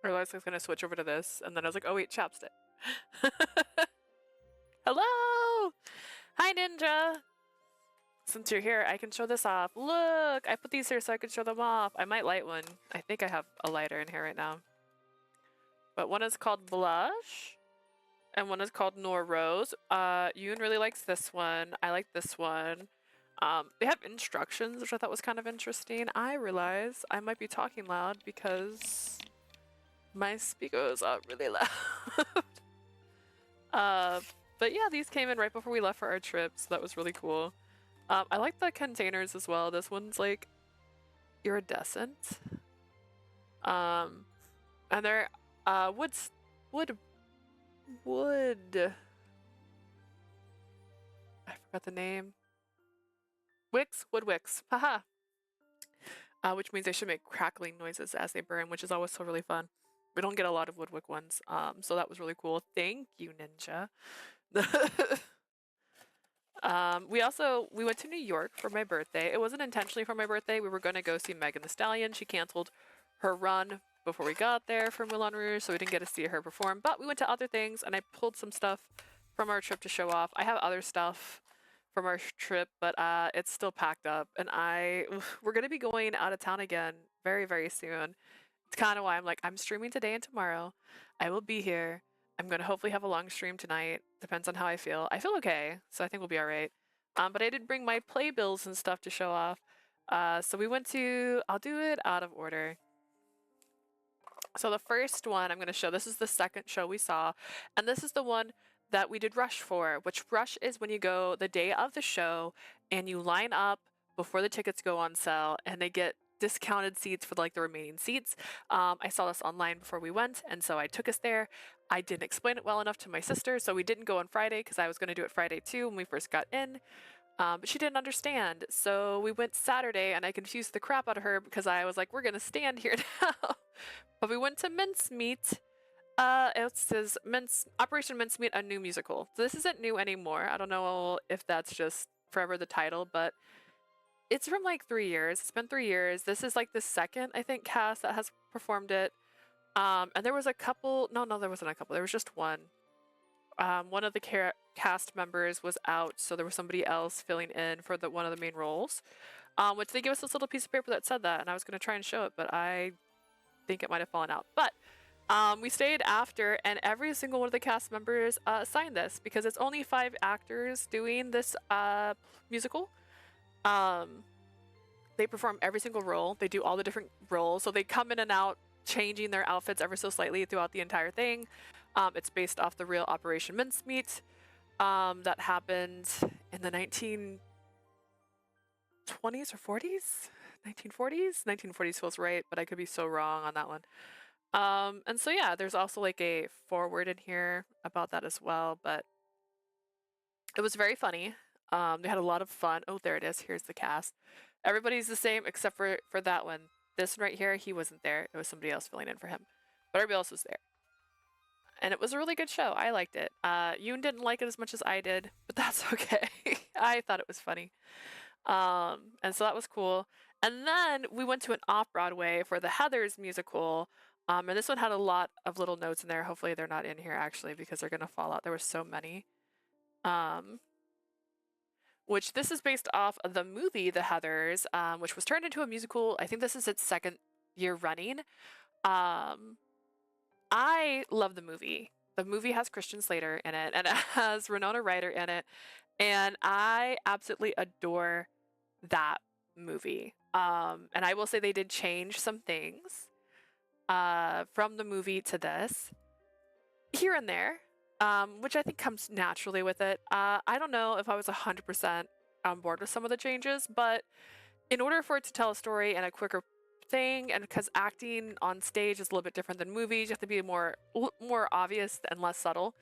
I realized I was gonna switch over to this, and then I was like, oh wait, chapstick. Hello! Hi, Ninja! Since you're here, I can show this off. Look! I put these here so I can show them off. I might light one. I think I have a lighter in here right now. But one is called Blush, and one is called Nor Rose. Yoon really likes this one. I like this one. They have instructions, which I thought was kind of interesting. I realize I might be talking loud because my speakers are really loud. But yeah, these came in right before we left for our trip, so that was really cool. I like the containers as well. This one's like iridescent. And they're wood. I forgot the name. Wood wicks. Haha. Which means they should make crackling noises as they burn, which is always so really fun. We don't get a lot of woodwick ones, so that was really cool. Thank you, Ninja. We went to New York for my birthday. It wasn't intentionally for my birthday. We were going to go see Megan Thee Stallion. She canceled her run before we got there for Moulin Rouge, so we didn't get to see her perform. But we went to other things, and I pulled some stuff from our trip to show off. I have other stuff from our trip, but it's still packed up, and we're going to be going out of town again very, very soon. It's kind of why I'm streaming today and tomorrow. I will be here. I'm going to hopefully have a long stream tonight. Depends on how I feel. I feel okay, so I think we'll be all right. But I did bring my playbills and stuff to show off. So we went to, I'll do it out of order. So the first one I'm going to show, this is the second show we saw. And this is the one that we did rush for, which rush is when you go the day of the show and you line up before the tickets go on sale and they get discounted seats for like the remaining seats. I saw this online before we went, and so I took us there. I didn't explain it well enough to my sister, so we didn't go on Friday because I was going to do it Friday too when we first got in. But she didn't understand, so we went Saturday, and I confused the crap out of her because I was like, we're going to stand here now. But we went to Mincemeat. It says Operation Mincemeat, a new musical. So this isn't new anymore. I don't know if that's just forever the title, but it's from like 3 years. It's been 3 years. This is like the second, I think, cast that has performed it. And there was a couple. No, there wasn't a couple. There was just one. One of the cast members was out, so there was somebody else filling in for one of the main roles. Which they gave us this little piece of paper that said that, and I was going to try and show it, but I think it might have fallen out. But we stayed after, and every single one of the cast members signed this because it's only 5 actors doing this musical. They perform every single role. They do all the different roles. So they come in and out, changing their outfits ever so slightly throughout the entire thing. It's based off the real Operation Mincemeat that happened in the 1920s or 40s? 1940s? 1940s feels right, but I could be so wrong on that one. And so yeah, there's also like a foreword in here about that as well, but it was very funny. They had a lot of fun. Oh, there it is. Here's the cast. Everybody's the same except for that one. This one right here, he wasn't there. It was somebody else filling in for him. But everybody else was there. And it was a really good show. I liked it. Yoon didn't like it as much as I did, but that's okay. I thought it was funny. And so that was cool. And then we went to an off-Broadway for the Heathers musical. And this one had a lot of little notes in there. Hopefully they're not in here actually because they're going to fall out. There were so many. Which this is based off of the movie The Heathers, which was turned into a musical. I think this is its second year running. I love the movie. The movie has Christian Slater in it, and it has Winona Ryder in it, and I absolutely adore that movie. And I will say they did change some things from the movie to this, here and there. Which I think comes naturally with it. I don't know if I was 100% on board with some of the changes, but in order for it to tell a story and a quicker thing, and because acting on stage is a little bit different than movies, you have to be more obvious and less subtle.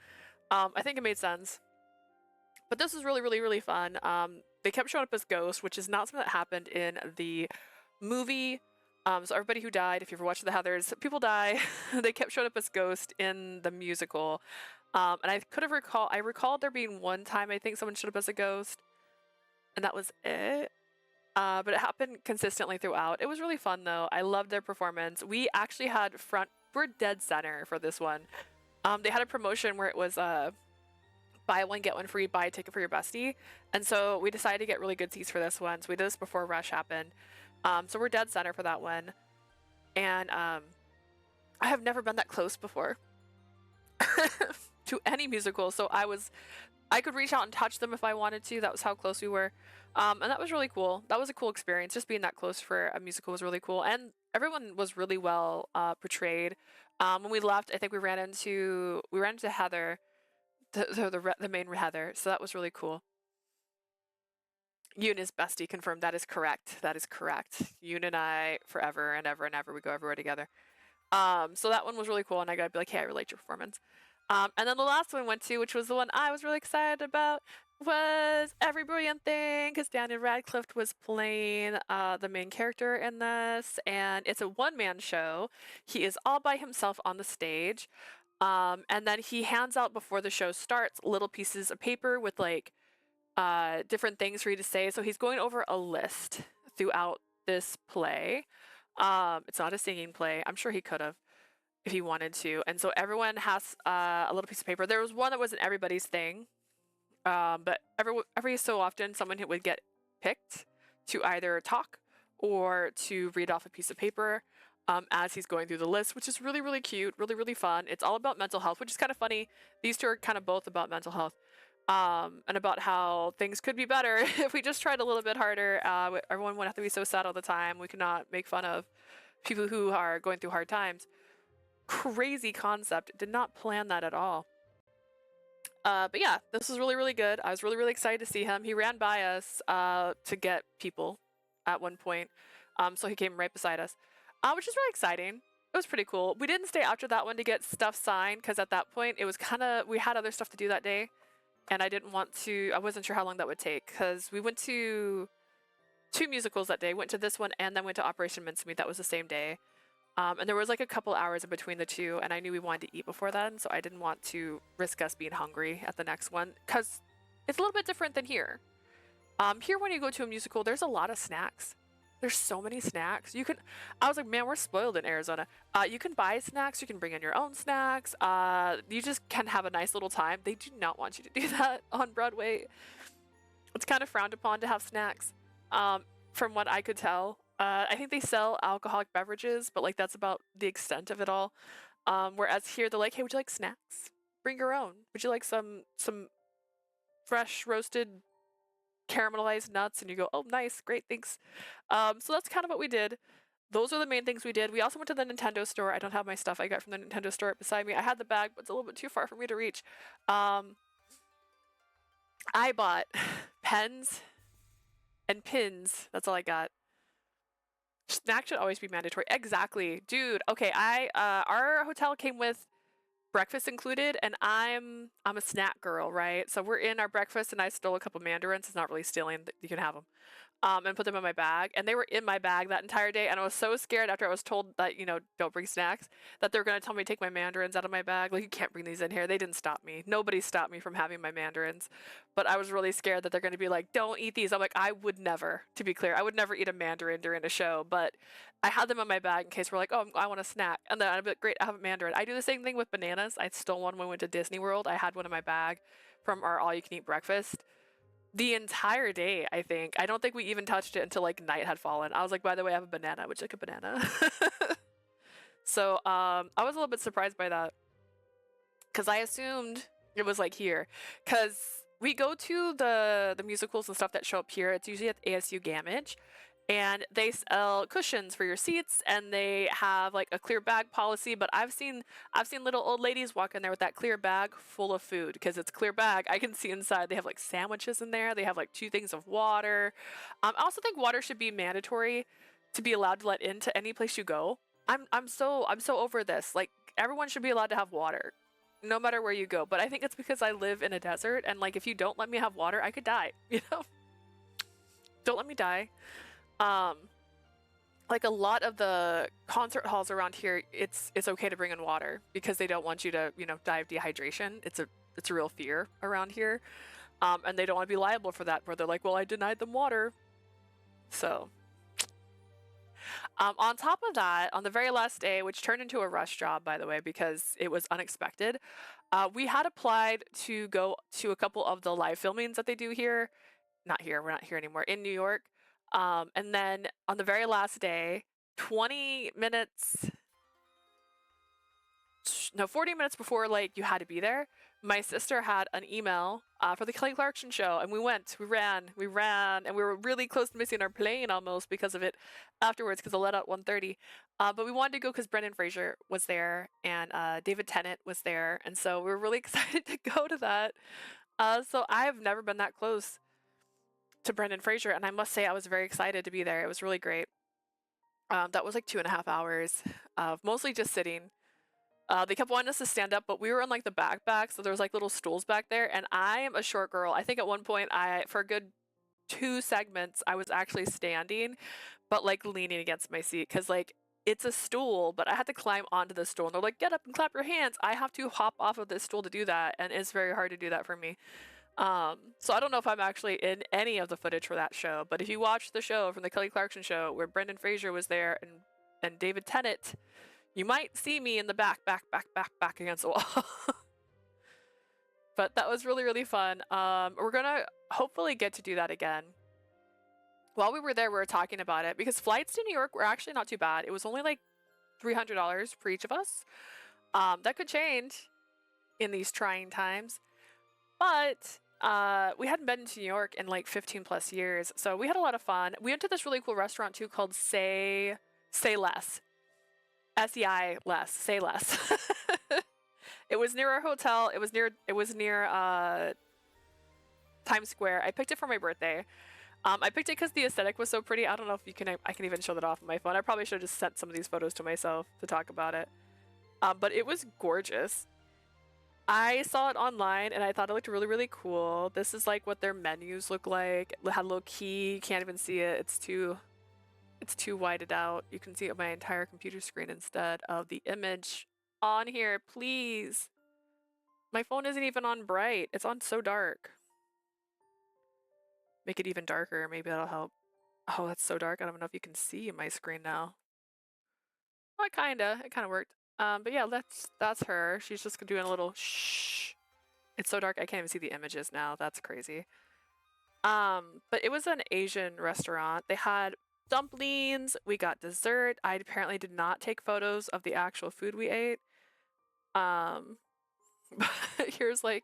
I think it made sense. But this was really, really, really fun. They kept showing up as ghosts, which is not something that happened in the movie. So everybody who died, if you ever watched The Heathers, people die. They kept showing up as ghosts in the musical. And I recalled there being one time I think someone showed up as a ghost, and that was it. But it happened consistently throughout. It was really fun though. I loved their performance. We actually had front we're dead center for this one. They had a promotion where it was buy one get one free, buy a ticket for your bestie, and so we decided to get really good seats for this one. So we did this before Rush happened. So we're dead center for that one, and I have never been that close before to any musical. So I could reach out and touch them if I wanted to. That was how close we were. And that was really cool. That was a cool experience. Just being that close for a musical was really cool. And everyone was really well portrayed. When we left, I think we ran into Heather, the main Heather. So that was really cool. Yoon is bestie confirmed. That is correct. That is correct. Yoon and I forever and ever and ever. We go everywhere together. So that one was really cool. And I got to be like, hey, I relate your performance. And then the last one we went to, which was the one I was really excited about, was Every Brilliant Thing, because Daniel Radcliffe was playing the main character in this, and it's a one-man show. He is all by himself on the stage, and then he hands out before the show starts little pieces of paper with like different things for you to say. So he's going over a list throughout this play. It's not a singing play. I'm sure he could have if he wanted to. And so everyone has a little piece of paper. There was one that wasn't everybody's thing, but every so often someone who would get picked to either talk or to read off a piece of paper as he's going through the list, which is really, really cute, really, really fun. It's all about mental health, which is kind of funny. These two are kind of both about mental health and about how things could be better if we just tried a little bit harder. Everyone wouldn't have to be so sad all the time. We could not make fun of people who are going through hard times. Crazy concept. Did not plan that at all. But yeah, this was really, really good. I was really, really excited to see him. He ran by us to get people at one point. So he came right beside us, which is really exciting. It was pretty cool. We didn't stay after that one to get stuff signed because at that point it was we had other stuff to do that day. And I wasn't sure how long that would take because we went to 2 musicals that day. Went to this one and then went to Operation Mincemeat. That was the same day. And there was like a couple hours in between the two, and I knew we wanted to eat before then, so I didn't want to risk us being hungry at the next one, because it's a little bit different than here. Here, when you go to a musical, there's a lot of snacks. There's so many snacks. I was like, man, we're spoiled in Arizona. You can buy snacks, you can bring in your own snacks, you just can have a nice little time. They do not want you to do that on Broadway. It's kind of frowned upon to have snacks, from what I could tell. I think they sell alcoholic beverages, but like that's about the extent of it all. Whereas here they're like, hey, would you like snacks? Bring your own. Would you like some fresh roasted caramelized nuts? And you go, oh, nice, great, thanks. So that's kind of what we did. Those are the main things we did. We also went to the Nintendo store. I don't have my stuff I got from the Nintendo store right beside me. I had the bag, but it's a little bit too far for me to reach. I bought pens and pins. That's all I got. Snack should always be mandatory. Exactly. Dude, okay, our hotel came with breakfast included, and I'm a snack girl, right? So we're in our breakfast, and I stole a couple mandarins. It's not really stealing. You can have them. And put them in my bag, and they were in my bag that entire day, and I was so scared after I was told that, don't bring snacks, that they're going to tell me to take my mandarins out of my bag. Like, you can't bring these in here. They didn't stop me. Nobody stopped me from having my mandarins, but I was really scared that they're going to be like, don't eat these. I'm like, I would never, to be clear, I would never eat a mandarin during a show, but I had them in my bag in case we're like, oh, I want a snack, and then I'd be like, great, I have a mandarin. I do the same thing with bananas. I stole one when we went to Disney World. I had one in my bag from our all-you-can-eat breakfast. The entire day, I think. I don't think we even touched it until like night had fallen. I was like, by the way, I have a banana. Would you like a banana? So I was a little bit surprised by that because I assumed it was like here. Because we go to the musicals and stuff that show up here. It's usually at ASU Gamage. And they sell cushions for your seats, and they have like a clear bag policy. But I've seen little old ladies walk in there with that clear bag full of food because it's clear bag. I can see inside. They have like sandwiches in there. They have like 2 things of water. I also think water should be mandatory to be allowed to let into any place you go. I'm so over this. Like, everyone should be allowed to have water, no matter where you go. But I think it's because I live in a desert, and like if you don't let me have water, I could die. Don't let me die. Like a lot of the concert halls around here, it's okay to bring in water because they don't want you to, die of dehydration. It's a real fear around here. And they don't want to be liable for that, where they're like, well, I denied them water. So On top of that, on the very last day, which turned into a rush job, by the way, because it was unexpected, we had applied to go to a couple of the live filmings that they do here. Not here, we're not here anymore, in New York. And then on the very last day, 20 minutes, no, 40 minutes before like you had to be there, my sister had an email for the Kelly Clarkson show, and we ran, and we were really close to missing our plane almost because of it afterwards, because it let out 1:30. But we wanted to go because Brendan Fraser was there and David Tennant was there, and so we were really excited to go to that. So I have never been that close to Brendan Fraser, and I must say I was very excited to be there. It was really great. That was like 2.5 hours of mostly just sitting. They kept wanting us to stand up, but we were on like the back, so there was like little stools back there, and I am a short girl. I think at one point for a good 2 segments, I was actually standing, but like leaning against my seat, because like it's a stool, but I had to climb onto the stool, and they're like, get up and clap your hands. I have to hop off of this stool to do that, and it's very hard to do that for me. So I don't know if I'm actually in any of the footage for that show, but if you watch the show from the Kelly Clarkson show where Brendan Fraser was there and David Tennant, you might see me in the back against the wall. But that was really, really fun. We're gonna hopefully get to do that again. While we were there, we were talking about it, because flights to New York were actually not too bad. It was only like $300 for each of us. That could change in these trying times. But we hadn't been to New York in like 15 plus years, so we had a lot of fun. We went to this really cool restaurant too called Say Less. SEI less, say less. It was near our hotel. It was near Times Square. I picked it for my birthday. I picked it because the aesthetic was so pretty. I don't know if I can even show that off on my phone. I probably should have just sent some of these photos to myself to talk about it. But it was gorgeous. I saw it online and I thought it looked really, really cool. This is like what their menus look like. It had a little key. You can't even see it. It's too whited out. You can see my entire computer screen instead of the image on here. Please. My phone isn't even on bright. It's on so dark. Make it even darker. Maybe that'll help. Oh, that's so dark. I don't know if you can see my screen now. Well, it kind of worked. But yeah, that's her. She's just doing a little shh. It's so dark I can't even see the images now. That's crazy. But it was an Asian restaurant. They had dumplings. We got dessert. I apparently did not take photos of the actual food we ate. But here's like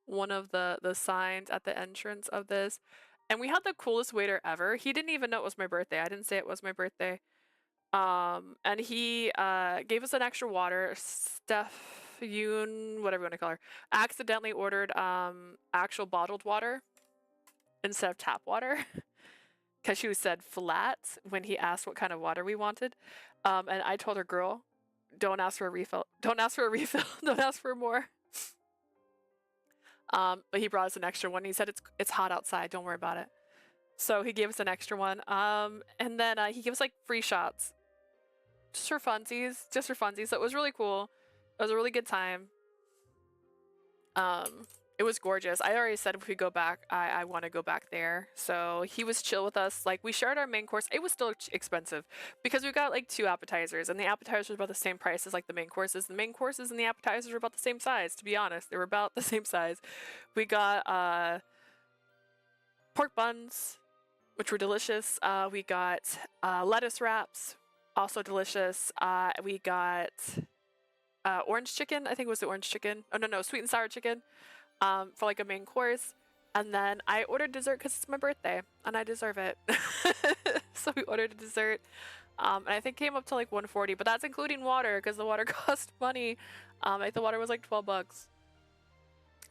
one of the signs at the entrance of this. And we had the coolest waiter ever. He didn't even know it was my birthday. I didn't say it was my birthday. And he gave us an extra water. Yoon, whatever you want to call her, accidentally ordered actual bottled water instead of tap water, because she said flat when he asked what kind of water we wanted. And I told her, girl, don't ask for a refill. Don't ask for a refill. Don't ask for more. But he brought us an extra one. He said it's hot outside. Don't worry about it. So he gave us an extra one. And then he gave us like free shots. Just for funsies. So it was really cool. It was a really good time. It was gorgeous. I already said if we go back, I want to go back there. So he was chill with us. Like, we shared our main course. It was still expensive because we got like 2 appetizers, and the appetizers were about the same price as like the main courses. The main courses and the appetizers were about the same size, to be honest. They were about the same size. We got pork buns, which were delicious. We got lettuce wraps, also delicious. We got orange chicken. I think it was the orange chicken. Oh, no, sweet and sour chicken. For like a main course. And then I ordered dessert because it's my birthday and I deserve it. So we ordered a dessert. And I think it came up to like $140, but that's including water because the water cost money. Like the water was like $12.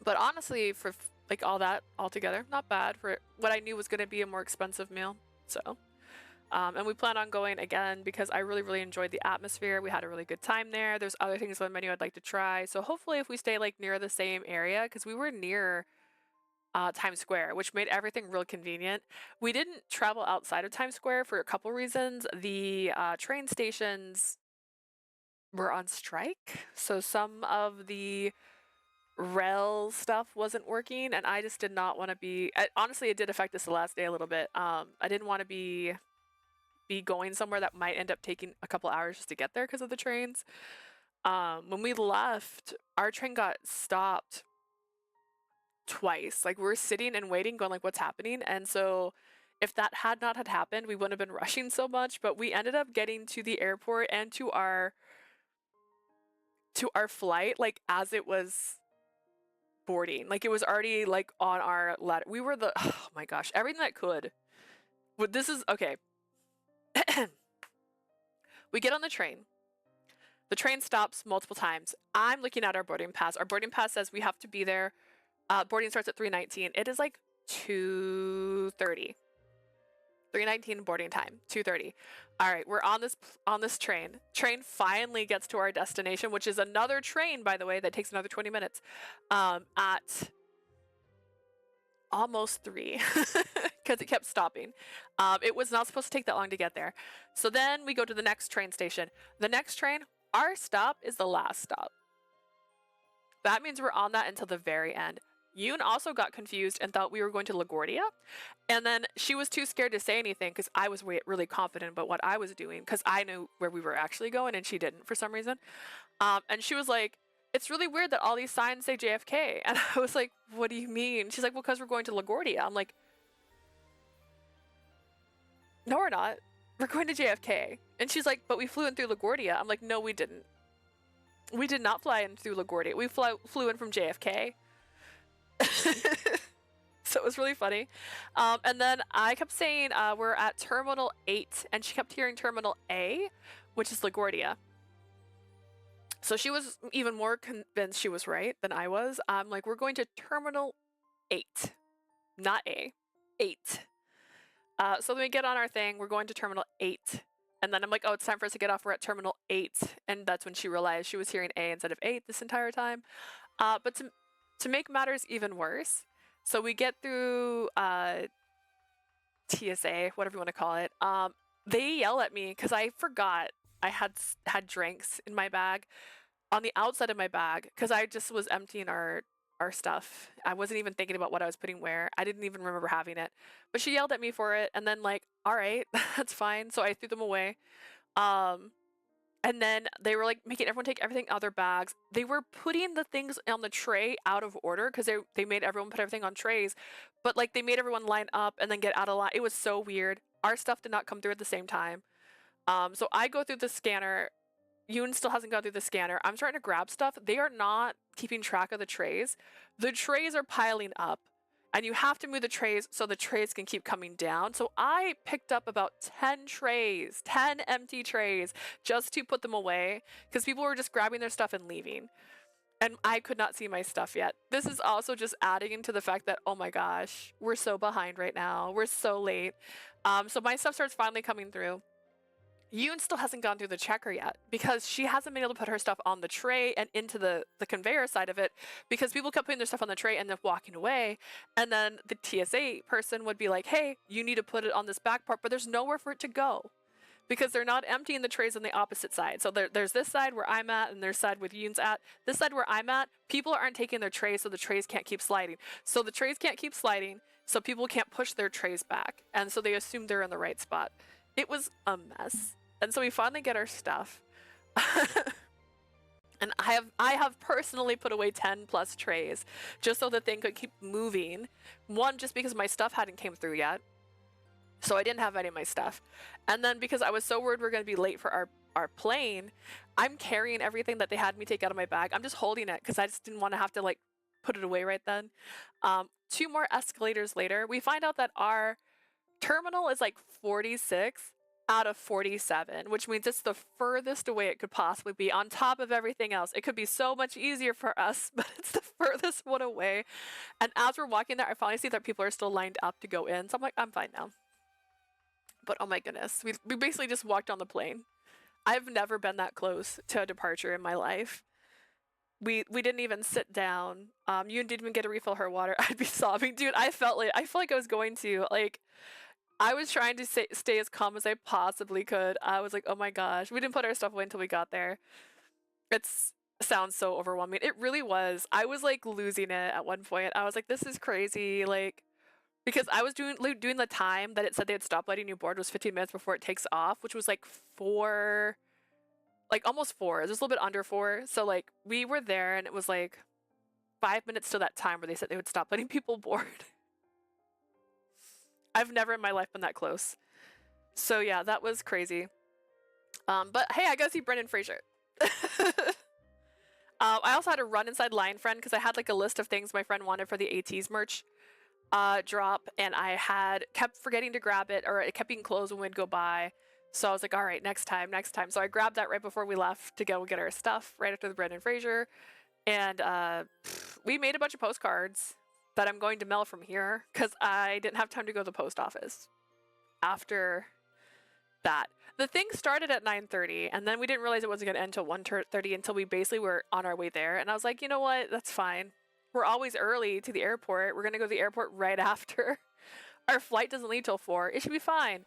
But honestly, for like all that all together, not bad for what I knew was going to be a more expensive meal. So, and we plan on going again because I really, really enjoyed the atmosphere. We had a really good time there. There's other things on the menu I'd like to try. So hopefully if we stay like near the same area, because we were near Times Square, which made everything real convenient. We didn't travel outside of Times Square for a couple reasons. The train stations were on strike. So some of the rail stuff wasn't working, and I just did not want to be... honestly, it did affect us the last day a little bit. I didn't want to be be going somewhere that might end up taking a couple hours just to get there because of the trains. When we left, our train got stopped twice. Like, we were sitting and waiting, going like, what's happening? And so if that had not had happened, we wouldn't have been rushing so much. But we ended up getting to the airport and to our flight like as it was boarding. Like, it was already like on our ladder. We were the oh my gosh, everything that could. But this is okay. We get on the train. The train stops multiple times. I'm looking at our boarding pass. Our boarding pass says we have to be there. Boarding starts at 3:19. It is like 2:30. 3:19 boarding time. 2:30. All right, we're on this train. Train finally gets to our destination, which is another train, by the way, that takes another 20 minutes. At almost 3 because it kept stopping. It was not supposed to take that long to get there. So then we go to the next train station. The next train, our stop is the last stop. That means we're on that until the very end. Yoon also got confused and thought we were going to LaGuardia. And then she was too scared to say anything because I was really confident about what I was doing because I knew where we were actually going and she didn't for some reason. And she was like, it's really weird that all these signs say JFK. And I was like, what do you mean? She's like, well, because we're going to LaGuardia. I'm like, no, we're not. We're going to JFK. And she's like, but we flew in through LaGuardia. I'm like, no, we didn't. We did not fly in through LaGuardia. We flew in from JFK. So it was really funny. And then I kept saying we're at Terminal 8, and she kept hearing Terminal A, which is LaGuardia. So she was even more convinced she was right than I was. I'm like, we're going to Terminal 8, not A, 8. So then we get on our thing. We're going to Terminal 8. And then I'm like, oh, it's time for us to get off. We're at Terminal 8. And that's when she realized she was hearing A instead of 8 this entire time. But to make matters even worse, so we get through TSA, whatever you want to call it. They yell at me because I forgot I had drinks in my bag, on the outside of my bag, because I just was emptying our stuff. I wasn't even thinking about what I was putting where. I didn't even remember having it. But she yelled at me for it, and then like, all right, that's fine. So I threw them away. And then they were like making everyone take everything out of their bags. They were putting the things on the tray out of order because they made everyone put everything on trays. But like, they made everyone line up and then get out of line. It was so weird. Our stuff did not come through at the same time. So I go through the scanner. Yoon still hasn't gone through the scanner. I'm starting to grab stuff. They are not keeping track of the trays. The trays are piling up. And you have to move the trays so the trays can keep coming down. So I picked up about 10 trays, 10 empty trays, just to put them away because people were just grabbing their stuff and leaving. And I could not see my stuff yet. This is also just adding into the fact that, oh my gosh, we're so behind right now. We're so late. So my stuff starts finally coming through. Yoon still hasn't gone through the checker yet because she hasn't been able to put her stuff on the tray and into the conveyor side of it because people kept putting their stuff on the tray and then walking away. And then the TSA person would be like, hey, you need to put it on this back part, but there's nowhere for it to go because they're not emptying the trays on the opposite side. So there's this side where I'm at and there's side with Yoon's at. This side where I'm at, people aren't taking their trays, so the trays can't keep sliding. So the trays can't keep sliding, so people can't push their trays back. And so they assume they're in the right spot. It was a mess. And so we finally get our stuff. And I have personally put away 10 plus trays just so the thing could keep moving. One, just because my stuff hadn't came through yet. So I didn't have any of my stuff. And then because I was so worried we're going to be late for our plane, I'm carrying everything that they had me take out of my bag. I'm just holding it because I just didn't want to have to like put it away right then. 2 more escalators later, we find out that our terminal is like 46 out of 47, which means it's the furthest away it could possibly be on top of everything else. It could be so much easier for us, but it's the furthest one away. And as we're walking there, I finally see that people are still lined up to go in. So I'm like, I'm fine now. But oh my goodness, we basically just walked on the plane. I've never been that close to a departure in my life. We didn't even sit down. You didn't even get to refill her water. I'd be sobbing, dude. I felt like I was going to like. I was trying to stay as calm as I possibly could. I was like, oh my gosh. We didn't put our stuff away until we got there. It sounds so overwhelming. It really was. I was like losing it at one point. I was like, this is crazy. Like, Because I was doing the time that it said they had stopped letting you board was 15 minutes before it takes off, which was like 4, like almost 4. It was just a little bit under 4. So like we were there and it was like 5 minutes to that time where they said they would stop letting people board. I've never in my life been that close. So yeah, that was crazy. But hey, I got to see Brendan Fraser. I also had to run inside Lion Friend because I had like a list of things my friend wanted for the ATs merch drop, and I had kept forgetting to grab it, or it kept being closed when we'd go by. So I was like, all right, next time. So I grabbed that right before we left to go get our stuff right after the Brendan Fraser. And we made a bunch of postcards that I'm going to mail from here because I didn't have time to go to the post office after that. The thing started at 9:30, and then we didn't realize it wasn't going to end until 1:30 until we basically were on our way there. And I was like, you know what? That's fine. We're always early to the airport. We're going to go to the airport right after. Our flight doesn't leave till 4. It should be fine.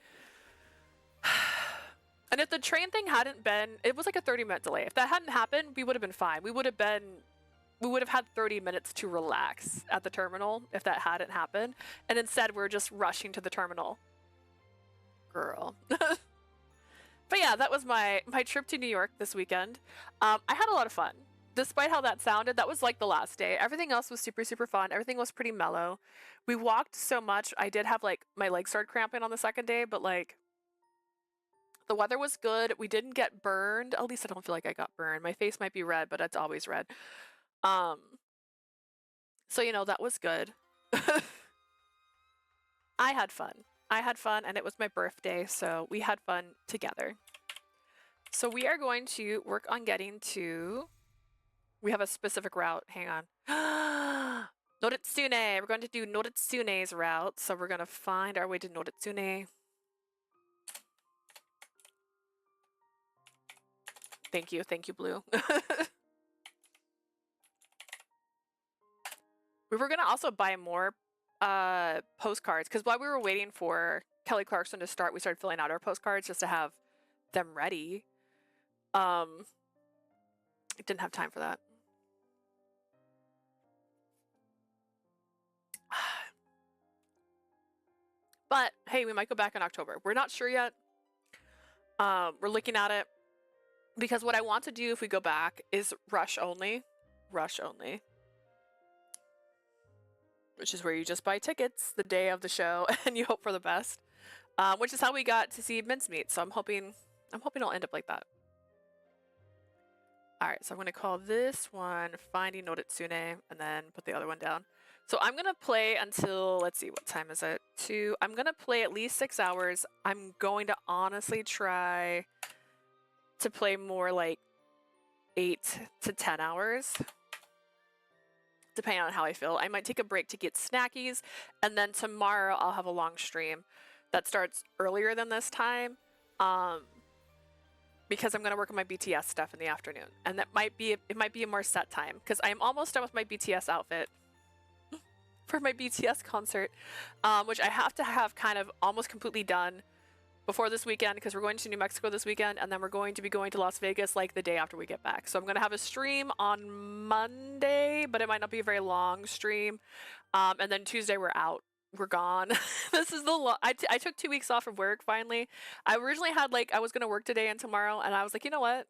And if the train thing hadn't been, it was like a 30-minute delay. If that hadn't happened, we would have been fine. We would have had 30 minutes to relax at the terminal if that hadn't happened. And instead, we're just rushing to the terminal. Girl. But yeah, that was my trip to New York this weekend. I had a lot of fun. Despite how that sounded, that was like the last day. Everything else was super, super fun. Everything was pretty mellow. We walked so much. I did have like my legs started cramping on the second day, but like the weather was good. We didn't get burned. At least I don't feel like I got burned. My face might be red, but it's always red. So you know, that was good. I had fun, and it was my birthday, so we had fun together. So we are going to work on getting to... We have a specific route. Hang on. Noritsune. We're going to do Noritsune's route. So we're going to find our way to Noritsune. Thank you, Blue. We were going to also buy more postcards because while we were waiting for Kelly Clarkson to start, we started filling out our postcards just to have them ready. Didn't have time for that. But hey, we might go back in October. We're not sure yet. We're looking at it because what I want to do if we go back is rush only, which is where you just buy tickets the day of the show and you hope for the best, which is how we got to see Mincemeat. So I'm hoping it'll end up like that. All right, so I'm going to call this one Finding Noritsune and then put the other one down. So I'm going to play until, let's see, what time is it? 2. I'm going to play at least 6 hours. I'm going to honestly try to play more like 8 to 10 hours, depending on how I feel. I might take a break to get snackies, and then tomorrow I'll have a long stream that starts earlier than this time. Because I'm going to work on my BTS stuff in the afternoon. And it might be a more set time because I am almost done with my BTS outfit for my BTS concert, which I have to have kind of almost completely done before this weekend because we're going to New Mexico this weekend, and then we're going to be going to Las Vegas like the day after we get back. So I'm going to have a stream on Monday, but it might not be a very long stream. And then Tuesday we're out. We're gone. This is the I took 2 weeks off of work finally. I originally had like I was gonna work today and tomorrow, and I was like, you know what?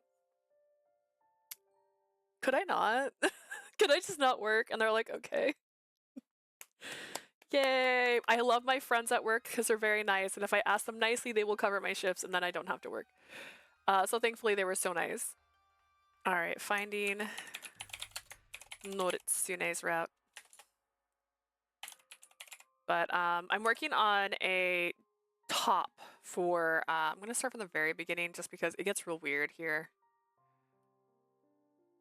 Could I not? Could I just not work? And they're like, okay. Yay! I love my friends at work because they're very nice, and if I ask them nicely, they will cover my shifts, and then I don't have to work. So thankfully, they were so nice. All right, finding Noritsune's route. But I'm working on a top for, I'm going to start from the very beginning just because it gets real weird here.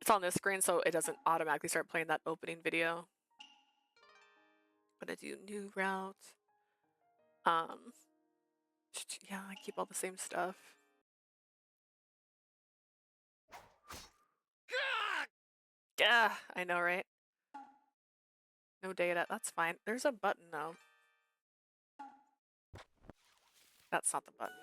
It's on this screen, so it doesn't automatically start playing that opening video. I'm going to do new route. Yeah, I keep all the same stuff. Yeah, I know, right? No data, that's fine. There's a button though. That's not the button.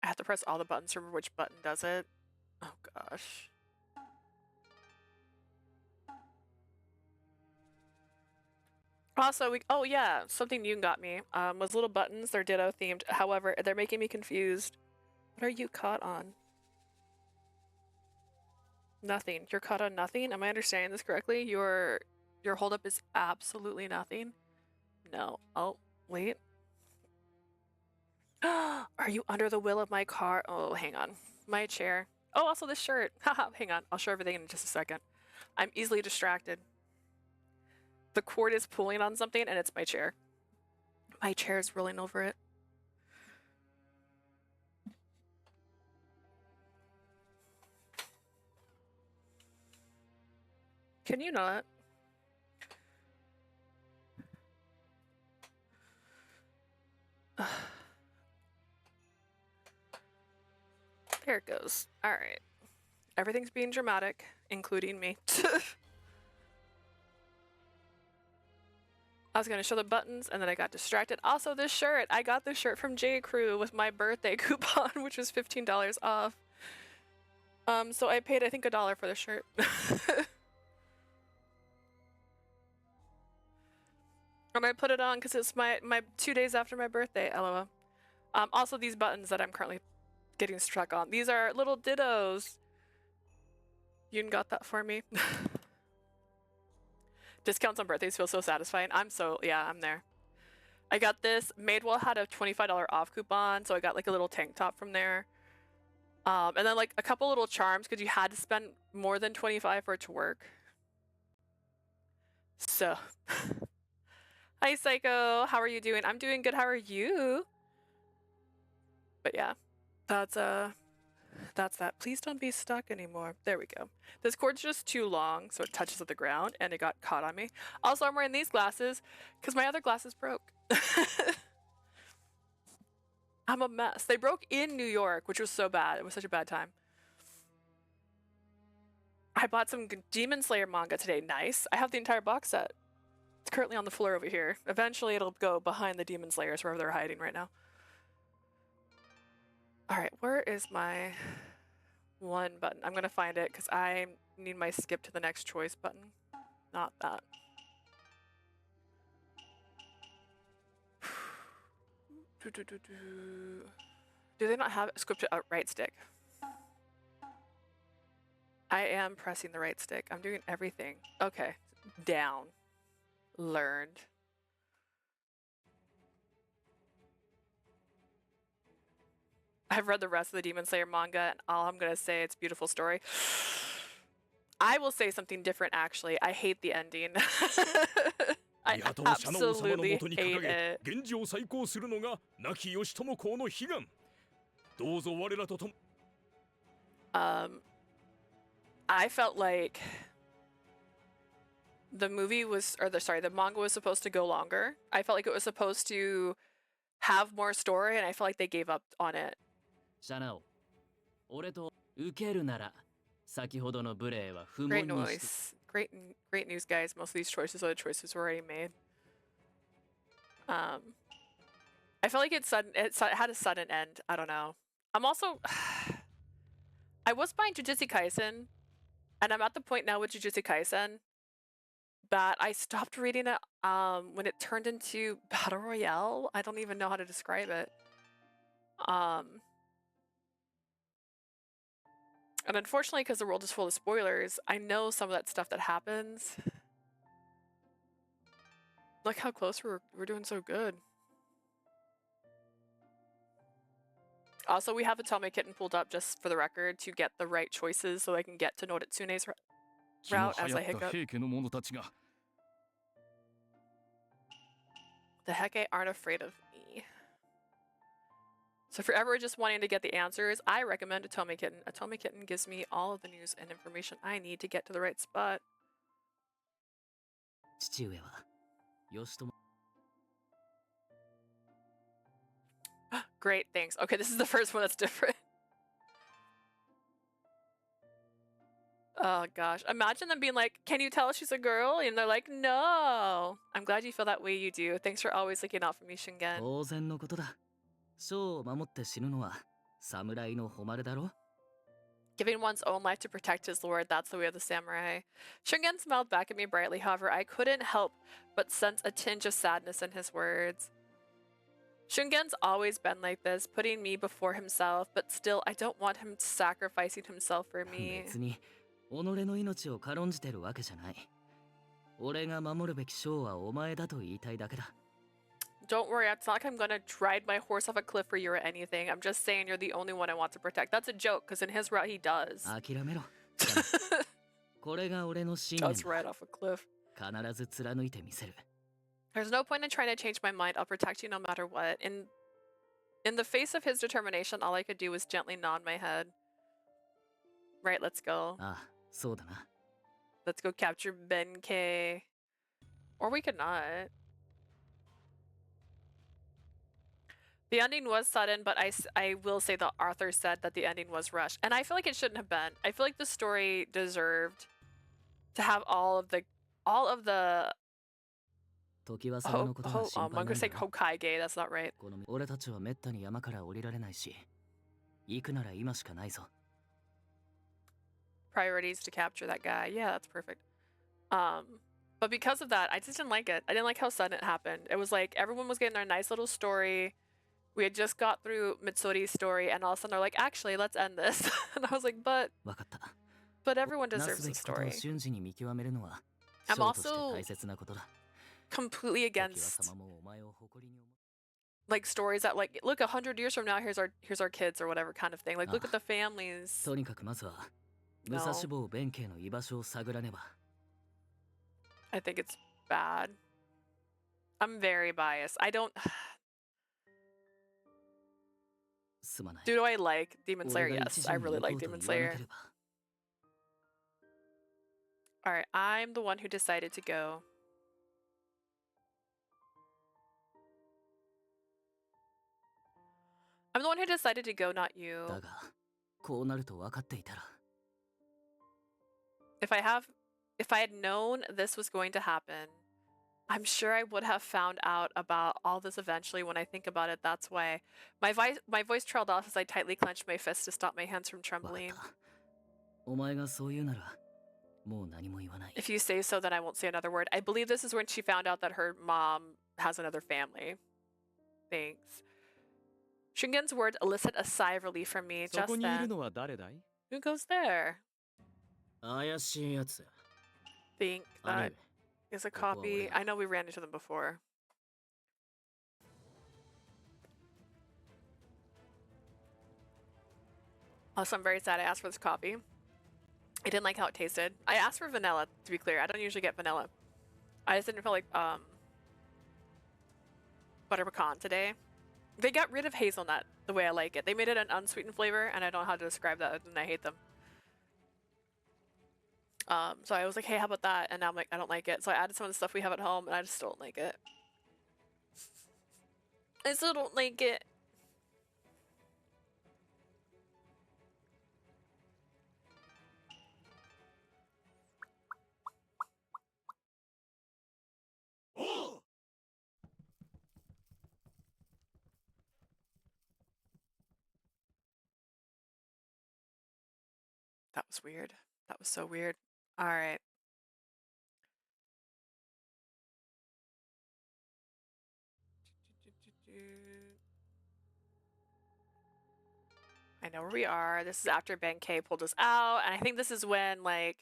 I have to press all the buttons to remember which button does it. Oh gosh. Also, oh yeah, something you got me was little buttons. They're Ditto themed. However, they're making me confused. What are you caught on? Nothing. You're caught on nothing? Am I understanding this correctly? Your holdup is absolutely nothing? No. Oh, wait. Are you under the wheel of my car? Oh, hang on. My chair. Oh, also this shirt. Haha, hang on. I'll show everything in just a second. I'm easily distracted. The cord is pulling on something and it's my chair. My chair is rolling over it. Can you not? There it goes. All right. Everything's being dramatic, including me. I was gonna show the buttons and then I got distracted. Also, this shirt. I got this shirt from J.3 with my birthday coupon, which was $15 off. So I paid, I think, $1 for the shirt. And I put it on because it's my 2 days after my birthday, LOL. Also, these buttons that I'm currently getting stuck on. These are little dittos. Yoon got that for me. Discounts on birthdays feel so satisfying. Yeah, I'm there. I got this. Madewell had a $25 off coupon, so I got like a little tank top from there. And then like a couple little charms because you had to spend more than $25 for it to work. So, hi Psycho, how are you doing? I'm doing good. How are you? But yeah, that's that. Please don't be stuck anymore. There we go. This cord's just too long, so it touches at the ground, and it got caught on me. Also, I'm wearing these glasses because my other glasses broke. I'm a mess. They broke in New York, which was so bad. It was such a bad time. I bought some Demon Slayer manga today. Nice. I have the entire box set. It's currently on the floor over here. Eventually, it'll go behind the Demon Slayers, wherever they're hiding right now. All right, where is my one button? I'm gonna find it because I need my skip to the next choice button. Not that. Do they not have it scripted? Right stick. I am pressing the right stick. I'm doing everything. Okay. Down. Learned. I've read the rest of the Demon Slayer manga, and all I'm gonna say, it's a beautiful story. I will say something different, actually. I hate the ending. I absolutely hate it. I felt like the movie was, the manga was supposed to go longer. I felt like it was supposed to have more story, and I felt like they gave up on it. Great noise. Great news, guys. Most of these choices are the choices were already made. I felt like it had a sudden end. I don't know. I'm also I was buying Jujutsu Kaisen, and I'm at the point now with Jujutsu Kaisen that I stopped reading it when it turned into Battle Royale. I don't even know how to describe it. And unfortunately, because the world is full of spoilers, I know some of that stuff that happens. Look how close we're doing so good. Also, we have a Tell Me Kitten pulled up just for the record to get the right choices so I can get to Noritsune's route as I hiccup. The Heke aren't afraid of me. So if you're ever just wanting to get the answers, I recommend a Tell Me Kitten. A Tell Me Kitten gives me all of the news and information I need to get to the right spot. Great, thanks. Okay, this is the first one that's different. Oh gosh, imagine them being like, can you tell she's a girl? And they're like, no. I'm glad you feel that way, you do. Thanks for always looking out for me, Shingen. Giving one's own life to protect his lord, that's the way of the samurai. Shingen smiled back at me brightly, however, I couldn't help but sense a tinge of sadness in his words. Shungen's always been like this, putting me before himself, but still, I don't want him sacrificing himself for me. 別に己の命を軽んじてるわけじゃない。俺が守るべき将はお前だと言いたいだけだ。Don't worry, it's not like I'm gonna ride my horse off a cliff for you or anything. I'm just saying you're the only one I want to protect. That's a joke, because in his route he does. 諦めろ。これが俺の信念 Does ride off a cliff. 必ず貫いてみせる。There's no point in trying to change my mind. I'll protect you no matter what. In the face of his determination, all I could do was gently nod my head. Right, let's go. ああ、そうだな。Let's go capture Benkei. Or we could not. The ending was sudden, but I will say that Arthur said that the ending was rushed. And I feel like it shouldn't have been. I feel like the story deserved to have all of the I'm gonna say Hokage, that's not right. 俺たちはめったに山から降りられないし、行くなら今しかないぞ。Priorities to capture that guy. Yeah, that's perfect. But because of that, I just didn't like it. I didn't like how sudden it happened. It was like everyone was getting their nice little story. We had just got through Mitsuri's story, and all of a sudden they're like, actually, let's end this. And I was like, but everyone deserves a story. I'm also completely against like stories that like, look, 100 years from now, here's our kids or whatever kind of thing. Like, look at the families. No. I think it's bad. I'm very biased. I don't... Do I like Demon Slayer? Yes, I really like Demon Slayer. Alright, I'm the one who decided to go. I'm the one who decided to go, not you. If I had known this was going to happen, I'm sure I would have found out about all this eventually. When I think about it, that's why my voice trailed off as I tightly clenched my fist to stop my hands from trembling. If you say so, then I won't say another word. I believe this is when she found out that her mom has another family. Thanks. Shingen's words elicit a sigh of relief from me just then. Who goes there? Think that is a copy. I know we ran into them before. Also, I'm very sad I asked for this coffee. I didn't like how it tasted. I asked for vanilla, to be clear. I don't usually get vanilla. I just didn't feel like butter pecan today. They got rid of hazelnut the way I like it. They made it an unsweetened flavor, and I don't know how to describe that other than I hate them. So I was like, hey, how about that? And now I'm like, I don't like it. So I added some of the stuff we have at home, and I just don't like it. I still don't like it. That was weird. That was so weird. All right. I know where we are. This is after Benkei pulled us out, and I think this is when, like,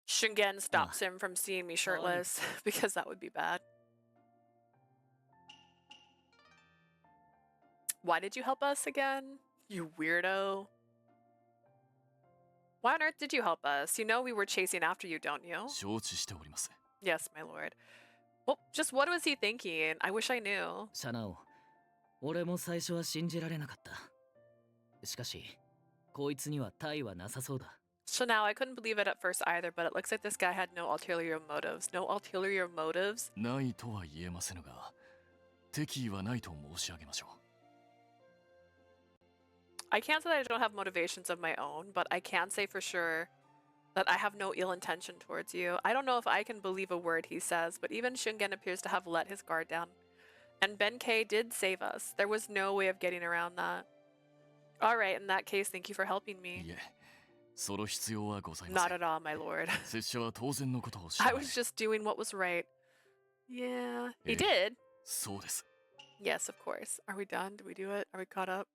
Shingen stops him from seeing me shirtless, because that would be bad. Why did you help us again? You weirdo. Why on earth did you help us? You know we were chasing after you, don't you? Yes, my lord. Well, just what was he thinking? I wish I knew. So now I couldn't believe it at first either, but it looks like this guy had no ulterior motives. No ulterior motives? I can't say that I don't have motivations of my own, but I can say for sure that I have no ill intention towards you. I don't know if I can believe a word he says, but even Shingen appears to have let his guard down. And Benkei did save us. There was no way of getting around that. Alright, in that case, thank you for helping me. その必要はございま Not せん。 at all, my lord. 拙者は当然のことをし I was just doing what was right. Yeah, he ええ。 did. そうです。 Yes, of course. Are we done? Did we do it? Are we caught up?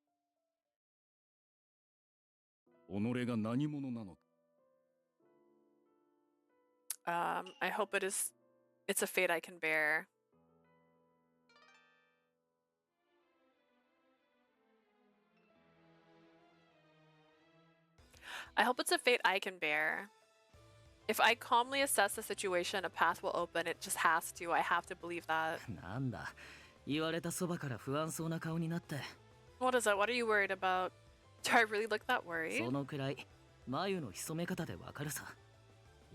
己が何者なの I hope it's a fate I can bear. I hope it's a fate I can bear. If I calmly assess the situation, a path will open. It just has to. I have to believe that. なんだ、言われたそばから不安そうな顔になって。 What is it? What are you worried about? Do I really look that worried? そのくらい、眉の潜め方でわかるさ。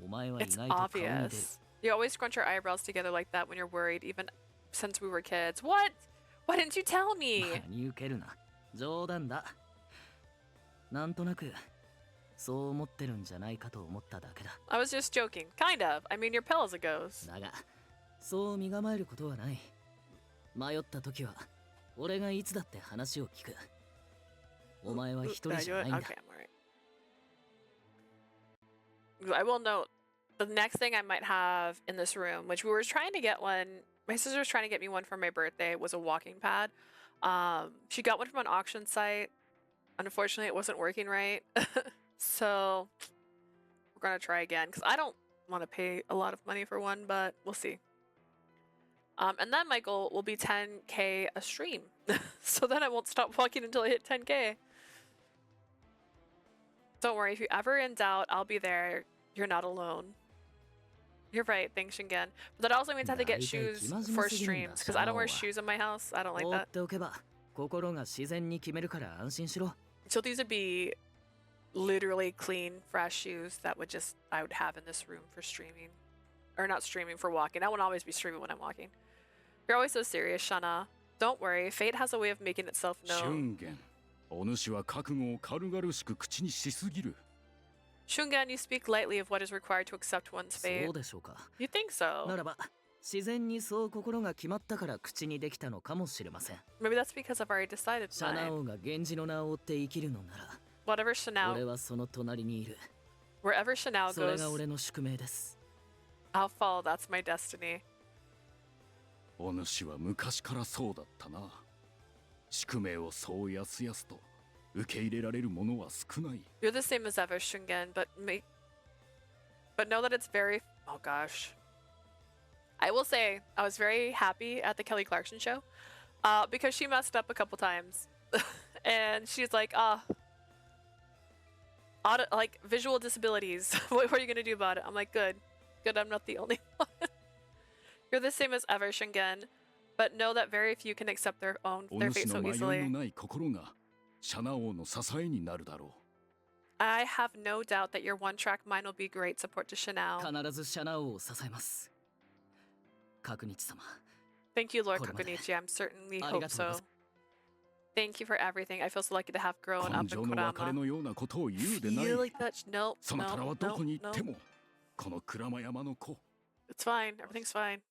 お前は意 It's 外と顔に出る。 obvious. You always scrunch your eyebrows together like that when you're worried, even since we were kids. What? Why didn't you tell me? 真に受けるな。冗談だ。なんとなく、そう思ってるんじゃないかと思っただけだ。 I was just joking. Kind of. I mean, your pal is a ghost. だが、そう身構えることはない。迷った時は、俺がいつだって話を聞く。お前は一人じゃないんだ。 Okay, I'm alright. I will note the next thing I might have in this room, which we were trying to get one. My sister was trying to get me one for my birthday. Was a walking pad. She got one from an auction site. Unfortunately, it wasn't working right. So we're gonna try again because I don't want to pay a lot of money for one, but we'll see. And then my goal will be 10K a stream. So then I won't stop walking until I hit 10K. Don't worry, if you're ever in doubt, I'll be there. You're not alone. You're right, thanks Shingen. But that also means I have to get shoes for streams because I don't wear shoes in my house. I don't like 放っ that. ておけば、心が自然に決めるから安心しろ。 So these would be literally clean, fresh shoes that I would have in this room for streaming. Or not streaming, for walking. I won't always be streaming when I'm walking. You're always so serious, Shana. Don't worry, fate has a way of making itself 俊 known. 元お主は覚悟を軽々しく口にしすぎる Shungan, you speak lightly of what is required to accept one's そ fate. うでしょうか。 You think so? ならば、自然にそう心が決まったから口にできたのかもしれません。 Maybe that's because I've already decided シャナ mine. 王が源氏の名を追って生きるのなら、 Whatever 俺 Shanao, はその隣にいる。 wherever Shanao それ goes, が俺の宿命です。 I'll follow. That's my destiny. お主は昔からそうだったな宿命をそうやすやすと受け入れられる者は少ない You're the same as ever, Shungen, but know that it's very... Oh gosh. I will say, I was very happy at the Kelly Clarkson show because she messed up a couple times. And she's like, like, visual disabilities. What are you going to do about it? I'm like, good. Good, I'm not the only one. You're the same as ever, Shingen. But know that very few can accept their お fate 主 so の迷い easily. のない心がシャナ王の支えになるだろ I have no doubt that your one-track mind will be great support to Shanao. 必ずシャナ王を支えます。角日様、 Thank you, Lord これまで Kakunichi. I'm certainly あり hope がとうござい so. ます。 Thank you for everything. I feel so lucky to have う grown 根 up 性 in の別れ Kurama. のようなことを言うでない You like that? No, そなたら no, はどこ no, に行って no. もこの鞍馬山の子 It's fine. Everything's fine.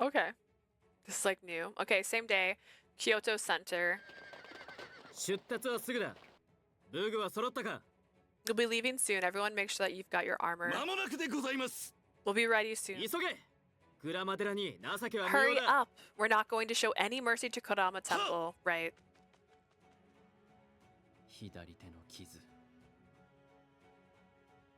Okay. This is like new. Okay, same day. Kyoto Center. 出立はすぐだ。武具は揃ったか。 You'll be leaving soon. Everyone make sure that you've got your armor. 間もなくでございます We'll be ready soon. 急げ。鞍馬寺に情けは無用 Hurry だ。 up. We're not going to show any mercy to Kodama Temple, right? 左手の傷。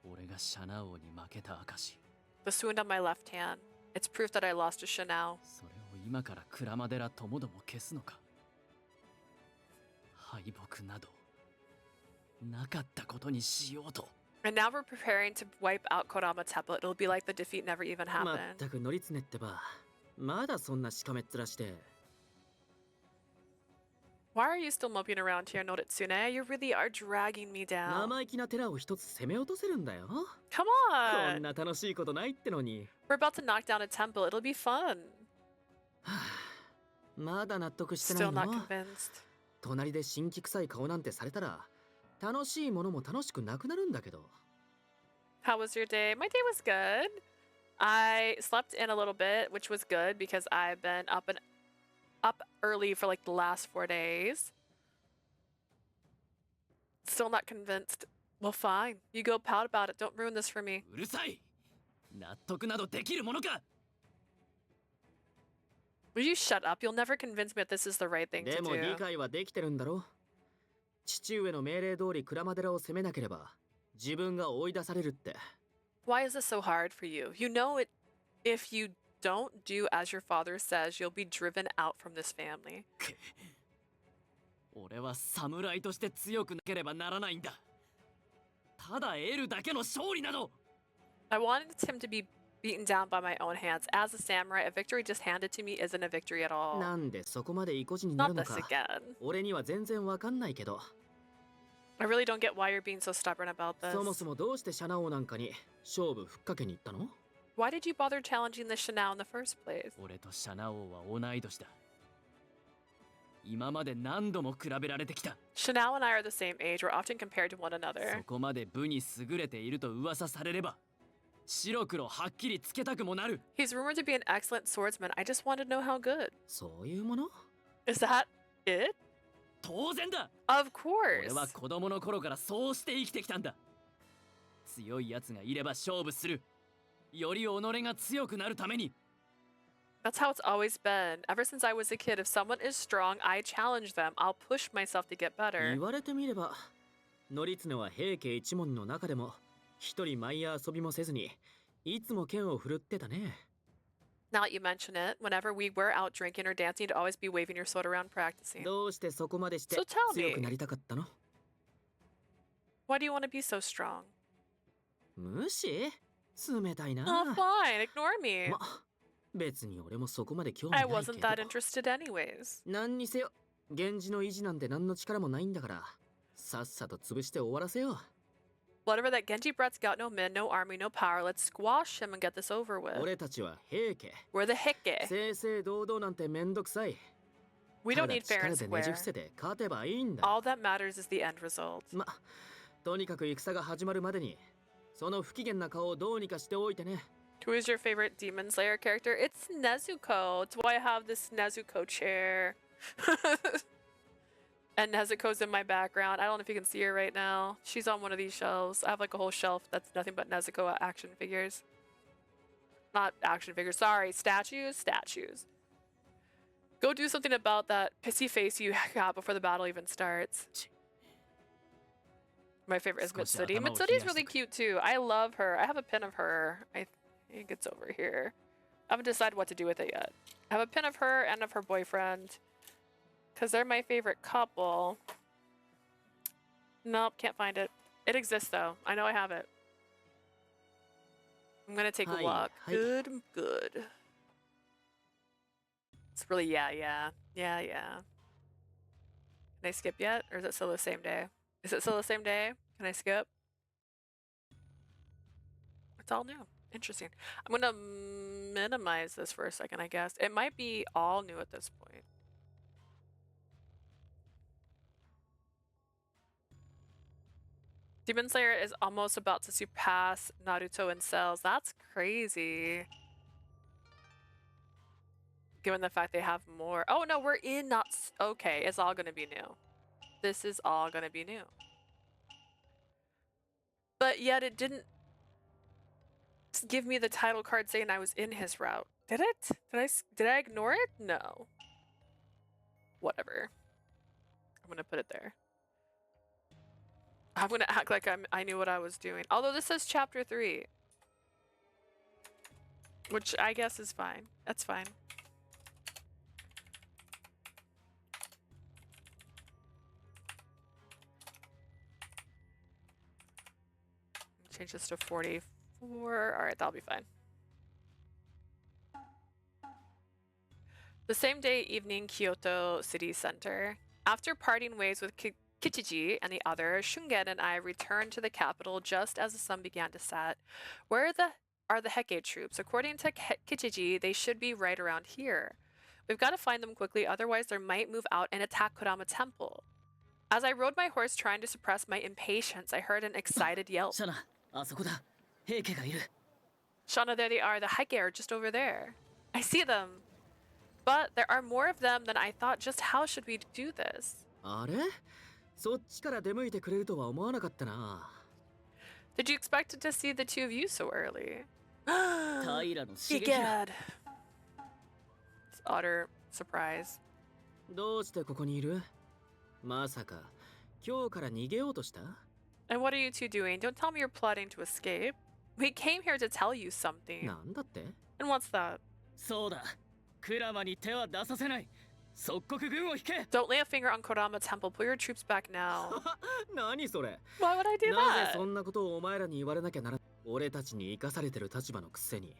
俺がシャナ王に負けた証。 This wound on my left hand. It's proof that I lost to Shanao. それを今から鞍馬寺ともども消すのか。敗北などなかったことにしようと。 And now we're preparing to wipe out Kodama Temple. It'll be like the defeat never even ま happened. ったくノリツネってば、まだそんなしかめっ面して。 Why are you still moping around here, Noritsune? You really are dragging me down. 生意気な寺を一つ攻め落とせるんだよ。 Come こん on! な楽しいことないってのに。 We're about to knock down a temple. It'll be fun. まだ納得してない Still not の？ convinced. 隣で新規臭い顔なんてされたら楽しいものも楽しくなくなるんだけど。How was your day? My day was good. I slept in a little bit, which was good because I've been up early for like the last 4 days. Still not convinced. Well, fine. You go pout about it. Don't ruin this for me. うるさい。納得などできるものか。 Will you shut up? You'll never convince me that this is the right thing で to も理 do. 解はできてるんだろ。父上の命令通り鞍馬寺を攻めなければ自分が追い出されるって。 Why is this so hard for you? You know it. If you don't do as your father says, you'll be driven out from this family. 俺は侍として強くなければならないんだ。ただ得るだけの勝利など。 I wanted him to be beaten down by my own hands. As a samurai, a victory just handed to me isn't a victory at all. なんでそこまで意固地にな Not るの this か。 again. 俺には全然わかんないけど。 I really don't get why you're being so stubborn about そも this. そもどうしてシャナ王なんかに勝負ふっかけに行ったの？ Why did you bother challenging the Shanao in the first place? 俺とシャナ王は同い年だ。今まで何度も比べられてきた。 Shanao and I are the same age. We're often compared to one そ another. こまで武に優れていると噂されれば、白黒はっきりつけたくもなる。 He's rumored to be an excellent swordsman. I just want to know how good. そういうもの？ Is that it? 当然だ。 Of 俺 course. は子供の頃からそうして生きてきたんだ。強い奴がいれば勝負する。より己が強くなるために。 That's how it's always been. Ever since I was a kid, if someone is strong, I challenge them. I'll push myself to get better. 言われてみれば、則常は平家一門の中でも一人舞や遊びもせずに、いつも剣を振るってたね。 Now that you mention it, whenever we were out drinking or dancing, you'd always be waving your sword around practicing. どうしてそこまでして So tell me. 強くなりたかったの？ Why do you want to be so strong? 無視？冷たいな。 Oh, fine. Ignore me. ま、別に俺もそこまで興味な I いけど。 wasn't that interested anyways. 何にせよ、源氏の維持なんて何の力もないんだから、さっさと潰して終わらせよう。 Whatever that Genji brat's got no men, no army, no power. Let's squash him and get this over with. 俺たちは平家。 We're the Heke. 正々堂々なんてめんどくさい。 We た don't だ need fair 力 and でねじ square. 伏せて勝てばいいんだ。 All that matters is the end result. ま、とにかく戦が始まるまでに、その不機嫌な顔をどうにかしておいてね。 Who is your favorite Demon Slayer character? It's Nezuko. It's why I have this Nezuko chair. And Nezuko's in my background. I don't know if you can see her right now. She's on one of these shelves. I have like a whole shelf that's nothing but Nezuko action figures. Not action figures, sorry. Statues? Statues. Go do something about that pissy face you got before the battle even starts. My favorite is Mitsuri. Mitsuri is really cute too. I love her. I have a pin of her. I think it's over here. I haven't decided what to do with it yet. I have a pin of her and of her boyfriend. Because they're my favorite couple. Nope, can't find it. It exists though. I know I have it. I'm gonna take a Hi, walk. hi. Good, good. It's really, yeah. Can I skip yet? Or is it still the same day? Is it still the same day? Can I skip? It's all new. Interesting. I'm gonna minimize this for a second, I guess. It might be all new at this point. Demon Slayer is almost about to surpass Naruto in sales. That's crazy. Given the fact they have more. Oh no, we're in not. Okay, it's all gonna be new. This is all gonna be new. But yet it didn't give me the title card saying I was in his route. Did it? Did I ignore it? No. Whatever. I'm gonna put it there. I'm gonna act like I knew what I was doing. Although this says chapter 3. Which I guess is fine. That's fine. Change this to 44. Alright, that'll be fine. The same day evening, Kyoto city center. After parting ways with Kichiji and the others, Shungen and I returned to the capital just as the sun began to set. Where are the Heke troops? According to Kichiji, they should be right around here. We've got to find them quickly, otherwise they might move out and attack Kodama Temple. As I rode my horse trying to suppress my impatience, I heard an excited yelp. シャナ、あそこだ。平家がいる。 Shauna, there they are. The Heike are just over there. I see them. But there are more of them than I thought. Just how should we do this? あれ、そっちから出向いてくれるとは思わなかったな。 Did you expect to see the two of you so early? 平の刺激だ。 Egad. It's utter surprise. どうしてここにいる？まさか今日から逃げようとした？ And what are you two doing? Don't tell me you're plotting to escape. We came here to tell you something. なんだって？ And what's that? そうだ。クラマに手は出させない。即刻軍を引け。 Don't lay a finger on Kodama Temple. Pull your troops back now. 何それ？ Why would I do なぜ that? そんなことをお前らに言われなきゃならない？俺たちに生かされてる立場のくせに。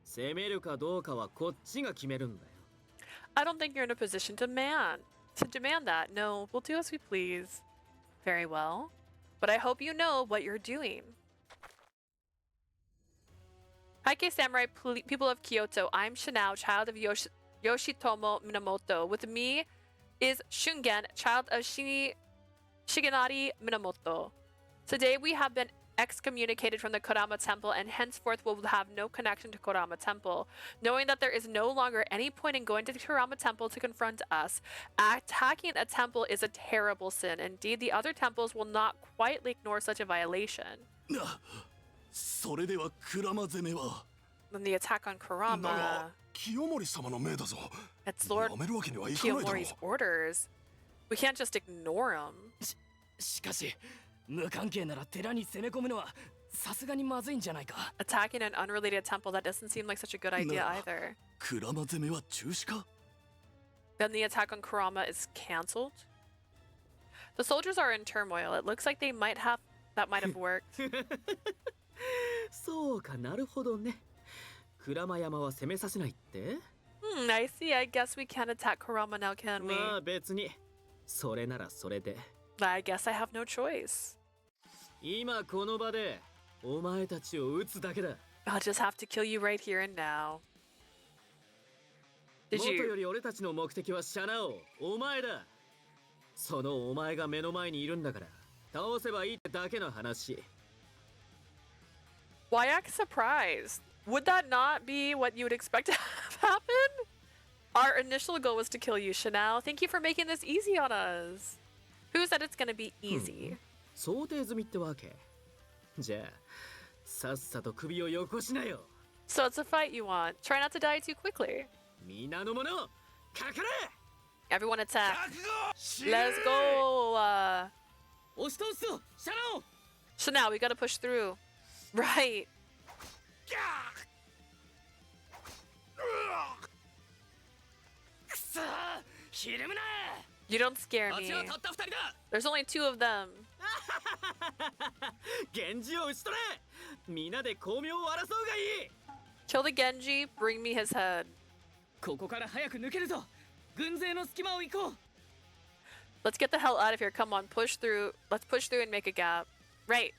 攻めるかどうかはこっちが決めるんだよ。 I don't think you're in a position to demand that. No, we'll do as we please. Very well. But I hope you know what you're doing. Heike Samurai, people of Kyoto, I'm Shinao, child of Yoshitomo Minamoto. With me is Shungen, child of Shigenari Minamoto. Today we have been excommunicated from the Kodama Temple and henceforth will have no connection to Kodama Temple. Knowing that there is no longer any point in going to the Kodama Temple to confront us, attacking a temple is a terrible sin. Indeed, the other temples will not quietly ignore such a violation. それではクラマ攻めは Then the attack on だ Kurama, が清盛様の命だぞ it's Lord やめるわけにはいかないだろう Kiyomori's orders. We can't just ignore him. しかし無関係なら寺に攻め込むのはさすがにまずいんじゃないか。 Attacking an unrelated temple, that doesn't seem like such a good idea No. either. クラマ攻めは中止か Then the attack on Kurama is cancelled. The soldiers are in turmoil. It looks like that might have worked. そうか、なるほどね。鞍馬山は攻めさせないって？ I see. I guess we can't attack Kurama now, can we? まあ別に。それならそれで。 I guess I have no choice. 今この場でお前たちを撃つだけだ。 I'll just have to kill you right here and now. も Did とよ you? り俺たちの目的はシャナオ、お前だ。そのお前が目の前にいるんだから倒せばいいってだけの話。 Why act surprised? Would that not be what you would expect to have happen? Our initial goal was to kill you, Chanel. Thank you for making this easy on us. Who said it's gonna be easy? 想定済みってわけ。じゃあさっさと首をよこしなよ。 So it's a fight you want. Try not to die too quickly. 皆の者かかれ。 Everyone attack. Let's go. 押し通すぞ、シャナオ。 Chanel, we gotta push through. Right. くそー、ひるむな。 You don't scare あ me. ちはたった二人だ。 There's only two of them. 源氏を討ち取れ。皆で光明を争うがいい。 Kill the Genji, bring me his head. ここから早く抜けるぞ。軍勢の隙間を行こう。 Let's get the hell out of here. Come on, push through. Let's push through and make a gap. Right.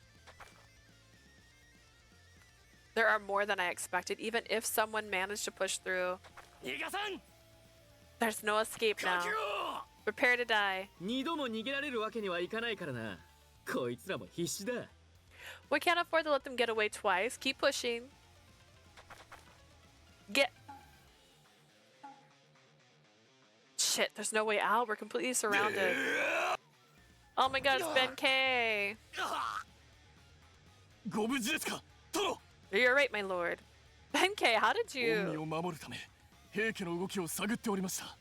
There are more than I expected, even if someone managed to push through. 逃がさん。 There's no escape か now. けろ。 Prepare to die. 二度も逃げられるわけにはいかないからな。こいつらも必死だ。 We can't afford to let them get away twice. Keep pushing. Get. Shit, there's no way out. We're completely surrounded. Oh my god, it's Ben K. ご無事ですか殿 You're right, my lord. Ben K, how did 恩義 you? を守るため平家の動きを探っておりました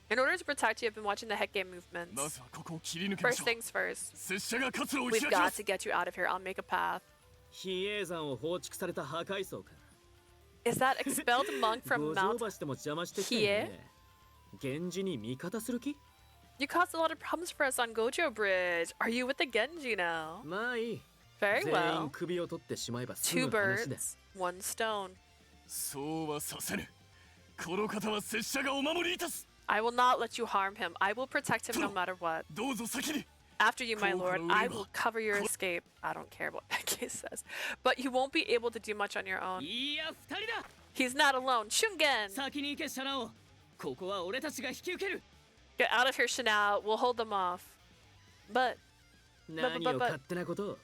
In order to protect you, I've been watching the Hekke ま movements. ずはここを切り抜けまし First ょう things first. 拙者が活路を開 We've きま got す to get you out of here. I'll make a path. 比叡山を放逐された破壊層か。 Is that expelled monk 五 from 条 Mount? 橋でも邪魔してきたよね。源氏に味方する気？ You caused a lot of problems for us on Gojo Bridge. Are you with the Genji now? まあいい。 Very 全員 well. 首を取ってしまえば済 Two む話だ。 birds, one stone. そうはさせぬこの方は拙者がお守りいたす I will not let you harm him. I will protect him no matter what. どうぞ先に After you, my lord, I will cover your escape. I don't care what that case says. But you won't be able to do much on your own. いや、二人だ。 He's not alone. Shungen! 先に行け、シャナオ。ここは俺たちが引き受ける。 Get out of here, Chanel. We'll hold them off. But 何を勝手なことを。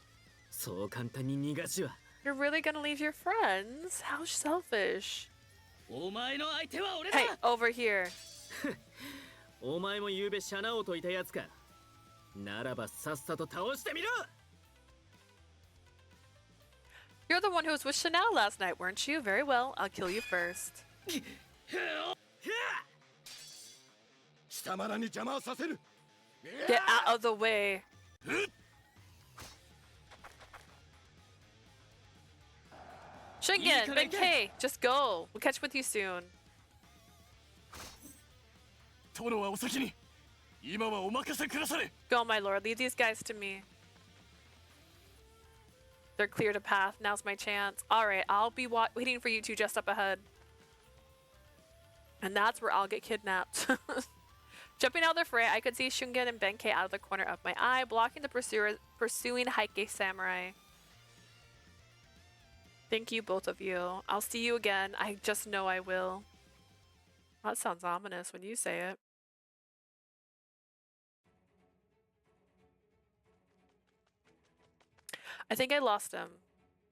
そう簡単に逃がしは。 You're really gonna leave your friends? How selfish. お前の相手は俺だ。 Hey, over here. お前も昨べシャナを解いたやつか。ならばさっさと倒してみろ。 You're the one who was with Chanel last night, weren't you? Very well, I'll kill you first. 貴様らに邪魔をさせる。 Get out of the way. Shingen, Genpei, just go. We'll catch up with you soon. 殿はお先に。今はお任せくだされ。 Go, my lord. Leave these guys to me. They're cleared a path. Now's my chance. All right, I'll be waiting for you two just up ahead. And that's where I'll get kidnapped. Jumping out of the fray, I could see Shungen and Benkei out of the corner of my eye, blocking the pursuing Heike samurai. Thank you, both of you. I'll see you again. I just know I will. That sounds ominous when you say it. I think I lost him.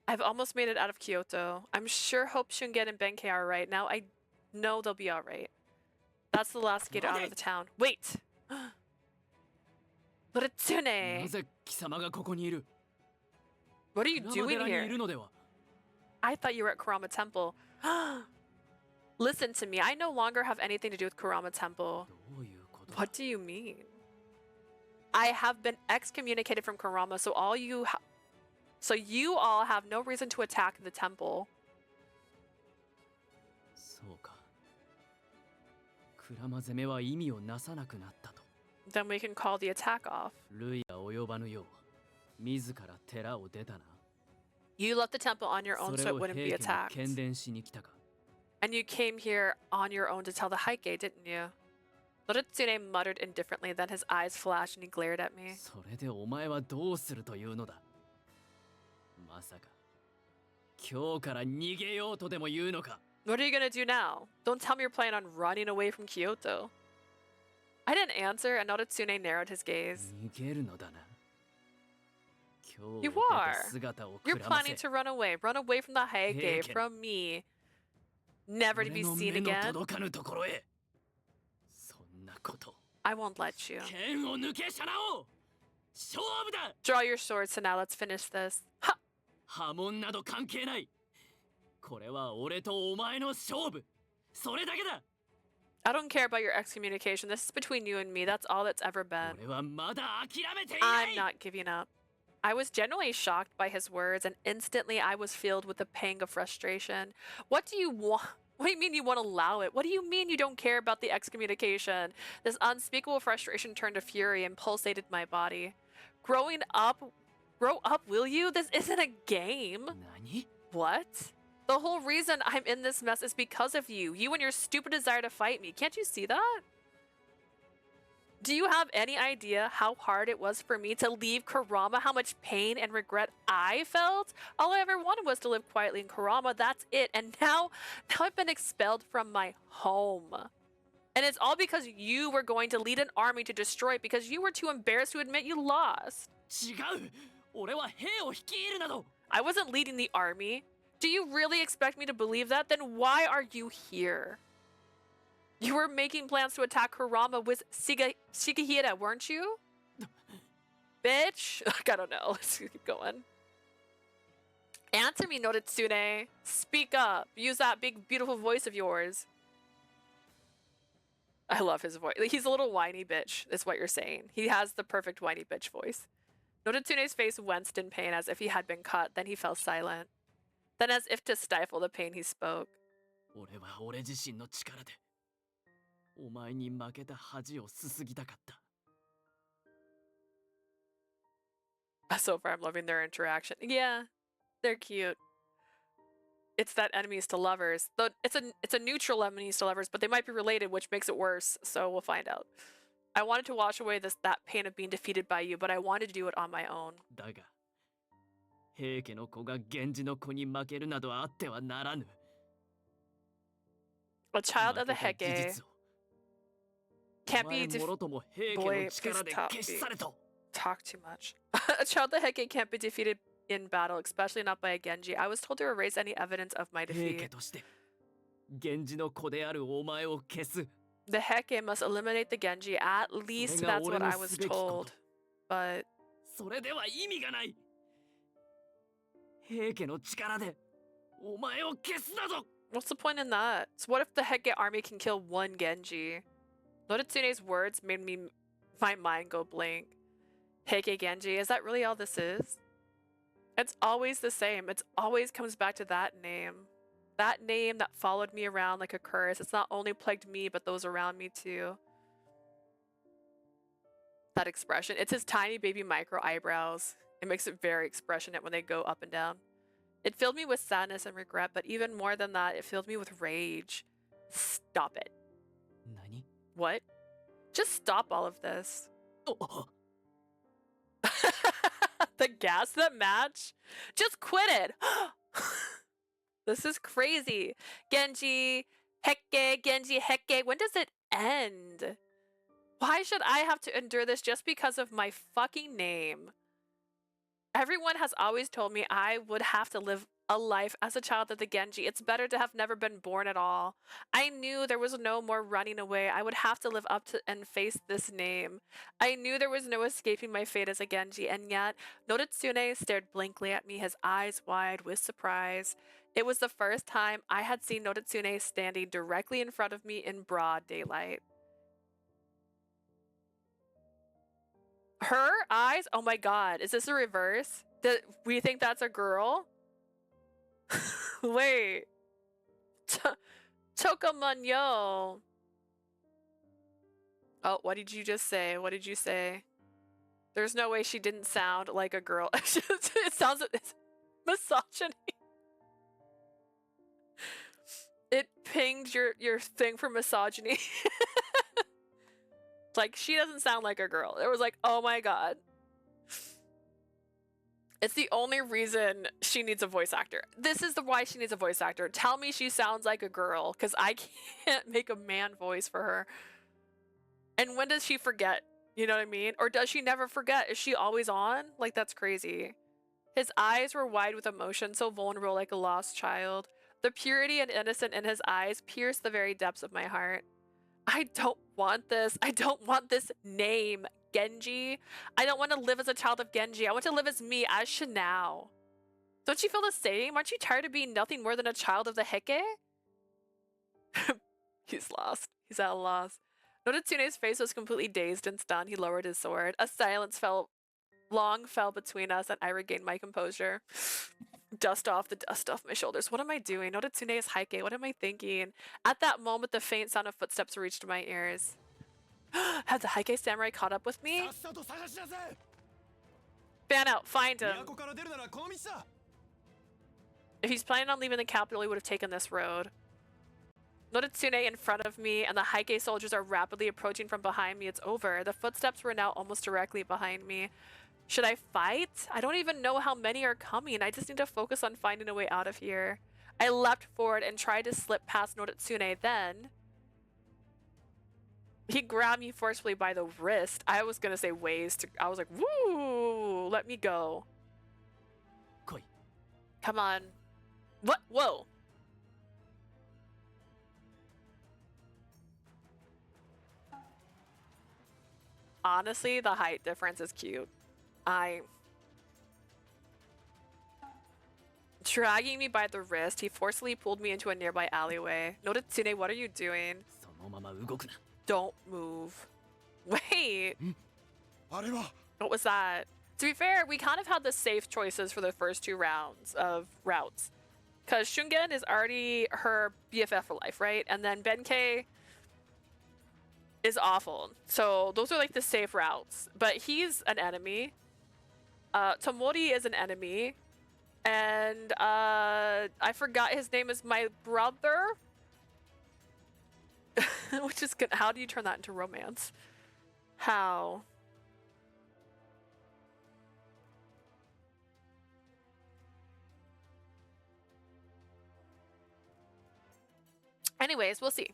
I've almost made it out of Kyoto. I'm sure Hope Shungen and Benkei are right. Now I know they'll be alright. That's the last gate out of the town. Wait! Noritsune! なぜ貴様がここにいる。 What are you doing にい here? るのでは。 I thought you were at Kurama Temple. Listen to me. I no longer have anything to do with Kurama Temple. どういうことだ。 What do you mean? I have been excommunicated from Kurama, so you all have no reason to attack the temple. そうか。鞍馬攻めは意味をなさなくなったと。 Then we can call the attack off. 類は及ばぬよう、自ら寺を出たな。 You left the temple on your own そ so れ it を wouldn't 平 be 家に attacked. 喧伝しに来たか。 And you came here on your own to tell the Heike, didn't you? Noritsune muttered indifferently, then his eyes flashed and he glared at me. それでお前はどうするというのだ。まさか、今日から逃げようとでも言うのか。 What are you gonna do now? Don't tell me you're planning on running away from Kyoto. I didn't answer, and Noritsune narrowed his gaze. 逃げるのだな。今日 You 出 are. た姿を You're くらませ planning to run away from the Heike, Heike. from me, never to be 俺の seen 目の again. 届かぬところへ。そんなこと。 I won't let you. 剣を抜けシャナを。勝負だ。 Draw your swords, so now let's finish this. Ha! 波紋など関係ない。これは俺とお前の勝負。それだけだ。 I don't care about your excommunication. This is between you and me. That's all that's ever been. 俺はまだ諦めていな I'm い。 not giving up. I was genuinely shocked by his words, and instantly I was filled with a pang of frustration. What do you want? What do you mean you won't allow it? What do you mean you don't care about the excommunication? This unspeakable frustration turned to fury and pulsated my body. Grow up, will you? This isn't a game. 何？ What? The whole reason I'm in this mess is because of you. You and your stupid desire to fight me. Can't you see that? Do you have any idea how hard it was for me to leave Kurama? How much pain and regret I felt? All I ever wanted was to live quietly in Kurama. That's it. And now I've been expelled from my home. And it's all because you were going to lead an army to destroy it because you were too embarrassed to admit you lost. 違う。俺は兵を率いるなど。 I wasn't leading the army. Do you really expect me to believe that? Then why are you here? You were making plans to attack Kurama with Shigehira, weren't you? Bitch. I don't know. Let's keep going. Answer me, Noritsune. Speak up. Use that big, beautiful voice of yours. I love his voice. He's a little whiny bitch, is what you're saying. He has the perfect whiny bitch voice. Noritsune's face winced in pain as if he had been cut. Then he fell silent. Then as if to stifle the pain, he spoke. 俺は俺自身の力でお前に負けた恥をすすぎたかった。 So far, I'm loving their interaction. Yeah, they're cute. It's that enemies to lovers. Though it's a neutral enemies to lovers, but they might be related, which makes it worse. So we'll find out. I wanted to wash away that pain of being defeated by you, but I wanted to do it on my own. だが、平家の子が源氏の子に負けるなどあってはならぬ。 A child of the 負けた事 Heike 実を can't お be 前もろとも平家 boy, の力で please stop 消し去れと。 talk too much. A child of the Heike can't be defeated in battle, especially not by a Genji. I was told to erase any evidence of my 平家 defeat. として源氏の子であるお前を消す The Heke must eliminate the Genji. At それ least が that's 俺 what の I was すべきこ told. と But それでは意味がない平家の力でお前を消すなど what's the point in that? So what if the Heke army can kill one Genji? Noritsune's words made my mind go blank. Heke Genji, is that really all this is? It's always the same. It always comes back to that name. That name that followed me around like a curse. It's not only plagued me, but those around me too. That expression. It's his tiny baby micro eyebrows. It makes it very expressionate when they go up and down. It filled me with sadness and regret, but even more than that, it filled me with rage. Stop it. 何 What? Just stop all of this. お The gas that match? Just quit it. This is crazy. Genji, Heke, Genji, Heke. When does it end? Why should I have to endure this just because of my fucking name? Everyone has always told me I would have to live a life as a child of the Genji. It's better to have never been born at all. I knew there was no more running away. I would have to live up to and face this name. I knew there was no escaping my fate as a Genji, and yet Noritsune stared blankly at me, his eyes wide with surprise. It was the first time I had seen Noritsune standing directly in front of me in broad daylight. Her eyes? Oh my god. Is this a reverse? We think that's a girl? Wait. Chokamanyo. Oh, what did you just say? What did you say? There's no way she didn't sound like a girl. It sounds... It's misogyny. It pinged your thing for misogyny. Like, she doesn't sound like a girl. It was like, oh my god. It's the only reason she needs a voice actor. This is why she needs a voice actor. Tell me she sounds like a girl, because I can't make a man voice for her. And when does she forget? You know what I mean? Or does she never forget? Is she always on? Like, that's crazy. His eyes were wide with emotion, so vulnerable like a lost child. The purity and innocence in his eyes pierced the very depths of my heart. I don't want this. I don't want this name, Genji. I don't want to live as a child of Genji. I want to live as me, as Shinao. Don't you feel the same? Aren't you tired of being nothing more than a child of the Heke? He's lost. He's at a loss. Noritsune's face was completely dazed and stunned. He lowered his sword. A silence long fell between us, and I regained my composure. Dust off my shoulders. What am I doing? Noritsune is Heike. What am I thinking? At that moment, the faint sound of footsteps reached my ears. Have the Heike samurai caught up with me? さっさと探しなさい Fan out, find him. 都から出るならこの道だ If he's planning on leaving the capital, he would have taken this road. Noritsune in front of me, and the Heike soldiers are rapidly approaching from behind me. It's over. The footsteps were now almost directly behind me. Should I fight? I don't even know how many are coming. I just need to focus on finding a way out of here. I leapt forward and tried to slip past Noritsune. Then he grabbed me forcefully by the wrist. I was gonna say waist. I was like, woo, let me go. Koi. Come on. What? Whoa. Honestly, the height difference is cute. Dragging me by the wrist, he forcefully pulled me into a nearby alleyway. Noritsune, what are you doing? そのまま動くな Don't move. Wait. あれは What was that? To be fair, we kind of had the safe choices for the first two rounds of routes. Because Shungen is already her BFF for life, right? And then Benkei is awful. So those are like the safe routes. But he's an enemy. Tomori is an enemy. And I forgot his name is my brother. Which is good. How do you turn that into romance? How? Anyways, we'll see.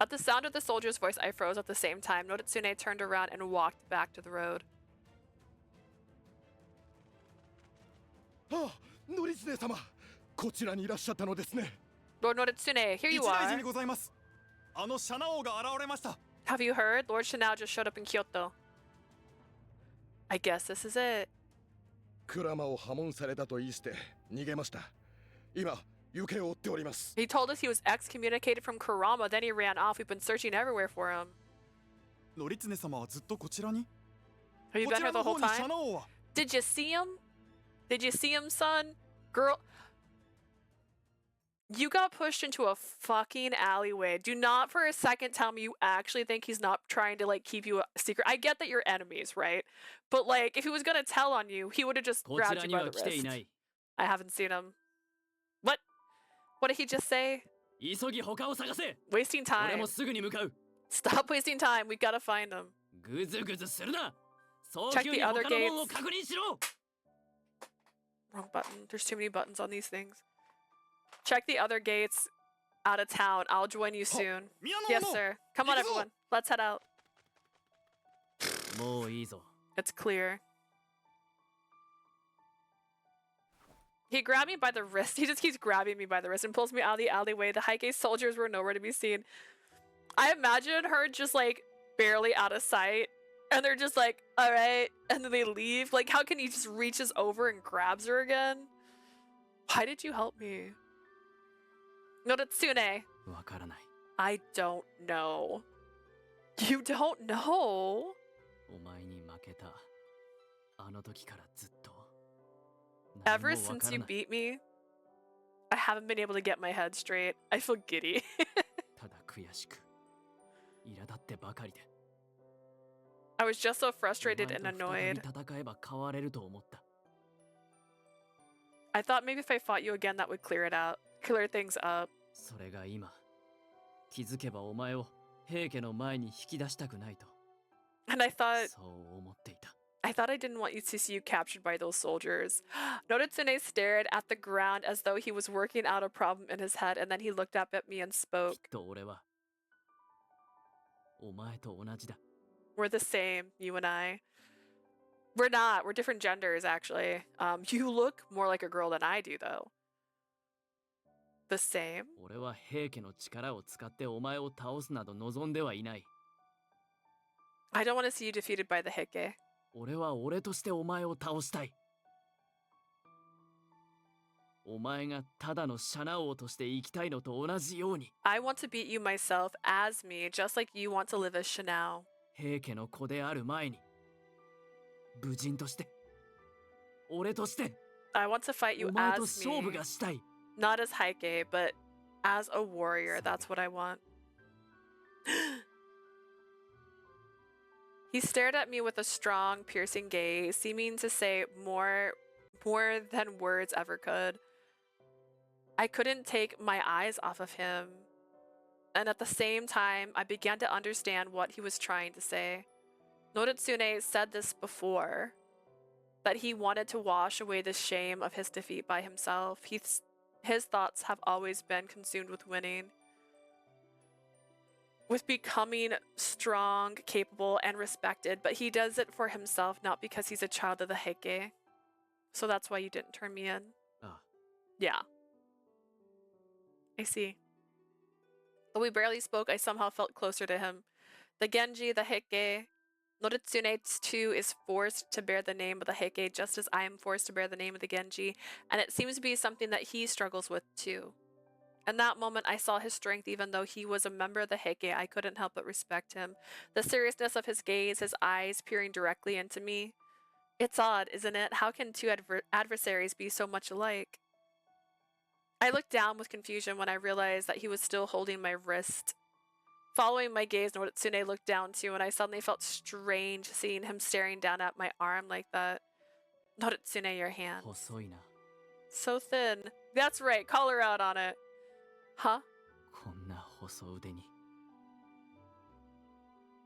At the sound of the soldier's voice, I froze at the same time. Noritsune turned around and walked back to the road. ああ、ノリツネ様、こちらにいらっしゃったのですね。 Lord Noritsune, here 一 you 大事 are. にございます。あのシャナ王が現れました。 Have you heard? Lord Shinao just showed up in Kyoto. I guess this is it. クラマを破門されたと言いして逃げました。今、行方を追っております。 He told us he was excommunicated from Kurama, then he ran off. We've been searching everywhere for him. ノリツネ様はずっとこちらに？ Have you こ been ち here ら the の whole 方にシャ time? ナ王は？ Did you see him? Did you see him, son? Girl, you got pushed into a fucking alleyway. Do not for a second tell me you actually think he's not trying to like keep you a secret. I get that you're enemies, right? But like, if he was gonna tell on you, he would have just こち grabbed ら you に by は the 来てい wrist. ない。 I haven't seen him. What? What did he just say? 急ぎ他を探せ。 Wasting 俺 time. もすぐに向かう。 Stop wasting time. We gotta find him. ぐずぐずするな。早 Check 急 the に other 他の門を gates. 確認しろ。 Wrong button. There's too many buttons on these things. Check the other gates out of town. I'll join you soon. 宮野 Yes, の sir. Come on, 行くぞ。 everyone. Let's head out. もういいぞ。 It's clear. He grabbed me by the wrist. He just keeps grabbing me by the wrist and pulls me out of the alleyway. The Heike soldiers were nowhere to be seen. I imagine her just like barely out of sight. And they're just like, all right. And then they leave. Like, how can he just reaches over and grabs her again? Why did you help me? Noritsune. わからない。 I don't know. You don't know? お前に負けた。あの時からずっと。 Ever 何もわか since ら you ない。 beat me, I haven't been able to get my head straight. I feel giddy. ただ悔しく。苛立ってばかりで。 I was just so お frustrated 前 and と再び annoyed. 戦えば変われると思った。 I thought maybe if I fought you again, that would clear it out, clear things up. それが今。気づけばお前を平家の前に引き出したくないと。 And I thought そう思っていた。 I didn't want you to see you captured by those soldiers. Noritsune stared at the ground as though he was working out a problem in his head, and then he looked up at me and きっ spoke. と俺は。お前と同じだ。 We're the same, you and I. We're not. We're different genders, actually. You look more like a girl than I do, though. The same? 俺は平家の力を使ってお前を倒すなど望んではいない。 I don't want to see you defeated by the Heike. 俺は俺としてお前を倒したい。お前がただのシャナ王として生きたいのと同じように。 I want to beat you myself as me, just like you want to live as Shinao. 平家の子である前に。武人として。俺として。 I want to fight you お前と as 勝負 me. がしたい。 Not as Heike, but as a warrior. That's what I want. He stared at me with a strong, piercing gaze, seeming to say more than words ever could. I couldn't take my eyes off of him. And at the same time, I began to understand what he was trying to say. Noritsune said this before, that he wanted to wash away the shame of his defeat by himself. His thoughts have always been consumed with winning, with becoming strong, capable, and respected, but he does it for himself, not because he's a child of the Heike. So that's why you didn't turn me in. Ah. Yeah. I see. Though we barely spoke, I somehow felt closer to him. The Genji, the Heike, Noritsune too is forced to bear the name of the Heike just as I am forced to bear the name of the Genji, and it seems to be something that he struggles with too. In that moment, I saw his strength. Even though he was a member of the Heike, I couldn't help but respect him. The seriousness of his gaze, his eyes peering directly into me. It's odd, isn't it? How can two adversaries be so much alike? I looked down with confusion when I realized that he was still holding my wrist. Following my gaze, Noritsune looked down too, and I suddenly felt strange seeing him staring down at my arm like that. Noritsune, your hand. 細いな。 So thin. That's right, call her out on it. Huh? こんな細腕に。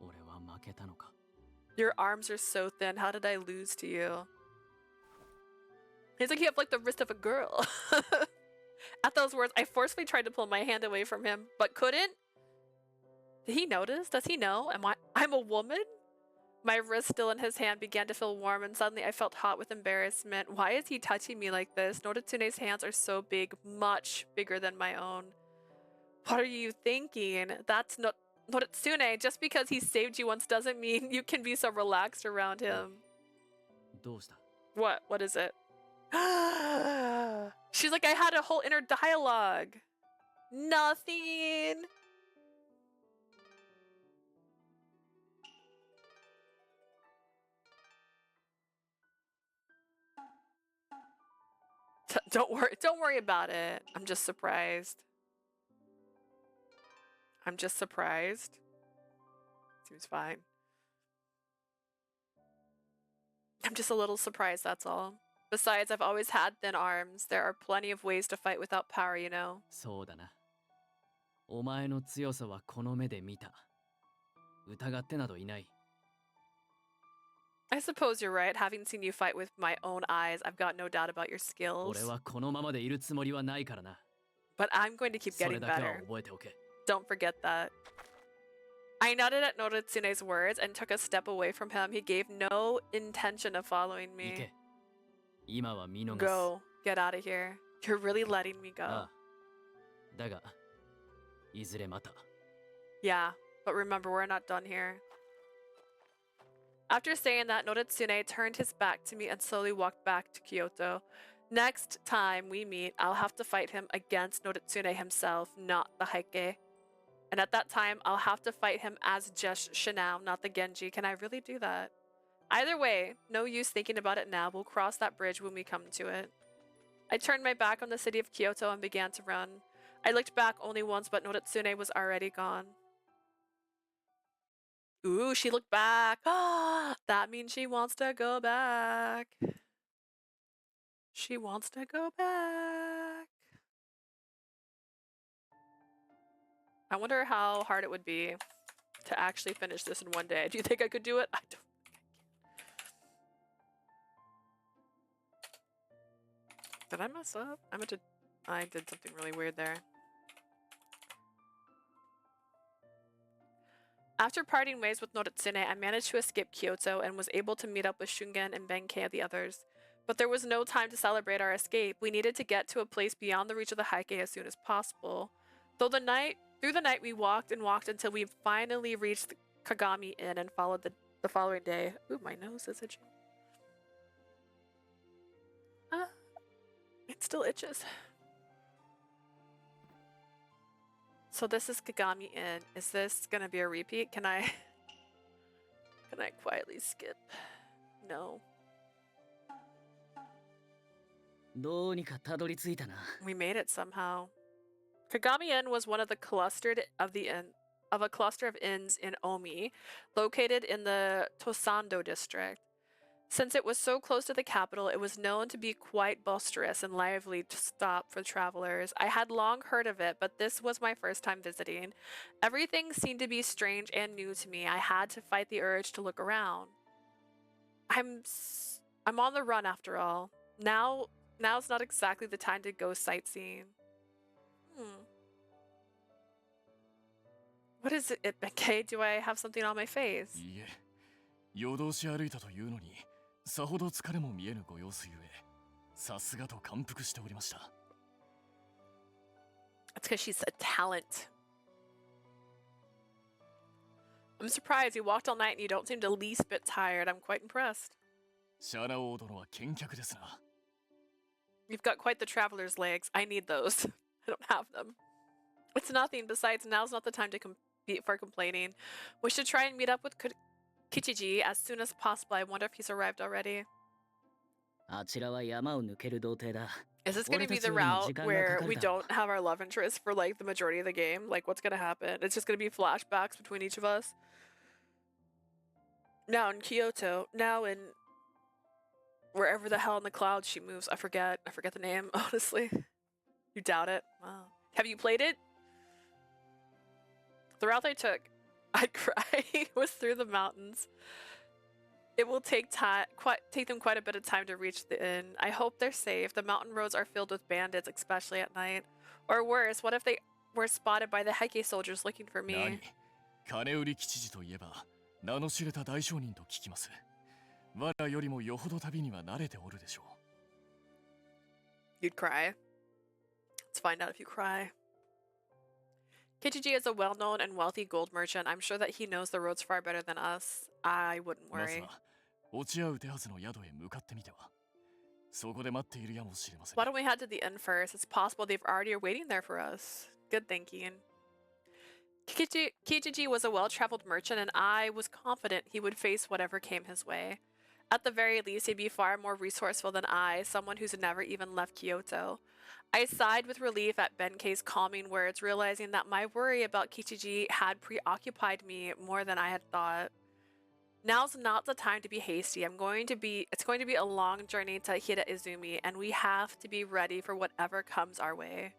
俺は負けたのか。 Your arms are so thin. How did I lose to you? He's like, you have like the wrist of a girl. At those words, I forcefully tried to pull my hand away from him, but couldn't. Did he notice? Does he know? I'm a woman? My wrist still in his hand began to feel warm, and suddenly I felt hot with embarrassment. Why is he touching me like this? Noritsune's hands are so big, much bigger than my own. What are you thinking? That's not Noritsune. Just because he saved you once doesn't mean you can be so relaxed around him. どうした? What? What is it? She's like, I had a whole inner dialogue. Nothing. Don't worry about it. I'm just surprised. I'm just surprised. Seems fine. I'm just a little surprised, that's all. Besides, I've always had thin arms. There are plenty of ways to fight without power, you know. そうだな。お前の強さはこの目で見た。疑ってなどいない。 I suppose you're right. Having seen you fight with my own eyes, I've got no doubt about your skills. 俺はこのままでいるつもりはないからな。 But I'm going to keep そ getting れだけは better. 覚えておけ。 Don't forget that. I nodded at Noritsune's words and took a step away from him. He gave no intention of following 行 me. け。今は見逃す。 Go. Get out of here. You're really letting me go. ああ。だが、いずれまた。 Yeah, but remember, we're not done here. After saying that, Noritsune turned his back to me and slowly walked back to Kyoto. Next time we meet, I'll have to fight him against Noritsune himself, not the Heike. And at that time, I'll have to fight him as just Shinao, not the Genji. Can I really do that? Either way, no use thinking about it now. We'll cross that bridge when we come to it. I turned my back on the city of Kyoto and began to run. I looked back only once, but Noritsune was already gone. Ooh, she looked back. That means she wants to go back. She wants to go back. I wonder how hard it would be to actually finish this in one day. Do you think I could do it? I don't think I can. Did I mess up? I did something really weird there. After parting ways with Noritsune, I managed to escape Kyoto and was able to meet up with Shungen and Benkei and the others. But there was no time to celebrate our escape. We needed to get to a place beyond the reach of the Heike as soon as possible. Through the night, we walked and walked until we finally reached the Kagami Inn and followed the following day. Ooh, my nose is itching. It still itches. So this is Kagami Inn. Is this gonna be a repeat? Can I quietly skip? No. どうにかたどり着いたな。 We made it somehow. Kagami Inn was one of a cluster of inns in Omi, located in the Tosando district. Since it was so close to the capital, it was known to be quite boisterous and lively to stop for travelers. I had long heard of it, but this was my first time visiting. Everything seemed to be strange and new to me. I had to fight the urge to look around. I'm on the run after all. Now's not exactly the time to go sightseeing. What is it, Benkei? Do I have something on my face? いいえ、夜通し歩いたというのに、さほど疲れも見えぬご様子ゆえ、さすがと感服しておりました。It's because she's a talent. I'm surprised you walked all night and you don't seem the least bit tired. I'm quite impressed. シャラ王殿は健脚ですな。You've got quite the traveler's legs. I need those. I don't have them. It's nothing. Besides, now's not the time to for complaining. We should try and meet up with Kichiji as soon as possible. I wonder if he's arrived already. あちらは山を抜ける童貞だ。 Is this going to be the route where we don't have our love interest for like the majority of the game? Like, what's going to happen? It's just going to be flashbacks between each of us. Now in Kyoto. Now in wherever the hell in the clouds she moves. I forget the name, honestly. You doubt it? Wow. Have you played it? The route I took, I'd cry, was through the mountains. It will take them quite a bit of time to reach the inn. I hope they're safe. The mountain roads are filled with bandits, especially at night. Or worse, what if they were spotted by the Heike soldiers looking for me? 何、金売り吉次といえば、名の知れた大商人と聞きます。我らよりもよほど旅には慣れておるでしょう。 You'd cry. Let's find out if you cry. Kichiji is a well-known and wealthy gold merchant. I'm sure that he knows the roads far better than us. I wouldn't まず worry. は落ち合う手はずの宿へ向かってみては。そこで待っているやもしれません。 Why don't we head to the inn first? It's possible they've already are waiting there for us. Good thinking. Kichiji was a well-traveled merchant, and I was confident he would face whatever came his way. At the very least, he'd be far more resourceful than I, someone who's never even left Kyoto. I sighed with relief at Benkei's calming words, realizing that my worry about Kichiji had preoccupied me more than I had thought. Now's not the time to be hasty. It's going to be a long journey to Hida Izumi, and we have to be ready for whatever comes our way.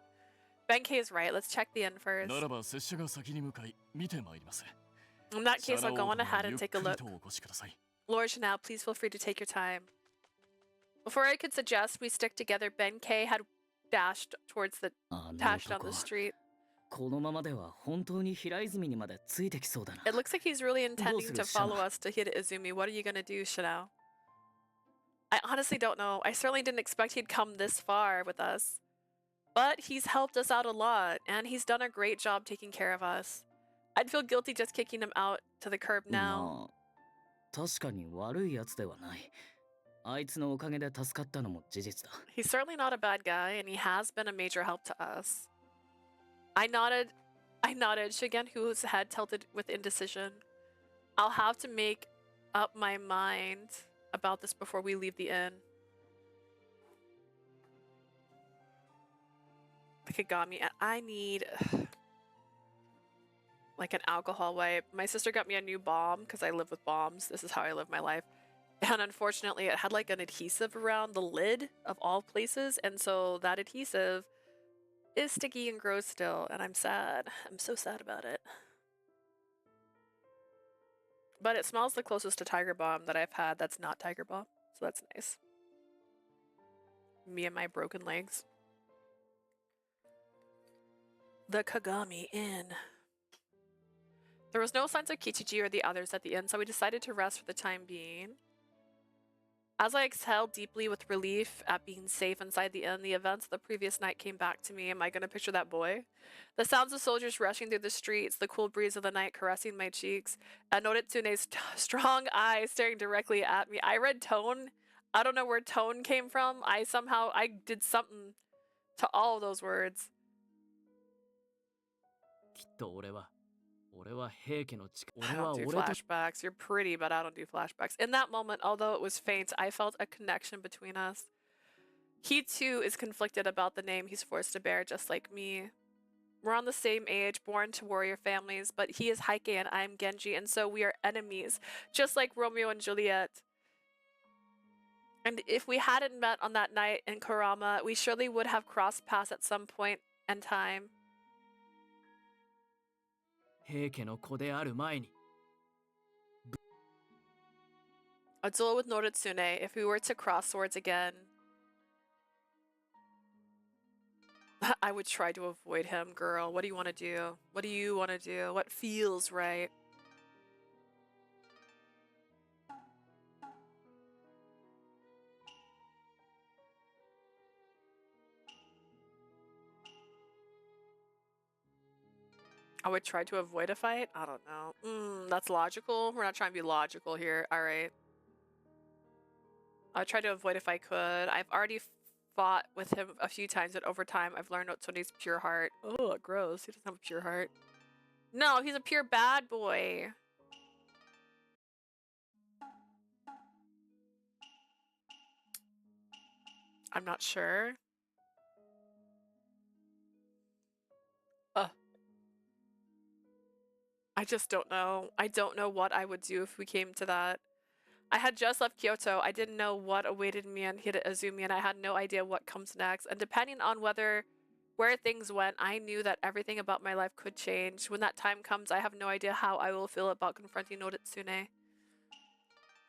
Benkei is right. Let's check the inn first. ならば拙者が先に向かい見てまいります。 In that case, I'll go on シャナオー ahead 殿は and ゆっ take く a り look. とお越しください。 Lord Chanel, please feel free to take your time. Before I could suggest we stick together, Benkei had dashed down the street. このままでは本当に平泉にまでついてきそうだな。 It looks like he's really intending to Shana? follow us to Hida Izumi. What are you gonna do, Chanel? I honestly don't know. I certainly didn't expect he'd come this far with us. But he's helped us out a lot, and he's done a great job taking care of us. I'd feel guilty just kicking him out to the curb now. まあ、確かに悪いやつではない。あいつのおかげで助かったのも事実だ。 He's certainly not a bad guy, and he has been a major help to us. I nodded, Shigen, whose head tilted with indecision. I'll have to make up my mind about this before we leave the inn. The Kagami, I need like an alcohol wipe. My sister got me a new bomb because I live with bombs. This is how I live my life. And unfortunately, it had like an adhesive around the lid of all places. And so that adhesive is sticky and gross still. And I'm sad. I'm so sad about it. But it smells the closest to Tiger Bomb that I've had that's not Tiger Bomb. So that's nice. Me and my broken legs. The Kagami Inn. There was no signs of Kichiji or the others at the inn, so we decided to rest for the time being. As I exhaled deeply with relief at being safe inside the inn, the events of the previous night came back to me. Am I gonna picture that boy? The sounds of soldiers rushing through the streets, the cool breeze of the night caressing my cheeks, and Noritsune's strong eyes staring directly at me. I read tone. I don't know where tone came from. I did something to all of those words. きっと俺は平家の力。 I 俺は don't do 俺と flashbacks. You're pretty, but I don't do flashbacks. In that moment, although it was faint, I felt a connection between us. He too is conflicted about the name he's forced to bear, just like me. We're on the same age, born to warrior families, but he is Heike and I am Genji, and so we are enemies, just like Romeo and Juliet. And if we hadn't met on that night in Kurama, we surely would have crossed paths at some point in time. 平家の子である前に。 A duel with Noritsune, if we were to cross swords again. I would try to avoid him, girl. What do you want to do? What do you want to do? What feels right? I would try to avoid a fight? I don't know. That's logical. We're not trying to be logical here. Alright. I would try to avoid if I could. I've already fought with him a few times, but over time I've learned Otsune's pure heart. Oh, gross. He doesn't have a pure heart. No, he's a pure bad boy. I'm not sure. I just don't know. I don't know what I would do if we came to that. I had just left Kyoto. I didn't know what awaited me in Hida Izumi, and I had no idea what comes next. And depending on where things went, I knew that everything about my life could change. When that time comes, I have no idea how I will feel about confronting Noritsune.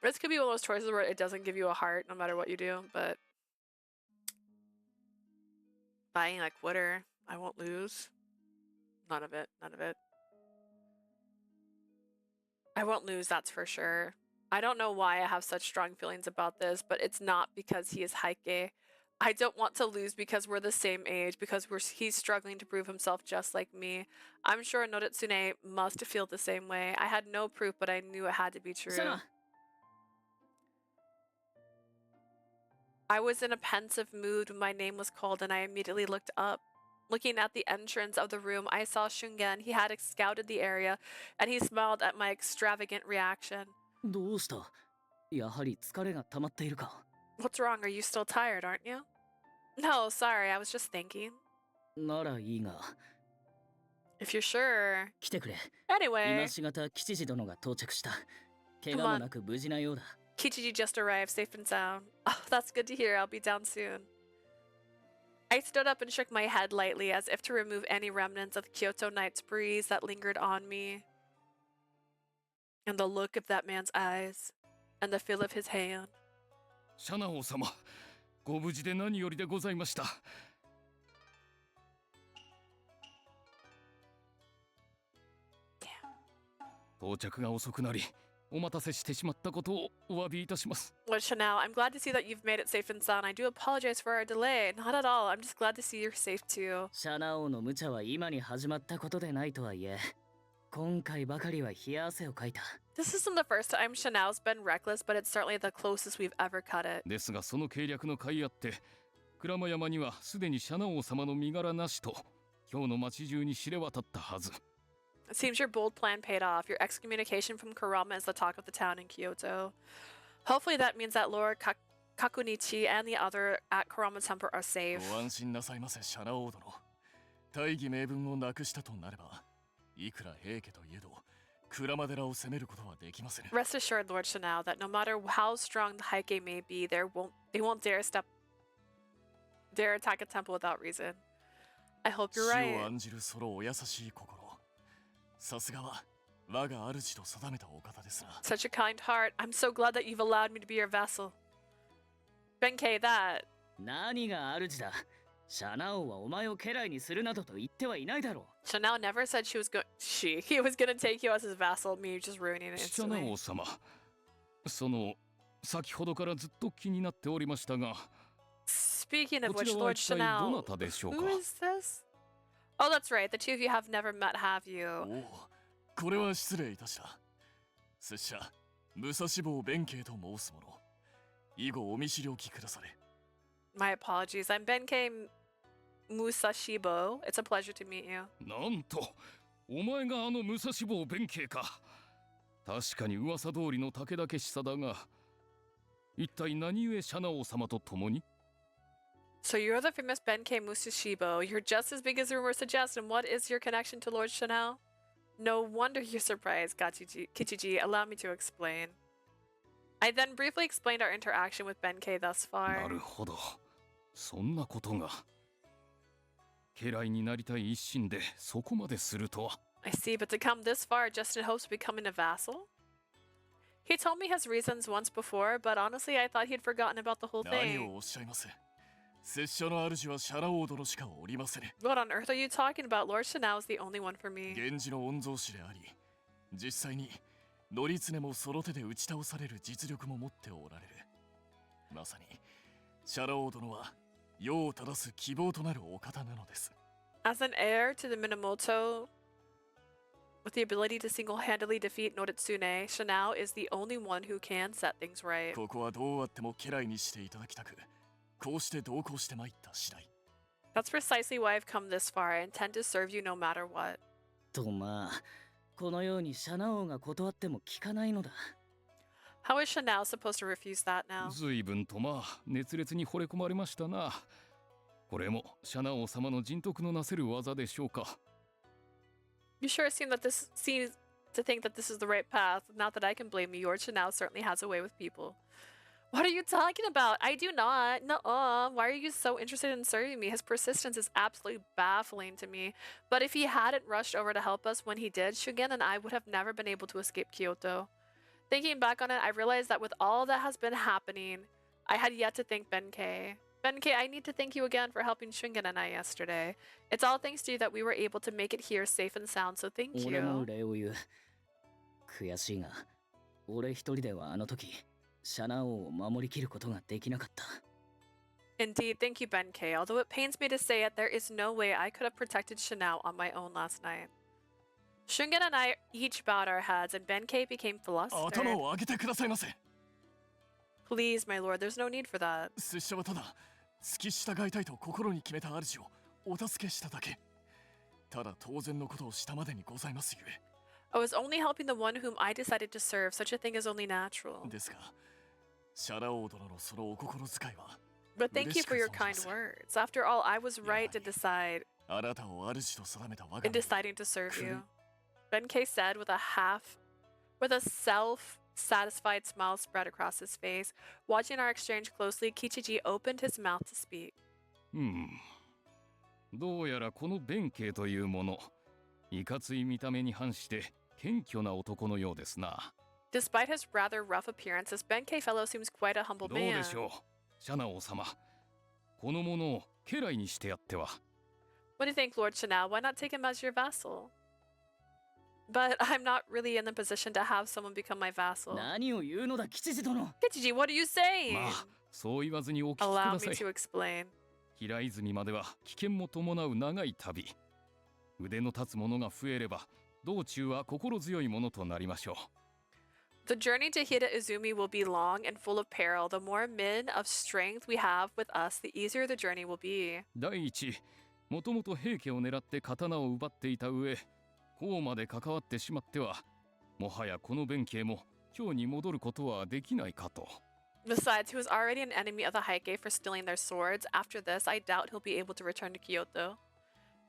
This could be one of those choices where it doesn't give you a heart no matter what you do, but buying a quitter, I won't lose. None of it. None of it. I won't lose, that's for sure. I don't know why I have such strong feelings about this, but it's not because he is Heike. I don't want to lose because we're the same age, because he's struggling to prove himself just like me. I'm sure Noritsune must feel the same way. I had no proof, but I knew it had to be true. Sana! I was in a pensive mood when my name was called and I immediately looked up. Looking at the entrance of the room, I saw Shungen. He had scouted the area, and he smiled at my extravagant reaction. どうした？やはり疲れが溜まっているか？ What's wrong? Are you still tired, aren't you? No, sorry, I was just thinking. ならいいが。 If you're sure. 来てくれ。 Anyway. 今しがた吉次殿が到着した。怪我もなく無事なようだ。 Kichiji just arrived, safe and sound. Oh, that's good to hear. I'll be down soon. I stood up and shook my head lightly as if to remove any remnants of the Kyoto night's breeze that lingered on me. And the look of that man's eyes, and the feel of his hand. シャナオ様、ご無事で何よりでございました。到着が遅くなり、お待たせしてしまったことをお詫びいたします。Lord Chanel, I'm glad to see that you've made it safe and sound. I do apologize for our delay. Not at all. I'm just glad to see you're safe too. シャナ王の無茶は今に始まったことでないとはいえ、今回ばかりは冷や汗をかいた。This isn't the first time Chanel's been reckless, but it's certainly the closest we've ever cut it. ですがその計略の甲斐あって、鞍馬山にはすでにシャナ王様の身柄なしと、今日の町中に知れ渡ったはず。It seems your bold plan paid off. Your excommunication from Kurama is the talk of the town in Kyoto. Hopefully that means that Lord Kakunichi and the other at Kurama Temple are safe. ご安心なさいませ、シャナ王殿。大義名分をなくしたとなれば、いくら平家といえど、鞍馬寺を攻めることはできません。Rest assured, Lord Chanel, that no matter how strong the Heike may be, they won't dare attack a temple without reason. I hope you're 死 right. を案じるそのお優しい心。さすがは我が主と定めたお方ですな。 Such a kind heart. I'm so glad that you've allowed me to be your vessel. Benkei, that. 何が主だ？シャナ王はお前を家来にするなどと言ってはいないだろう。 Chanel never said he was gonna take you as his vassal, me just ruining it シャナ instantly. 王様、先ほどからずっと気になっておりましたが、 Speaking of こ which, ちらは Lord 一体どな Chanel, たでしょう who か。 is this? Oh, that's right. The two of you have never met, have you? おお、これは失礼いたした。拙者、武蔵坊弁慶と申す者。以後お見知りおきくだされ。 My apologies. I'm Benkei Musashibo. It's a pleasure to meet you. なんと、お前があの武蔵坊弁慶か。確かに噂通りの武田家久だが、一体何故シャナ王様と共に？ So you're the famous Benkei Musashibo. You're just as big as rumors suggest. And what is your connection to Lord Chanel? No wonder you're surprised, Kichiji. Allow me to explain. I then briefly explained our interaction with Benkei thus な far. るほど、そんなことが。家来になりたい一心でそこまでするとは。I see, but to come this far just in hopes of becoming a vassal? He told me his reasons once before, but honestly I thought he'd forgotten about the whole 何 thing. をおっしゃいます。拙者の主はシャナ王殿しかおりません。 What on earth are you talking about? Lord Chanel is the only one for me. 源氏の御曹司であり、実際に則常もその手で打ち倒される実力も持っておられる。まさにシャナ王殿は世を正す希望となるお方なのです。 As an heir to the Minamoto, with the ability to single-handedly defeat Noritsune, Chanel is the only one who can set things right. ここはどうあっても家来にしていただきたく、こうして同行してまいった次第。 That's precisely why I've come this far. I intend to serve you no matter what. とまあ、このようにシャナ王が断っても聞かないのだ。 How is Chanel supposed to refuse that now? 随分とまあ熱烈に惚れ込まれましたな。これもシャナ王様の人徳のなせる技でしょうか。 You sure seem to think that this is the right path. Not that I can blame you. Your Chanel certainly has a way with people. What are you talking about? I do not. Nuh-uh. Why are you so interested in serving me? His persistence is absolutely baffling to me. But if he hadn't rushed over to help us when he did, Shugen and I would have never been able to escape Kyoto. Thinking back on it, I realized that with all that has been happening, I had yet to thank Benkei. Benkei, I need to thank you again for helping Shungen and I yesterday. It's all thanks to you that we were able to make it here safe and sound, so thank 俺も you. 礼を言う。悔しいが、俺一人ではあの時、シャナ王を守りきることができなかった。Indeed, thank you, Benkei. Although it pains me to say it, there is no way I could have protected Shanao on my own last night. Shungen and I each bowed our heads, and Benkei became 頭 flustered. を上げてくださいませ。 Please, my lord, there's no need for that. 拙者はただ付き従いたいと心に決めた主をお助けしただけ。ただ当然のことをしたまでにございますゆえ。 I was only helping the one whom I decided to serve. Such a thing is only natural. ですが、シャラ王殿のそのお心遣いは But thank you for your kind 嬉しく存じます。 words. After all, I was right to decide あなたを主と定めた我が in 身を deciding to serve you. Benkei said with a self-satisfied smile spread across his face. Watching our exchange closely, Kichiji opened his mouth to speak. どうやらこの弁慶というもの、いかつい見た目に反して謙虚な男のようですな。 Despite his rather rough appearance, this Benkei fellow seems quite a humble どう man. でしょう、シャナ王様。この者を家来にしてやっては。 What do you think, Lord Chanao? Why not take him as your vassal? But I'm not really in the position to have someone become my vassal. 何を言うのだ、吉次殿。 Kichiji, what are you saying? まあ、そう言わずにお聞きく Allow だ me さい。 to explain. 平泉までは危険も伴う長い旅。腕の立つ者が増えれば、道中は心強いものとなりましょう。 The journey to Hida Izumi will be long and full of peril. The more men of strength we have with us, the easier the journey will be. 第一、もともと平家を狙って刀を奪っていた上、こうまで関わってしまっては、もはやこの弁慶も京に戻ることはできないかと。 Besides, he was already an enemy of the Heike for stealing their swords. After this, I doubt he'll be able to return to Kyoto.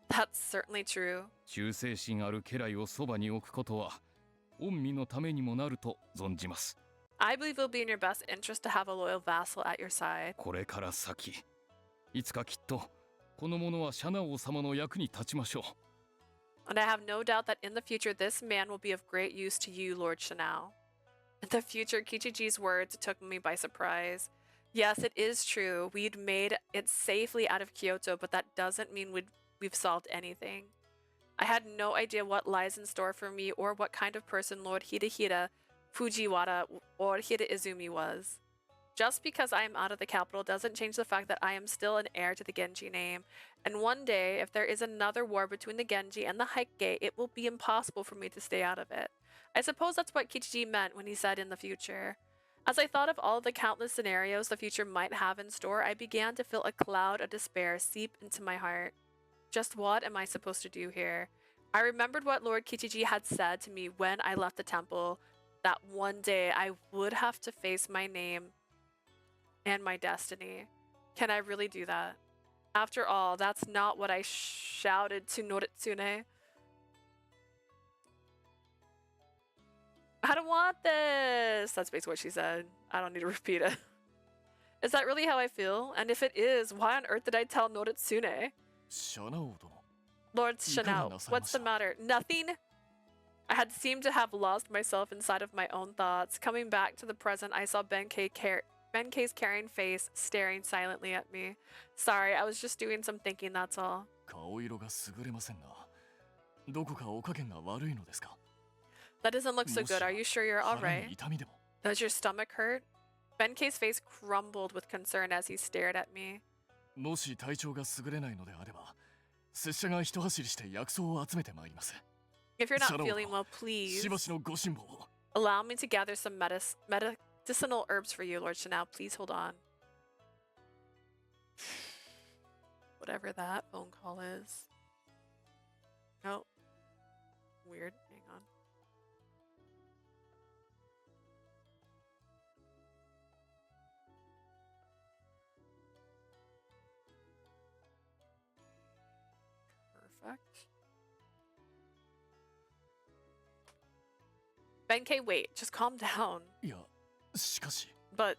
That's certainly true. 忠誠心ある家来をそばに置くことは、御身のためにもなると存じます。 I believe it'll be in your best interest to have a loyal vassal at your side. これから先、いつかきっとこの者はシャナ王様の役に立ちましょう。 And I have no doubt that in the future, this man will be of great use to you, Lord Shanao. In the future, Kichiji's words took me by surprise. Yes, it is true. We'd made it safely out of Kyoto, but that doesn't mean we've solved anything. I had no idea what lies in store for me or what kind of person Lord Hidehira, Fujiwara, or Hida Izumi was. Just because I am out of the capital doesn't change the fact that I am still an heir to the Genji name. And one day, if there is another war between the Genji and the Heike, it will be impossible for me to stay out of it. I suppose that's what Kichiji meant when he said in the future. As I thought of all the countless scenarios the future might have in store, I began to feel a cloud of despair seep into my heart. Just what am I supposed to do here? I remembered what Lord Kichiji had said to me when I left the temple, that one day I would have to face my name and my destiny. Can I really do that? After all, that's not what I shouted to Noritsune. I don't want this! That's basically what she said. I don't need to repeat it. Is that really how I feel? And if it is, why on earth did I tell Noritsune? シャナ王殿。 Lord いかが Shanao, なさいま what's し the た？ matter? Nothing? I had seemed to have lost myself inside of my own thoughts. Coming back to the present, I saw Benkei's caring face staring silently at me. Sorry, I was just doing some thinking, that's all. 顔色が優れませんな。どこかお加減が悪いのですか？ That doesn't look so good. Are you sure you're 腹 alright? に痛みでも。 Does your stomach hurt? Benkei's face crumbled with concern as he stared at me. もし体調が優れないのであれば、拙者が一走りして薬草を集めてまいります。 If you're not Shut up. feeling well, please しばしのご辛抱を。 allow me to gather some medicinal herbs for you, Lord Chanao. Please hold on. Whatever that phone call is. Oh. Weird. Hang on. Perfect. Benkei, wait. Just calm down. いや、しかし。 But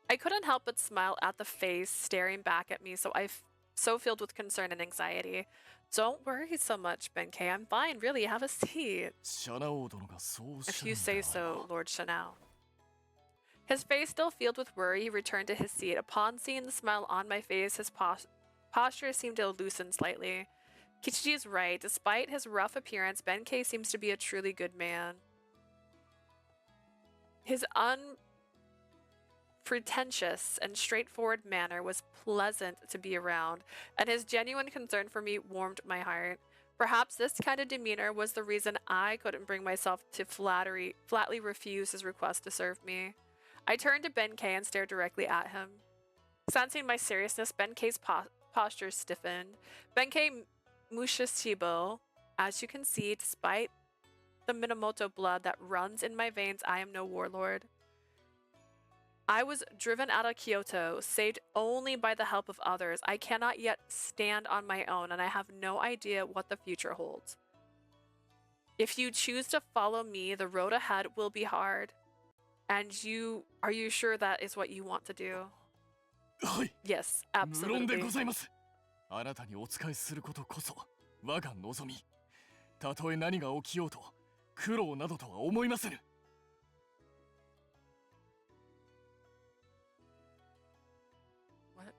I couldn't help but smile at the face staring back at me, so filled with concern and anxiety. Don't worry so much, Benkei. I'm fine, really. Have a seat. シャナ王殿がそうおっし If ゃる you ので say あれ so, ば。 Lord Chanao. His face still filled with worry, he returned to his seat. Upon seeing the smile on my face, his posture seemed to loosen slightly. Kichiji is right. Despite his rough appearance, Benkei seems to be a truly good man. His unpretentious and straightforward manner was pleasant to be around, and his genuine concern for me warmed my heart. Perhaps this kind of demeanor was the reason I couldn't bring myself to flatly refuse his request to serve me. I turned to Benkei and stared directly at him. Sensing my seriousness, Benkei's posture stiffened. Benkei Mushashibo, as you can see, despite the Minamoto blood that runs in my veins, I am no warlord. I was driven out of Kyoto, saved only by the help of others. I cannot yet stand on my own, and I have no idea what the future holds. If you choose to follow me, the road ahead will be hard. And are you sure that is what you want to do? はい。 Yes, 無論で absolutely. ございます。あなたにお仕えすることこそ我が望み。たとえ何が起きようと苦労などとは思いませぬ。 What?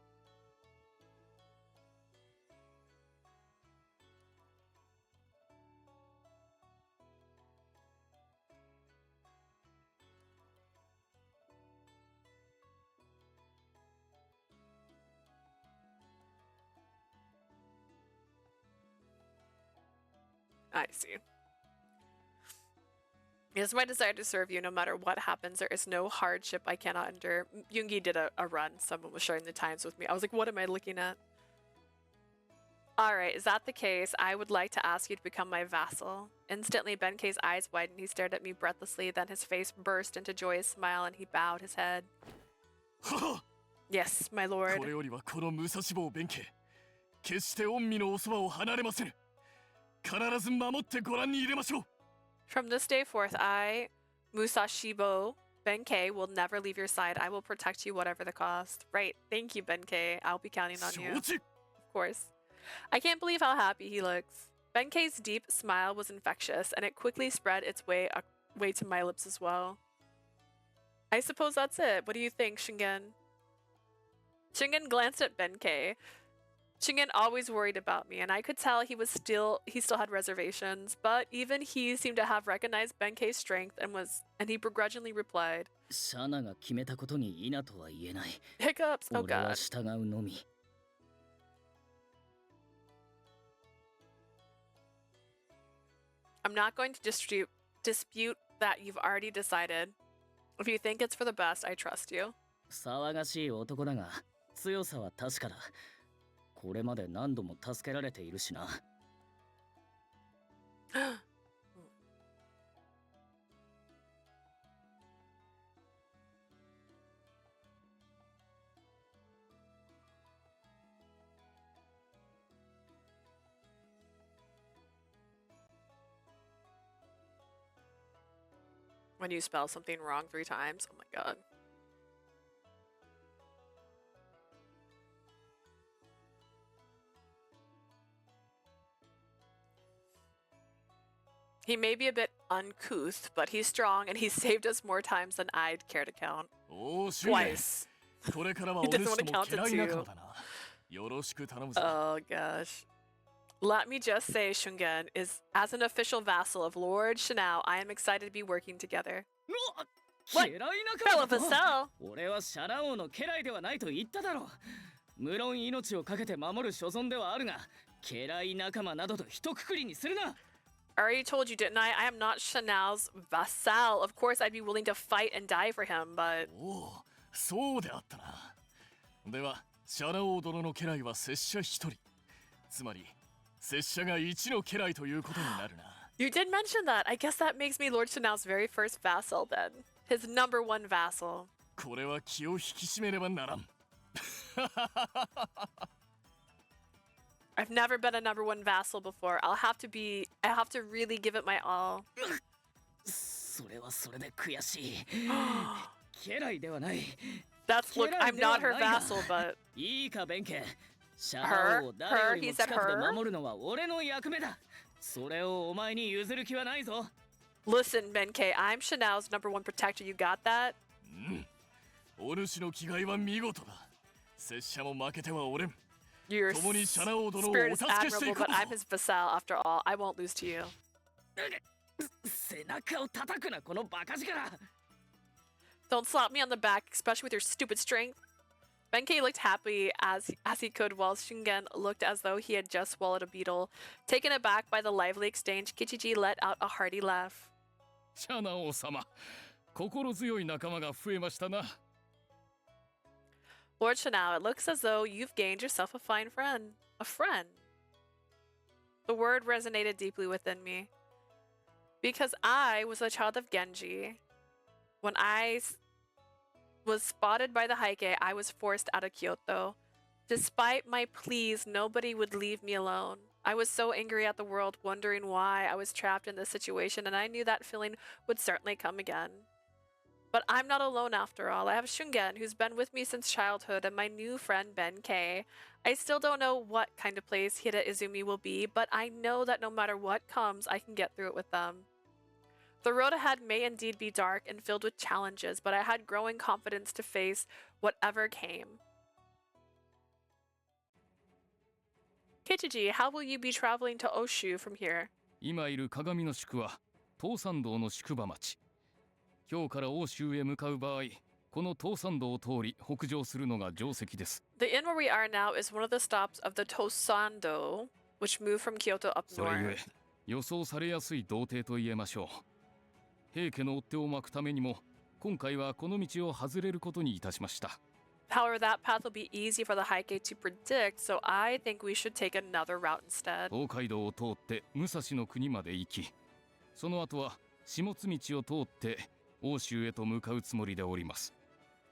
I see. It is my desire to serve you no matter what happens. There is no hardship I cannot endure. Yoongi did a run. Someone was sharing the times with me. I was like, what am I looking at? Alright, is that the case? I would like to ask you to become my vassal. Instantly, Benkei's eyes widened. He stared at me breathlessly. Then his face burst into a joyous smile and he bowed his head. はは。 Yes, my lord. これよりはこの武蔵坊弁慶、決して御身のおそばを離れませぬ。必ず守ってご覧に入れましょう。 From this day forth, I, Musashibo Benkei, will never leave your side. I will protect you whatever the cost. Right. Thank you, Benkei. I'll be counting on you. 承知。 Of course. I can't believe how happy he looks. Benkei's deep smile was infectious, and it quickly spread its way to my lips as well. I suppose that's it. What do you think, Shingen? Shingen glanced at Benkei. Shingen always worried about me, and I could tell he still had reservations, but even he seemed to have recognized Benkei's strength and he begrudgingly replied. シャナが決めたことに否とは言えない。 Hiccups, oh 俺は god. 従うのみ。 I'm not going to dispute that you've already decided. If you think it's for the best, I trust you. 騒がしい男だが、強さは確かだ。これまで何度も助けられているしな。 When you spell something wrong 3 times, oh my god. He may be a bit uncouth, but he's strong and he's saved us more times than I'd care to count. おお、俊英。 Twice. これからはお He doesn't 主 wanna とも count it 家来 too. 仲間だな。よろしく頼むぞ。 Oh gosh. Let me just say, Shungen, as an official vassal of Lord Shinao, I am excited to be working together. What? 家来仲 Fellow 間だと vassal! 俺はシャラ王の家来ではないと言っただろう。無論命を懸けて守る所存ではあるが、家来仲間などと一括りにするな。 I already told you, didn't I? I am not Shinao's vassal. Of course, I'd be willing to fight and die for him, but... おお、そうであったな。では、シャラ王殿の家来は拙者一人。つまり、拙者が一の家来ということになるな。 You did mention that. I guess that makes me Lord Shinao's very first vassal then. His #1 vassal. これは気を引き締めねばならん。 I've never been a #1 vassal before. I have to really give it my all. それはそれで悔しい。家来ではない。 Look, I'm not her vassal, but いいか、弁慶。シャラ王を誰よりも近くで守るのは俺の役目だ。それをお前に譲る気はないぞ。 listen, Benkei, I'm Shinao's #1 protector. You got that? うん。お主の気概は見事だ。拙者も負けてはおれん。 Your 共にシャラ王殿をお spirit is 助けしてい admirable, こ but う I'm his vassal after all. I won't lose to you. 背中を叩くな、このバカ力。Don't slap me on the back, especially with your stupid strength. Benkei looked happy as he could, while Shingen looked as though he had just swallowed a beetle. Taken aback by the lively exchange, Kichiji let out a hearty laugh. シャナ王様、心強い仲間が増えましたな。 Lord Shanao, it looks as though you've gained yourself a fine friend. A friend? The word resonated deeply within me. Because I was a child of Genji. When I was spotted by the Heike, I was forced out of Kyoto. Despite my pleas, nobody would leave me alone. I was so angry at the world, wondering why I was trapped in this situation, and I knew that feeling would certainly come again. But I'm not alone after all. I have Shungen, who's been with me since childhood, and my new friend Benkei. I still don't know what kind of place Hida Izumi will be, but I know that no matter what comes, I can get through it with them. The road ahead may indeed be dark and filled with challenges, but I had growing confidence to face whatever came. Kichiji, how will you be traveling to Oshu from here? 今いる鏡の宿は東山道の宿場町。今日から欧州へ向かう場合、この東山道を通り北上するのが定石です。 The inn where we are now is one of the stops of the Tosando, which moved from Kyoto up それゆえ north. 予想されやすい道程と言えましょう。平家の追っ手を巻くためにも今回はこの道を外れることにいたしました。 However, that path will be easy for the Heike to predict, so I think we should take another route instead. 東海道を通って武蔵の国まで行き、その後は下津道を通って欧州へと向かうつもりでおります。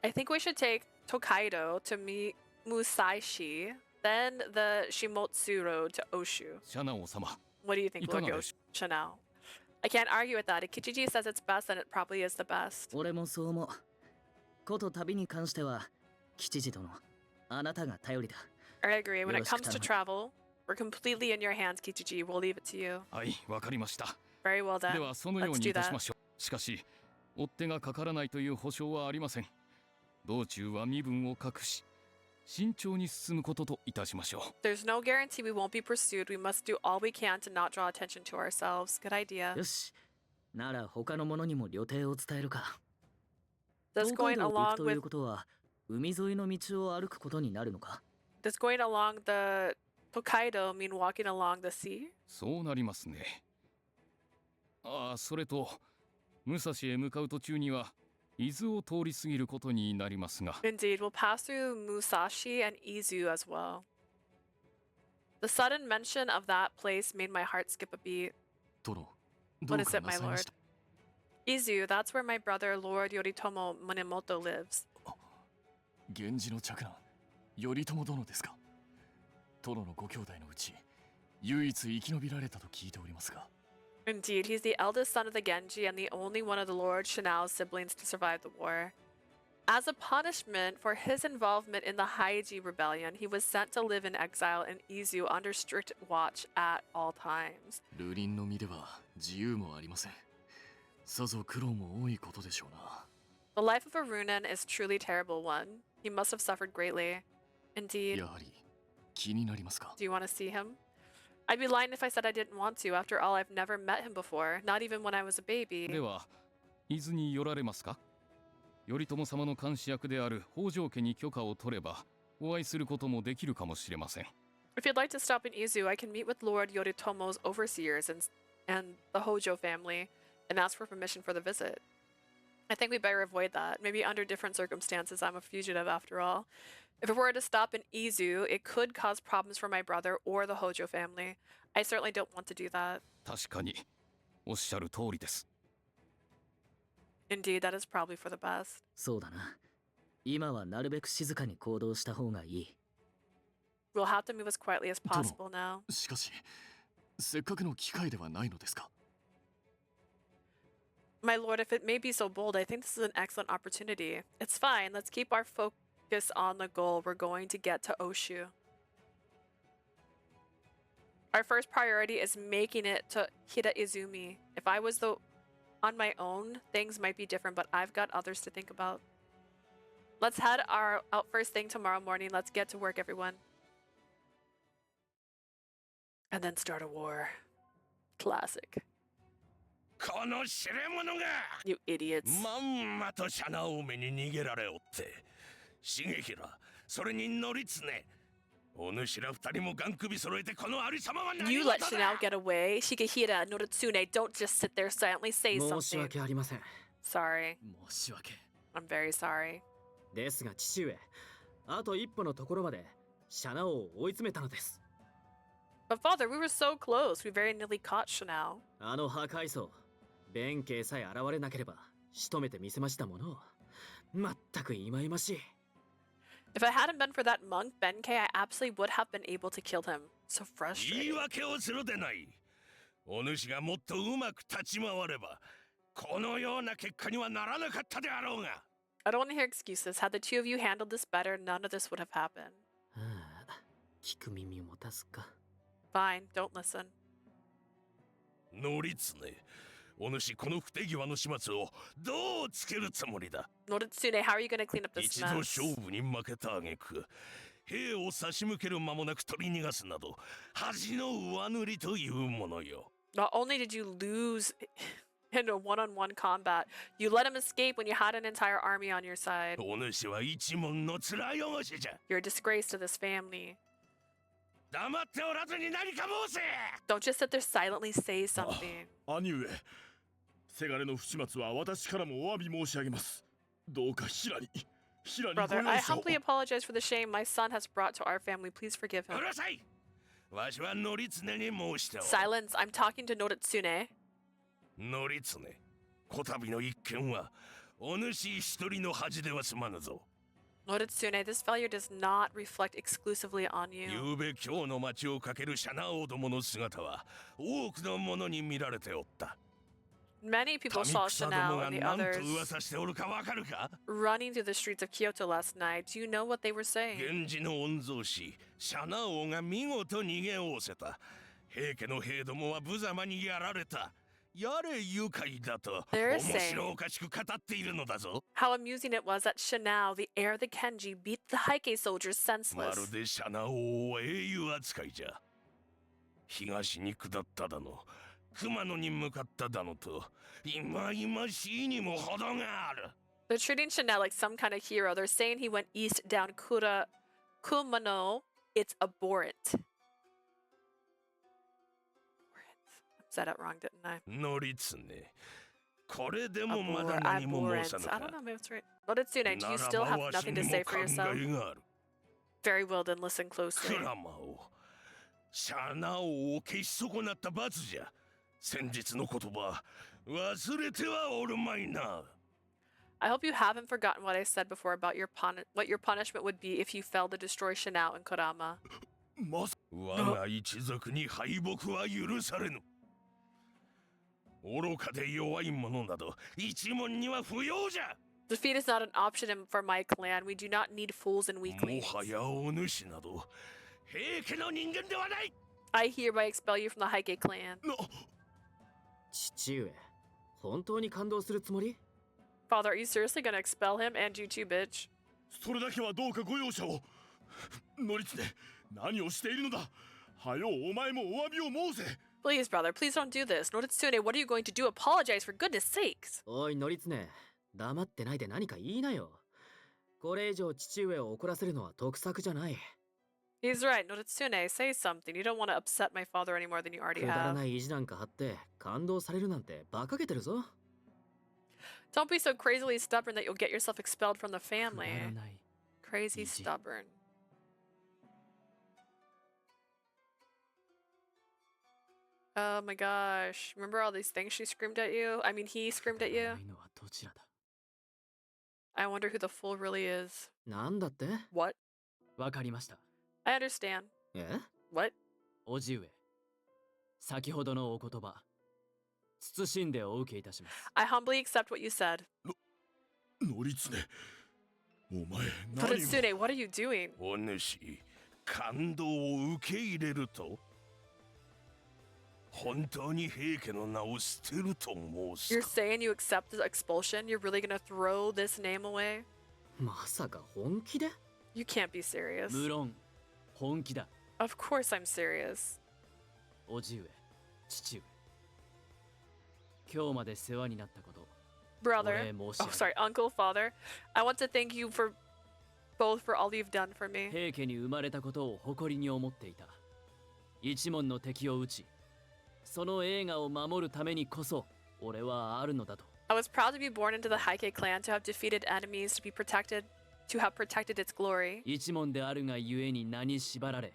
I think we should take Tokaido to Musashi, then the Shimotsu Road to Oshu. シャナ王様、 What do you think, いか Lord がでしょう。 Chanao? I can't argue with that. If Kichiji says it's best, then it probably is the best. 俺もそう思う。こと旅に関しては吉次殿、あなたが頼りだ。 I agree. When it comes to よろしく頼 travel, we're completely in your hands, Kichiji. We'll leave it to you. はい、わかりました。 Very well で then. はそのよう Let's に do いたし that. ましょう。しかし、追っ手がかからないという保証はありません。道中は身分を隠し、慎重に進むことといたしましょう。 There's no guarantee we won't be pursued. We must do all we can to not draw attention to ourselves. Good idea. よし。なら他の者にも旅程を伝えるか。 Does 東海 going 道を行 along くという with ことは海沿いの道を歩くことになるのか。 does going along the Tokaido mean walking along the sea? そうなりますね。ああ、それと武蔵へ向かう途中には伊豆を通り過ぎることになりますが、 Indeed, we'll pass through Musashi and Izu as well. The sudden mention of that place made my heart skip a beat. 殿、ど What う is か it, な my さいまし lord? た。 Izu, that's where my brother, Lord Yoritomo Munemoto lives. 源氏の嫡男、頼朝殿ですか。殿のご兄弟のうち、唯一生き延びられたと聞いておりますが。 Indeed, he's the eldest son of the Genji and the only one of the Lord Shanao's siblings to survive the war. As a punishment for his involvement in the Haiji rebellion, he was sent to live in exile in Izu under strict watch at all times. 流林の身では自由もありません。さぞ苦労も多いことでしょうな。 The life of a Runen is truly terrible one. He must have suffered greatly. Indeed. やはり気になりますか。 Do you want to see him? I'd be lying if I said I didn't want to. After all, I've never met him before, not even when I was a baby. では伊豆に寄られますか。頼朝様の監視役である北条家に許可を取ればお会いすることもできるかもしれません。 If you'd like to stop in Izu, I can meet with Lord Yoritomo's overseers and the Hojo family and ask for permission for the visit. I think we better avoid that. Maybe under different circumstances, I'm a fugitive after all. If it were to stop in Izu, it could cause problems for my brother or the Hojo family. I certainly don't want to do that. 確かにおっしゃる通りです。 Indeed, that is probably for the best. そうだな。今はなるべく静かに行動した方がいい。 We'll have to move as quietly as possible now. しかし、せっかくの機会ではないのですか。 My lord, if it may be so bold, I think this is an excellent opportunity. It's fine. Let's keep our focus on the goal. We're going to get to Oshu. Our first priority is making it to Hida Izumi. If I was on my own, things might be different, but I've got others to think about. Let's head out first thing tomorrow morning. Let's get to work, everyone. And then start a war. Classic. この知れ者が You idiots. まんまとシャナオメに逃げられおって、重衡、それに乗りつね、お主ら二人もガン首揃えてこのありさまは何 You 事 let だ Shinao get away. Shigehira, Noritsune, don't just sit there silently. Say 申し something. 訳ありません。 Sorry. 申し訳。 I'm very sorry. ですが父上、あと一歩のところまでシャナ王を追い詰めたのです。 But father, we were so close. We very nearly caught Shinao. あの破壊層、弁慶さえ現れなければ仕留めてみせましたもの。まったく忌々しい。 If it hadn't been for that monk, Benkei, I absolutely would have been able to kill him. So 言い frustrating. 訳をするでない。お主がもっとうまく立ち回れば、このような結果にはならなかったであろうが。 I don't want to hear excuses. Had the two of you handled this better, none of this would have happened. はあ、聞く耳を持たすか。 Fine, don't listen. 乗りつね、お主この不手際の始末をどうつけるつもりだ。 Noritsune, how are you going to clean up this 一度 mess? 勝負に負けた挙句、兵を差し向ける間もなく取り逃がすなど、恥の上塗りというものよ。 Not only did you lose in a one-on-one combat, you let him escape when you had an entire army on your side. お主は一門の面汚しじゃ。 You're a disgrace to this family. 黙っておらずに何か申せ。 Don't just sit there silently, say something. 兄上、せがれの不始末は私からもお詫び申し上げます。どうか平にご Brother, 容 I 赦を。 humbly apologize for the shame my son has brought to our family. Please forgive う him. るさい。わしは乗りつねに申しておる。 Silence, I'm talking to Noritsune. 乗りつね、こたびの一件はお主一人の恥では済まぬぞ。 Noritsune, this failure does not reflect exclusively on you. ゆうべ今日の町を駆けるシャナ王どもの姿は多くの者に見られておった。 Many people 民 saw 草ども Shinao が and the 何と others 噂しておるかわかるか？ running through the streets of Kyoto last night. Do you know what they were saying? 源氏の御曹司シャナ王が見事逃げおおせた。平家の兵どもは無様にやられた。やれ愉快だと They're 面 saying 白おかしく語っているのだぞ。 how amusing it was that Shinao, the heir of the Kenji, beat the Heike soldiers ま senseless. るでシャナ王を英雄扱いじゃ。東に下っただの、熊野に向かっただのと、いまいましいにも程がある。 They're treating Shinao like some kind of hero. They're saying he went east down Kumano. It's abhorrent. Said it wrong, didn't I? 乗りつね。これでもまだ何も申さ Abhorrent. ぬ I か。 don't know, maybe it's right. Noritsune, do な you ら still ば have わし nothing に to も say 考 for yourself? えがある。 Very well, then listen closely. クラマを、シャナ王を消し損なった罰じゃ。先日の言葉、忘れてはおるまいな。 I hope you haven't forgotten what I said before about what your punishment would be if you failed to destroy Shinao and Kurama. まさ我が一族に敗北は許されぬ。愚かで弱い者など一門には不要じゃ。 Defeat is not an option for my clan. We do not need fools and も weaklings. はやお主など平家の人間ではない。 I hereby expel you from the Heike clan. な父上、本当に感動するつもり？ Father, are you seriously gonna expel him and you too, bitch? それだけはどうかご容赦を。乗りつね、何をしているのだ。はよお前もお詫びを申せ。 Please, brother, please don't do this. Noritsune, what are you going to do? Apologize, for goodness sakes. おい、乗りつね、黙ってないで何か言いなよ。これ以上父上を怒らせるのは得策じゃない。 He's right, Noritsune, say something. You don't want to upset my father any more than you く already だら have. ない意地なんか張って感動されるなんて馬鹿げてるぞ。 Don't be so crazily stubborn that you'll get yourself expelled from the くだら family. ない。 Crazy Easy. stubborn. Oh my gosh. Remember all these things she screamed at you? I mean, he screamed at you? ないのはどちらだ？ I wonder who the fool really is. なんだって？ What? わかりました。 I understand. え？ What? おじ上、先ほどのお言葉、謹んでお受けいたします。 I humbly accept what you said. 乗りつね、お前何を。 Noritsune, what are you doing? お主、感動を受け入れると本当に平家の名を捨てると申 You're すか。 saying you accept the expulsion? You're really gonna throw this name away? まさか本気で？ You can't be serious. 無論、本気だ。 Of course I'm serious. おじ上、父上。今日まで世話になったこと、 Brother. お礼申し Oh, 上げ sorry, る。 uncle, father. I want to thank you for both for all you've done for me. 平家に生まれたことを誇りに思っていた。一門の敵を討ち、その栄華を守るためにこそ俺はあるのだと。 I was proud to be born into the Heike clan, to have defeated enemies, to have protected its glory. 一門であるがゆえに名に縛られ、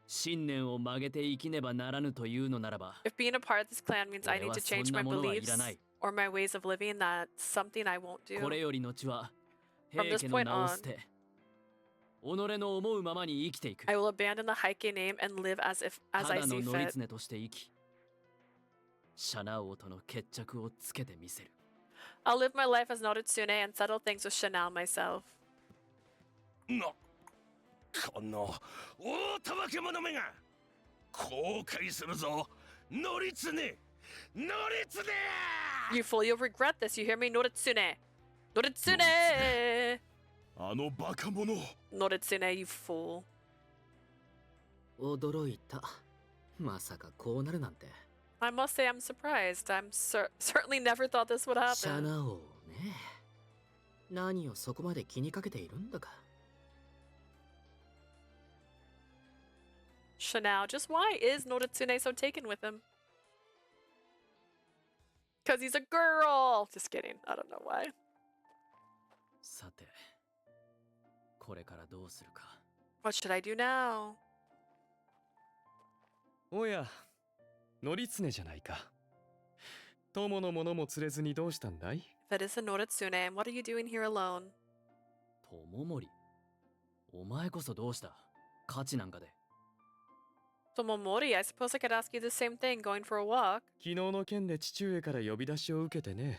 信念を曲げて生きねばならぬというのならば、 If being a part of this clan means I need to change my 俺はそんなものはいら beliefs ない。 or my ways of living, that's something I won't これ do. より後は From 平 this 家の point 名を on, 捨て、己の思うままに生きていく。 I will abandon the Heike name and live as I ただの see 乗 fit. りとして生き、シャナ王との決着をつけてみせる。 I'll live my life as Noritsune and settle things with Chanel myself. この大たわけ者めが後悔するぞ。ノリツネ、ノリツネ。 You fool, you'll regret this. You hear me? Noritsune! Noritsune! あのバカ者。 Noritsune, you fool. 驚いた。まさかこうなるなんて。 I must say I'm surprised. Certainly never thought this would シャ happen. ナ王ね。何をそこまで気にかけているんだか。 Chanel, just why is Noritsune so taken with him? Because he's a girl! Just kidding. I don't know why. さて、これからどうするか。 What should I do now? おや、ノリツネじゃないか。友の者も連れずにどうしたんだい？ If it is a Noritsune, what are you doing here alone? 友森、お前こそどうした？価値なんかで。 Tomomori, I suppose I could ask you the same thing going for a walk. 昨日の件で父上から呼び出しを受けてね。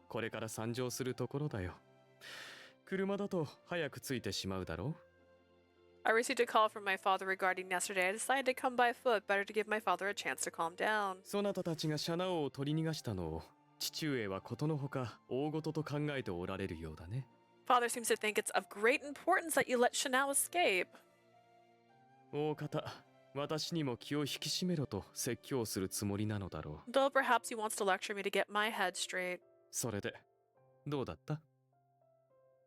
これから参上するところだよ。車だと早く着いてしまうだろう。 I received a call from my father regarding yesterday. I decided to come by foot, better to give my father a chance to calm down. そなたたちがシャナ王を取り逃がしたのを父上はことのほか大事と考えておられるようだね。 Father seems to think it's of great importance that you let Chanel escape. 大方、私にも気を引き締めろと説教するつもりなのだろう。 Though perhaps he wants to lecture me to get my head straight. それで、どうだった？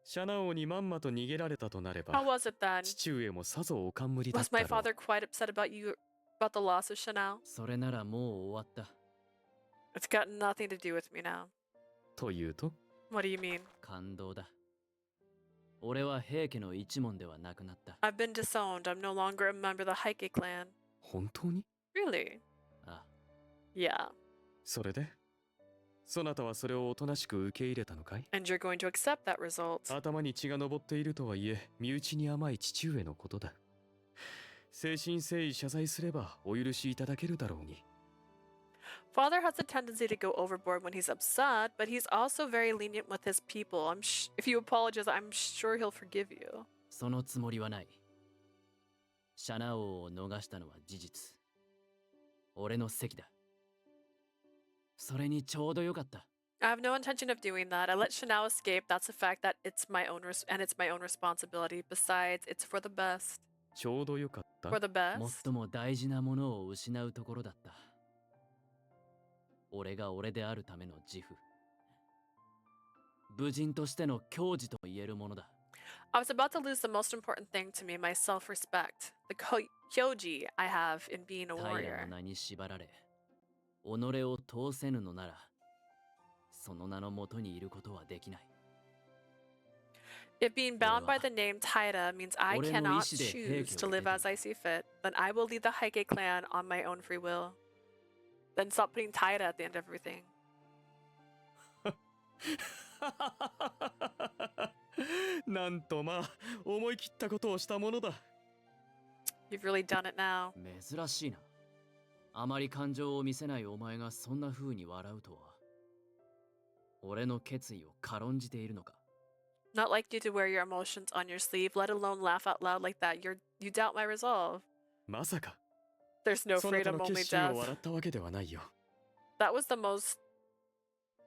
シャナ王にまんまと逃げられたとなれ How ば、 was it then? 父上もさぞお冠だっ Was た my ろう。 father quite upset about the loss of Chanel? それならもう終わった。 It's got nothing to do with me now. というと？ What do you mean? 感動だ。俺は平家の一門ではなくなった。 I've been disowned. I'm no longer a member of the Heike clan. 本当に？ Really? あ、 Yeah. それで？そなたはそれをおとなしく受け入れたのかい？ And you're going to accept that result. 頭に血が上っているとはいえ、身内に甘い父上のことだ。誠心誠意謝罪すればお許しいただけるだろうに。 Father has a tendency to go overboard when he's upset, but he's also very lenient with his people. If you apologize, I'm sure he'll forgive you. そのつもりはない。シャナ王を逃したのは事実。俺の責だ。それにちょうどよかった。 I have no intention of doing that. I let Chanel escape. That's a fact that it's my own responsibility. Besides, it's for the best. ちょうどよかった。 For the best? 最も大事なものを失うところだった。俺が俺であるための自負。武人としての矜持とも言えるものだ。 I was about to lose the most important thing to me, my self-respect. The kyoji I have in being a 平 warrior. の名に縛られ、己を通せぬのなら、その名のもとにいることはできない。 If being bound by the name Taira means I cannot choose to live as I see fit, then I will lead the Heike clan on my own free will. Then stop putting Taira at the end of everything. なんとまあ思い切ったことをしたものだ。 You've really done it now. 珍しいな。あまり感情を見せないお前がそんな風に笑うとは。俺の決意を軽んじているのか。 Not like you to wear your emotions on your sleeve, let alone laugh out loud like that. You doubt my resolve. まさか There's no そなた freedom, の only 決心を death. 笑ったわけではないよ。 That was the most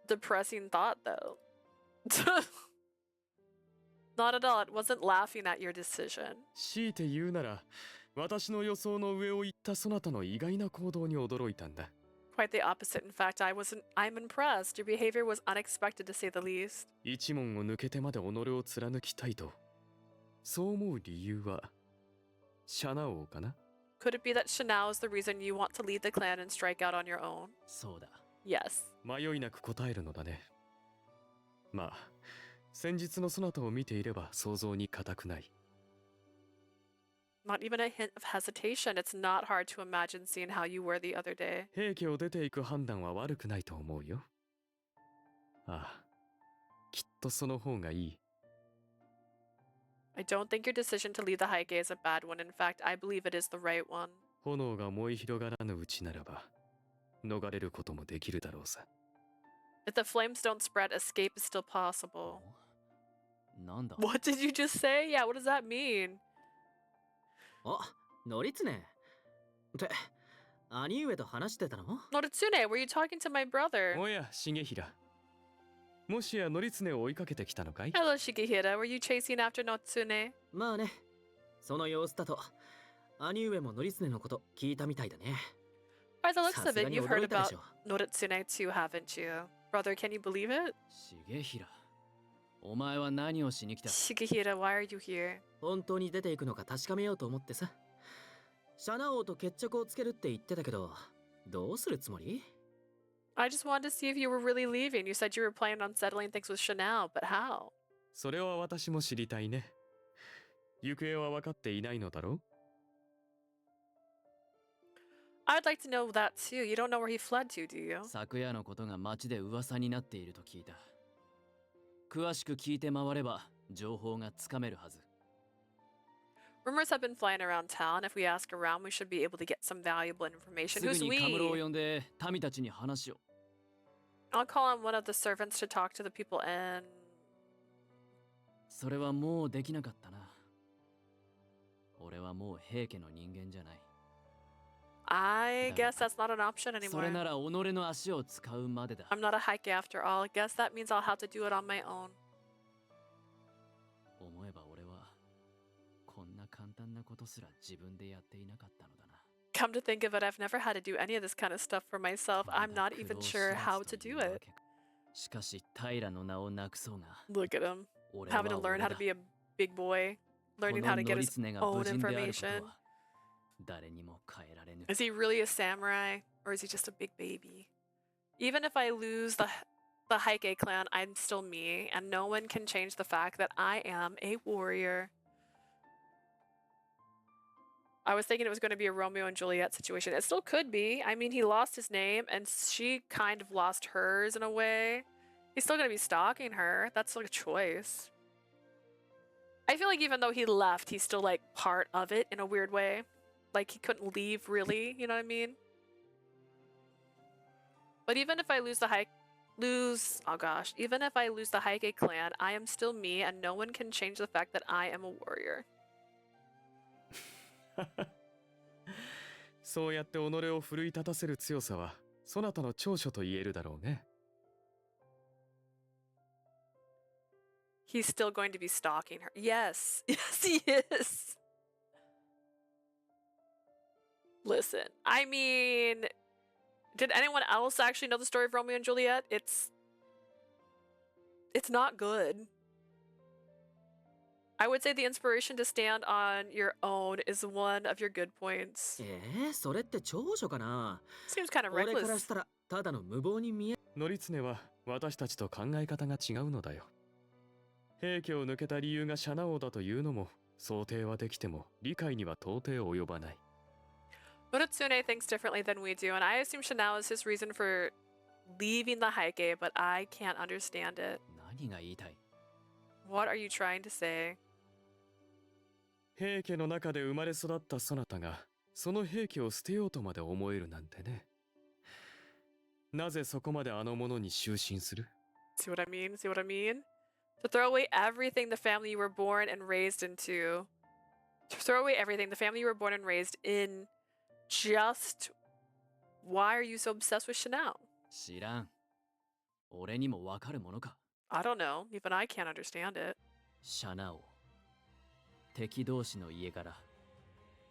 depressing thought, though. Not at all. It wasn't laughing at your decision. 強いて言うなら、私の予想の上を行ったそなたの意外な行動に驚いたんだ。Quite the opposite. In fact, I'm impressed. Your behavior was unexpected to say the least. 一門を抜けてまで己を貫きたいとそう思う理由はシャナ王かな Could it be that Ch.9 is the reason you want to lead the clan and strike out on your own? そうだ。 Yes. 迷いなく答えるのだね。まあ先日のそなたを見ていれば想像に難くない。 Not even a hint of hesitation. It's not hard to imagine seeing how you were the other day. 平家を出ていく判断は悪くないと思うよ。ああ、きっとその方がいい。 I don't think your decision to leave the Heike is a bad one. In fact, I believe it is the right one. 炎が燃え広がらぬうちならば逃れることもできるだろうさ。 If the flames don't spread, escape is still possible. なんだ What did you just say? Yeah, what does that mean? あ、ノリツネ。って、兄上と話してたの Noritsune, were you talking to my brother? おや、重平。もしや乗常を追いかけてきたのかい Hello, Shigehira. Were you chasing after Noritsune? まあね、その様子だと、兄上もノリツネのこと聞いたみたいだね。 By the looks さ of すが it, に you've 驚 heard いたで about しょ。 Noritsune too, haven't you? Brother, can you believe it? 重平。お前は何をしに来た Shigehira, why are you here? 本当に出ていくのか確かめようと思ってさ。シャナ王と決着をつけるって言ってたけど、どうするつもり I just wanted to see if you were really leaving. You said you were planning on settling things with Ch.9, but how? それは私も知りたいね。行方は分かっていないのだろう I'd like to know that too. You don't know where he fled to, do you? 昨夜のことが街で噂になっていると聞いた。詳しく聞いて回れば情報がつかめるはず。 Rumors have been flying around town. If we ask around, we should be able to get some valuable information. すぐ Who's にカムロを we? 呼んで民たちに話を。 I'll call on one of the servants to talk to the people and... それはもうできなかったな。俺はもう平家の人間じゃない。 I guess that's not an option それ anymore. なら己の足を使うまでだ。 I'm not a Heike after all. I guess that means I'll have to do it on my own. 思えば俺はこんな簡単なことすら自分でやっていなかったのだな。 Come to think of it, I've never had to do any of this kind of stuff for myself. I'm not even sure how to do it. しかし平の名をなくそうが。 Look at him, 俺は having to 俺 learn だ how to be a big boy, こ learning の how to ノ get リ his ツネが own 無人であること information. は誰にも変えられぬ。 Is he really a samurai, or is he just a big baby? Even if I lose the Heike clan, I'm still me, and no one can change the fact that I am a warrior. I was thinking it was going to be a Romeo and Juliet situation. It still could be. I mean, he lost his name, and she kind of lost hers in a way. He's still going to be stalking her. That's like a choice. I feel like even though he left, he's still like part of it in a weird way. Like he couldn't leave really, you know what I mean? But even if I lose the even if I lose the Heike clan, I am still me, and no one can change the fact that I am a warrior. そうやって己を奮い立たせる強さはそなたの長所と言えるだろうね。 He's still going to be stalking her. Yes. Yes, he is. Listen, I mean, did anyone else actually know the story of Romeo and Juliet? It's not good. I would say the inspiration to stand on your own is one of your good points. それって長所かな Seems kind of 俺から reckless. したらただの無謀に見え。乗常は私たちと考え方が違うのだよ。平家を抜けた理由がシャナ王だというのも想定はできても理解には到底及ばない。 Noritsune thinks differently than we do, and I assume Ch.9 is his reason for leaving the Heike, but I can't understand it. 何が言いたい What are you trying to say? 平家の中で生まれ育ったそなたがその平家を捨てようとまで思えるなんてね。なぜそこまであの者に執心する See what I mean? See what I mean? To throw away everything the family you were born and raised into. To throw away everything the family you were born and raised in. Just why are you so obsessed with Ch.9? 知らん。俺にもわかるものか。 I don't know. Even I can't understand it. シャナ王。敵同士の家柄。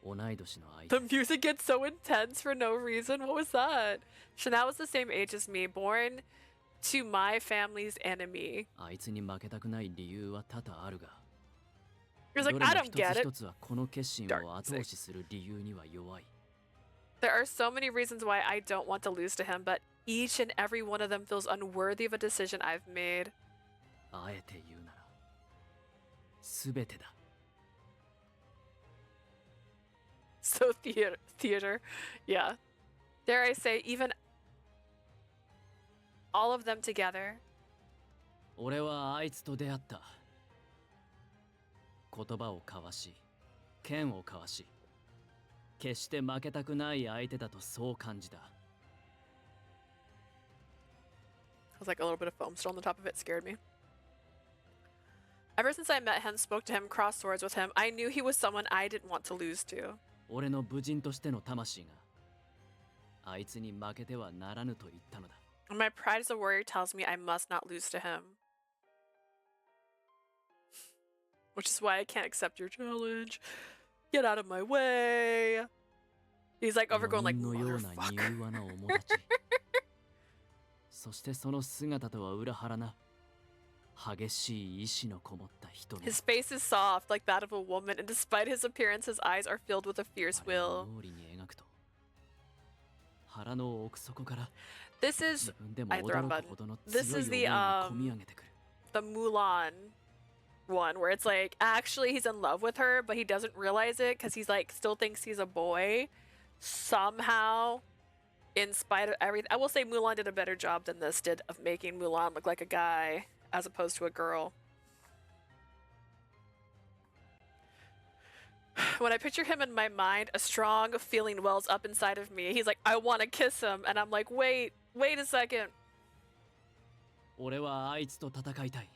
同い年の相 The 手 music gets so intense for no reason. What was that? Chanel was the same age as me, born to my family's enemy. あいつに負けたくない理由は多々あるが He was ど like, れ I も don't 一 get つ it. 一つはこの決心を後押しする理由には弱い There are so many reasons why I don't want to lose to him, but each and every one of them feels unworthy of a decision I've made. あえて言うなら全てだ So theater. Yeah. Dare I say, even all of them together. 俺はあいつと出会った言葉を交わし剣を交わし決して負けたくない相手だとそう感じた There's like a little bit of foam still on the top of it, scared me. Ever since I met him, spoke to him, crossed swords with him, I knew he was someone I didn't want to lose to. 俺の武人としての魂があいつに負けてはならぬと言ったのだ And my pride as a warrior tells me I must not lose to him. Which is why I can't accept your challenge. Get out of my way. He's like over going like, のような motherfucker. 柔和な面立ちそしてその姿とは裏腹な激しい意志のこもった人の His face is soft, like that of a woman, and despite his appearance, his eyes are filled with a fierce あれを will. 脳裏に描くと腹の奥底から This is 自分でも I throw a 驚 button. くほどの This 強い is 思 the いが込み上げてくる the Mulan one, where it's like actually he's in love with her, but he doesn't realize it because he's like still thinks he's a boy. Somehow, in spite of everything, I will say Mulan did a better job than this did of making Mulan look like a guy as opposed to a girl. When I picture him in my mind, a strong feeling wells up inside of me. He's like, I want to kiss him. And I'm like, wait a second. 俺はあいつと戦いたい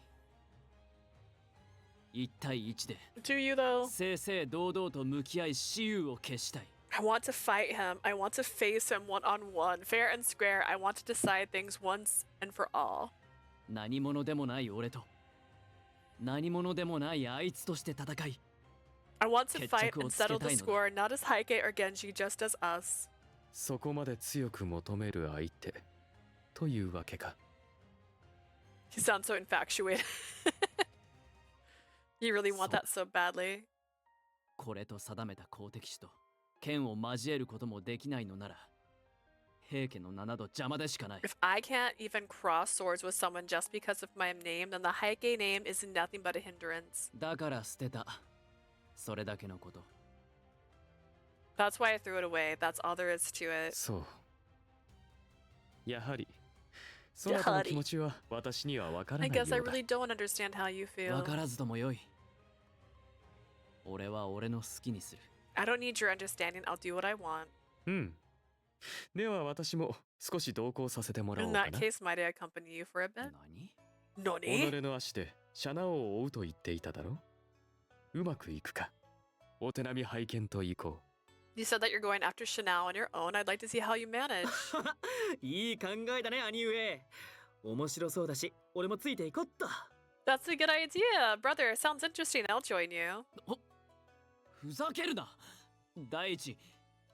一対一で Do you though? 正々堂々と向き合い雌雄を決したい I want to fight him. I want to face him one on one, fair and square. I want to decide things once and for all. 何者でもない俺と何者でもないあいつとして戦い I want to fight 決着を and つけ settle た the いのだ score, not as Heike or Genji, just as us. そこまで強く求める相手というわけか He sounds so infatuated. You really want that so badly. これと定めた公敵手と剣を交えることもできないのなら平家の名など邪魔でしかない If I can't even cross swords with someone just because of my name, then the Heike name is nothing but a hindrance. だから捨てたそれだけのこと That's why I threw it away. That's all there is to it. そうやはりそなたの気持ちは私には分からな I いよ guess I うだ really don't understand how you わ feel. からずともよい俺は俺の好きにする I don't need your understanding. I'll do what I want. うんでは私も少し同行させてもらお In うか that な case, might I accompany you for a bit? 何 Nani? 己の足でシャナを追うと言っていただろうまくいくかお手並み拝見と行こ You said that you're going after Chanel on your own. I'd like to see how you manage. いい考えだね兄上面白そうだし俺もついていこっと That's a good idea, brother. Sounds interesting. I'll join you. ふざけるな第一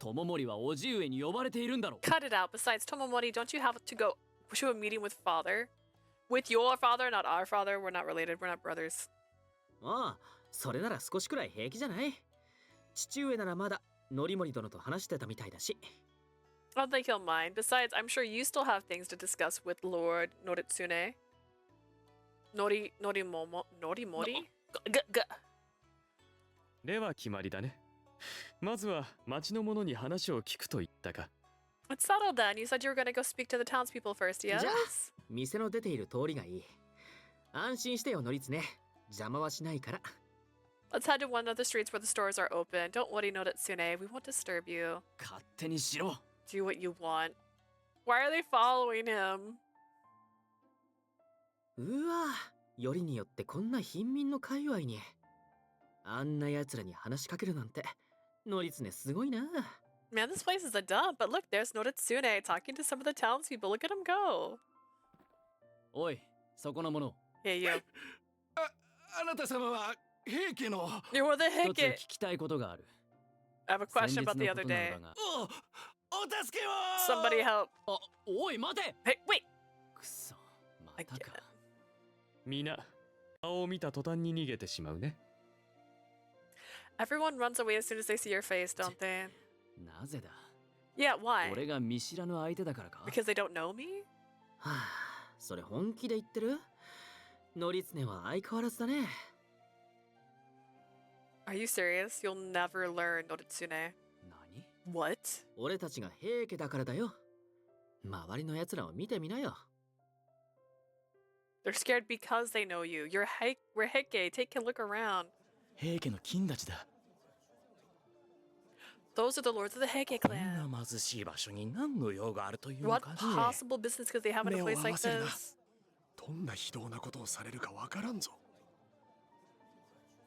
友森は叔父上に呼ばれているんだろ Cut it out. Besides, Tomomori, don't you have to go to a meeting with father? With your father, not our father. We're not related. We're not brothers. ああそれなら少しくらい平気じゃない父上ならまだノリモリ殿と話してたみたいだし I don't think he'll mind. Besides, I'm sure you still have things to discuss with Lord Noritsune. Norimori? G. うでは決まりだねまずは町の者に話を聞くと言ったか It's settled then. You said you were going to go speak to the townspeople first, yes? じゃあ店の出ている通りがいい安心してよノリツネ邪魔はしないから Let's head to one of the streets where the stores are open. Don't worry, Noritsune. We won't disturb you. 勝手にしろ Do what you want. Why are they following him? うわよりによってこんな貧民の界隈にあんな奴らに話しかけるなんてノリツネすごいな Man, this place is a dump. But look, there's Noritsune talking to some of the townspeople. Look at him go. おいそこの者 Hey, you. あなた様は平家の You're the 一つ Hicket. 聞きたいことがある I have a 先 question 日 about の the こ other とな day. のだが、お助けを Somebody help. あ、おい待て。 Hey, wait. くそ、ま I た get か it.。皆顔を見た途端に逃げてしまうね。 Everyone runs away as soon as they see your face, don't they? なぜだ。 Yeah, why? 俺が見知らぬ相手だからか。 Because they don't know me? はあ、それ本気で言ってる？ノリツネは相変わらずだね。 Are you serious? You'll never learn Noritsune. 何？ What? 俺たちが平家だからだよ。周りの奴らを見てみなよ。 They're scared because they know you. We're Heike. Take a look around. 平家の金たちだ。 Those are the lords of the Heike こん clan. な貧しい場所に何の用があるというの What かね。 possible business could they have in a 目を place 合 like わせるな。 this? どんな非道なことをされるかわからんぞ。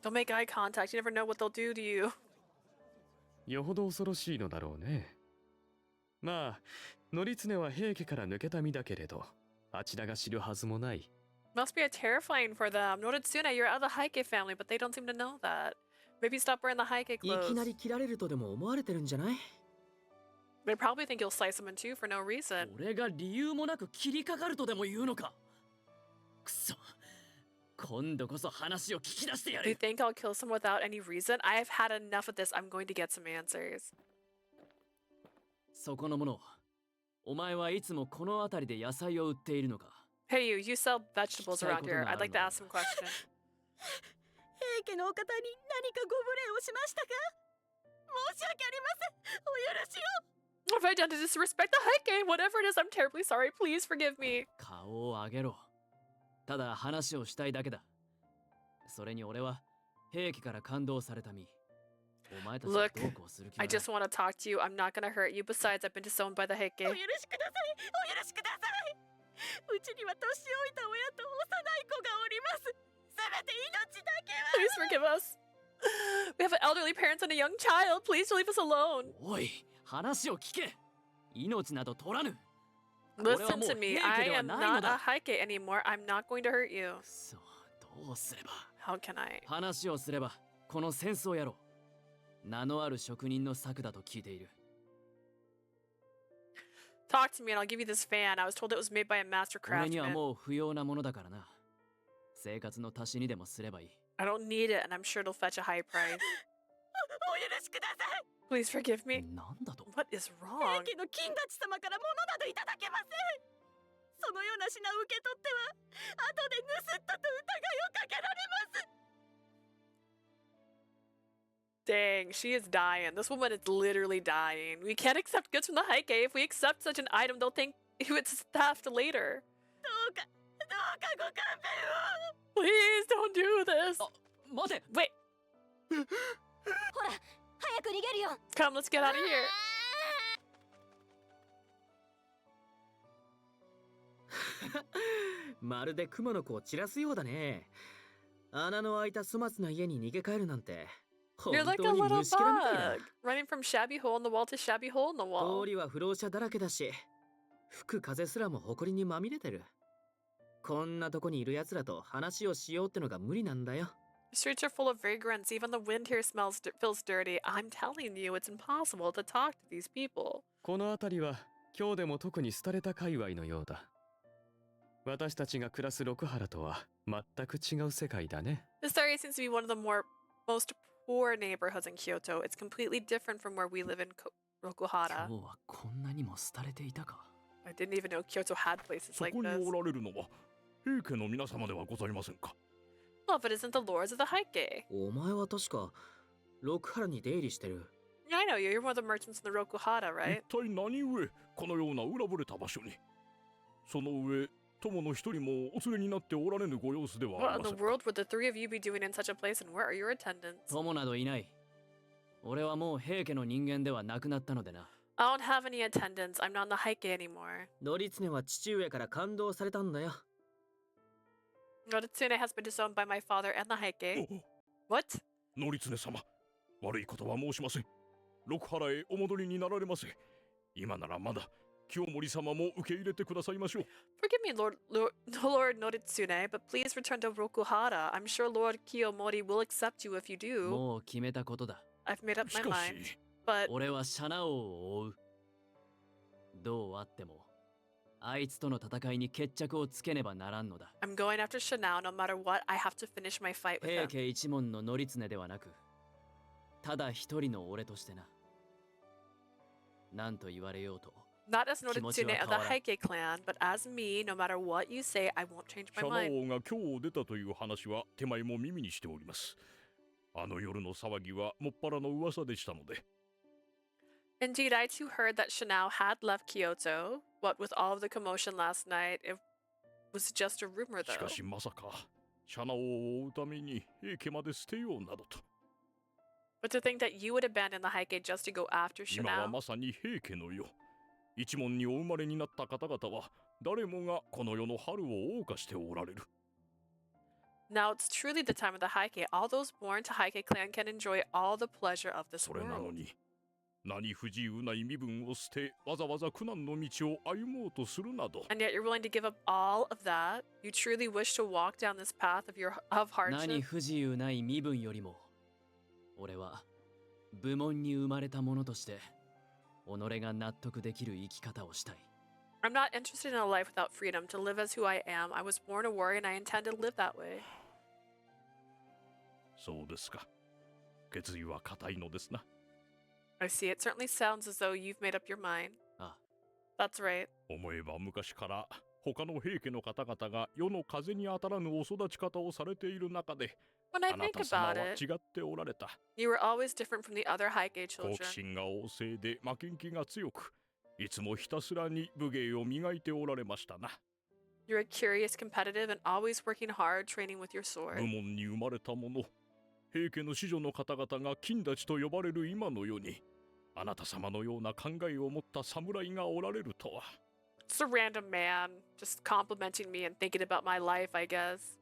Don't make eye contact. You never know what they'll do to you. よほど恐ろしいのだろうね。まあ、乗常は平家から抜けた身だけれど、あちらが知るはずもない。 Must be terrifying for them. Noritsune, you're out of the Heike family, but they don't seem to know that. Maybe stop wearing the Heike いき clothes. なり切られるとでも思われてるんじゃない？ They probably think you'll slice them in two for no reason. 俺が理由もなく切りかかるとでも言うのか。くそ。今度こそ話を聞き出してや They る。 think I'll kill someone without any reason? I have had enough of this. I'm going to get some answers. そこの者、お前はいつもこの辺りで野菜を売っているのか。 Hey, you sell vegetables around here. I'd like to ask some questions. 平家のお方に何かご無礼をしましたか？申し訳ありません。お許しを。 What have I done to disrespect the Heike? Whatever it is, I'm terribly sorry. Please forgive me. 顔を上げろ。ただ話をしたいだけだ。それに俺は平家から感動された身。お前たちは Look, どうこうする気は I ない just want to talk to you. I'm not going to hurt you. Besides, I've been disowned by the Heike. お許しください。お許しください。うちには年老いた親と幼い子がおります。せめて命だけは。 Please forgive us. We have elderly parents and a young child. Please leave us alone. おい、話を聞け。命など取らぬ。俺は Listen もう to me. 平 I 家では am ないの not a だ。 Heike anymore. I'm not going to hurt you. そう、どうすれば。 How can I? 話をすれば、この戦争野郎。名のある職人の策だと聞いている。 Talk to me and I'll give you this fan. I was told it was made by a master 俺には craftsman. もう不要なものだからな。生活の足しにでもすればいい。 I don't need it and I'm sure it'll fetch a high price. お許しください。 Please forgive me. なんだと？ What is 平 wrong? 家の金立ち様から物などいただけません。そのような品を受け取っては、後で盗ったと疑いをかけられます。 Dang, she is dying. This woman is literally dying. We can't accept goods from the Heike. If we accept such an item, they'll think it's theft later. どうかご勘弁を。 Please don't do this. 待て。 Wait, ほら、早く逃げるよ。 come, let's get out of here. まるで熊の子を散らすようだね。穴の開いた粗末な家に逃げ帰るなんて。本 You're like a 当に little 虫けらみたいな。 bug, running from shabby hole in the wall to shabby hole in the 通 wall. りは不老者だらけだし、吹く風すらも埃にまみれてる。こんなとこにいる奴らと話をしようってのが無理なんだよ。 The streets are full of vagrants. Even the wind here feels dirty. I'm telling you, it's impossible to talk to these people. この辺りは今日でも特に廃れた界隈のようだ。私たちが暮らす六原とは全く違う世界だね。 This area seems to be one of the most poor neighborhoods in Kyoto. It's completely different from where we live in Rokuhara. 今日はこんなにも廃れていたか。 I didn't even know Kyoto had places そ like こに this. おられるのは平家の皆様ではございませんか。 Well, if it isn't the lords of the Heike. お前は確か六原に出入りしてる。 Yeah, I know you. You're one of the merchants in the Rokuhara, 一 right? 体何故このような裏ぶれた場所に。その上友の一人もお連れになっておられぬご様子では What あ in り the ませんか。 world would the three of you be doing in such a place, and where are your attendants? 友などいない。俺はもう平家の人間ではなくなったのでな。 I don't have any attendants. I'm not in the Heike anymore. ノリツネは父上から感動されたんだよ。 Noritsune has been disowned by my father and the Heike. お What? 乗常様、悪いことは申しません。六原へお戻りになられませ。今ならまだ清盛様も受け入れてくださいましょう。Forgive me, Lord Noritsune, but please return to Rokuhara. I'm sure Lord Kiyomori will accept you if you do. もう決めたことだ。 I've made up し my か mind. し、But 俺はシャナ王を追う。どうあっても、あいつとの戦いに決着をつけねばならんのだ。 I'm going after Ch.9 no matter what. I have to finish my fight with 平 him. 家一門の乗常ではなく、ただ一人の俺としてな。なんと言われようと。 Not as 気持ちは Noritsune of 変 the わらん。 Heike clan, but as me, no matter what you say, I won't change シ my ャナ mind. 王が今日出たという話は手前も耳にしております。あの夜の騒ぎはもっぱらの噂でしたので。 Indeed, I too heard that Ch.9 had left Kyoto. What with all of the commotion last night, it was just a rumor し though. かしまさかシャナ王を追うために平家まで捨てようなどと。 But to think that you would abandon the Heike just to go after 今は Ch.9. まさに平家の世。一門にお生まれになった方々は誰もがこの世の春を謳歌しておられる。 Now it's truly the time of the Heike. All those born to Heike clan can enjoy all the pleasure of this それなの world. に何不自由ない身分を捨てわざわざ苦難の道を歩もうとするなど。 And yet you're willing to give up all of that. You truly wish to walk down this path of 何 hardship. 不自由ない身分よりも、俺は部門に生まれた者として、己が納得できる生き方をしたい。 I'm not interested in a life without freedom. To live as who I am. I was born a warrior and I intend to live that way. そうですか。決意は固いのですな。 I see. It certainly sounds as though you've made up your mind. あ、 That's right. 思えば昔から他の平家の方々が世の風に当たらぬお育ち方をされている中で、 When I あな think た様 about は it, 違っておられた。 you were always different from the other Heike 好 children. 奇心が旺盛で負けん気が強く、いつもひたすらに武芸を磨いておられましたな。 You're curious, competitive, and always working hard, training with your 部 sword. 門に生まれた者、平家の子女の方々が金立ちと呼ばれる今の世に、あなた様のような考えを持った侍がおられるとは。 Just a random man, just complimenting me and thinking about my life, I guess.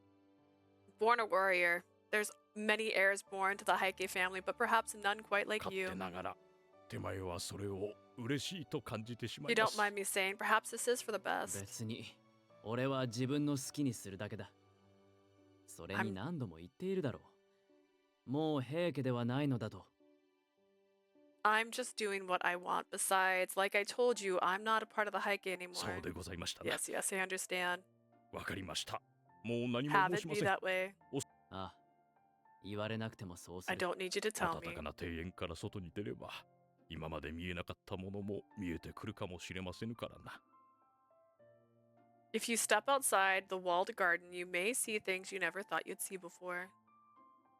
Born a warrior. There's many heirs born to the Heike family, but perhaps none quite like 勝 you. 手ながら、手前はそれを嬉しいと感じてしま You いま don't す。 mind me saying, perhaps this is for the best. 別に、俺は自分の好きにするだけだ。それに何度も言っているだろう。もう平家ではないのだと。 I'm just doing what I want. Besides, like I told you, I'm not a part of the Heike そう anymore. でございましたね。 Yes, yes, I understand. わかりました。もう何も Have 申 it しま be せん。 that way. ああ、言われなくてもそうす I る。 don't need you to tell 暖 me. かな庭園から外に出れば、今まで見えなかったものも見えてくるかもしれませんからな。 If you step outside the walled garden, you may see things you never thought you'd see before.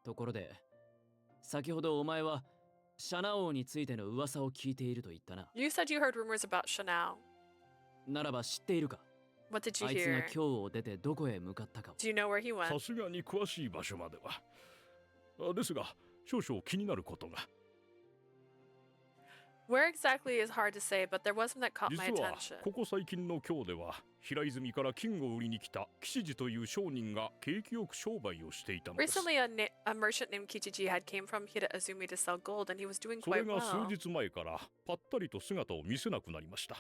ところで、先ほどお前は、シャナ王についての噂を聞いていると言ったな。 You said you heard rumors about Ch.9. ならば知っているか。 What did あ you いつが hear? 京を出てどこへ向かったかを。 Do you know where he さ went? すがに詳しい場所までは。ですが、少々気になることが。 Where exactly is hard to say, but there was something that caught my 実は attention. ここ最近の京では平泉から金を売りに来た吉次という商人が景気よく商売をしていたのです。 Recently, a merchant named Kichiji had came from Hiraizumi to sell gold, and he was doing それ quite が well. 数日前からぱったりと姿を見せなくなりました。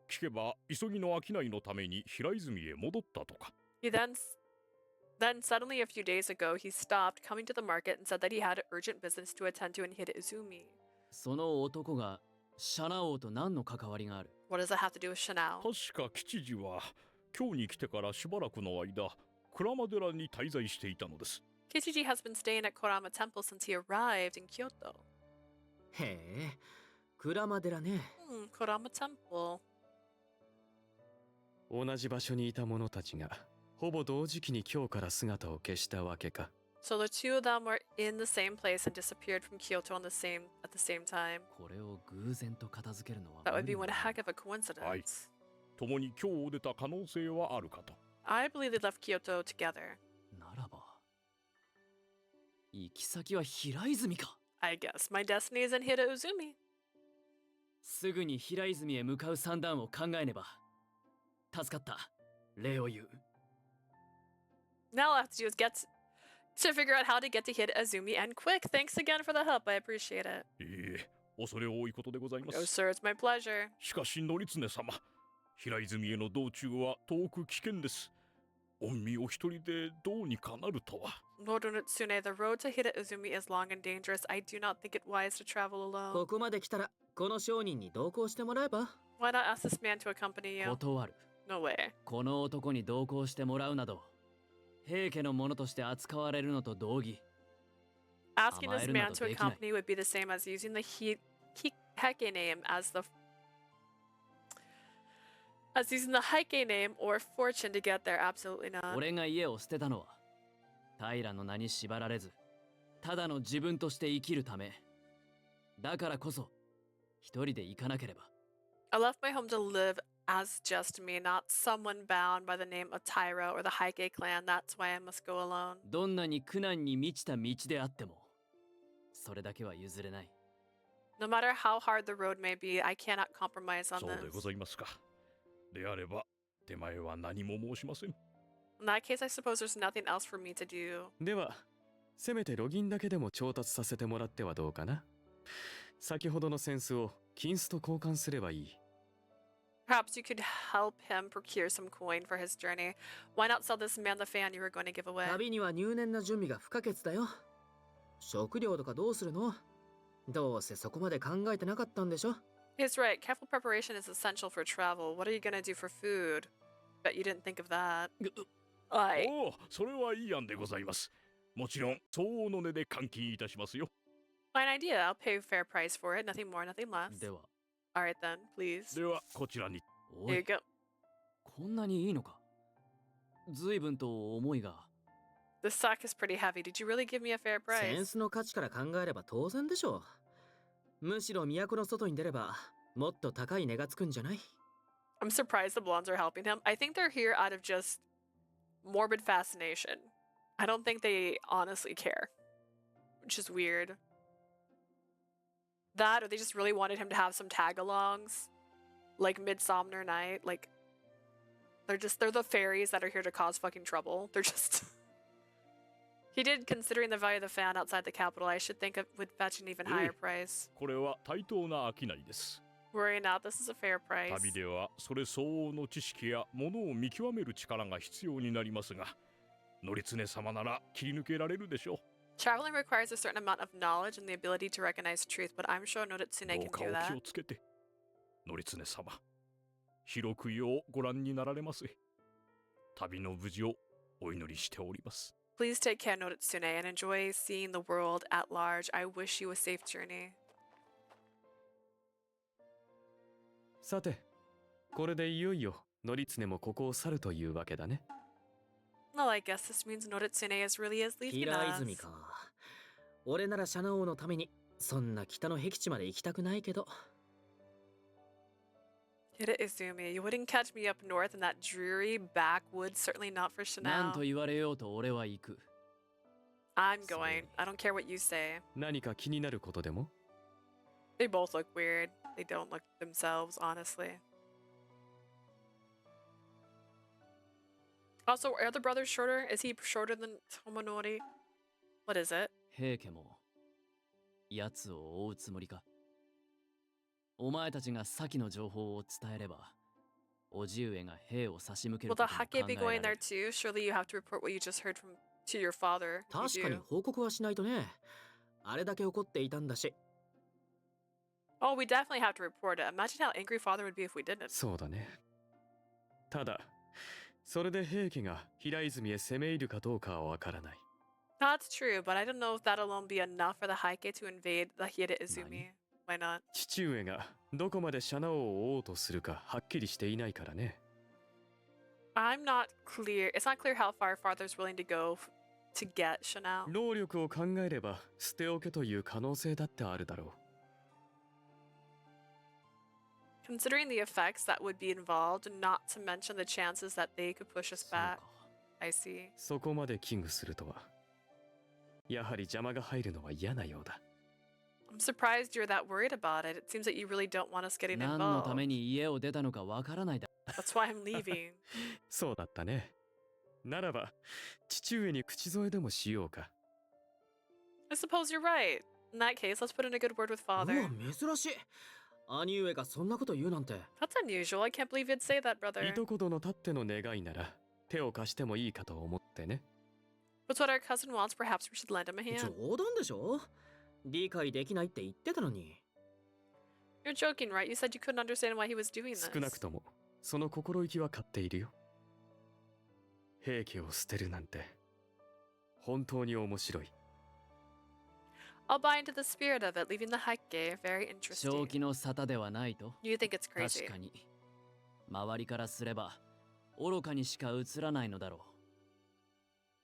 聞けば急ぎの商いのために平泉へ戻ったとか。 He then suddenly a few days ago, he stopped coming to the market and said that he had urgent business to attend to in Hiraizumi. その男がシャナ王と何の関わりがある？ What does that have to do with Ch.9? 確か吉次は京に来てからしばらくの間鞍馬寺に滞在していたのです。 Kichiji has been staying at Korama Temple since he arrived in Kyoto. へえ、鞍馬寺ね。Korama Temple. 同じ場所にいた者たちがほぼ同時期に今日から姿を消したわけか。 So the two of them were in the same place and disappeared from Kyoto at the same time. これを偶然と片付けるのは That would 無 be 理 one だな。 heck of a coincidence. 共に京を出た可能性はあるかと。 I believe they left Kyoto together. ならば、行き先は平泉か。 I guess my destiny is in Hiraizumi. すぐに平泉へ向かう算段を考えねば。助かった。礼を言う。 Now all I have to do is to figure out how to get to Hiraizumi and quick. Thanks again for the help. I appreciate it. いいえ、恐れ多いことでございま Oh, す。 sir, it's my pleasure. しかし、則常様、平泉への道中は遠く危険です。御身お一人でどうにかなるとは。 Lord Noritsune, the road to Hiraizumi is long and dangerous. I do not think it wise to travel alone. ここまで来たらこの商人に同行してもらえば。 Why not ask this man to accompany you? 断る。 No way. この男に同行してもらうなど、平家のものとして扱われるのと同義。 Asking this man to 甘えるなどできない。 accompany would be the same as using the Heike name as using the Heike name or fortune to get there. Absolutely not. 俺が家を捨てたのは、平の名に縛られず、ただの自分として生きるため。だからこそ、一人で行かなければ。 I left my home to live as just me, not someone bound by the name of Tyra or the Heike clan. That's why I must go alone. どんなに苦難に満ちた道であっても、それだけは譲れない。 No matter how hard the road may be, I cannot compromise on そうでご this. ざいますか。であれば手前は何も申しません。 In that case, I suppose there's nothing else for me to do. ではせめてロギンだけでも調達させてもらってはどうかな。先ほどのセンスを金子と交換すればいい。 Perhaps you could help him procure some coin for his journey. Why not sell this man the fan you were going to give away? 旅には入念な準備が不可欠だよ。食料とかどうするの？どうせそこまで考えてなかったんでしょ？ He's right. Careful preparation is essential for travel. What are you going to do for food? Bet you didn't think of that. おお、それはいい案でございます。もちろん相応の値で換金いたしますよ。 Fine idea. I'll pay a fair price for it. Nothing more, nothing less. では、 Alright then, please. ではこちらに。お Here い you、go. こんなにいいのか。随分と重いが。 This sack is pretty heavy. Did you really give me a fair セン price? スの価値から考えれば当然でしょう。むしろ都の外に出ればもっと高い値がつくんじゃない？ I'm surprised the blondes are helping him. I think they're here out of just morbid fascination. I don't think they honestly care, which is weird. That, or they just really wanted him to have some tag-alongs, like Midsummer Night. Like, they're the fairies that are here to cause fucking trouble. They're just... He did, considering the value of the fan outside the capital, I should think it would fetch an even higher price. これは対等な商いです。 Worry not, this is a fair price. 旅ではそれ相応の知識や物を見極める力が必要になりますが、則常様なら切り抜けられるでしょう。 Traveling requires a certain amount of knowledge and the ability to recognize truth, but I'm sure Noritsune ど can うか do お that. 気をつけて。則常様、広くようご覧になられます。旅の無事をお祈りしております。 Please take care, Noritsune, and enjoy seeing the world at large. I wish you a safe journey. さてこれでいよいよ則常もここを去るというわけだね。 Well, I guess this means Noritsune is really is leaving 平 us. 泉か。俺ならシャナ王のためにそんな北の僻地まで行きたくないけど。 Hiraizumi, you wouldn't catch me up north in that dreary backwoods, certainly not for なんと Chanel. 言われようと俺は行く。 I'm going. I don't care what you say. 何か気になることでも？ They both look weird. They don't look themselves, honestly. Also, are the brothers shorter? Is he shorter than Tomonori? What is it? 平家も、奴を追うつもりか。お前たちが先の情報を伝えれば、叔父上が兵を差し向ける Will こ the とも考 Hake え be ら going れ there る。 too? Surely you have to report what you just heard from to your father. You 確かに do. 報告はしないとね。あれだけ怒っていたんだし。 Oh, we definitely have to report it. Imagine how angry father would be if we didn't. そうだね。ただそれで平家が平泉へ攻め入るかどうかはわからない。 That's true, but I don't know if that alone be enough for the Hake to invade the Hiraizumi. Why not? 父上がどこまでシャナ王を追おうとするかはっきりしていないからね。 I'm not clear. It's not clear how far father's willing to go to get Chanel. 労力を考えれば捨ておけという可能性だってあるだろ Considering the effects that would be involved, not to mention the chances that they could push us そう back. か。 I see. う。そこまで危惧するとは。やはり邪魔が入るのは嫌なようだ。 I'm surprised you're that worried about it. It seems that you really don't want us getting 何のた involved. めに家を出たのかわからないだ。 That's why I'm leaving. そうだったね。ならば父上に口添えでもしようか。 I suppose you're right. In that case, let's put in a good word with うわ father. 珍しい。兄上がそんなこと言うなんて。 That's unusual. I can't believe you'd say that, い brother. とこ殿たっての願いなら手を貸してもいいかと思ってね。 That's what our cousin wants. Perhaps we should lend him a hand. 冗談でしょ？理解できないって言ってたのに。 You're joking, right? You said you couldn't understand why he was doing this. 少なくともその心意気は買っているよ。兵器を捨てるなんて本当に面白い。 I'll buy into the spirit of it, leaving the Heike very 正 interesting. 気の沙汰ではないと。 You think it's 確 crazy. かに周りからすれば愚かにしか映らないのだろ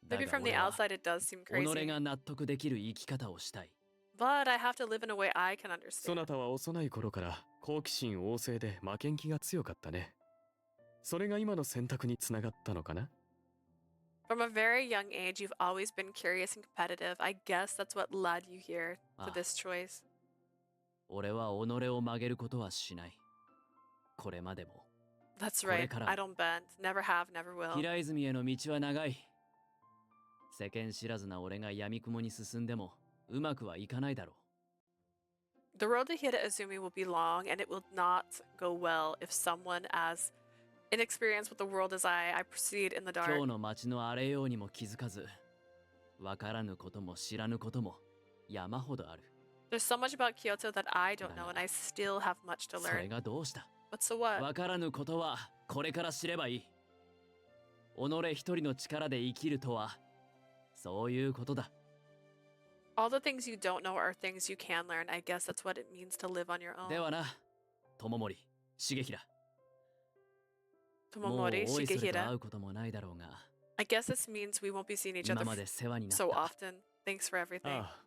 う。だ Maybe が from the 俺は outside it does seem 己 crazy. が納得できる生き方をしたい。 But I have to live in a way I can そ understand. なたは幼い頃から好奇心旺盛で負けん気が強かったね。それが今の選択につながったのかな。 From a very young age, you've always been curious and competitive. I guess that's what led you here to Ah. this choice. 俺は己を曲げることはしない。これまでも。 That's これ right. から I don't bend. Never have, never will. 平泉への道は長い。世間知らずな俺が闇雲に進んでもうまくはいかないだろ The road to Hida Azumi will be long, and it will not go well if someone as inexperienced with the world as I proceed in the う。今日 dark. の街のあれようにも気づかず、わからぬことも知らぬことも山ほどある。 There's so much about Kyoto that I don't know, Nah. and I still have much to それ learn. がどうした？ But so what? わからぬことはこれから知ればいい。己一人の力で生きるとは、そういうことだ。 All the things you don't know are things you can learn. I guess that's what it means to live on your own. ではな、友森、重平。もう Tomomori, おいそれと会 Shigehira. うこともないだろうが、 I guess this means we won't be seeing each 今 other まで世話になっ so た。 often. Thanks for everything. ああ、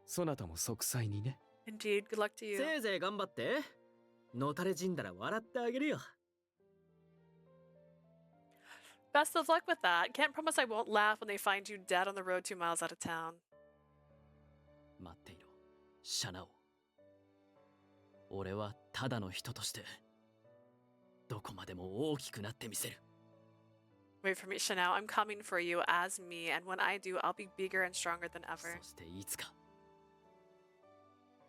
そなたも息災にね。 Indeed, good luck to you. せいぜい頑張って。のたれ死んだら笑ってあげるよ。 Best of luck with that. Can't promise I won't laugh when they find you dead on the road 2 miles out of town. 待っていろ、シャナオ。俺はただの人として、どこまでも大きくなってみせる。 Wait for me, Chanel. I'm coming for you as me, and when I do, I'll be bigger and stronger than ever. そしていつか、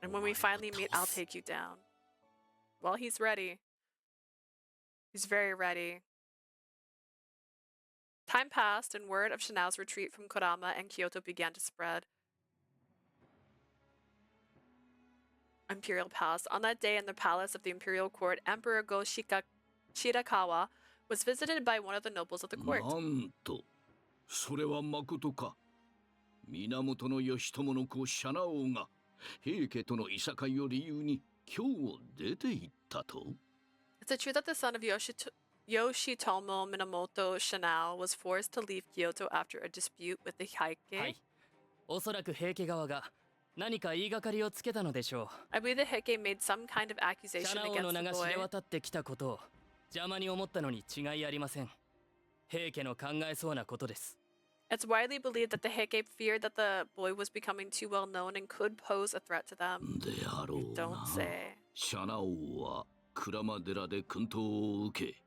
And when we finally meet, I'll take you down. Well, he's ready. He's very ready. Time passed, and word of Chanel's retreat from Kodama and Kyoto began to spread. Imperial Palace. On that day in the palace of the Imperial Court, Emperor Shirakawa was visited by one of the nobles of the court. なんと、それはまことか。源義朝の子シャナオが平家とのいさかいを理由に京を出て行ったと。 Is it true that the son of Yoshitomo Minamoto Shanao was forced to leave Kyoto after a dispute with the Heike? はい。おそらく平家側が何か言いがかりをつけたのでしょ I believe the Heike made some kind of う。 accusation シャナオ against の名 the が知れ boy. 渡ってきたことを邪魔に思ったのに違いありません。平家の考えそうなことです。 It's widely believed that the Heike feared that the boy was becoming too well known and could pose a threat to them. であろ You う don't な。 say. シャナオは鞍馬寺で薫陶を受け、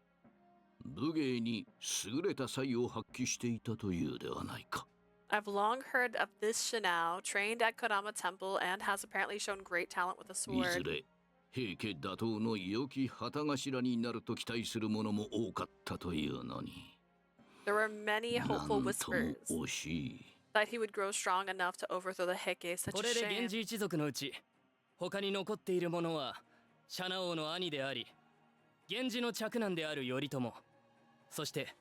武芸に優れた才を発揮していたというではないか。 I've long heard of this Shinao, trained at Kodama Temple and has apparently shown great talent with a いず sword. れ平家打倒の良き旗頭になると期待する者も多かったというのに。 There were many な hopeful んとも whispers 惜しい。 that he would grow strong enough to overthrow the Heike. Such こ a れで shame. 源氏一族のうち他に残っている者はシャナ王の兄であり源氏の嫡男である頼朝、そして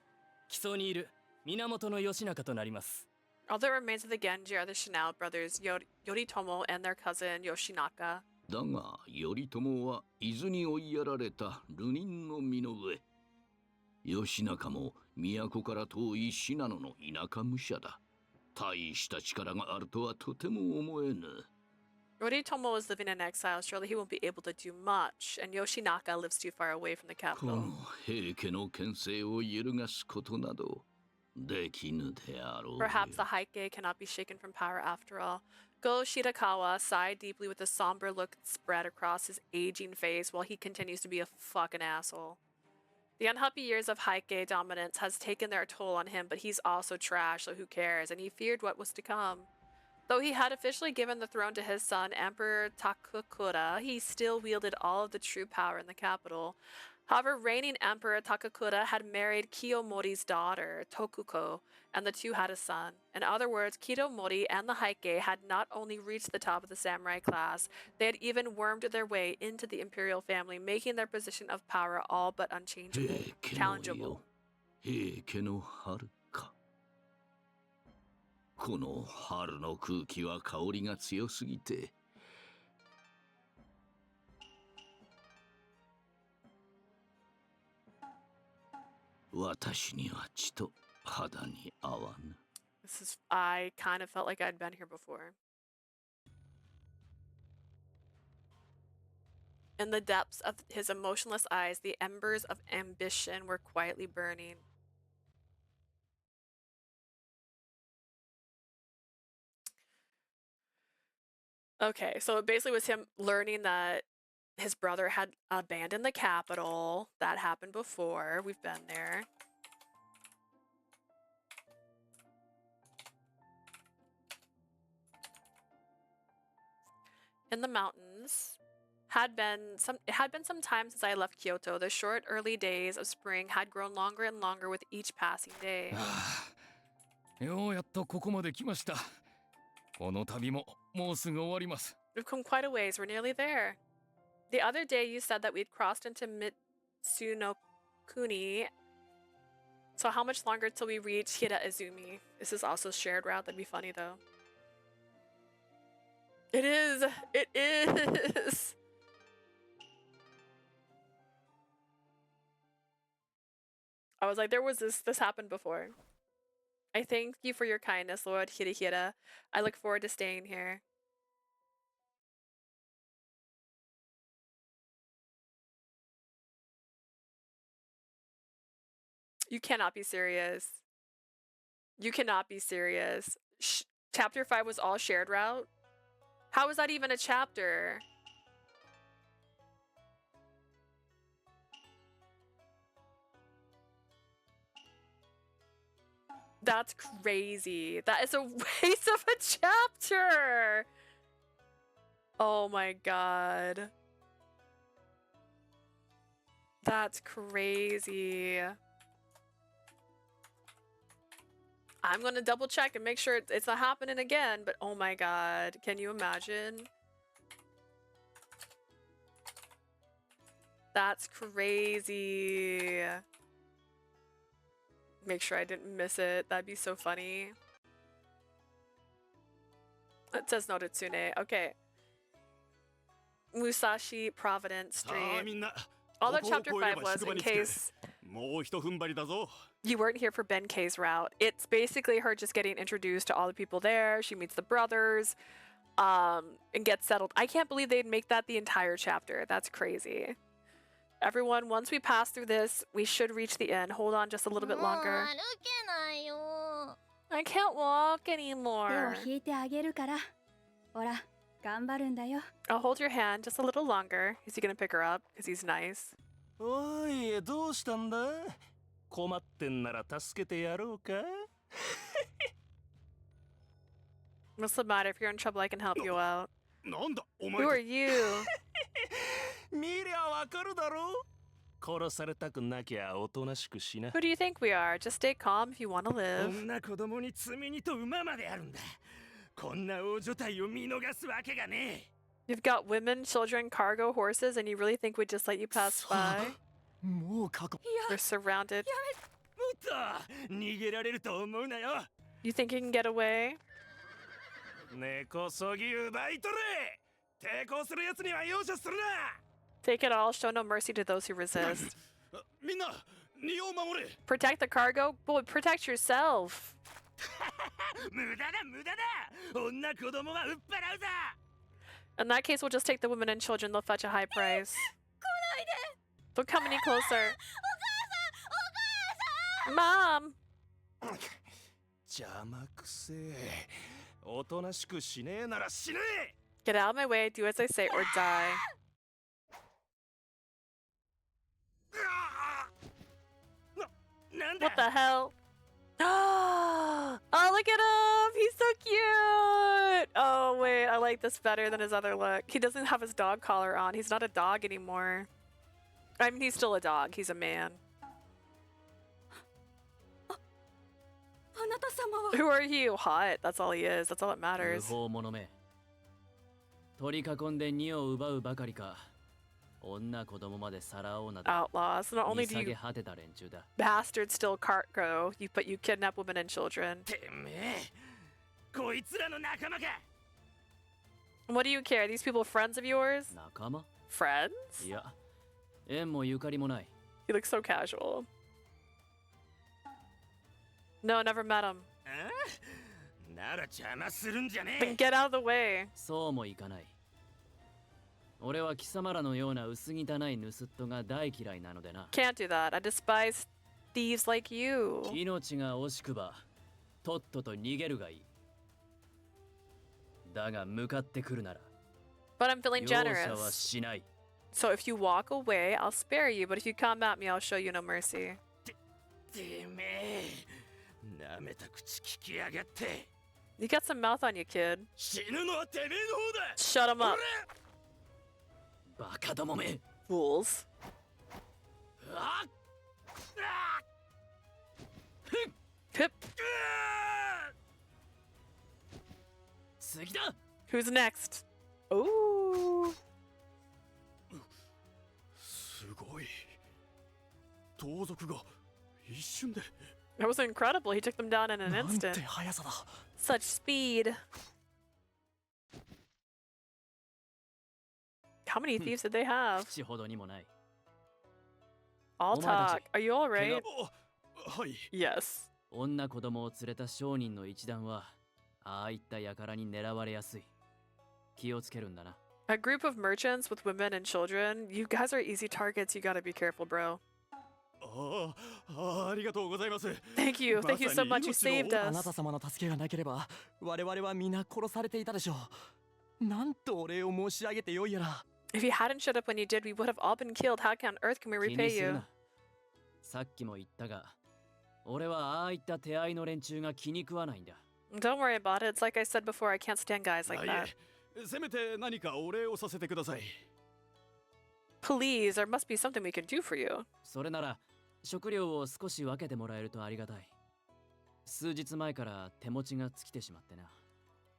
木曽にいる源義仲となります。 All that remains of the Genji are the Shinao brothers Yoritomo and their cousin Yoshinaka. だが頼朝は伊豆に追いやられた流人の身の上。義仲も都から遠い信濃の田舎武者だ。大した力があるとはとても思えぬ。 Yoritomo is living in exile. Surely he won't be able to do much. And Yoshinaka lives too far away from the この capital. 平家の権勢を揺るがすことなどできぬであろうよ。 Perhaps the Heike cannot be shaken from power after all. Go Shirakawa sighed deeply with a somber look spread across his aging face while he continues to be a fucking asshole. The unhappy years of Heike dominance has taken their toll on him, but he's also trash, so who cares? And he feared what was to come. Though he had officially given the throne to his son, Emperor Takakura, he still wielded all of the true power in the capital. However, reigning Emperor Takakura had married Kiyomori's daughter, Tokuko, and the two had a son. In other words, Kiyomori and the Heike had not only reached the top of the samurai class, they had even wormed their way into the imperial family, making their position of power all but unchangeable, challengeable. 平家の春か。この春の空気は香りが強すぎて。私にはちと肌に合わぬ。I kind of felt like I'd been here before. In the depths of his emotionless eyes, the embers of ambition were quietly burning. Okay, so it basically was him learning that his brother had abandoned the capital. That happened before. We've been there. In the mountains. It had been some time since I left Kyoto. The short early days of spring had grown longer and longer with each passing day. ようやっとここまで来ました。この旅ももうすぐ終わります。 We've come quite a ways. We're nearly there. The other day you said that we'd crossed into Mitsunokuni. So how much longer till we reach Hiraizumi? This is also shared route. That'd be funny though. It is. It is. I was like, there was this happened before. I thank you for your kindness, Lord Hirihira. I look forward to staying here. You cannot be serious. You cannot be serious. Chapter 5 was all shared route? How is that even a chapter? That's crazy. That is a waste of a chapter. Oh my god. That's crazy. I'm gonna double check and make sure it's not happening again, but oh my god. Can you imagine? That's crazy. Make sure I didn't miss it. That'd be so funny. It says Noritsune. Okay. Musashi Providence Street. Although chapter 5 was in case you weren't here for Benkei's route. It's basically her just getting introduced to all the people there. She meets the brothers and gets settled. I can't believe they'd make that the entire chapter. That's crazy. Everyone, once we pass through this, we should reach the end. Hold on just a little bit longer. I can't walk anymore. I'll hold your hand just a little longer. Is he gonna pick her up? Because he's nice. What's the matter? If you're in trouble, I can help you out. Who are you? Who do you think we are? Just stay calm if you want to live. You've got women, children, cargo, horses, and you really think we'd just let you pass by? We're surrounded. You think you can get away? Take it all, show no mercy to those who resist. Protect the cargo? Boy, protect yourself. In that case, we'll just take the women and children. They'll fetch a high price. Don't come any closer. Mom! Get out of my way, do as I say, or die. What the hell? Oh, look at him! He's so cute! Oh, wait, I like this better than his other look. He doesn't have his dog collar on. He's not a dog anymore. I mean, he's still a dog. He's a man. あなた様は Who are you? Hot. That's all he is. That's all that 無 matters. 法者め取り囲んで荷を奪うばかりか女子供までさらおうなど Outlaws. Not 見 only do 下げ you 果てた連中だ bastards still cargo, but you kidnap women and children. てめえこいつらの仲間か What do you care? Are these people friends of yours? 仲間 Friends? いや縁もゆかりもない He looks so casual. No, never met him. なら邪魔するんじゃね Then get out of the way. そうもいかない俺は貴様らのような薄汚い盗人が大嫌いなのでな Can't do that. I despise thieves like you. 命が惜しくばとっとと逃げるがいいだが向かってくるなら But I'm feeling 容赦は generous. しない So if you walk away, I'll spare you. But if you come at me, I'll show you no mercy. てめえなめた口聞きやがって You got some mouth on you, kid. 死ぬのはてめえの方だ Shut him up, バカどもめ fools. あっ Pip. 次だ Who's next? Ooh. すごい。盗賊が一瞬で。 That was incredible. He took them down in an なんて instant. 速さだ。 Such speed. How many thieves did they have? 口ほどにもない I'll talk. Are you alright? はい。 Yes. 女子供を連れた商人の一団はああいった輩に狙われやすい気をつけるんだな A group of merchants with women and children. You guys are easy targets. You gotta be careful, bro. ありがとうございます。 Thank you. Thank you so much. You saved あな us. た様の助けがなければ我々は皆殺されていたでしょう。なんとお礼を申し上げてよいやら。 If you hadn't showed up when you did, we would have all been killed. How on earth can we 気 repay にする you? なさっきも言ったが俺はああいった手合いの連中が気に食わないんだ Don't worry about it. It's like I said before. I can't stand guys like い that. え、せめて何かお礼をさせてください。 Please, there must be something we can do for you. それなら食料を少し分けてもらえるとありがたい数日前から手持ちが尽きてしまってな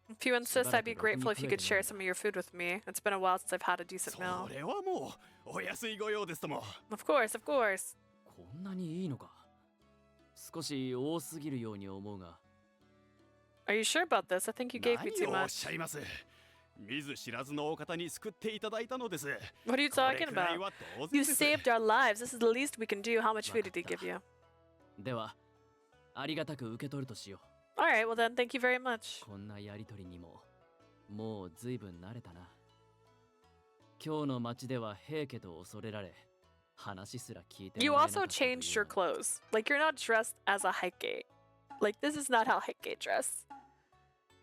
If you insist, I'd be grateful if you could share some of your food with me. It's been a while since I've had a decent meal. それはもうお安いご用ですとも。 Of course, of course. こんなにいいのか少し多すぎるように思うが Are you sure about this? I think you gave me 何 too をおっ much. しゃいます。見ず知らずのお方に救っていただいたのです。 What are you これ talking くらい about? は当然 You です saved our lives. This is the least we can do. How much food did he give you? ではありがたく受け取るとしよ Alright, well then, thank you very much. うこんなやりとりにももう随分慣れたな今日の街では平家と恐れられ話すら聞いて You もらえなか also ったという changed your のだ clothes. Like, you're not dressed as a Heike. Like, this is not how Heike dress.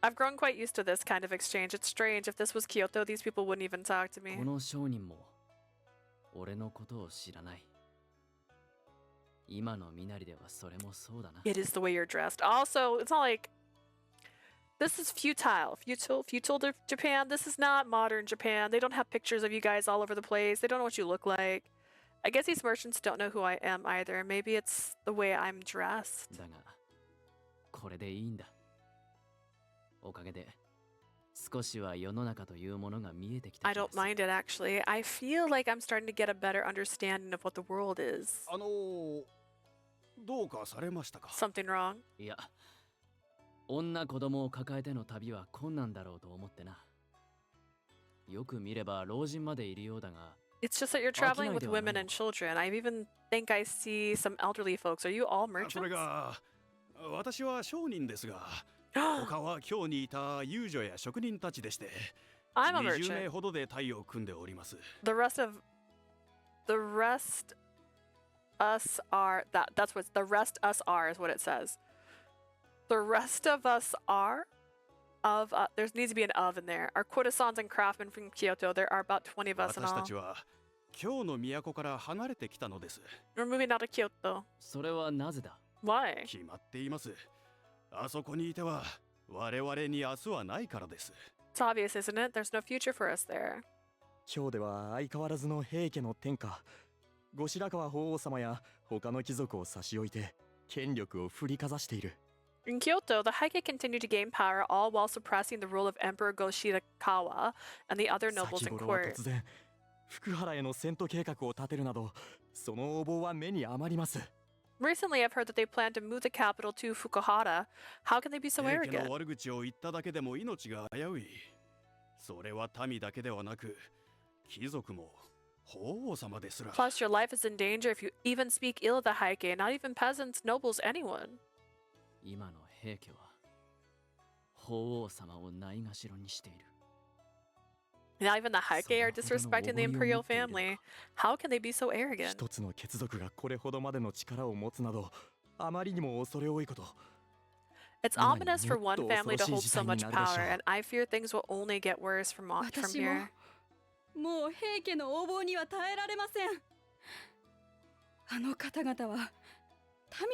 I've grown quite used to this kind of exchange. It's strange. If this was Kyoto, these people wouldn't even talk to me. この商人も俺のことを知らない今の身なりではそれもそうだな It is the way you're dressed. Also, it's not like this is futile. Futile Japan. This is not modern Japan. They don't have pictures of you guys all over the place. They don't know what you look like. I guess these merchants don't know who I am either. Maybe it's the way I'm dressed. だがこれでいいんだおかげで少しは世の中というものが見えてきた I 気が don't する mind it actually. I feel like I'm starting to get a better understanding of what the world is. どうかされましたか。 Something wrong? いや女子供を抱えての旅は困難だろうと思ってなよく見れば老人までいるようだが It's just that you're traveling with 商いではないのか。 women and children. I even think I see some elderly folks. Are you all それ merchants? が私は商人ですが、他は京にいた遊女や職人たちでして、 I'm a 20名 merchant. ほどで隊を組んでおります。 The rest us are that's what the rest us are is what it says. The rest of us are of there needs to be an of in there. Our courtesans and craftsmen from Kyoto. There are about 20 of us in 私た all. ちは京の都から離れてきたのです。 We're moving out of Kyoto. それはなぜだ Why? 決まっています。あそこにいては我々に明日はないからです。 It's obvious, isn't it? There's no future for us there. 今日では相変わらずの平家の天下後白河法皇様や他の貴族を差し置いて権力を振りかざしている。 In Kyoto, the Heike continued to gain power, all while suppressing the rule of Emperor Go-Shirakawa and the other nobles 先 in 頃は court. 突然福原への遷都計画を立てるなど、その横暴は目に余ります。 Recently, I've heard that they plan to move the capital to Fukuhara. How can they be so 平家 arrogant? の悪口を言っただけでも命が危うい。それは民だけではなく、貴族も法皇様ですら。 Plus, your life is in danger if you even speak ill of the Heike, not even peasants, nobles, anyone. 今の平家は法皇様をないがしろにしている。 Not even the Heike are disrespecting the imperial family. How can they be so arrogant? 一つの血族がこれほどまでの力を持つなど、あまりにも恐れ多いこと。 It's ominous for one family to hold so much power, and I fear things will only get worse from here. もう平家の横暴には耐えられません。あの方々は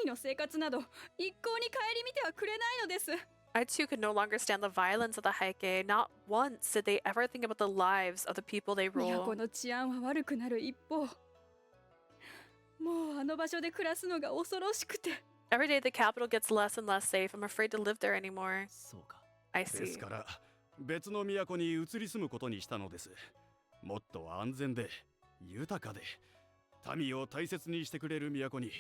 民の生活など一向に顧みてはくれないのです。 I too could no longer stand the violence of the Heike. Not once did they ever think about the lives of the people they 都 rule. の治安は悪くなる一方、もうあの場所で暮らすのが恐ろしくて。 Every day the capital gets less and less safe. I'm afraid to live there anymore. そうか。 I で see. すから別の都に移り住むことにしたのです。もっと安全で豊かで民を大切にしてくれる都に。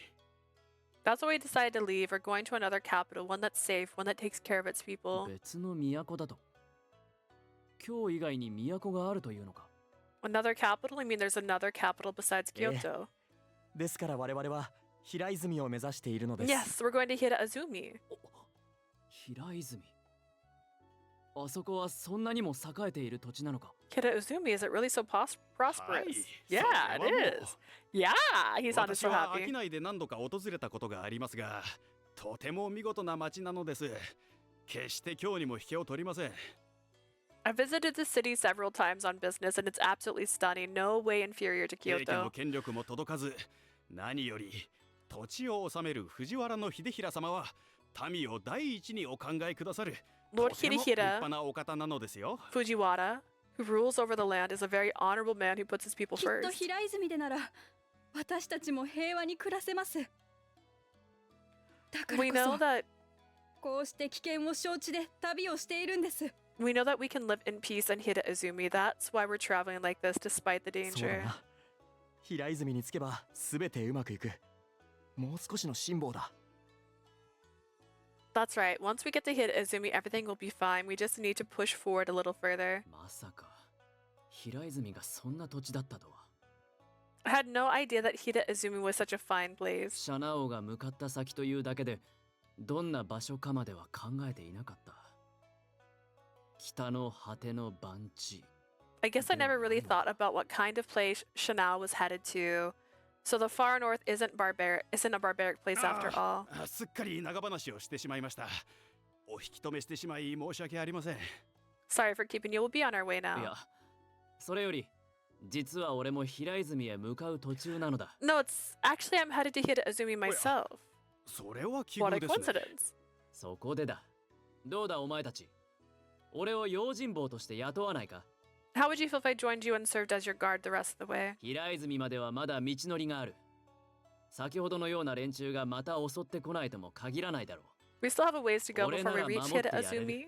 That's why we decided to leave. We're going to another capital, one that's safe, one that takes care of its people. 別の都だと。今日以外に都があるというのか。 Another capital? I mean, there's another capital besides Kyoto. ですから我々は平泉を目指しているのです。 Yes, we're going to hit Azumi. 平泉。あそこはそんなにも栄えている土地なのか。 Hit Azumi, is it really so prosperous? Yeah, それ it はもう is. Yeah, he sounded 私 so は happy. 商いで何度か訪れたことがありますが、とても見事な街なのです。決して今日にも引けを取りません。 I visited the city several times on business, and it's absolutely stunning. No way inferior to 平家の Kyoto. 権力も届かず、何より土地を治める藤原の秀衡様は民を第一にお考えくださる。 Lord とても立 Hirihira 派なお方なのですよ。 Fujiwara, who rules over the land, is a very honorable man who puts his people きっと first. 平泉でなら私たちも平和に暮らせます。だから We こ know そ that こうして危険を承知で旅をしているんです。 we know that we can live in peace and hit Azumi. That's why we're traveling like this despite the そうだ danger. な。平泉に着けば全てうまくいく。もう少しの辛抱だ。 That's right. Once we get to hit Azumi, everything will be fine. We just need to push forward a little further. まさか平泉がそんな土地だったとは。 I had no idea that Hida Azumi was such a fine place. シャナオが向かった先というだけでどんな場所かまでは考えていなかった。北の果ての番地。 I guess I never really thought about what kind of place Shanao was headed to. So the far north isn't a barbaric place after all. すっかり長話をしてしまいました。お引き止めしてしまい申し訳ありません。 Sorry for keeping you. We'll be on our way い now. や、それより実は俺も平泉へ向かう途中なのだ。 No, it's actually I'm headed to Hida Azumi myself. それは奇 What 遇 a ですね。 coincidence. そこでだ。どうだお前たち。俺を用心棒として雇わないか。 How would you feel if I joined you and served as your guard the rest of the way? 平泉まではまだ道のりがある。先ほどのような連中がまた襲ってこないとも限らないだろう。 We still have a ways to go before we reach Hida Azumi.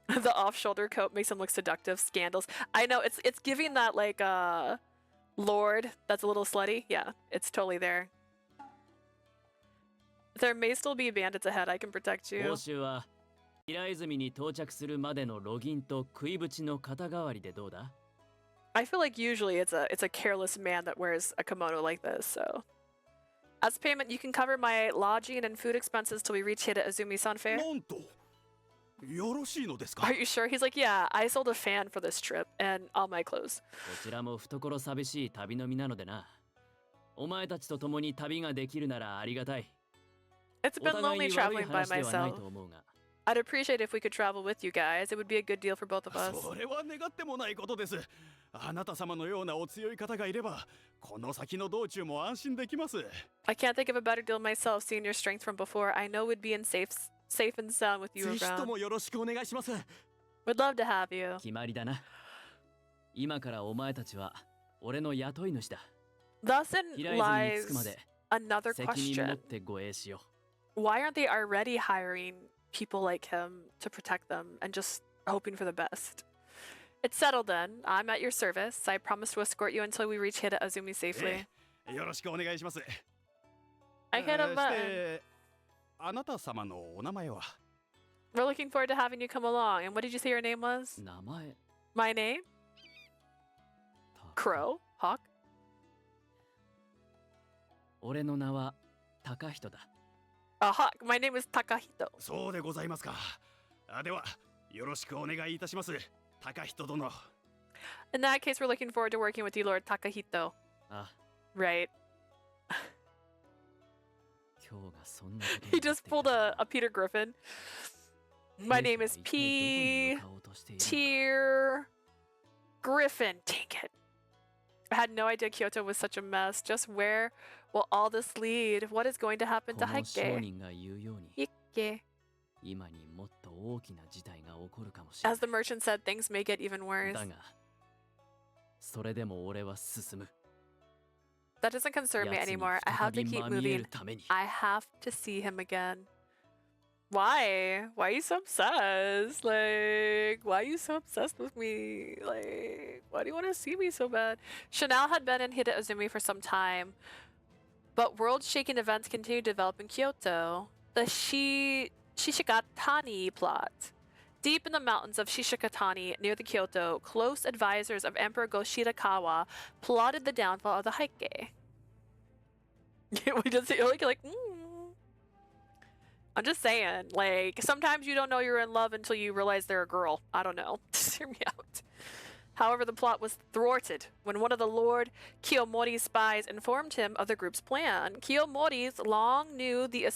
The off-shoulder coat makes him look seductive. Scandals. I know it's giving that like lord that's a little slutty. Yeah, it's totally there. There may still be bandits ahead. I can protect 報 you. 酬は平泉に到着するまでのロギンと食いぶちの肩代わりでどうだ？ I feel like usually it's a careless man that wears a kimono like this. So, as payment, you can cover my lodging and food expenses till we reach Hida Azumi-san fair. なんとよろしいのですか Are you sure? He's like, yeah, I sold a fan for this trip and all my clothes. こちらも懐寂しい旅の身なのでな。お前たちと共に旅ができるならありがたい。 It's お been 互い lonely に悪い traveling by 話ではない myself. と思うが。 I'd appreciate if we could travel with you guys. It would be a good deal for both of us. それは願ってもないことです。あなた様のようなお強い方がいれば、この先の道中も安心できます。I can't think of a better deal myself, seeing your strength from before. I know we'd be in safe and sound with you ぜひと around. もよろしくお願いします。 We'd love to have you. 決まりだな。今からお前たちは俺の雇い主だ。 Thus 平 in 泉に着くま lies で another 責任持っ question. て護衛しよ Why aren't they already hiring people like him to protect them and just hoping for the best? It's settled then. I'm at your service. I promise to escort you until we reach Hida Azumi safely. よろしくお願いします。 I hit a し button. てあなた様のお名前は We're looking forward to having you come along. And what did you say your name was? う。名前 My name? Crow? Hawk? 俺の名は高人だ。 Hawk. My name is Takahito. そうでございますか。ではよろしくお願いいたします。高人殿。 In that case, we're looking forward to working with you, Lord Takahito. あ、 Right. 今日がそんなこと He になっ just て pulled a Peter Griffin. My name is 兵器は一体どこに P. 向かおうとしているのか Tier Griffin. Dang it. I had no idea Kyoto was such a mess. Just where will all this lead? What is going to happen こ to の商 Heike? 人が言うように Ike. 今にもっと大きな事態が起こるかもしれな As い the merchant said, things may get even worse. だがそれでも俺は進む That doesn't concern me 奴に anymore. I 再 have to び keep まみえ moving. るために I have to see him again. Why? Why are you so obsessed? Like, why are you so obsessed with me? Like, why do you want to see me so bad? Chanel had been in Hida Azumi for some time, but world-shaking events continue to develop in Kyoto. The Shishikatani plot. Deep in the mountains of Shishikatani, near the Kyoto, close advisors of Emperor Go-Shirakawa plotted the downfall of the Heike. We just you're like, I'm just saying, like, sometimes you don't know you're in love until you realize they're a girl. I don't know. Just hear me out. However, the plot was thwarted when one of the Lord Kiyomori's spies informed him of the group's plan. Kiyomori's long knew the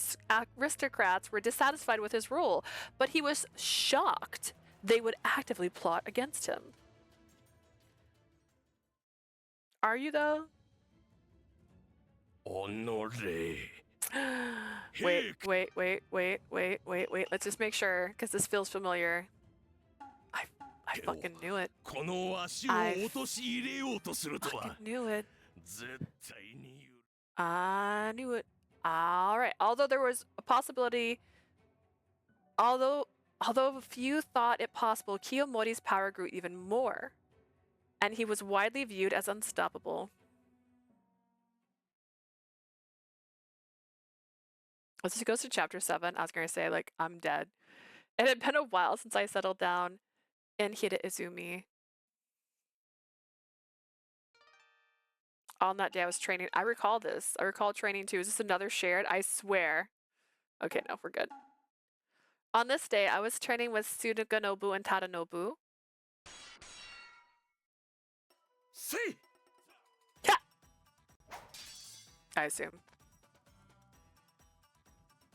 aristocrats were dissatisfied with his rule, but he was shocked they would actively plot against him. Are you, though? おのれ。 Wait. Let's just make sure, because this feels familiar. I fucking knew it. この足を I 陥れようとするとは fucking knew it. 絶対に I knew it. Alright. Although there was a possibility, although few thought it possible, Kiyomori's power grew even more, and he was widely viewed as unstoppable. Let's just go to chapter 7. I was going to say, like, I'm dead. It had been a while since I settled down in Hida Izumi. On that day I was training. I recall this. I recall training too. Is this another shared? I swear. Okay, no, we're good. On this day, I was training with Tsunuganobu and Tadanobu. See? Yeah. I assume.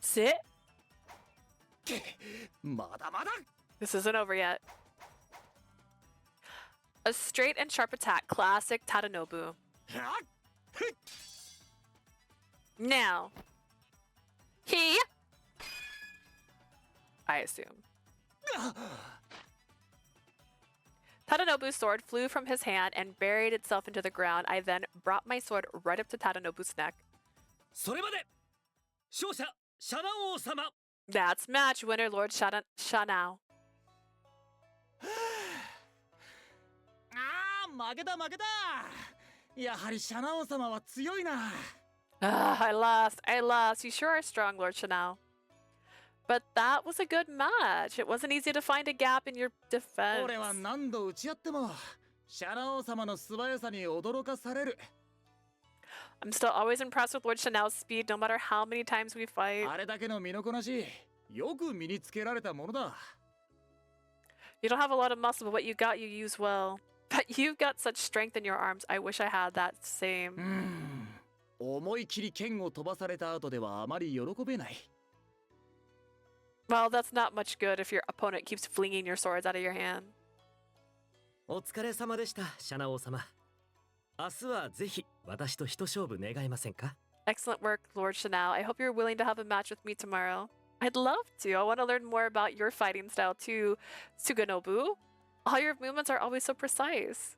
Sit. まだまだ This isn't over yet. A straight and sharp attack. Classic Tadanobu. Now. He. I assume. Tadanobu's sword flew from his hand and buried itself into the ground. I then brought my sword right up to Tadanobu's neck. それまで勝者シャナ王様 That's match winner, Lord Shanao. ああ負けた負けたやはりシャナ王様は強いな I lost. You sure are strong, Lord Shanao. But that was a good match. It wasn't easy to find a gap in your defense. 俺は何度打ち合ってもシャナ王様の素早さに驚かされる I'm still always impressed with Lord Shanao's speed, no matter how many times we fight. あれだけの身のこなしよく身につけられたものだ You don't have a lot of muscle, but what you got, you use well. But you've got such strength in your arms. I wish I had that same. 思い切り剣を飛ばされた後ではあまり喜べない Well, that's not much good if your opponent keeps flinging your swords out of your hand. お疲れ様でしたシャナ王様明日はぜひ私と一勝負願えませんか Excellent work, Lord Shanao. I hope you're willing to have a match with me tomorrow. I'd love to. I want to learn more about your fighting style too, Suganobu. All your movements are always so precise.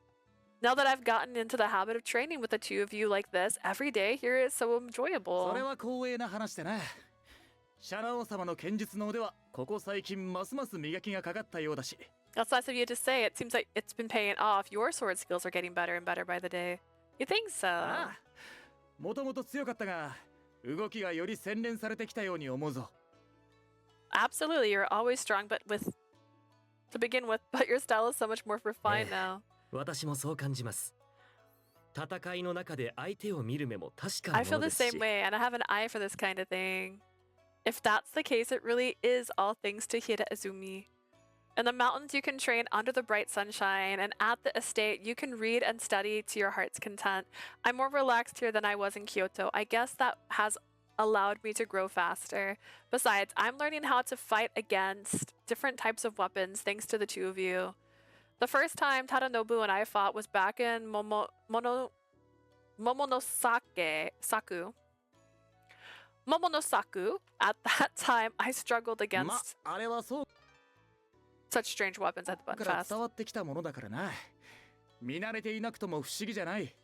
Now that I've gotten into the habit of training with the two of you like this every day, here is so そ enjoyable. れは光栄な話でな。シャナ王様の剣術の腕はここ最近ますます磨きがかかったようだし。That's nice of you to say. It seems like it's been paying off. Your sword skills are getting better and better by the day. You think so? ああ、もともと強かったが、動きがより洗練されてきたように思うぞ。Absolutely, you're always strong, but to begin with, but your style is so much more refined now. 私もそう感じます。戦いの中で相手を見る目も確かな I も feel の the です same し。 way, and I have an eye for this kind of thing. If that's the case, it really is all thanks to Hira Izumi. In the mountains, you can train under the bright sunshine, and at the estate, you can read and study to your heart's content. I'm more relaxed here than I was in Kyoto. I guess that has allowed me to grow faster. Besides, I'm learning how to fight against different types of weapons thanks to the two of you. The first time Tadanobu and I fought was back in Momonosake Saku. Momonosaku. At that time, I struggled ま、 against あれはそう such strange weapons at the か button ら fast. 伝わってきたものだからな。見慣れていなくとも不思議じゃない。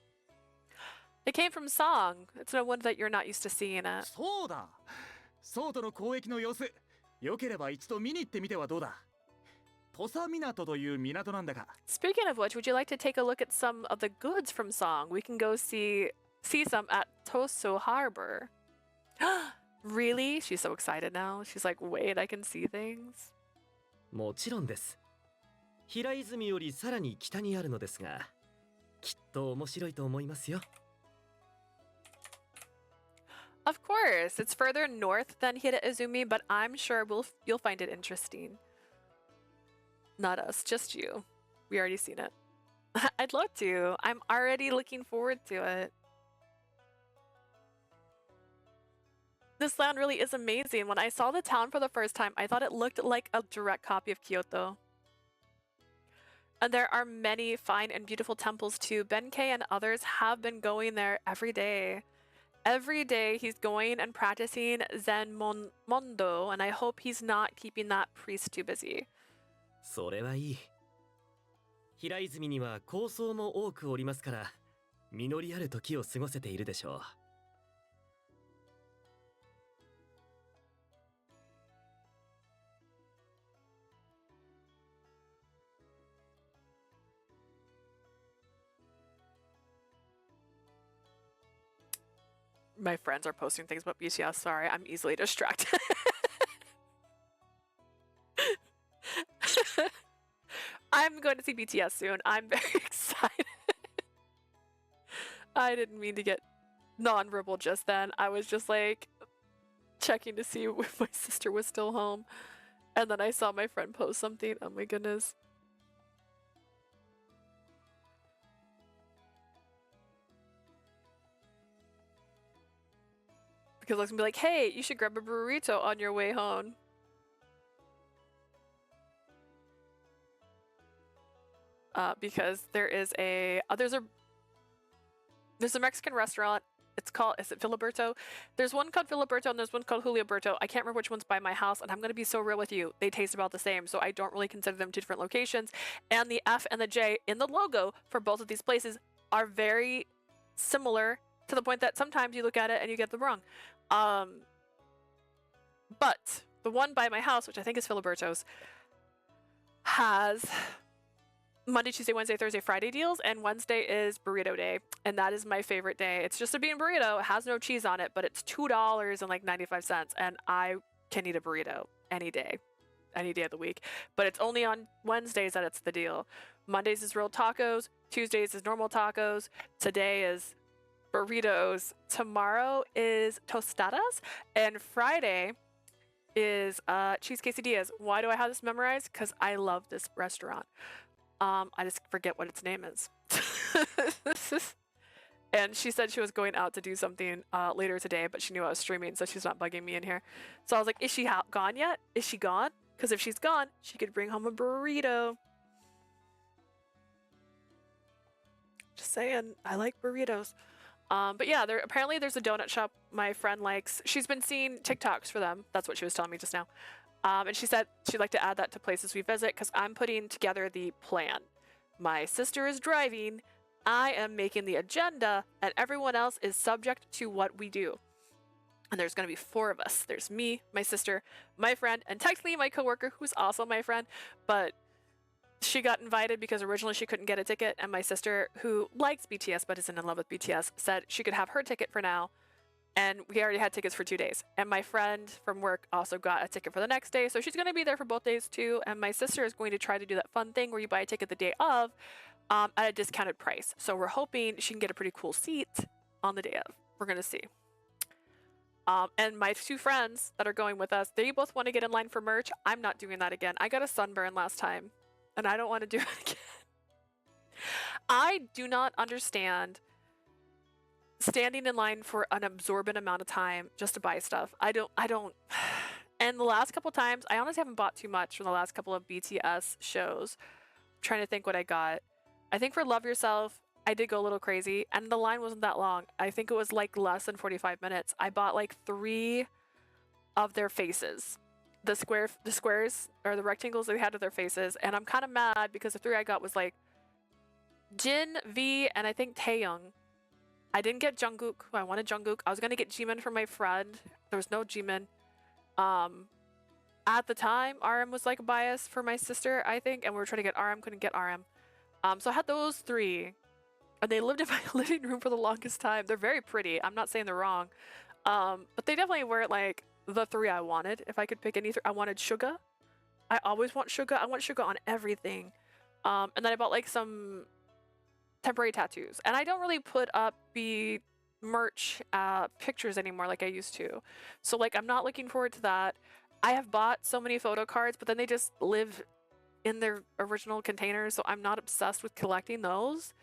It came from song. It's no wonder that you're not used to seeing it. そうだ。ソードの交易の様子、よければ一度見に行ってみてはどうだ。土佐港という港なんだが。 Speaking of which, would you like to take a look at some of the goods from Song? We can go see some at Toso Harbor. Really? She's so excited now. She's like, wait, I can see things. もちろんです。平泉よりさらに北にあるのですが、きっと面白いと思いますよ。Of course, it's further north than Hira Izumi, but I'm sure you'll find it interesting. Not us, just you. We already seen it. I'd love to. I'm already looking forward to it. This land really is amazing. When I saw the town for the first time, I thought it looked like a direct copy of Kyoto. And there are many fine and beautiful temples too. Benkei and others have been going there every day. Every day he's going and practicing Zen Mondo, and I hope he's not keeping that priest too busy. それはいい。平泉には高僧も多くおりますから、実りある時を過ごせているでしょう。My friends are posting things about BTS. Sorry, I'm easily distracted. I'm going to see BTS soon. I'm very excited. I didn't mean to get non-verbal just then. I was just like checking to see if my sister was still home. And then I saw my friend post something. Oh my goodness. Because I was gonna be like, hey, you should grab a burrito on your way home. Because there's a Mexican restaurant. It's called, is it Filiberto? There's one called Filiberto and there's one called Julioberto. I can't remember which one's by my house, and I'm gonna be so real with you. They taste about the same, so I don't really consider them two different locations. And the F and the J in the logo for both of these places are very similar to the point that sometimes you look at it and you get them wrong. But the one by my house, which I think is Filiberto's, has Monday, Tuesday, Wednesday, Thursday, Friday deals, and Wednesday is burrito day, and that is my favorite day. It's just a bean burrito. It has no cheese on it, but it's $2.95, and I can eat a burrito any day of the week. But it's only on Wednesdays that it's the deal. Mondays is real tacos. Tuesdays is normal tacos. Today is burritos. Tomorrow is tostadas, and Friday is cheese quesadillas. Why do I have this memorized? Because I love this restaurant. I just forget what its name is. And she said she was going out to do something later today, but she knew I was streaming, so she's not bugging me in here. So I was like, is she gone yet? Is she gone? Because if she's gone, she could bring home a burrito. Just saying, I like burritos. But yeah, apparently there's a donut shop my friend likes. She's been seeing TikToks for them. That's what she was telling me just now. And she said she'd like to add that to places we visit because I'm putting together the plan. My sister is driving. I am making the agenda, and everyone else is subject to what we do. And there's going to be 4 of us. There's me, my sister, my friend, and technically my coworker, who's also my friend, but she got invited because originally she couldn't get a ticket, and my sister, who likes BTS but isn't in love with BTS, said she could have her ticket for now, and we already had tickets for 2 days. And my friend from work also got a ticket for the next day, so she's going to be there for both days too, and my sister is going to try to do that fun thing where you buy a ticket the day of, at a discounted price. So we're hoping she can get a pretty cool seat on the day of. We're going to see. And my 2 friends that are going with us, they both want to get in line for merch. I'm not doing that again. I got a sunburn last time, and I don't want to do it again. I do not understand standing in line for an absorbent amount of time just to buy stuff. I don't. And the last couple times, I honestly haven't bought too much from the last couple of BTS shows. I'm trying to think what I got. I think for Love Yourself, I did go a little crazy, and the line wasn't that long. I think it was like less than 45 minutes. I bought like 3 of their faces. The squares, or the rectangles they had of their faces, and I'm kind of mad because the 3 I got was like Jin, V, and I think Taeyong. I didn't get Jungkook. I wanted Jungkook. I was going to get Jimin for my friend. There was no Jimin. At the time, RM was like a bias for my sister, I think, and we were trying to get RM, couldn't get RM. So I had those 3, and they lived in my living room for the longest time. They're very pretty. I'm not saying they're wrong. But they definitely weren't like the 3 I wanted. If I could pick any 3, I wanted Suga. I always want Suga. I want Suga on everything. And then I bought like some temporary tattoos. And I don't really put up the merch pictures anymore like I used to. So like I'm not looking forward to that. I have bought so many photo cards, but then they just live in their original containers, so I'm not obsessed with collecting those.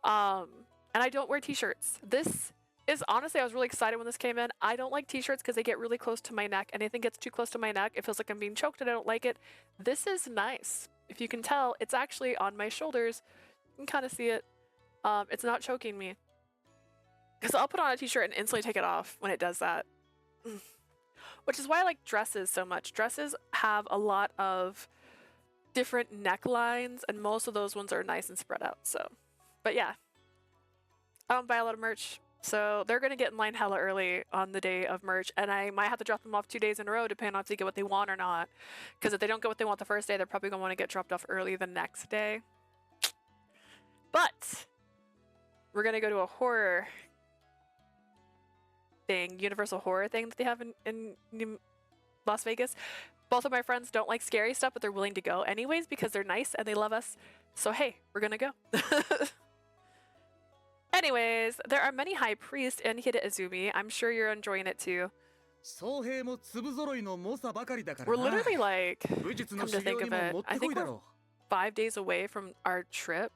And I don't wear t-shirts. This is honestly, I was really excited when this came in. I don't like t-shirts because they get really close to my neck. Anything gets too close to my neck, it feels like I'm being choked and I don't like it. This is nice. If you can tell, it's actually on my shoulders. You can kind of see it. It's not choking me. Because I'll put on a t-shirt and instantly take it off when it does that. Which is why I like dresses so much. Dresses have a lot of different necklines, and most of those ones are nice and spread out. So, but yeah, I don't buy a lot of merch, so they're gonna get in line hella early on the day of merch, and I might have to drop them off 2 days in a row depending on if they get what they want or not. Because if they don't get what they want the first day, they're probably gonna want to get dropped off early the next day. But we're gonna go to a horror thing, Universal horror thing that they have in Las Vegas. Both of my friends don't like scary stuff, but they're willing to go anyways because they're nice and they love us. So hey, we're gonna go. Anyways, there are many high priests in Hida Izumi. I'm sure you're enjoying it too. We're literally like, come to think of it, I think we're 5 days away from our trip.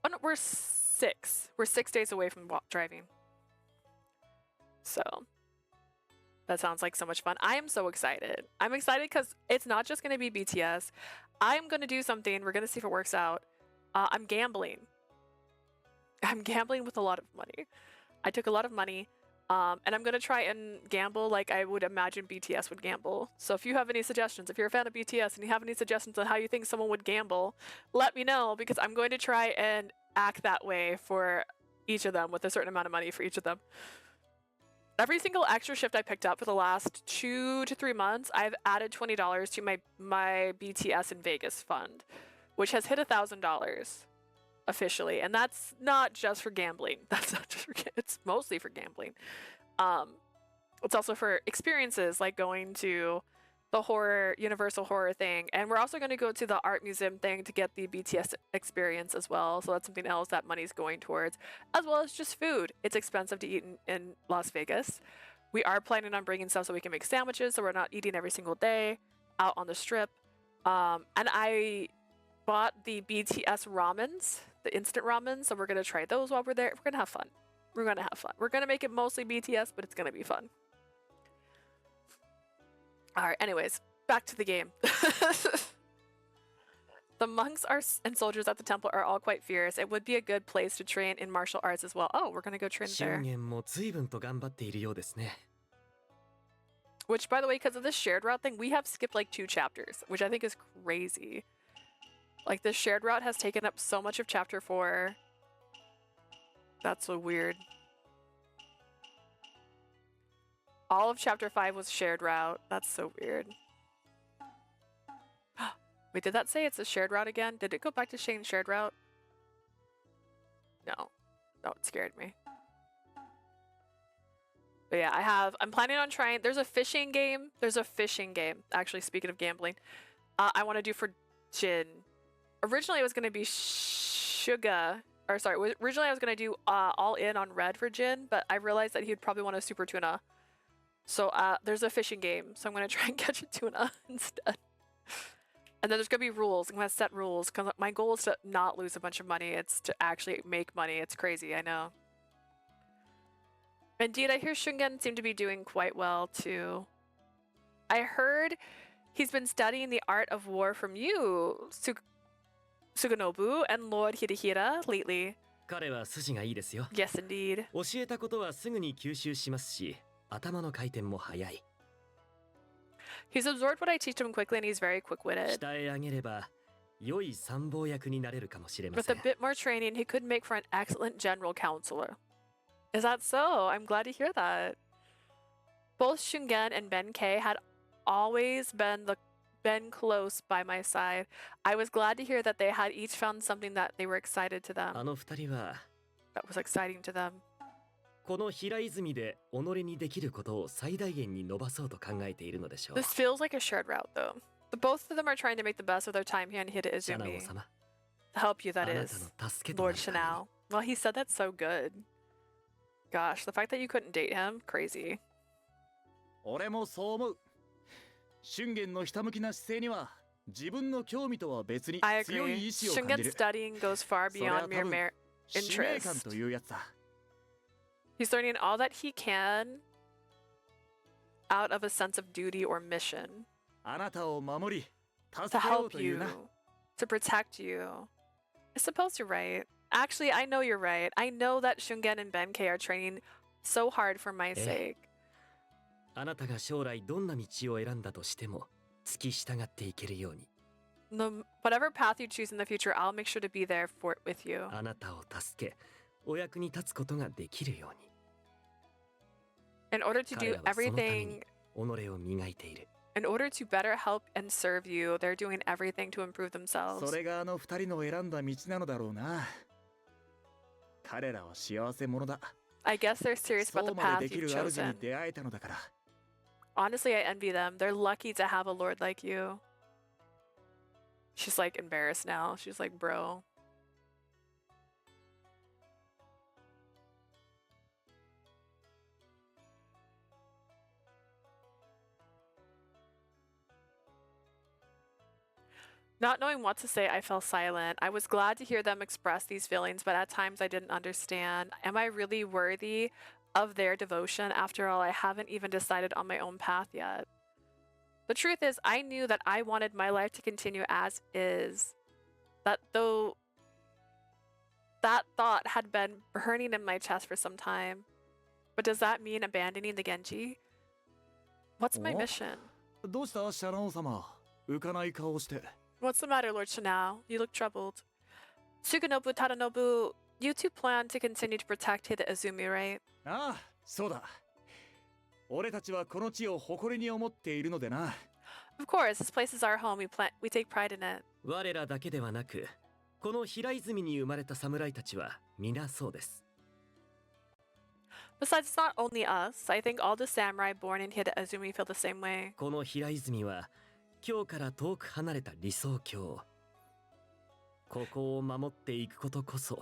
Oh no, we're 6. We're 6 days away from driving. So that sounds like so much fun. I am so excited. I'm excited because it's not just going to be BTS. I'm going to do something. We're going to see if it works out. I'm gambling. I'm gambling with a lot of money. I took a lot of money, and I'm going to try and gamble like I would imagine BTS would gamble. So if you have any suggestions, if you're a fan of BTS and you have any suggestions on how you think someone would gamble, let me know, because I'm going to try and act that way for each of them with a certain amount of money for each of them. Every single extra shift I picked up for the last 2 to 3 months, I've added $20 to my BTS in Vegas fund, which has hit $1,000 officially, and that's not just for gambling. That's not just for, it's mostly for gambling. It's also for experiences like going to the horror Universal horror thing, and we're also going to go to the art museum thing to get the BTS experience as well. So that's something else that money's going towards, as well as just food. It's expensive to eat in Las Vegas. We are planning on bringing stuff so we can make sandwiches, so we're not eating every single day out on the strip. And I bought the BTS ramens, the instant ramen, so we're going to try those while we're there. We're going to have fun. We're going to have fun. We're going to make it mostly BTS, but it's going to be fun. Alright, anyways, back to the game. The monks and soldiers at the temple are all quite fierce. It would be a good place to train in martial arts as well. Oh, we're gonna go train there. Which, by the way, because of this shared route thing, we have skipped like 2 chapters, which I think is crazy. Like, the shared route has taken up so much of Chapter 4. That's so weird. All of Chapter 5 was shared route. That's so weird. Wait, did that say it's a shared route again? Did it go back to Shane's shared route? No. No, it scared me. But yeah, I'm planning on trying, there's a fishing game. Actually, speaking of gambling, I want to do for Jin. Originally, it was going to be Suga, or sorry, originally I was going to do all in on red for Jin, but I realized that he'd probably want a super tuna. So there's a fishing game, so I'm going to try and catch a tuna instead. And then there's going to be rules. I'm going to set rules, because my goal is to not lose a bunch of money. It's to actually make money. It's crazy, I know. Indeed, I hear Shungen seemed to be doing quite well, too. I heard he's been studying the art of war from you, Suganobu, and Lord Hidehira lately. 彼は筋がいいですよ。 Yes, indeed. 教えたことはすぐに吸収しますし、頭の回転も速い。 He's absorbed what I teach him quickly, and he's very quick-witted. 鍛え上げれば良い参謀役になれるかもしれま With せ a ん。 bit more training, he could make for an excellent general counselor. Is that so? I'm glad to hear that. Both Shungen and Benkei had always been close by my side. I was glad to hear that they had each found something that they were excited to them. あの二人は That was exciting to them. この平泉で己にできることを最大限に伸ばそうと考えているのでしょう。 This feels like a shared route, though. The both of them are trying to make the best of their time here in シャナオ Hida-Izumi. 様、 To help you, that あなた is. の助けとな Lord るために Chanao. Well, he said that so good. Gosh, the fact that you couldn't date him, crazy. 俺もそう思う。俊元のひたむきな姿勢には自分の興味とは別に I 強 agree. い意志を感じ Shungen's る。 studying goes far それは beyond 多 mere 分使命感 interest. というやつだ。 He's learning all that he can out of a sense of duty or mission あなたを守り、 to 助けよう help という you, な。 to protect you. I suppose you're right. Actually, I know you're right. I know that Shungen and Benkei are training so hard for my sake. あなたが将来どんな道を選んだとしても付き従っていけるように。 Whatever path you choose in the future, I'll make sure to be there for it with you. あなたを助け、お役に立つことができるように。 In order to 彼 do らはそのため everything, に己を磨いている。 in order to better help and serve you, they're doing everything to improve themselves. それがあの二人の選んだ道なのだろうな。彼らは幸せ者だ。 I guess they're serious そ about the うま path ででき you've る主に chosen. 出会えたのだから。 Honestly, I envy them. They're lucky to have a lord like you. She's like embarrassed now. She's like, bro. Not knowing what to say, I fell silent. I was glad to hear them express these feelings, but at times I didn't understand. Am I really worthy of their devotion? After all, I haven't even decided on my own path yet. The truth is, I knew that I wanted my life to continue as is. That though that thought had been burning in my chest for some time. But does that mean abandoning the Genji? What's my お mission? どうしたシャナオ様。浮かない顔して。 What's the matter, Lord Chanao? You look troubled. Suganobu Tadanobu, you two plan to continue to protect Hida-Izumi, right? ああ、そうだ。俺たちはこの地を誇りに思っているのでな。 Of course, this place is our home. We take pride in it. 我らだけではなく、この平泉に生まれた侍たちは皆そうです。 Besides, it's not only us. I think all the samurai born in Hida-Izumi feel the same way. この平泉は今日から遠く離れた理想郷。ここを守っていくことこそ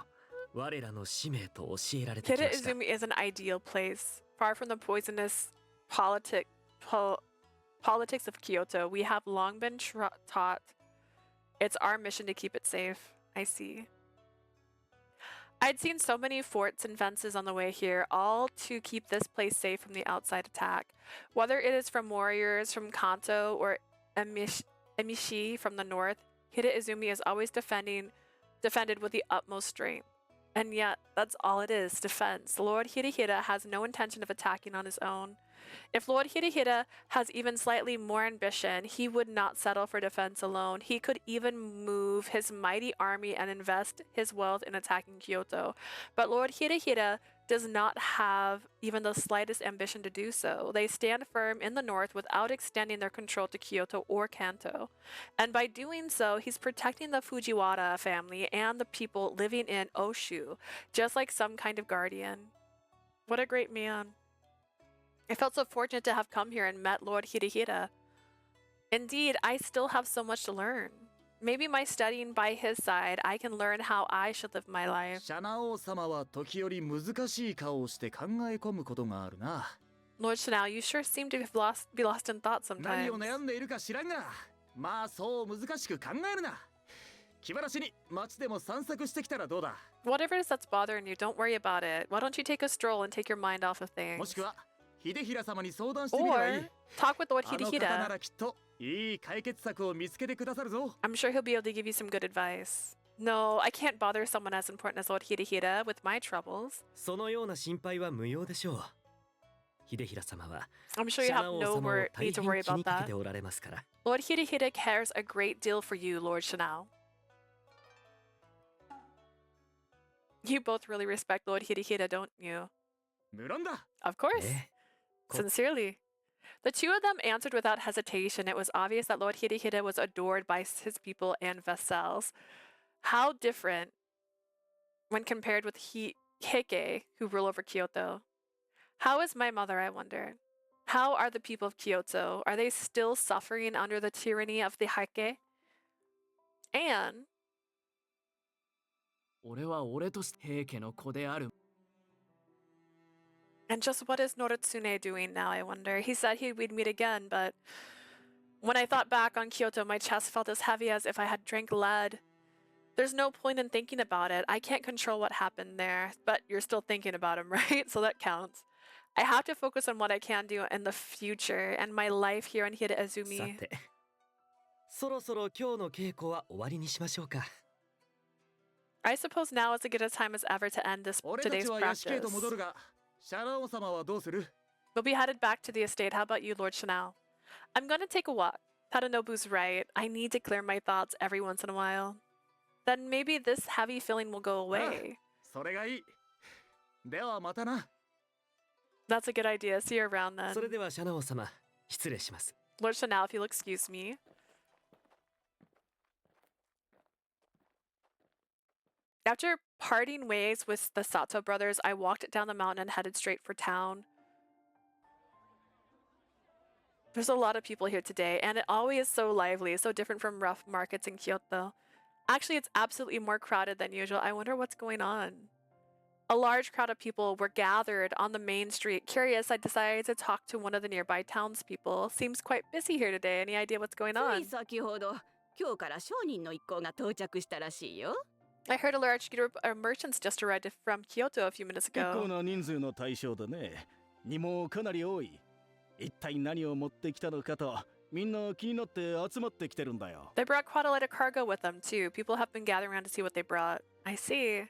我らの使命と教えられてきました。 Hida-Izumi is an ideal place, far from the poisonous politics of Kyoto. We have long been taught it's our mission to keep it safe. I see. I'd seen so many forts and fences on the way here, all to keep this place safe from the outside attack. Whether it is from warriors from Kanto or Emishi from the north, Hida-Izumi is always defended with the utmost strength. And yet, that's all it is, defense. Lord Hidehira has no intention of attacking on his own. If Lord Hirihira has even slightly more ambition, he would not settle for defense alone. He could even move his mighty army and invest his wealth in attacking Kyoto. But Lord Hirihira does not have even the slightest ambition to do so. They stand firm in the north without extending their control to Kyoto or Kanto. And by doing so, he's protecting the Fujiwara family and the people living in Oshu, just like some kind of guardian. What a great man. I felt so fortunate to have come here and met Lord Hirihira. Indeed, I still have so much to learn. Maybe by studying by his side, I can learn how I should live my life. シャナ王様は時折難しい顔をして考え込むことがあるな。Lord Chanel, you sure seem to be lost in thought 何 sometimes. を悩んでいるか知らんが、まあそう難しく考えるな。気晴らしに街でも散策してきたらどうだ。Whatever it is that's bothering you, don't worry about it. Why don't you take a stroll and take your mind off of もし things? くは秀平様に相談してみればいい。 Or talk with Lord あの方な Hirihira. らきっといい解決策を見つけてくださるぞ。 I'm sure he'll be able to give you some good advice. No, I can't bother someone as important as Lord Hirihira with my troubles. そのような心配は無用でしょう。秀平様は I'm シ sure you ャ have ナ王 no 様を need 大 to 変 worry 気に about かけ that. ておられますから。 Lord Hirihira cares a great deal for you, Lord Chanel. You both really respect Lord Hirihira, don't you? 無論だ。 Of course. ええ、 Sincerely. The two of them answered without hesitation. It was obvious that Lord Hirihira was adored by his people and vassals. How different when compared with Heike, who rule over Kyoto. How is my mother, I wonder? How are the people of Kyoto? Are they still suffering under the tyranny of the Heike? And 俺は俺として平家の子である。 And just what is Noritsune doing now, I wonder? He said we'd meet again, but when I thought back on Kyoto, my chest felt as heavy as if I had drank lead. There's no point in thinking about it. I can't control what happened there, but you're still thinking about him, right? So that counts. I have to focus on what I can do in the future and my life here in さ Hiraizumi. て、そろそろ今日の稽古は終わりにしましょうか。 I suppose now is as good a time as ever to end this 俺た today's ちは屋敷へと practice. 戻るが、シャナ王様はどうする？ We'll be headed back to the estate. How about you, Lord Chanel? I'm gonna take a walk. Tadanobu's right. I need to clear my thoughts every once in a while. Then maybe this heavy feeling will go away. それがいい。ではまたな。 That's a good idea. See you around then. それではシャナ王様、失礼します。 Lord Chanel, if you'll excuse me. After parting ways with the Sato brothers, I walked down the mountain and headed straight for town. There's a lot of people here today, and it always is so lively, so different from rough markets in Kyoto. Actually, it's absolutely more crowded than usual. I wonder what's going on. A large crowd of people were gathered on the main street. Curious, I decided to talk to one of the nearby townspeople. Seems quite busy here today. Any idea what's going つ on? い先ほど今日から商人の一行が到着したらしいよ。 I heard a large group of merchants just arrived from Kyoto a few minutes 結構 ago. な人数の対象だね。荷もかなり多い。一体何を持ってきたのかと、みんな気になって集まってきてるんだよ。 They brought quite a lot of cargo with them, too. People have been gathering around to see what they brought. I see.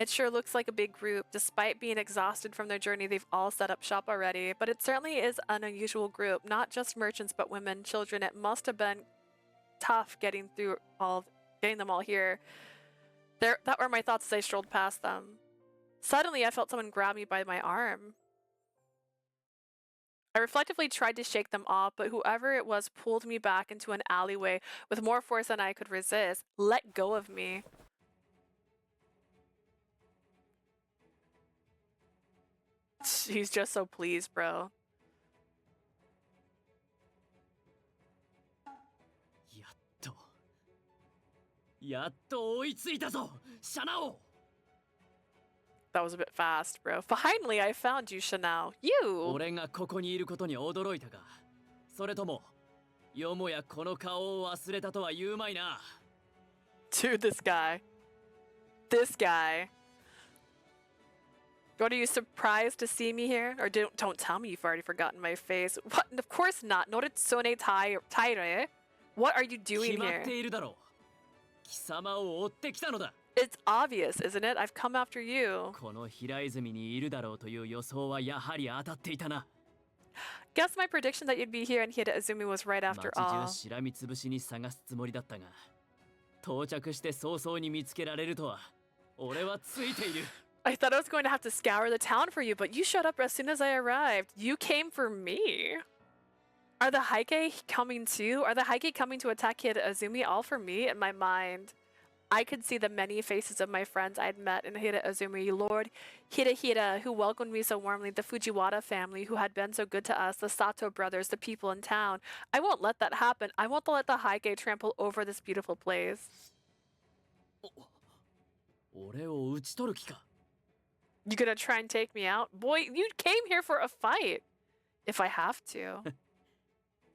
It sure looks like a big group. Despite being exhausted from their journey, they've all set up shop already. But it certainly is an unusual group. Not just merchants, but women, children. It must have been tough getting them all here. That were my thoughts as I strolled past them. Suddenly, I felt someone grab me by my arm. I reflectively tried to shake them off, but whoever it was pulled me back into an alleyway with more force than I could resist. Let go of me. He's just so pleased, bro. やっと追いついたぞ、シャナ王。 That was a bit fast, bro. Finally, I found you, Chanel. You! 俺がここにいることに驚いたか。それとも、よもやこの顔を忘れたとは言うまいな。 Dude, this guy. This guy. What, are you surprised to see me here? Or don't tell me you've already forgotten my face. What? Of course not. Noritsune Taire. What are you doing 決ま here? っているだろう。貴様を追ってきたのだ。 It's obvious, isn't it? I've come after you. この平泉にいるだろうという予想はやはり当たっていたな。Guess my prediction that you'd be here and Hida Azumi was right after 町中 all. しらみつぶしに探すつもりだったが、到着して早々に見つけられるとは、俺はついている。I thought I was going to have to scour the town for you, but you showed up as soon as I arrived. You came for me. Are the Heike coming too? Are the Heike coming to attack Hida Azumi all for me? In my mind, I could see the many faces of my friends I'd met in Hida Azumi. Lord Hida, who welcomed me so warmly, the Fujiwara family, who had been so good to us, the Sato brothers, the people in town. I won't let that happen. I won't let the Heike trample over this beautiful place. 俺を討ち取る気か。 You gonna try and take me out? Boy, you came here for a fight. If I have to.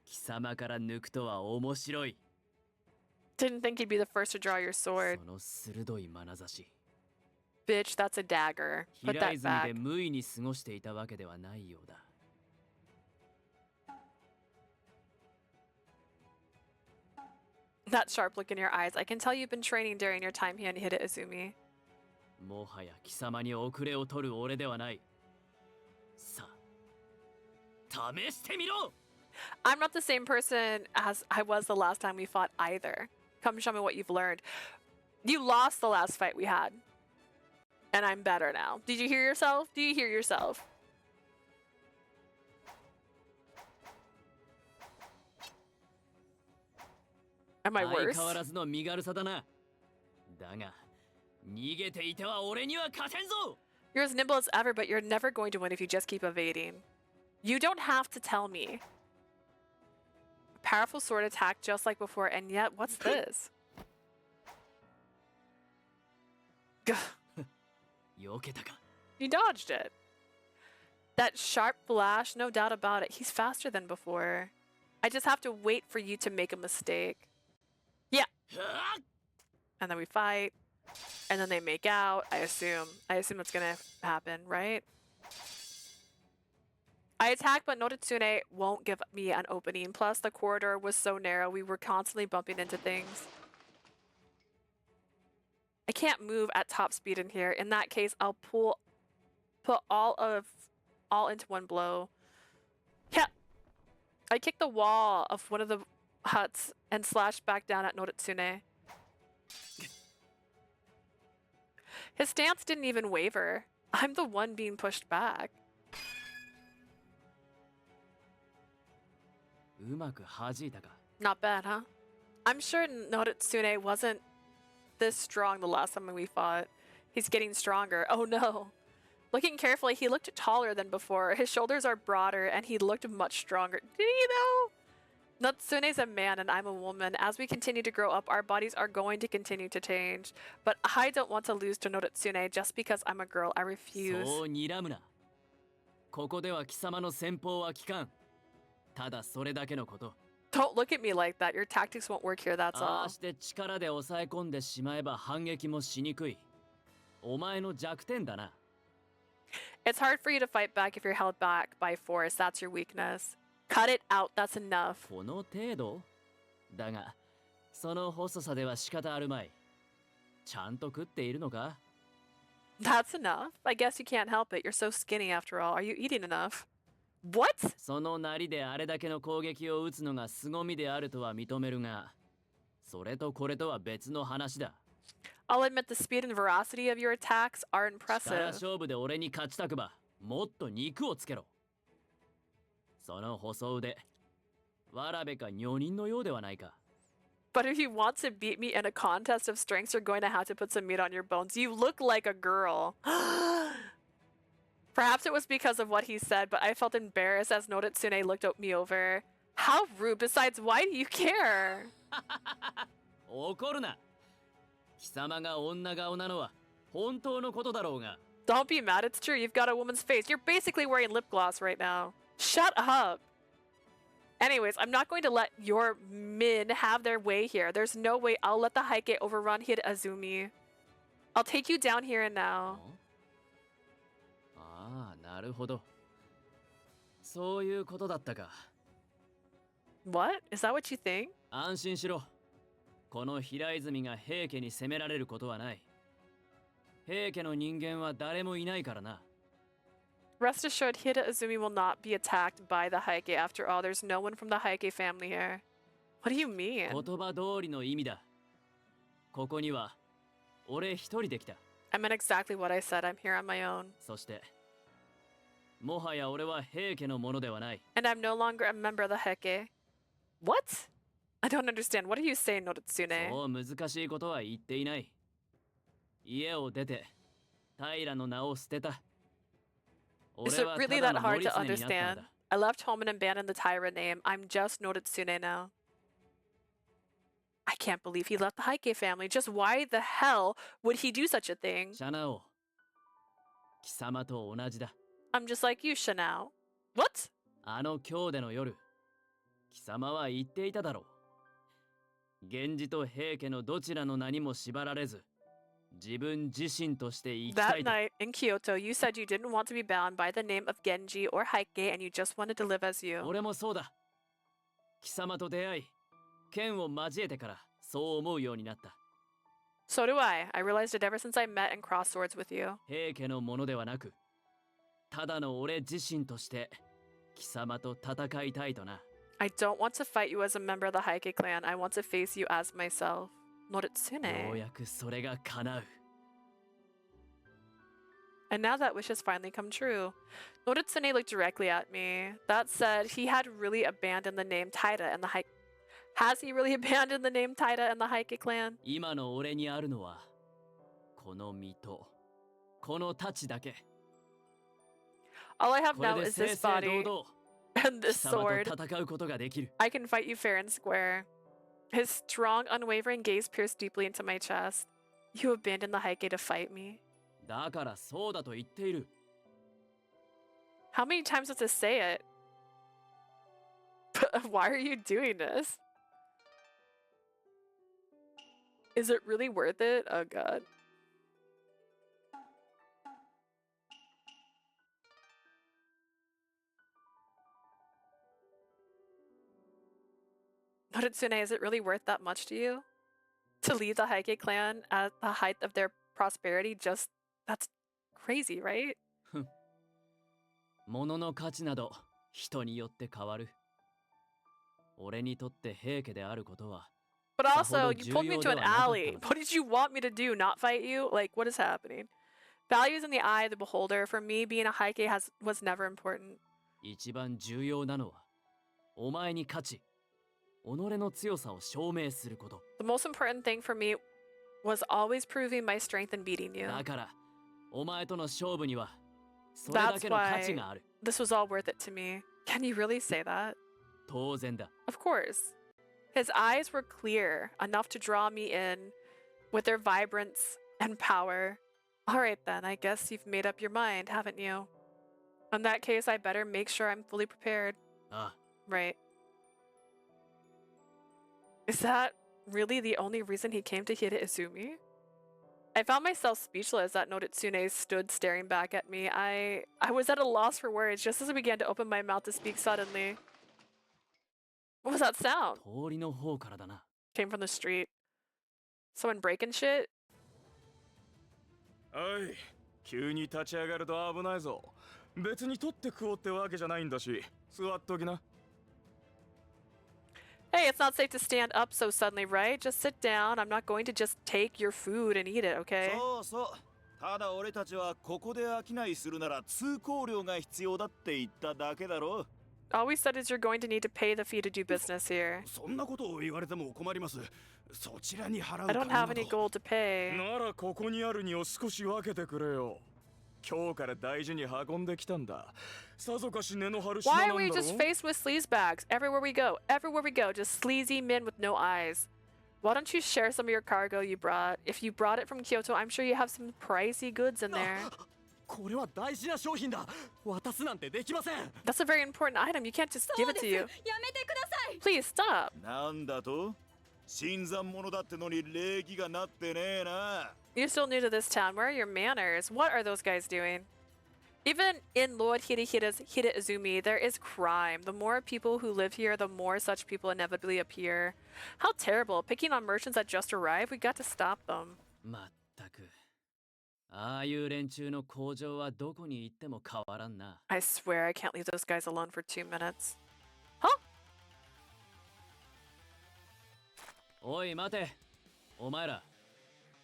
貴様から抜くとは面白い。 Didn't think you'd be the first to draw your sword. その鋭い眼差し。 Bitch, that's a dagger. Put 平 that 泉 back. で無意に過ごしていたわけではないようだ。That sharp look in your eyes. I can tell you've been training during your time here in Hida Azumi. もはや貴様に遅れを取る俺ではない。さあ、試してみろ。 I'm not the same person as I was the last time we fought either. Come show me what you've learned. You lost the last fight we had. And I'm better now. Did you hear yourself? Do you hear yourself? Am I 相 worse? 変わらずの身軽さだな。だが、逃げていては俺には勝てんぞ。 You're as nimble as ever, but you're never going to win if you just keep evading. You don't have to tell me. A powerful sword attack just like before, and yet, what's this? Gah. 避けたか。 You dodged it. That sharp flash, no doubt about it. He's faster than before. I just have to wait for you to make a mistake. Yeah. And then we fight. And then they make out, I assume. I assume that's gonna happen, right? I attack, but Noritsune won't give me an opening. Plus, the corridor was so narrow, we were constantly bumping into things. I can't move at top speed in here. In that case, I'll put all into one blow. Yeah. I kicked the wall of one of the huts and slashed back down at Noritsune. His stance didn't even waver. I'm the one being pushed back. うまく弾いたか。 Not bad, huh? I'm sure Noritsune wasn't this strong the last time we fought. He's getting stronger. Oh no. Looking carefully, he looked taller than before. His shoulders are broader and he looked much stronger. Did he though? Natsune's a man and I'm a woman. As we continue to grow up, our bodies are going to continue to change. But I don't want to lose to Noritsune just because I'm a girl. I refuse. そう睨むな。ここでは貴様の戦法は効かん。ただそれだけのこと。 Don't look at me like that. Your tactics won't work here, that's あ all. あして力で抑え込んでしまえば反撃もしにくい。お前の弱点だな。 It's hard for you to fight back if you're held back by force. That's your weakness. Cut it out. That's enough. この程度だが、その細さでは仕方あるまい。ちゃんと食っているのか That's enough. I guess you can't help it. You're so skinny after all. Are you eating enough? What? そのなりであれだけの攻撃を打つのが凄みであるとは認めるが、それとこれとは別の話だ。 I'll admit the speed and veracity of your attacks are 力 impressive. 勝負で俺に勝ちたくば、もっと肉をつけろ。その細腕、わらべか女人のようではないか。 But if you want to beat me in a contest of strengths, you're going to have to put some meat on your bones. You look like a girl. Perhaps it was because of what he said, but I felt embarrassed as Noritsune looked me over. How rude. Besides, why do you care? 怒るな。貴様が女顔なのは本当のことだろうが。 Don't be mad. It's true. You've got a woman's face. You're basically wearing lip gloss right now. Shut up. Anyways, I'm not going to let your men have their way here. There's no way I'll let the Heike overrun Hida Azumi. I'll take you down here and now. ああ、なるほど。そういうことだったか。 What? Is that what you think? 安心しろ。この平泉が平家に攻められることはない。平家の人間は誰もいないからな。Rest assured, Hida Izumi will not be attacked by the Heike. After all, there's no one from the Heike family here. What do you mean? 言葉通りの意味だ。ここには俺一人で来た。I meant exactly what I said. I'm here on my own. そして、もはや俺は平家のものではない。And I'm no longer a member of the Heike. What? I don't understand. What are you saying, Noritsune? そう難しいことは言っていない。家を出て、平の名を捨てた。 Is it really that hard to understand? I left home and abandoned the Taira name. I'm just Noritsune now. I can't believe he left the Heike family. Just why the hell would he do such a thing? シャナオ、貴様と同じだ。 I'm just like you, Shanao. What? あの今日での夜、貴様は言っていただろう。源氏と平家のどちらの名にも縛られず、自分自身として生きた That いと。 night in Kyoto, you said you didn't want to be bound by the name of Genji or Heike and you just wanted to live as you. 俺もそうだ。貴様と出会い、剣を交えてからそう思うようになった。 So do I. I realized it ever since I met and crossed swords with you. 平家のものではなく、ただの俺自身として貴様と戦いたいとな。 I don't want to fight you as a member of the Heike clan. I want to face you as myself. よう Noritsune. やくそれが叶う。 And now that wish has finally come true. Noritsune looked directly at me. That said, he had really abandoned the name Taira and the Heike. Has he really abandoned the name Taira and the Heike clan? 今の俺にあるのは、この身と、この太刀だけ。 All I have これ now で is 正 this 々堂 body 々、 and 貴 this 様 sword. と戦うことができる。 I can fight you fair and square. His strong, unwavering gaze pierced deeply into my chest. You abandoned the Heike to fight me? だからそうだと言っている。 How many times have to say it? Why are you doing this? Is it really worth it? Oh god. Noritsune, is it really worth that much to you? To leave the Heike clan at the height of their prosperity? That's crazy, right? 物の価値など人によって変わる。俺にとって平家であることは、 But also, you pulled me into an alley. What did you want me to do? Not fight you? Like, what is happening? Values in the eye of the beholder. For me, being a Heike was never important. 一番重要なのは、お前に勝ち、己の強さを証明すること。 The most important thing for me was always proving my strength and beating you. だから、お前との勝負には、それだ That's けの価 why 値がある。 this was all worth it to me. Can you really say that? 当然だ。 Of course. His eyes were clear, enough to draw me in with their vibrance and power. Alright then, I guess you've made up your mind, haven't you? In that case, I better make sure I'm fully prepared. ああ、 Right. Is that really the only reason he came to Hida Izumi? I found myself speechless as Noritsune stood staring back at me. I was at a loss for words just as I began to open my mouth to speak suddenly. What was that sound? 通りの方からだな。 Came from the street. Someone breaking shit? おい、急に立ち上がると危ないぞ。別に取って食おうってわけじゃないんだし、座っときな。 Hey, it's not safe to stand up so suddenly, right? Just sit down. I'm not going to just take your food and eat it, okay? そうそう。ただ俺たちはここで商いするなら通行料が必要だって言っただけだろ。 All we said is you're going to need to pay the fee to do business here. そんなことを言われても困ります。そちらに払う I 金 don't な have ど any gold to pay. ならここにあるにを少し分けてくれよ。今日から大事に運んできたんだ。さぞかし根の張る品 Why なん are だ we ろ just faced with sleaze bags? Everywhere we go, just sleazy men with no eyes. Why don't you share some of your cargo you brought? If you brought it from Kyoto, I'm sure you have some pricey goods in there. これは大事な商品だ。渡すなんてできません。 That's a very important item. You can't just give it to you. やめてください。 Please stop. なんだと？新参者だってのに礼儀がなってねえな。 You're still new to this town. Where are your manners? What are those guys doing? Even in Lord Hidehida's Hida Izumi, there is crime. The more people who live here, the more such people inevitably appear. How terrible. Picking on merchants that just arrived, we got to stop them. まったく。ああいう連中の工場はどこに行っても変わらんな。 I swear I can't leave those guys alone for 2 minutes. おい待て、お前ら。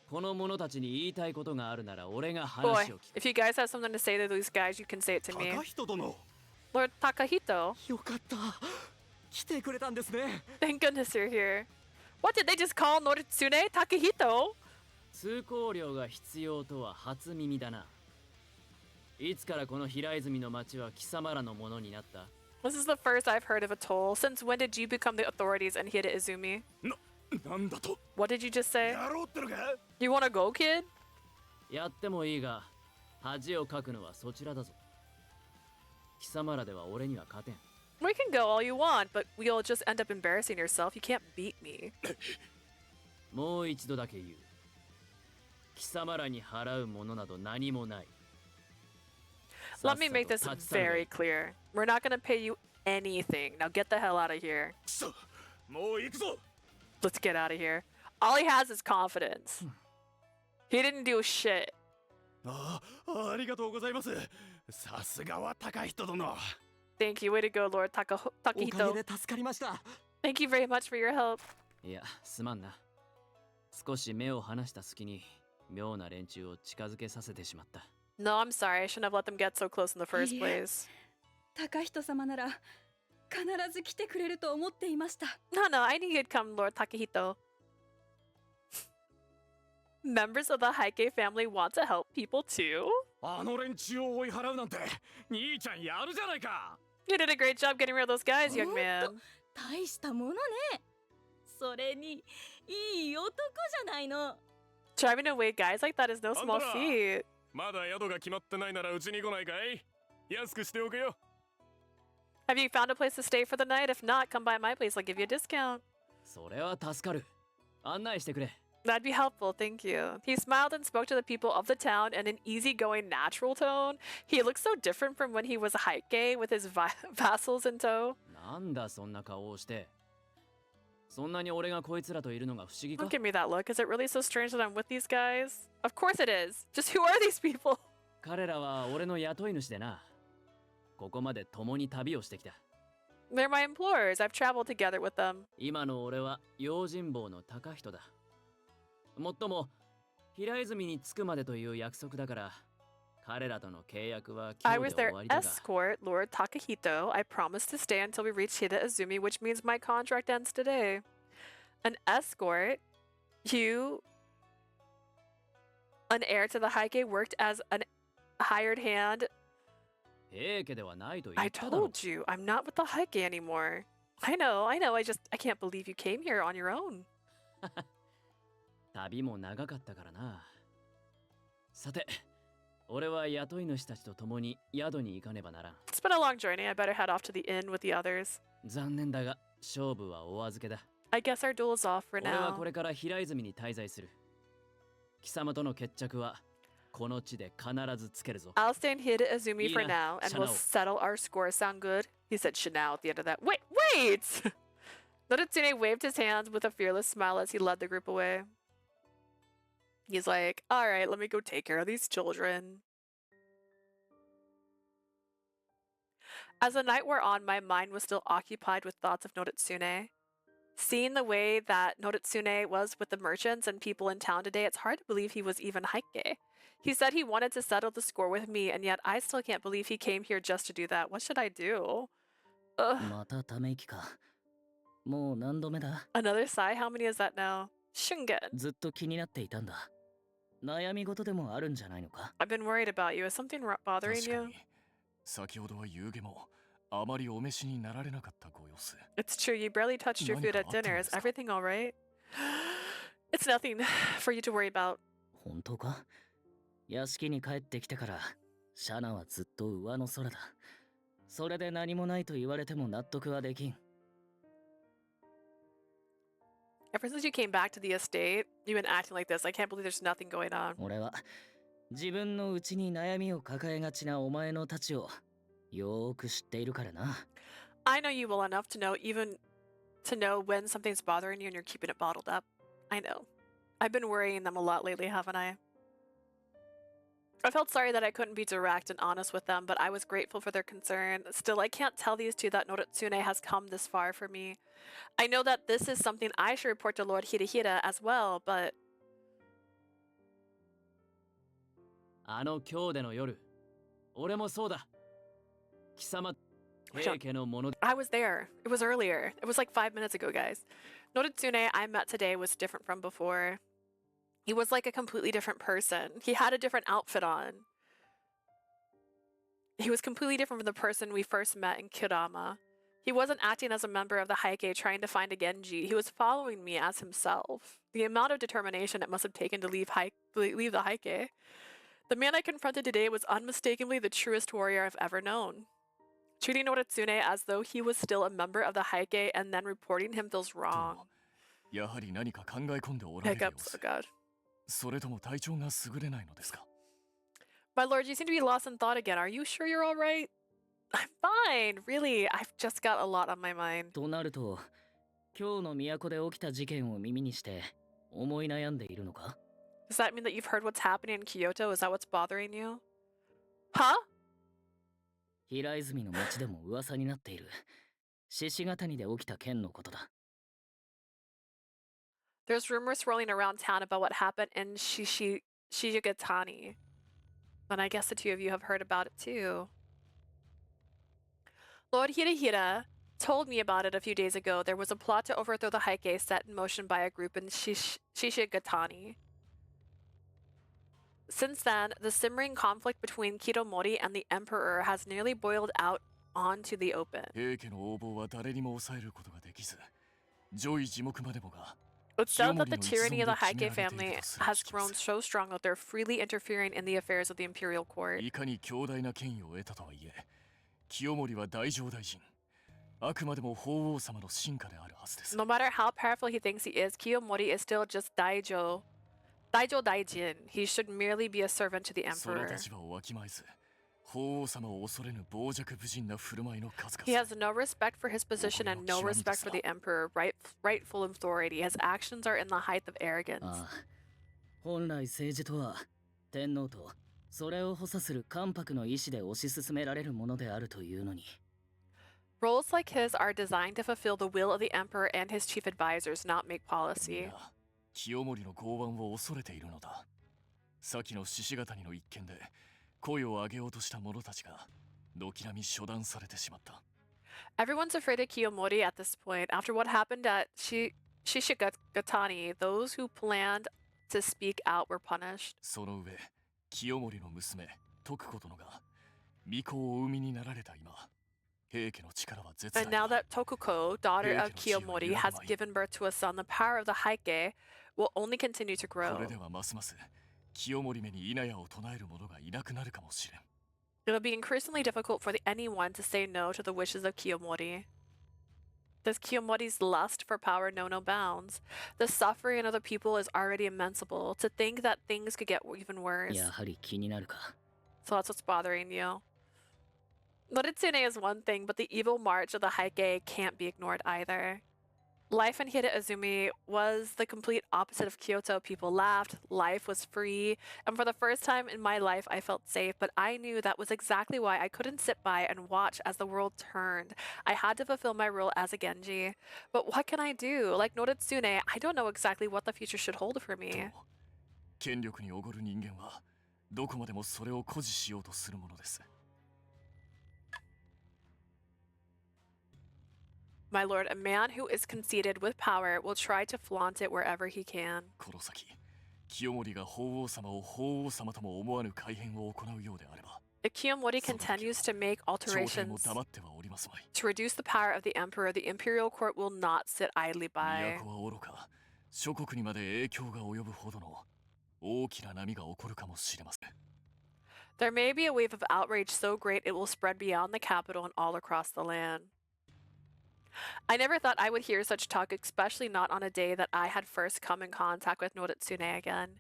この者たちに言いたいことがあるなら俺が Boy, 話を聞く。 if you guys have something to say to these guys, you can say it to me. 高人殿 Lord Takahito. よかった。来てくれたんですね。 Thank goodness you're here. What did they just call Noritsune Takahito? 通行料が必要とは初耳だな。いつからこの平泉の町は貴様らのものになった？ This is the first I've heard of a toll. Since when did you become the authorities in Hida Izumi? なんだと What did you just say? やろうってのか You wanna go, kid? やってもいいが、恥をかくのはそちらだぞ。貴様らでは俺には勝てん。We can go all you want, but you'll just end up embarrassing yourself. You can't beat me. もう一度だけ言う。貴様らに払うものなど何もない。 Let me make this very clear. We're not gonna pay you anything. Now get the hell out of here. もう行くぞ Let's get out of here. All he has is confidence. He didn't do shit. ありがとうございます。さすがは高人殿。 Thank you. Way to go, Lord おかげ Takahito. で助かりました。 Thank you very much for your help. いや、すまんな。少し目を離した隙に妙な連中を近づけさせてしまった。 No, I'm sorry. I shouldn't have let them get so close in the first place. 高人様なら必ず来てくれると思っていました。 No, I knew you'd come, Lord Takahito. Members of the Heike family want to help people too? あの連中を追い払うなんて兄ちゃんやるじゃないか。 You did a great job getting rid of those guys, young man. 大したものね。それにいい男じゃないの。 Driving away guys like that is no small feat. まだ宿が決まってないならうちに来ないかい？安くしておくよ。 Have you found a place to stay for the night? If not, come by my place. I'll give you a discount. それは助かる。案内してくれ。 That'd be helpful, thank you. He smiled and spoke to the people of the town in an easygoing, natural tone. He looked so different from when he was a Heike with his vassals in tow. なんだそんな顔をして。そんなに俺がこいつらといるのが不思議か？ Don't give me that look. Is it really so strange that I'm with these guys? Of course it is. Just who are these people? 彼らは俺の雇い主でな。ここまで共に旅をしてきた。 They're my employers. I've traveled together with them. 今の俺は用心棒の高人だ。もっとも平泉に着くまでという約束だから、彼らとの契約は I 今 was 日で their 終わりだが。 escort, Lord Takahito. I promised to stay until we reached Hida Izumi, which means my contract ends today. An escort? You, an heir to the Heike, worked as a hired hand? 平家ではないと言 I っただろ。 told you, I'm not with the Heike anymore. I know, I can't believe you came here on your own. 旅も長かったからな。さて、俺は雇い主たちと共に宿に行かねばならん。 It's been a long journey. I better head off to the inn with the others. 残念だが、勝負はお預けだ。 I guess our duel is off for 俺は now. これから平泉に滞在する。貴様との決着はこの地で必ずつけるぞ。 I'll stay in Hida Izumi for Ina, now, and we'll Shanao. settle our score. Sound good? He said Shanao at the end of that. Wait! Noritsune waved his hands with a fearless smile as he led the group away. He's like, alright, let me go take care of these children. As the night wore on, my mind was still occupied with thoughts of Noritsune. Seeing the way that Noritsune was with the merchants and people in town today, it's hard to believe he was even Heike. He said he wanted to settle the score with me, and yet I still can't believe he came here just to do that. What should I do? Ugh. またため息か。もう何度目だ。 Another sigh? How many is that now? Shungen. ずっと気になっていたんだ。悩み事でもあるんじゃないのか。 I've been worried about you. Is something bothering 確か you? に先ほどは夕げもあまりお召しになられなかったご様子。 It's true, you barely touched your food at dinner. Is everything alright? It's nothing for you to worry about. 本当か？屋敷に帰ってきてからシャナはずっと上の空だ。それで何もないと言われても納得はできん。 Ever since you came back to the estate, you've been acting like this. I can't believe there's nothing going on. 俺は自分の内に悩みを抱えがちなお前のたちをよーく知っているからな。 I know you well enough to know when something's bothering you and you're keeping it bottled up. I know. I've been worrying them a lot lately, haven't I? I felt sorry that I couldn't be direct and honest with them, but I was grateful for their concern. Still, I can't tell these two that Noritsune has come this far for me. I know that this is something I should report to Lord Hirahira as well, but... あの今日での夜、俺もそうだ。貴様、平家のもの。I was there. It was earlier. It was like 5 minutes ago, guys. Noritsune I met today was different from before. He was like a completely different person. He had a different outfit on. He was completely different from the person we first met in Kirama. He wasn't acting as a member of the Heike trying to find a Genji. He was following me as himself. The amount of determination it must have taken to leave the Heike. The man I confronted today was unmistakably the truest warrior I've ever known. Treating Noritsune as though he was still a member of the Heike and then reporting him feels wrong. やはり何か考え込んでおられるようです。 Hiccups, oh god. それとも体調が優れないのですか? My lord, you seem to be lost in thought again. Are you sure you're all right? I'm fine, really. I've just got a lot on my mind. となると、今日の都で起きた事件を耳にして思い悩んでいるのか? Does that mean that you've heard what's happening in Kyoto? Is that what's bothering you? Huh? 平泉の町でも噂になっている獅子ヶ谷で起きた件のことだ。There's rumors swirling around town about what happened in Shichigatani. And I guess the two of you have heard about it too. Lord Hirahira told me about it a few days ago. There was a plot to overthrow the Heike set in motion by a group in Shichigatani. Since then, the simmering conflict between Kiromori and the Emperor has nearly boiled out onto the open. 平家の横暴は誰にも抑えることができず、上位地獄までもが It's said that the tyranny of the Heike family has grown so strong that they're freely interfering in the affairs of the imperial court. いかに強大な権威を得たとはいえ、清盛は大乗大臣。あくまでも法皇様の臣下であるはずです。 No matter how powerful he thinks he is, Kiyomori is still just Daijin. He should merely be a servant to the その emperor. 立場をわきまえず、法皇様を恐れぬ傍若無人な振る舞いの数 He 々。 has no respect for his position and no respect for the emperor, rightful authority. His actions are in the height of arrogance. ああ、本来政治とは天皇とそれを補佐する関白の意志で推し進められるものであるというのに。 Roles like his are designed to fulfill the will of the emperor and his chief advisors, not make policy. 清盛の剛腕を恐れているのだ。先の獅子ヶ谷の一件で声を上げようとした者たちが軒並み処断されてしまった。 Everyone's afraid of Kiyomori at this point. After what happened at Shichigatani, those who planned to speak out were punished. その上、清盛の娘、徳子殿が巫女をお産みになられた今、平家の力は絶大 And now that Tokuko, daughter of Kiyomori, has given birth to a son, the power of the Heike will only continue to こ grow. れではますます清盛めに稲屋を唱える者がいなくなるかもしれん。 It'll be increasingly difficult for anyone to say no to the wishes of Kiyomori. Does Kiyomori's lust for power know no bounds? The suffering of the people is already immensible. To think that things could get even worse. やはり気になるか。 So that's what's bothering you. Noritsune is one thing, but the evil march of the Heike can't be ignored either. Life in Hida Azumi was the complete opposite of Kyoto. People laughed, life was free, and for the first time in my life I felt safe, but I knew that was exactly why I couldn't sit by and watch as the world turned. I had to fulfill my role as a Genji. But what can I do? Like Noritsune, I don't know exactly what the future should hold for me. 権力におごる人間はどこまでもそれを誇示しようとするものです。 My lord, a man who is conceited with power will try to flaunt it wherever he can. この先、清盛が法皇様を法皇様とも思わぬ改変を行うようであれば、 If Kiyomori continues to make 朝廷も alterations 黙ってはおりますまい。 to reduce the power of the emperor, the imperial court will not sit idly by. 都はおろか、諸国にまで影響が及ぶほどの大きな波が起こるかもしれません。 There may be a wave of outrage so great it will spread beyond the capital and all across the land. I never thought I would hear such talk, especially not on a day that I had first come in contact with Noritsune again.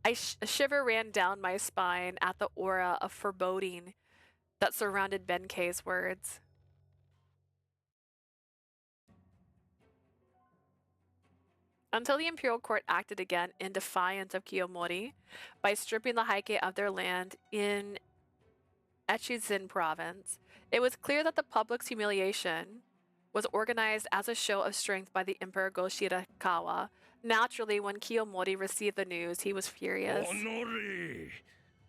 A shiver ran down my spine at the aura of foreboding that surrounded Benkei's words. until the imperial court acted again in defiance of Kiyomori by stripping the Heike of their land in Echizen province. It was clear that the public's humiliation was organized as a show of strength by the Emperor Go-Shirakawa. Naturally, when Kiyomori received the news, he was furious.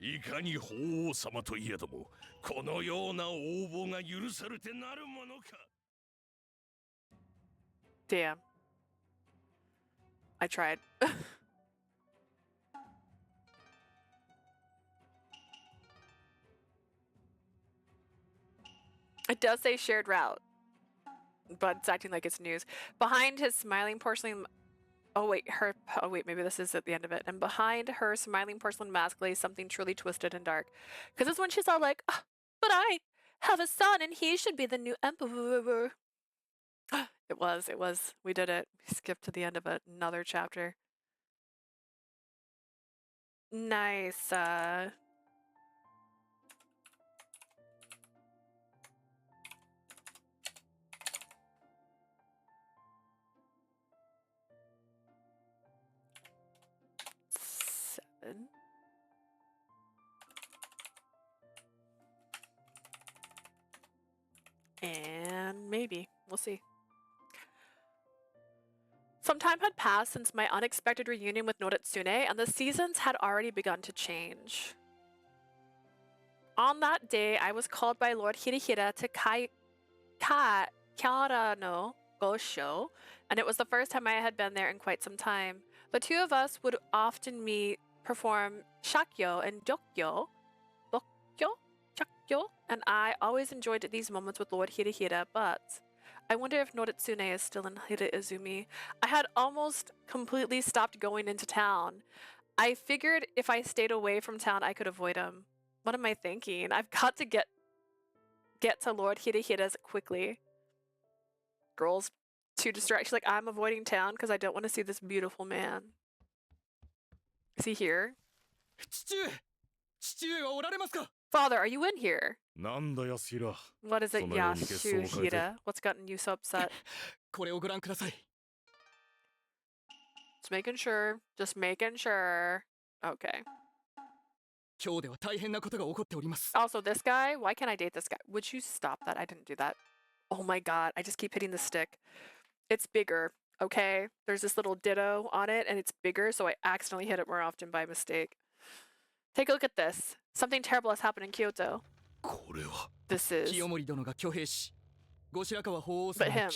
いかに法皇様といえども、このような横暴が許されてなるものか。Damn. I tried. It does say shared route, but it's acting like it's news. Behind his smiling porcelain... Oh wait, maybe this is at the end of it. And behind her smiling porcelain mask lay something truly twisted and dark. Because it's when she's all like, "Oh, but I have a son and he should be the new emperor." It was. We did it. We skipped to the end of it. Another chapter. Nice. And maybe. We'll see. Some time had passed since my unexpected reunion with Noritsune, and the seasons had already begun to change. On that day, I was called by Lord Hirihira to Kyara no Gosho, and it was the first time I had been there in quite some time. The two of us would often meet, perform shakyo and dokyo, and I always enjoyed these moments with Lord Hirihira, but I wonder if Noritsune is still in Hiraizumi. I had almost completely stopped going into town. I figured if I stayed away from town, I could avoid him. What am I thinking? I've got to get to Lord Hirihira's quickly. Girl's too distracted. She's like, I'm avoiding town because I don't want to see this beautiful man. Is he here? Father, are you in here? What is it, Yasuhira? What's gotten you so upset? Just making sure. Just making sure. Okay. Also, this guy, why can't I date this guy? Would you stop that? I didn't do that. Oh my god, I just keep hitting the stick. It's bigger, okay? There's this little ditto on it, and it's bigger, so I accidentally hit it more often by mistake. Take a look at this. Something terrible has happened in Kyoto. This is... But him.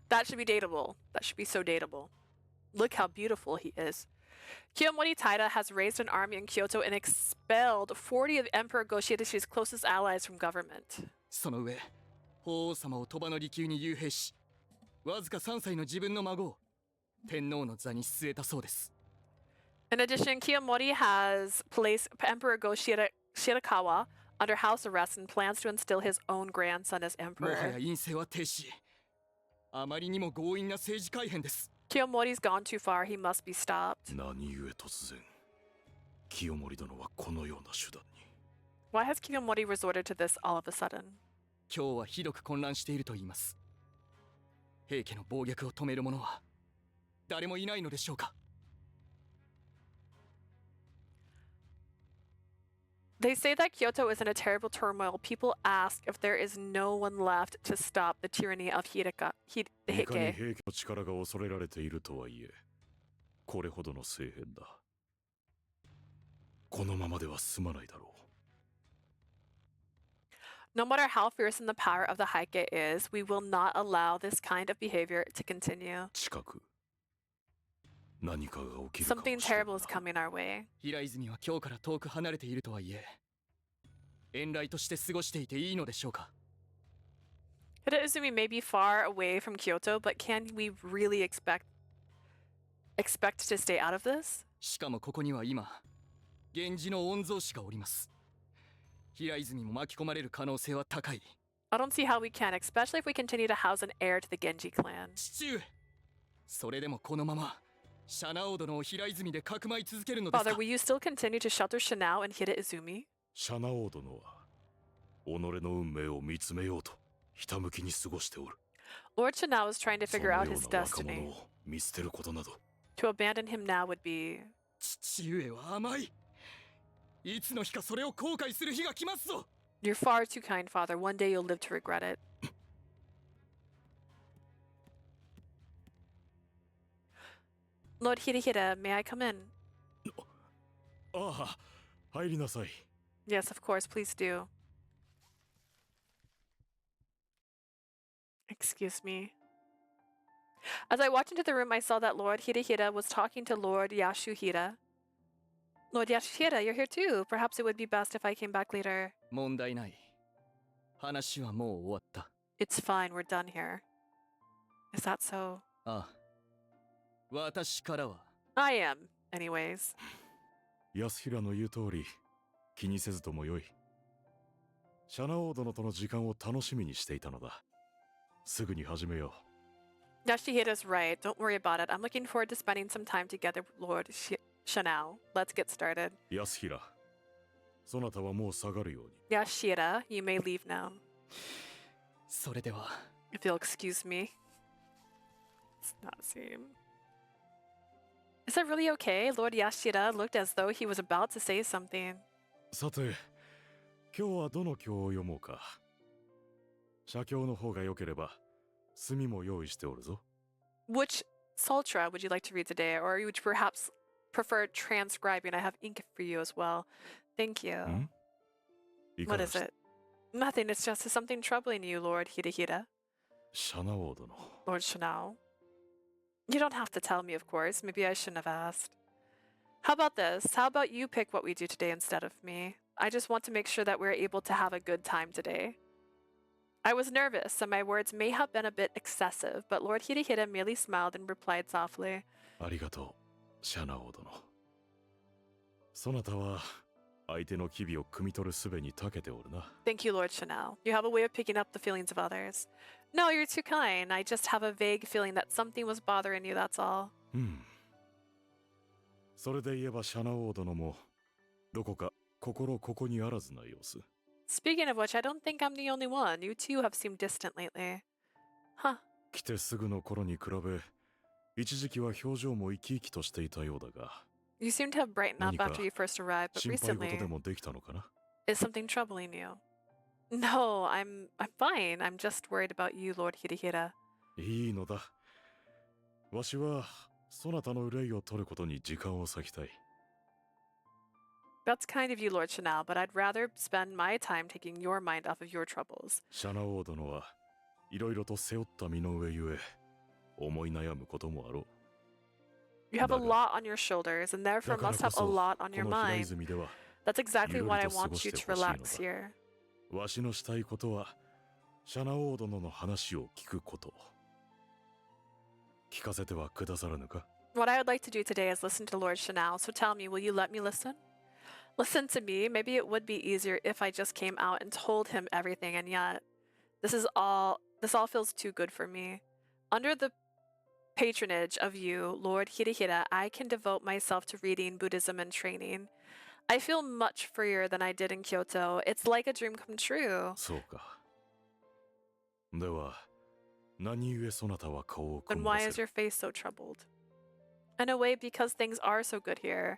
That should be dateable. That should be so dateable. Look how beautiful he is. Kiyomori Taira has raised an army in Kyoto and expelled 40 of Emperor Go-Shirishi's closest allies from government. In addition, Kiyomori has placed Emperor Go-Shirakawa under house arrest and plans to instill his own grandson as emperor. Kiyomori's gone too far. He must be stopped. Why has Kiyomori resorted to this all of a sudden? They say that Kyoto is in a terrible turmoil. People ask if there is no one left to stop the tyranny of Heike. No matter how fearsome the power of the Heike is, we will not allow this kind of behavior to continue. Something terrible is coming our way. Hiraizumi may be far away from Kyoto, but can we really expect to stay out of this? I don't see how we can, especially if we continue to house an heir to the Genji clan. Father, will you still continue to shelter Shanao and Hiraizumi? 己の運命を見つめようとひたむきに過ごしておる。 Lord Chanao is trying to そ figure の out よ his うな若 destiny. 者を見捨てることなど。 To abandon him now would be... 父上は甘い。いつの日かそれを後悔する日が来ますぞ。 You're far too kind, Father. One day you'll live to regret it. Lord Hirihira, may I come in? ああ、入りなさい。 Yes, of course, please do. Excuse me. As I walked into the room, I saw that Lord Hirihira was talking to Lord Yashuhira. Lord Yashuhira, you're here too. Perhaps it would be best if I came back later. 問題ない。話はもう終わった。 It's fine, we're done here. Is that so? ああ。私からは。I am, anyways. 安平の言う通り、気にせずともよい。シャナオ殿との時間を楽しみにしていたのだ。すぐに始めよう。 Yashuhira's right. Don't worry about it. I'm looking forward to spending some time together with Lord Shanao. Let's get started. 安平、そなたはもう下がるように。 Yashira, you may leave now. それでは。 If you'll excuse me. It's not seem. Is that really okay? Lord Yashira looked as though he was about to say something. さて、今日はどの経を読もうか。写経の方が良ければ、墨も用意しておるぞ。 Which Sutra would you like to read today? Or would you perhaps prefer transcribing? I have ink for you as well. Thank you. What is it? Nothing. It's just something troubling you, Lord Hirihira. シャナオ殿。 Lord Shanao. You don't have to tell me, of course. Maybe I shouldn't have asked. How about this? How about you pick what we do today instead of me? I just want to make sure that we're able to have a good time today. I was nervous, so my words may have been a bit excessive, but Lord Hirihira merely smiled and replied softly. ありがとう、シャナオ殿。そなたは相手の機微を汲み取る術に長けておるな。 Thank you, Lord Chanel. You have a way of picking up the feelings of others. No, you're too kind. I just have a vague feeling that something was bothering you, that's all. それで言えばシャナオ殿もどこか心ここにあらずな様子。 Speaking of which, I don't think I'm the only one. You too have seemed distant lately. Huh. 来てすぐの頃に比べ、一時期は表情も生き生きとしていたようだが。 You seem to have brightened up after you first arrived, but 心配事 recently, でもできたのかな？ is something troubling you? No, I'm fine. I'm just worried about you, Lord Hirihira. いいのだ。わしはそなたの憂いを取ることに時間を割きたい。 That's kind of you, Lord Chanel, but I'd rather spend my time taking your mind off of your troubles. シャナオ殿はいろいろと背負った身の上ゆえ、思い悩むこともあろう。 You have a lot on your shoulders, and therefore must have a lot on your mind. That's exactly why I want you to relax here. わしのしたいことは、シャナオ殿の話を聞くこと。聞かせてはくださらぬか？ What I would like to do today is listen to Lord Chanel, so tell me, will you let me listen? Listen to me. Maybe it would be easier if I just came out and told him everything, and yet this all feels too good for me. Under the patronage of you, Lord Hirihira, I can devote myself to reading Buddhism and training. I feel much freer than I did in Kyoto. It's like a dream come true. そうか。では、何故そなたは顔を Then 曇 why ら is せる？ your face so troubled? In a way, because things are so good here.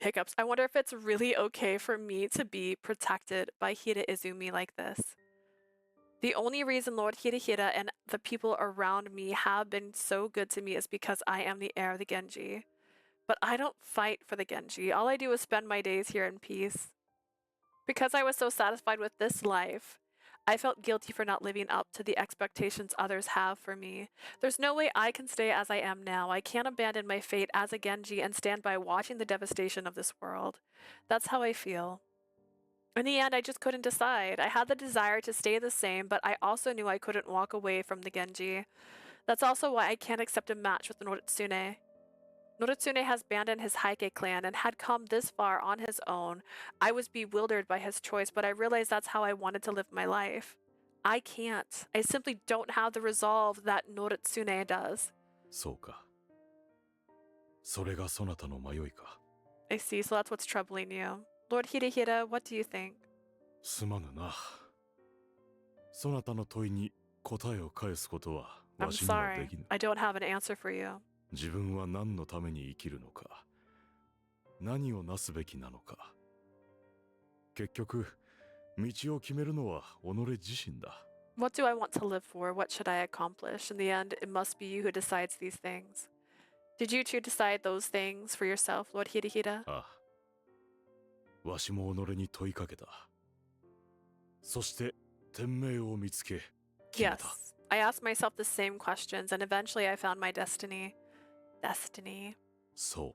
Hiccups. I wonder if it's really okay for me to be protected by Hira Izumi like this. The only reason Lord Hirihira and the people around me have been so good to me is because I am the heir of the Genji. But I don't fight for the Genji. All I do is spend my days here in peace. Because I was so satisfied with this life, I felt guilty for not living up to the expectations others have for me. There's no way I can stay as I am now. I can't abandon my fate as a Genji and stand by watching the devastation of this world. That's how I feel. In the end, I just couldn't decide. I had the desire to stay the same, but I also knew I couldn't walk away from the Genji. That's also why I can't accept a match with Noritsune. Noritsune has abandoned his Heike clan and had come this far on his own. I was bewildered by his choice, but I realized that's how I wanted to live my life. I can't. I simply don't have the resolve that Noritsune does. そうか。それがそなたの迷いか。 I see, so that's what's troubling you. Lord Hirihira, what do you think? すまぬな。そなたの問いに答えを返すことは I'm わしにはで sorry. きぬ。 I don't have an answer for you. 自分は何のために生きるのか、何をなすべきなのか。結局、道を決めるのは己自身だ。What do I want to live for? What should I accomplish? In the end, it must be you who decides these things. Did you two decide those things for yourself, Lord Hirihira? ああ。わしも己に問いかけた。そして天命を見つけ決めた。 Yes. I asked myself the same questions, and eventually I found my destiny. Destiny. そう。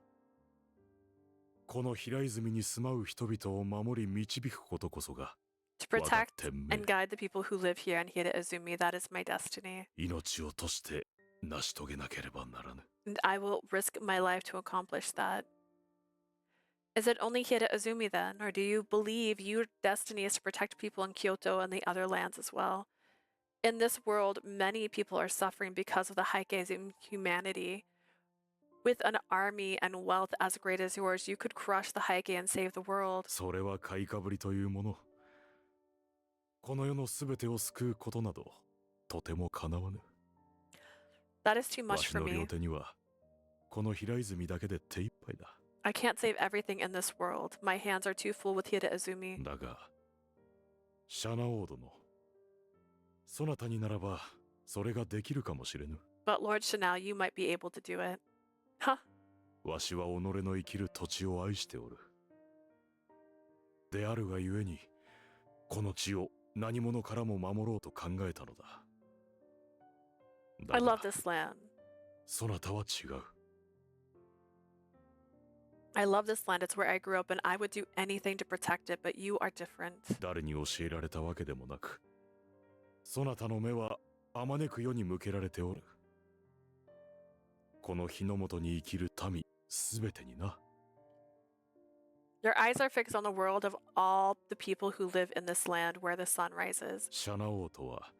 この平泉に住まう人々を守り導くことこそが To protect and guide the people who live here in Hida Izumi, that is my destiny. 命を賭して成し遂げなければならぬ。 And I will risk my life to accomplish that. Is it only Hida Izumi then, or do you believe your destiny is to protect people in Kyoto and the other lands as well? In this world, many people are suffering because of the Heike's inhumanity. With an army and wealth as great as yours, you could crush the Heike and save the world. それは買いかぶりというもの。この世のすべてを救うことなどとてもかなわぬ。 That is too わ much し for の me. 両手にはこの平泉だけで手一杯だ。 I can't save everything in this world. My hands are too full with Hida Izumi. だが、シャナオードのそなたにならばそれができるかもしれぬ。 But Lord Chanel, you might be able to do it. Huh? わしは己の生きる土地を愛しておる。であるがゆえに、この地を何者からも守ろうと考えたのだ。 I love this land. そなたは違う。 I love this land. It's where I grew up, and I would do anything to protect it, but you are different. 誰に教えられたわけでもなく、そなたの目はあまねく世に向けられておる。この日の元に生きる民すべてにな。 Your eyes are fixed on the world of all the people who live in this land where the sun rises. シャナオーとは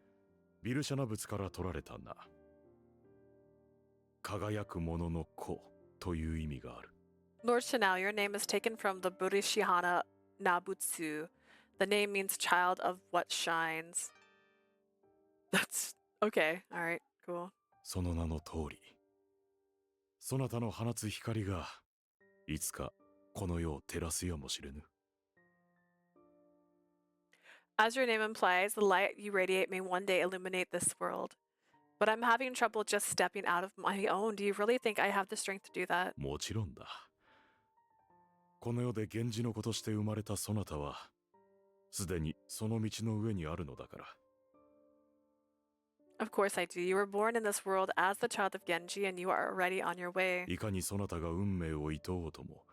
ビルシャナ仏から取られた名。輝く者の子という意味がある。 Lord Chanel, your name is taken from the Birushana Nabutsu. The name means child of what shines. That's okay. All right, cool. その名の通り、そなたの放つ光がいつかこの世を照らすやもしれぬ。 As your name implies, the light you radiate may one day illuminate this world. But I'm having trouble just stepping out of my own. Do you really think I have the strength to do that? もちろんだ。この世で源氏の子として生まれたそなたは、すでにその道の上にあるのだから。 Of course I do. You were born in this world as the child of Genji, and you are already on your way. いかにそなたが運命を厭おうとも、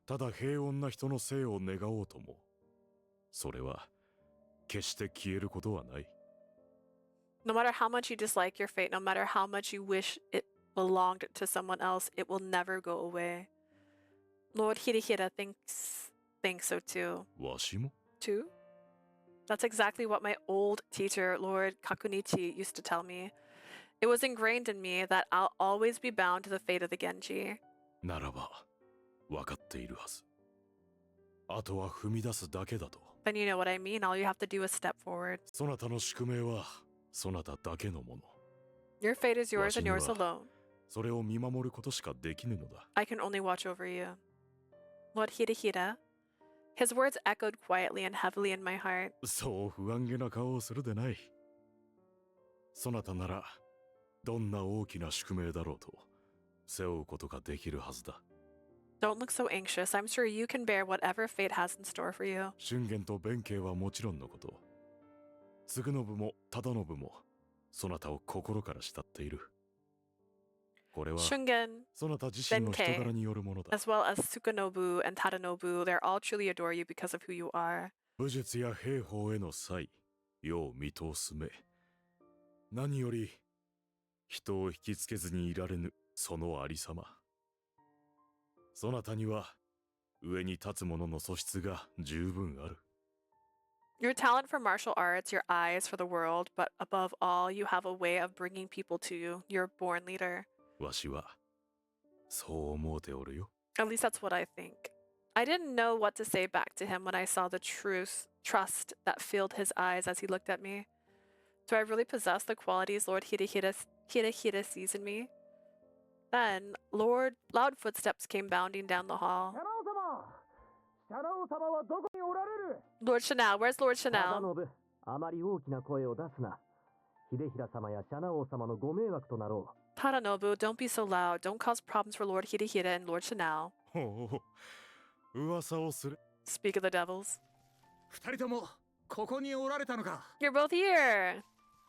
ただ平穏な人の生を願おうとも、それは決して消えることはない。 No matter how much you dislike your fate, no matter how much you wish it belonged to someone else, it will never go away. Lord Hirihira thinks so too. わしも Too? That's exactly what my old teacher, Lord Kakunichi, used to tell me. It was ingrained in me that I'll always be bound to the fate of the Genji. ならば、わかっているはず。あとは踏み出すだけだと。 Then you know what I mean. All you have to do is step forward. そなたの宿命はそなただけのもの。 Your fate is yours and yours alone. それを見守ることしかできぬのだ。 I can only watch over you. Lord Hirihira. His words echoed quietly and heavily in my heart. そう不安げな顔をするでない。そなたならどんな大きな宿命だろうと背負うことができるはずだ。 Don't look so anxious. I'm sure you can bear whatever fate has in store for you. 春元と弁慶はもちろんのこと、嗣信も忠信もそなたを心から慕っている。これは Shungen, そなた自身の人柄によるものだ。 as well as Sukanobu and Tadanobu, they all truly adore you because of who you are. 武術や兵法への才、世を見通す目、何より人を引きつけずにいられぬそのありさま。そなたには上に立つ者の素質が十分ある。 Your talent for martial arts, your eyes for the world, but above all, you have a way of bringing people to you. You're a born leader. わしはそう思うておるよ。 At least that's what I think. I didn't know what to say back to him when I saw the trust that filled his eyes as he looked at me. Do I really possess the qualities Lord Hirahira sees in me? Then, loud footsteps came bounding down the hall. Lord Chanel, where's Lord Chanel? あまり大きな声を出すな。秀衡様やシャナ王様のご迷惑となろ Tadanobu, don't be so loud. Don't cause problems for Lord Hirahira and Lord Chanel. ほう、噂をする。Speak of the devils. 二人ともここにおられたのか。 You're both here. う。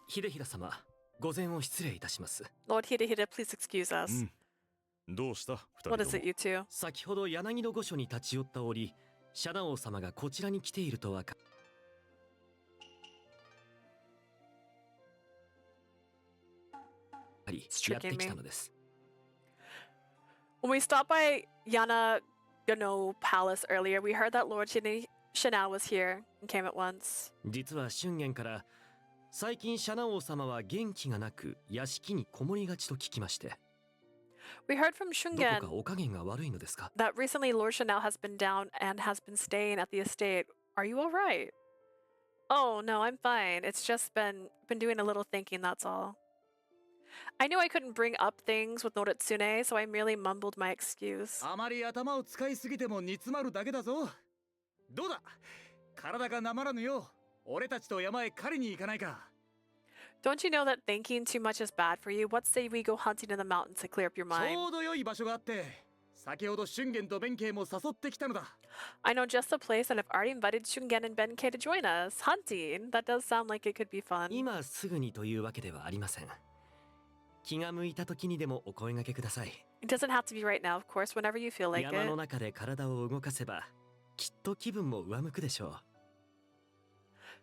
秀衡様、御前を失礼いたします。Lord Hirahira, please excuse us. どうした二人 What と is も it, you two? 先ほど柳の御所に立ち寄った折、シャナ王様がこちらに来ているとわか。やってきたのです。 When we stopped by Yanagano Palace earlier, we heard that Lord Chanel was here and came at once. 実は春元から最近シャナ王様は元気がなく屋敷にこもりがちと聞きまして。 We heard from ど Shungen こかお加減が悪いのですか？ that recently Lord Chanel has been down and has been staying at the estate. Are you all right? Oh, no, I'm fine. It's just been doing a little thinking, that's all. I knew I couldn't bring up things with Noritsune, so I merely mumbled my excuse. あまり頭を使いすぎても煮詰まるだけだぞ。どうだ、体がなまらぬよう、俺たちと山へ狩りに行かないか。 Don't you know that thinking too much is bad for you? What say we go hunting in the mountains to clear up your ち mind? ょうど良い場所があって、先ほど春元と弁慶も誘ってきたのだ。 I know just the place and I've already invited Shungen and Benkei to join us. Hunting? That does sound like it could be fun. 今すぐにというわけではありません。気が向いた時にでもお声掛けください。 It doesn't have to be right now, of course, whenever you feel like 山の it. 中で体を動かせば、きっと気分も上向くでしょう。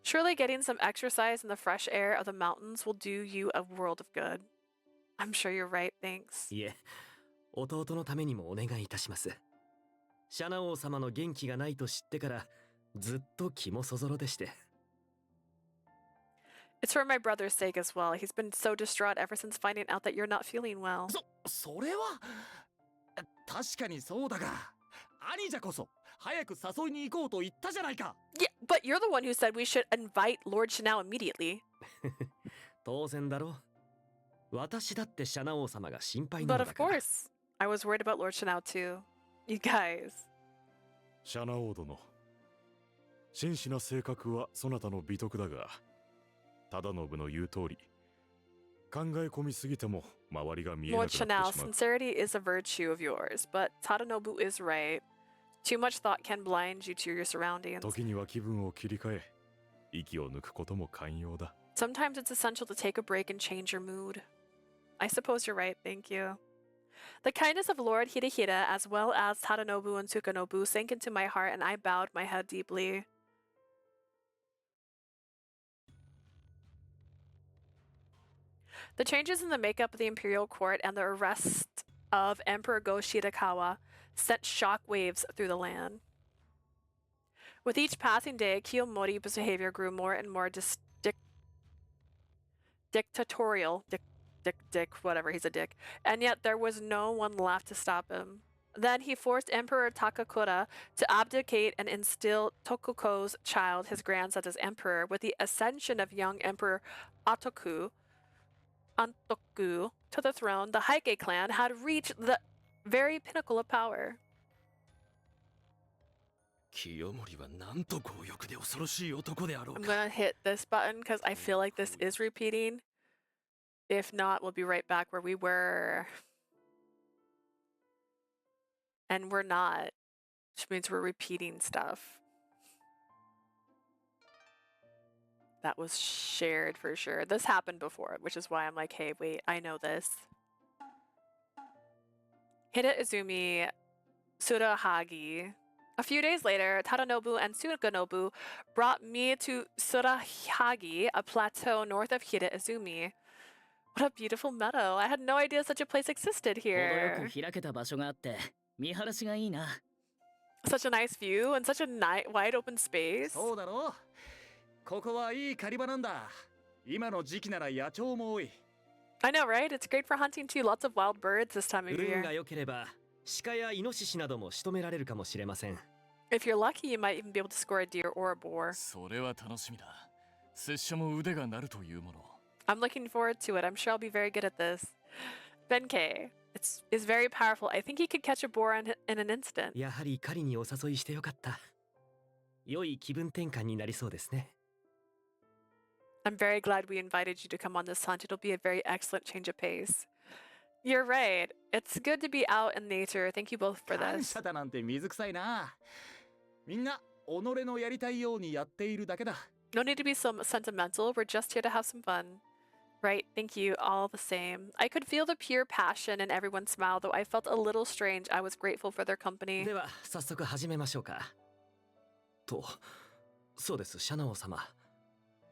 Surely getting some exercise in the fresh air of the mountains will do you a world of good. I'm sure you're right, thanks. いえ、弟のためにもお願いいたします。シャナ王様の元気がないと知ってから、ずっと気もそぞろでして。 It's for my brother's sake as well. He's been so distraught ever since finding out that you're not feeling well. それは確かにそうだが、兄者こそ早く誘いに行こうと言ったじゃないか。 Yeah, but you're the one who said we should invite Lord Chanel immediately. 当然だろう。私だってシャナ王様が心配な But の of だから。 course, I was worried about Lord Chanel too. You guys. シャナ王殿。真摯な性格はそなたの美徳だが、忠信の言う通り、考え込みすぎても周りが見えなく Lord なっ Chanel, てしまう。 sincerity is a virtue of yours, but Tadanobu is right. Too much thought can blind you to your surroundings. 時には気分を切り替え、息を抜くことも寛容だ。 Sometimes it's essential to take a break and change your mood. I suppose you're right, thank you. The kindness of Lord Hirahira, as well as Tadanobu and Tsukanobu, sank into my heart and I bowed my head deeply. The changes in the makeup of the imperial court and the arrest of Emperor Go Shirakawa sent shockwaves through the land. With each passing day, Kiyomori's behavior grew more and more dictatorial. Whatever, he's a dick. And yet there was no one left to stop him. Then he forced Emperor Takakura to abdicate and instill Tokuko's child, his grandson, as emperor. With the ascension of young Emperor Antoku to the throne, the Heike clan had reached the very pinnacle of power. 清盛はなんと強欲で恐ろしい男であろう I'm か。 gonna hit this button because I feel like this is repeating. If not, we'll be right back where we were. And we're not, which means we're repeating stuff. That was shared for sure. This happened before, which is why I'm like, hey, wait, I know this. Hida Izumi Surahagi. A few days later, Tadanobu and Suganobu brought me to Surahagi, a plateau north of Hida Izumi. What a beautiful meadow. I had no idea such a place existed 程よ here. く開けた場所があって見晴らしがいいな。 Such a nice view and such a wide open space. そうだろう。ここはいい狩り場なんだ。今の時期なら野鳥も多い。 I know, right? It's great for hunting too. Lots of wild birds this time of 運が year. 良ければ鹿やイノシシなども仕留められるかもしれません。If you're lucky, you might even be able to score a deer or a boar. それは楽しみだ。拙者も腕が鳴るというもの。I'm looking forward to it. I'm sure I'll be very good at this. Benkei is very powerful. I think he could catch a boar in an instant. やはり狩りにお誘いしてよかった。良い気分転換になりそうですね。I'm very glad we invited you to come on this hunt. It'll be a very excellent change of pace. You're right. It's good to be out in nature. Thank you both for 感 this. 謝だなんて水臭いな。みんな己のやりたいようにやっているだけだ。No need to be so sentimental. We're just here to have some fun. Right, thank you, all the same. I could feel the pure passion in everyone's smile, though I felt a little strange. I was grateful for their company. では早速始めましょうか。と、そうです、シャナオ様。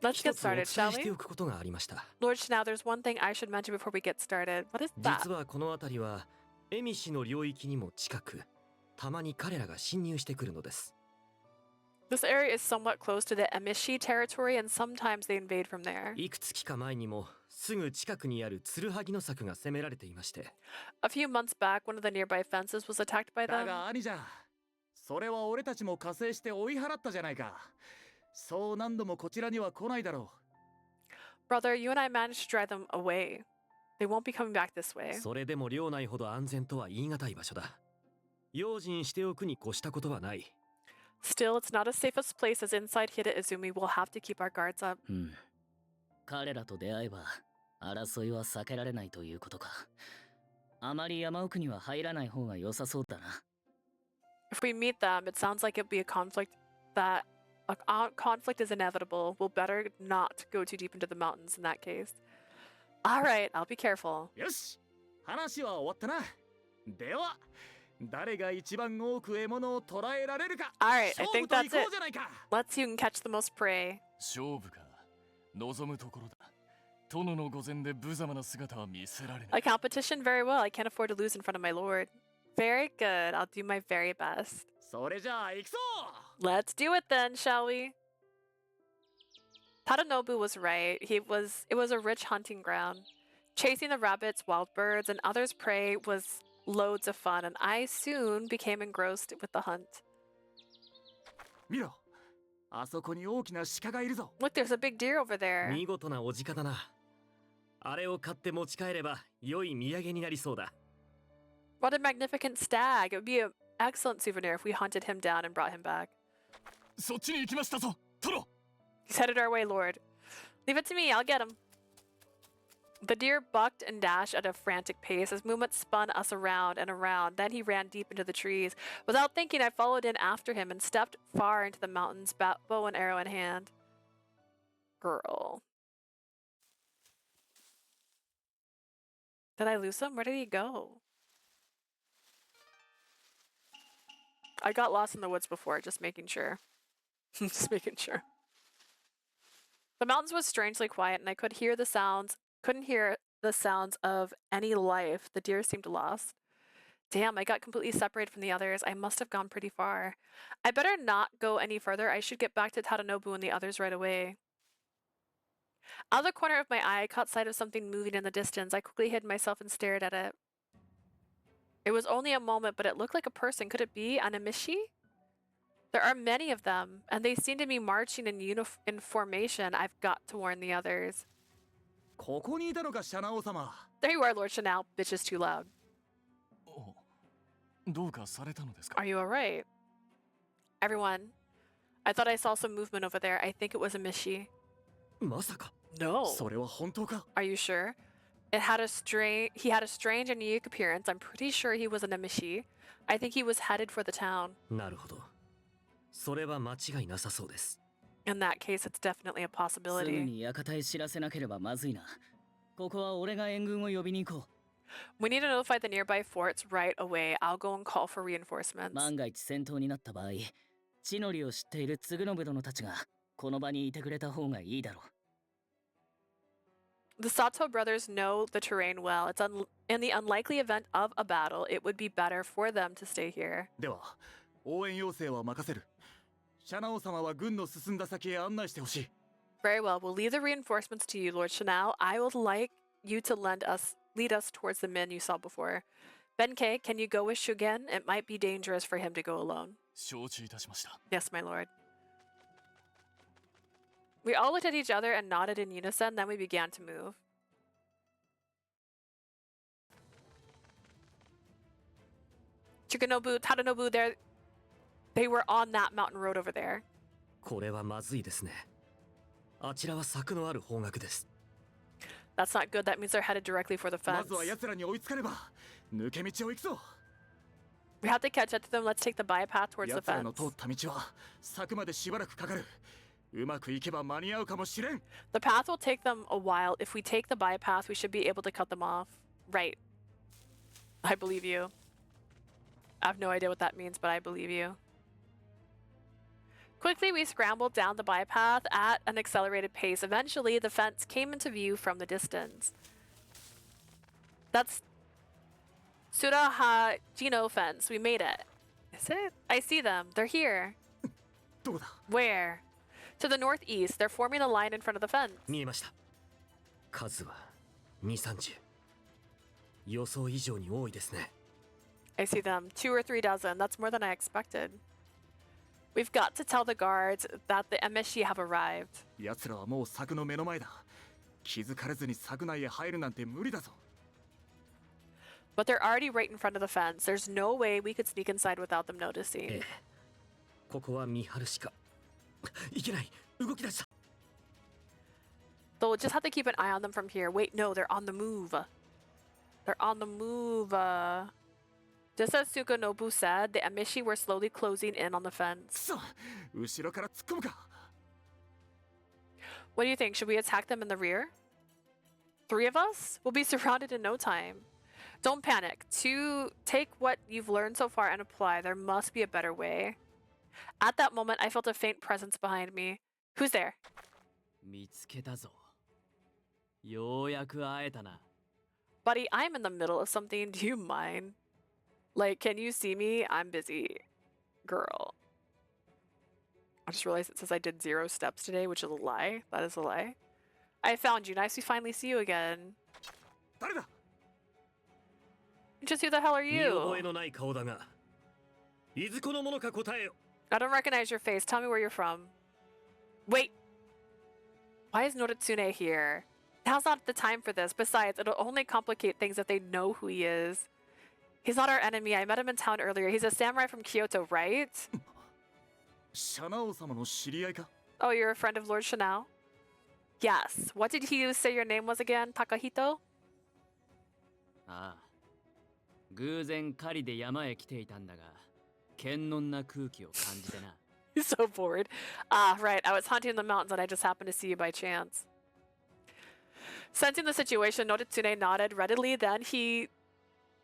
Let's get 一つお伝え started, shall して we? おくことがありました。 Lord Chanao, there's one thing I should mention before we get started. What is that? 実はこの辺りはエミ氏の領域にも近く、たまに彼らが侵入してくるのです。 This area is somewhat close to the Emishi territory, and sometimes they invade from there. いくつきか前にもすぐ近くにあるツルハギの柵が攻められていまして。 A few months back, one of the nearby fences was attacked by だ them. が兄じゃん、それは俺たちも加勢して追い払ったじゃないか。そう何度もこちらには来ないだろう。 Brother, you and I managed to drive them away. They won't be coming back this way. それでも領内ほど安全とは言い難い場所だ。用心しておくに越したことはない。 Still, it's not as safe a place as inside Hida Izumi. We'll have to keep our guards up. 彼らと出会えば争いは避けられないということか。あまり山奥には入らない方が良さそうだな。 If we meet them, it sounds like it'll be a conflict is inevitable. We'll better not go too deep into the mountains in that case. All right, I'll be careful. よし、話は終わったな。では、誰が一番多く獲物を捕らえられるか。 All right, I 勝 think 負と that's いこ it. うじゃないか。 Let's see who can catch the most prey. 勝負か。望むところだ。殿の御前で無様な姿は見せられない。 A competition? Very well. I can't afford to lose in front of my lord. Very good. I'll do my very best. それじゃあ行くぞ。 Let's do it then, shall we? Tadanobu was right. It was a rich hunting ground. Chasing the rabbits, wild birds, and others' prey was loads of fun, and I soon became engrossed with the hunt. 見ろ、あそこに大きな鹿がいるぞ。 Look, there's a big deer over there. 見事なお鹿だな。あれを買って持ち帰れば良い土産になりそうだ。 What a magnificent stag. It would be an excellent souvenir if we hunted him down and brought him back. そっちに行きましたぞ、殿。 He's headed our way, Lord. Leave it to me, I'll get him. The deer bucked and dashed at a frantic pace as Mumat spun us around and around. Then he ran deep into the trees. Without thinking, I followed in after him and stepped far into the mountains, bow and arrow in hand. Girl. Did I lose him? Where did he go? I got lost in the woods before, just making sure. Just making sure. The mountains was strangely quiet, and I couldn't hear the sounds of any life. The deer seemed lost. Damn, I got completely separated from the others. I must have gone pretty far. I better not go any further. I should get back to Tadanobu and the others right away. Out of the corner of my eye, I caught sight of something moving in the distance. I quickly hid myself and stared at it. It was only a moment, but it looked like a person. Could it be Anamishi? There are many of them, and they seem to be marching in formation. I've got to warn the others. ここにいたのか、シャナオ様。 There you are, Lord Chanao. Bitch is too loud. どうかされたのですか? Are you alright? Everyone, I thought I saw some movement over there. I think it was a Mishi. まさか。 No. それは本当か? Are you sure? He had a strange and unique appearance. I'm pretty sure he was an Emishi. I think he was headed for the town. なるほど。それは間違いなさそうです。 In that case, it's definitely a すぐ possibility. に館へ知らせなければまずいな。ここは俺が援軍を呼びに行こ We need to notify the nearby forts right away. I'll go and call for reinforcements. う。万が一戦闘になった場合、地の利を知っている嗣信殿たちがこの場にいてくれた方がいいだろう。 The Sato brothers know the terrain well. In the unlikely event of a battle, it would be better for them to stay here. では、応援要請は任せる。シャナオ様は軍の進んだ先へ案内してほしい。 Very well. We'll leave the reinforcements to you, Lord Chanao. I would like you to lead us towards the men you saw before. Benkei, can you go with Shugen? It might be dangerous for him to go alone. 承知いたしました。 Yes, my lord. We all looked at each other and nodded in unison, then we began to move. Chikanobu, Tadanobu, they were on that mountain road over there. これはまずいですね。あちらは柵のある方角です。 That's not good. That means they're headed directly for the ま fence. ずは奴らに追いつかねば抜け道を行くぞ。 We have to catch up to them. Let's take the bypass towards the 奴らの fence. 通った道は柵までしばらくかかる。うまくいけば間に合うかもしれん。 The path will take them a while. If we take the bypass, we should be able to cut them off. Right. I believe you. I have no idea what that means, but I believe you. Quickly, we scrambled down the bypath at an accelerated pace. Eventually, the fence came into view from the distance. That's Surahajino fence. We made it. Is it? I see them. They're here. どうだ? Where? To the northeast. They're forming a line in front of the fence. 見えました。数は2、30。予想以上に多いですね。 I see them. 2 or 3 dozen. That's more than I expected. We've got to tell the guards that the Emishi have arrived. 奴らはもう柵の目の前だ。気づかれずに柵内へ入るなんて無理だぞ。 But they're already right in front of the fence. There's no way we could sneak inside without them noticing. ここは見張るしか。いけない。動き出した。 They'll just have to keep an eye on them from here. Wait, no, they're on the move. They're on the move. Just as Sukanobu said, the Emishi were slowly closing in on the fence. 後ろから突っ込むか。 What do you think? Should we attack them in the rear? 3 of us? We'll be surrounded in no time. Don't panic. To take what you've learned so far and apply, there must be a better way. At that moment, I felt a faint presence behind me. Who's there? 見つけたぞ。ようやく会えたな。 Buddy, I'm in the middle of something. Do you mind? Like, can you see me? I'm busy. Girl. I just realized it says I did 0 steps today, which is a lie. That is a lie. I found you. Nice to finally see you again. 誰だ? Just who the hell are 見 you? 覚えのない顔だが。いずこの者か答えよ。 I don't recognize your face. Tell me where you're from. Wait. Why is Noritsune here? Now's not the time for this. Besides, it'll only complicate things if they know who he is. He's not our enemy. I met him in town earlier. He's a samurai from Kyoto, right? シャナオ様の知り合いか? Oh, you're a friend of Lord Shanao? Yes. What did he say your name was again? Takahito? ああ。偶然狩りで山へ来ていたんだが、堅穏な空気を感じてな。He's so bored. Ah, right. I was hunting in the mountains and I just happened to see you by chance. Sensing the situation, Noritsune nodded readily. Then he,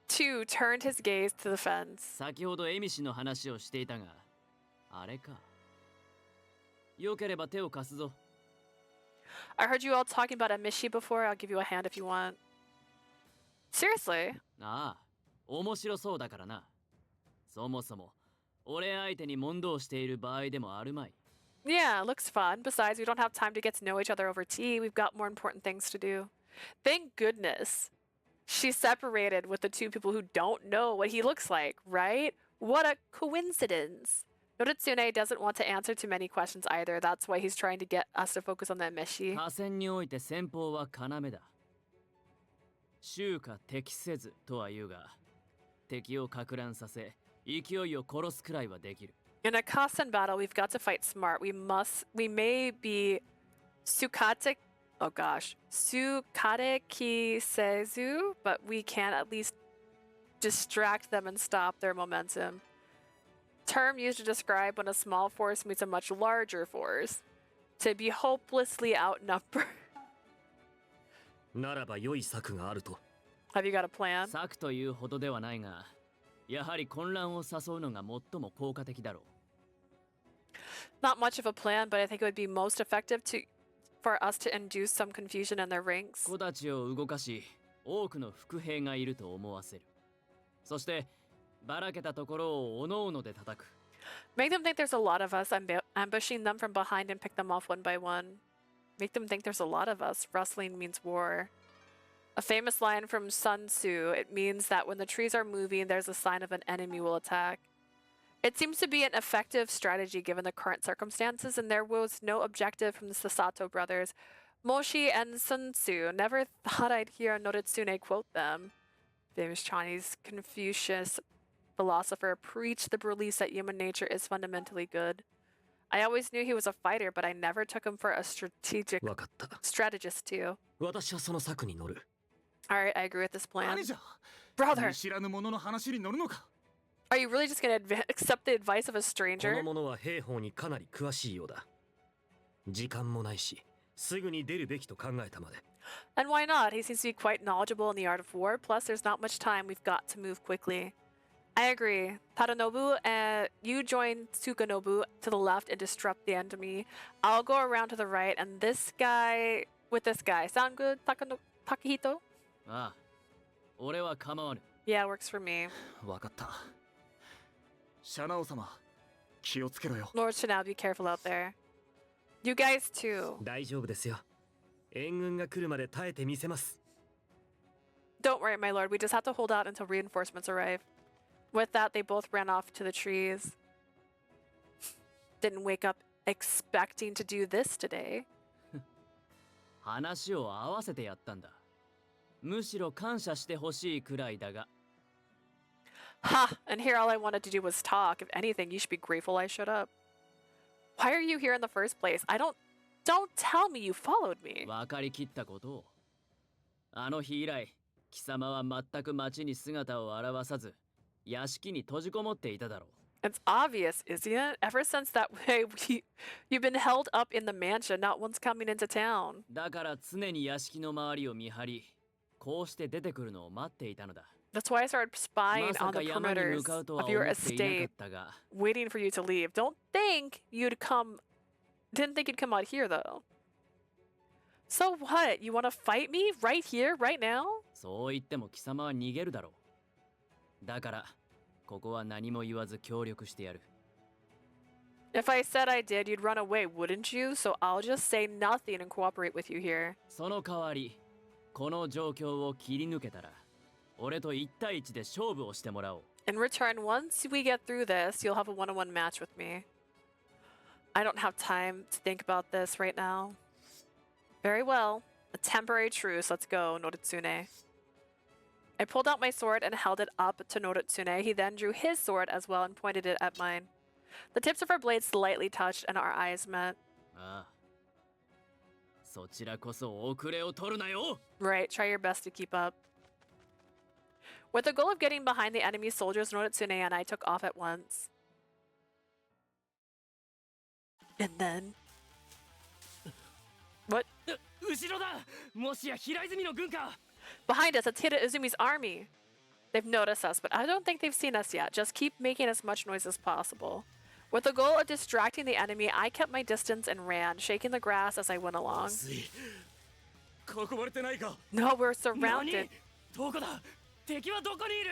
too, turned his gaze to the fence. 先ほどエミシの話をしていたが、あれか。よければ手を貸すぞ。I heard you all talking about Emishi before. I'll give you a hand if you want. Seriously? ああ、面白そうだからな。そもそも、俺相手に問答している場合でもあるまい。Yeah, looks fun. Besides, we don't have time to get to know each other over tea. We've got more important things to do. Thank goodness. She's separated with the 2 people who don't know what he looks like, right? What a coincidence. Noritsune doesn't want to answer too many questions either. That's why he's trying to get us to focus on the Emishi. 河川において先方は要だ。衆か敵せずとは言うが、敵を撹乱させ、勢いを殺すくらいはできる。In a Kasen battle, we've got to fight smart. We may be sukatekisezu, but we can at least distract them and stop their momentum. Term used to describe when a small force meets a much larger force. To be hopelessly outnumbered. ならば良い策があると。Have you got a plan? 策というほどではないが、やはり混乱を誘うのが最も効果的だろう。Not much of a plan, but I think it would be most effective for us to induce some confusion in their ranks. 子たちを動かし、多くの伏兵がいると思わせる。そして、ばらけたところをおのおので叩く。Make them think there's a lot of us. Ambushing them from behind and pick them off one by one. Make them think there's a lot of us. Rustling means war. A famous line from Sun Tzu. It means that when the trees are moving, there's a sign of an enemy will attack. It seems to be an effective strategy given the current circumstances, and there was no objective from the Sasato brothers, Moshi and Sun Tzu. Never thought I'd hear Noritsune quote them. Famous Chinese Confucius philosopher preached the belief that human nature is fundamentally good. I always knew he was a fighter, but I never took him for a strategist too. 私はその策に乗る。 Alright, I agree with this plan. 何じゃ Brother, 見知らぬ者の話に乗るのか are you really just gonna accept the advice of a こ stranger? の者は兵法にかなり詳しいようだ。時間もないし、すぐに出るべきと考えたまで。 And why not? He seems to be quite knowledgeable in the art of war, plus there's not much time, we've got to move quickly. I agree. Tadanobu, you join Tsukanobu to the left and disrupt the enemy. I'll go around to the right, and this guy with this guy. Sound good, Takahito? ああ、俺は構わぬ。 Yeah, works for me. わかった。シャナオ様気をつけろよ Lord Chanel, be careful out there. You guys too. 大丈夫ですよ。援軍が来るまで耐えてみせます。 Don't worry, my lord. We just have to hold out until reinforcements arrive. With that, they both ran off to the trees. Didn't wake up expecting to do this today. 話を合わせてやったんだ。むしろ感謝してほしいくらいだが。 Ha! And here all I wanted to do was talk. If anything, you should be grateful I showed up. Why are you here in the first place? Don't tell me you followed me. 分かりきったことを。あの日以来、貴様は全く町に姿を現さず、屋敷に閉じこもっていただろう。 It's obvious, isn't it? Ever since that way, you've been held up in the mansion, not once coming into town. だから常に屋敷の周りを見張り、こうして出てくるのを待っていたのだ。 That's why I started spying on the perimeters of your estate, waiting for you to leave. Didn't think you'd come out here, though. So what? You want to fight me right here, right now? そう言っても貴様は逃げるだろう。だから、ここは何も言わず協力してやる。 If I said I did, you'd run away, wouldn't you? So I'll just say nothing and cooperate with you here. その代わり、この状況を切り抜けたら、俺と1対1で勝負をしてもらおう。 In return, once we get through this, you'll have a one-on-one match with me. I don't have time to think about this right now. Very well. A temporary truce. Let's go, Noritsune. I pulled out my sword and held it up to Noritsune. He then drew his sword as well and pointed it at mine. The tips of our blades slightly touched and our eyes met. ああ。そちらこそ遅れを取るなよ。 Right, try your best to keep up. With the goal of getting behind the enemy soldiers, Noritsune and I took off at once. And then... What? 後ろだ。もしや平泉の軍か。 Behind us, it's Hida Izumi's army. They've noticed us, but I don't think they've seen us yet. Just keep making as much noise as possible. With the goal of distracting the enemy, I kept my distance and ran, shaking the grass as I went along. No, we're surrounded. どこだ。敵はどこにいる。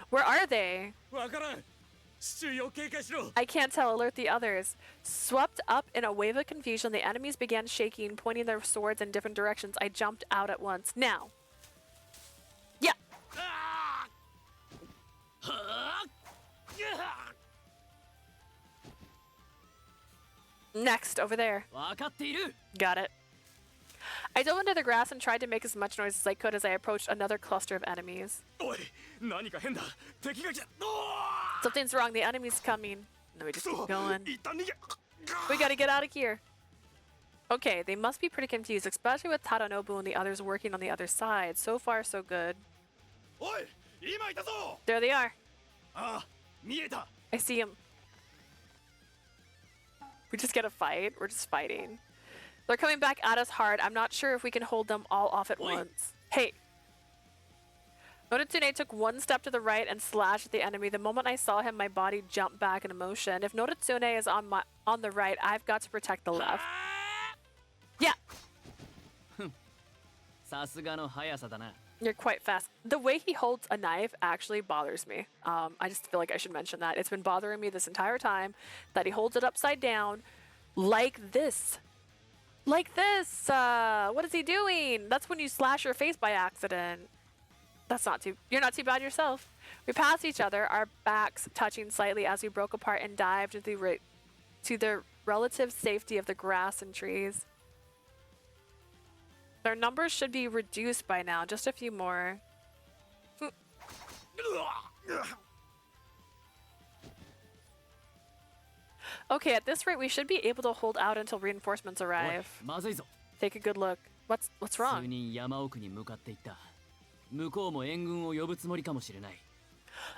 Where are they? わからん周囲を警戒しろ I can't tell. Alert the others. Swept up in a wave of confusion, the enemies began shaking, pointing their swords in different directions. I jumped out at once. Now. Yeah. Next, over there. 分かっている。 Got it. I dove into the grass and tried to make as much noise as I could as I approached another cluster of enemies. おい何か変だ敵が来た Something's wrong. The enemy's coming. Let me just keep going. We gotta get out of here. Okay, they must be pretty confused, especially with Tadanobu and the others working on the other side. So far, so good. おい今いたぞ There they are. ああ見えた I see him. We just get a fight. We're just fighting. They're coming back at us hard. I'm not sure if we can hold them all off at once. Hey. Noritsune took one step to the right and slashed at the enemy. The moment I saw him, my body jumped back in motion. If Noritsune is on the right, I've got to protect the left. Yeah. さすがの速さだな。 You're quite fast. The way he holds a knife actually bothers me. I just feel like I should mention that. It's been bothering me this entire time that he holds it upside down like this. Like this! What is he doing? That's when you slash your face by accident. That's not too... You're not too bad yourself. We passed each other, our backs touching slightly as we broke apart and dived to the relative safety of the grass and trees. Their numbers should be reduced by now, just a few more. Okay, at this rate, we should be able to hold out until reinforcements arrive. Take a good look. What's wrong?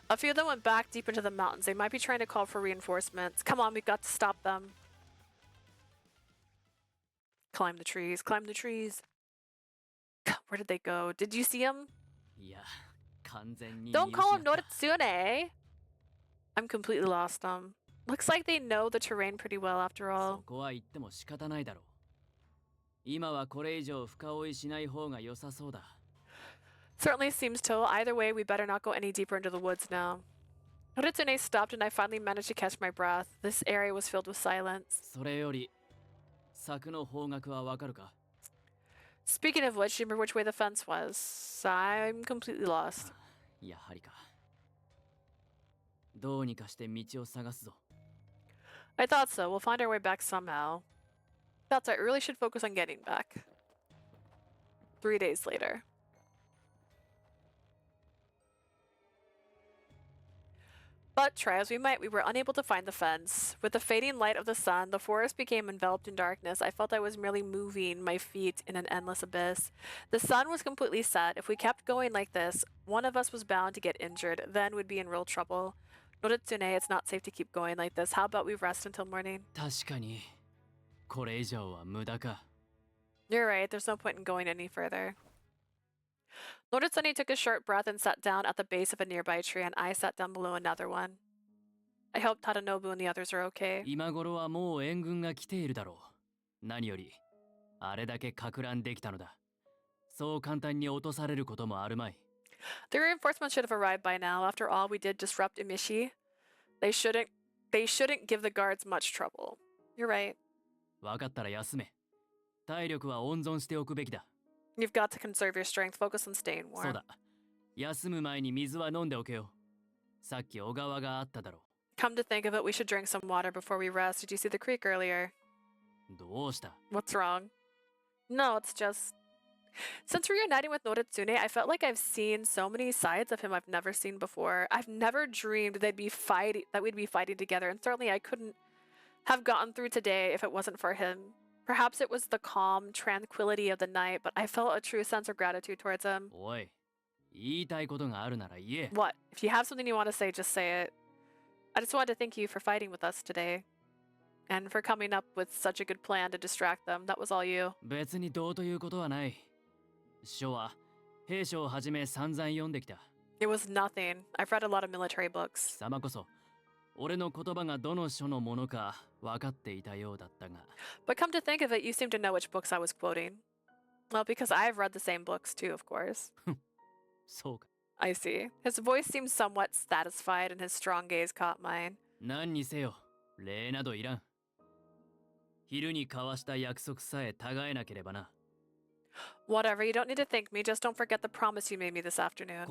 A few of them went back deep into the mountains. They might be trying to call for reinforcements. Come on, we've got to stop them. Climb the trees, climb the trees. Where did they go? Did you see them? Don't call him Noritsune! I'm completely lost them. Looks like they know the terrain pretty well after all. Certainly seems to. Either way, we better not go any deeper into the woods now. Noritsune stopped and I finally managed to catch my breath. This area was filled with silence. Speaking of which, do you remember which way the fence was? I'm completely lost. I thought so. We'll find our way back somehow. That's right. We really should focus on getting back. 3 days later. But try as we might, we were unable to find the fence. With the fading light of the sun, the forest became enveloped in darkness. I felt I was merely moving my feet in an endless abyss. The sun was completely set. If we kept going like this, one of us was bound to get injured. Then we'd be in real trouble. Noritsune, it's not safe to keep going like this. How about we rest until morning? You're right, there's no point in going any further. Noritsune took a short breath and sat down at the base of a nearby tree, and I sat down below another one. I hope Tadanobu and the others are okay. The reinforcements should have arrived by now. After all, we did disrupt Emishi. They shouldn't give the guards much trouble. You're right. You've got to conserve your strength. Focus on staying warm. Come to think of it, we should drink some water before we rest. Did you see the creek earlier? What's wrong? No, it's just... Since reuniting with Noritsune, I felt like I've seen so many sides of him I've never seen before. I've never dreamed that we'd be fighting together, and certainly I couldn't have gotten through today if it wasn't for him. Perhaps it was the calm tranquility of the night, but I felt a true sense of gratitude towards him. What? If you have something you want to say, just say it. I just wanted to thank you for fighting with us today. And for coming up with such a good plan to distract them. That was all you. It was nothing. I've read a lot of military books. But come to think of it, you seem to know which books I was quoting. Well, because I've read the same books too, of course. I see. His voice seemed somewhat satisfied and his strong gaze caught mine. Whatever, you don't need to thank me, just don't forget the promise you made me this afternoon.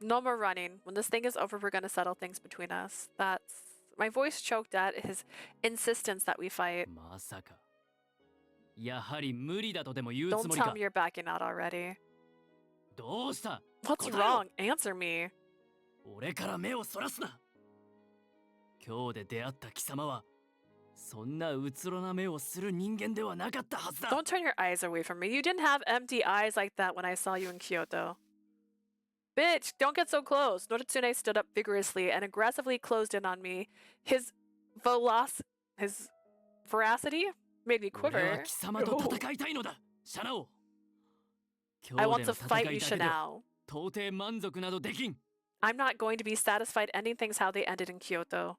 No more running. When this thing is over, we're gonna settle things between us. That's... My voice choked at his insistence that we fight. Don't tell me you're backing out already. What's wrong? Answer me. Don't turn your eyes away from me. You didn't have empty eyes like that when I saw you in Kyoto. Bitch, don't get so close. Noritsune stood up vigorously and aggressively closed in on me. His veracity made me quiver. I want to fight you, Shanao. I'm not going to be satisfied ending things how they ended in Kyoto.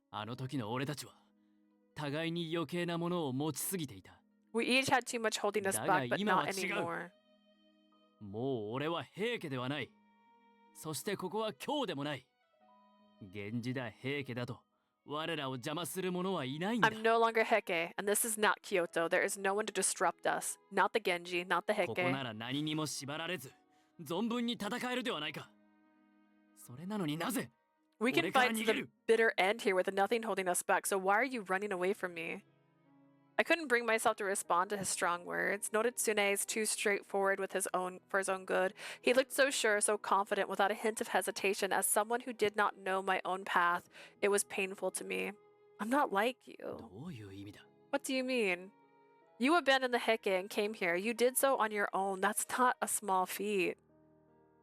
We each had too much holding us back, but not anymore. 我らを邪魔する者はいないんだ。 I'm no longer Heke, and this is not Kyoto. There is no one to disrupt us. Not the Genji, not the ここ Heke. なら何にも縛られず存分に戦えるではないか。それなのになぜ We can 俺から fight 逃 to げ the る。 bitter end here with nothing holding us back, so why are you running away from me? I couldn't bring myself to respond to his strong words. Noritsune is too straightforward with his own good. He looked so sure, so confident, without a hint of hesitation. As someone who did not know my own path, it was painful to me. I'm not like you. どういう意味だ。 What do you mean? You abandoned the Heke and came here. You did so on your own. That's not a small feat.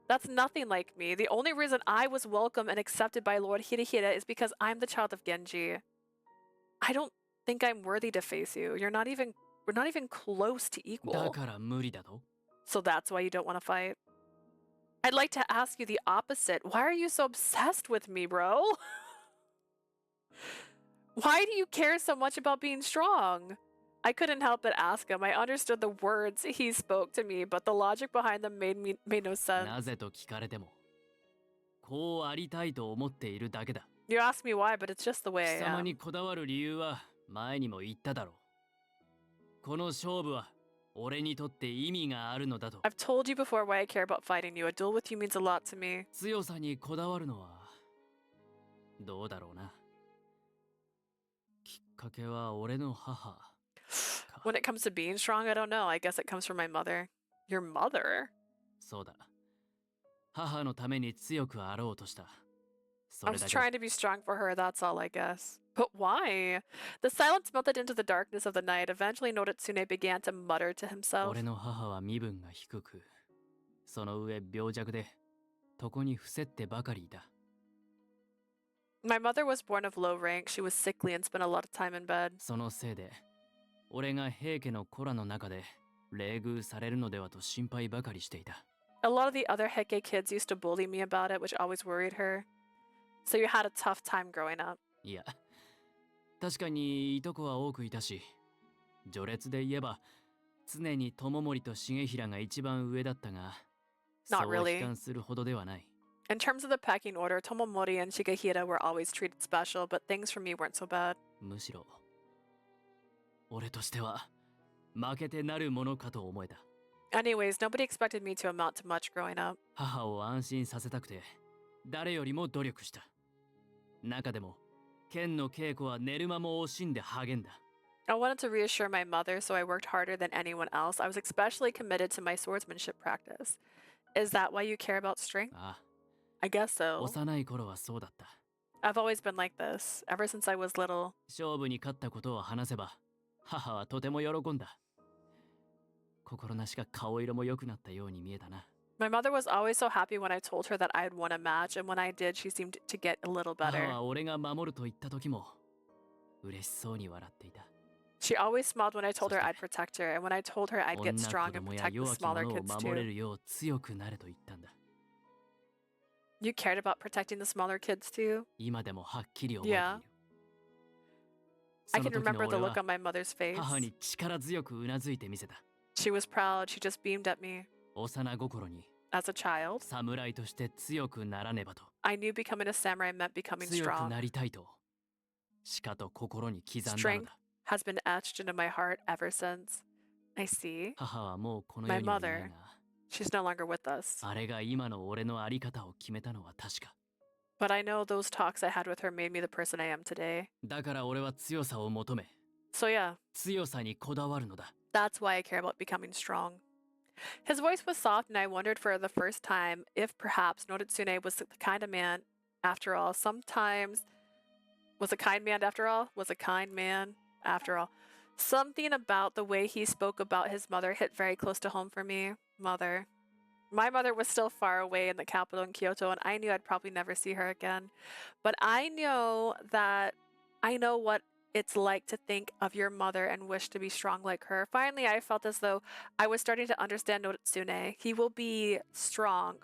That's nothing like me. The only reason I was welcome and accepted by Lord Hirihira is because I'm the child of Genji. I don't think I'm worthy to face you. We're not even close to だ equal. から無理だと。 So that's why you don't want to fight. I'd like to ask you the opposite. Why are you so obsessed with me, bro? Why do you care so much about being strong? I couldn't help but ask him. I understood the words he spoke to me, but the logic behind them made no sense. なぜと聞かれてもこうありたいと思っているだけだ。 You ask me why, but it's just the 貴 way I 様 am. にこだわる理由は前にも言っただろう。この勝負は俺にとって意味があるのだと。 I've told you before why I care about fighting you. A duel with you means a lot to me. 強さにこだわるのはどうだろうな。きっかけは俺の母。 When it comes to being strong, I don't know. I guess it comes from my mother. Your mother? そうだ。母のために強くあろうとした。そ I れ was だけ。 trying to be strong for her, that's all I guess. But why? The silence melted into the darkness of the night. Eventually, Noritsune began to mutter to himself. 俺の母は身分が低く、その上病弱で、床に伏せってばかりいた。 My mother was born of low rank. She was sickly and spent a lot of time in bed. そのせいで、俺が平家の子らの中で冷遇されるのではと心配ばかりしていた。 A lot of the other Heke kids used to bully me about it, which always worried her. So you had a tough time growing up. いや、確かにいとこは多くいたし、序列で言えば、常に友森と重平が一番上だったが、 Not そう really. 悲観するほどではない。 In terms of the pecking order, Tomomori and Shigehira were always treated special, but things for me weren't so bad. むしろ、俺としては、負けてなるものかと思えた。 Anyways, nobody expected me to amount to much growing up. 母を安心させたくて、誰よりも努力した。中でも、剣の稽古は寝る間も惜しんで励んだ。 I wanted to reassure my mother, so I worked harder than anyone else. I was especially committed to my swordsmanship practice. Is that why you care about strength? ああ、 I guess so. 幼い頃はそうだった。 I've always been like this, ever since I was little. 勝負に勝ったことを話せば、母はとても喜んだ。心なしか顔色も良くなったように見えたな。 My mother was always so happy when I told her that I had won a match, and when I did, she seemed to get a little 母 better. は俺が守ると言った時も、嬉しそうに笑っていた。 She always smiled when I told her I'd protect her, and when I told her I'd get 女 strong 子 and 供や protect the 弱き smaller 者を kids 守れ too. るよう強くなれと言ったんだ。 You cared about protecting the smaller kids too? 今でもはっきり覚えている。 Yeah. そ I の can 時の remember the 俺 look は on my mother's face. 母に力強くうなずいてみせた。 She was proud. She just beamed at me. 幼心に As a child, 侍として強くならねばと。 I knew becoming a samurai meant becoming 強く strong. なりたいと、しかと心に刻んだの Strength だ。 has been etched into my heart ever since. I see. 母はもうこの My 世にはいない mother, が、 she's no longer with us. あれが今の俺のあり方を決めたのは確か。 But I know those talks I had with her made me the person I am today. だから俺は強さを求め、 So yeah, 強さにこだわるのだ。 that's why I care about becoming strong. His voice was soft, and I wondered for the first time if perhaps Noritsune was the kind of man after all. Sometimes was a kind man after all? Was a kind man after all. Something about the way he spoke about his mother hit very close to home for me. Mother. My mother was still far away in the capital in Kyoto, and I knew I'd probably never see her again. But I know what it's like to think of your mother and wish to be strong like her. Finally, I felt as though I was starting to understand Noritsune. He will be strong.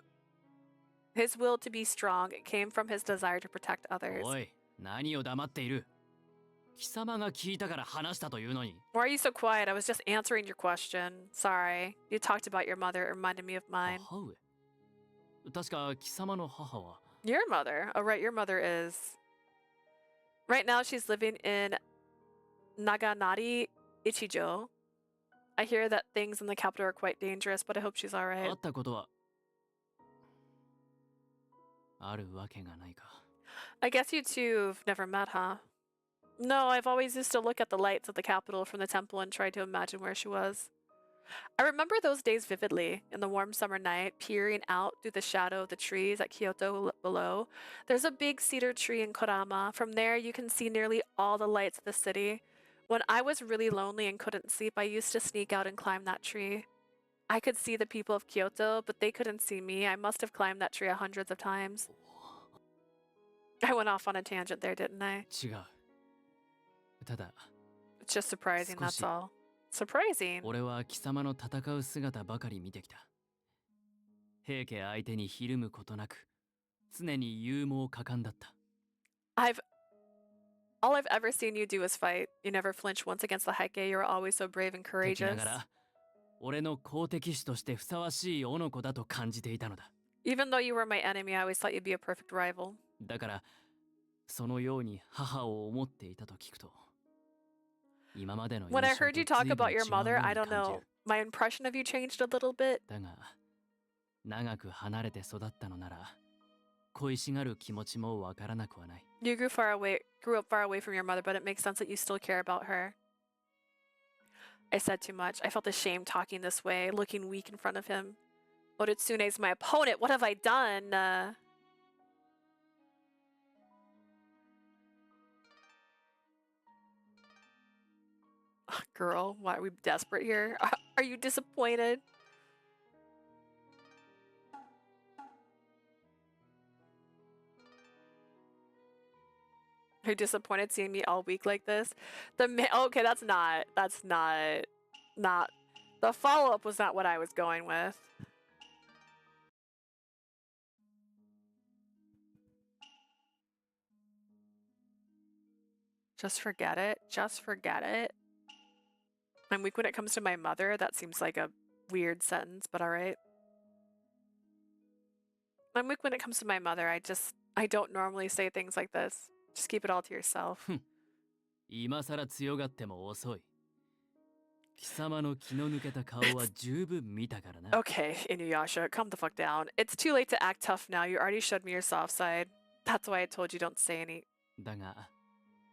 His will to be strong came from his desire to protect others. おい、何を黙っている。貴様が聞いたから話したというのに。 Why are you so quiet? I was just answering your question. Sorry. You talked about your mother. It reminded me of mine. 母上。確か貴様の母は。 Your mother? Oh, right. Your mother is... Right now, she's living in Naganari Ichijo. I hear that things in the capital are quite dangerous, but I hope she's alright. 会ったことはあるわけがないか。 I guess you two have never met, huh? No, I've always used to look at the lights of the capital from the temple and try to imagine where she was. I remember those days vividly, in the warm summer night, peering out through the shadow of the trees at Kyoto below. There's a big cedar tree in Kodama. From there, you can see nearly all the lights of the city. When I was really lonely and couldn't sleep, I used to sneak out and climb that tree. I could see the people of Kyoto, but they couldn't see me. I must have climbed that tree hundreds of times. I went off on a tangent there, didn't I? 違う。ただ、 It's just surprising, that's all. Surprising? 俺は貴様の戦う姿ばかり見てきた。平家相手にひるむことなく、常に勇猛果敢だった。All I've ever seen you do is fight. You never flinch once against the Heike. You're always so brave and 敵な courageous. がら、俺の好敵手としてふさわしい男子だと感じていたのだ。Even though you were my enemy, I always thought you'd be a perfect rival. だから、そのように母を思っていたと聞くと、今までの When I 印象 heard と you talk 随分 about 違 your う mother, よう I に don't 感じ know. る。 My impression of you changed a little bit. だが、長く離れて育ったのなら、恋しがる気持ちもわからなくはない。You grew up far away from your mother, but it makes sense that you still care about her. I said too much. I felt ashamed talking this way, looking weak in front of him. Noritsune's my opponent. What have I done? Girl, why are we desperate here? Are you disappointed? Are you disappointed seeing me all weak like this? Okay, that's not. The follow-up was not what I was going with. Just forget it. Just forget it. I'm weak when it comes to my mother. That seems like a weird sentence, but alright. I'm weak when it comes to my mother. I don't normally say things like this. Just keep it all to yourself. 今さら強がっても遅い。貴様の気の抜けた顔は十分見たからな。Okay, Inuyasha, calm the fuck down. It's too late to act tough now. You already showed me your soft side. That's why I told you don't say any. だが、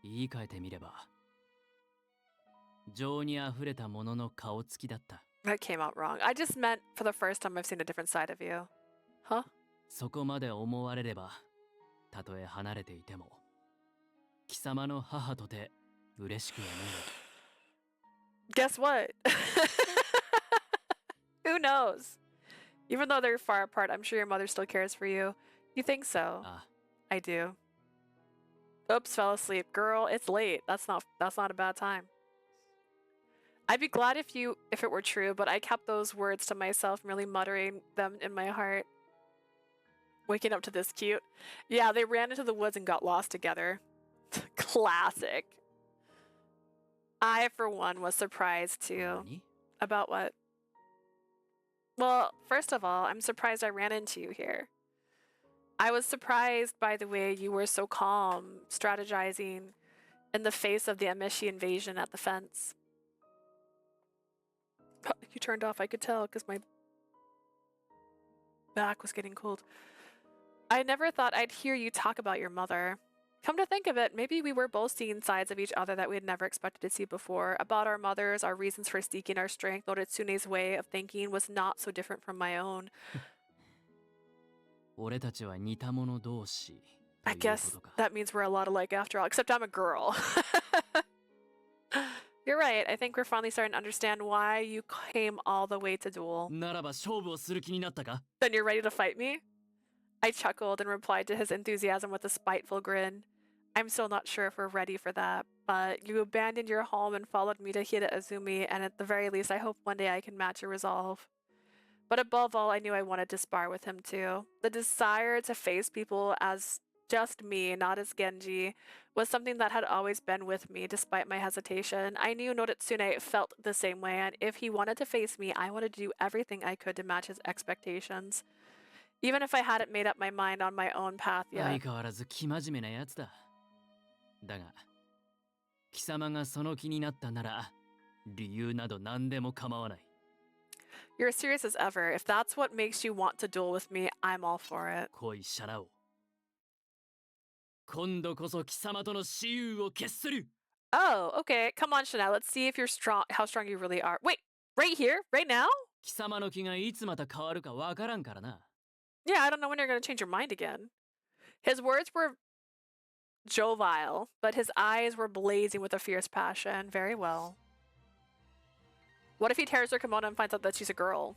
言い換えてみれば、情にあふれたものの顔つきだった。 That came out wrong. I just meant for the first time I've seen a different side of you. Huh? そこまで思われれば、たとえ離れていても、貴様の母とて嬉しくはない。 Guess what? Who knows? Even though they're far apart, I'm sure your mother still cares for you. You think so? I do. Oops, fell asleep. Girl, it's late. That's not a bad time. I'd be glad if it were true, but I kept those words to myself, merely muttering them in my heart. Waking up to this cute. Yeah, they ran into the woods and got lost together. Classic. I, for one, was surprised too. About what? Well, first of all, I'm surprised I ran into you here. I was surprised by the way you were so calm, strategizing in the face of the Amishi invasion at the fence. You turned off, I could tell, because my back was getting cold. I never thought I'd hear you talk about your mother. Come to think of it, maybe we were both seeing sides of each other that we had never expected to see before. About our mothers, our reasons for seeking our strength, Noritsune's way of thinking was not so different from my own. 俺たちは似た者同士。 I guess that means we're a lot alike after all, except I'm a girl. You're right, I think we're finally starting to understand why you came all the way to duel. ならば勝負をする気になったか? Then you're ready to fight me? I chuckled and replied to his enthusiasm with a spiteful grin. I'm still not sure if we're ready for that, but you abandoned your home and followed me to Hida Azumi, and at the very least I hope one day I can match your resolve. But above all, I knew I wanted to spar with him too. The desire to face people as just me, not as Genji, was something that had always been with me despite my hesitation. I knew Noritsune felt the same way, and if he wanted to face me, I wanted to do everything I could to match his expectations. Even if I hadn't made up my mind on my own path yet. 相変わらず生真面目なやつだ。だが貴様がその気になったなら理由など何でも構わない。 You're as serious as ever. If that's what makes you want to duel with me, I'm all for it. 恋シャラ王、今度こそ貴様との私有を決する。 Oh, okay. Come on, Chanel. Let's see if you're strong. How strong you really are. Wait, right here, right now? 貴様の気がいつまた変わるかわからんからな。 Yeah, I don't know when you're gonna change your mind again. His words were jovial, but his eyes were blazing with a fierce passion. Very well. What if he tears her kimono and finds out that she's a girl?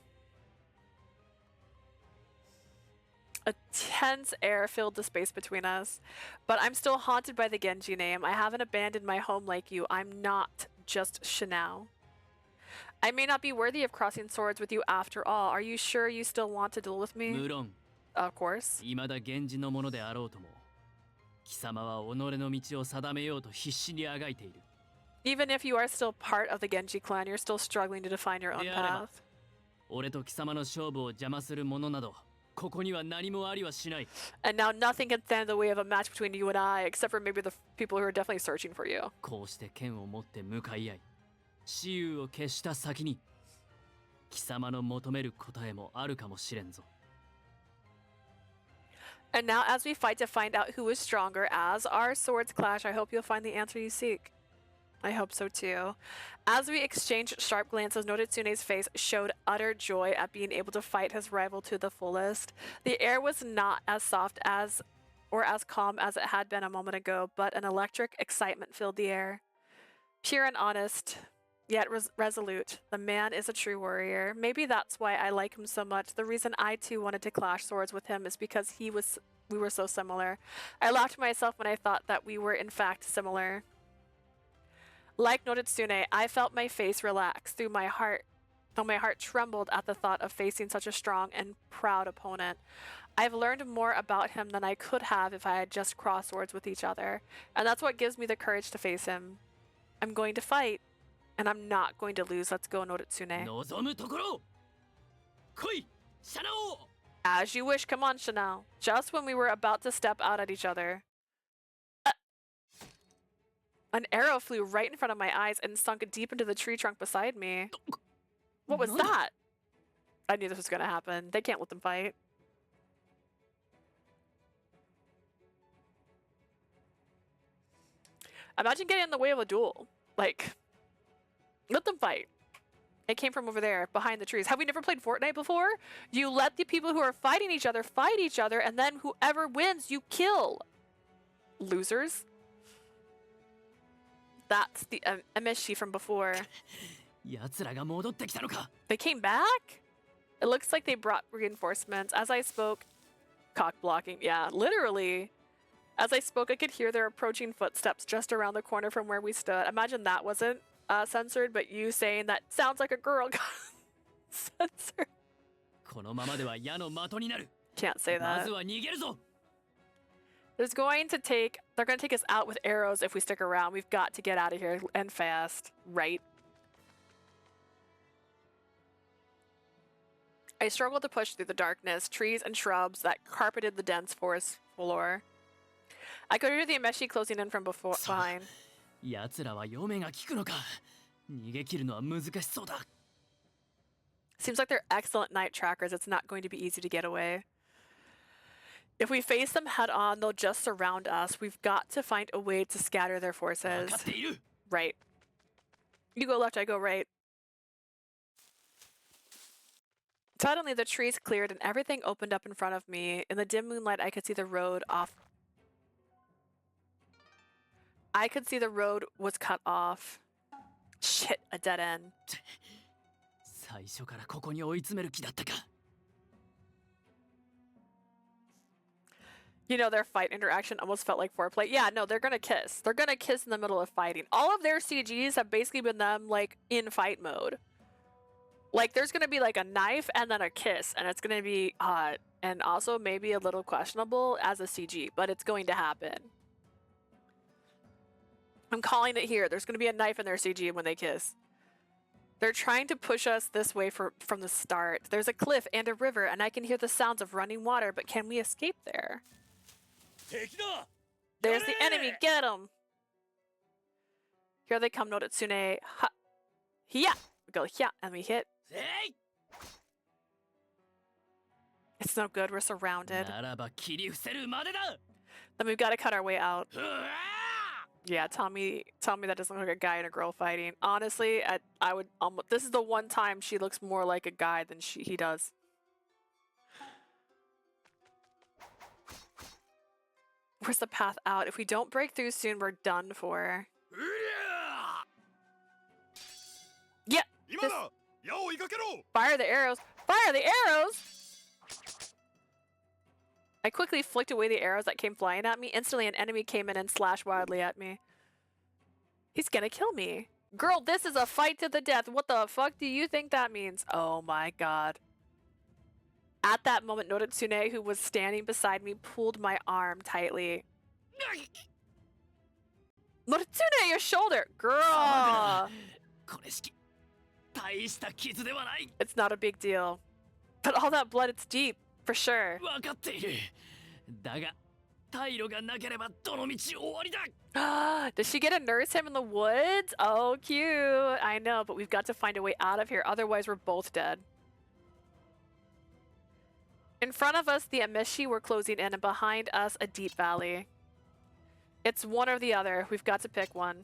A tense air filled the space between us, but I'm still haunted by the Genji name. I haven't abandoned my home like you. I'm not just Shinao. I may not be worthy of crossing swords with you after all. Are you sure you still want to duel with me? 無論 Of course. 未だ源氏のものであろうとも貴様は己の道を定めようと必死にあがいている。 Even if you are still part of the Genji clan, you're still struggling to define your own であれば path. 俺と貴様の勝負を邪魔する者などここには何もありはしない。 And now nothing can stand in the way of a match between you and I, except for maybe the people who are definitely searching for you. こうして剣を持って向かい合い私有を決した先に貴様の求める答えもあるかもしれんぞ。 And now as we fight to find out who is stronger, as our swords clash, I hope you'll find the answer you seek. I hope so too. As we exchanged sharp glances, Noritsune's face showed utter joy at being able to fight his rival to the fullest. The air was not as soft as or as calm as it had been a moment ago, but an electric excitement filled the air. Pure and honest, yet resolute. The man is a true warrior. Maybe that's why I like him so much. The reason I too wanted to clash swords with him is because we were so similar. I laughed to myself when I thought that we were in fact similar. Like Noritsune, I felt my face relax through my heart, though my heart trembled at the thought of facing such a strong and proud opponent. I've learned more about him than I could have if I had just crossed swords with each other, and that's what gives me the courage to face him. I'm going to fight, and I'm not going to lose. Let's go, Noritsune. 望むところ来いシャナ王。 As you wish. Come on, Chanel. Just when we were about to step out at each other. An arrow flew right in front of my eyes and sunk deep into the tree trunk beside me. What was that? I knew this was going to happen. They can't let them fight. Imagine getting in the way of a duel. Like, let them fight. It came from over there, behind the trees. Have we never played Fortnite before? You let the people who are fighting each other fight each other, and then whoever wins, you kill. Losers. That's the MSG from before. 奴らが戻ってきたのか。 They came back? It looks like they brought reinforcements. As I spoke, cock blocking. Yeah, literally. As I spoke, I could hear their approaching footsteps just around the corner from where we stood. Imagine that wasn't censored, but you saying that sounds like a girl got censored. このままでは矢の的になる。 Can't say ま that. ずは逃げるぞ。 They're going to take us out with arrows if we stick around. We've got to get out of here and fast, right? I struggled to push through the darkness, trees and shrubs that carpeted the dense forest floor. I could hear the Ameshi closing in from behind. 奴らは読めが効くのか。逃げ切るのは難しそうだ。 Seems like they're excellent night trackers. It's not going to be easy to get away. If we face them head on, they'll just surround us. We've got to find a way to scatter their forces. Right. You go left, I go right. Suddenly, the trees cleared and everything opened up in front of me. In the dim moonlight, I could see the road off. I could see the road was cut off. Shit, a dead end. 最初からここに追い詰める気だったか。 You know, their fight interaction almost felt like foreplay. Yeah, no, they're gonna kiss. They're gonna kiss in the middle of fighting. All of their CGs have basically been them, like, in fight mode. Like, there's gonna be, like, a knife and then a kiss, and it's gonna be hot. And also maybe a little questionable as a CG, but it's going to happen. I'm calling it here. There's gonna be a knife in their CG when they kiss. They're trying to push us this way from the start. There's a cliff and a river, and I can hear the sounds of running water, but can we escape there? There's the enemy, get him! Here they come, Noritsune. Ha! Yeah! We go yeah, and we hit. It's no good, we're surrounded. Then we've got to cut our way out. Yeah, tell me that doesn't look like a guy and a girl fighting. Honestly, I would this is the one time she looks more like a guy than he does. Where's the path out? If we don't break through soon, we're done for. Yeah. Fire the arrows. Fire the arrows. I quickly flicked away the arrows that came flying at me. Instantly, an enemy came in and slashed wildly at me. He's gonna kill me. Girl, this is a fight to the death. What the fuck do you think that means? Oh my god. At that moment, Noritsune, who was standing beside me, pulled my arm tightly. Noritsune, your shoulder! Girl! It's not a big deal. But all that blood, it's deep. For sure. Does she get to nurse him in the woods? Oh, cute. I know, but we've got to find a way out of here. Otherwise, we're both dead. In front of us, the Amishi were closing in, and behind us, a deep valley. It's one or the other. We've got to pick one.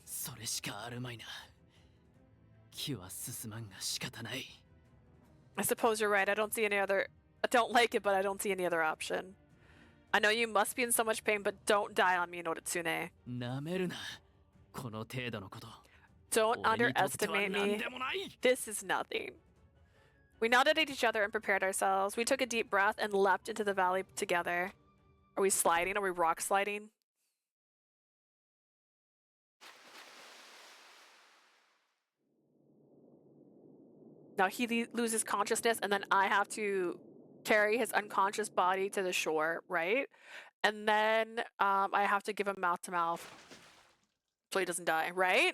I suppose you're right. I don't see any other... I don't like it, but I don't see any other option. I know you must be in so much pain, but don't die on me, Noritsune. Don't underestimate me. This is nothing. We nodded at each other and prepared ourselves. We took a deep breath and leapt into the valley together. Are we sliding? Are we rock sliding? Now he loses consciousness, and then I have to carry his unconscious body to the shore, right? And then I have to give him mouth to mouth so he doesn't die, right?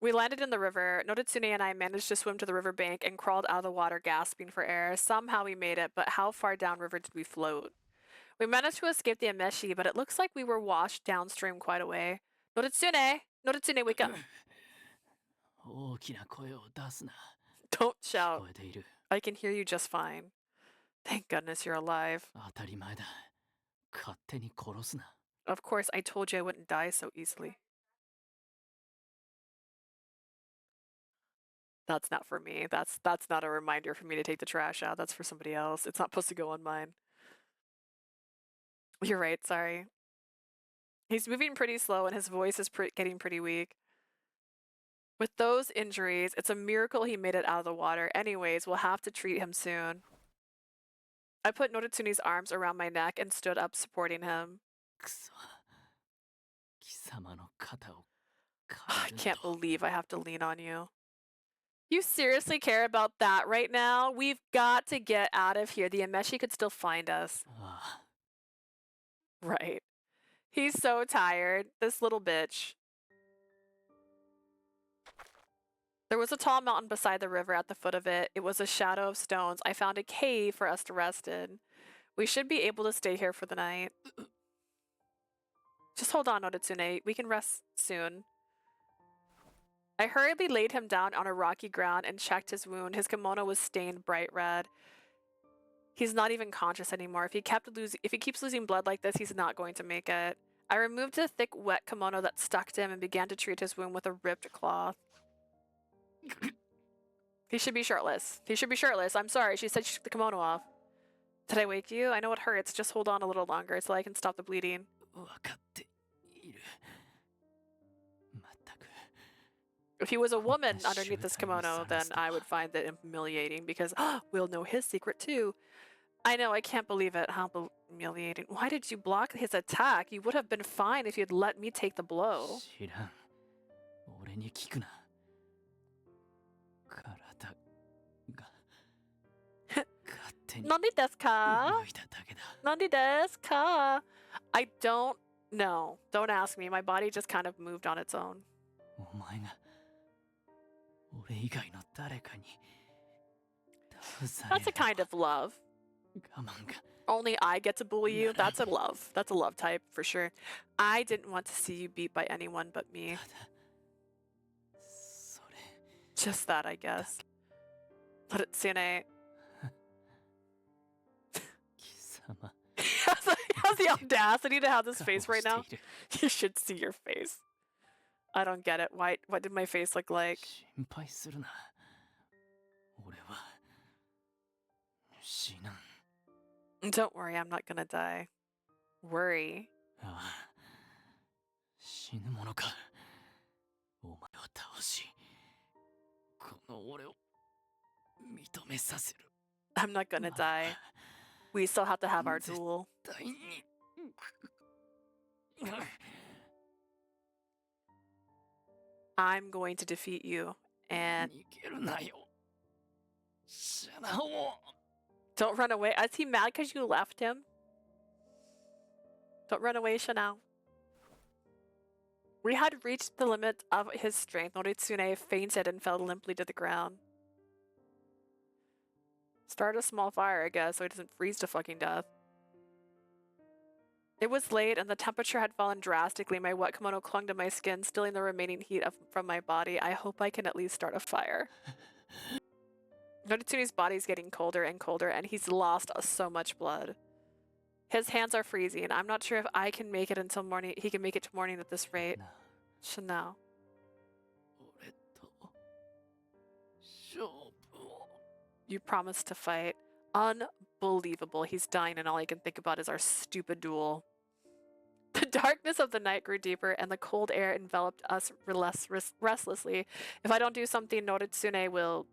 We landed in the river. Noritsune and I managed to swim to the riverbank and crawled out of the water, gasping for air. Somehow we made it, but how far downriver did we float? We managed to escape the Amishi, but it looks like we were washed downstream quite a way. Noritsune! Noritsune, wake up! Don't shout. I can hear you just fine. Thank goodness you're alive. Of course, I told you I wouldn't die so easily. That's not for me. That's not a reminder for me to take the trash out. That's for somebody else. It's not supposed to go on mine. You're right, sorry. He's moving pretty slow and his voice is getting pretty weak. With those injuries, it's a miracle he made it out of the water. Anyways, we'll have to treat him soon. I put Noritsune's arms around my neck and stood up, supporting him. I can't believe I have to lean on you. You seriously care about that right now? We've got to get out of here. The Amishi could still find us. Right. He's so tired. This little bitch. There was a tall mountain beside the river at the foot of it. It was a shadow of stones. I found a cave for us to rest in. We should be able to stay here for the night. Just hold on, Noritsune. We can rest soon. I hurriedly laid him down on a rocky ground and checked his wound. His kimono was stained bright red. He's not even conscious anymore. If he keeps losing blood like this, he's not going to make it. I removed the thick, wet kimono that stuck to him and began to treat his wound with a ripped cloth. He should be shirtless. He should be shirtless. I'm sorry. She said she took the kimono off. Did I wake you? I know it hurts. Just hold on a little longer so I can stop the bleeding. If he was a woman underneath this kimono, then I would find that humiliating because we'll know his secret too. I know, I can't believe it. How humiliating. Why did you block his attack? You would have been fine if you'd let me take the blow. Nani desu ka? Nani desu ka? I don't know. Don't ask me. My body just kind of moved on its own. That's a kind of love. Only I get to bully you. That's a love. That's a love type for sure. I didn't want to see you beat by anyone but me. Just that, I guess. Noritsune. He has the audacity to have this face right now. You should see your face. I don't get it. Why? What did my face look like? Don't worry, I'm not gonna die. Worry. I'm not gonna die. We still have to have our duel. I'm going to defeat you, and don't run away. Is he mad because you left him? Don't run away, Chanel. We had reached the limit of his strength. Noritsune fainted and fell limply to the ground. Start a small fire, I guess, so he doesn't freeze to fucking death. It was late and the temperature had fallen drastically. My wet kimono clung to my skin, stealing the remaining heat from my body. I hope I can at least start a fire. Noritsune's body's getting colder and colder, and he's lost so much blood. His hands are freezing. I'm not sure if I can make it until morning. He can make it to morning at this rate. Chanel. You promised to fight. Unbelievable. He's dying and all I can think about is our stupid duel. The darkness of the night grew deeper and the cold air enveloped us restlessly. If I don't do something, Noritsune will...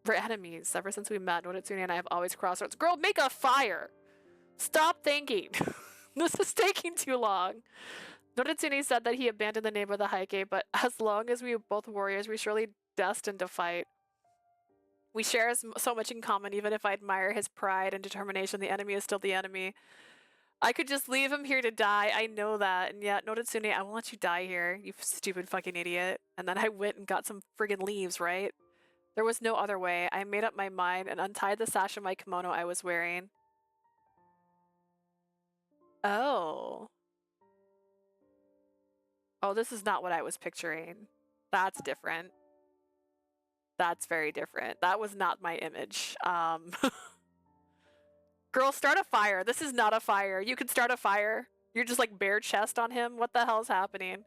We're enemies. Ever since we met, Noritsune and I have always crossed roads. Girl, make a fire! Stop thinking. This is taking too long. Noritsune said that he abandoned the name of the Heike, but as long as we are both warriors, we're surely destined to fight. We share so much in common, even if I admire his pride and determination, the enemy is still the enemy. I could just leave him here to die, I know that, and yet, Noritsune, I won't let you die here, you stupid fucking idiot. And then I went and got some friggin' leaves, right? There was no other way. I made up my mind and untied the sash of my kimono I was wearing. Oh. Oh, this is not what I was picturing. That's different. That's very different. That was not my image. Girl, start a fire. This is not a fire. You can start a fire. You're just like bare chest on him. What the hell's happening?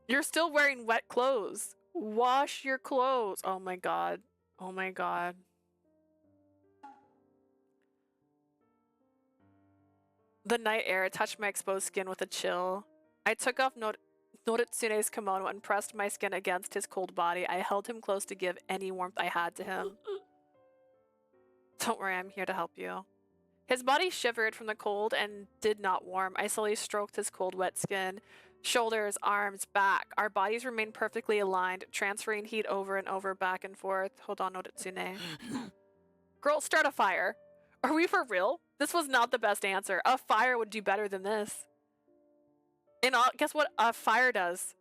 You're still wearing wet clothes. Wash your clothes. Oh my god. Oh my god. The night air touched my exposed skin with a chill. I took off Noritsune's kimono and pressed my skin against his cold body. I held him close to give any warmth I had to him. Don't worry, I'm here to help you. His body shivered from the cold and did not warm. I slowly stroked his cold, wet skin. Shoulders, arms, back. Our bodies remained perfectly aligned, transferring heat over and over, back and forth. Hold on, Noritsune. Girl, start a fire. Are we for real? This was not the best answer. A fire would do better than this. And guess what a fire does?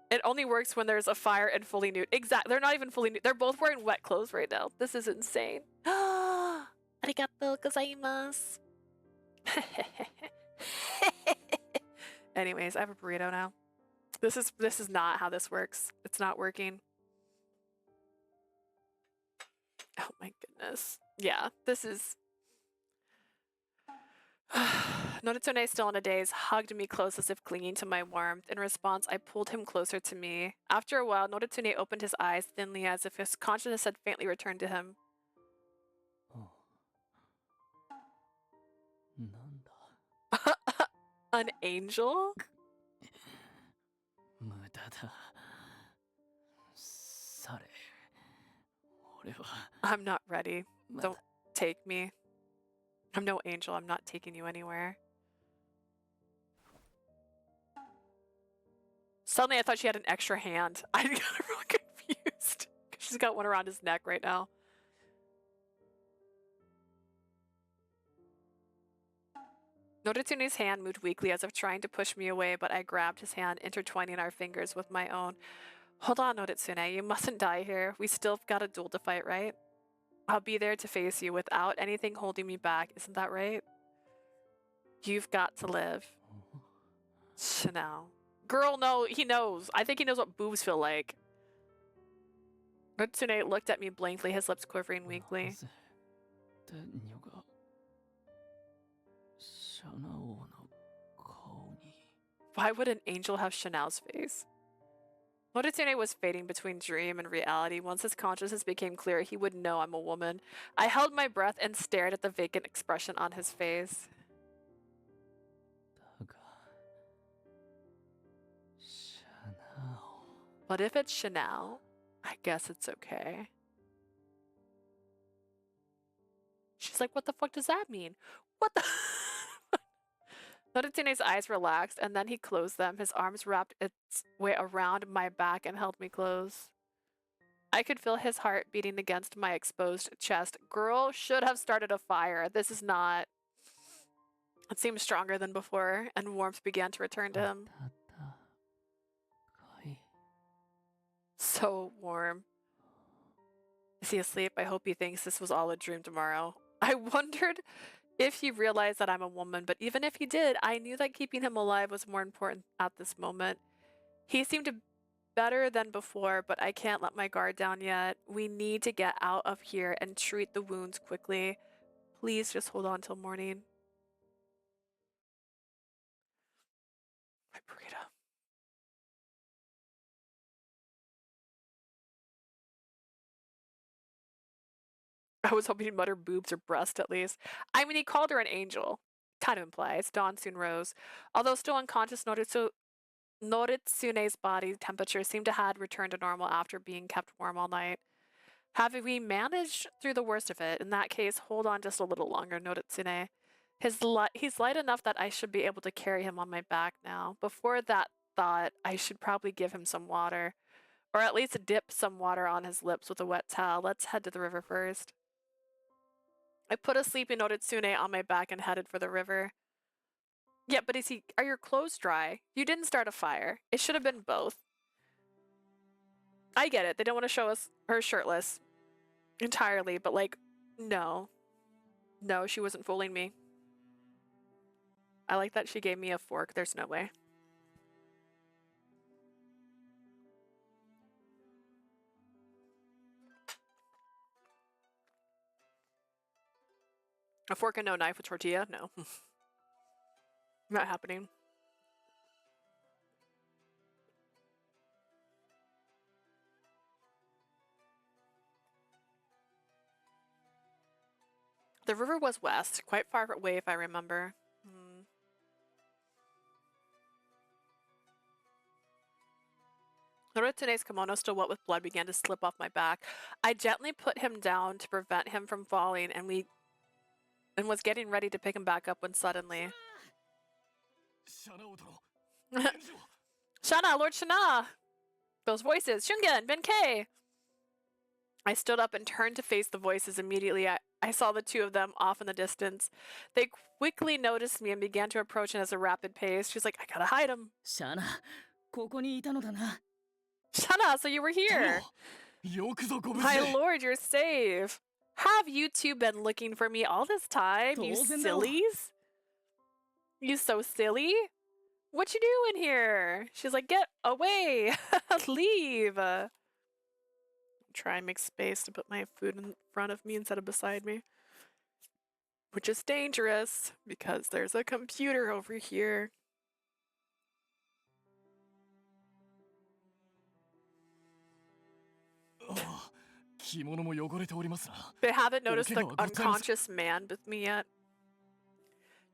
It only works when there's a fire and fully nude. Exactly. They're not even fully nude. They're both wearing wet clothes right now. This is insane. Arigatou gozaimasu. Anyways, I have a burrito now. This is not how this works. It's not working. Oh my goodness. Yeah, this is... Noritsune, still in a daze, hugged me close as if clinging to my warmth. In response, I pulled him closer to me. After a while, Noritsune opened his eyes thinly as if his consciousness had faintly returned to him. An angel? I'm not ready. Don't take me. I'm no angel. I'm not taking you anywhere. Suddenly I thought she had an extra hand. I got real confused. She's got one around his neck right now. Noritsune's hand moved weakly as if trying to push me away, but I grabbed his hand, intertwining our fingers with my own. Hold on, Noritsune. You mustn't die here. We still got a duel to fight, right? I'll be there to face you without anything holding me back. Isn't that right? You've got to live. Chanel. Girl, no, he knows. I think he knows what boobs feel like. Noritsune looked at me blankly, his lips quivering weakly. Why would an angel have Chanel's face? Noritsune was fading between dream and reality. Once his consciousness became clear, he would know I'm a woman. I held my breath and stared at the vacant expression on his face. But if it's Chanel, I guess it's okay. She's like, what the fuck does that mean? What the? Noritsune's eyes relaxed, and then he closed them. His arms wrapped its way around my back and held me close. I could feel his heart beating against my exposed chest. Girl should have started a fire. This is not... It seemed stronger than before, and warmth began to return to him. So warm. Is he asleep? I hope he thinks this was all a dream tomorrow. I wondered if he realized that I'm a woman, but even if he did, I knew that keeping him alive was more important at this moment. He seemed better than before, but I can't let my guard down yet. We need to get out of here and treat the wounds quickly. Please just hold on till morning. My burrito. I was hoping he'd mutter boobs or breast at least. I mean, he called her an angel. Kind of implies. Dawn soon rose. Although still unconscious, Noritsune's body temperature seemed to have returned to normal after being kept warm all night. Have we managed through the worst of it? In that case, hold on just a little longer, Noritsune. He's light enough that I should be able to carry him on my back now. Before that thought, I should probably give him some water. Or at least dip some water on his lips with a wet towel. Let's head to the river first. I put a sleeping Noritsune on my back and headed for the river. Yeah, but are your clothes dry? You didn't start a fire. It should have been both. I get it. They don't want to show us her shirtless entirely, but like, no. No, she wasn't fooling me. I like that she gave me a fork. There's no way. A fork and no knife with tortilla? No. Not happening. The river was west, quite far away if I remember. Noritsune's kimono, still wet with blood, began to slip off my back. I gently put him down to prevent him from falling, and was getting ready to pick him back up when suddenly... Shana, Lord Shana! Those voices! Shungen! Benkei! I stood up and turned to face the voices. Immediately, I saw the two of them off in the distance. They quickly noticed me and began to approach at a rapid pace. She's like, I gotta hide him. Shana, ここにいたのだな. Shana, so you were here. My lord, you're safe. Have you two been looking for me all this time, you sillies? You so silly? What you doing here? She's like, get away. Leave. Try and make space to put my food in front of me instead of beside me. Which is dangerous, because there's a computer over here. They haven't noticed the unconscious man with me yet.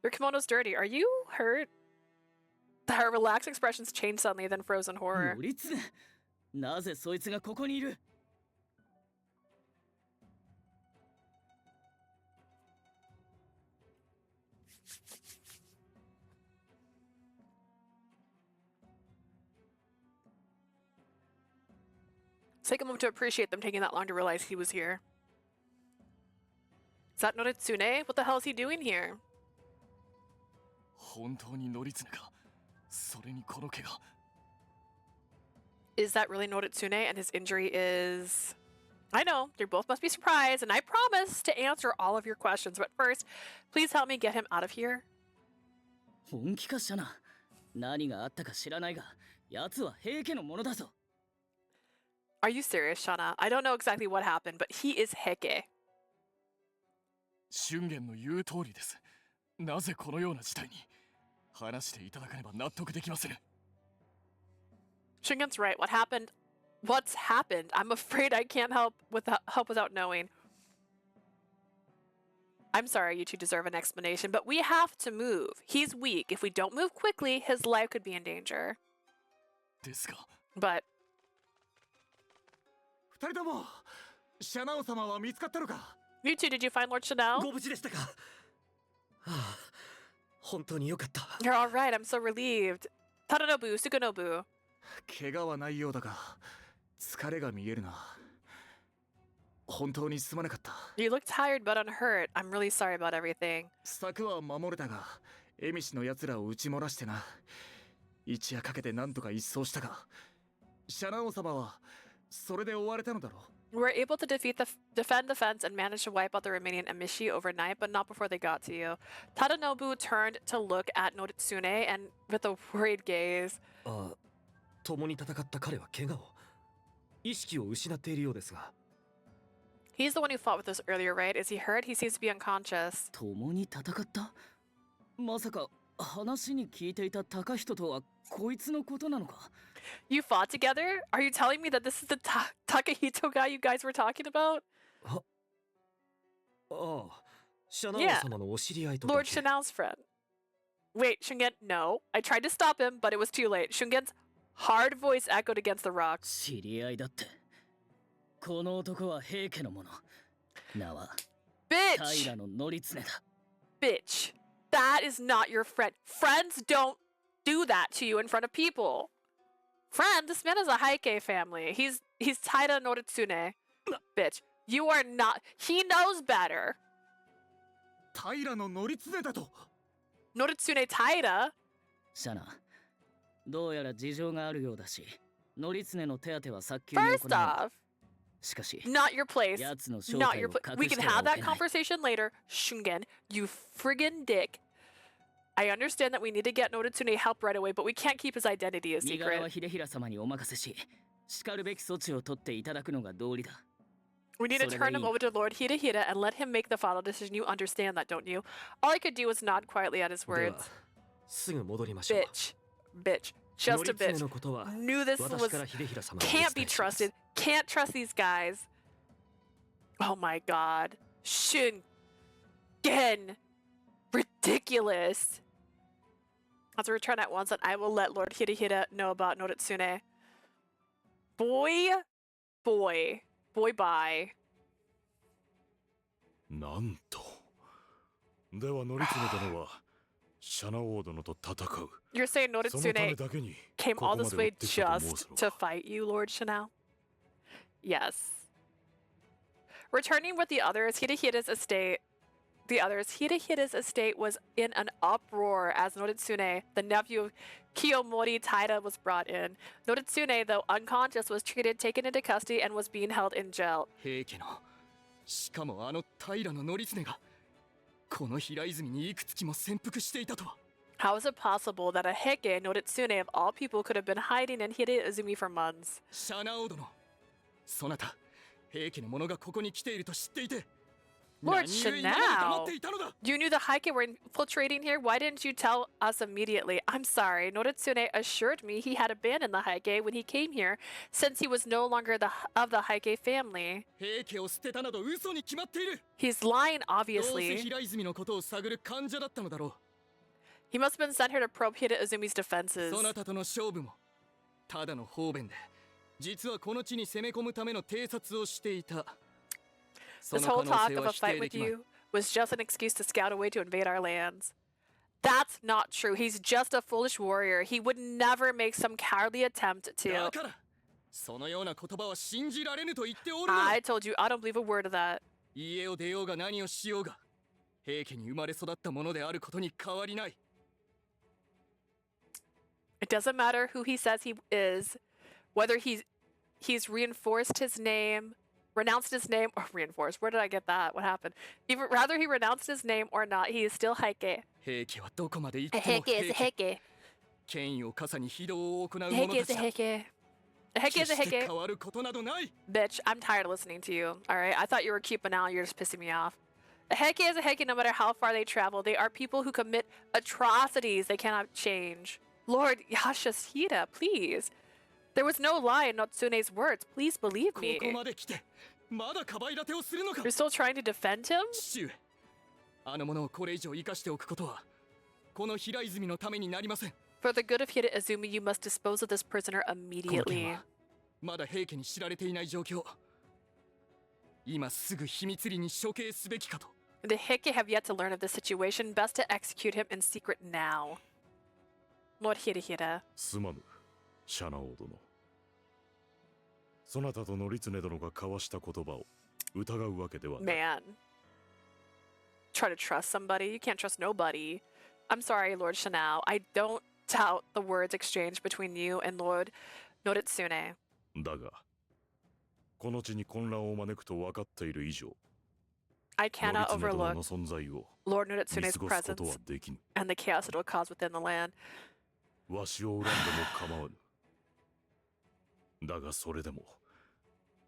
Your kimono's dirty. Are you hurt? Her relaxed expressions changed suddenly, then froze in horror. なぜそいつがここにいる? Take a moment to appreciate them taking that long to realize he was here. Is that Noritsune? What the hell is he doing here? Is that really Noritsune and his injury is I know, you both must be surprised, and I promise to answer all of your questions, but first, please help me get him out of here. 本気かシャナ。何があったか知らないが、奴は平家のものだぞ。Are you serious, Shana? I don't know exactly what happened, but he is Heike. 俊元の言う通りです。なぜこのような事態に話していただかねば納得できません。Shungen's right. What happened? What's happened? I'm afraid I can't help without knowing. I'm sorry, you two deserve an explanation, but we have to move. He's weak. If we don't move quickly, his life could be in danger. ですが。But 二人ともシャナオ様は見つかったのか？ You two, did you find Lord Chanel? ご無事でしたか。はあ、本当によかった。You're all right. I'm so relieved. Tadanobu, Suganobu. 怪我はないようだが疲れが見えるな。本当にすまなかった。 You look tired but unhurt. I'm really sorry about everything. 策は守れたが、エミシの奴らを打ち漏らしてな。一夜かけて何とか一掃したが、シャナオ様はそれで終われたのだろう。We were able to defend the fence and manage to wipe out the remaining Emishi overnight, but not before they got to you. Tadanobu turned to look at Noritsune and with a worried gaze. あ、共に戦った彼は怪我を、意識を失っているようですが。He's the one who fought with us earlier, right? Is he hurt? He seems to be unconscious. 共に戦った？まさか話に聞いていた高人とはこいつのことなのか？ You fought together? Are you telling me that this is the Takahito guy you guys were talking about? ああ、シャナオ様のお知り合いとだけ。 Lord Chanel's friend. Wait, Shungen, no. I tried to stop him, but it was too late. Shungen's hard voice echoed against the rocks. 知り合いだって。この男は平家のもの。名は Bitch! 平の則常だ。 Bitch. That is not your friend. Friends don't do that to you in front of people. Friend, this man is a Heike family. He's Taira Noritsune. Bitch, you are not. He knows better. 平の則常だと。 Noritsune Taira? シャナ、どうやら事情があるようだし、則常の手当ては早急に行う。 First off, しかし、 not your place. 奴の正 Not 体 your を place. 隠 We し can ては have お that けない。 conversation later. Shungen, you friggin' dick. I understand that we need to get Noritsune help right away, but we can't keep his identity a 身柄は secret. 秀衡様にお任せし、叱るべき措置を取っていただくのが道理だ。 We need to turn him over to Lord Hidehira and let him make the final decision. You understand that, don't you? All I could do was nod quietly at his で words. は、すぐ戻りましょう。 Bitch. Bitch. Just a 則常 bitch. のことは Knew this 私 was から秀衡様にお can't 伝 be えします。 trusted. Can't trust these guys. Oh my god. Shungen. Ridiculous. Let's return at once and I will let Lord Hidehira know about Noritsune. Boy. Bye. なんと。では則常殿はシャナオ殿と戦う。 You're saying そのため Noritsune だけに came こ all こま this で way 追ってきたと申 just すの to か。 fight you, Lord Chanel? Yes. Returning with the others, Hidehira's estate was in an uproar as Noritsune, the nephew of Kiyomori Taira, was brought in. Noritsune, though unconscious, was treated, taken into custody, and was being held in jail. 平家の、しかもあの平の則常が、この平泉にいくつきも潜伏していたとは。 How is it possible that a Heike, Noritsune of all people, could have been hiding in Hideizumi for months? シャナオ殿、そなた、平家の者がここに来ていると知っていて、 Lord 何故今まで黙 Chanel, っていたのだ。 you knew the Heike were infiltrating here? Why didn't you tell us immediately? I'm sorry, Noritsune assured me he had abandoned the Heike when he came here, since he was no longer of the Heike family. 平家を捨てたなど嘘に決まっている。 He's lying, どうせ obviously. 平泉のことを探る患者だったのだろう。 He must have been sent here to probe Hideizumi's defenses. そなたとの勝負もただの方便で、実はこの地に攻め込むための偵察をしていた。 This whole talk of a fight with you was just an excuse to scout a way to invade our lands. That's not true. He's just a foolish warrior. He would never make some cowardly attempt だ to. からそのような言葉は信じられぬと言っておるの。 I told you, I don't believe a word of that. 家を出ようが何をしようが、平家に生まれ育ったものであることに変わりない。 It doesn't matter who he says he is, whether he's reinforced his name renounced his name or reinforced. Where did I get that? What happened? Even rather he renounced his name or not, he is still Heike. 兵器はどこまで行っても Heike is a Heike. 権威を傘に非道を行う Heike 者た is a ちだ Heike. Heike is a 決して Heike. 変わることなどない Bitch, I'm tired of listening to you. Alright, I thought you were cute, but now you're just pissing me off. A Heike is a Heike no matter how far they travel. They are people who commit atrocities they cannot change. Lord Yashashida, please. There was no lie in Notsune's words. Please believe こ me. こまで来てまだかばい立てをするのか You're still trying to defend him? 父上あの者をこれ以上生かしておくことはこの平泉のためになりません For the good of Hida Izumi, you must dispose of this prisoner この件 immediately. はまだ平家に知られていない状況今すぐ秘密裏に処刑すべきかと The Heike have yet to learn of the situation. Best to execute him in secret now. Lord Hirahira. すまぬ、シャナオ殿。そなたと則常殿が交わした言葉を疑うわけではない。 Man. Try to trust somebody? You can't trust nobody. I'm sorry, Lord Shanao. I don't doubt the words exchanged between you and Lord Noritsune. だが、この地に混乱を招くと分かっている以上、 I cannot 則常殿 overlook の存在を Lord 見 Noritsune's 過ごすことは presence できぬ。 and the chaos it will cause within the land. わしを恨んでも構わぬ。だがそれでも、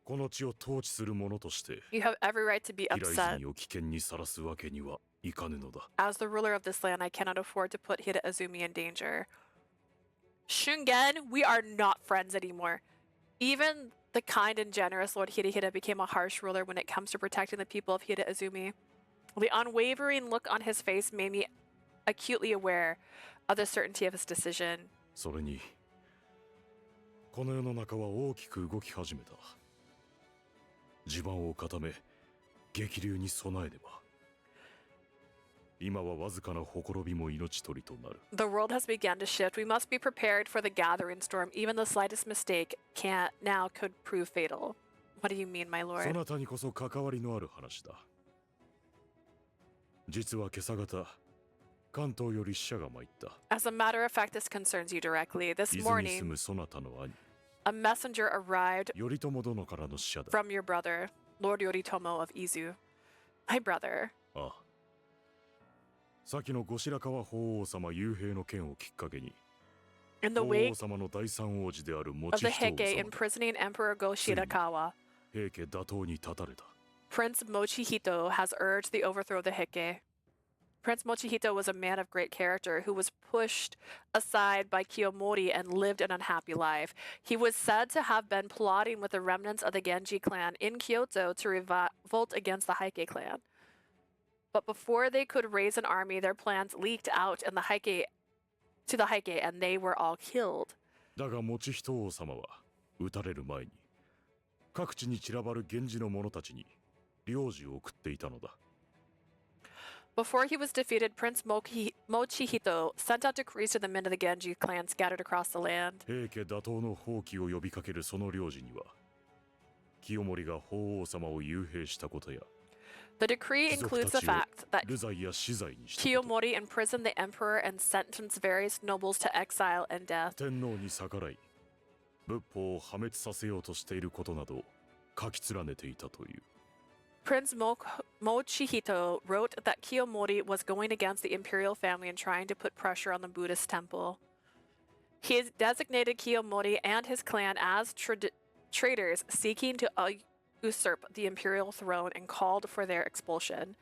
この地を統治する者として、 You have every right to be 平 upset. 泉を危険にさらすわけにはいかぬのだ。 As the ruler of this land, I cannot afford to put Hida Izumi in danger. Shungen, we are not friends anymore. Even the kind and generous Lord Hirahira became a harsh ruler when it comes to protecting the people of Hida Izumi. The unwavering look on his face made me acutely aware of the certainty of his decision. それに、この世の中は大きく動き始めた。地盤を固め、激流に備えねば。今はわずかなほころびも命取りとなる。The world has begun to shift. We must be prepared for the gathering storm. Even the slightest mistake could prove fatal. What do you mean, my そ lord? なたにこそ関わりのある話だ。実は今朝方、関東より使者が参った。 As a matter of fact, this concerns you directly. This 伊豆に住 morning, むそなたの兄、 a messenger arrived 頼朝殿からの使者だ。 from your brother, Lord Yoritomo of Izu. My brother. ああ。先の後白河法皇様幽閉の件をきっかけに、 In the 法 wake 皇様の第三王子である of 持 the 人王 Heike 様が imprisoning Emperor Go-Shirakawa, 平家打倒に立たれた。 Prince Mochihito has urged the overthrow of the Heike. Prince Mochihito was a man of great character who was pushed aside by Kiyomori and lived an unhappy life. He was said to have been plotting with the remnants of the Genji clan in Kyoto to revolt against the Heike clan. But before they could raise an army, their plans leaked out to the Heike, and they were all killed. だが持人王様は討たれる前に、各地に散らばる源氏の者たちに領事を送っていたのだ。 Before he was defeated, Prince Mochihito sent out decrees to the men of the Genji clan scattered across the land. 平家打倒の放棄を呼びかけるその領事には、清盛が法皇様を幽閉したことや、 The decree 貴族 includes た the ちを fact that 流罪や死罪にしたこと、 Kiyomori imprisoned the emperor and sentenced various nobles to exile and death. 天皇に逆らい、仏法を破滅させようとしていることなどを書き連ねていたという。 Prince Mochihito wrote that Kiyomori was going against the imperial family and trying to put pressure on the Buddhist temple. He has designated Kiyomori and his clan as traitors seeking to usurp the imperial throne and called for their expulsion.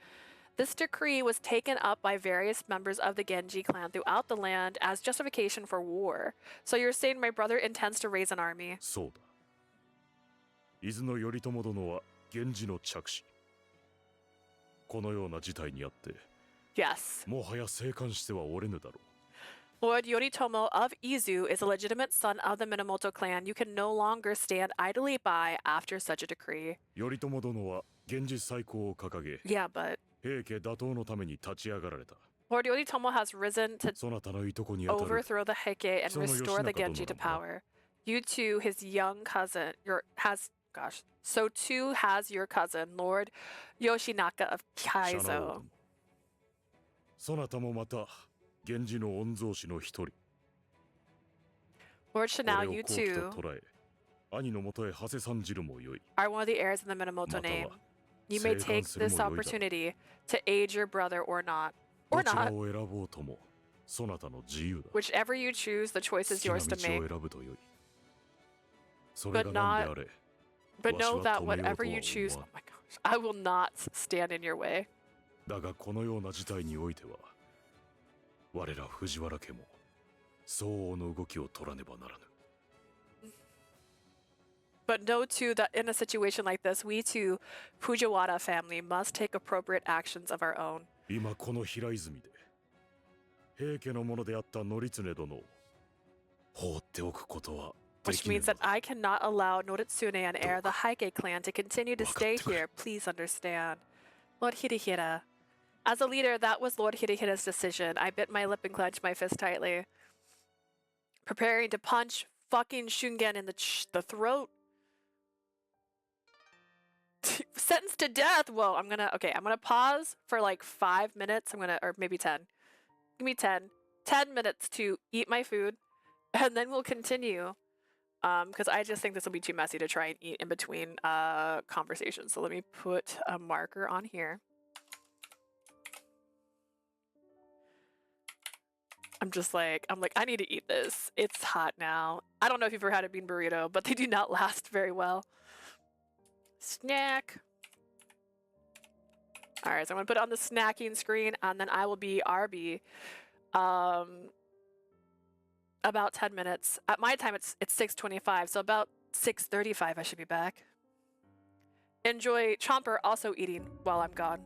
This decree was taken up by various members of the Genji clan throughout the land as justification for war. So you're saying my brother intends to raise an army? そうだ。伊豆の頼朝殿は源氏の嫡子。このような事態にあって、 Yes. もはや静観してはおれぬだろう。 Lord Yoritomo of Izu is a legitimate son of the Minamoto clan. You can no longer stand idly by after such a decree. 頼朝殿は源氏再興を掲げ、 Yeah, but 平家打倒のために立ち上がられた。 Lord Yoritomo has risen to そなたのいとこにあたる overthrow the Heike and その restore the 義仲 Genji to 殿が power. You too, his young cousin, so too has your cousin, Lord Yoshinaka of シャナオ Kaizo. 殿。そなたもまた源氏の御曹司の一人。 Lord これ Shanao, を you 好機と too 捉え、兄のもとへ馳せさんじるもよい。 are one of the heirs in the Minamoto name. You may take this opportunity to aid your brother or not. どちらを選ぼうとも、そなたの自由だ。 Whichever you choose, the choice is yours to 好きな make. 道を選ぶとよい。それ But が何であれ。 But know わしは that 止めよう whatever とは you 思 choose, わ oh my gosh, I will not stand in your way. だがこのような事態においては、我ら藤原家も相応の動きを取らねばならぬ。 But know too that in a situation like this, we too, Fujiwara family, must take appropriate actions of our own. 今この平泉で、平家のものであった則経殿を放っておくことはで Which きぬ means that I cannot allow Noritsune and heir the Heike clan to continue to stay here. Please understand. Lord Hirihira. As a leader, that was Lord Hirihira's decision. I bit my lip and clenched my fist tightly. Preparing to punch fucking Shungen in the throat. Sentenced to death. Whoa, I'm gonna pause for like 5 minutes. Or maybe 10. Give me 10 minutes to eat my food, and then we'll continue. Because I just think this will be too messy to try and eat in between conversations. So let me put a marker on here. I'm like, I need to eat this. It's hot now. I don't know if you've ever had a bean burrito, but they do not last very well. Snack. All right, so I'm gonna put it on the snacking screen, and then I will be RB. About 10 minutes. At my time, it's 6:25, so about 6:35 I should be back. Enjoy Chomper also eating while I'm gone.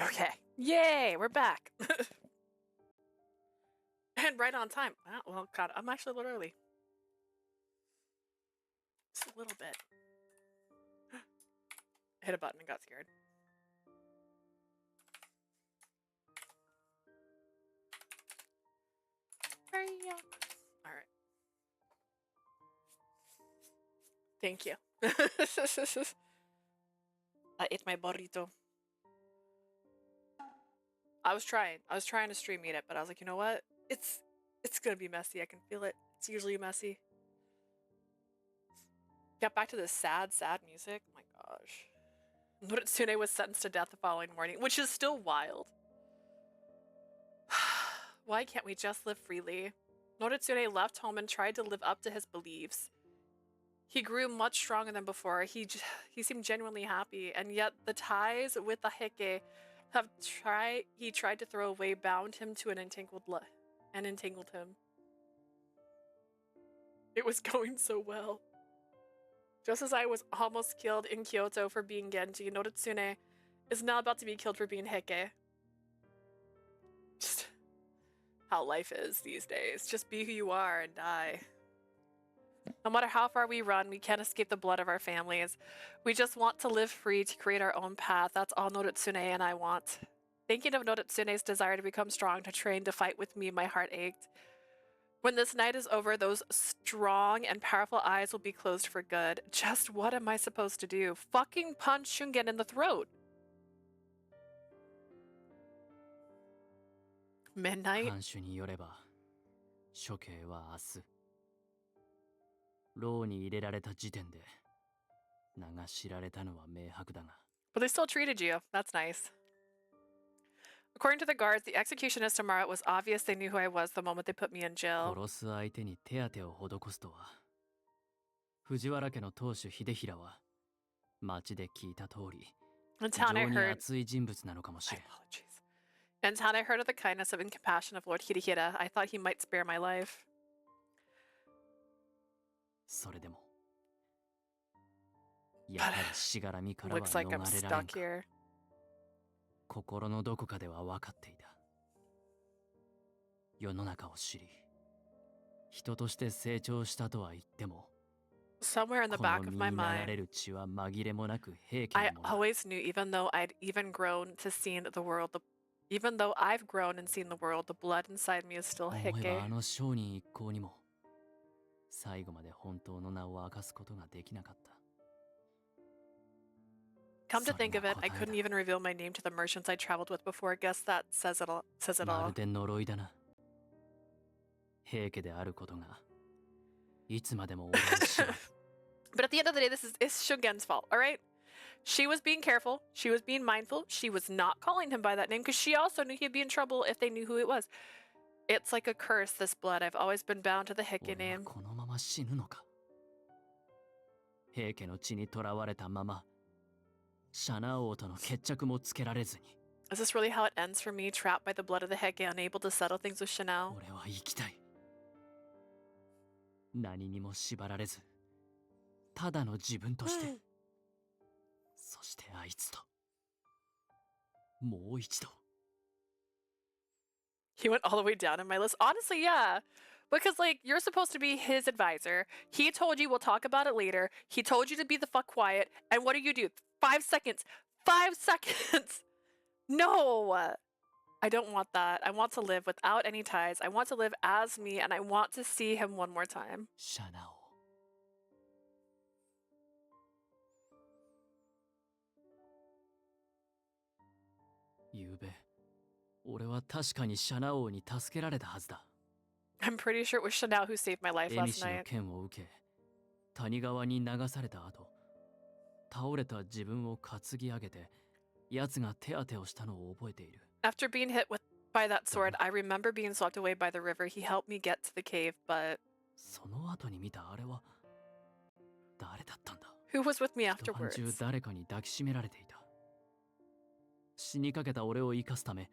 Okay. Yay, we're back. And right on time. Well, God, I'm actually a little early. Just a little bit. Hit a button and got scared. Hurry up. All right. Thank you. I ate my burrito. I was trying to stream eat it, but I was like, you know what? It's gonna be messy. I can feel it. It's usually messy. Got back to this sad music. Oh my gosh. Noritsune was sentenced to death the following morning, which is still wild. Why can't we just live freely? Noritsune left home and tried to live up to his beliefs. He grew much stronger than before. He seemed genuinely happy, and yet the ties with the Heike he tried to throw away, bound him to and entangled him. It was going so well. Just as I was almost killed in Kyoto for being Genji, Noritsune is now about to be killed for being Heike. Just how life is these days. Just be who you are and die. No matter how far we run, we can't escape the blood of our families. We just want to live free to create our own path. That's all Noritsune and I want. Thinking of Noritsune's desire to become strong, to train, to fight with me, my heart ached. When this night is over, those strong and powerful eyes will be closed for good. Just what am I supposed to do? Fucking punch Shungen in the throat. Midnight? 看守によれば処刑は明日牢に入れられた時点でが知られたのは明白だが。 But they still treated you. That's nice. According to the guards, the executionist tomorrow, it was obvious they knew who I was the moment they put me in jail. 殺す相手に手当てを施すとは。藤原家の当主秀衡は町で聞いた通り、 In town I 非常に heard. 熱い人物なのかもしれん。 In town I heard of the kindness and compassion of Lord Hirihira. I thought he might spare my life. それでも、やはりしがらみからは Looks like 逃 I'm れられん stuck か。 here. 心のどこかでは分かっていた。世の中を知り、人として成長したとは言っても、 Somewhere in the こ back の of 身 my になら mind, れる血は紛れもなく平家 I のものだ。 always knew, even though I've grown and seen the world, the blood inside me is still 思えば Heike. あの商人一行にも、最後まで本当の名を明かすことができなかった。 Come to think of it, I couldn't even reveal my name to the merchants I traveled with before. I guess that says it all. まるで呪いだな。平家であることが、いつまでも俺を縛る。 But at the end of the day, it's Shogen's fault, all right? She was being careful. She was being mindful. She was not calling him by that name because she also knew he'd be in trouble if they knew who it was. It's like a curse, this blood. I've always been bound to the Heike name. このまま死ぬのか。平家の血に囚われたまま、シャナ王との決着もつけられずに。 Is this really how it ends for me, trapped by the blood of the Heike, unable to settle things with Chanel? 俺は生きたい。何にも縛られず、ただの自分として。そしてあいつと、もう一度。 He went all the way down in my list. Honestly, yeah. Because, like, you're supposed to be his advisor. He told you we'll talk about it later. He told you to be the fuck quiet. And what do? 5 seconds. 5 seconds. No. I don't want that. I want to live without any ties. I want to live as me, and I want to see him one more time. シャナオ。ゆうべ、俺は確かにシャナ王に助けられたはずだ。 I'm pretty sure it was Chanel who saved my life エミ last シの night. 剣を受け、谷川に流された後、倒れた自分を担ぎ上げて、奴が手当てをしたのを覚えている。 After being hit by that sword, I remember being swept away by the river. He helped me get to the cave, but その後に見たあれは、誰だったんだ。 who was with me 一晩 afterwards? 中誰かに抱きしめられていた。死にかけた俺を生かすため、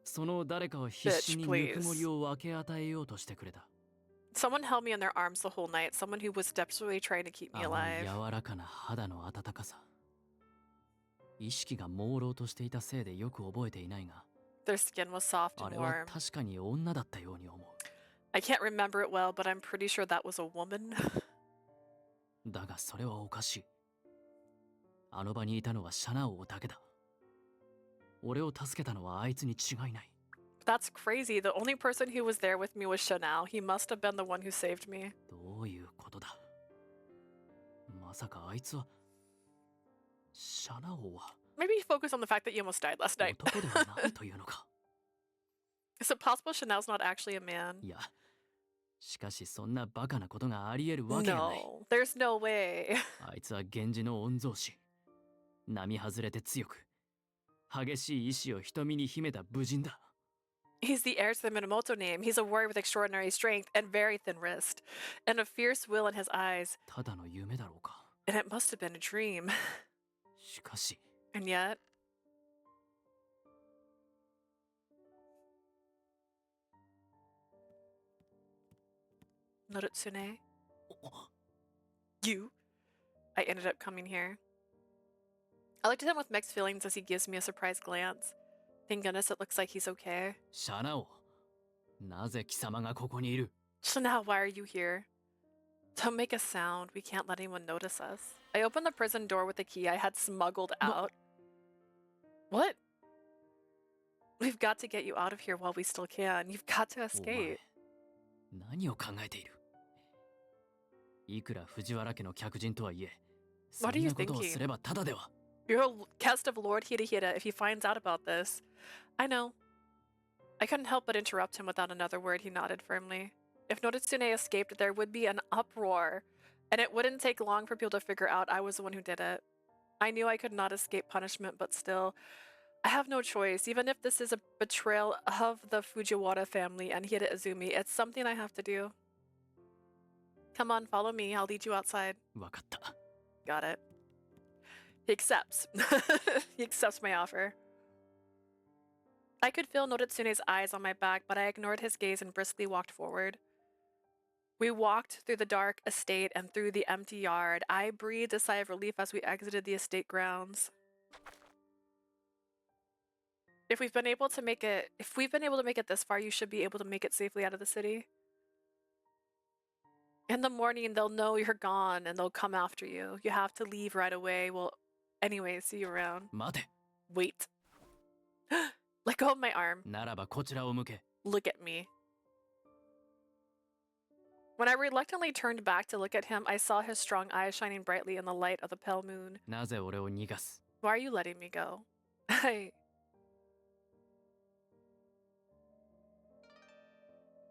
その誰かは必死にぬくもりを分け与えようとしてくれた。 Someone held me in their arms the whole night. Someone who was desperately trying to keep me あの alive. 柔らかな肌の温かさ。意識が朦朧としていたせいでよく覚えていないが、 Their skin was soft あ and れは warm. 確かに女だったように思う。 I can't remember it well, but I'm pretty sure that was a woman. だがそれはおかしい。あの場にいたのはシャナ王だけだ。俺を助けたのはあいつに違いない。 That's crazy. The only person who was there with me was Chanel. He must have been the one who saved me. どういうことだ。まさかあいつは、シャナ王は Maybe focus on the fact that you almost died last night. 男ではないというのか。 Is it possible Chanel's not actually a man? いや、しかしそんなバカなことがあり得るわけがない。 No, there's no way. あいつは源氏の御曹司。並外れて強く、激しい意志を瞳に秘めた武人だ。 He's the heir to the Minamoto name. He's a warrior with extraordinary strength and very thin wrist, and a fierce will in his eyes. ただの夢だろうか。 And it must have been a dream. しかし、 And yet, Noritsune? You? I ended up coming here. I looked at him with mixed feelings as he gives me a surprised glance. Thank goodness it looks like he's okay. シャナ王、なぜ貴様がここにいる？ Chanel, why are you here? Don't make a sound. We can't let anyone notice us. I opened the prison door with the key I had smuggled out. What? We've got to get you out of here while we still can. You've got to お escape. 前、何を考えている？いくら藤原家の客人とはいえ、そ What are ん you なことを thinking? すればただでは。 You're a guest of Lord Hirihira if he finds out about this. I know. I couldn't help but interrupt him without another word. He nodded firmly. If Noritsune escaped, there would be an uproar. And it wouldn't take long for people to figure out I was the one who did it. I knew I could not escape punishment, but still, I have no choice. Even if this is a betrayal of the Fujiwara family and Hida Izumi, it's something I have to do. Come on, follow me. I'll lead you outside. わかった。 Got it. He accepts. He accepts my offer. I could feel Noritsune's eyes on my back, but I ignored his gaze and briskly walked forward. We walked through the dark estate and through the empty yard. I breathed a sigh of relief as we exited the estate grounds. If we've been able to make it this far, you should be able to make it safely out of the city. In the morning, they'll know you're gone and they'll come after you. You have to leave right away. Well, anyway, see you around. 待て。 Wait. Let go of my arm. ならばこちらを向け。 Look at me. When I reluctantly turned back to look at him, I saw his strong eyes shining brightly in the light of the pale moon. なぜ俺を逃がす。 Why are you letting me go?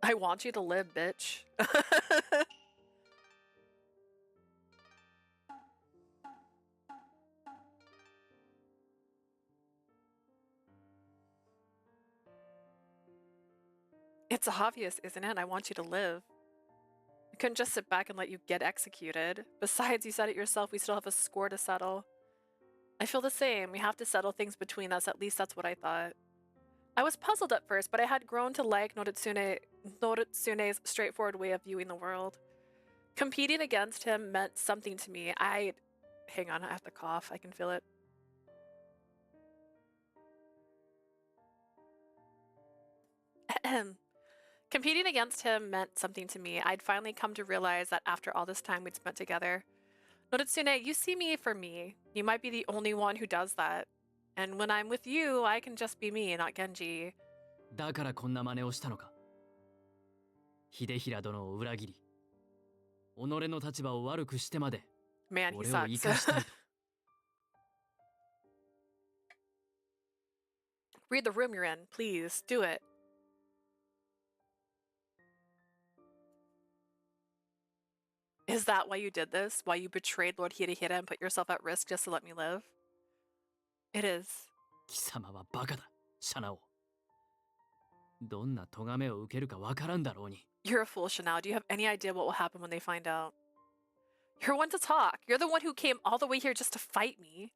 I want you to live, bitch. It's obvious, isn't it? I want you to live. I couldn't just sit back and let you get executed. Besides, you said it yourself, we still have a score to settle. I feel the same. We have to settle things between us. At least that's what I thought. I was puzzled at first, but I had grown to like Noritsune's straightforward way of viewing the world. Competing against him meant something to me. Hang on, I have to cough. I can feel it. Competing against him meant something to me. I'd finally come to realize that after all this time we'd spent together. Noritsune, you see me for me. You might be the only one who does that. And when I'm with you, I can just be me, not Genji. だからこんな真似をしたのか。秀衡殿を裏切り、己の立場を悪くしてまで、 Man, he 俺を生 sucks. かしたいと。 Read the room you're in, please. Do it. Is that why you did this? Why you betrayed Lord Hirahira and put yourself at risk just to let me live? It is. 貴様はバカだ、シャナオ。どんな咎めを受けるかわからんだろうに。 You're a fool, Shanao. Do you have any idea what will happen when they find out? You're one to talk. You're the one who came all the way here just to fight me.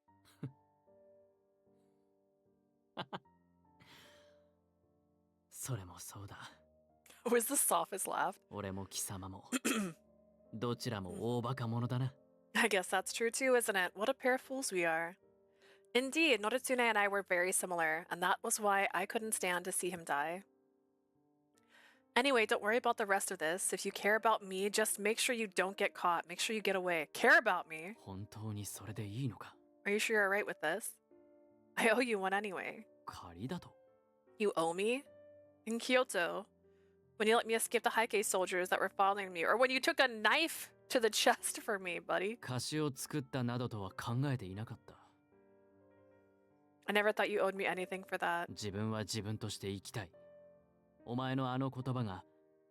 それもそうだ。 Was the softest laugh? 俺も貴様も。どちらも大バカ者だな。 I guess that's true too, isn't it? What a pair of fools we are. Indeed, Noritsune and I were very similar, and that was why I couldn't stand to see him die. Anyway, don't worry about the rest of this. If you care about me, just make sure you don't get caught. Make sure you get away. Care about me? 本当にそれでいいのか。 Are you sure you're alright with this? I owe you one anyway. 借りだと。 You owe me? In Kyoto, when you let me escape the Heike soldiers that were following me, or when you took a knife to the chest for me, buddy. 貸しを作ったなどとは考えていなかった。 I never thought you owed me anything for that. 自分は自分として生きたい。お前のあの言葉が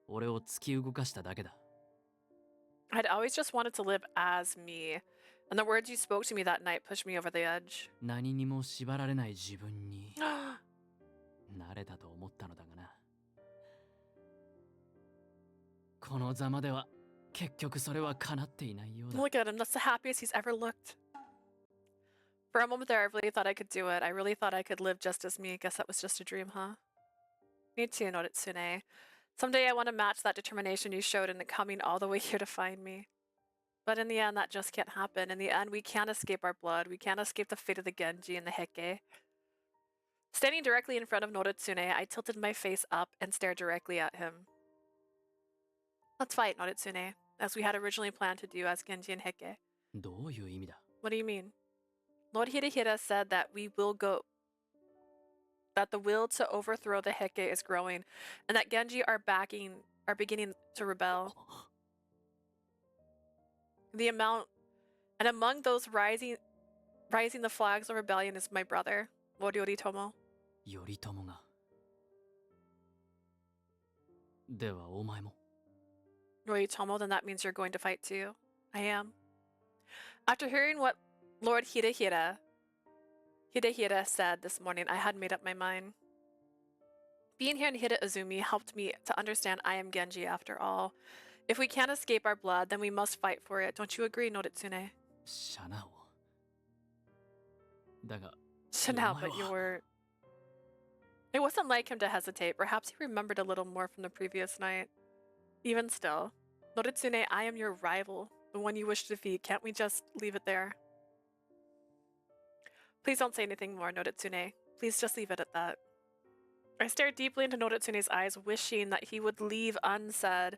俺を突き動かしただけだ。 I'd always just wanted to live as me, and the words you spoke to me that night pushed me over the edge. 何にも縛られない自分に慣れたと思ったのだがな。このざまでは結局それは叶っていないようだ。 Look at him, that's the happiest he's ever looked. For a moment there, I really thought I could do it. I really thought I could live just as me. Guess that was just a dream, huh? Me too, Noritsune. Someday I want to match that determination you showed in coming all the way here to find me. But in the end, that just can't happen. In the end, we can't escape our blood. We can't escape the fate of the Genji and the Heike. Standing directly in front of Noritsune, I tilted my face up and stared directly at him. Let's fight, Noritsune, as we had originally planned to do as Genji and Heike. どういう意味だ? What do you mean? Lord Hirahira said that that the will to overthrow the Heike is growing, and that Genji are beginning to rebel. Among those rising the flags of rebellion is my brother, Lord Yoritomo. 頼朝が。ではお前も。 Yoritomo, then that means you're going to fight too. I am. After hearing what Lord Hidehira said this morning, I had made up my mind. Being here in Hida Azumi helped me to understand I am Genji after all. If we can't escape our blood, then we must fight for it. Don't you agree, Noritsune? Shanao. だが、 Shanao, but you're... It wasn't like him to hesitate. Perhaps he remembered a little more from the previous night. Even still, Noritsune, I am your rival, the one you wish to defeat. Can't we just leave it there? Please don't say anything more, Noritsune. Please just leave it at that. I stared deeply into Noritsune's eyes, wishing that he would leave unsaid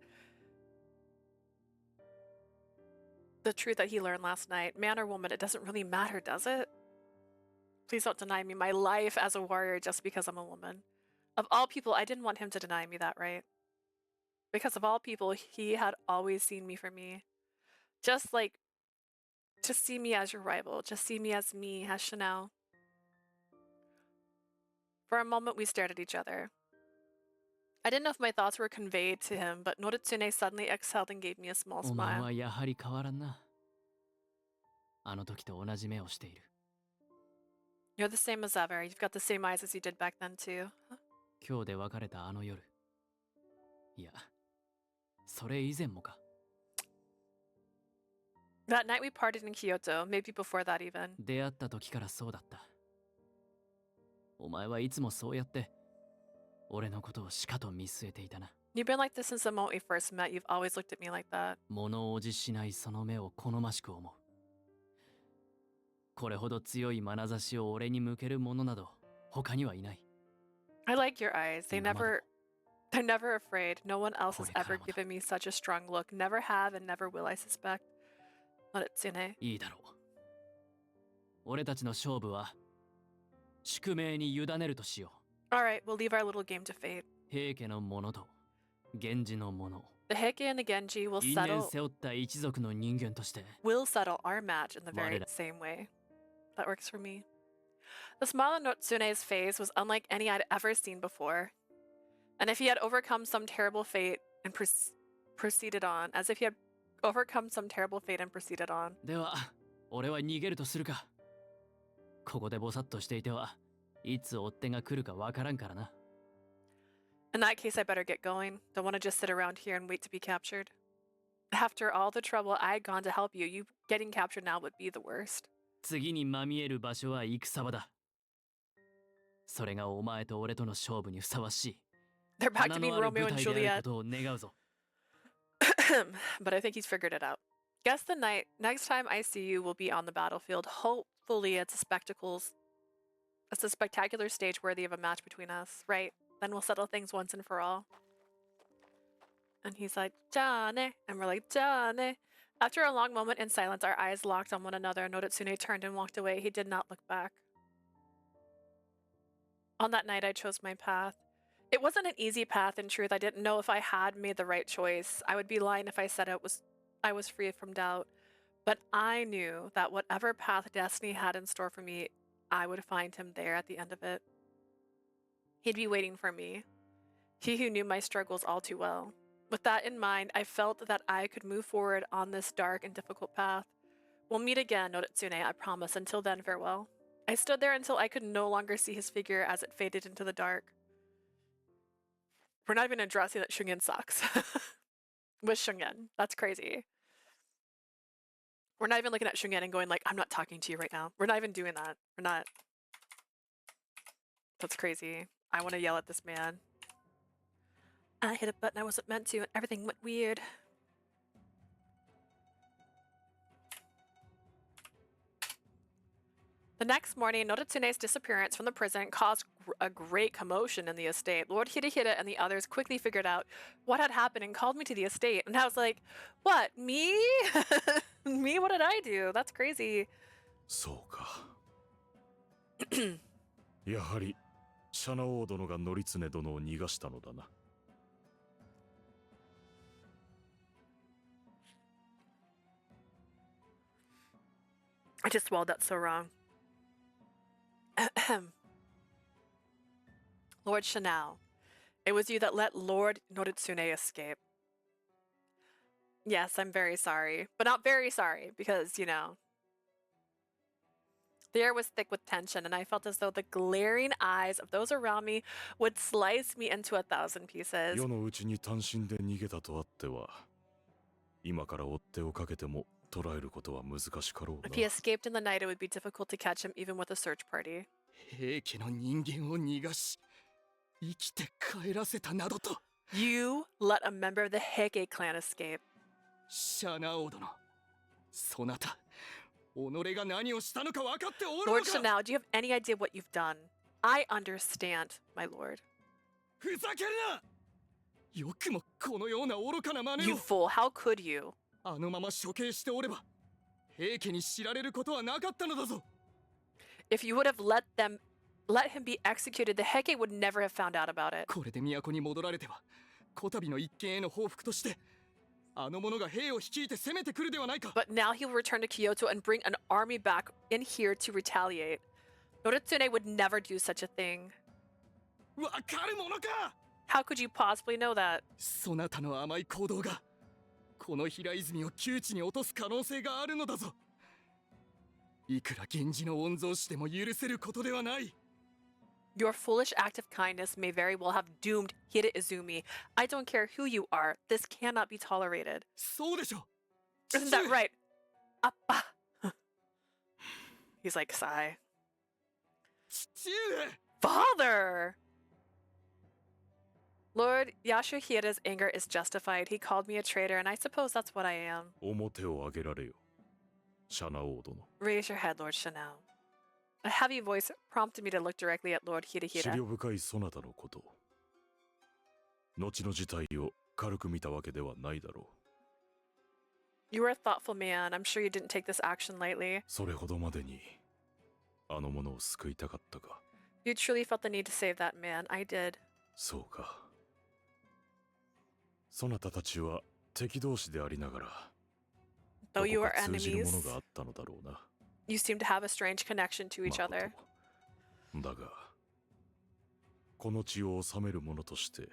the truth that he learned last night. Man or woman, it doesn't really matter, does it? Please don't deny me my life as a warrior just because I'm a woman. Of all people, I didn't want him to deny me that right. Because of all people, he had always seen me for me. Just like, just see me as your rival. Just see me, as Chanel. For a moment, we stared at each other. I didn't know if my thoughts were conveyed to him, but Noritsune suddenly exhaled and gave me a small お前 smile. はやはり変わらんな。あの時と同じ目をしている。 You're the same as ever. You've got the same eyes as you did back then, too. 今日で別れたあの夜。いや、それ以前もか。 That night we parted in Kyoto, maybe before that even. 出会った時からそうだった。お前はいつもそうやって、俺のことをしかと見据えていたな。 You've been like this since the moment we first met. You've always looked at me like that. 物おじしないその目を好ましく思う。これほど強い眼差しを俺に向ける者など他にはいない。 I like your eyes. They're never afraid. No one else has ever given me such a strong look. Never have and never will, I suspect. Noritsune. いいだろう。俺たちの勝負は宿命に委ねるとしよう。 Alright, we'll leave our little game to fate. 平家の者と源氏の者。 The Heike and the Genji will 因縁 settle 背負った一族の人間として。 will settle our match in the very same way. That works for me. The smile on Notsune's face was unlike any I'd ever seen before. And if he had overcome some terrible fate and proceeded on, as if he had overcome some terrible fate and proceeded on. では、俺は逃げるとするか。ここでぼさっとしていてはいつ追っ手が来るかわからんからな。 In that case, I better get going. Don't want to just sit around here and wait to be captured. After all the trouble I had gone to help you, you getting captured now would be the worst. 次にまみえる場所は戦場だ。それがお前と俺との勝負にふさわしい。 They're back to being 花のある Romeo 舞 and 台である Juliet. ことを願うぞ。 But I think he's figured it out. Guess the next time I see you will be on the battlefield. Hopefully it's a spectacular stage worthy of a match between us, right? Then we'll settle things once and for all. And he's like, Jane, and we're like, Jane. After a long moment in silence, our eyes locked on one another. Noritsune turned and walked away. He did not look back. On that night, I chose my path. It wasn't an easy path, in truth. I didn't know if I had made the right choice. I would be lying if I said I was free from doubt. But I knew that whatever path destiny had in store for me, I would find him there at the end of it. He'd be waiting for me. He who knew my struggles all too well. With that in mind, I felt that I could move forward on this dark and difficult path. We'll meet again, Noritsune, I promise. Until then, farewell. I stood there until I could no longer see his figure as it faded into the dark. We're not even addressing that Shungen sucks. With Shungen. That's crazy. We're not even looking at Shungen and going like, I'm not talking to you right now. We're not even doing that. We're not. That's crazy. I want to yell at this man. I hit a button I wasn't meant to and everything went weird. The next morning, Noritsune's disappearance from the prison caused a great commotion in the estate. Lord Hidehira and the others quickly figured out what had happened and called me to the estate. And I was like, what, me? Me? What did I do? That's crazy. そうか。やはり、シャナオ殿がノリツネ殿を逃がしたのだな。I just swallowed that so wrong. Lord Chanel, it was you that let Lord Noritsune escape. Yes, I'm very sorry. But not very sorry, because, you know, the air was thick with tension, and I felt as though the glaring eyes of those around me would slice me into 1,000 pieces. 世のうちに単身で逃げたとあっては、今から追っ手をかけても捕らえることは難しかろう If な。 he escaped in the night, it would be difficult to catch him even with a search party. 平家の人間を逃がし生きて帰らせたなどと。 You let a member of the Heike clan escape. シャナオ殿、そなた、己が何をしたのか分かっておるの Lord か。 Chanao, do you have any idea what you've done? I understand, my lord. ふざけるな。よくもこのような愚かな真似 You を。 fool, how could you? あのまま処刑しておれば平家に知られることはなかったのだぞ。 If you would have let him be executed, the Heike would never have found out about it. これで都に戻られては、こたびの一件への報復としてあの者が兵を率いて攻めてくるではないか。 But now he will return to Kyoto and bring an army back in here to retaliate. Noritsune would never do such a thing. わかるものか。 How could you possibly know that? そなたの甘い行動がこの平泉を窮地に落とす可能性があるのだぞ。いくら源氏の御曹司でも許せることではない。 Your foolish act of kindness may very well have doomed Hide Izumi. I don't care who you are. This cannot be tolerated. そうでしょ。 Isn't that right? Appa. He's like, sigh. 父上。 Father! Lord Yasuhida's anger is justified. He called me a traitor, and I suppose that's what I am. 表を上げられよ、シャナオ殿。 Raise your head, Lord Chanao. A heavy voice prompted me to look directly at Lord 思 Hidehira. 慮深いそなたのこと。後の事態を軽く見たわけではないだろう。 You are a thoughtful man. I'm sure you didn't take this action lightly. それほどまでにあの者を救いたかったか。 You truly felt the need to save that man. I did. そうか。そなたたちは敵同士でありながら、 Though you ど are こか通じるも enemies, のがあったのだろうな。 you seem to have a strange connection to each other. だが、この地を治める者として、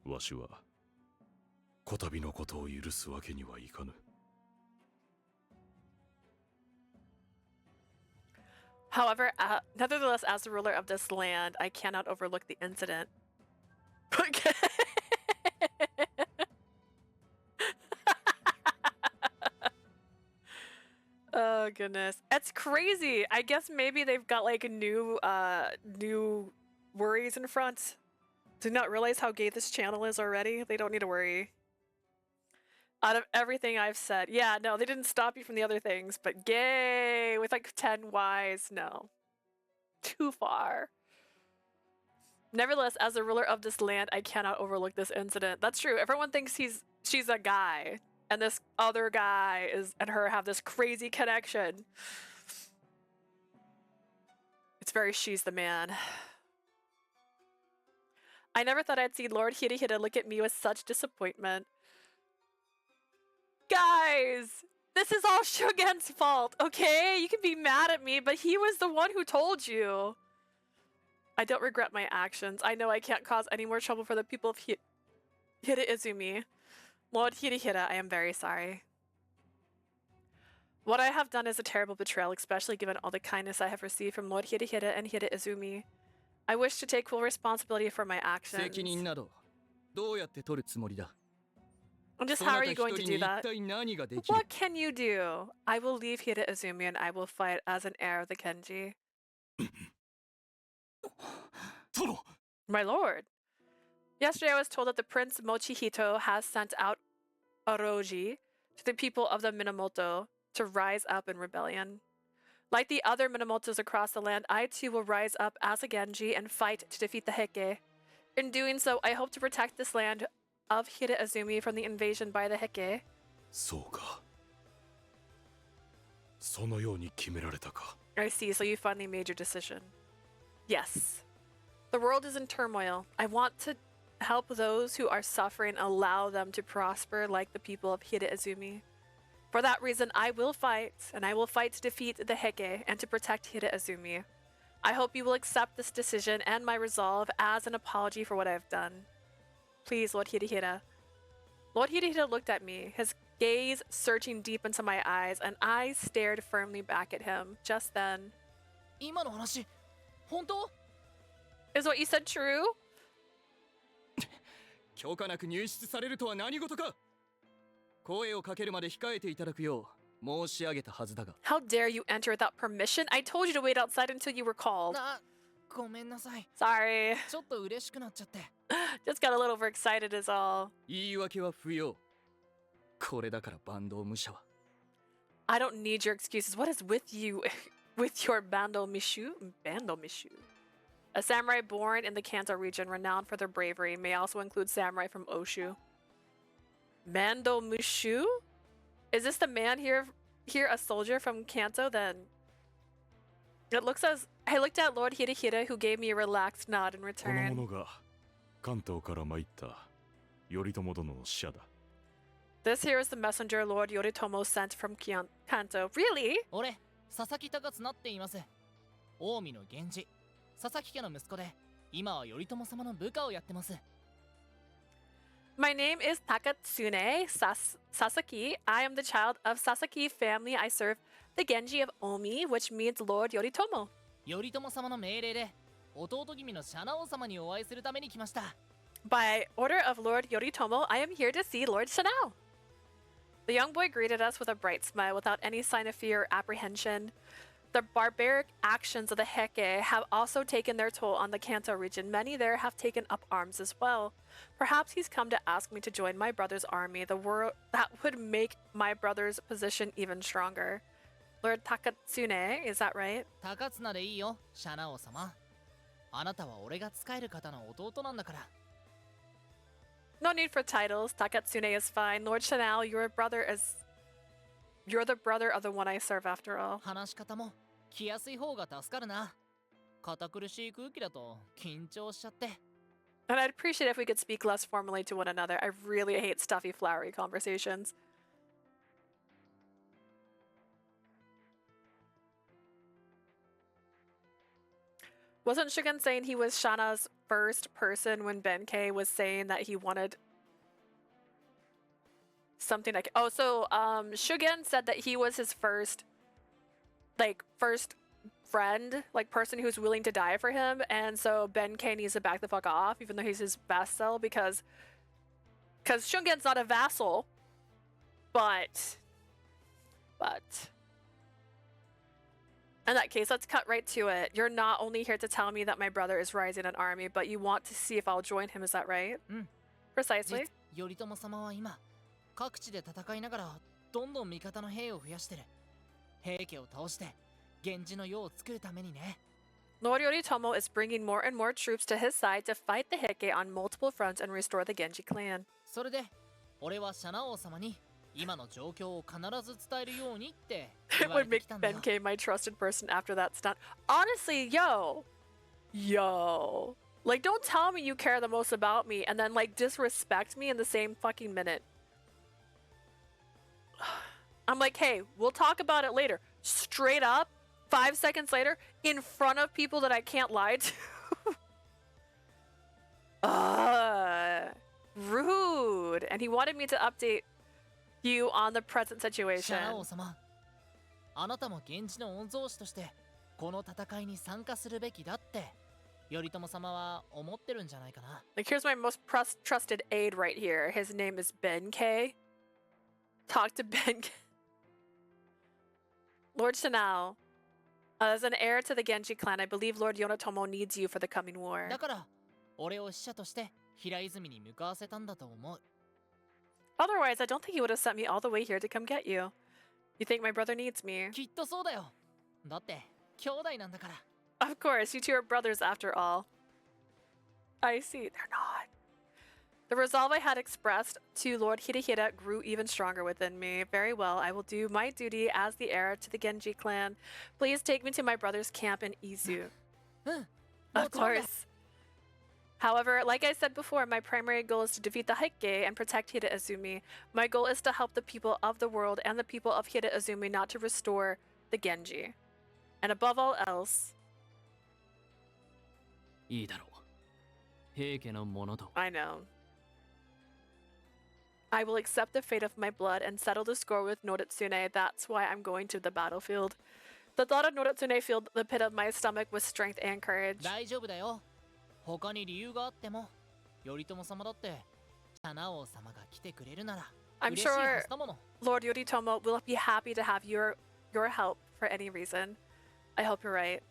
わしはこたびのことを許すわけにはいかぬ。 However, nevertheless, as the ruler of this land, I cannot overlook the incident. Oh goodness, it's crazy. I guess maybe they've got like new worries in front. Did not realize how gay this channel is already. They don't need to worry. Out of everything I've said, yeah, no, they didn't stop you from the other things, but gay with like 10 Ys, no. Too far. Nevertheless, as the ruler of this land, I cannot overlook this incident. That's true. Everyone thinks she's a guy, and this other guy and her have this crazy connection. It's very she's the man. I never thought I'd see Lord Hidehira look at me with such disappointment. Guys, this is all Shogun's fault, okay? You can be mad at me, but he was the one who told you. I don't regret my actions. I know I can't cause any more trouble for the people of Hide Izumi. Lord Hidehira, I am very sorry. What I have done is a terrible betrayal, especially given all the kindness I have received from Lord Hidehira and Hide Izumi. I wish to take full responsibility for my actions. 責任などどうやって取るつもりだ。 Just how are you going to do that? What can you do? I will leave Hide Izumi and I will fight as an heir of the Kenji. My lord. Yesterday I was told that the Prince Mochihito has sent out Oroji to the people of the Minamoto to rise up in rebellion. Like the other Minamotos across the land, I too will rise up as a Genji and fight to defeat the Heike. In doing so, I hope to protect this land of Hide Izumi from the invasion by the Heike. そうか。そのように決められたか。 I see, so you finally made your decision. Yes. The world is in turmoil. I want to help those who are suffering, allow them to prosper like the people of Hide Izumi. For that reason, I will fight, and I will fight to defeat the Heike and to protect Hide Izumi. I hope you will accept this decision and my resolve as an apology for what I have done. Please, Lord Hidehira. Lord Hidehida looked at me, his gaze searching deep into my eyes, and I stared firmly back at him. Just then, 今の話、本当？ Is what you said true? 許可なく入室されるとは何事か。声をかけるまで控えていただくよう申し上げたはずだが。 How dare you enter without permission? I told you to wait outside until you were called. ごめんなさい。 Sorry. ちょっと嬉しくなっちゃって。Just got a little overexcited is all. 言い訳は不要。これだから坂東武者は。 I don't need your excuses. What is with you? With your Bando Mishu? Bando Mishu. A samurai born in the Kanto region, renowned for their bravery, may also include samurai from Oshu. Mando Mushu? Is this the man here a soldier from Kanto then? It looks as I looked at Lord Hidehida, who gave me a relaxed nod in この return. 者が関東から参った頼朝殿の使者だ。 This here is the messenger Lord Yoritomo sent from Kanto. Really? 俺、佐々木高綱って言います。近江の源氏、佐々木家の息子で、今は頼朝様の部下をやってます。 My name is Takatsune Sasaki. I am the child of Sasaki family. I serve the Genji of Omi, which means Lord Yoritomo. 頼朝様の命令で、弟君の謝直様にお会いするために来ました。 By order of Lord Yoritomo, I am here to see Lord Shanao. The young boy greeted us with a bright smile without any sign of fear or apprehension. The barbaric actions of the Heike have also taken their toll on the Kanto region. Many there have taken up arms as well. Perhaps he's come to ask me to join my brother's army. The world that would make my brother's position even stronger. Lord Takatsune, is that right? 高綱でいいよ、謝直様。あなたは俺が仕える方の弟なんだから。 No need for titles. Takatsune is fine. Lord Shanao, you're the brother of the one I serve after all. 話し方も来やすい方が助かるな。堅苦しい空気だと緊張しちゃって。 And I'd appreciate if we could speak less formally to one another. I really hate stuffy, flowery conversations. Wasn't Shugen saying he was Shana's first person when Benkei was saying that he wanted something like... Oh, so Shugen said that he was his first friend, like person who's willing to die for him, and so Benkei needs to back the fuck off, even though he's his vassal, because Shungen's not a vassal, but in that case, let's cut right to it. You're not only here to tell me that my brother is rising an army, but you want to see if I'll join him, is that right? Precisely. 頼朝様は今、各地で戦いながらどんどん味方の兵を増やしてる。平家を倒して源氏の世を作るためにね。 Lord Yoritomo is bringing more and more troops to his side to fight the Heike on multiple fronts and restore the Genji clan. それで、俺は謝直様に今の状況を必ず伝えるようにって It 言われ would て make きたんだよ。 Benkei my trusted person after that stunt. Honestly, yo. Like, don't tell me you care the most about me and then, like, disrespect me in the same fucking minute. I'm like, hey, we'll talk about it later. Straight up, 5 seconds later, in front of people that I can't lie to. Rude. And he wanted me to update you on the present situation. 謝直様、あなたも源氏の御曹司としてこの戦いに参加するべきだって頼朝様は思ってるんじゃないかな。 Like, here's my most trusted aide right here. His name is Benkei. Talk to Benkei. Lord Shanao, as an heir to the Genji clan, I believe Lord Yoritomo needs you for the coming war. だから俺を使者として平泉に向かわせたんだと思う。 Otherwise, I don't think he would have sent me all the way here to come get you. You think my brother needs me? きっとそうだよ。だって兄弟なんだから。 Of course, you two are brothers after all. I see, they're not. The resolve I had expressed to Lord Hidehida grew even stronger within me. Very well, I will do my duty as the heir to the Genji clan. Please take me to my brother's camp in Izu. Of course. However, like I said before, my primary goal is to defeat the Heike and protect Hida Azumi. My goal is to help the people of the world and the people of Hida Azumi not to restore the Genji. And above all else... いいだろう。平家のものと。I know. I will accept the fate of my blood and settle the score with Noritsune. That's why I'm going to the battlefield. The thought of Noritsune filled the pit of my stomach with strength and courage. 大丈夫だよ。他に理由があっても、頼朝様だって、七王様が来てくれるなら、 I'm 嬉しいは sure ずだもの。 Lord Yoritomo will be happy to have your help for any reason. I hope you're right.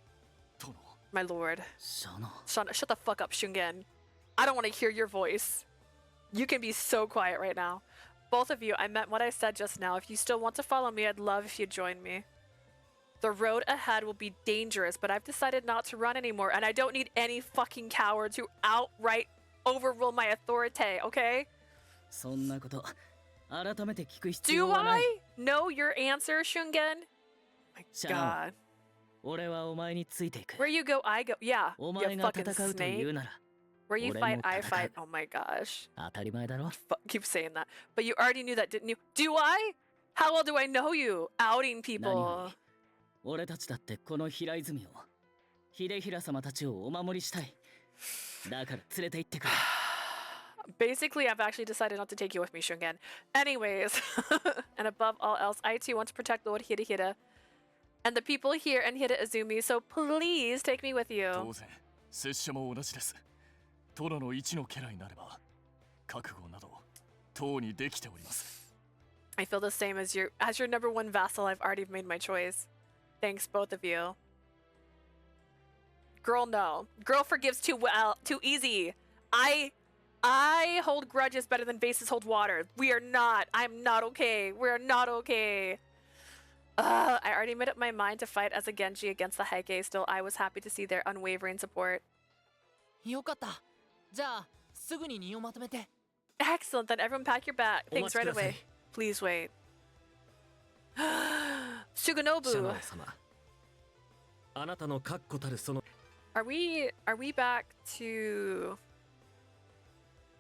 My lord. Shana, shut the fuck up, Shungen. I don't want to hear your voice. You can be so quiet right now. Both of you, I meant what I said just now. If you still want to follow me, I'd love if you'd join me. The road ahead will be dangerous, but I've decided not to run anymore, and I don't need any fucking cowards who outright overrule my authority, okay? そんなこと、改めて聞く必 Do 要はない。 I know your answer, Shungen? My シャナ god. オ、俺はお前についていく。 Where you go, I go. Yeah, お you 前が fucking 戦うと言う snake. なら、 Where you 俺 fight, も I 戦う。 fight. Oh my gosh. 当たり前だろ。Keep saying that. But you already knew that, didn't you? Do I? How well do I know you? Outing 何 people. より、俺たちだってこの平泉を、秀衡様たちをお守りしたい。だから連れて行ってくれ。Basically, I've actually decided not to take you with me, Shungen. Anyways, and above all else, I too want to protect Lord Hidehira and the people here in Hida Izumi, so please take me with you. 当然、拙者も同じです。殿の一の家来になれば、覚悟など、とうにできております。 I feel the same as your number one vassal. I've already made my choice. Thanks, both of you. Girl, no. Girl forgives too well, too easy. I hold grudges better than vases hold water. We are not. I'm not okay. We're not okay. I already made up my mind to fight as a Genji against the Heike. Still, I was happy to see their unwavering support. よかった。じゃあ、すぐに荷をまとめて。 Excellent. Then everyone pack your bag. お待 Thanks ち right ください。 away. Please wait. シャ Suganobu. ナオ様、あなたの確固たるその Are we back to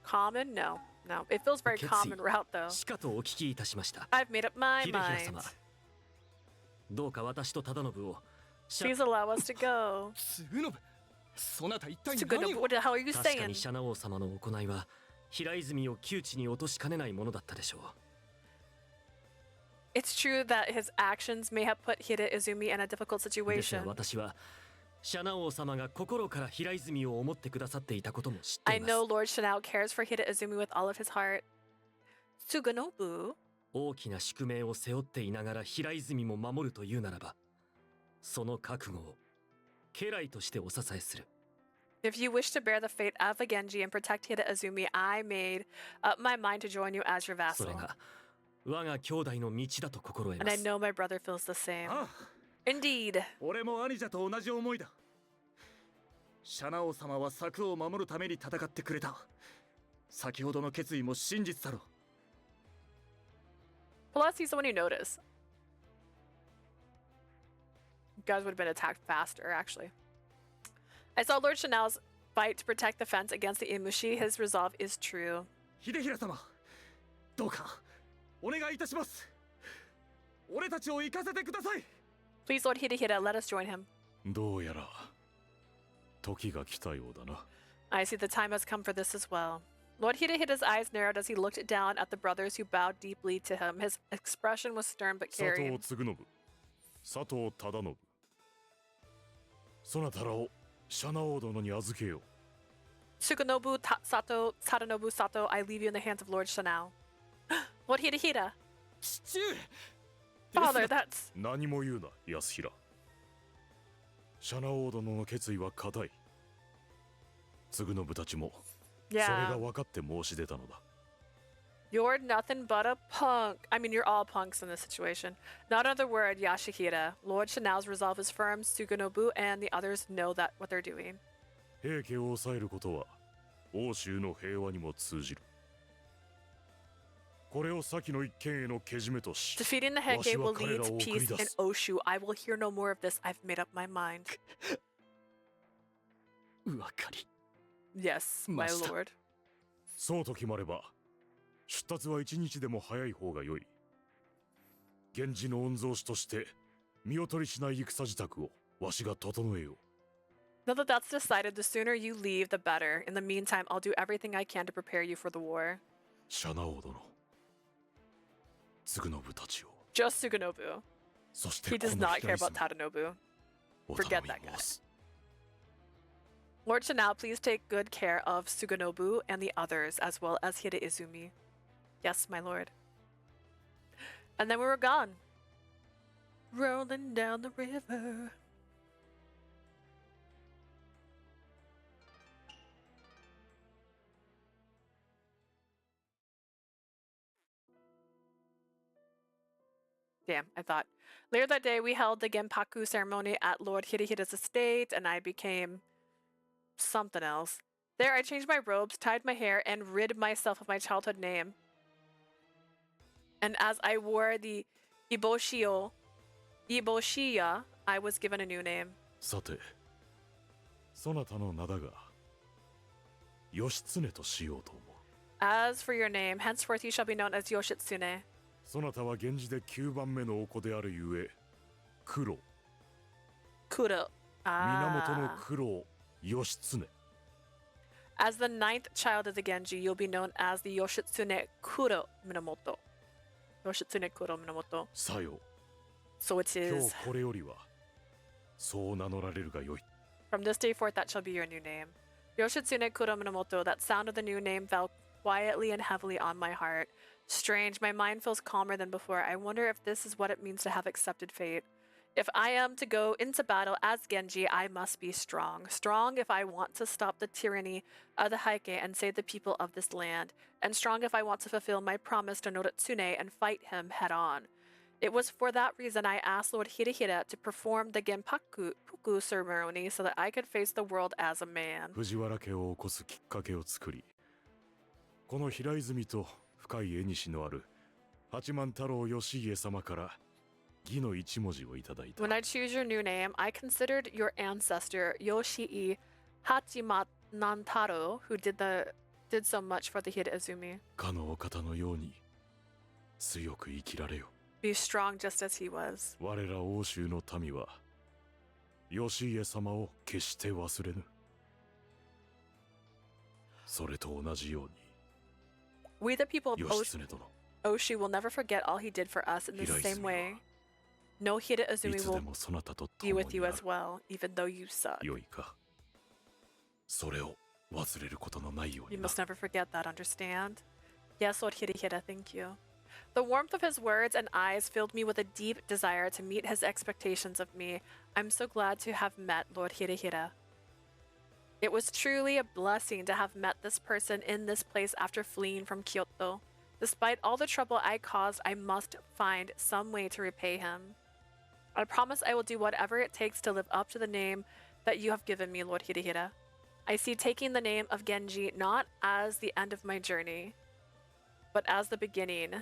common? No. No. It feels very 決意 common route though. しかとお聞きいたしました。 I've made up my 秀衡 mind. 様、どうか私と忠信を Please allow us to go. ツグノブ、そなた一体 Suganobu, 何を what the hell are you 確か saying? にシャナ王様の行いは平泉を窮地に落としかねないものだったでしょう。 It's true that his actions may have put Hida Izumi in a difficult ですが situation. 私はシャナ王様が心から平泉を思ってくださっていたことも知って I います。 know Lord Shinao cares for Hida Izumi with all of his heart. Suganobu? 大きな宿命を背負っていながら平泉も守るというならば、その覚悟を家来としてお支えする。 If you wish to bear the fate of a Genji and protect Hida Izumi, I made up my mind to join you as your そ vassal. れが我が兄弟の道だと心得 And ま I す。 know my brother feels the same. ああ Indeed. 俺も兄者と同じ思いだ。シャナ王様は策を守るために戦ってくれた。先ほどの決意も真実だろう。 Plus, he's the one who noticed. You guys would have been attacked faster, actually. I saw Lord Chanel's fight to protect the fence against the Imushi. His resolve is true. 秀衡様、どうかお願いいたします。俺たちを行かせてください。 Please, Lord Hidehira, let us join him. どうやら時が来たようだな。 I see the time has come for this as well. Lord Hidehira's eyes narrowed as he looked down at the brothers who bowed deeply to him. His expression was stern but 佐藤 caring. 嗣信、佐藤忠信、そなたらをシャナ王殿に預けよう。 Suganobu Sato, Tadanobu Sato, I leave you in the hands of Lord Shanao. Lord Hidehira. 父上 Father, that's... 何も言うな、安平。シャナ王殿の決意は固い。嗣信たちもそれ Yeah. が分かって申し出たのだ。 You're nothing but a punk. I mean, you're all punks in this situation. Not another word, Yashihira. Lord Shanao's resolve is firm. Suganobu and the others know that what they're doing. 平家を抑えることは欧州の平和にも通じる。これを先の一件へのけじめとし、 Defeating the わ Heike しは will 彼 lead ら to を送り peace 出 in す。 Oshu. I will hear no more of this. I've made up my mind. うわかり Yes, my ました。 lord. そうと決まれば、出立は一日でも早い方が良い。源氏の御曹司として見劣りしない戦支度をわしが整えよう。 Now that that's decided, the sooner you leave, the better. In the meantime, I'll do everything I can to prepare you for the war. シャナ王殿、Tsugunobu たちを Just Suganobu. そして He こ does の not care 平 about 泉 Tadanobu. お Forget 頼み that guy. 申す Lord Chanao, please take good care of Suganobu and the others, as well as Hide Izumi. Yes, my lord. And then we were gone. Rolling down the river. Damn, I thought. Later that day, we held the Genpaku ceremony at Lord Hidehida's estate, and I became something else. There, I changed my robes, tied my hair, and rid myself of my childhood name. And as I wore the Iboshiya, I was given a new name. さてそなたの名だが義経としようと思う As for your name, henceforth you shall be known as Yoshitsune. そなたは源氏で9番目のお子であるゆえ黒 Kuro. 源の Ah. 黒義経 As the 9th child of the Genji, you'll be known as the Yoshitsune Kuro Minamoto. Yoshitsune Kuro Minamoto. さよ So it 今 is. 日これよりはそう名乗られるがよい From this day forth, that shall be your new name. Yoshitsune Kuro Minamoto, that sound of the new name fell quietly and heavily on my heart. Strange, my mind feels calmer than before. I wonder if this is what it means to have accepted fate. If I am to go into battle as Genji, I must be strong. Strong if I want to stop the tyranny of the Heike and save the people of this land. And strong if I want to fulfill my promise to Noritsune and fight him head on. It was for that reason I asked Lord Hidehira to perform the Genpaku ceremony so that I could face the world as a man. 藤原家を起こすきっかけを作りこの平泉と深い縁のある八幡太郎義家様から義の一文字をいただいた When I choose your new name, I considered your ancestor Yoshii Hachimanantaro, who did so much for the Hidezumi. かのお方のように強く生きられよ Be strong just as he was. 我ら欧州の民は義家様を決して忘れぬそれと同じように We, the people of 義経殿 Oshi, will never forget all he did for us in the same way. No い Hidezumi つで will もそなたと be 共 with に you ある as well, even though you suck. よいかそれを忘れることのないよう You にな must never forget that, understand? Yes, Lord Hidehira, thank you. The warmth of his words and eyes filled me with a deep desire to meet his expectations of me. I'm so glad to have met Lord Hidehira. It was truly a blessing to have met this person in this place after fleeing from Kyoto. Despite all the trouble I caused, I must find some way to repay him. I promise I will do whatever it takes to live up to the name that you have given me, Lord Hidehira. I see taking the name of Genji not as the end of my journey, but as the beginning.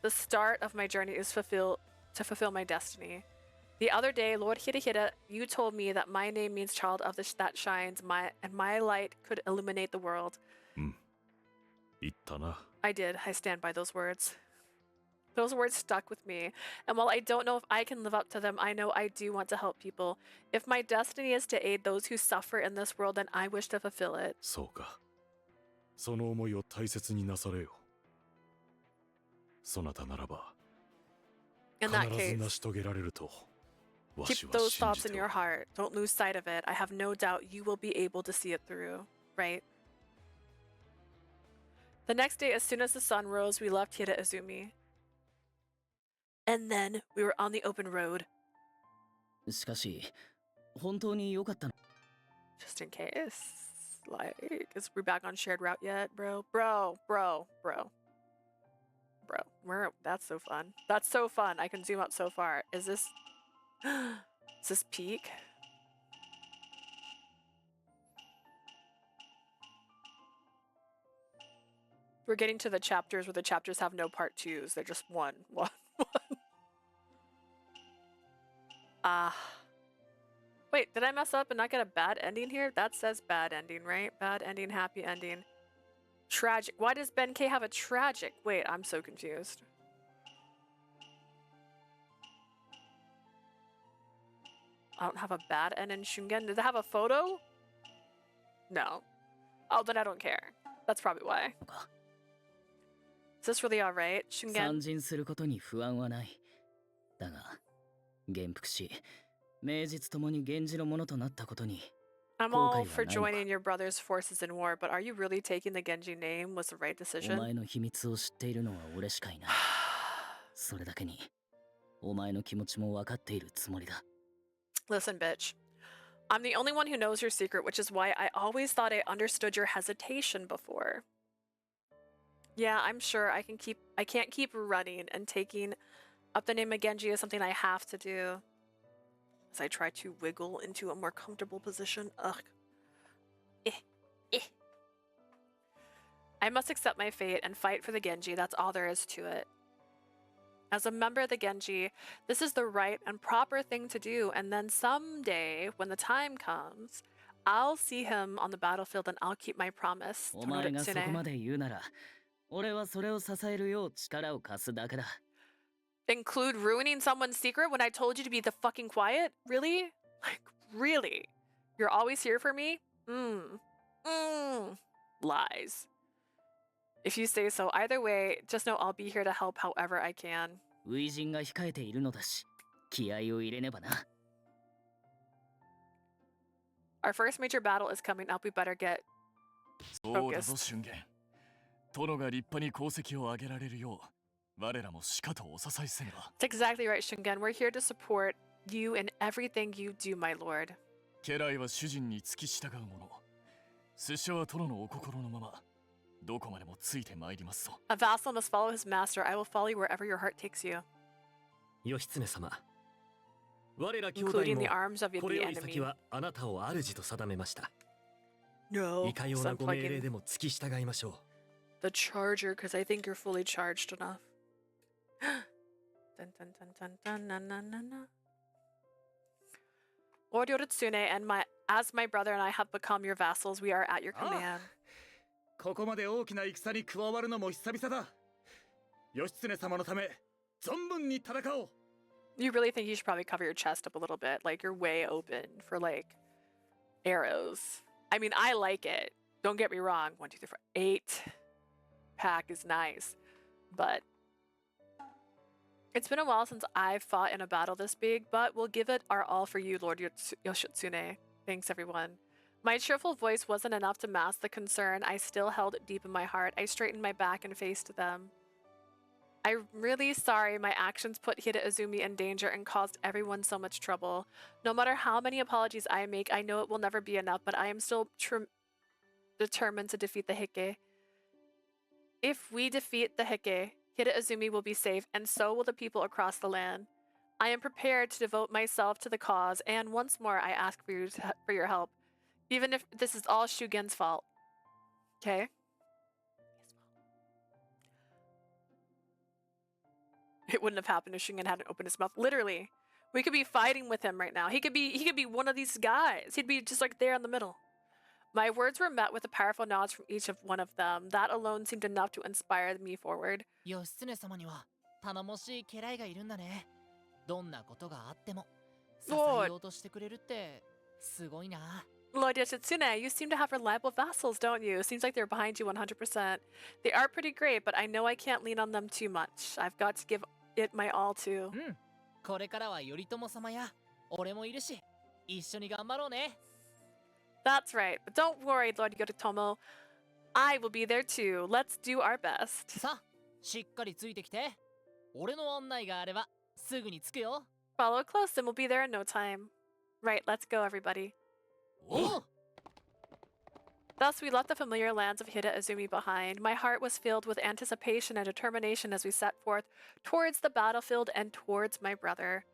The start of my journey is to fulfill my destiny. The other day, Lord Hidehira, you told me that my name means child of that shines, and my light could illuminate the world. 言ったな I did. I stand by those words. Those words stuck with me, and while I don't know if I can live up to them, I know I do want to help people. If my destiny is to aid those who suffer in this world, then I wish to fulfill it. そうかその思いを大切になされよそなたならば In that 必ず case, 成し遂げられるとわし keep は those 信 thoughts じ in てお your る heart. Don't lose sight of it. I have no doubt you will be able to see it through, right? The next day, as soon as the sun rose, we left Hida Izumi. And then we were on the open road. しかし本当に良かったの Just in case. Like, is we back on shared route yet, bro? Bro. That's so fun. That's so fun. I can zoom up so far. Is this peak? We're getting to the chapters where the chapters have no part 2s. They're just one. Wait, did I mess up and not get a bad ending here? That says bad ending, right? Bad ending, happy ending. Tragic. Why does Benkei have a tragic? Wait, I'm so confused. I don't have a bad end in Shungen. Does it have a photo? No. Oh, then I don't care. That's probably why. this really alright, Shungen? 参陣することに不安はない。だが、元服し、名実ともに源氏のものとなったことに I'm 後悔 all は for ないのか。 joining your brother's forces in war, but are you really taking the Genji name was the right お decision? 前の秘密を知っているのは俺しかいない。それだけに、お前の気持ちも分かっているつもりだ。 Listen, bitch. I'm the only one who knows your secret, which is why I always thought I understood your hesitation before. Yeah, I'm sure I can't keep running and taking up the name of Genji is something I have to do. As I try to wiggle into a more comfortable position. Ugh. I must accept my fate and fight for the Genji. That's all there is to it. As a member of the Genji, this is the right and proper thing to do, and then someday, when the time comes, I'll see him on the battlefield and I'll keep my promise. お前がそこ Noritsune. まで言うなら、俺はそれを支えるよう力を貸すだけだ。 Include ruining someone's secret when I told you to be the fucking quiet? Really? Like, really? You're always here for me? Lies. If you say so, either way, just know I'll be here to help however I can. 初陣が控えているのだし、気合を入れねばな。 Our first major battle is coming up. We better get そうだぞ focused. 俊元。殿が立派に功績を上げられるよう、我らもしかとお支えせねば。 That's exactly right, Shungen. We're here to support you in everything you do, my lord. 家来は主人に付き従う者。拙者は殿のお心のまま、どこまでもついてまいりますぞ。 A vassal must follow his master. I will follow you wherever your heart takes you. 義経様、我ら兄弟 Including も the arms of the これより enemy. 先はあなたを主と定めました。 No, いかような so I'm ご命令 plugging でも付き従いましょう。 the charger because I think you're fully charged enough. Dun, dun, dun, dun, dun, na, na, na, na. Lord Noritsune and as my brother and I have become your vassals, we are at your command. ここまで大きな戦に加わるのも久々だ。義経様のため、存分に戦おう。 You really think you should probably cover your chest up a little bit, like you're way open for like arrows. I mean, I like it. Don't get me wrong. 1, 2, 3, 4, 8 pack is nice, but it's been a while since I've fought in a battle this big. But we'll give it our all for you, Lord Yoshitsune. Thanks, everyone. My cheerful voice wasn't enough to mask the concern I still held deep in my heart. I straightened my back and faced them. I'm really sorry my actions put Hida Azumi in danger and caused everyone so much trouble. No matter how many apologies I make, I know it will never be enough, but I am still determined to defeat the Hike. If we defeat the Hike, Hida Azumi will be safe, and so will the people across the land. I am prepared to devote myself to the cause, and once more I ask for your help, even if this is all Shugen's fault. Okay? It wouldn't have happened if Shingen hadn't opened his mouth. Literally, we could be fighting with him right now. He could be one of these guys. He'd be just like there in the middle. My words were met with a powerful nods from each of one of them. That alone seemed enough to inspire me forward. 義経様には頼もしい家来がいるんだね。どんなことがあっても支えようとしてくれるってすごいな。 Lord Yoshitsune, you seem to have reliable vassals, don't you? Seems like they're behind you 100%. They are pretty great, but I know I can't lean on them too much. I've got to give it my all too. これからは頼朝様や俺もいるし、一緒に頑張ろうね。 That's right, but don't worry, Lord Yoritomo. I will be there too. Let's do our best. さあ、しっかりついてきて。俺の案内があればすぐに着くよ。 Follow close and we'll be there in no time. Right, let's go, everybody. Thus, we left the familiar lands of Hida Azumi behind. My heart was filled with anticipation and determination as we set forth towards the battlefield and towards my brother.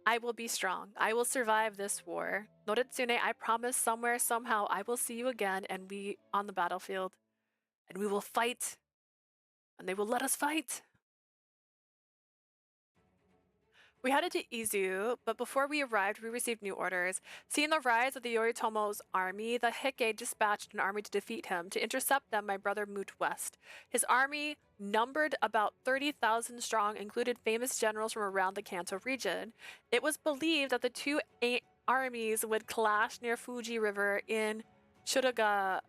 I will be strong. I will survive this war. Noritsune, I promise somewhere, somehow, I will see you again and we on the battlefield. And we will fight. And they will let us fight. We headed to Izu, but before we arrived, we received new orders. Seeing the rise of the Yoritomo's army, the Hike dispatched an army to defeat him. To intercept them, my brother moved west. His army, numbered about 30,000 strong, included famous generals from around the Kanto region. It was believed that the two armies would clash near Fuji River in Shuragan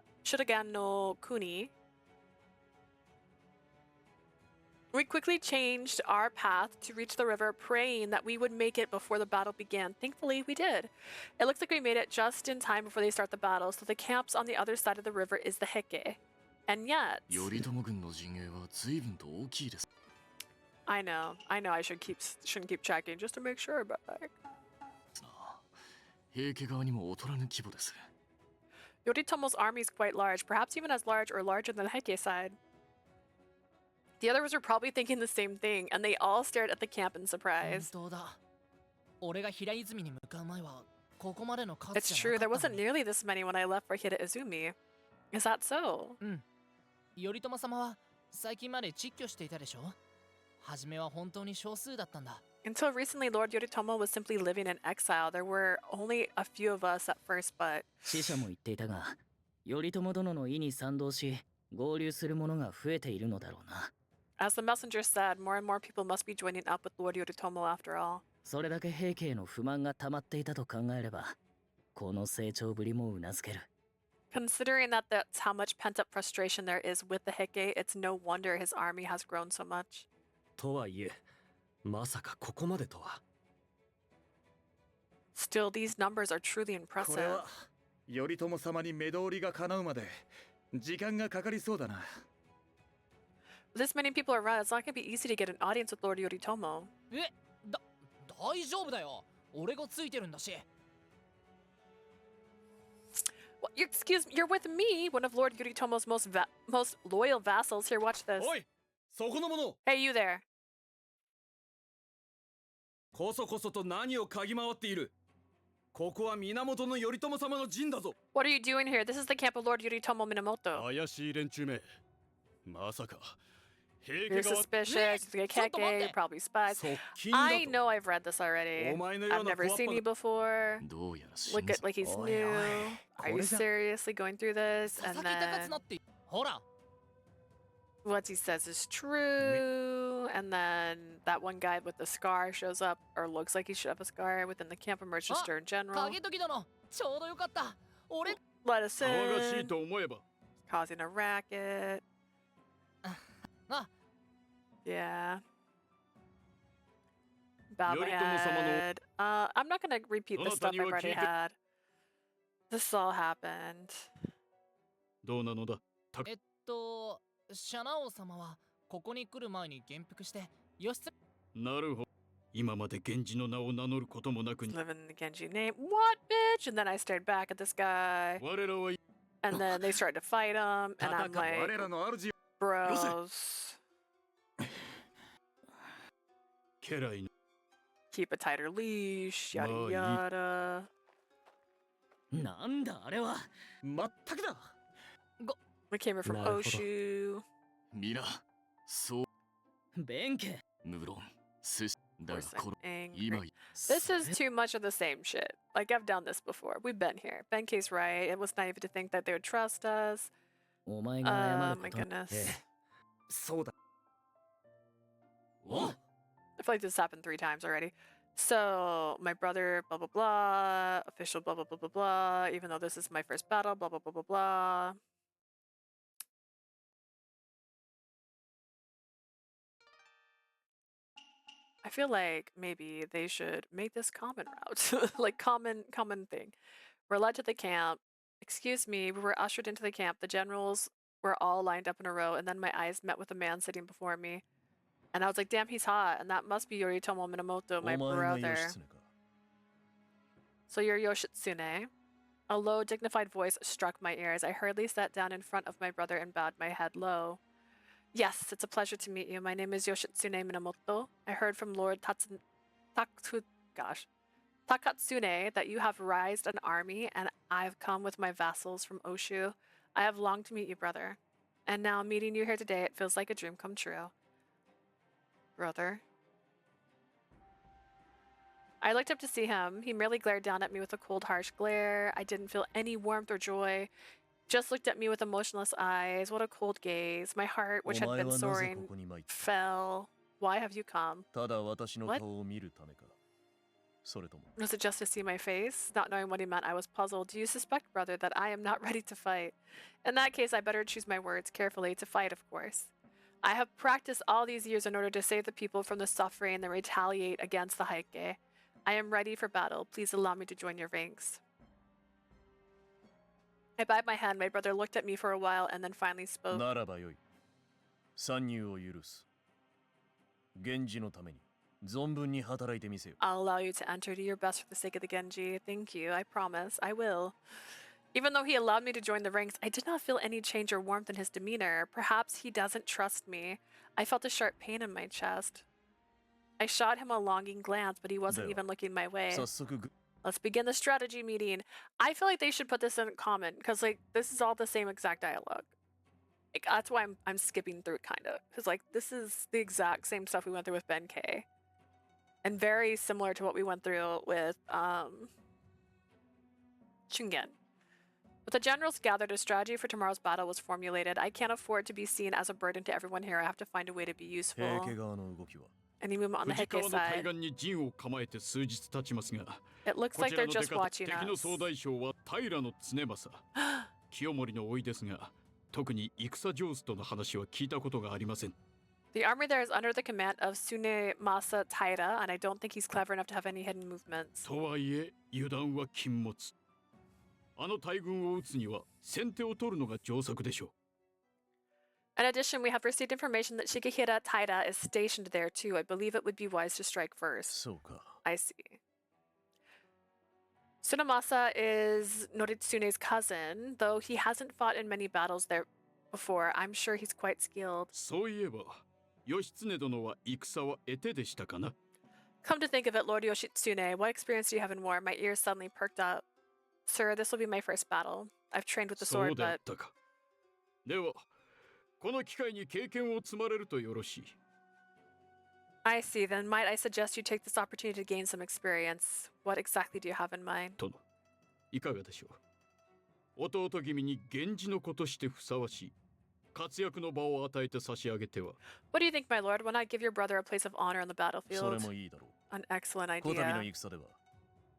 no Kuni. We quickly changed our path to reach the river, praying that we would make it before the battle began. Thankfully, we did. It looks like we made it just in time before they start the battle, so the camps on the other side of the river is the Heke. And yet... I know I shouldn't keep checking just to make sure, but... Yoritomo's army is quite large, perhaps even as large or larger than the Heke side. The others were probably thinking the same thing, and they all stared at the camp in surprise. It's true, there wasn't nearly this many when I left for Hida Izumi. Is that so? 頼朝様は最近まで蟄居していたでしょ。初めは本当に少数だったんだ。 Until recently, Lord Yoritomo was simply living in exile. There were only a few of us at first, but... 死者も言っていたが、頼朝殿の意に賛同し、合流する者が増えているのだろうな。 As the messenger said, more and more people must be joining up with Lord Yoritomo after all. それだけ平家への不満が溜まっていたと考えれば、この成長ぶりもうなずける。 Considering that that's how much pent-up frustration there is with the Heke, it's no wonder his army has grown so much. とはいえ、まさかここまでとは。 Still, these numbers are truly impressive. これは頼朝様に目通りが叶うまで時間がかかりそうだな。 With this many people around, it's not going to be easy to get an audience with Lord Yoritomo. 大丈夫だよ。俺がついてるんだし。 Well, excuse me, you're with me, one of Lord Yoritomo's most loyal vassals. Here, watch this. Hey, you there. こそこそと何を嗅ぎ回っている。ここは源頼朝様の陣だぞ。 What are you doing here? This is the camp of Lord Yoritomo Minamoto. 怪しい連中め。まさか。 You're suspicious, you're Keke, you're probably spies. I know I've read this already. I've never seen you before. Look at like he's new. Are you seriously going through this? And then what he says is true. And then that one guy with the scar shows up, or looks like he should have a scar within the camp of Merchester in general. Let us in. Causing a racket. Yeah. Bow my head. I'm not gonna repeat the stuff I've already had. This all happened. どうなのだ。シャナオ様はここに来る前に元服して義経。なるほど。今まで源氏の名を名乗ることもなく。 Live in the Genji name. What, bitch? And then I stared back at this guy. And then they started to fight him, and I'm like, bros. Keep a tighter leash, yada yada. なんだあれは。まったくだ。We came here from Oshu. 皆、そう。弁慶。無論、だがこの今。 This is too much of the same shit. Like, I've done this before. We've been here. Benkei's right. It was naive to think that they would trust us. お前が謝ること。 my goodness. そうだ。 I feel like this happened 3 times already. So, my brother, blah, blah, blah. Official, blah, blah, blah, blah, blah. Even though this is my first battle, blah, blah, blah, blah, blah. I feel like maybe they should make this common route. Like, common thing. We're led to the camp. Excuse me, we were ushered into the camp. The generals were all lined up in a row, and then my eyes met with a man sitting before me. And I was like, damn, he's hot. And that must be Yoritomo Minamoto, my brother. So you're Yoshitsune? A low, dignified voice struck my ears. I hurriedly sat down in front of my brother and bowed my head low. Yes, it's a pleasure to meet you. My name is Yoshitsune Minamoto. I heard from Lord Takatsune that you have raised an army, and I've come with my vassals from Oshu. I have longed to meet you, brother. And now, meeting you here today, it feels like a dream come true. Brother. I looked up to see him. He merely glared down at me with a cold, harsh glare. I didn't feel any warmth or joy. Just looked at me with emotionless eyes. What a cold gaze. My heart, which had been soaring, fell. Why have you come? What? Was it just to see my face? Not knowing what he meant, I was puzzled. Do you suspect, brother, that I am not ready to fight? In that case, I better choose my words carefully. To fight, of course. I have practiced all these years in order to save the people from the suffering and then retaliate against the Heike. I am ready for battle. Please allow me to join your ranks. I bowed my head. My brother looked at me for a while and then finally spoke. ならばよい。参入を許す。源氏のために存分に働いてみせよ。I'll allow you to enter. Do your best for the sake of the Genji. Thank you. I promise. I will. Even though he allowed me to join the ranks, I did not feel any change or warmth in his demeanor. Perhaps he doesn't trust me. I felt a sharp pain in my chest. I shot him a longing glance, but he wasn't even looking my way. Let's begin the strategy meeting. I feel like they should put this in common, because like this is all the same exact dialogue. Like, that's why I'm skipping through it kind of, because like this is the exact same stuff we went through with Benkei. And very similar to what we went through with Shingen. With the generals gathered, a strategy for tomorrow's battle was formulated. I can't afford to be seen as a burden to everyone here. I have to find a way to be useful. Any movement on the Heike side? It looks like they're just watching us. 清盛の甥ですが、特に戦上手との話は聞いたことがありません。 The army there is under the command of Tsunemasa Taira, and I don't think he's clever enough to have any hidden movements. とはいえ、油断は禁物。あの大軍を撃つには先手を取るのが上策でしょう。 In addition, we have received information that Shigehira Taira is stationed there too. I believe it would be wise to strike first. I see. Tsunemasa is Noritsune's cousin, though he hasn't fought in many battles there before. I'm sure he's quite skilled. そういえば、義経殿は戦は得手でしたかな? Come to think of it, Lord Yoshitsune, what experience do you have in war? My ears suddenly perked up. Sir, this will be my first battle. I've trained with the sword, but... では、この機会に経験を積まれるとよろしい。 I see, then might I suggest you take this opportunity to gain some experience. What exactly do you have in mind? 殿、いかがでしょう。弟君に源氏の子としてふさわしい活躍の場を与えて差し上げては。 What do you think, my lord? Why not give your brother a place of honor on the battlefield? それもいいだろう。 An excellent こたび idea. の戦では、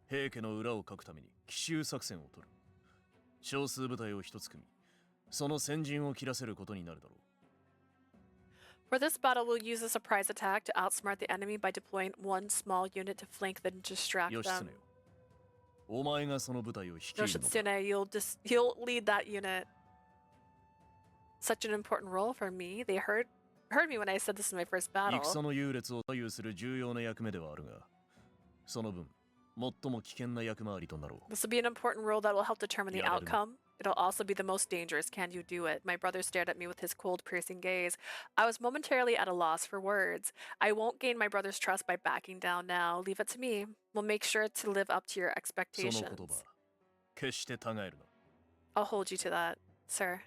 平家の裏をかくために奇襲作戦を取る。少数部隊を一つ組み、その先陣を切らせることになるだろう。 For this battle, we'll use a surprise attack to outsmart the enemy by deploying one small unit to flank then distract 義 them. 経よ、お前がその部隊を率いるのだ。 Yoshitsune, you'll lead that unit. Such an important role for me. They heard me when I said this in my first battle. 戦の優劣を左右する重要な役目ではあるが、その分、最も危険な役回りとなろう。 This will be an important role that will help determine the outcome. It'll also be the most dangerous. Can you do it? My brother stared at me with his cold, piercing gaze. I was momentarily at a loss for words. I won't gain my brother's trust by backing down now. Leave it to me. We'll make sure to live up to your その expectations. 言葉、決してたがえるな。 I'll hold you to that, sir.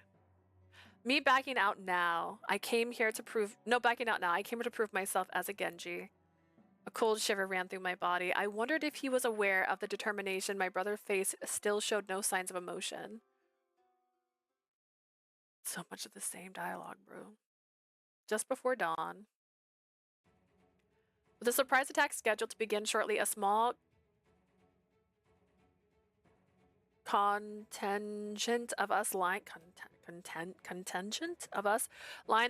Me backing out now. I came here to prove... No, backing out now. I came here to prove myself as a Genji. A cold shiver ran through my body. I wondered if he was aware of the determination my brother's face still showed no signs of emotion. So much of the same dialogue, bro. Just before dawn. With the surprise attack scheduled to begin shortly, a small contingent of us lined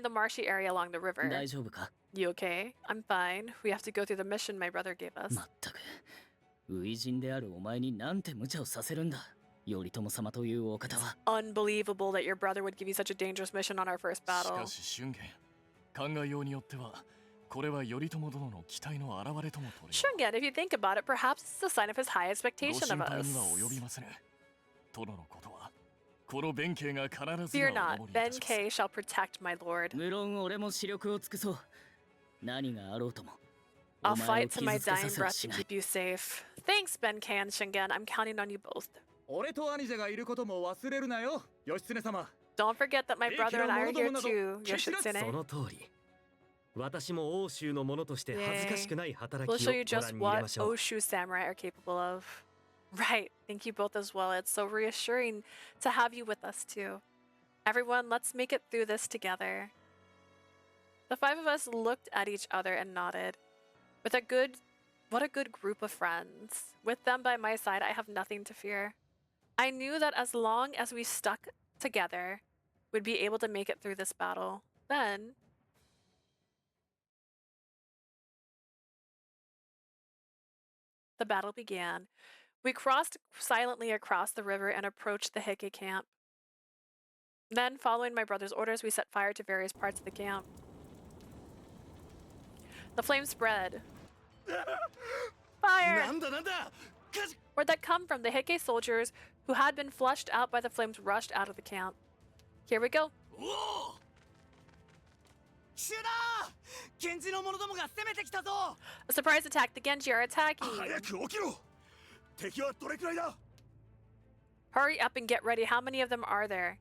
the marshy area along the river. 大丈夫か? You okay? I'm fine. We have to go through the mission my brother gave us. まったく、初陣であるお前になんて無茶をさせるんだ。頼朝様というお方は。 Unbelievable that your brother would give you such a dangerous mission on our first し battle. かし俊元、考えようによっては、これは頼朝殿の期待の表れとも取れる。 Shungen, if you think about it, perhaps it's a sign of his high ご expectation 心 of 配 us. には及びませぬ。殿のことは、この弁慶が必ず Fear や not, お守りいたします。 Ben K shall protect my lord. 無論俺も視力を尽くそう。何があろうとも。 I'll お前を fight to my 傷つけさ dying せは breath し to ない。 keep you safe. Thanks, Ben K and Shingen. I'm counting on you both. 俺と兄者がいることも忘れるなよ、義経様。 Don't forget that my brother and I are here too, そ Yoshitsune. の通り。私も欧州の者として恥ずかしくない働 We'll きを show you ご just 覧に入れ what ましょう。 Oshu samurai are capable of. Right, thank you both as well. It's so reassuring to have you with us too. Everyone, let's make it through this together. The five of us looked at each other and nodded. What a good group of friends. With them by my side, I have nothing to fear. I knew that as long as we stuck together, we'd be able to make it through this battle. Then, The battle began. We crossed silently across the river and approached the Heike camp. Then, following my brother's orders, we set fire to various parts of the camp. The flames spread. Fire! Where'd that come from? The Heike soldiers who had been flushed out by the flames rushed out of the camp. Here we go. A surprise attack. The Genji are attacking. Hurry up and get ready. How many of them are there?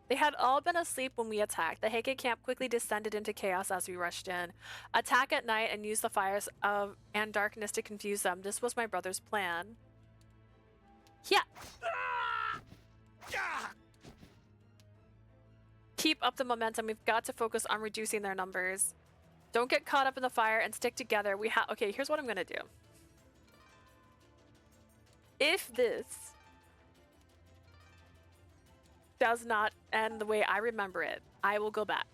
They had all been asleep when we attacked. The Heike camp quickly descended into chaos as we rushed in. Attack at night and use the fires and darkness to confuse them. This was my brother's plan. Yeah. Keep up the momentum. We've got to focus on reducing their numbers. Don't get caught up in the fire and stick together. Okay, here's what I'm gonna do. If this does not end the way I remember it, I will go back.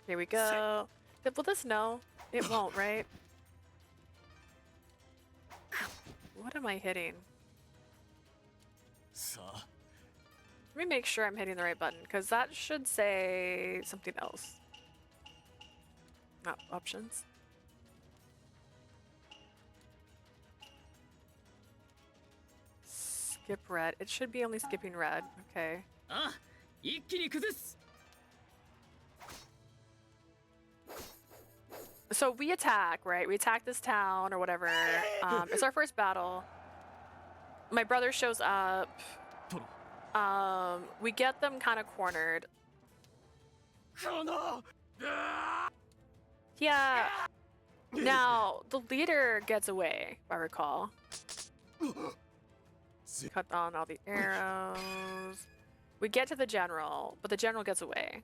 Here we go. Will this no? It won't, right? What am I hitting? Let me make sure I'm hitting the right button, because that should say something else. Not options. Skip red. It should be only skipping red. Okay. So we attack, right? We attack this town or whatever. It's our first battle. My brother shows up. We get them kind of cornered. Yeah. Now, the leader gets away, if I recall. Cut down all the arrows. We get to the general, but the general gets away.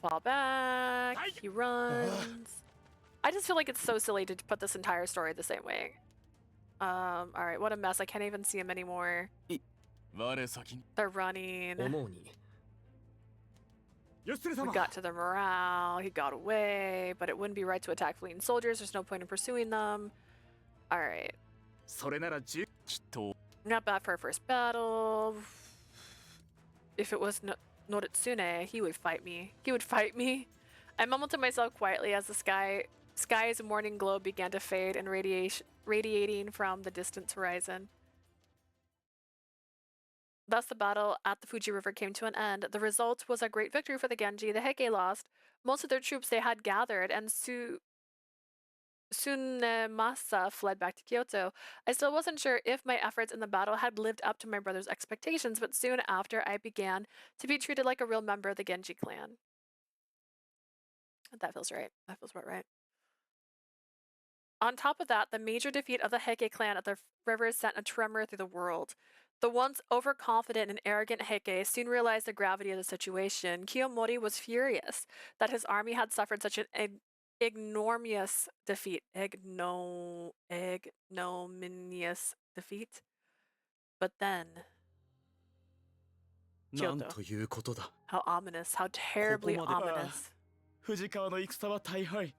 Fall back. He runs. I just feel like it's so silly to put this entire story the same way. Alright, what a mess. I can't even see him anymore. They're running. We got to the morale. He got away, but it wouldn't be right to attack fleeing soldiers. There's no point in pursuing them. Alright. Not bad for our first battle. If it was Noritsune, he would fight me. He would fight me. I mumbled to myself quietly as the sky's morning glow began to fade and radiating from the distant horizon. Thus the battle at the Fuji River came to an end. The result was a great victory for the Genji. The Heike lost most of their troops they had gathered, and Tsunemasa fled back to Kyoto. I still wasn't sure if my efforts in the battle had lived up to my brother's expectations, but soon after I began to be treated like a real member of the Genji clan. That feels right. That feels about right. On top of that, the major defeat of the Heike clan at the river sent a tremor through the world. The once overconfident and arrogant Heike soon realized the gravity of the situation. Kiyomori was furious that his army had suffered such an ignominious defeat. Ignominious defeat. But then... Kyoto. How ominous. How terribly ominous. 藤川の戦は大敗。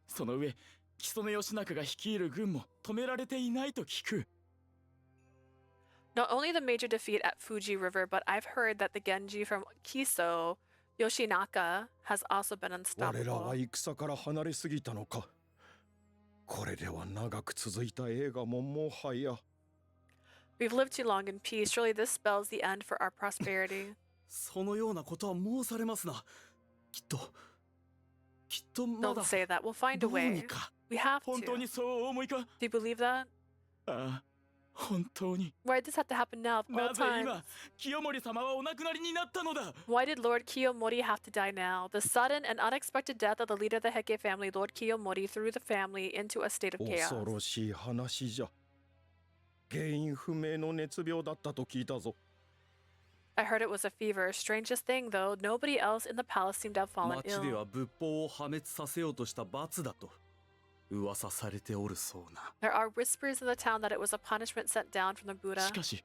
その上、木曽の義仲が率いる軍も止められていないと聞く。Not only the major defeat at Fuji River, but I've heard that the Genji from Kiso, Yoshinaka, has also been unstoppable. 我らは戦から離れすぎたのか。これでは長く続いた映画ももはや。We've lived too long in peace. Surely this spells the end for our prosperity. そのようなことは申されますな。きっとまだ。Don't say that. We'll find a way. We have to. 本当にそう思いか。Do you believe that? ああ、本当に。Why did this have to happen now? Of all なぜ time. 今、清盛様はお亡くなりになったのだ。Why did Lord Kiyomori have to die now? The sudden and unexpected death of the leader of the Heike family, Lord Kiyomori, threw the family into a state of chaos. 恐ろしい話じゃ。原因不明の熱病だったと聞いたぞ。I heard it was a fever. Strangest thing, though, nobody else in the palace seemed to have fallen 町では ill. 仏法を破滅させようとした罰だと噂されておるそうな。 There are whispers in the town that it was a punishment sent down from the Buddha. しかし、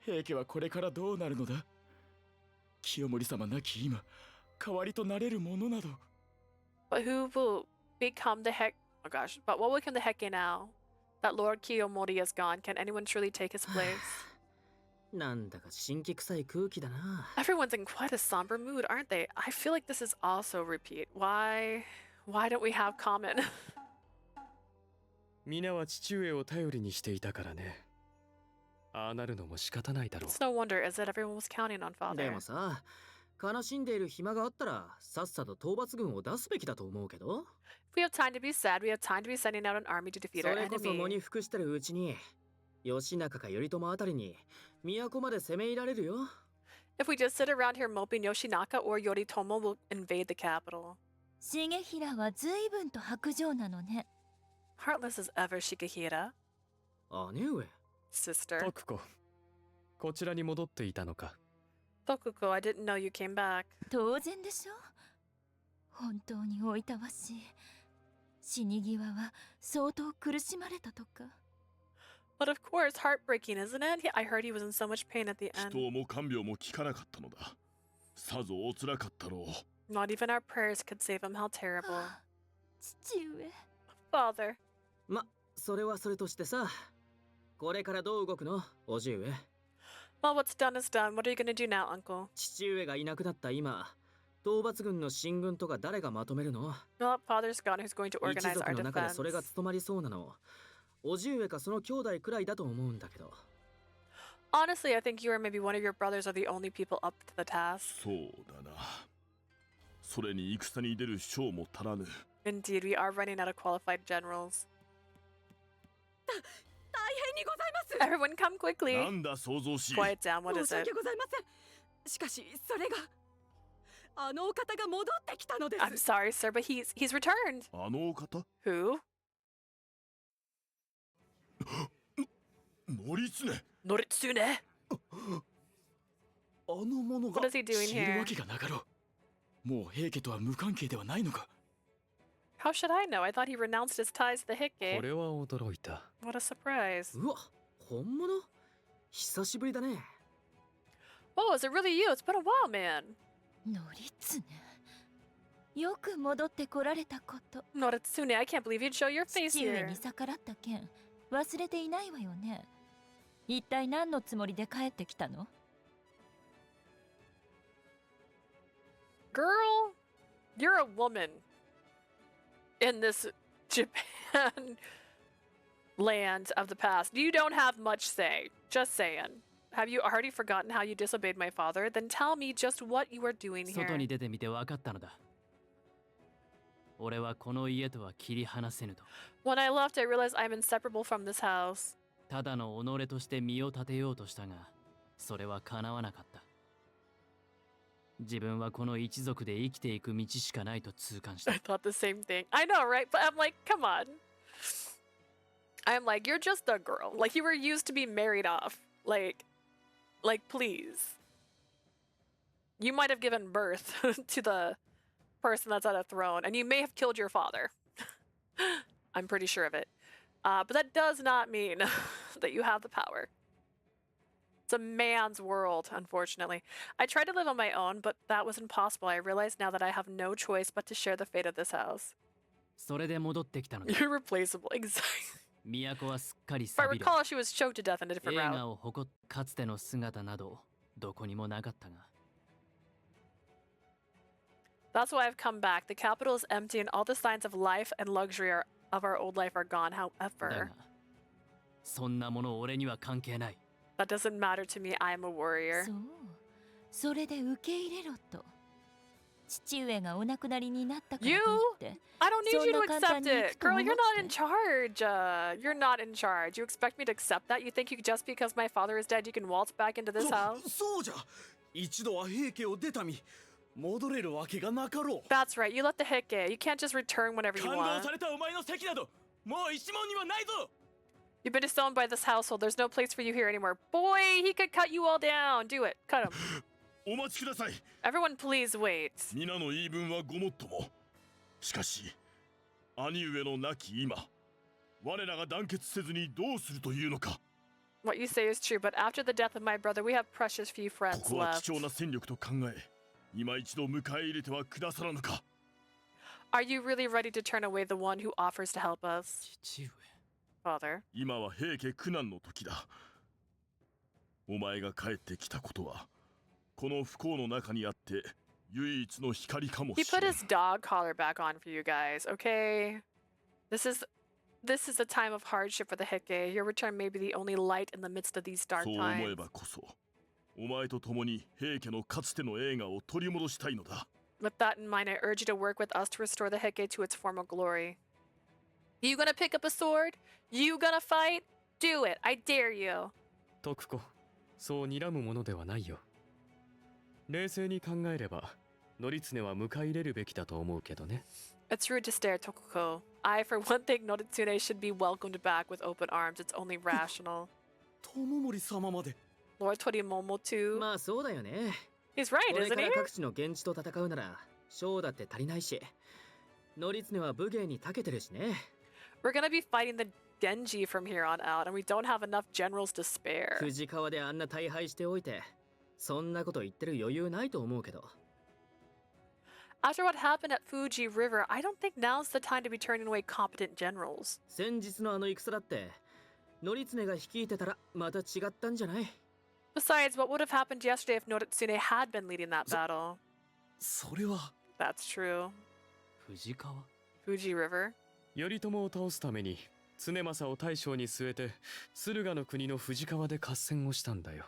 平家はこれからどうなるのだ。清盛様亡き今、代わりとなれるものなど。But who will become the Hek? Oh gosh, but what will become the Heke now? That Lord Kiyomori is gone. Can anyone truly take his place? なんだか新規臭い空気だな。 Everyone's in quite a somber mood, aren't they? I feel like this is also repeat. Why don't we have common? 皆は父上を頼りにしていたからね。ああなるのも仕方ないだろう。 It's no wonder, is it? Everyone was counting on で father. もさ、悲しんでいる暇があったらさっさと討伐軍を出すべきだと思うけど。 If we have time to be sad, we have time to be sending out an army to defeat そ our れこそ喪 enemy. に服してるうちに義仲か頼朝あたりに都まで攻め入られるよ。 If we just sit around here moping, Yoshinaka or Yoritomo will invade the capital. 重衡は随分と薄情なのね。 Heartless as ever, Shigehira. 姉上。 Sister. 徳子、こちらに戻っていたのか。 Tokuko, I didn't know you came back. 当然でしょ。本当においたわしい。死に際は相当苦しまれたとか。 But of course, heartbreaking, isn't it? I heard he was in so much pain at the end. 人も看病も効かなかったのだ。さぞおつらかったろう。 Not even our prayers could save him. How terrible. 父上。 Father. ま、それはそれとしてさ。これからどう動くの、おじ上。 Well, what's done is done. What are you gonna do now, uncle? 父上がいなくなった今、討伐軍の進軍とか誰がまとめるの？ Well, father's gone. Who's going to 一 organize 族 our の中で defense? それが務まりそうなの。おじ上かその兄弟くらいだと思うんだけど。 Honestly, I think you or maybe one of your brothers are the only people up to the task. そうだな。それに戦に出る将も足らぬ。 Indeed, we are running out of qualified generals. 大変にございます。 Everyone, come quickly. なんだ想像し。 Quiet down. What 申 is し訳 it? ございません。しかしそれがあのお方が戻ってきたのです。 I'm sorry, sir, but he's returned. あのお方？ Who? ノリツネ。 Noritsune. あの者が What is he doing 知る here? わけがなかろう。もう平家とは無関係ではないのか。 How should I know? I thought he renounced his ties to the こ Heke. れは驚いた。 What a surprise. うわ、本物？久しぶりだね。 Oh, is it really you? It's been a while, man. ノリツネ。よく戻ってこられたこと。 Noritsune, I can't believe you'd show your face 父上 here. に逆らった件忘れていないわよね。一体何のつもりで帰ってきたの？ Girl, you're a woman in this Japan land of the past. You don't have much say. Just saying. Have you already forgotten how you disobeyed my father? Then tell me just what you are doing 外 here. に出てみて分かったのだ。俺はこの家とは切り離せぬと。 When I left, I realized I'm inseparable from this house. ただの己として身を立てようとしたが、それは叶わなかった。自分はこの一族で生きていく道しかないと痛感し I た。 thought the same thing. I know, right? But I'm like, come on. I'm like, you're just a girl. Like, you were used to be married off. Like, please. You might have given birth to the person that's on a throne, and you may have killed your father. I'm pretty sure of it. But that does not mean that you have the power. It's a man's world, unfortunately. I tried to live on my own, but that was impossible. I realize now that I have no choice but to share the fate of this house. それで戻ってきたのだ。 You're replaceable, exactly. 都はすっかり If I 錆びる。 recall, she was choked to death in a different 映 route. 画を誇っかつての姿などどこにもなかったが。 That's why I've come back. The capital is empty and all the signs of life and luxury of our old life are gone. だ However, が、そんなもの俺には関係ない。 that doesn't matter to me. I am a warrior. そう。それで受け入れろと。父上がお亡くなりになったからといって。 I don't need you to そんな簡単 accept にいく it. と Girl, 思 you're っ not て in charge. You're not in charge. You expect me to accept that? You think you just because my father is dead, you can waltz back into this house? そうじゃ。一度は平家を出た身、戻れるわけがなかろう。 That's right. You let the hit get. You can't just return whenever you 感動 want. されたお前の席など、もう一問にはないぞ。 You've been disowned by this household. There's no place for you here anymore. Boy, he could cut you all down. Do it. Cut him. お待ちください。 Everyone, please wait. 皆の言い分はごもっとも。しかし、兄上の亡き今、我らが団結せずにどうするというのか。 What you say is true, but after the death of my brother, we have precious few こ friends こは left. 貴重な戦力と考え、今一度迎え入れてはくださらぬか。Are you really ready to turn away the one who offers to help us? Father. 今は平家苦難の時だ。お前が帰ってきたことは、この不幸の中にあって唯一の光かも He しれ put ん。 his dog collar back on for you guys, okay? This is a time of hardship for the Heike. Your return may be the only light in the midst of these dark そう思え times. ばこそ、お前と共に平家のかつての栄華を取り戻したいのだ。 With that in mind, I urge you to work with us to restore the Heike to its former glory. You gonna pick up a sword? You gonna fight? Do it! I dare you! 徳子、そう睨むものではないよ。冷静に考えれば、則常は迎え入れるべきだと思うけどね。It's rude to stare, Tokuko. I, for one, think Noritsune should be welcomed back with open arms. It's only rational. 友森様まで。 Lord Torimomo too. まあそうだよね。 He's right, これ isn't から he? 各地の源氏と戦うなら、将だって足りないし、則常は武芸に長けてるしね。We're gonna be fighting the Genji from here on out, and we don't have enough generals to spare. 藤川であんな大敗しておいて、そんなこと言ってる余裕ないと思うけど。 After what happened at Fuji River, I don't think now's the time to be turning away competent generals. 先日のあの戦だって、則常が率いてたらまた違ったんじゃない？ Besides, what would have happened yesterday if Noritsune had been leading that battle? それは。 That's true. 藤川 Fuji River. 頼朝を倒すために、経正を大将に据えて、駿河の国の藤川で合戦をしたんだよ。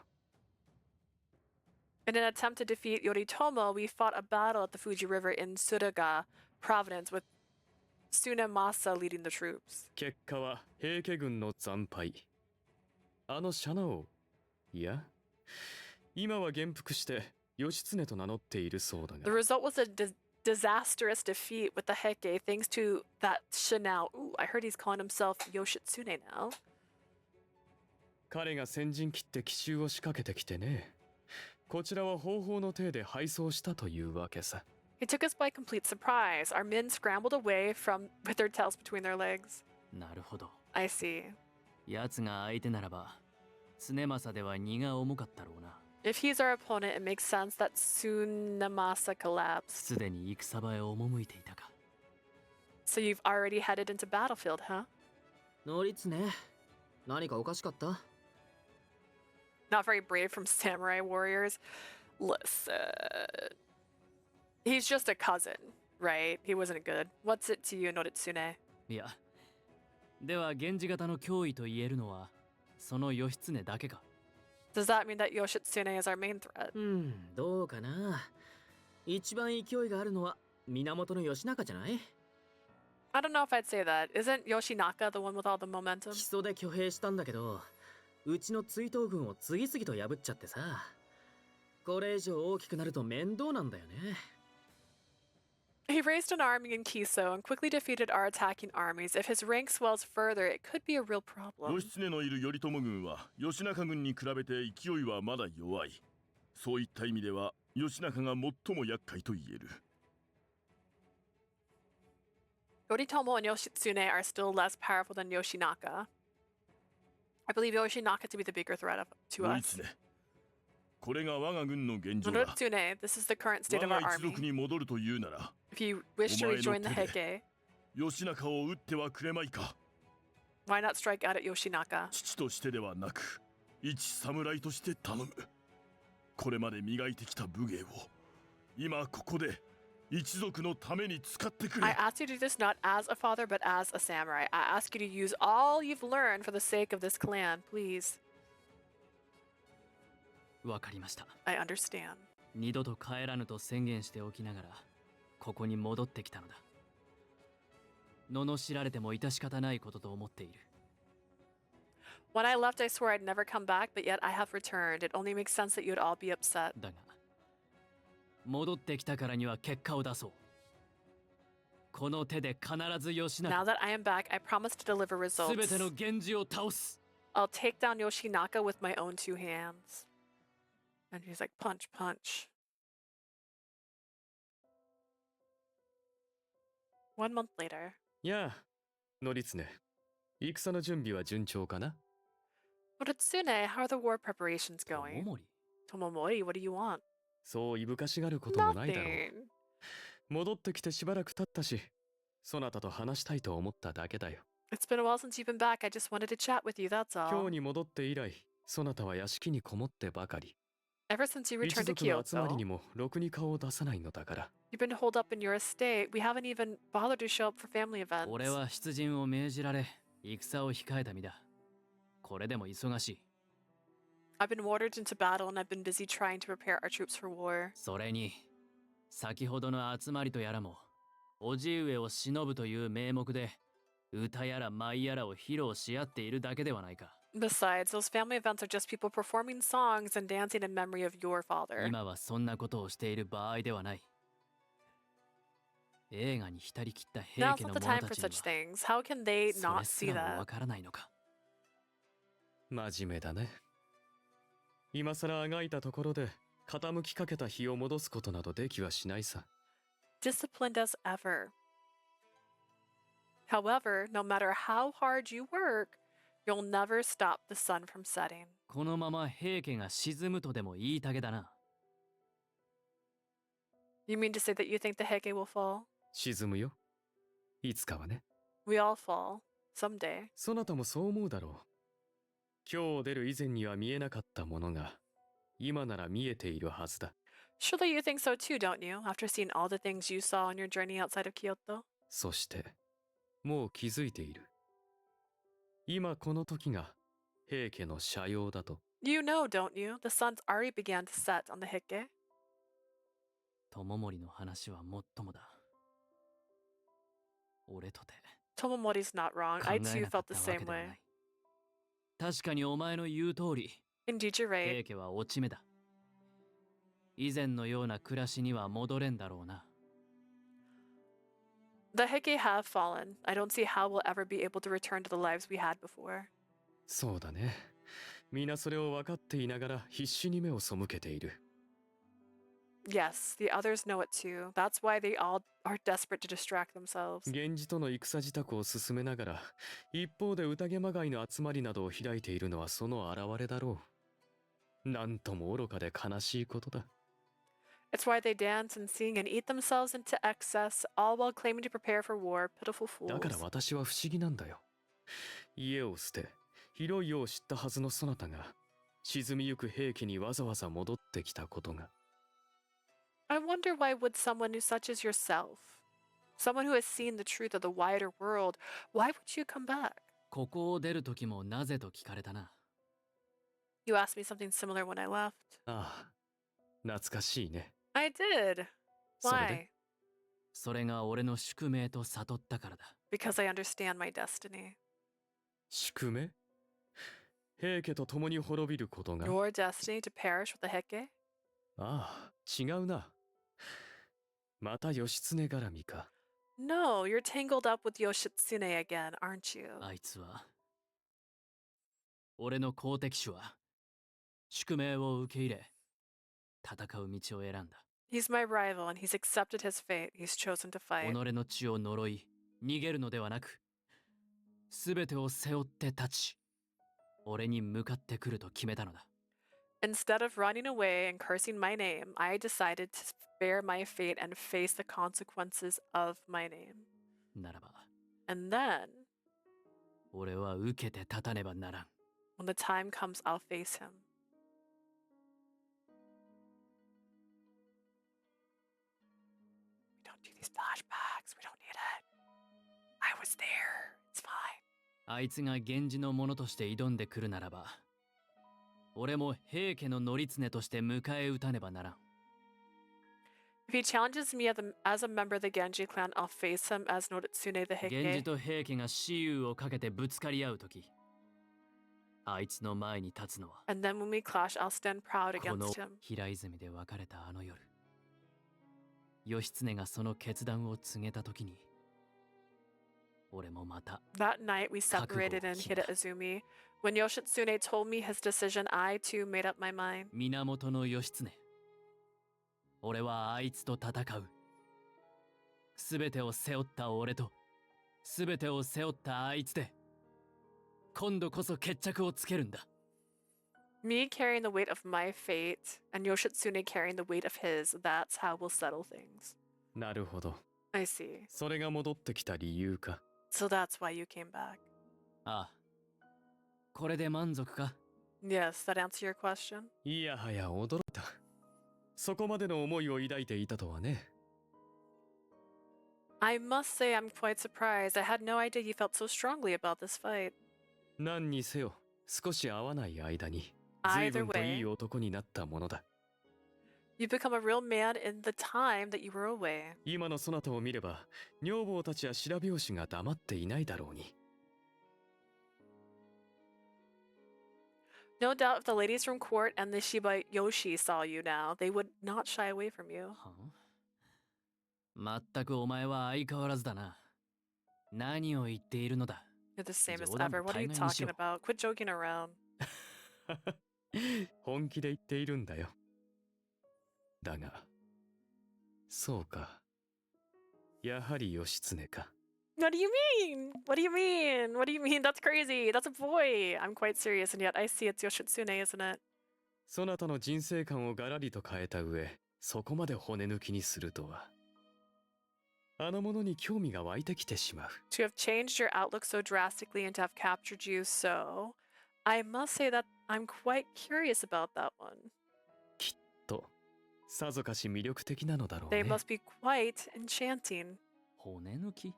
In an attempt to defeat Yoritomo, we fought a battle at the Fuji River in Suruga province with Tsunemasa leading the troops. 結果は平家軍の惨敗。あのシャナ王、いや、今は元服して義経と名乗っているそうだ The が。 result was a disastrous defeat with the Heike thanks to that Shinao. Ooh, I heard he's calling himself Yoshitsune now. 彼が先陣切って奇襲を仕掛けてきてね。こちらは方法の体で敗走したというわけさ。He took us by complete surprise. Our men scrambled away with their tails between their legs. なるほど。 I see. 奴が相手ならば、経正では荷が重かったろうな。If he's our opponent, it makes sense that Tsunemasa collapsed. すでに戦場へ赴いていたか。So you've already headed into battlefield, huh? 則常、何かおかしかった？ Not very brave from samurai warriors. Listen. He's just a cousin, right? He wasn't good. What's it to you, Noritsune? いや、では源氏型の脅威と言えるのは、その義経だけか。Does that mean that Yoshitsune is our main threat? どうかな。一番勢いがあるのは源義仲じゃない？ I don't know if I'd say that. Isn't Yoshinaka the one with all the momentum? 木曽で挙兵したんだけど、うちの追討軍を次々と破っちゃってさ。これ以上大きくなると面倒なんだよね。He raised an army in Kiso and quickly defeated our attacking armies. If his rank swells further, it could be a real problem. 義経のいる頼朝軍は義仲軍に比べて勢いはまだ弱い。そういった意味では義仲が最も厄介と言える。Yoritomo and Yoshitsune are still less powerful than Yoshinaka. I believe Yoshinaka to be the bigger threat to us. 義経、これが我が軍の現状だ。 Noritsune, this is the current state 我 of our が一 army. 族に戻るというなら、 If you wish to お前の rejoin the 手で Heike, 義仲を撃ってはくれまいか。 why not strike out at Yoshinaka? 父としてではなく、一侍として頼む。これまで磨いてきた武芸を、今ここで一族のために使ってくれ。 I ask you to do this not as a father, but as a samurai. I ask you to use all you've learned for the sake of this clan, please. わかりました。I understand. 二度と帰らぬと宣言しておきながら、ここに戻ってきたのだ。罵られても致し方ないことと思っている。When I left, I swore I'd never come back, but yet I have returned. It only makes sense that you'd all be upset. だが、戻ってきたからには結果を出そう。この手で必ず義 Now 仲。 that I am back, I promise to deliver すべ results. ての源氏を倒す。 I'll take down Yoshinaka with my own two hands. And he's like, punch, punch. 1 month later. やあ、則常。戦の準備は順調かな？ Noritsune, how are the war preparations going? Tomomori, what do you want? そういぶかしがることもないだろう。戻ってきてしばらく経ったし、そなたと話したいと思っただけだよ。It's been a while since you've been back. I just wanted to chat with you, that's 今 all. 日に戻って以来、そなたは屋敷にこもってばかり。 Ever since you 一 returned to 族の集まり Kyoto, にもろくに顔を出さないのだから。 you've been holed up in your estate. We haven't even bothered to show up for family events. 俺は出陣を命じられ、戦を控えた身だ。これでも忙しい。I've been ordered into battle and I've been busy trying to prepare our troops for war. それに、先ほどの集まりとやらも、叔父上を偲ぶという名目で、歌やら舞やらを披露し合っているだけではないか。Besides, those family events are just people performing songs and dancing in memory of your father. 今はそんなことをしている場合ではない。映画に浸り切った平 Now's 家 not の the 者 time た for ちに such は、 things. How can they それ not す see らもわ that? からないのか。真面目だね。今さらあがいたところで傾きかけた日を戻すことなどできはしないさ。 Disciplined as ever. However, no matter how hard you work, you'll never stop the sun from setting. このまま平家が沈むとでも言いたげだな。You mean to say that you think the Heike will fall? 沈むよ。いつかはね。 We all fall. Someday. そなたもそう思うだろう。今日出る以前には見えなかったものが、今なら見えているはずだ。 Surely you think so too, don't you? After seeing all the things you saw on your journey outside of Kyoto? そして、もう気づいている。今この時が平家の斜陽だと。 You know, don't you? The sun's already began to set on the Heike. 友森の話はもっともだ。俺とて。 Tomomori's not wrong. I too felt the same way. 確かにお前の言う通り。 Indeed, you're right. 平家は落ち目だ。以前のような暮らしには戻れんだろうな。The Heike have fallen. I don't see how we'll ever be able to return to the lives we had before. そうだね。皆それを分かっていながら必死に目を背けている。 Yes, the others know it too. That's why they all are desperate to distract themselves. 源氏との戦支度を進めながら、一方で宴まがいの集まりなどを開いているのはその表れだろう。なんとも愚かで悲しいことだ。 It's why they dance and sing and eat themselves into excess, all while claiming to prepare for war, pitiful だから fools. 私は不思議なんだよ。家を捨て、広い世を知ったはずのそなたが、沈みゆく平家にわざわざ戻ってきたことが。 I wonder why would someone who such as yourself, someone who has seen the truth of the wider world, why would you come back? ここを出る時もなぜと聞かれたな。 You asked me something similar when I left. ああ、懐かしいね。 I did. それ Why? でそれが俺の宿命と悟ったからだ。 Because I understand my destiny. 宿命？平家と共に滅びることが。 Your destiny to perish with the Heike? ああ、違うな。また義経絡みか。 No, you're tangled up with Yoshitsune again, aren't you? あいつは。俺の好敵手は、宿命を受け入れ、戦う道を選んだ。 He's my rival and he's accepted his fate. He's chosen to 己 fight. の血を呪い、逃げるのではなく、すべてを背負って立ち、俺に向かってくると決めたのだ。 Instead of running away and cursing my name, I decided to bear my fate and face the consequences of my name. ならば、 And then, 俺は受けて立たねばならん。 when the time comes, I'll face him. We don't do these flashbacks. We don't need it. I was there. It's fine. あいつが源氏の者として挑んでくるならば、俺も平家の則経として迎え撃たねばならん。 If he challenges me as a member of the Genji clan, I'll face him as Noritsune the 源氏 Heike. と平家が雌雄をかけてぶつかり合うとき、あいつの前に立つのは、 And then when we clash, I'll stand proud この against him. 平泉で別れたあの夜、義経がその決断を告げたときに、俺もまた、 That night, we separated in Hiraizumi. When Yoshitsune told me his decision, I too made up my mind. 源義経。俺はあいつと戦う。すべてを背負った俺と、すべてを背負ったあいつで、今度こそ決着をつけるんだ。 Me carrying the weight of my fate, and Yoshitsune carrying the weight of his, that's how we'll settle things. なるほど。I see. それが戻ってきた理由か。So that's why you came back. ああ。これで満足か？ Yes, that answer your question? いやはや驚いた。そこまでの思いを抱いていたとはね。I must say I'm quite surprised. I had no idea you felt so strongly about this fight. 何にせよ、少し会わない間に、随分といい男になったものだ。You've become a real man in the time that you were away. 今のそなたを見れば、女房たちや白拍子が黙っていないだろうに。No doubt if the ladies from court and the Shiba Yoshi saw you now, they would not shy away from you. 全くお前は相変わらずだな。何を言っているのだ。You're the same as ever. What are you talking about? Quit joking around. 本気で言っているんだよ。だが、そうか。やはり義経か。What do you mean? What do you mean? What do you mean? That's crazy. That's a boy. I'm quite serious, and yet I see it's Yoshitsune, isn't it? そなたの人生観をガラリと変えた上、そこまで骨抜きにするとは。あのものに興味が湧いてきてしまう。To have changed your outlook so drastically and to have captured you so, I must say that I'm quite curious about that one. きっと、さぞかし魅力的なのだろうね。They must be quite enchanting. 骨抜き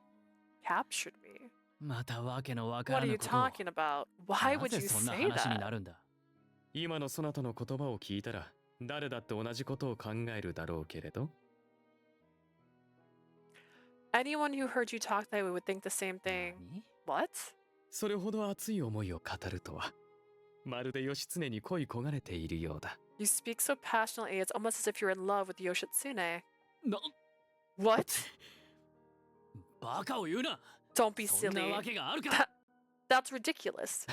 Captured me. またわけのわか What ら are ぬ you ことを。 talking about? Why な would ぜ you そんな say 話にな that? るんだ。今のそなたの言葉を聞いたら、誰だって同じことを考えるだろうけれど。Anyone who heard you talk that way would think the same thing. What? それほど熱い思いを語るとは、まるで義経に恋焦がれているようだ。You speak so passionately, it's almost as if you're in love with Yoshitsune. な、 What? バカを言うな。 Don't be そんな silly. わけがあるか。That's ridiculous.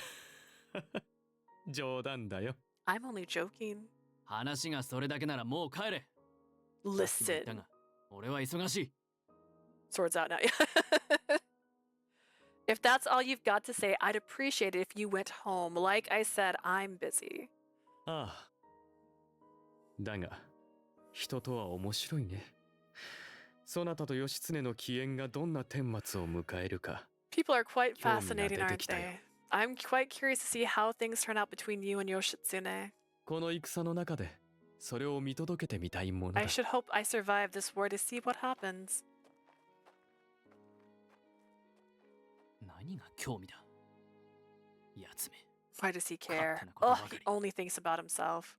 冗談だよ。I'm only joking. 話がそれだけならもう帰れ。 Listen. だが、俺は忙しい。 Swords out now. If that's all you've got to say, I'd appreciate it if you went home. Like I said, I'm busy. ああ。だが、人とは面白いね。そなたと義経の起源がどんな顛末を迎えるか。 People are quite 興味が fascinating, 出て aren't きたよ。 they? I'm quite curious to see how things turn out between you and Yoshitsune. この戦の中で、それを見届けてみたいものだ。 I should hope I survive this war to see what happens. 何が興味だ。やつめ。 Why does he care? Ugh, he only thinks about himself.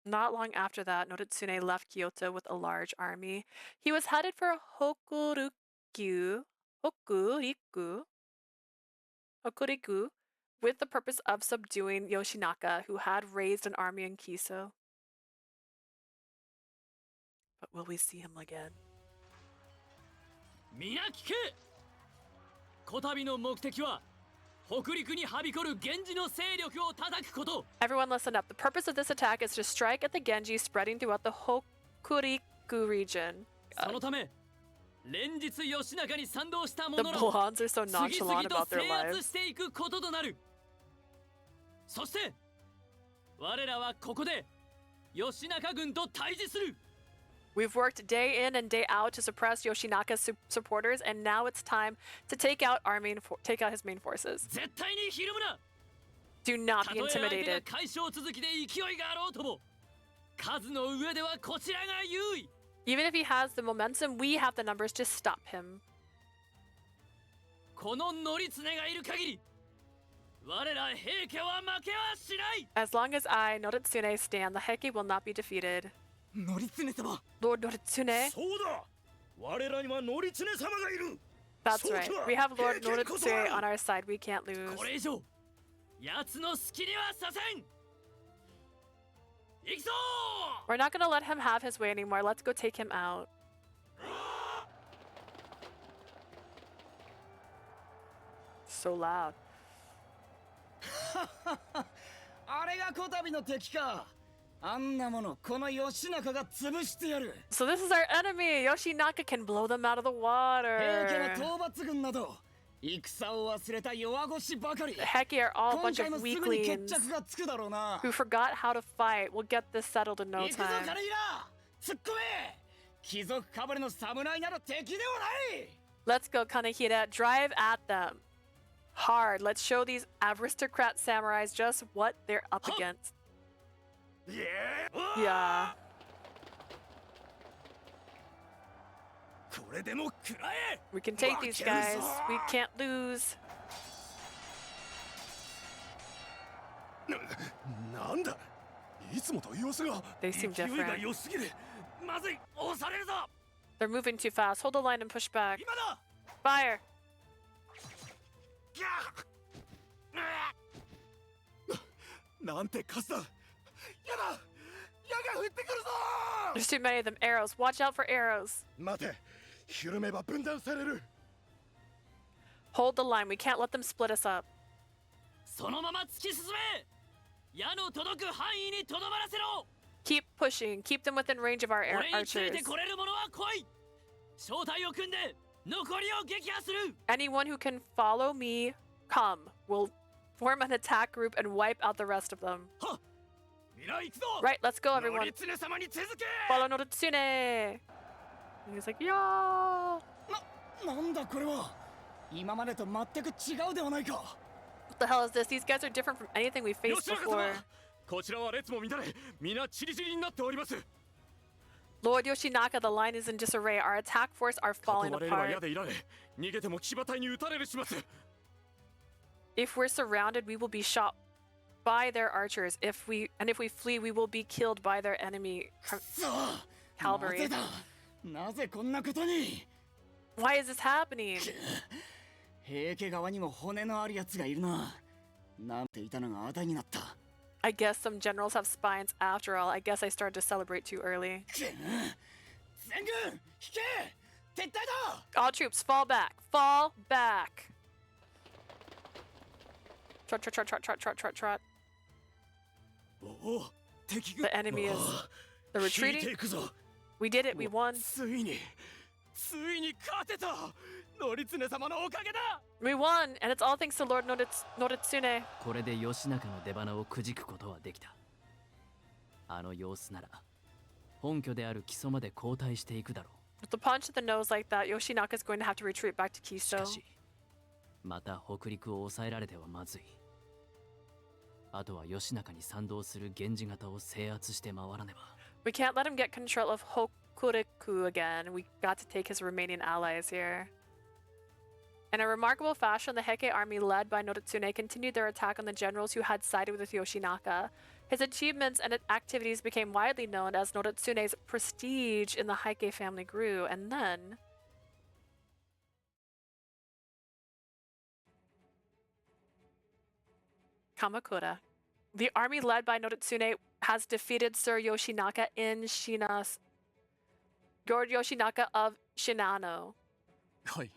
Not long after that, Noritsune left Kyoto with a large army. He was headed for Hokuriku with the purpose of subduing Yoshinaka, who had raised an army in Kiso. But will we see him again? 皆聞け。こたびの目的は北陸にはびこる源氏の勢力を叩くこと。 Everyone listen up. The purpose of this attack is to strike at the Genji spreading throughout the Hokuriku region. そのため、連日吉永に賛同した The 者ら blondes are so 次々 nonchalant と about their 制圧 lives. していくこととなる。そして我らはここで吉永軍と対峙する。 We've worked day in and day out to suppress Yoshinaka's supporters, and now it's time to take out his main forces. 絶対にひるむな。 Do not た be とえ相手が intimidated. 解消続きで勢いがあろうとも、数の上ではこちらが優位。 Even if he has the momentum, we have the numbers to stop him. この則常がいる限り、我ら平家は負けはしない。 As long as I, Noritsune, stand, the Heike will not be defeated. ノリツネ様。 Lord Noritsune? そうだ。我らにはノリツネ様がいる。 That's right. We have Lord Noritsune on our side. We can't lose. これ以上、奴の好きにはさせん。行くぞ。 We're not gonna let him have his way anymore. Let's go take him out. So loud. あれがこたびの敵か。あんなものこの義仲が潰してやる。 So this is our enemy. Yoshinaka can blow them out of the 平家 water. の討伐軍など戦を忘れた弱腰ばかり。 The Heike are all a bunch of weaklings who forgot how to fight. We'll get this settled in no time. 突っ込め。貴族かぶれの侍など敵ではない。 Let's go, Kanehira. Drive at them. Hard. Let's show these aristocrat samurais just what they're up against. Yeah. We can take these guys. We can't lose. なんだいつもと様子が They seem 勢いが different. 良すぎるまずい押されるぞ They're moving too fast. Hold the line and push back. Fire. なんて数だやだ矢が降ってくるぞ There's too many of them. Arrows. Watch out for arrows. 待て緩めば分断される Hold the line. We can't let them split us up. そのまま突き進め。矢の届く範囲にとどまらせろ。 Keep pushing. Keep them within range of our 俺につい archers. てこれる者は来い。正体を組んで残りを撃破する。 Anyone who can follow me, come. We'll form an attack group and wipe out the rest of them. みんな行くぞ Right, let's go, everyone. ノリツネ様に続け Follow Noritsune. And he's like, yeah. なんだこれは。今までと全く違うではないか。 What the hell is this? These guys are different from anything we faced 吉中 before. 様こちらは列も乱れ皆チリチリになっております Lord Yoshinaka, the line is in disarray. Our attack force are 囲 falling まれれば矢 apart. でいられ逃げても騎馬隊に撃たれる始末 If we're surrounded, we will be shot by their archers. If we flee, we will be killed by their enemy cavalry. なぜこんなことに。 Why is this happening? 平家側にも骨のあるやつがいるな。なんていたのがあだになった。 I guess some generals have spines after all. I guess I started to celebrate too early. 全軍引け。撤退だ。 All troops, fall back. Fall back. Trot, trot, trot, trot, trot, trot, trot, trot. The enemy is... They're retreating. We did it. We won. ついに勝てたノリツネ様のおかげだ We won, and it's all thanks to Lord Noritsune. これで義仲の出花をくじくことはできた。あの様子なら本拠である木曽まで後退していくだろう。 With the punch to the nose like that, Yoshinaka is going to have to retreat back to しか Kiso. しまた北陸を抑えられてはまずい。あとは義仲に賛同する源氏方を制圧して回らねば。 We can't let him get control of Hokuriku again. We got to take his remaining allies here. In a remarkable fashion, the Heike army led by Noritsune continued their attack on the generals who had sided with Yoshinaka. His achievements and activities became widely known as Noritsune's prestige in the Heike family grew, and then... Kamakura. The army led by Noritsune has defeated Sir Yoshinaka in Shina's... Lord Yoshinaka of Shinano. はい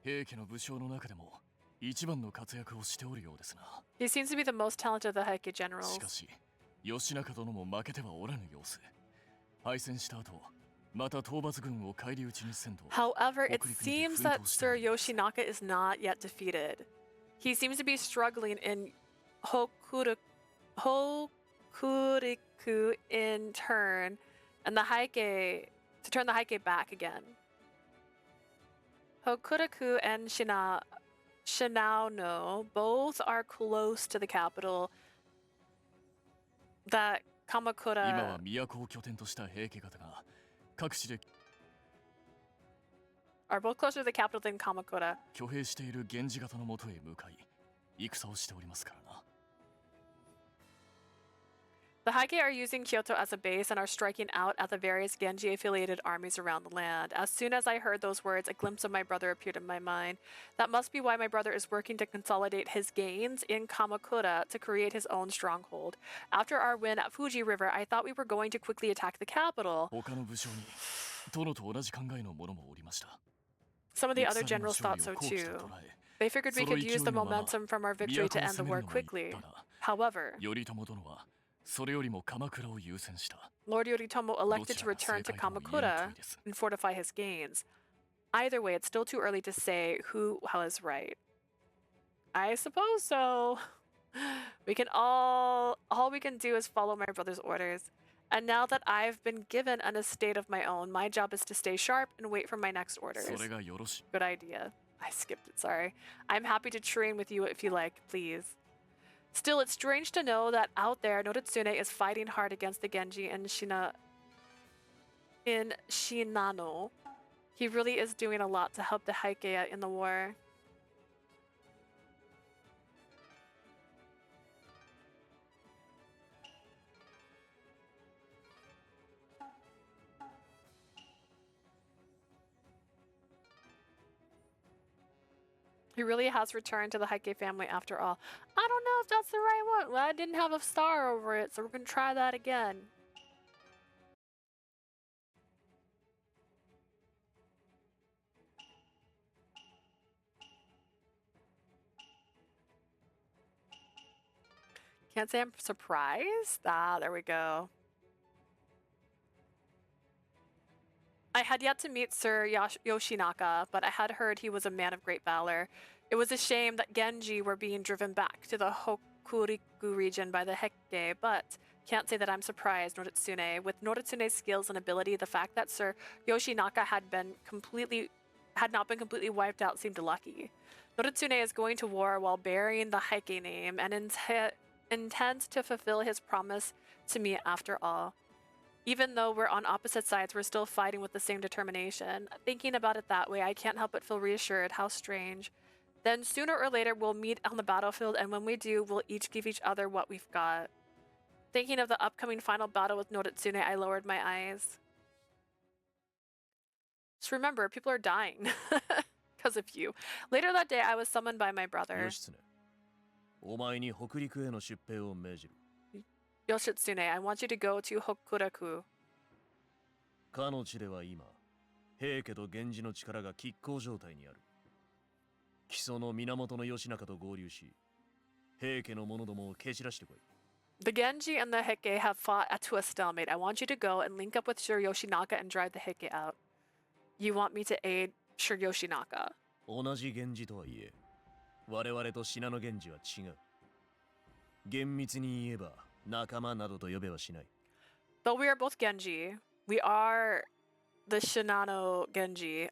平家の武将の中でも一番の活躍をしておるようですな He seems to be the most talented of the Heike し generals. かし義仲殿も負けてはおらぬ様子敗戦した後また討伐軍を返り討ちにせんと However, it seems that Sir Yoshinaka is not yet defeated. He seems to be struggling in Hokuriku in turn, and the Heike to turn the Heike back again. Hokuriku and Shinano both are close to the capital. That 今 Kamakura は都を拠点とした平家方が各地で are both closer to the capital than Kamakura. 挙兵している源氏方のもとへ向かい戦をしておりますからな The Heike are using Kyoto as a base and are striking out at the various Genji-affiliated armies around the land. As soon as I heard those words, a glimpse of my brother appeared in my mind. That must be why my brother is working to consolidate his gains in Kamakura to create his own stronghold. After our win at Fuji River, I thought we were going to quickly attack the capital. 他の武将に殿と同じ考えの者もおりました Some of the other generals thought so too. They figured we could use the momentum from our victory to end the war quickly. However, 頼朝殿はそれよりも鎌倉を優先した Lord Yoritomo elected to return to Kamakura and fortify his gains. Either way, it's still too early to say who was right. I suppose so. We can all we can do is follow my brother's orders. And now that I've been given an estate of my own, my job is to stay sharp and wait for my next orders. Good idea. I skipped it, sorry. I'm happy to train with you if you like, please. Still, it's strange to know that out there, Noritsune is fighting hard against the Genji and Shinano. He really is doing a lot to help the Heike in the war. He really has returned to the Heike family after all. I don't know if that's the right one. Well, I didn't have a star over it, so we're gonna try that again. Can't say I'm surprised. Ah, there we go. I had yet to meet Sir Yoshinaka, but I had heard he was a man of great valor. It was a shame that Genji were being driven back to the Hokuriku region by the Heike, but can't say that I'm surprised, Noritsune. With Noritsune's skills and ability, the fact that Sir Yoshinaka had not been completely wiped out seemed lucky. Noritsune is going to war while bearing the Heike name and intends to fulfill his promise to me after all. Even though we're on opposite sides, we're still fighting with the same determination. Thinking about it that way, I can't help but feel reassured. How strange. Then sooner or later, we'll meet on the battlefield, and when we do, we'll each give each other what we've got. Thinking of the upcoming final battle with Noritsune, I lowered my eyes. Just remember, people are dying because of you. Later that day, I was summoned by my brother. Yoshitsune, I want you to go to Hokuraku. かの地では今、平家と源氏の力が拮抗状態にある。木曽の源義仲と合流し、平家の者どもを蹴散らしてこい。The Genji and the Heike have fought to a stalemate. I want you to go and link up with Sir Yoshinaka and drive the Heike out. You want me to aid Sir Yoshinaka? 同じ源氏とはいえ、我々と信濃源氏は違う。厳密に言えば、仲間などと呼べはしない。Though we are both Genji, we are the Shinano Genji.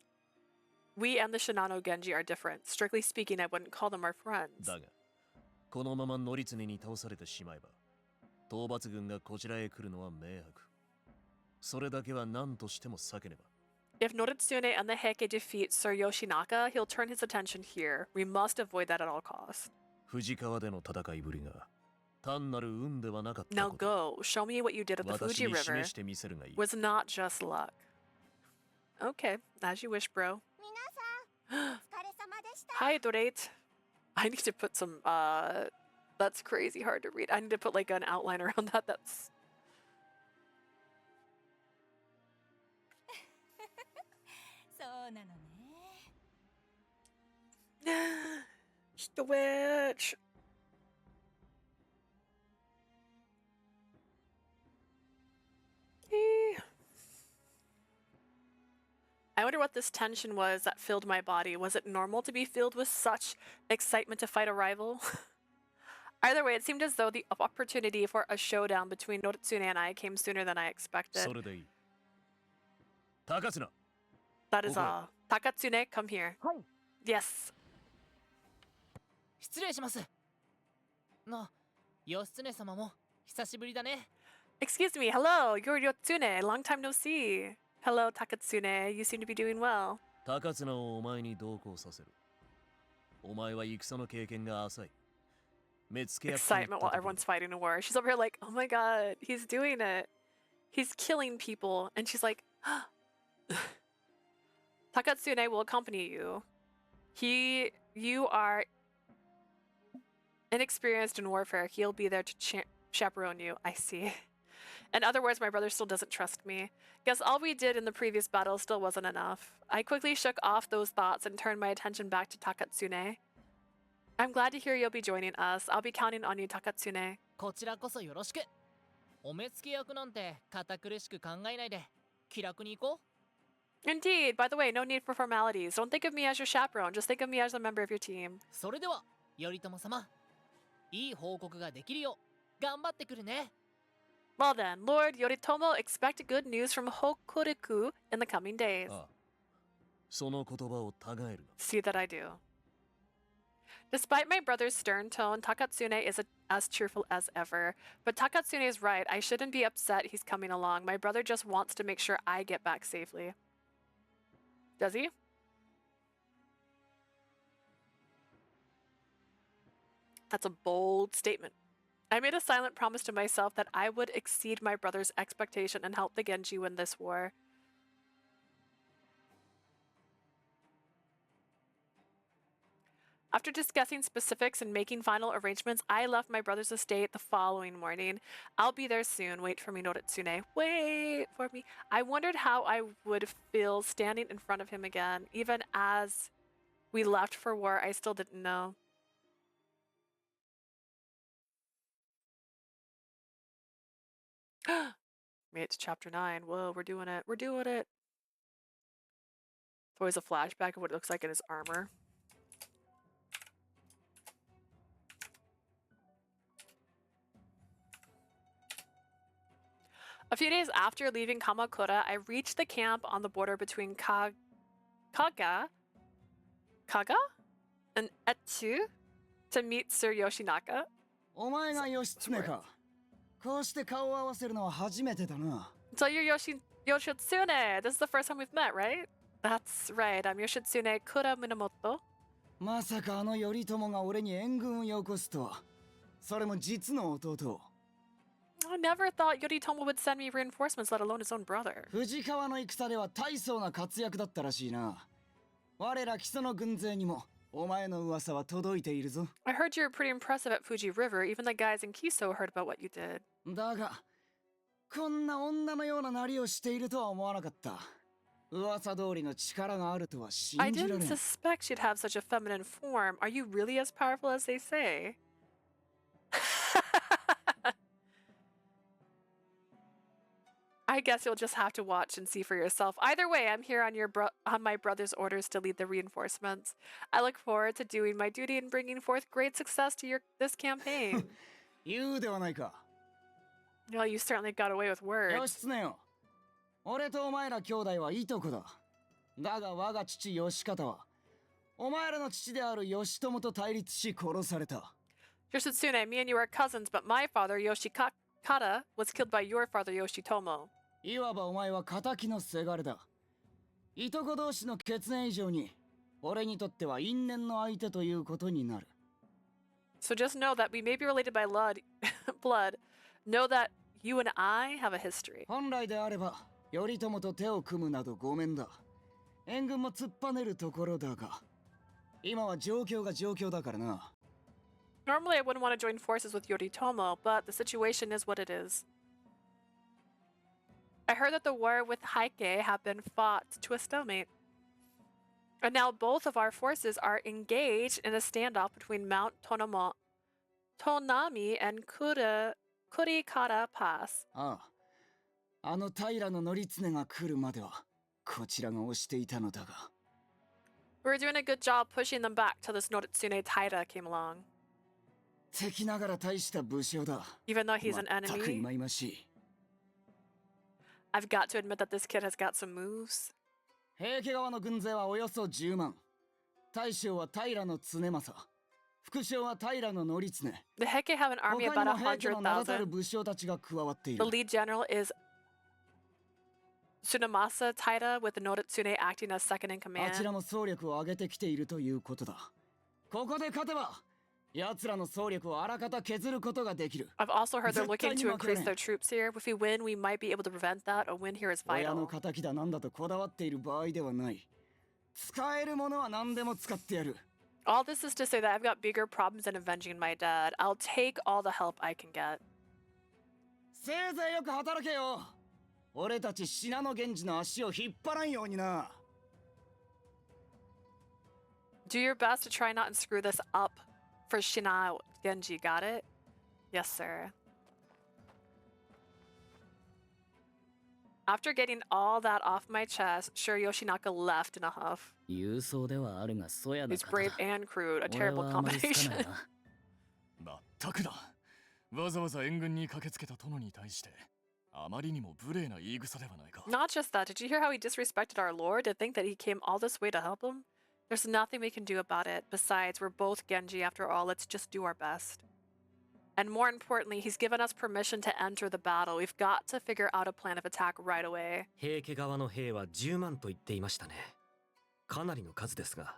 We and the Shinano Genji are different. Strictly speaking, I wouldn't call them our friends. だが、このままNoritsuneに倒されてしまえば、討伐軍がこちらへ来るのは明白。それだけは何としても避けねば。If Noritsune and the Heike defeat Sir Yoshinaka, he'll turn his attention here. We must avoid that at all costs. 藤川での戦いぶりが。Now go, show me what you did at the Fuji River. Was not just luck. Okay, as you wish, bro. Hi, Dorate. I need to put some, that's crazy hard to read. I need to put like an outline around that. That's... The witch. I wonder what this tension was that filled my body. Was it normal to be filled with such excitement to fight a rival? Either way, it seemed as though the opportunity for a showdown between Noritsune and I came sooner than I expected. That is all. Takatsune, come here. Yes. 失礼します。義経様も久しぶりだね。Excuse me, hello, you're Yotsune, long time no see. Hello, Takatsune, you seem to be doing well. 高綱をお前に同行させる。お前は戦の経験が浅い。Excitement while everyone's fighting a war. She's over here like, oh my god, he's doing it. He's killing people. And she's like, Takatsune will accompany you. You are inexperienced in warfare. He'll be there to chaperone you. I see. In other words, my brother still doesn't trust me. Guess all we did in the previous battle still wasn't enough. I quickly shook off those thoughts and turned my attention back to Takatsune. I'm glad to hear you'll be joining us. I'll be counting on you, Takatsune. こちらこそよろしく。お目付け役なんて堅苦しく考えないで気楽に行こ Indeed. By the way, no need for formalities. Don't think of me as your chaperone. Just think of me as a member of your team. それでは頼朝様、いい報告ができるよう頑張ってくるね。 Well then, Lord Yoritomo, expect good news from Hokuriku in the coming days. その言葉をたがえるな。 See that I do. Despite my brother's stern tone, Takatsune is as cheerful as ever. But Takatsune is right. I shouldn't be upset he's coming along. My brother just wants to make sure I get back safely. Does he? That's a bold statement. I made a silent promise to myself that I would exceed my brother's expectation and help the Genji win this war. After discussing specifics and making final arrangements, I left my brother's estate the following morning. I'll be there soon. Wait for me, Noritsune. Wait for me. I wondered how I would feel standing in front of him again. Even as we left for war, I still didn't know. Made it to chapter 9. Whoa, we're doing it. We're doing it. It's always a flashback of what it looks like in his armor. A few days after leaving Kamakura, I reached the camp on the border between Kaga and Etsu to meet Sir Yoshinaka. お前が義経か。こうして顔を合わせるのは初めてだな。So you're Yoshitsune. This is the first time we've met, right? That's right. I'm Yoshitsune Kura Minamoto. まさかあの頼朝が俺に援軍をよこすとは。それも実の弟。 I never thought Yoritomo would send me reinforcements, let alone his own brother. 藤川の戦では大層な活躍だったらしいな。我ら木曽の軍勢にもお前の噂は届いているぞ。I heard you were pretty impressive at Fuji River. Even the guys in Kiso heard about what you did. だが、こんな女のようななりをしているとは思わなかった。噂通りの力があるとは信じられない。 I didn't suspect she'd have such a feminine form. Are you really as powerful as they say? I guess you'll just have to watch and see for yourself. Either way, I'm here on my brother's orders to lead the reinforcements. I look forward to doing my duty and bringing forth great success to this campaign. 言うではないか。 Well, you certainly got away with words. 義経よ。俺とお前ら兄弟はいとこだ。だが我が父義方は、お前らの父である義朝と対立し殺された。 Yoshitsune, me and you are cousins, but my father, Yoshikata, was killed by your father, Yoshitomo. いわばお前は仇のせがれだ。いとこ同士の血縁以上に、俺にとっては因縁の相手ということになる。So just know that we may be related by blood. Know that you and I have a history. 本来であれば、頼朝と手を組むなどごめんだ。援軍も突っぱねるところだが、今は状況が状況だからな。Normally I wouldn't want to join forces with Yoritomo, but the situation is what it is. I heard that the war with Heike have been fought to a stalemate. And now both of our forces are engaged in a standoff between Mount Tonami and Kurikara Pass. ああ、あの平の則常が来るまでは、こちらが押していたのだが。We were doing a good job pushing them back till this Noritsune Taira came along. 敵ながら大した武将だ。 Even though he's an 全く enemy, 忌々しい。 I've got to admit that this kid has got some moves. 平家側の軍勢はおよそ10万。大将は平常政。副将は平則常。 The Heike have an army of 他 about にも平家の名だたる 100,000. 武将たちが加わってい The る。 lead general is Tsunemasa Taira, with the Noritsune acting as second in あちら command. も総力を上げてきているということだ。ここで勝てば、奴らの総力をあらかた削ることができる。 I've also heard they're 絶対 looking に to 負けら increase れん。 their troops here. If we win, we might be able to prevent that. A win here is 親の vital. 仇だなんだとこだわっている場合ではない。使えるものは何でも使ってやる。 All this is to say that I've got bigger problems than avenging my dad. I'll take all the help I can get. せいぜいよく働けよ。俺たち信濃源氏の足を引っ張らんようにな。 Do your best to try not and screw this up for Shinao Genji. Got it? Yes, sir. After getting all that off my chest, sure Yoshinaka left in a huff. 郵送ではあるがそやな He's 方 brave だ and crude, a 俺 terrible はあまり好かない combination. なまったくだ。わざわざ援軍に駆けつけた殿に対して、あまりにも無礼な言い草ではないか。Not just that, did you hear how he disrespected our lord to think that he came all this way to help him? There's nothing we can do about it. Besides, we're both Genji after all, let's just do our best. And more importantly, he's given us permission to enter the battle. We've got to figure out a plan of attack right away. 平家側の兵は10万と言っていましたね。かなりの数ですが。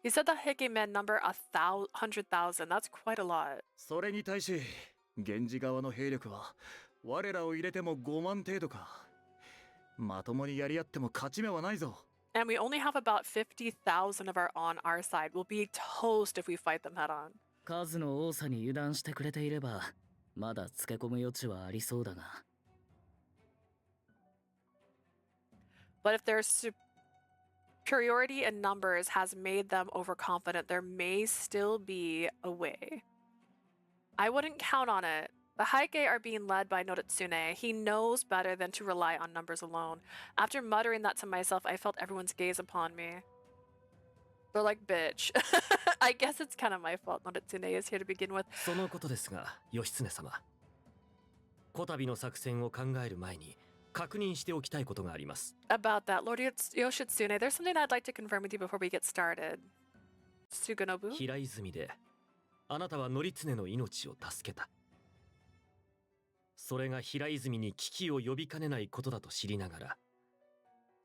He said the Heike men number 100,000. That's quite a lot. それに対し、源氏側の兵力は我らを入れても5万程度か。まともにやり合っても勝ち目はないぞ。And we only have about 50,000 of our on our side. We'll be toast if we fight them head on. 数の多さに油断してくれていればまだつけ込む余地はありそうだが But if their superiority in numbers has made them overconfident, there may still be a way. I wouldn't count on it. The Heike are being led by Noritsune. He knows better than to rely on numbers alone. After muttering that to myself, I felt everyone's gaze upon me. They're like, bitch. I guess it's kind of my fault Noritsune is here to begin with. そのことですが、義経様。こたびの作戦を考える前に確認しておきたいことがあります。About that, Lord Yoshitsune, there's something I'd like to confirm with you before we get started. Suganobu? 平泉で、あなたは則経の命を助けた。それが平泉に危機を呼びかねないことだと知りながら、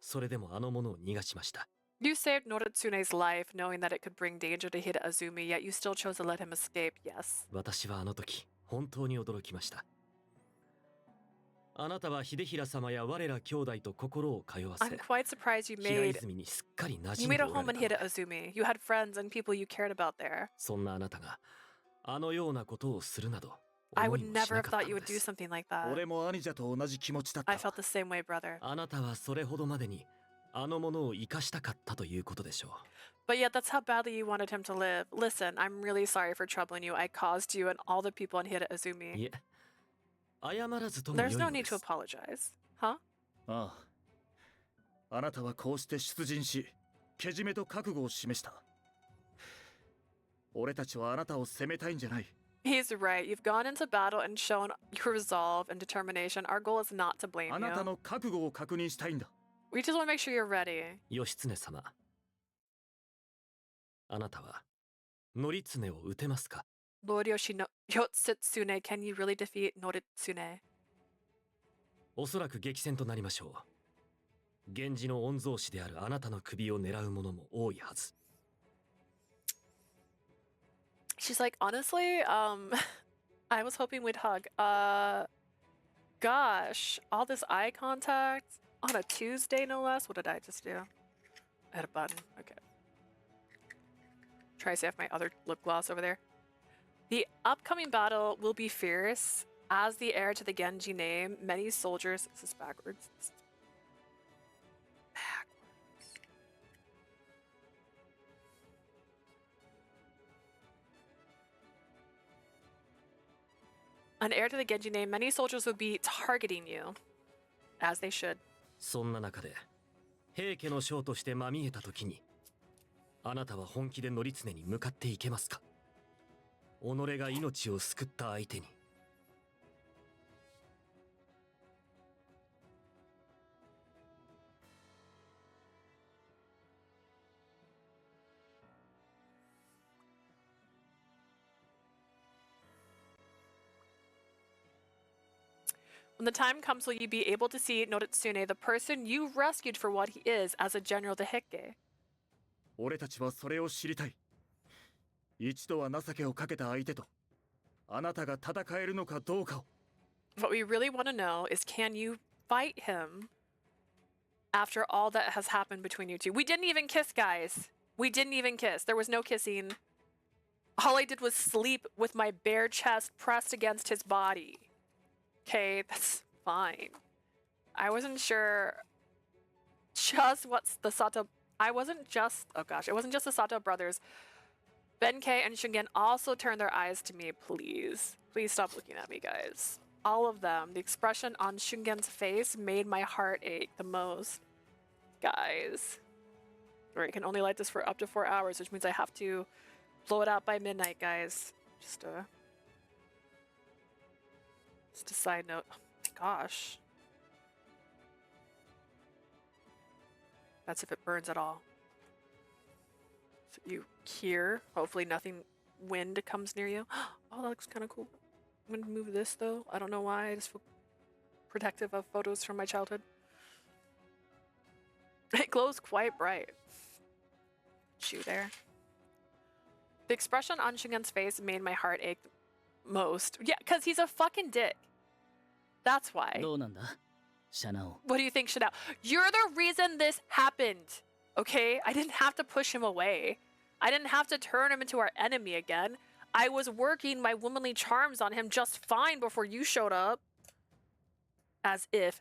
それでもあの者を逃がしました。You saved Noritsune's life, knowing that it could bring danger to Hidazumi, yet you still chose to let him escape, yes. 私はあの時、本当に驚きました。あなたは秀衡様や我ら兄弟と心を通わせ、 I'm quite surprised you 平 made 泉にすっかり馴 you 染ん made で a おら home れ in た。 Hidazumi. You had friends and people you cared about there. そんなあなたが、あのようなことをするなど、 I 思 would いもし never な have かった thought you の would で do す。 something like that. 俺も兄者と同じ気持ちだった。 I felt the same way, brother. あなたはそれほどまでに、あのものを生かしたかったということでしょう。 But yet, that's how badly you wanted him to live. Listen, I'm really sorry for troubling you. I caused you and all the people in Hidazumi. いえ、謝らずとも良 There's い no ので need to す。 apologize. Huh? ああ。あなたはこうして出陣し、けじめと覚悟を示した。俺たちはあなたを責めたいんじゃない。 He's right. You've gone into battle and shown your resolve and determination. Our goal is not to blame あなた you. の覚悟を確認したいんだ。We just want to make sure you're ready. 義経様、あなたは則経を討てますか？ Lord Yoshitsune, can you really defeat Noritsune? おそらく激戦となりましょう。源氏の御曹司であるあなたの首を狙う者も多いはず。 She's like, honestly, I was hoping we'd hug. Gosh, all this eye contact on a Tuesday, no less. What did I just do? I had a button. Okay. Try to save my other lip gloss over there. The upcoming battle will be fierce. As the heir to the Genji name, many soldiers. This is backwards. An heir to the Genji name, many soldiers will be targeting you. As they should. そんな中で、平家の将としてまみえた時に、あなたは本気で則経に向かっていけますか？己が命を救った相手に。 When the time comes, will you be able to see Noritsune, the person you rescued for what he is, as a general to Heike? 俺たちはそれを知りたい。一度は情けをかけた相手と、あなたが戦えるのかどうかを。What we really want to know is, can you fight him after all that has happened between you two? We didn't even kiss, guys. We didn't even kiss. There was no kissing. All I did was sleep with my bare chest pressed against his body. Okay, that's fine. I wasn't sure just what's the Sato... I wasn't just... Oh gosh, it wasn't just the Sato brothers. Benkei and Shingen also turned their eyes to me, please. Please stop looking at me, guys. All of them. The expression on Shungen's face made my heart ache the most. Guys. Alright, I can only light this for up to 4 hours, which means I have to blow it out by midnight, guys. Just a side note. Oh my gosh. That's if it burns at all. So you hear, hopefully nothing wind comes near you. Oh, that looks kind of cool. I'm gonna move this though. I don't know why. I just feel protective of photos from my childhood. It glows quite bright. Shoe there. The expression on Shungen's face made my heart ache most. Yeah, because he's a fucking dick. That's why. What do you think, Chanel? You're the reason this happened. Okay? I didn't have to push him away. I didn't have to turn him into our enemy again. I was working my womanly charms on him just fine before you showed up. As if.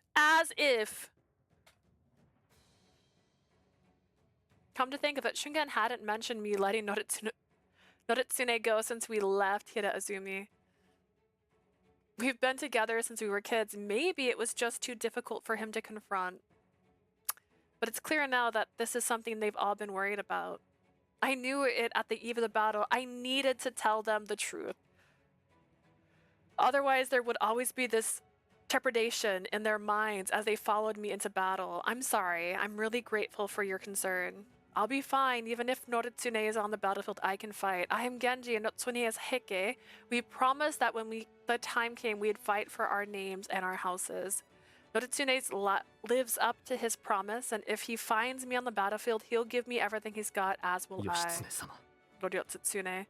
Come to think of it, Shungen hadn't mentioned me letting Noritsune go since we left Hiraizumi. We've been together since we were kids. Maybe it was just too difficult for him to confront. But it's clear now that this is something they've all been worried about. I knew it at the eve of the battle. I needed to tell them the truth. Otherwise, there would always be this trepidation in their minds as they followed me into battle. I'm sorry. I'm really grateful for your concern. I'll be fine. Even if Noritsune is on the battlefield, I can fight. I am Genji and Noritsune is Heike. We promised that when the time came, we'd fight for our names and our houses. Noritsune lives up to his promise, and if he finds me on the battlefield, he'll give me everything he's got, as will I. Noritsune.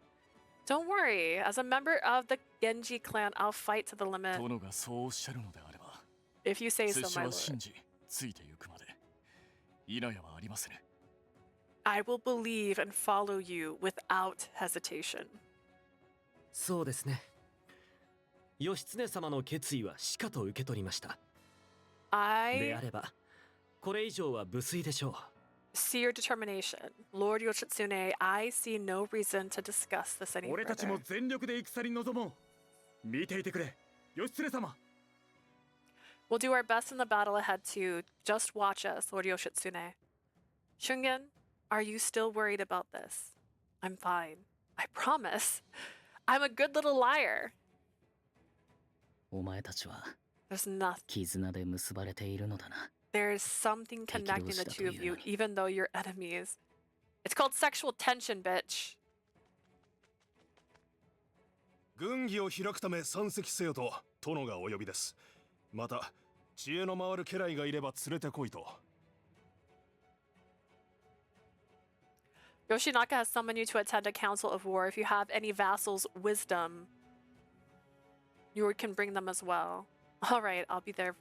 Don't worry. As a member of the Genji clan, I'll fight to the limit. If you say so, my lord. I will believe and follow you without hesitation. そうですね。義経様の決意はしかと受け取りました。であれば、これ以上は無粋でしょう。See your determination. Lord Yoshitsune, I see no reason to discuss this any further. 俺たちも全力で戦に臨もう。見ていてくれ、義経様。We'll do our best in the battle ahead too. Just watch us, Lord Yoshitsune. Shungen, are you still worried about this? I'm fine. I promise. I'm a good little liar. お前たちは There's nothing. 絆で結ばれているのだな。There's something connecting the two of you, even though you're enemies. It's called sexual tension, bitch. 軍議を開くため参席せよと殿がお呼びです。また知恵の回る家来がいれば連れてこいと。Yoshinaka has summoned you to attend a council of war. If you have any vassals' wisdom, you can bring them as well. All right, I'll be there.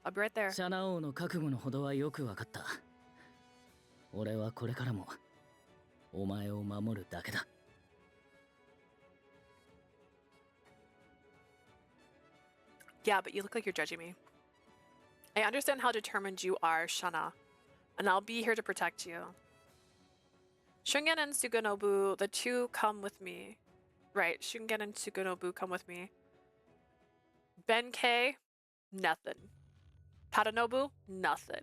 I'll be right there. シャナ王の覚悟のほどはよくわかった。俺はこれからもお前を守るだけだ。Yeah, but you look like you're judging me. I understand how determined you are, Shana, and I'll be here to protect you. Shungen and Suganobu, the two come with me. Right, Shungen and Suganobu come with me. Benkei, nothing. Tadanobu, nothing.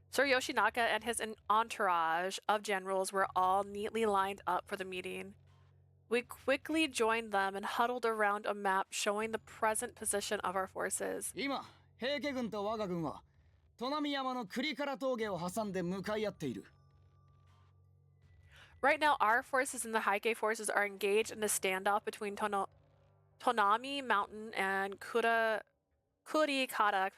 Sir Yoshinaka and his entourage of generals were all neatly lined up for the meeting. We quickly joined them and huddled around a map showing the present position of our forces. 今、平家軍と我が軍は、砺波山の栗から峠を挟んで向かい合っている。Right now, our forces and the Heike forces are engaged in a standoff between Tonami Mountain and Kurikara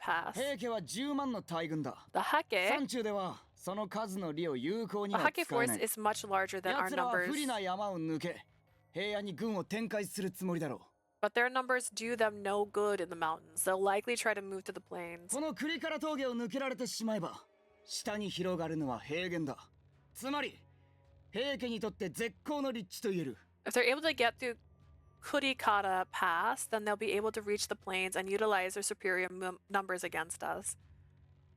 Pass. 平家は10万の大軍だ。The Heike 山中ではその数の利を有効には The Heike 使えな force い。 is much larger than our 奴らは numbers. 不利な山を抜け、平野に軍を展開するつもりだろう。 But their numbers do them no good in the mountains. They'll likely try to move to the plains. この栗から峠を抜けられてしまえば、下に広がるのは平原だ。つまり、平家にとって絶好の立地と言える。 If they're able to get through Kurikara Pass, then they'll be able to reach the plains and utilize their superior numbers against us.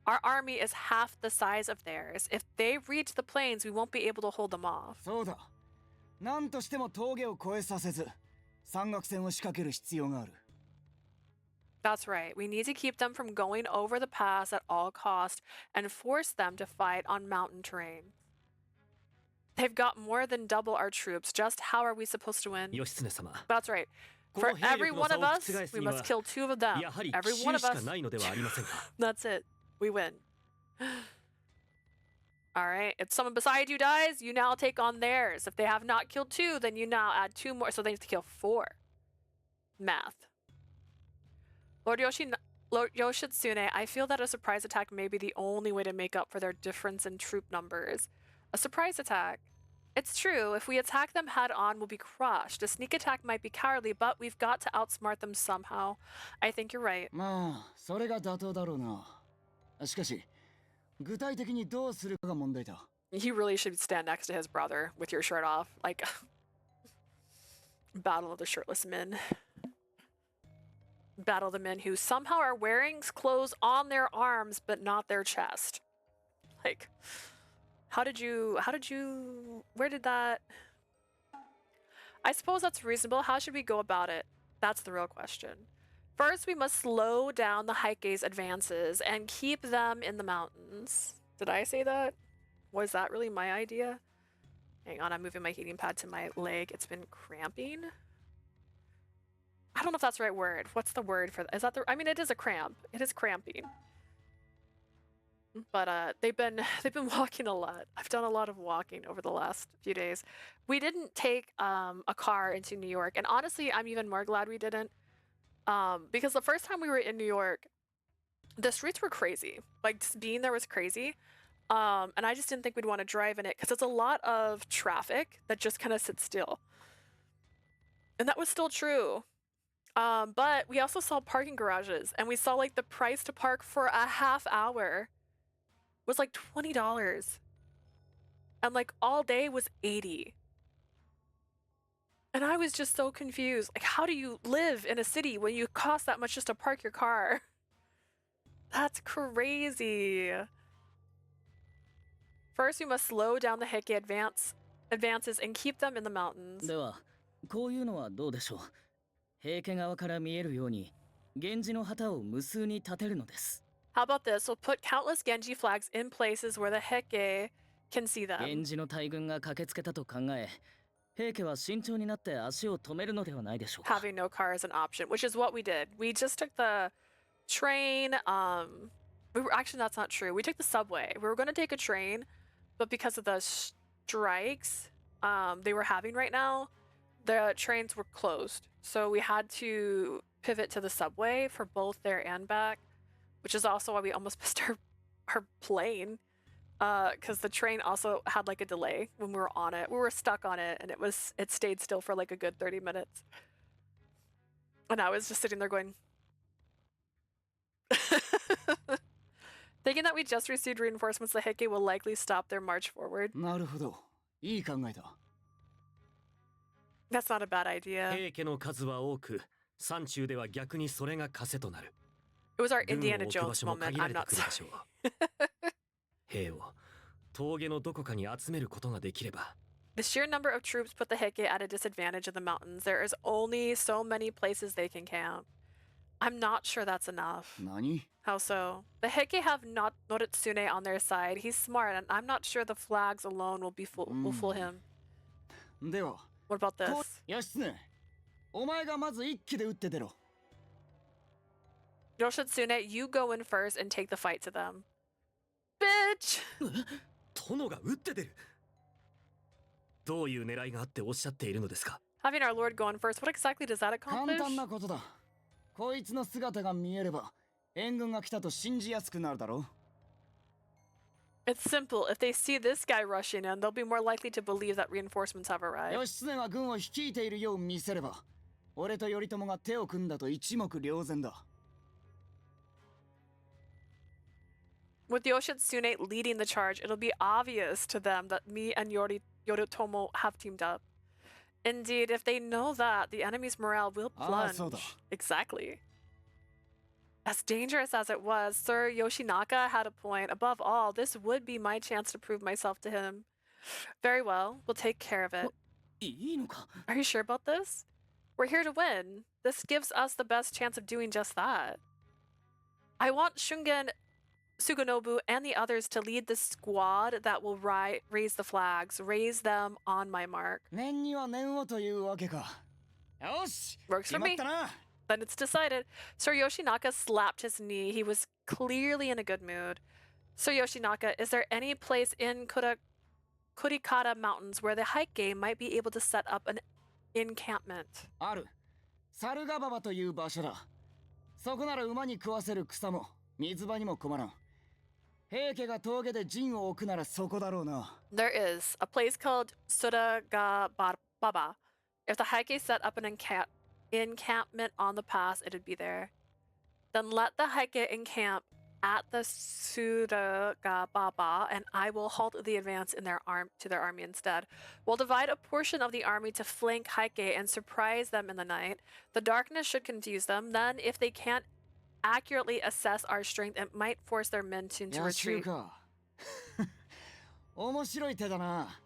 Our army is half the size of theirs. If they reach the plains, we won't be able to hold them off. そうだ。何としても峠を越えさせず、山岳線を仕掛ける必要がある。That's right. We need to keep them from going over the pass at all cost and force them to fight on mountain terrain. They've got more than double our troops. Just how are we supposed to win? That's right. For every one of us, we must kill 2 of them. Every one of us. That's it. We win. Alright, if someone beside you dies, you now take on theirs. If they have not killed 2, then you now add 2 more, so they have to kill 4. Math. Lord Yoshitsune, I feel that a surprise attack may be the only way to make up for their difference in troop numbers. A surprise attack. It's true, if we attack them head on, we'll be crushed. A sneak attack might be cowardly, but we've got to outsmart them somehow. I think you're right. まあ、それが妥当だろうな。しかし、具体的にどうするかが問題だ。 He really should stand next to his brother with your shirt off. Like, Battle of the Shirtless Men. Battle of the men who somehow are wearing clothes on their arms, but not their chest. Like, where did that... I suppose that's reasonable. How should we go about it? That's the real question. First, we must slow down the Heike's advances and keep them in the mountains. Did I say that? Was that really my idea? Hang on, I'm moving my heating pad to my leg. It's been cramping. I don't know if that's the right word. What's the word for that? Is that the... I mean, it is a cramp. It is cramping. But they've been walking a lot. I've done a lot of walking over the last few days. We didn't take a car into New York, and honestly, I'm even more glad we didn't. Because the first time we were in New York, the streets were crazy. Like, just being there was crazy. And I just didn't think we'd want to drive in it because it's a lot of traffic that just kind of sits still. And that was still true. But we also saw parking garages, and we saw like the price to park for a half hour was like $20. And like all day was $80. And I was just so confused. Like, how do you live in a city when you cost that much just to park your car? That's crazy. First, we must slow down the Heike advances and keep them in the mountains. では、こういうのはどうでしょう。平家側から見えるように、源氏の旗を無数に立てるのです。 How about this? We'll put countless Genji flags in places where the Heike can see them. 源氏の大軍が駆けつけたと考え、平家は慎重になって足を止めるのではないでしょうか。 Having no car is an option, which is what we did. We just took the train. Actually, that's not true. We took the subway. We were going to take a train, but because of the strikes they were having right now, the trains were closed. So we had to pivot to the subway for both there and back, which is also why we almost missed our plane. Because the train also had like a delay when we were on it. We were stuck on it, and it stayed still for like a good 30 minutes. And I was just sitting there going, thinking that we just received reinforcements, the Heike will likely stop their march forward. なるほど。いい考えだ。 That's not a bad idea. 平家の数は多く、山中では逆にそれが枷となる。It was our Indiana Jones moment. I'm not sorry. 兵を峠のどこかに集めることができれば。 The sheer number of troops put the Heike at a disadvantage in the mountains. There is only so many places they can camp. I'm not sure that's enough. 何? How so? The Heike have not Noritsune on their side. He's smart, and I'm not sure the flags alone will fool him. では、 What about this? 義経、お前がまず一騎で撃って出ろ。 Yoshitsune, you go in first and take the fight to them. Bitch! 殿が撃って出る。どういう狙いがあっておっしゃっているのですか。 Having our lord go in first, what exactly does that accomplish? 簡単なことだ。こいつの姿が見えれば、援軍が来たと信じやすくなるだろう。 It's simple. If they see this guy rushing in, they'll be more likely to believe that reinforcements have arrived. 義経が軍を率いているよう見せれば、俺と頼朝が手を組んだと一目瞭然だ。 With Yoshitsune leading the charge, it'll be obvious to them that me and Yoritomo have teamed up. Indeed, if they know that, the enemy's morale will plunge. Exactly. As dangerous as it was, Sir Yoshinaka had a point. Above all, this would be my chance to prove myself to him. Very well, we'll take care of it. Are you sure about this? We're here to win. This gives us the best chance of doing just that. I want Shungen, Suganobu, and the others to lead the squad that will raise the flags. Raise them on my mark. Works for me. Then it's decided. Sir Yoshinaka slapped his knee. He was clearly in a good mood. Sir Yoshinaka, is there any place in Kurikata Mountains where the Heike might be able to set up an encampment? ある。サルガババという場所だ。そこなら馬に食わせる草も水場にも困らん。平家が峠で陣を置くならそこだろうな。There is a place called Suragababa. If the Heike set up an encampment on the pass, it would be there. Then let the Heike encamp at the Suragababa, and I will halt the advance in to their army instead. We'll divide a portion of the army to flank Heike and surprise them in the night. The darkness should confuse them. Then, if they can't accurately assess our strength, it might force their men to retreat. 面白い手だな。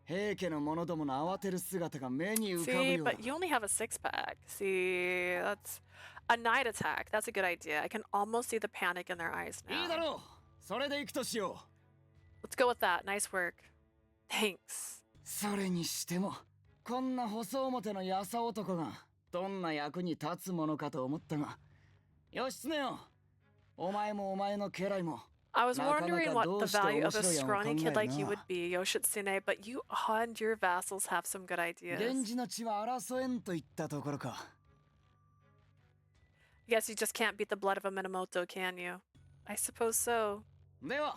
平家の者どもの慌てる姿が目に浮かぶ See, ようだ。 but you only have a 6-pack. See, that's a night attack. That's a good idea. I can almost see the panic in their eyes いいだ now. ろう。それで行くとしよ Let's go with that. Nice work. Thanks. う。それにしても、こんな細表のやさ男がどんな役に立つものかと思ったが、義経よ。お前もお前の家来も。 I was wondering what the value of a scrawny kid like you would be, Yoshitsune, but you and your vassals have some good ideas. 源氏の血は争えんといったところか。 I guess you just can't beat the blood of a Minamoto, can you? I suppose so. では、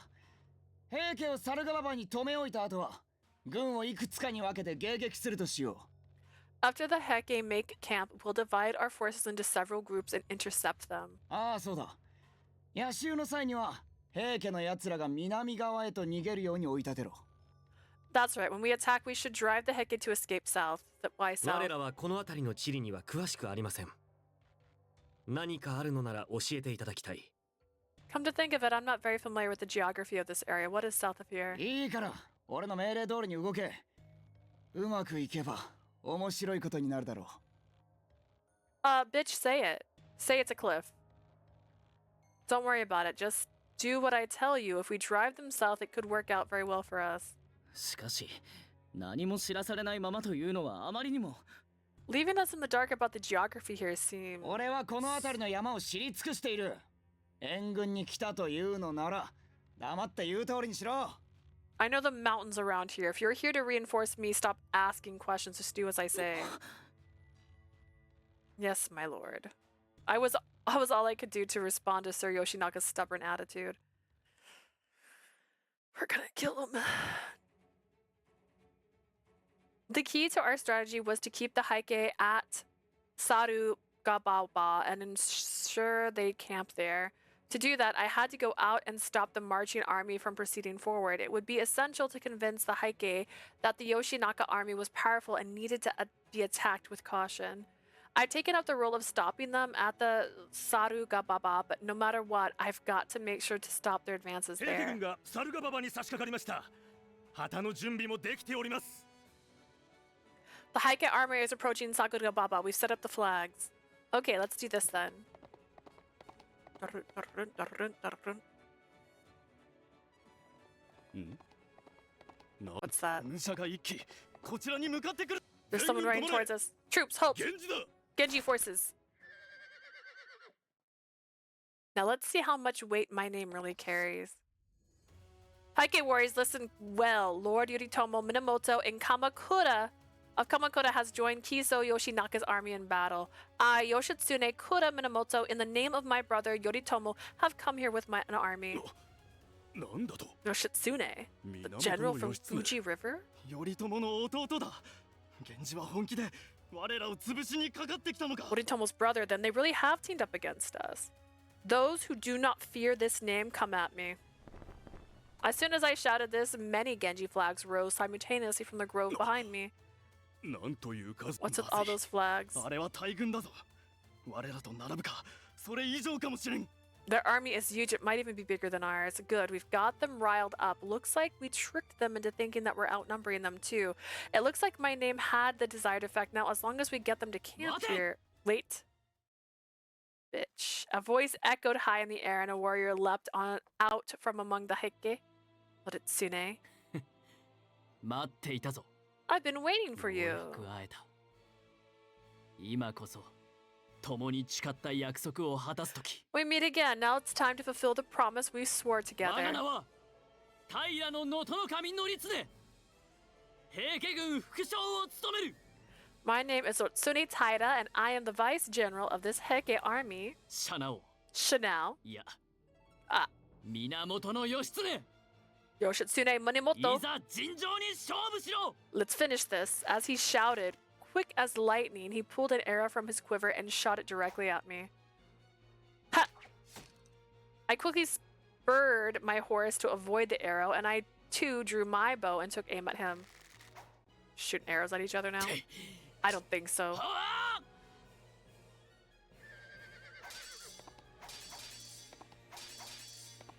平家を猿ヶ馬に留め置いた後は、軍をいくつかに分けて迎撃するとしよう。 After the Heike make camp, we'll divide our forces into several groups and intercept them. ああ、そうだ。夜襲の際には、平家の奴らが南側へと逃げるように追い立てろ。 That's right. When we attack, we should drive the Heike to escape south. Why south? 我らはこの辺りの地理には詳しくありません。何かあるのなら教えていただきたい。 Come to think of it, I'm not very familiar with the geography of this area. What is south of here? いいから、俺の命令通りに動け。うまくいけば、面白いことになるだろう。Bitch, say it. Say it's a cliff. Don't worry about it. Just do what I tell you. If we drive them south, it could work out very well for us. しかし、何も知らされないままというのはあまりにも。 Leaving us in the dark about the geography here seems... 俺はこの辺りの山を知り尽くしている。援軍に来たというのなら、黙って言う通りにしろ。 I know the mountains around here. If you're here to reinforce me, stop asking questions. Just do as I say. Yes, my lord. I was all I could do to respond to Sir Yoshinaka's stubborn attitude. We're gonna kill him. The key to our strategy was to keep the Heike at Sarugababa and ensure they camped there. To do that, I had to go out and stop the marching army from proceeding forward. It would be essential to convince the Heike that the Yoshinaka army was powerful and needed to be attacked with caution. I've taken up the role of stopping them at the Sarugababa, but no matter what, I've got to make sure to stop their advances there. 兵軍がサルガババに差し掛かりました。旗の準備もできております。 The Heike army is approaching Sarugababa. We've set up the flags. Okay, let's do this then. What's that? There's someone running towards us. Troops, halt! Genji forces. Now let's see how much weight my name really carries. Heike warriors, listen well. Lord Yoritomo Minamoto and Kamakura of Kamakura has joined Kiso Yoshinaka's army in battle. I, Yoshitsune Kura Minamoto, in the name of my brother Yoritomo, have come here with an army. Yoshitsune, the general from Fuji River? 頼朝の弟だ。源氏は本気で我らを潰しにかかってきたのか。 Yoritomo's brother, then they really have teamed up against us. Those who do not fear this name come at me. As soon as I shouted this, many Genji flags rose simultaneously from the grove behind me. What's with all those flags? あれは大軍だぞ。我らと並ぶか、それ以上かもしれん。Their army is huge. It might even be bigger than ours. Good. We've got them riled up. Looks like we tricked them into thinking that we're outnumbering them too. It looks like my name had the desired effect. Now, as long as we get them to camp here... Wait. Bitch. A voice echoed high in the air and a warrior leapt out from among the Heike. Noritsune. 待っていたぞ。 I've been waiting for you. 会えた。今こそ共に誓った約束を果たす時。 We meet again. Now it's time to fulfill the promise we swore 我 together. が名は平の能登守則常。平家軍副将を務める。 My name is Noritsune Taira, and I am the vice general of this Heike army. シャナオ。 Chanel. いや。あ。源義経。 Yoshitsune Manimoto. いざ尋常に勝負しろ。 Let's finish this. As he shouted, quick as lightning, he pulled an arrow from his quiver and shot it directly at me. Ha! I quickly spurred my horse to avoid the arrow, and I too drew my bow and took aim at him. Shooting arrows at each other now? I don't think so.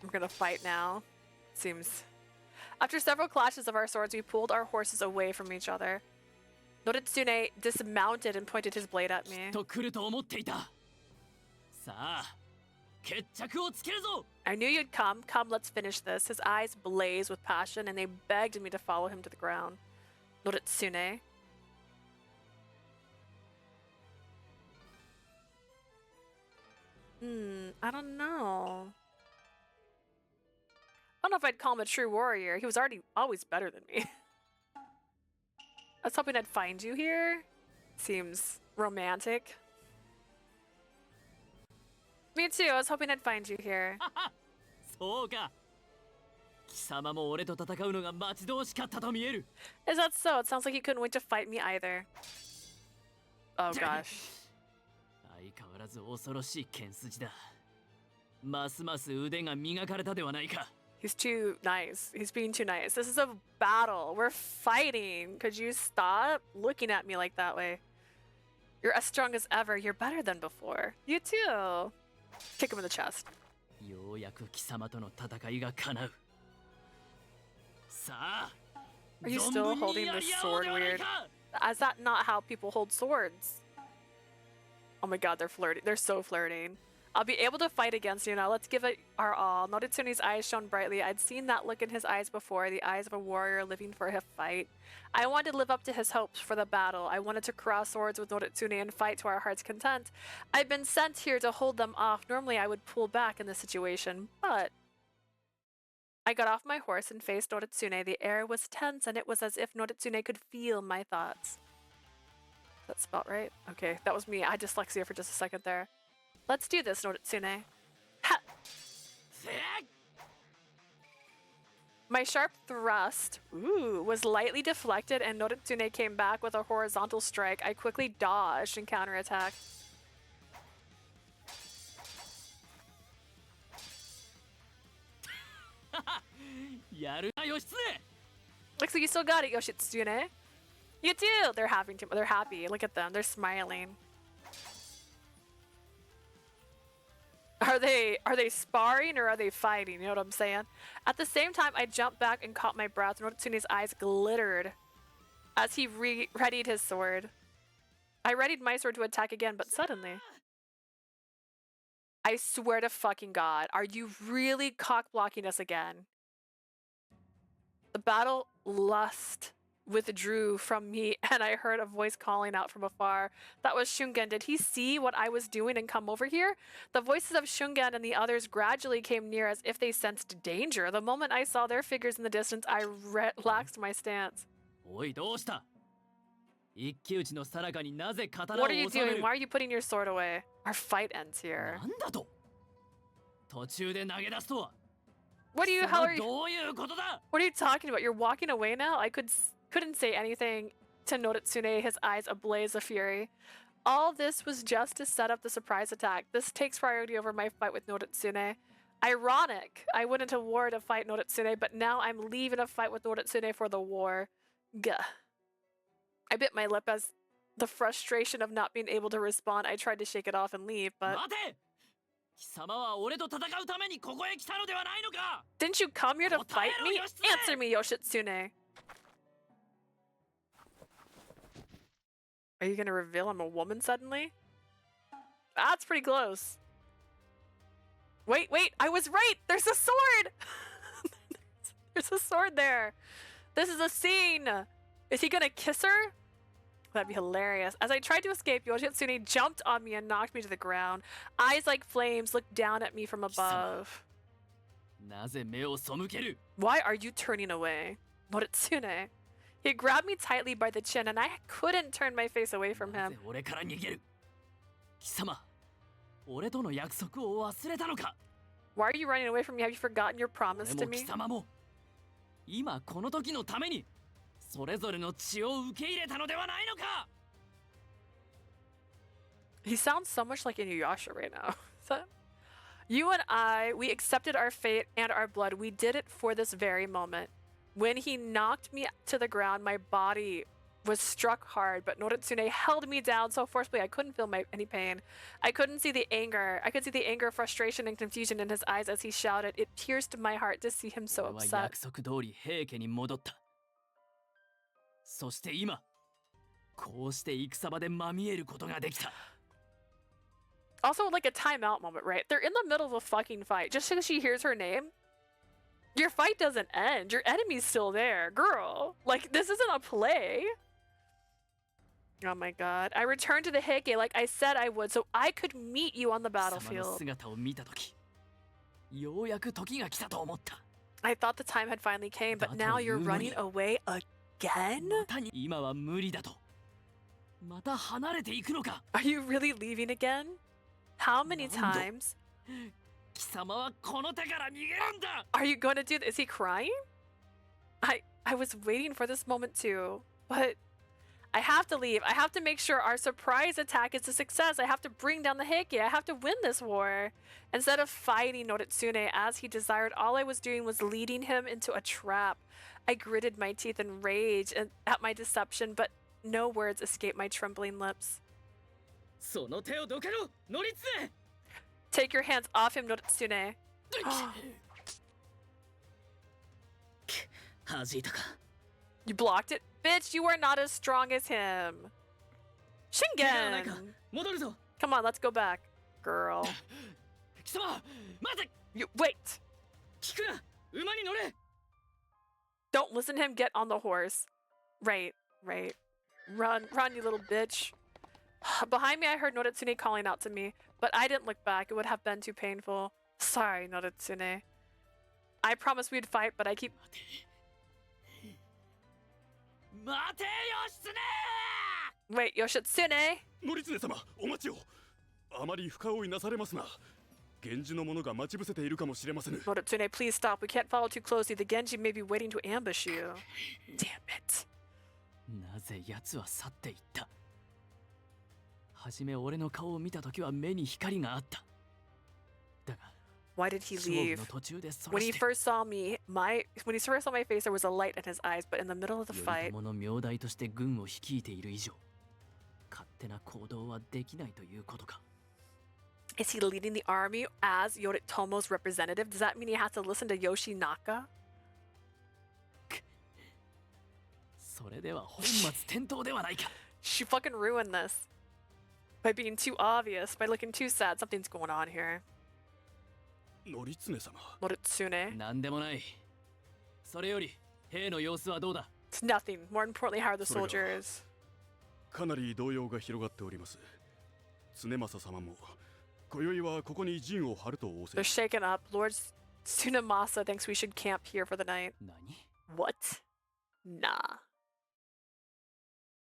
I'm gonna fight now. Seems... After several clashes of our swords, we pulled our horses away from each other. Noritsune dismounted and pointed his blade at me. と来ると思っていた。さあ、決着をつけるぞ。 I knew you'd come. Come, let's finish this. His eyes blazed with passion, and they begged me to follow him to the ground. Noritsune. I don't know. I don't know if I'd call him a true warrior. He was always better than me. I was hoping I'd find you here. Seems romantic. Me too. I was hoping I'd find you here. そうか。貴様も俺と戦うのが待ち遠しかったと見える。 Is that so? It sounds like you couldn't wait to fight me either. Oh gosh. 相変わらず恐ろしい剣筋だ。ますます腕が磨かれたではないか。 He's too nice. He's being too nice. This is a battle. We're fighting. Could you stop looking at me like that way? You're as strong as ever. You're better than before. You too. Kick him in the chest. ようやく貴様との戦いが叶う。さあ。 Are you still holding this sword weird? Is that not how people hold swords? Oh my god, they're flirting. They're so flirting. I'll be able to fight against you now. Let's give it our all. Noritsune's eyes shone brightly. I'd seen that look in his eyes before, the eyes of a warrior living for a fight. I wanted to live up to his hopes for the battle. I wanted to cross swords with Noritsune and fight to our heart's content. I've been sent here to hold them off. Normally I would pull back in this situation, but... I got off my horse and faced Noritsune. The air was tense, and it was as if Noritsune could feel my thoughts. That spelled right? Okay, that was me. I had dyslexia for just a second there. Let's do this, Noritsune. Ha! My sharp thrust, was lightly deflected, and Noritsune came back with a horizontal strike. I quickly dodged and counterattacked. Looks like you still got it, Yoshitsune. You too! They're happy. Look at them. They're smiling. Are they sparring or are they fighting? You know what I'm saying? At the same time, I jumped back and caught my breath. Noritsune's eyes glittered as he readied his sword. I readied my sword to attack again, but suddenly... I swear to fucking God, are you really cock-blocking us again? The battle lust withdrew from me, and I heard a voice calling out from afar. That was Shungen. Did he see what I was doing and come over here? The voices of Shungen and the others gradually came near as if they sensed danger. The moment I saw their figures in the distance, I relaxed my stance. What are you doing? Why are you putting your sword away? Our fight ends here. What are you talking about? You're walking away now? I couldn't say anything to Noritsune, his eyes ablaze with fury. All this was just to set up the surprise attack. This takes priority over my fight with Noritsune. Ironic. I went into war to fight Noritsune, but now I'm leaving a fight with Noritsune for the war. Gah. I bit my lip as the frustration of not being able to respond. I tried to shake it off and leave, but... 貴様は俺と戦うためにここへ来たのではないのか。 Didn't you come here to fight me? Answer me, Yoshitsune. Are you gonna reveal I'm a woman suddenly? That's pretty close. Wait, I was right! There's a sword! There's a sword there. This is a scene. Is he gonna kiss her? That'd be hilarious. As I tried to escape, Yoshitsune jumped on me and knocked me to the ground. Eyes like flames looked down at me from above. Why are you turning away? Noritsune. He grabbed me tightly by the chin and I couldn't turn my face away from him. Why are you running away from me? Have you forgotten your promise to me? He sounds so much like Inuyasha right now. You and I, we accepted our fate and our blood. We did it for this very moment. When he knocked me to the ground, my body was struck hard, but Noritsune held me down so forcefully I couldn't feel any pain. I couldn't see the anger. I could see the anger, frustration, and confusion in his eyes as he shouted. It pierced my heart to see him so upset. Also, like a timeout moment, right? They're in the middle of a fucking fight. Just because she hears her name, your fight doesn't end. Your enemy's still there. Girl, like, this isn't a play. Oh my god. I returned to the Heike like I said I would so I could meet you on the battlefield. I thought the time had finally came, but now you're running away again? Are you really leaving again? How many times? Are you going to do this? Is he crying? I was waiting for this moment too, but I have to leave. I have to make sure our surprise attack is a success. I have to bring down the Heike. I have to win this war. Instead of fighting Noritsune as he desired, all I was doing was leading him into a trap. I gritted my teeth in rage at my deception, but no words escaped my trembling lips. Take your hands off him, Noritsune. You blocked it? Bitch, you are not as strong as him. Shingen! Come on, let's go back. Girl. You wait! Don't listen to him, get on the horse. Right. Run, you little bitch. Behind me, I heard Noritsune calling out to me, but I didn't look back. It would have been too painful. Sorry, Noritsune. I promised we'd fight, but I keep... Wait, Yoshitsune? Noritsune-sama, お待ちを。あまり深追いなされますな。Genjiの者が待ち伏せているかもしれません。Noritsune, please stop. We can't follow too closely. The Genji may be waiting to ambush you. Damn it. Why did he leave? When he first saw me, my face, there was a light in his eyes, but in the middle of the fight, is he leading the army as Yoritomo's representative? Does that mean he has to listen to Yoshinaka? She fucking ruined this by being too obvious, by looking too sad. Something's going on here. Noritsune-sama. Noritsune. It's nothing. More importantly, how are the soldiers? かなり動揺が広がっております。常政様も今宵はここに陣を張ると仰せ。 They're shaken up. Lord Tsunemasa thinks we should camp here for the night. What? Nah.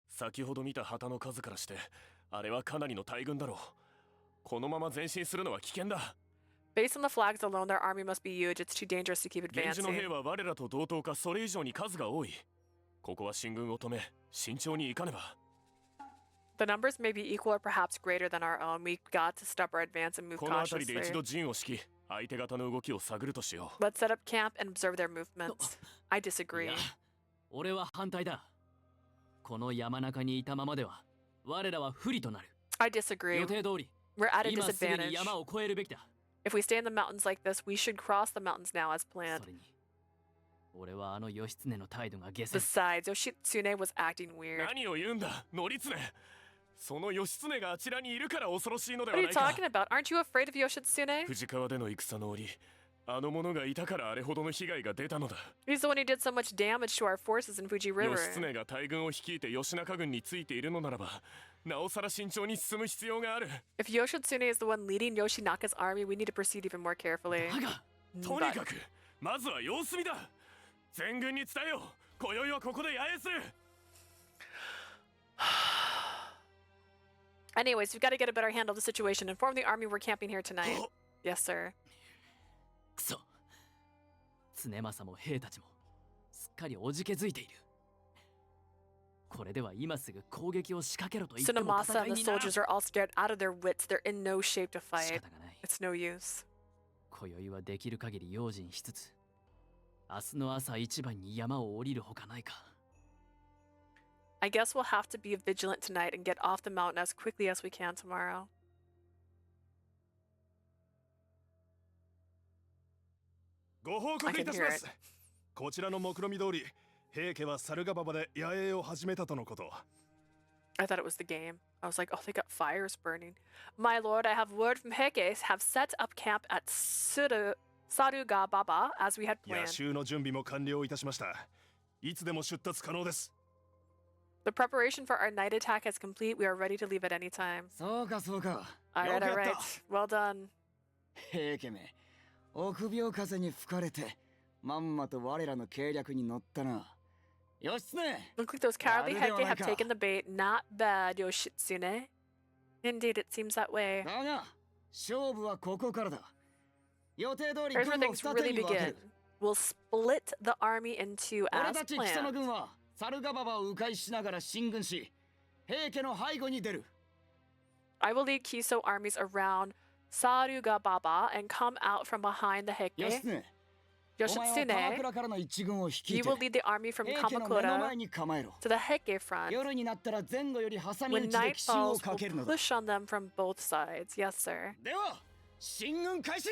先ほど見た旗の数からして、あれはかなりの大軍だろう。このまま前進するのは危険だ。 Based on the flags alone, their army must be huge. It's too dangerous to keep advancing. の兵は我らと同等かそれ以上に数が多い。ここは進軍を止め、慎重に行かねば。 The numbers may be equal or perhaps greater than our own. We've got to stop our advance and move この辺りで cautiously. 一度陣を敷き、相手方の動きを探るとしよう。 Let's set up camp and observe their movements. I disagree. 俺は反対だ。この山中にいたままでは、我らは不利となる。 I disagree. 予定通り、 We're at a 今すぐに disadvantage. 山を越えるべきだ。If we stay in the mountains like this, we should cross the mountains now as planned. それに俺はあの義経の態度が下船 Besides, Yoshitsune was acting weird. 何を言うんだ則経その義経があちらにいるから恐ろしいので What は are な you いか talking about? Aren't you afraid of Yoshitsune? 藤川での戦の折あの者がいたからあれほどの被害が出たのだ He's the one who did so much damage to our forces in Fuji River. 義経が大軍を率いて義仲軍についているのならばなおさら慎重に進む必要がある If Yoshitsune is the one leading Yoshinaka's army, we need to proceed even more carefully. だがとにかくまずは様子見だ全軍に伝えよう今宵はここで野営する Anyways, we've got to get a better handle of the situation. Inform the army we're camping here tonight. Yes, sir. クソ常政も兵たちもすっかりおじけづいているこれでは今すぐ攻撃を仕掛けろと言っても Tsunemasa 戦い and the にならん soldiers are all scared out of their wits. They're in no shape to fight. It's no use. 今宵はできる限り用心しつつ明日の朝一番に山を降りるほかないか I guess we'll have to be vigilant tonight and get off the mountain as quickly as we can tomorrow. ご報告いたします。こちらの目論見通り、平家は猿ヶ馬で野営を始めたとのこと。I thought it was the game. I was like, oh, they got fires burning. My lord, I have word from Heike have set up camp at Saruga Baba as we had 野 planned. 襲の準備も完了いたしました。いつでも出立可能です。The preparation for our night attack is complete. We are ready to leave at any time. そうかそうか。 Alright, よくや alright. った。 Well done. 平家め、臆病風に吹かれて、まんまと我らの計略に乗ったな。義経 Look like those cowardly Yare de Heike have wanaka. taken the bait. Not bad, Yoshitsune. Indeed, it seems that way. だが、勝負はここからだ。予定通り Here's where 軍を things 二手 really に分け begin. る。 We'll split the army into 俺 as たち木曽の planned. 軍は猿ヶ馬を迂回しながら進軍し、平家の背後に出る。 I will lead Kiso armies around Saruga Baba and come out from behind the 義 Heike. 経、お前は鎌 Yoshitsune, 倉からの一軍を率い you て、 will lead the army from 平家の目の Kamakura 前に構えろ。 to the Heike front. 夜になったら前後より挟み撃 When ちで night 奇襲を falls, かける we'll のだ。 push on them from both sides. Yes, sir. では、進軍開始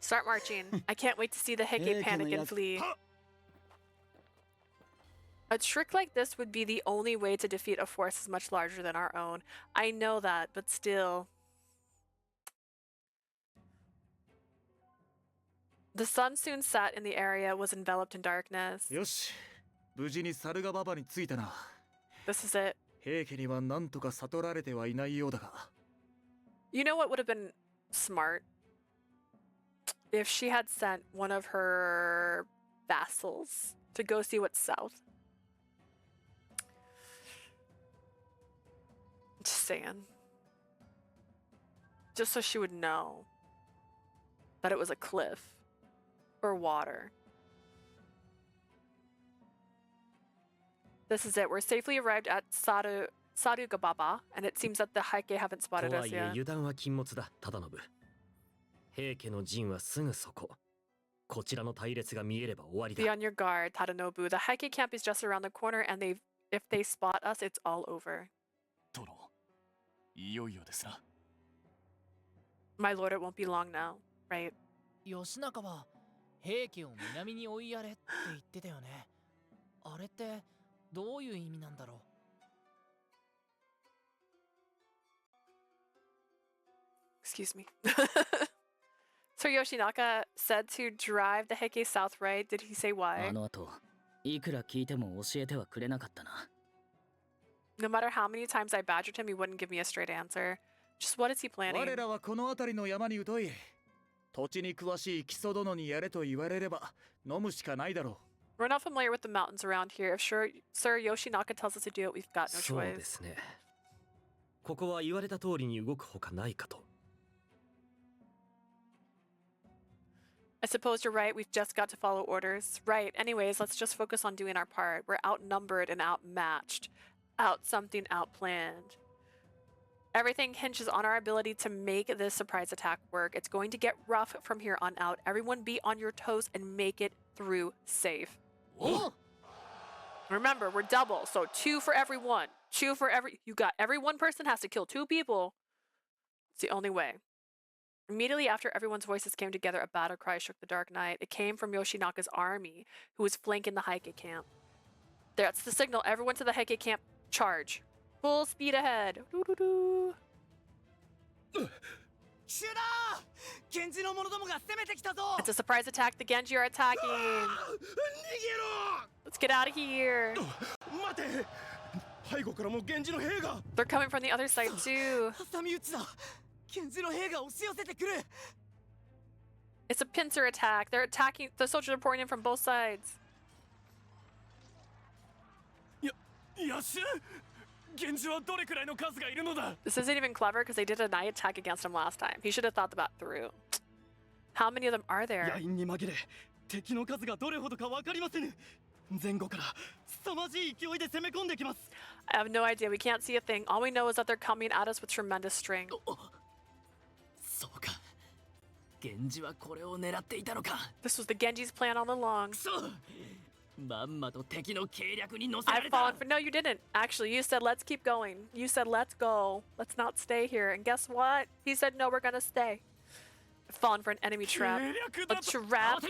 Start marching. I can't wait to see the Heike panic and flee. A trick like this would be the only way to defeat a force as much larger than our own. I know that, but still. The sun soon set and the area was enveloped in darkness. よし、無事に猿ヶ馬場に着いたな。 This is it. 平家には何とか悟られてはいないようだが。 You know what would have been smart? If she had sent one of her vassals to go see what's south. Just saying. Just so she would know that it was a cliff or water. This is it. We're safely arrived at Sarugababa, and it seems that the Heike haven't と spotted は us いえ yet. 油断は禁物だ忠信平家の陣はすぐそここちらの隊列が見えれば終わり Be だ on your guard, Tadanobu. The Heike camp is just around the corner, and if they spot us, it's all over. 殿いよいよですな My lord, it won't be long now, right? 義仲は平家を南に追いやれって言ってたよね。あれってどういう意味なんだろう。 Excuse me. So Yoshinaka said to drive the Heike south, right? Did he say あ why? の後いくら聞いても教えてはくれなかったな。 No matter how many times I badgered him, he wouldn't give me a straight answer. Just what is he planning? 我らはこの辺りの山に疎い。土地に詳しい木曽殿にやれと言われれば飲むしかないだろう。 We're not familiar with the mountains around here. If Sir Yoshinaka tells us to do it, we've got no そうで choice. すねここは言われた通りに動くほかないかと I suppose you're right. We've just got to follow orders. Right. Anyways, let's just focus on doing our part. We're outnumbered and outmatched. Out something outplanned. Everything hinges on our ability to make this surprise attack work. It's going to get rough from here on out. Everyone be on your toes and make it through safe. Remember, we're double, so 2 for every one. 2 for every... You got every one person has to kill 2 people. It's the only way. Immediately after everyone's voices came together, a battle cry shook the dark night. It came from Yoshinaka's army, who was flanking the Heike camp. That's the signal. Everyone to the Heike camp, charge. Full speed ahead. Doo-doo-doo. It's a surprise attack. The Genji are attacking. Let's get out of here. They're coming from the other side too. It's a pincer attack. They're attacking. The soldiers are pouring in from both sides. This isn't even clever because they did a night attack against him last time. He should have thought that through. How many of them are there? I have no idea. We can't see a thing. All we know is that they're coming at us with tremendous strength. This was the Genji's plan all along. I've fallen for— no, you didn't. Actually, you said let's keep going. You said let's go. Let's not stay here. And guess what? He said no, we're gonna stay. I've fallen for an enemy trap. A trap?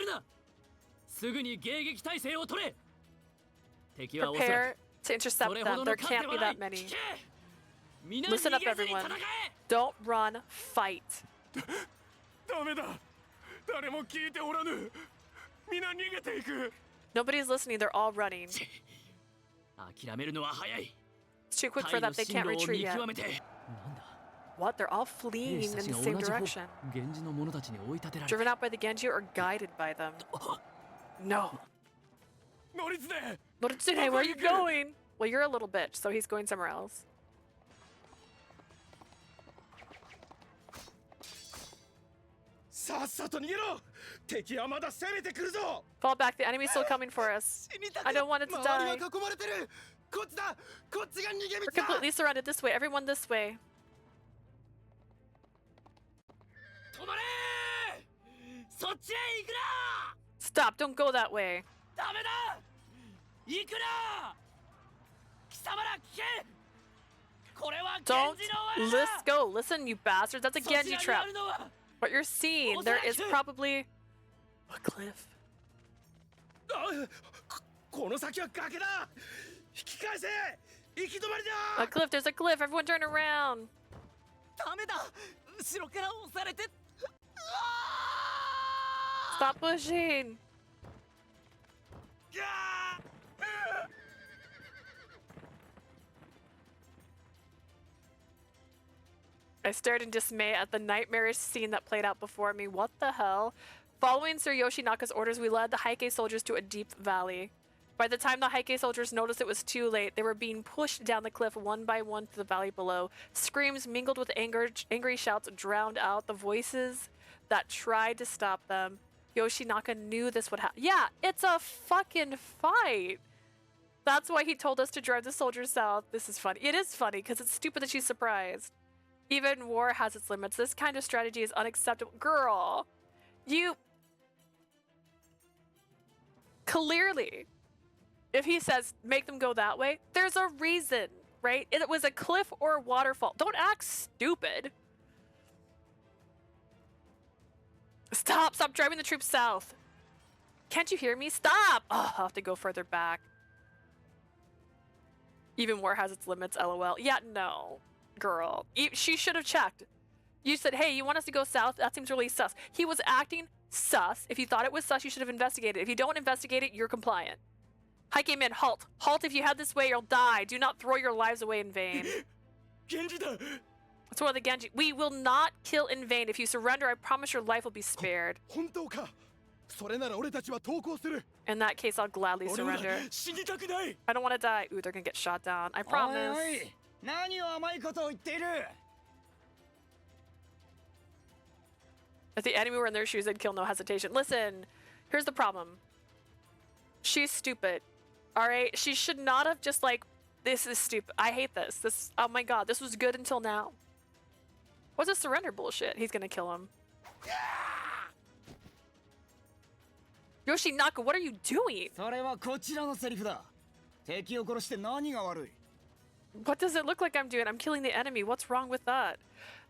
Prepare to intercept them. There can't be that many. Listen up, everyone. Don't run, fight. Nobody's listening, they're all running. It's too quick for them, they can't retreat yet. What? They're all fleeing in the same direction. Driven out by the Genji or guided by them? No. Noritsune, where are you going? Well, you're a little bitch, so he's going somewhere else. Fall back, the enemy's still coming for us. I don't want it to die. We're completely surrounded this way. Everyone this way. Stop, don't go that way. Don't. Let's go. Listen, you bastards. That's a Genji trap. What you're seeing, there is probably a cliff. A cliff, there's a cliff. Everyone turn around. Stop pushing. I stared in dismay at the nightmarish scene that played out before me. What the hell? Following Sir Yoshinaka's orders, we led the Heike soldiers to a deep valley. By the time the Heike soldiers noticed it was too late, they were being pushed down the cliff one by one to the valley below. Screams mingled with angry shouts drowned out the voices that tried to stop them. Yoshinaka knew this would happen. Yeah, it's a fucking fight. That's why he told us to drive the soldiers south. This is funny. It is funny because it's stupid that she's surprised. Even war has its limits. This kind of strategy is unacceptable. Girl, you... Clearly, if he says, make them go that way, there's a reason, right? It was a cliff or a waterfall. Don't act stupid. Stop driving the troops south. Can't you hear me? Stop! Oh, I'll have to go further back. Even war has its limits, LOL. Yeah, no. Girl, she should have checked. You said, hey, you want us to go south? That seems really sus. He was acting sus. If you thought it was sus, you should have investigated. If you don't investigate it, you're compliant. Heike men, halt. Halt if you head this way, you'll die. Do not throw your lives away in vain. That's one of the Genji. We will not kill in vain. If you surrender, I promise your life will be spared. In that case, I'll gladly surrender. I don't want to die. Ooh, they're gonna get shot down. I promise. If the enemy were in their shoes, they'd kill no hesitation. Listen, here's the problem. She's stupid. Alright? She should not have just like, this is stupid. I hate this. Oh my god, this was good until now. What's this surrender bullshit? He's gonna kill him. Yoshinaka, what are you doing? What does it look like I'm doing? I'm killing the enemy. What's wrong with that?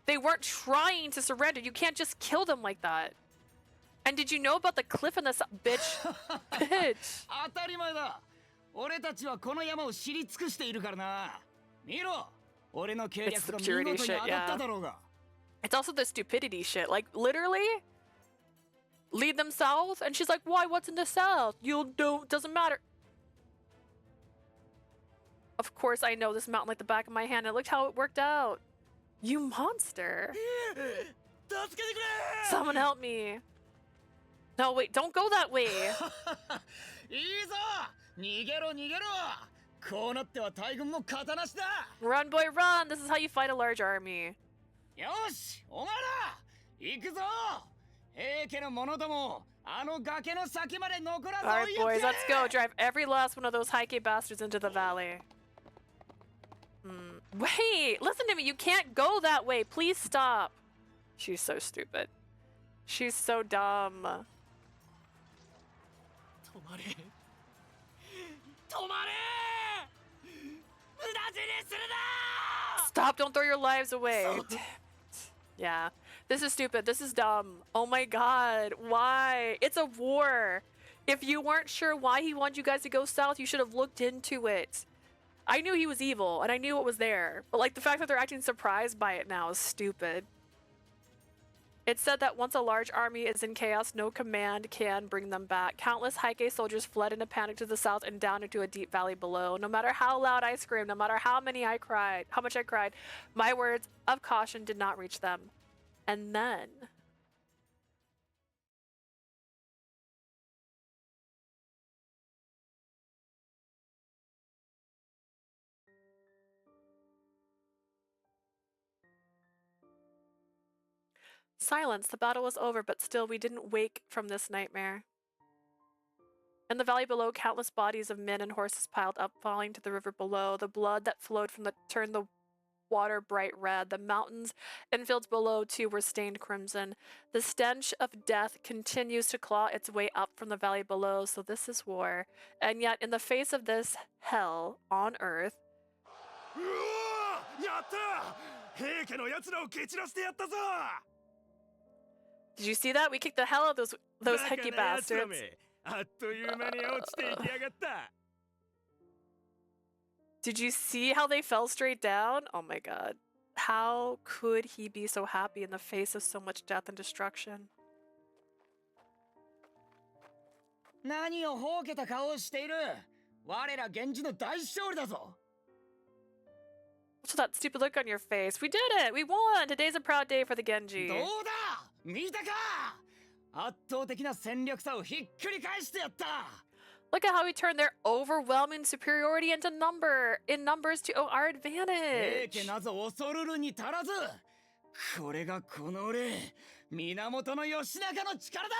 They weren't trying to surrender. You can't just kill them like that. And did you know about the cliff in this bitch? Bitch. 当たり前だ。俺たちはこの山を知り尽くしているからな。見ろ。俺の計略が見事に当たっただろうが。It's also the stupidity shit. Like, literally, lead them south? And she's like, why? What's in the south? You'll do, doesn't matter. Of course, I know this mountain like the back of my hand. And look how it worked out. You monster. Someone help me. No, wait, don't go that way. いいぞ。逃げろ逃げろ。こうなっては大軍も肩なしだ。Run, boy, run. This is how you fight a large army. よし、お前ら行くぞ。平家の者ども、あの崖の先まで残らず Alright, boys, let's go. Drive every last one of those Heike bastards into the valley. Wait, listen to me. You can't go that way. Please stop. She's so stupid. She's so dumb. Stop, don't throw your lives away. Yeah, this is stupid. This is dumb. Oh my god, why? It's a war. If you weren't sure why he wanted you guys to go south, you should have looked into it. I knew he was evil, and I knew it was there. But like the fact that they're acting surprised by it now is stupid. It's said that once a large army is in chaos, no command can bring them back. Countless Heike soldiers fled in a panic to the south and down into a deep valley below. No matter how loud I screamed, no matter how much I cried, my words of caution did not reach them. And then... Silence. The battle was over, but still we didn't wake from this nightmare. In the valley below, countless bodies of men and horses piled up, falling to the river below. The blood that flowed from turned the water bright red. The mountains and fields below, too, were stained crimson. The stench of death continues to claw its way up from the valley below, so this is war. And yet, in the face of this hell on earth... Did you see that? We kicked the hell out of those Heike bastards. Did you see how they fell straight down? Oh my god. How could he be so happy in the face of so much death and destruction? 何をほうけた顔をしている。我ら源氏の大勝利だぞ。 What's that stupid look on your face? We did it! We won! Today's a proud day for the Genji. どうだ見たか圧倒的な戦力差をひっくり返してやった Look at how we turned their overwhelming superiority into numbers to our advantage. 平家なぞ恐るるに足らずこれがこの俺源義仲の力だ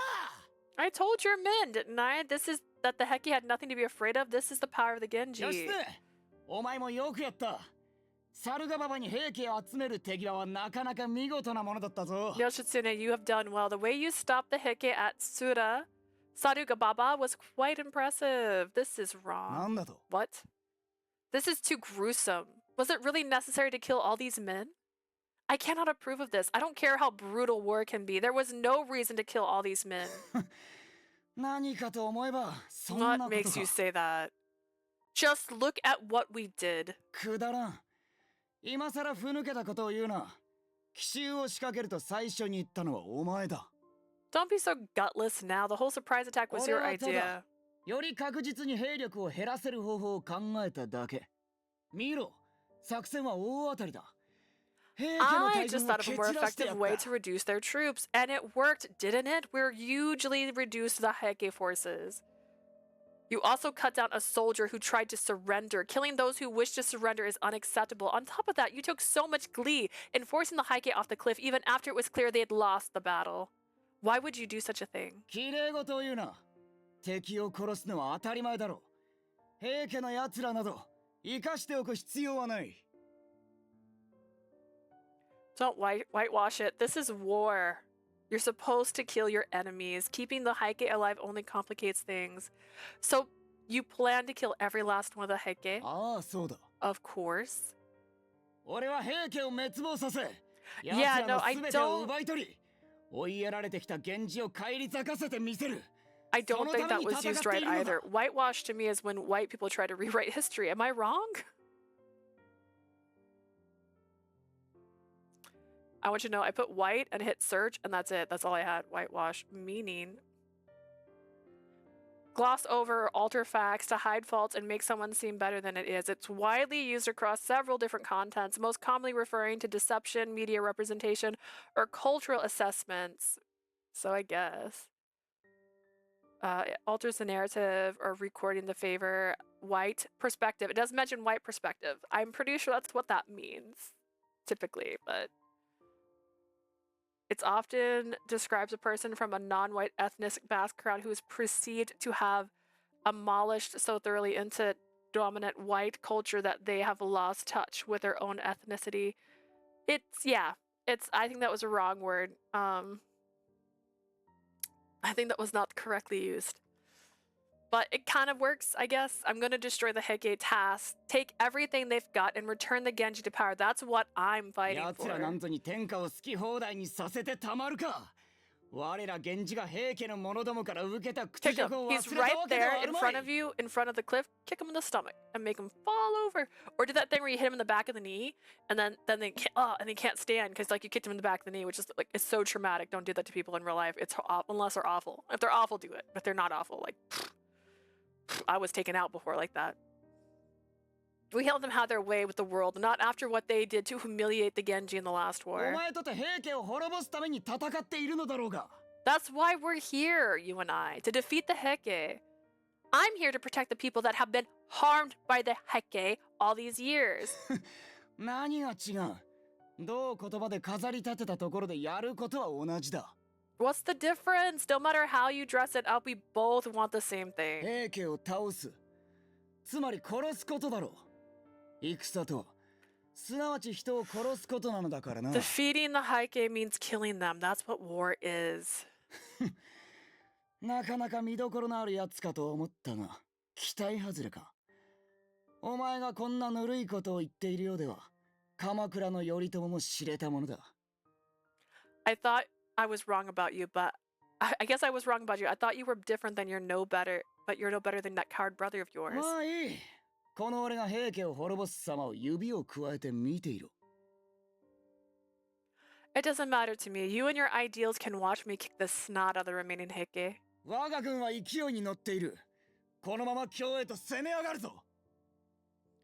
I told your men, didn't I? This is that the Heike had nothing to be afraid of. This is the power of the Genji. 義経お前もよくやった猿ヶ馬場に平家を集める手際はなかなか見事なものだったぞ Ch.7, you have done well. The way you stopped the Heike at Sarugababa was quite impressive. This is wrong. なんだと What? This is too gruesome. Was it really necessary to kill all these men? I cannot approve of this. I don't care how brutal war can be. There was no reason to kill all these men. 何かと思えばそんなことか What makes you say that? Just look at what we did. くだらん今さらふぬけたことを言うな奇襲を仕掛けると最初に言ったのはお前だ Don't be so gutless now. The whole surprise attack was your idea. より確実に兵力を減らせる方法を考えただけ見ろ作戦は大当たりだ I just thought of a more effective way to reduce their troops, and it worked, didn't it? We're hugely reduced the Heike forces. You also cut down a soldier who tried to surrender. Killing those who wish to surrender is unacceptable. On top of that, you took so much glee in forcing the Heike off the cliff even after it was clear they had lost the battle. Why would you do such a thing? 綺麗事を言うな敵を殺すのは当たり前だろ平家の奴らなど生かしておく必要はない Don't whitewash it. This is war. You're supposed to kill your enemies. Keeping the Heike alive only complicates things. So, you plan to kill every last one of the Heike? ああそうだ Of course. 俺は平家を滅亡させ Yeah, no, I don't. I don't think that was used right either. Whitewash to me is when white people try to rewrite history. Am I wrong? I want you to know I put white and hit search and that's it. That's all I had. Whitewash. Meaning gloss over, alter facts to hide faults and make someone seem better than it is. It's widely used across several different contents, most commonly referring to deception, media representation, or cultural assessments. So I guess. It alters the narrative or recording the favor. White perspective. It does mention white perspective. I'm pretty sure that's what that means, typically, but it often describes a person from a non-white ethnic background who is perceived to have demolished so thoroughly into dominant white culture that they have lost touch with their own ethnicity. I think that was a wrong word. I think that was not correctly used. But it kind of works, I guess. I'm going to destroy the Heike task, take everything they've got, and return the Genji to power. That's what I'm fighting for. Take him. He's right there in front of you, in front of the cliff. Kick him in the stomach and make him fall over. Or do that thing where you hit him in the back of the knee, and then they can't stand because like you kicked him in the back of the knee, which is like it's so traumatic. Don't do that to people in real life. It's unless they're awful. If they're awful, do it. But if they're not awful, like I was taken out before like that. We held them have their way with the world, not after what they did to humiliate the Genji in the last war. That's why we're here, you and I, to defeat the Heike. I'm here to protect the people that have been harmed by the Heike all these years. What's the difference? No matter how you dress it up, we both want the same thing. Defeating the Heike means killing them. That's what war is. I thought I was wrong about you, but I guess I was wrong about you. I thought you were different than you're no better, but you're no better than that coward brother of yours. It doesn't matter to me. You and your ideals can watch me kick the snot out of the remaining Heike.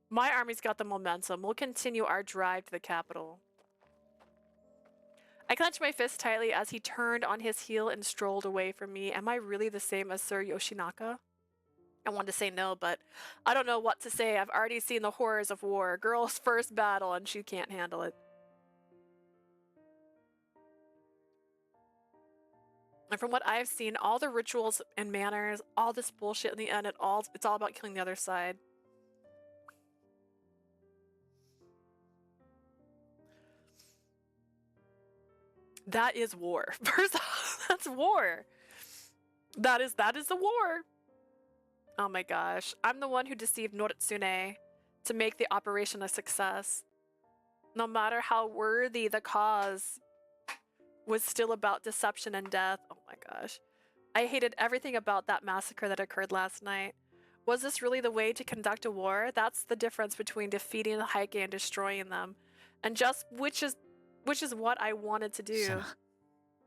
My army's got the momentum. We'll continue our drive to the capital. I clenched my fist tightly as he turned on his heel and strolled away from me. Am I really the same as Sir Yoshinaka? I wanted to say no, but I don't know what to say. I've already seen the horrors of war. Girl's first battle, and she can't handle it. And from what I've seen, all the rituals and manners, all this bullshit in the end, it's all about killing the other side. That is war. First off, that's war. That is the war. Oh my gosh. I'm the one who deceived Noritsune to make the operation a success. No matter how worthy the cause was still about deception and death. Oh my gosh. I hated everything about that massacre that occurred last night. Was this really the way to conduct a war? That's the difference between defeating the Heike and destroying them. And just which is what I wanted to do.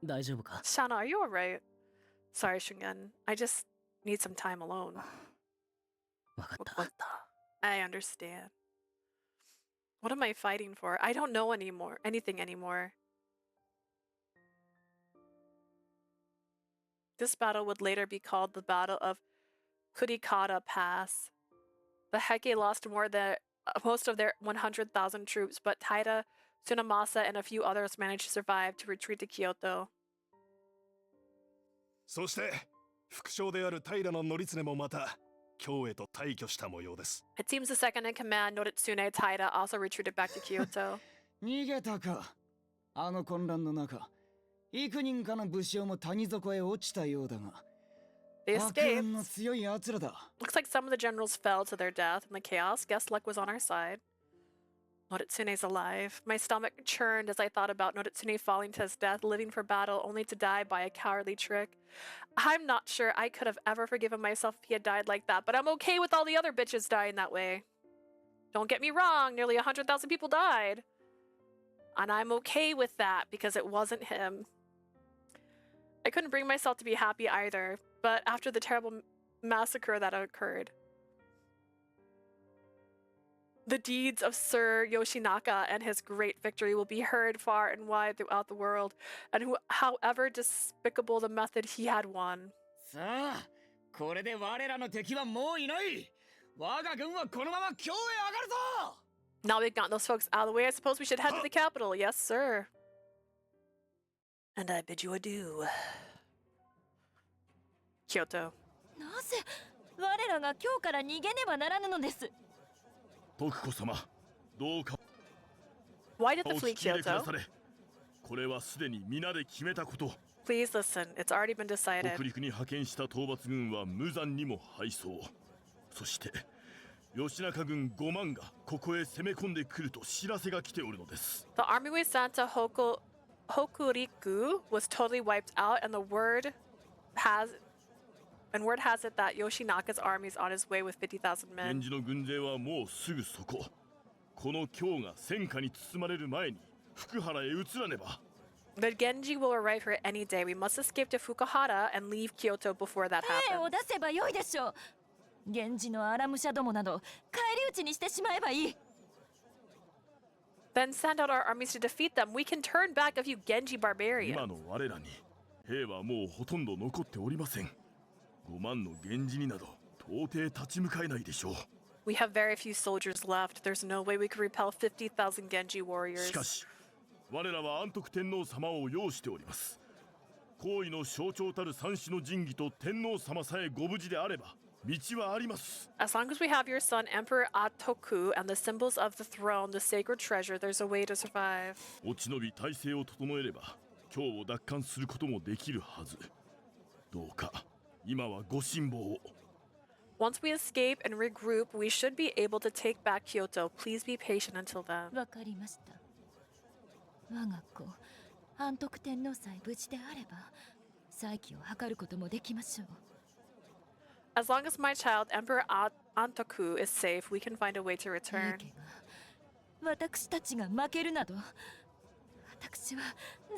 Shana, are you alright? Sorry, Shungen. I just need some time alone. I understand. What am I fighting for? I don't know anything anymore. This battle would later be called the Battle of Kurikata Pass. The Heike lost most of their 100,000 troops, but Taira, Tsunemasa, and a few others managed to survive to retreat to Kyoto. そして副将である平の則経もまた京へと退去した模様です。 It seems the second in command, Noritsune Taira, also retreated back to Kyoto. 逃げたか。あの混乱の中、幾人かの武将も谷底へ落ちたようだが。 They escaped. Looks like some of the generals fell to their death in the chaos. Guess luck was on our side. Noritsune's alive. My stomach churned as I thought about Noritsune falling to his death, living for battle, only to die by a cowardly trick. I'm not sure I could have ever forgiven myself if he had died like that, but I'm okay with all the other bitches dying that way. Don't get me wrong, nearly 100,000 people died. And I'm okay with that because it wasn't him. I couldn't bring myself to be happy either, but after the terrible massacre that occurred, the deeds of Sir Yoshinaka and his great victory will be heard far and wide throughout the world, and however despicable the method he had won. Now we've gotten those folks out of the way, I suppose we should head to the capital. Yes, sir. And I bid you adieu. Kyoto. なぜ我らが今日から逃げねばならぬのです。徳子様、どうか。Why did the fleet Kyoto? これはすでに皆で決めたこと。Please listen, it's already been decided. 北陸に派遣した討伐軍は無残にも敗走。そして吉中軍5万がここへ攻め込んでくると知らせが来ておるのです。The army we sent to Hokuriku was totally wiped out, and word has it that Yoshinaka's army is on his way with 50,000 men. 源氏の軍勢はもうすぐそこ。この京が戦火に包まれる前に福原へ移らねば。The Genji will arrive here any day. We must escape to Fukuhara and leave Kyoto before that happens. 兵を出せばよいでしょう。源氏の荒武者どもなど返り討ちにしてしまえばいい。Then send out our armies to defeat them. We can turn back a few Genji barbarians. 今の我らに兵はもうほとんど残っておりません。5万の源氏になど到底立ち向かえないでしょう。We have very few soldiers left. There's no way we could repel 50,000 Genji warriors. しかし我らは安徳天皇様を擁しております。皇位の象徴たる三種の神器と天皇様さえご無事であれば道はあります。As long as we have your son, Emperor Atoku, and the symbols of the throne, the sacred treasure, there's a way to survive. 落ち延び体制を整えれば京を奪還することもできるはず。どうか今はご辛抱を。Once we escape and regroup, we should be able to take back Kyoto. Please be patient until then. わかりました。我が子、安徳天皇さえ無事であれば、再起を図ることもできましょう。As long as my child, Emperor Antoku, is safe, we can find a way to return. 私たちが負けるなど、私は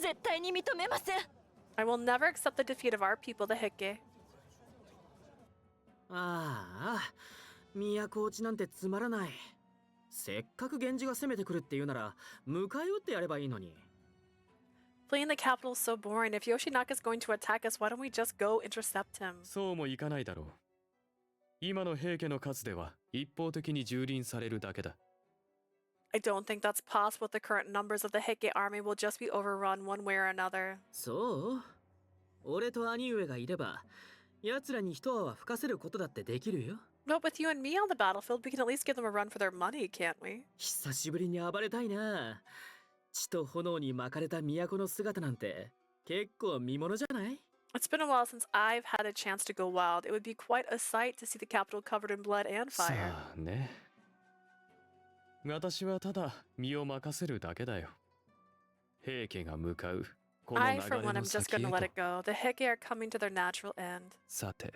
絶対に認めません。I will never accept the defeat of our people, the Heike. ああ、都落ちなんてつまらない。せっかく源氏が攻めてくるっていうなら、迎え撃ってやればいいのに。Fleeing the capital is so boring. If Yoshinaka is going to attack us, why don't we just go intercept him? そうもいかないだろう。今の平家の数では一方的に蹂躙されるだけだ。I don't think that's possible. The current numbers of the Heike army will just be overrun one way or another. そう？俺と兄上がいれば、奴らに一泡吹かせることだってできるよ。But with you and me on the battlefield, we can at least give them a run for their money, can't we? 久しぶりに暴れたいな。血と炎に巻かれた都の姿なんて結構見ものじゃない？ It's been a while since I've had a chance to go wild. It would be quite a sight to see the capital covered in blood and fire. さあね。私はただ身を任せるだけだよ。平家が向かうこの流 I, れ for one, の am just 先へ gonna と。 let it go. The Heike are coming to their natural end. さて、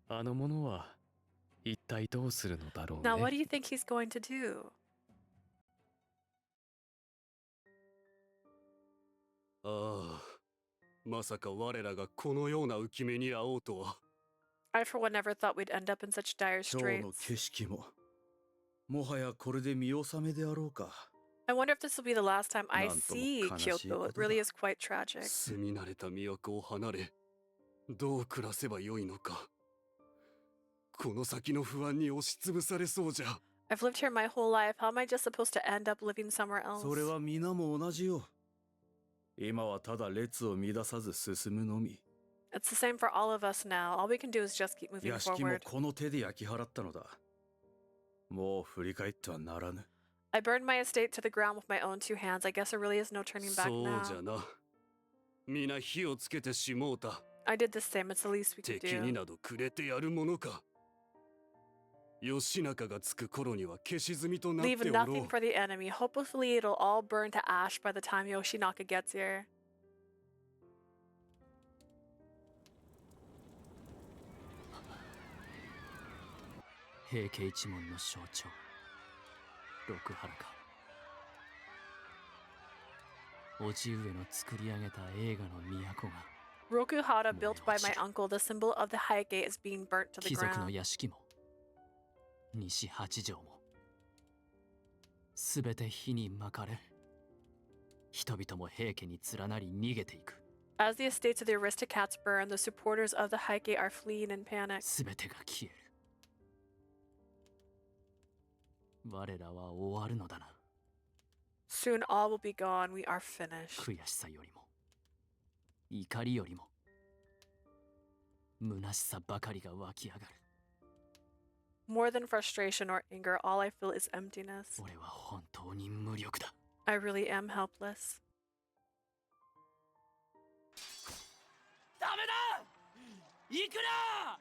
あの者は一体どうするのだろう Now, what ね。 do you think he's going to do? ああ、まさか我らがこのような浮き目に遭おうとは。I, for one, never thought we'd end up in such dire 今日の straits. 景色ももはやこれで見納めであろうか。 I wonder if this will be the last time I なんとも see 悲しい Kyoto. こ It とだ。 really is quite tragic. 住み慣れた都を離れ、どう暮らせばよいのか。この先の不安に押しつぶされそうじゃ。 I've lived here my whole life. How am I just supposed to end up living somewhere else? それは皆も同じよ。今はただ列を乱さず進むのみ。 It's the same for all of us now. All we can do is just keep moving 屋敷も forward. この手で焼き払ったのだ。もう振り返ってはならぬ。 I burned my estate to the ground with my own two hands. I guess there really is no turning back そう now. じゃな。皆火をつけてしもうた。 I did the same. It's the least we could 敵に do. などくれてやるものか。義仲がつく頃には消し済みとなって Leave おろ nothing う。 for the enemy. Hopefully it'll all burn to ash by the time Yoshinaka gets here. 平家一門の象徴六原か。叔父上の作り上げた映画の都が Rokuhara, built by my uncle, the symbol of the Heike, is being burnt to the 貴族の ground. 屋敷も西八条もすべて火に巻かれ、人々も平家に連なり逃げていく。 As the estates of the aristocrats burn, the supporters of the Heike are fleeing in panic. すべてが消える。我らは終わるのだな。 Soon all will be gone. We are finished. 悔しさよりも怒りよりも虚しさばかりが湧き上がる。 More than frustration or anger, all I feel is emptiness. 俺は本当に無力だ。 I really am helpless. ダメだ。行くな。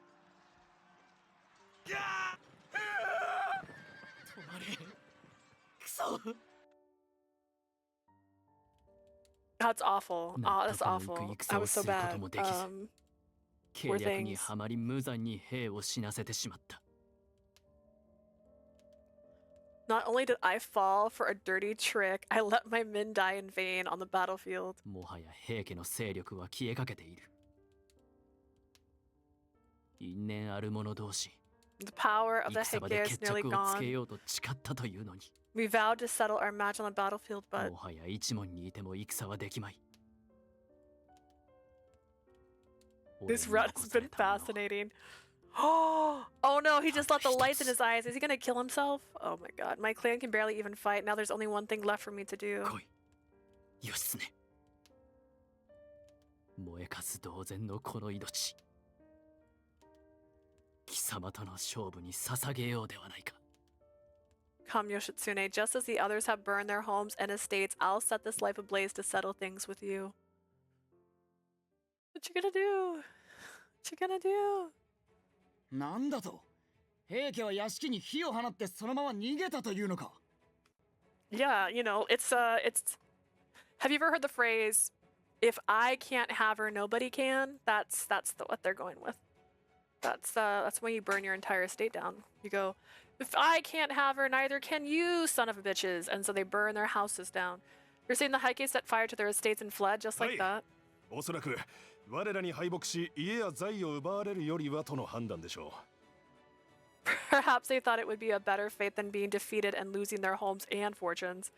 止まれ。クソ。 That's awful. Oh, that's awful. I was so bad. 計 poor 略に things. はまり無残に兵を死なせてしまった。 Not only did I fall for a dirty trick, I let my men die in vain on the battlefield. もはや平家の勢力は消えかけている。因縁ある者同士。 The power of the 戦場 Heike で is 決 nearly 着をつけ gone. ようと誓ったというのに。 We vowed to settle our match on the battlefield, but もはや一門にいても戦はできまい。 this run has been fascinating. Oh no, he just let the lights in his eyes. Is he gonna kill himself? Oh my god, my clan can barely even fight. Now there's only one thing left for me to do. 義経。燃えかす同然のこの命。貴様との勝負に捧げようではないか。 Come, Yoshitsune, just as the others have burned their homes and estates, I'll set this life ablaze to settle things with you. What you gonna do? What you gonna do? なんだと？平家は屋敷に火を放ってそのまま逃げたというのか？ Yeah, you know, it's have you ever heard the phrase, if I can't have her, nobody can? That's what they're going with. That's when you burn your entire estate down. You go, if I can't have her, neither can you, son of a bitches. And so they burn their houses down. You're saying the Heike set fire to their estates and fled just like that? おそらく我らに敗北し家や財を奪われるよりはとの判断でしょう。 Perhaps they thought it would be a better fate than being defeated and losing their homes and fortunes.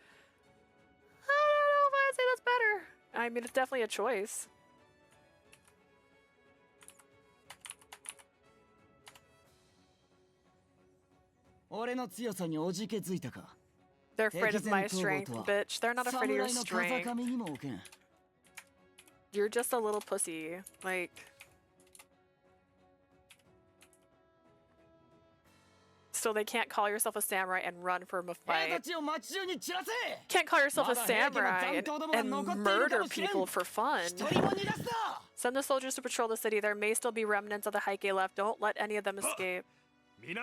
I don't know if I'd say that's better. I mean, it's definitely a choice. They're afraid of my strength, bitch. They're not afraid of your strength. You're just a little pussy. Like... So they can't call yourself a samurai and run from a fight. Can't call yourself a samurai and murder people for fun. Send the soldiers to patrol the city. There may still be remnants of the Heike left. Don't let any of them escape. You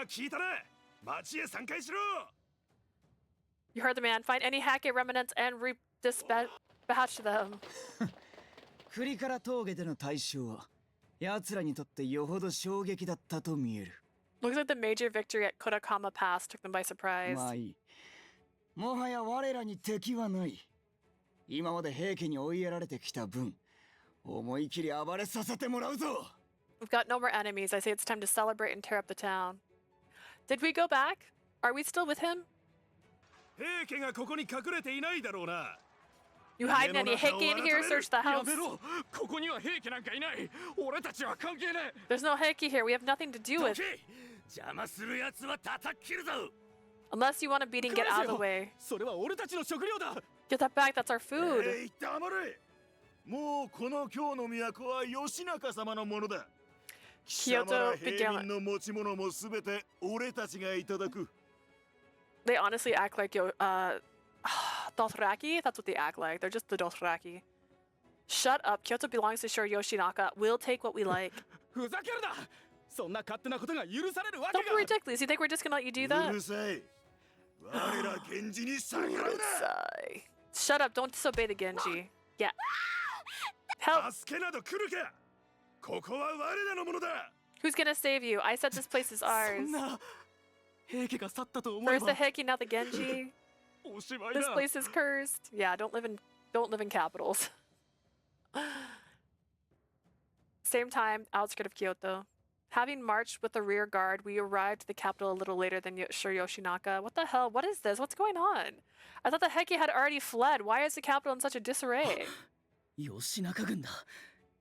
heard the man. Find any Heike remnants and dispatch them. クリカラ峠での大勝は奴らにとってよほど衝撃だったと見える。 Looks like the major victory at Kodakama Pass took them by surprise. まあいい。もはや我らに敵はない。今まで平家に追いやられてきた分、思い切り暴れさせてもらうぞ。 We've got no more enemies. I say it's time to celebrate and tear up the town. Did we go back? Are we still with him? 平家がここに隠れていないだろうな。 You hiding any Heike in here? Search the house. ここには平家なんかいない。俺たちは関係ねえ。 There's no Heike here. We have nothing to do with. 邪魔する奴は叩き切るぞ。 Unless you want a beating, get out of the way. それは俺たちの食料だ。 Get that back. That's our food. 黙れ。もうこの京の都は義仲様のものだ。 Kyoto, the 平民の持ち物もすべて俺たちがいただく。 They honestly act like Dothraki? That's what they act like. They're just the Dothraki. Shut up. Kyoto belongs to Sure Yoshinaka. We'll take what we like. ふざけるな。そんな勝手なことが許されるわ Don't け be が ridiculous. You think we're just gonna let you do that? 我ら源氏に逆らうな Shut up. Don't disobey the Genji. Yeah. Help. 助けなど来るかここは我らのものだ Who's gonna save you? I said this place is ours. そんな平家が去ったと思え First ば the Heike, now the Genji. おしまい This だ place is cursed. Yeah, don't live in capitals. Same time, outskirt of Kyoto. Having marched with the rear guard, we arrived at the capital a little later than Sure Yoshinaka. What the hell? What is this? What's going on? I thought the Heike had already fled. Why is the capital in such a disarray? 吉中軍だ。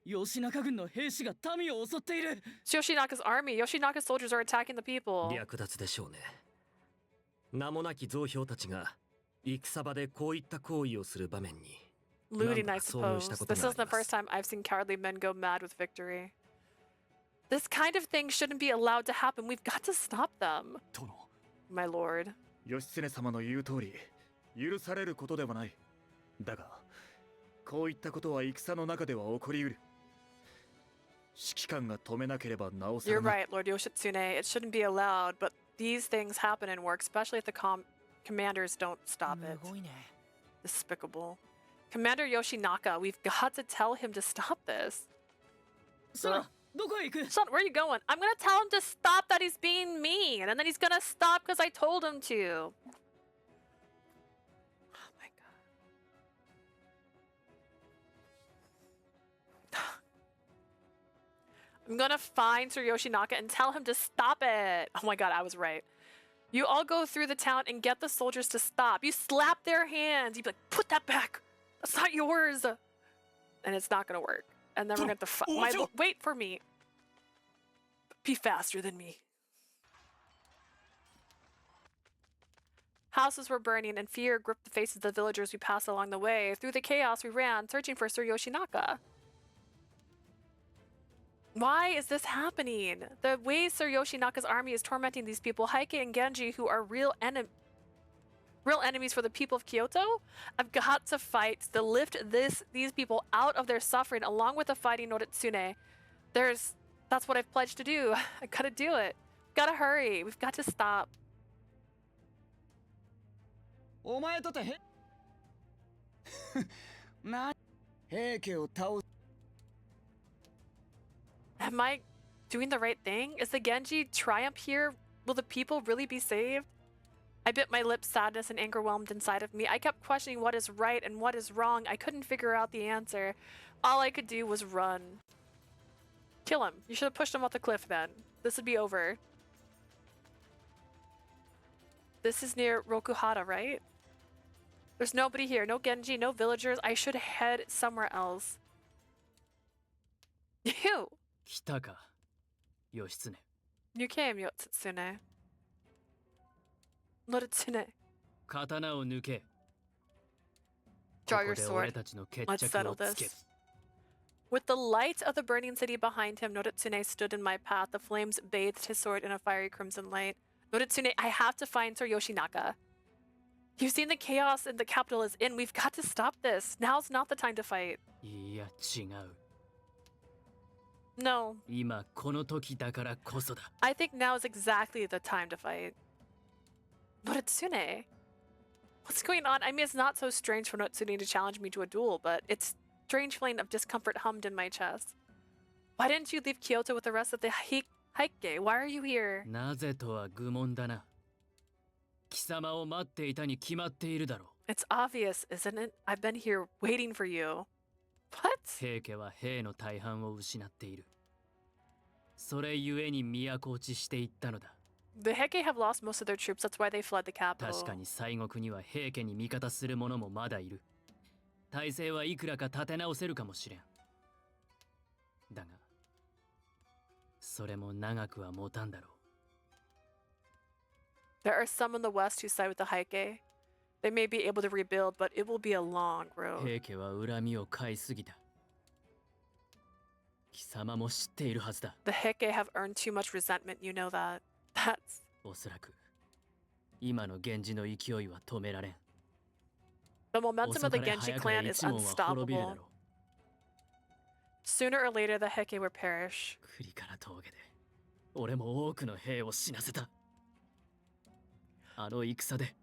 吉中軍の兵士が民を襲っている。 Yoshinaka's army. Yoshinaka's soldiers are attacking the people. 略奪でしょうね。名もなき蔵兵たちが戦場でこういった行為をする場面に Looting, I suppose. This isn't the first time I've seen cowardly men go mad with victory. This kind of thing shouldn't be allowed to happen. We've got to stop them. My lord. 義経様の言う通り許されることではない。だがこういったことは戦の中では起こりうる。指揮官が止めなければなおさら You're right, Lord Yoshitsune. It shouldn't be allowed, but these things happen in war, especially if the commanders don't stop it. Despicable. Commander Yoshinaka, we've got to tell him to stop this. Son, where are you going? I'm gonna tell him to stop that he's being mean, and then he's gonna stop because I told him to. Oh my god. I'm gonna find Sir Yoshinaka and tell him to stop it. Oh my god, I was right. You all go through the town and get the soldiers to stop. You slap their hands. You be like, put that back. That's not yours. And it's not gonna work. And then we're gonna have to wait for me. Be faster than me. Houses were burning and fear gripped the faces of the villagers we passed along the way. Through the chaos we ran, searching for Sir Yoshinaka. Why is this happening? The way Sir Yoshinaka's army is tormenting these people, Heike and Genji, who are real enemies for the people of Kyoto, I've got to fight to lift these people out of their suffering along with the fighting Noritsune. That's what I've pledged to do. I gotta do it. Gotta hurry. We've got to stop. お前とてへな平家を倒す Am I doing the right thing? Is the Genji triumph here? Will the people really be saved? I bit my lips, sadness and anger whelmed inside of me. I kept questioning what is right and what is wrong. I couldn't figure out the answer. All I could do was run. Kill him. You should have pushed him off the cliff then. This would be over. This is near Rokuhara, right? There's nobody here. No Genji, no villagers. I should head somewhere else. You! 来たか、義経。You came, Yotsune. Noritsune. 刀を抜け。 Draw your sword. Let's settle this. With the light of the burning city behind him, Noritsune stood in my path. The flames bathed his sword in a fiery crimson light. Noritsune, I have to find Sir Yoshinaka. You've seen the chaos and the capital is in. We've got to stop this. Now's not the time to fight. いや、違う。 No. 今この時だからこそだ。 I think now is exactly the time to fight. Noritsune? What's going on? I mean, it's not so strange for Noritsune to challenge me to a duel, but its strange feeling of discomfort hummed in my chest. Why didn't you leave Kyoto with the rest of the Heike? Why are you here? なぜとは愚問だな。貴様を待っていたに決まっているだろう。 It's obvious, isn't it? I've been here waiting for you. What? 平家は兵の大半を失っている。それゆえに都落ちしていったのだ。 The Heike have lost most of their troops, that's why they fled the capital. 確かに西国には平家に味方する者もまだいる。体制はいくらか立て直せるかもしれん。だが、それも長くは持たんだろう。 There are some in the west who side with the Heike. They may be able to rebuild, but it will be a long road. 平家は恨みを買いすぎた。貴様も知っているはずだ。 The Heike have earned too much resentment, you know that. That's... おそらく、今の源氏の勢いは止められん。 The momentum of the Genji clan is unstoppable. Sooner or later, the Heike will perish. 栗から峠で俺も多くの兵を死なせた。あの戦で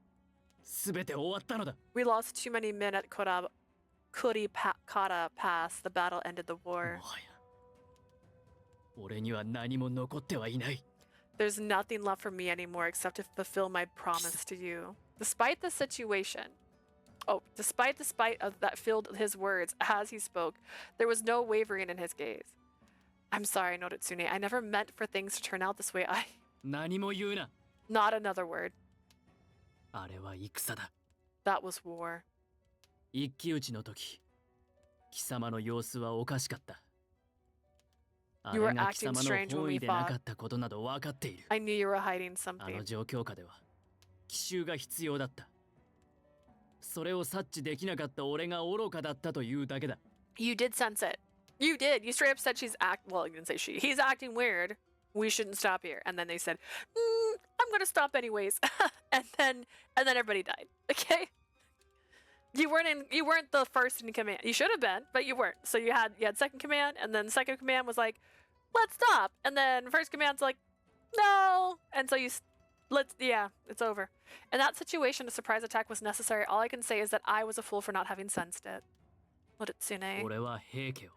全て終わったのだ。 We lost too many men at Kurikata Pass. The battle ended the war. 俺には何も残ってはいない。 There's nothing left for me anymore except to fulfill my promise to you. Despite the situation, despite the spite that filled his words as he spoke, there was no wavering in his gaze. I'm sorry, Noritsune. I never meant for things to turn out this way. 何も言うな。 Not another word. あれは戦だ。 That was war. 一騎打ちの時、貴様の様子はおかしかった。 You were acting strange when we fought. ことなど分かっている。 I knew you were hiding あの something. 状況下では奇襲が必要だった。それを察知できなかった俺が愚かだったというだけだ。 You did sense it. You did. You straight up said well, you didn't say she. He's acting weird. We shouldn't stop here. And then they said, I'm gonna stop anyways. and then everybody died. Okay? You weren't the first in command. You should have been, but you weren't. So you had second command, and then second command was like, let's stop. And then first command's like, no. And so it's over. In that situation, a surprise attack was necessary. All I can say is that I was a fool for not having sensed it. Noritsune. 俺は平家を、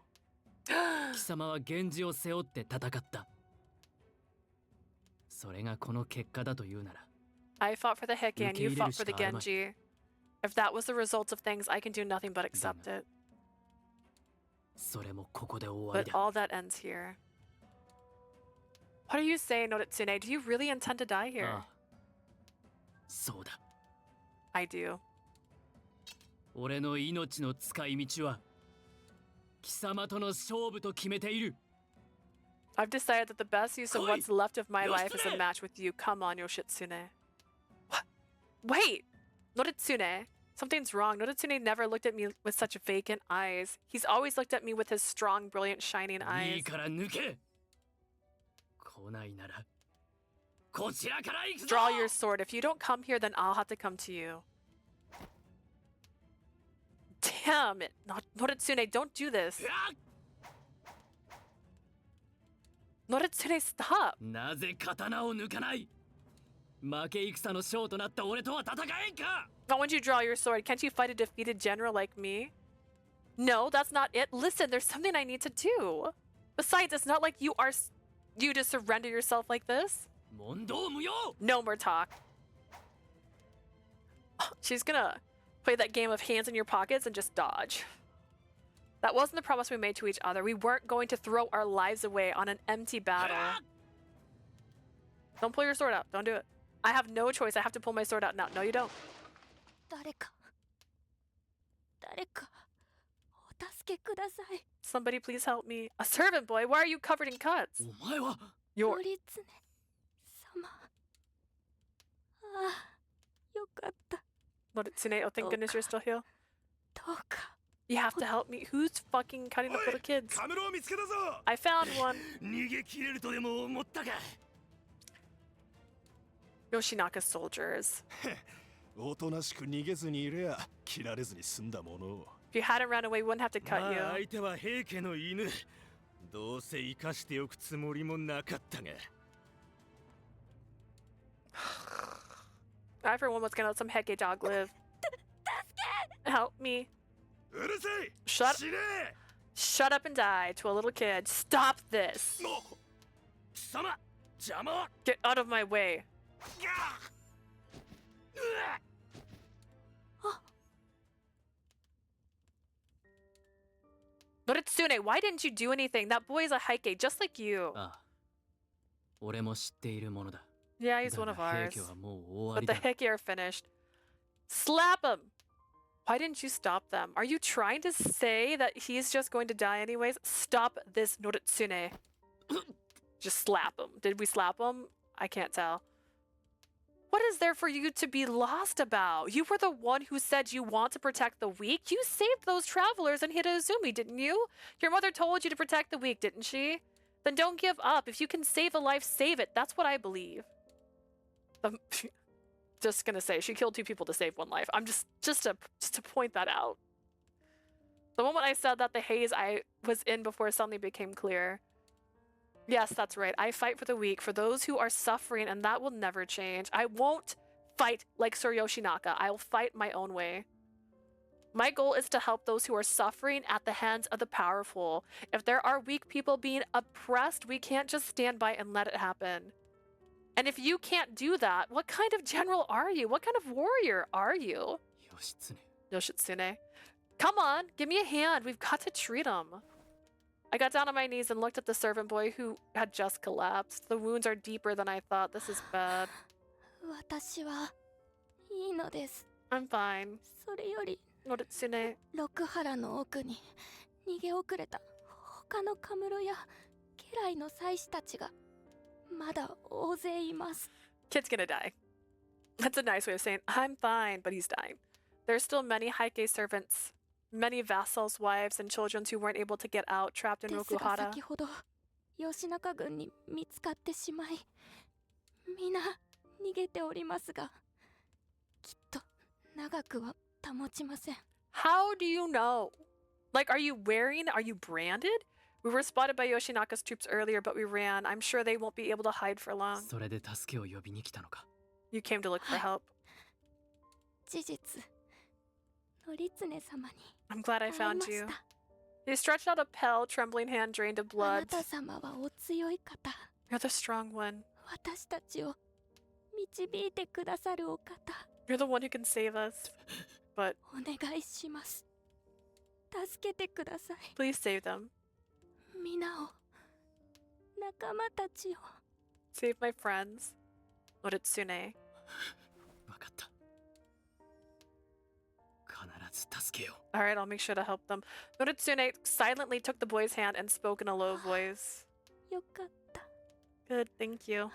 貴様は源氏を背負って戦った。それがこの結果だというなら。 I fought for the Heike and you fought for the Genji. If that was the result of things, I can do nothing but accept it. それもここで終わり But だ。 all that ends here. What are you saying, Noritsune? Do you really intend to die here? ああ、そうだ。 I do. 俺の命の使い道は貴様との勝負と決めている。 I've decided that the best use of what's left of my life is a match with you. Come on, Yoshitsune. What? Wait! Noritsune. Something's wrong. Noritsune never looked at me with such vacant eyes. He's always looked at me with his strong, brilliant, shining い eyes. いから抜け。来ないならこちらから行くぞ。 Draw your sword. If you don't come here, then I'll have to come to you. Damn it. Noritsune, don't do this. Noritsune, stop. なぜ刀を抜かない。負け戦の将となった俺とは戦えんか。 Not when you draw your sword. Can't you fight a defeated general like me? No, that's not it. Listen, there's something I need to do. Besides, it's not like you to surrender yourself like this. 問答無用。 No more talk. She's gonna play that game of hands in your pockets and just dodge. That wasn't the promise we made to each other. We weren't going to throw our lives away on an empty battle. Don't pull your sword out. Don't do it. I have no choice. I have to pull my sword out now. No, you don't. 誰かお助けください。 Somebody please help me. A servant boy? Why are you covered in cuts? お前は Your ノリツネ様。ああ、よかった。 Noritsune, oh thank goodness you're still here. どうか。 You have to help me. Who's fucking cutting up little kids? カメラを見つけたぞ。 I found one. 逃げ切れるとでも思ったか。 Yoshinaka's soldiers. おとなしく逃げずにいれば切られずに済んだもの。 If you hadn't run away, we wouldn't have to cut まあ you. 相手は平家の犬。どうせ生かしておくつもりもなかったが。 I for one was gonna let some Heke dog live. Help me. うるせい。 Shut up and die to a little kid. Stop this. 貴様、邪魔。 Get out of my way. Noritsune, why didn't you do anything? That boy is a Heike, just like you. ああ、俺も知っているものだ。 Yeah, he's one of だが ours. 平家はもう終わ But り the だ。 Heike are finished. Slap him! Why didn't you stop them? Are you trying to say that he's just going to die anyways? Stop this, Noritsune. Just slap him. Did we slap him? I can't tell. What is there for you to be lost about? You were the one who said you want to protect the weak. You saved those travelers in Hiraizumi, didn't you? Your mother told you to protect the weak, didn't she? Then don't give up. If you can save a life, save it. That's what I believe. Just gonna say, she killed 2 people to save 1 life. I'm just to point that out. The moment I said that, the haze I was in before suddenly became clear. Yes, that's right. I fight for the weak, for those who are suffering, and that will never change. I won't fight like Sir Yoshinaka. I will fight my own way. My goal is to help those who are suffering at the hands of the powerful. If there are weak people being oppressed, we can't just stand by and let it happen. And if you can't do that, what kind of general are you? What kind of warrior are you? Yoshitsune. Come on, give me a hand. We've got to treat him. I got down on my knees and looked at the servant boy who had just collapsed. The wounds are deeper than I thought. This is bad. I'm fine. Noritsune. 六原の奥に逃げ遅れた他のカムロや家来の祭司たちがまだ大勢います。 Kid's gonna die. That's a nice way of saying, I'm fine, but he's dying. There are still many Heike servants, many vassals, wives, and children who weren't able to get out, trapped in ですが Rokuhara. 先ほど吉中軍に見つかってしまい皆逃げておりますがきっと長くは保ちません。 How do you know? Like, are you branded? We were spotted by Yoshinaka's troops earlier, but we ran. I'm sure they won't be able to hide for long. それで助けを呼びに来たのか。 You came to look for help. 事実ノリツネ様に I'm glad I 会い found まし you. た。 He stretched out a pale, trembling hand drained of あな blood. た様はお強い方。 You're the strong one. 私たちを導いてくださるお方。 You're the one who can save us. But お願いします。助けてください。 please save them. 皆を仲間たちを Save my friends. Noritsune. わかった。必ず助けよ Alright, I'll make sure to help them. Noritsune silently took the boy's hand and spoke in a low voice. よかった。 Good, thank you.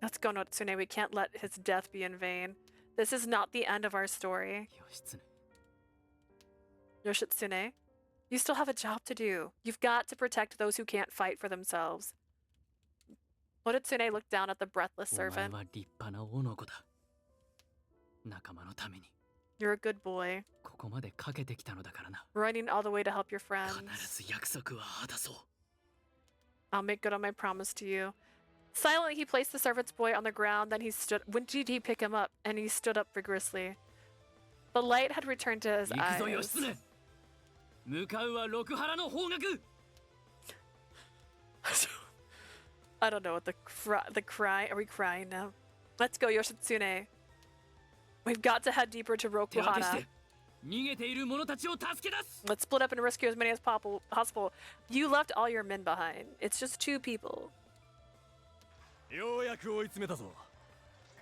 Let's go, Noritsune. We can't let his death be in vain. This is not the end of our story. う。義経。 Yoshitsune, you still have a job to do. You've got to protect those who can't fight for themselves. Noritsune looked down at the breathless お前 servant. は立派な男の子だ。仲間のために You're a good boy, ここまでかけてきたのだからな。 running all the way to help your friends. 必ず約束は果たそう。 I'll make good on my promise to you. Silently, he placed the servant's boy on the ground. Then he stood. When did he pick him up? And he stood up vigorously. The light had returned to his 行くぞ eyes. 義経。向かうは六原の方角。 I don't know what the cry. Are we crying now? Let's go, Yoshitsune. We've got to head deeper to 手分けし Rokuhara. て逃げている者たちを助け出す。 Let's split up and rescue as many as possible. You left all your men behind. It's just 2 people. ようやく追い詰めたぞ。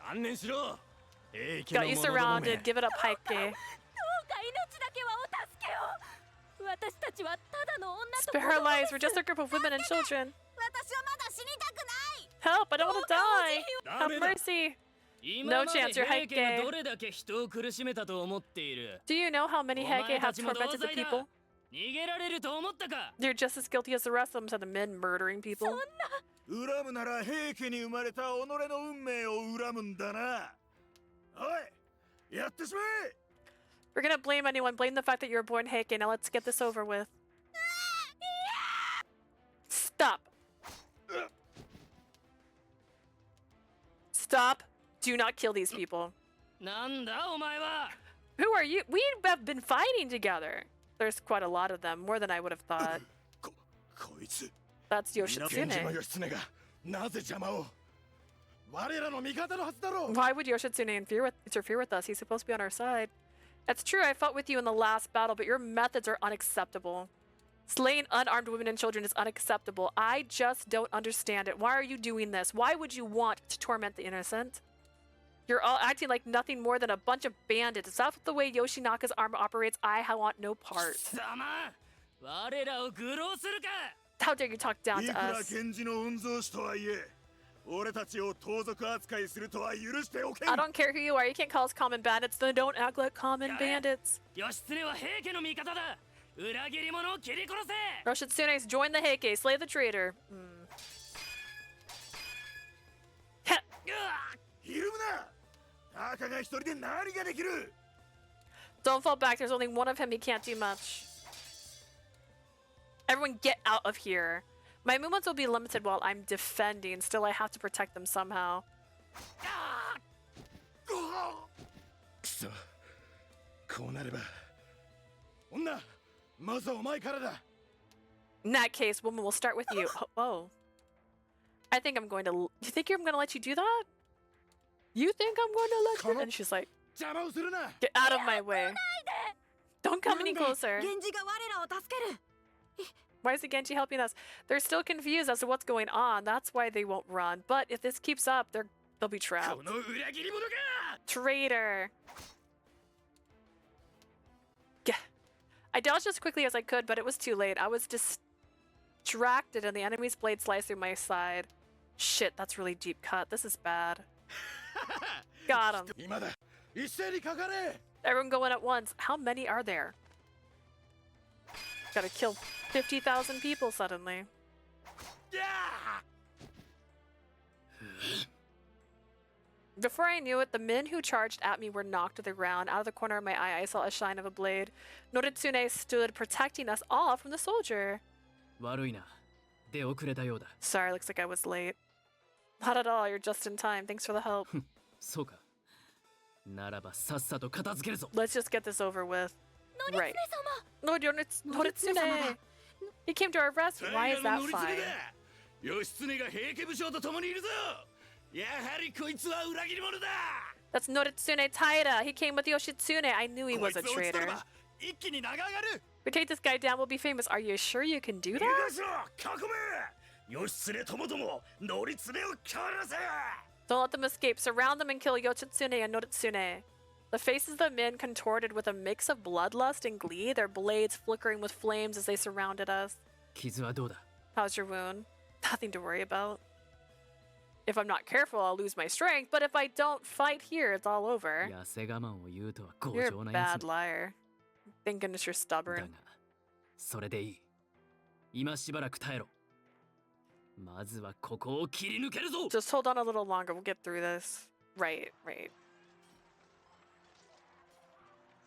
観念しろ。平家 Got の you 者どもめ surrounded. Give it up, Heike. どうか命だけはお助けを。私たちはただの女と Spare 子 our 供 lives. です。 We're just a group of women and children. 私はまだ死にたくない。 Help! I don't want to die. ダ Have メだ。 mercy. 今 No まで chance. You're 平家が Heike. どれだけ人を苦しめたと思っている。 Do you know how many お Heike 前た have ちも同 tormented the 罪だ。 people? 逃げられると思ったか。 You're just as guilty as the rest of them, said the men murdering people. 恨むなら平家に生まれた己の運命を恨むんだな。おい、やってしまえ。 We're gonna blame anyone. Blame the fact that you're born Heike. Now let's get this over with. Stop. Stop. Do not kill these people. なんだお前は。 Who are you? We have been fighting together. There's quite a lot of them, more than I would have thought. こいつ。 That's 源氏の Yoshitsune. 義経がなぜ邪魔を。我らの味方のはずだろう。 Why would Yoshitsune interfere with us? He's supposed to be on our side. It's true, I fought with you in the last battle, but your methods are unacceptable. Slaying unarmed women and children is unacceptable. I just don't understand it. Why are you doing this? Why would you want to torment the innocent? You're all acting like nothing more than a bunch of bandits. Is that the way Yoshinaka's army operates? I want no part. 貴様、我らを愚弄するか。 How dare you talk down い to くら us? 源氏の御曹司とはいえ、俺たちを盗賊扱いするとは許しておけん。 I don't care who you are. You can't call us common bandits. Then don't act like common bandits. 義経は平家の味方だ。裏切り者を切り殺せ。 Yoshitsune's join the Heike. Slay the traitor. ひるむな。たかが一人で何ができる。 Don't fall back. There's only one of him. He can't do much. Everyone get out of here. My movements will be limited while I'm defending. Still, I have to protect them somehow. くそ、こうなれば。女、まずはお前からだ。 In that case, woman, we'll start with you. Oh. I think I'm going to... You think I'm going to let you do that? You think I'm going to let you... And she's like, get out of my way. Don't come any closer. Why is the Genji helping us? They're still confused as to what's going on. That's why they won't run. But if this keeps up, they'll be trapped. Traitor. Yeah. I dodged as quickly as I could, but it was too late. I was distracted and the enemy's blade sliced through my side. Shit, that's really deep cut. This is bad. Got him. Everyone going at once. How many are there? Gotta kill 50,000 people suddenly. Before I knew it, the men who charged at me were knocked to the ground. Out of the corner of my eye, I saw a shine of a blade. Noritsune stood protecting us all from the soldier. Sorry, looks like I was late. Not at all, you're just in time. Thanks for the help. Let's just get this over with. Right. Lord Noritsune! He came to our rescue. Why is that fine? That's Noritsune Taira. He came with Yoshitsune. I knew he was a traitor. We take this guy down, we'll be famous. Are you sure you can do that? Don't let them escape. Surround them and kill Yoshitsune and Noritsune. The faces of the men contorted with a mix of bloodlust and glee, their blades flickering with flames as they surrounded us. How's your wound? Nothing to worry about. If I'm not careful, I'll lose my strength, but if I don't fight here, it's all over. You're a bad liar. Thank goodness you're stubborn. Just hold on a little longer, we'll get through this. Right.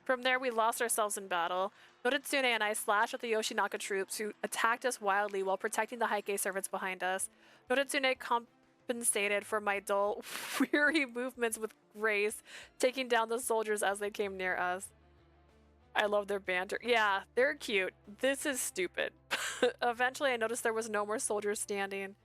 From there, we lost ourselves in battle. Noritsune and I slashed at the Yoshinaka troops who attacked us wildly while protecting the Heike servants behind us. Noritsune compensated for my dull, weary movements with grace, taking down the soldiers as they came near us. I love their banter. Yeah, they're cute. This is stupid. Eventually, I noticed there was no more soldiers standing.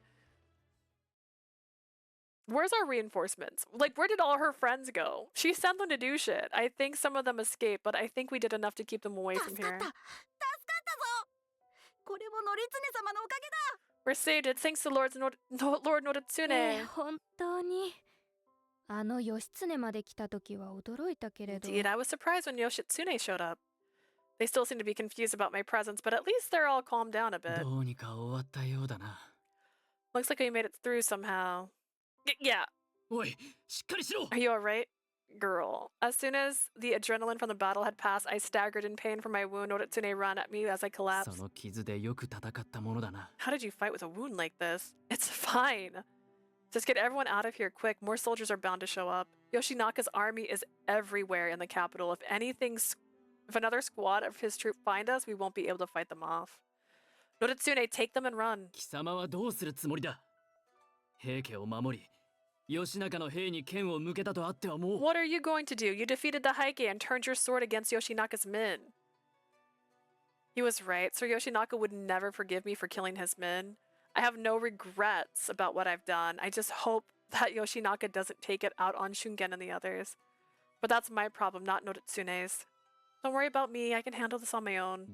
Where's our reinforcements? Like, where did all her friends go? She sent them to do shit. I think some of them escaped, but I think we did enough to keep them away from here. We're saved. It's thanks to Lord Noritsune. Indeed, I was surprised when Yoshitsune showed up. They still seem to be confused about my presence, but at least they're all calmed down a bit. Looks like we made it through somehow. Yeah. Are you alright? Girl. As soon as the adrenaline from the battle had passed, I staggered in pain from my wound. Noritsune ran at me as I collapsed. How did you fight with a wound like this? It's fine. Just get everyone out of here quick. More soldiers are bound to show up. Yoshinaka's army is everywhere in the capital. If another squad of his troops find us, we won't be able to fight them off. Noritsune, take them and run. What are you going to do? You defeated the Heike and turned your sword against Yoshinaka's men. He was right. Sir Yoshinaka would never forgive me for killing his men. I have no regrets about what I've done. I just hope that Yoshinaka doesn't take it out on Shungen and the others. But that's my problem, not Noritsune's. Don't worry about me. I can handle this on my own.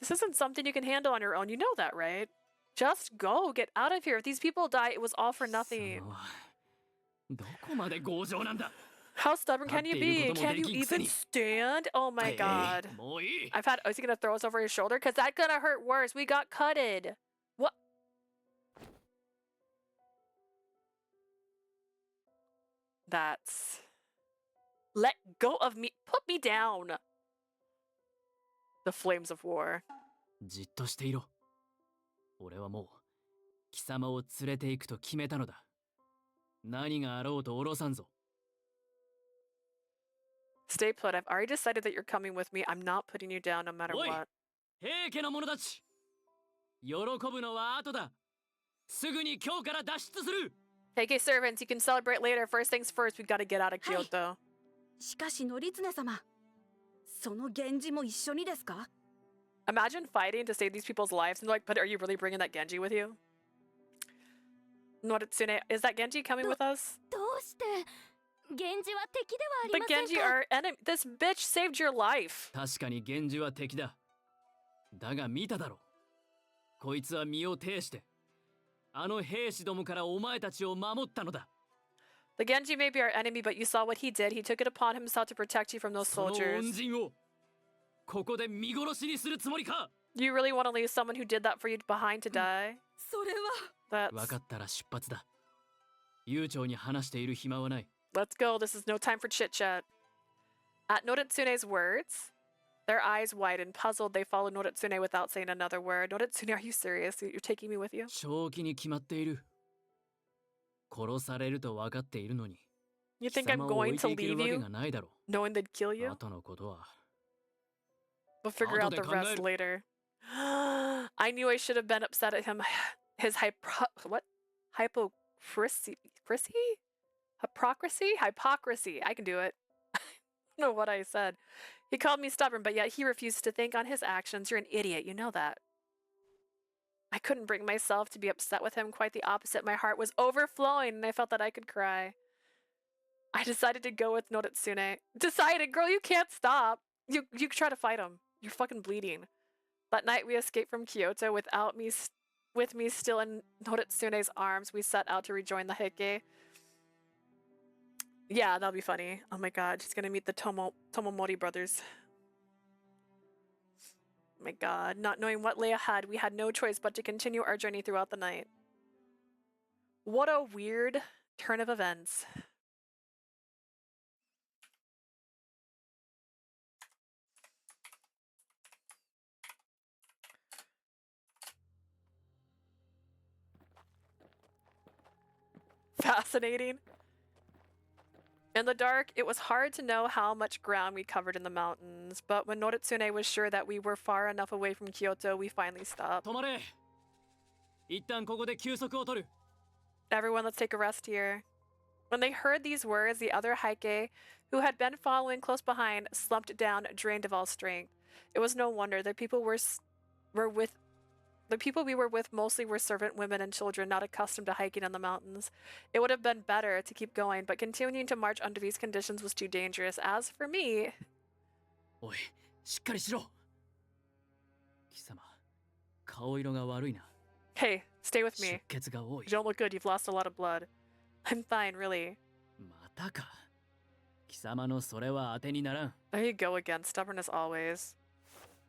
This isn't something you can handle on your own. You know that, right? Just go. Get out of here. If these people die, it was all for nothing. How stubborn can you be? Can you even stand? Oh my god. Is he gonna throw us over his shoulder? Cause that's gonna hurt worse. We got cutted. What? That's... Let go of me. Put me down. The flames of war. Stay put. I've already decided that you're coming with me. I'm not putting you down no matter what. 平家の者たち、喜ぶのは後だ。すぐに今日から脱出する。Heike servants, you can celebrate later. First things first, we've got to get out of Kyoto. しかし、則常様、その源氏も一緒にですか? Imagine fighting to save these people's lives and they're like, but are you really bringing that Genji with you? Noritsune, is that Genji coming with us? どうして？源氏は敵ではあり The ませんか? Genji are enemy. This bitch saved your life. 確かに源氏は敵だ。だが見ただろ。こいつは身を挺して、あの兵士どもからお前たちを守ったのだ。The Genji may be our enemy, but you saw what he did. He took it upon himself to protect you from those その恩 soldiers. 人をここで見殺しにするつもりか? You really want to leave someone who did that for you behind to die? それは。分かったら出発だ。悠長に話している暇はない。Let's go. This is no time for chit chat. At Noritsune's words, their eyes widened, puzzled. They followed Noritsune without saying another word. Noritsune, are you serious? You're taking me with you? 正気に決まっている。殺されると分かっているのに。 You think I'm going to leave you, knowing they'd kill you? 後のことは。We'll figure out the rest later. I knew I should have been upset at him. His hypocrisy? Hypocrisy. I can do it. I don't know what I said. He called me stubborn, but yet he refused to think on his actions. You're an idiot. You know that. I couldn't bring myself to be upset with him. Quite the opposite. My heart was overflowing and I felt that I could cry. I decided to go with Noritsune. Decided, girl, you can't stop. You try to fight him. You're fucking bleeding. That night we escaped from Kyoto with me still in Noritsune's arms. We set out to rejoin the Heike. Yeah, that'll be funny. Oh my god, she's gonna meet the Tomomori brothers. Oh my god, not knowing what lay ahead, we had no choice but to continue our journey throughout the night. What a weird turn of events. Fascinating. In the dark, it was hard to know how much ground we covered in the mountains, but when Noritsune was sure that we were far enough away from Kyoto, we finally stopped. 止まれ。一旦ここで休息を取る。 Everyone, let's take a rest here. When they heard these words, the other Heike, who had been following close behind, slumped down, drained of all strength. It was no wonder. The people we were with mostly were servant women and children not accustomed to hiking on the mountains. It would have been better to keep going, but continuing to march under these conditions was too dangerous. As for me... おい、しっかりしろ。貴様、顔色が悪いな。 Hey, stay with me. 出血が多い。 You don't look good. You've lost a lot of blood. I'm fine, really. またか。貴様のそれは当てにならん。 There you go again, stubborn as always.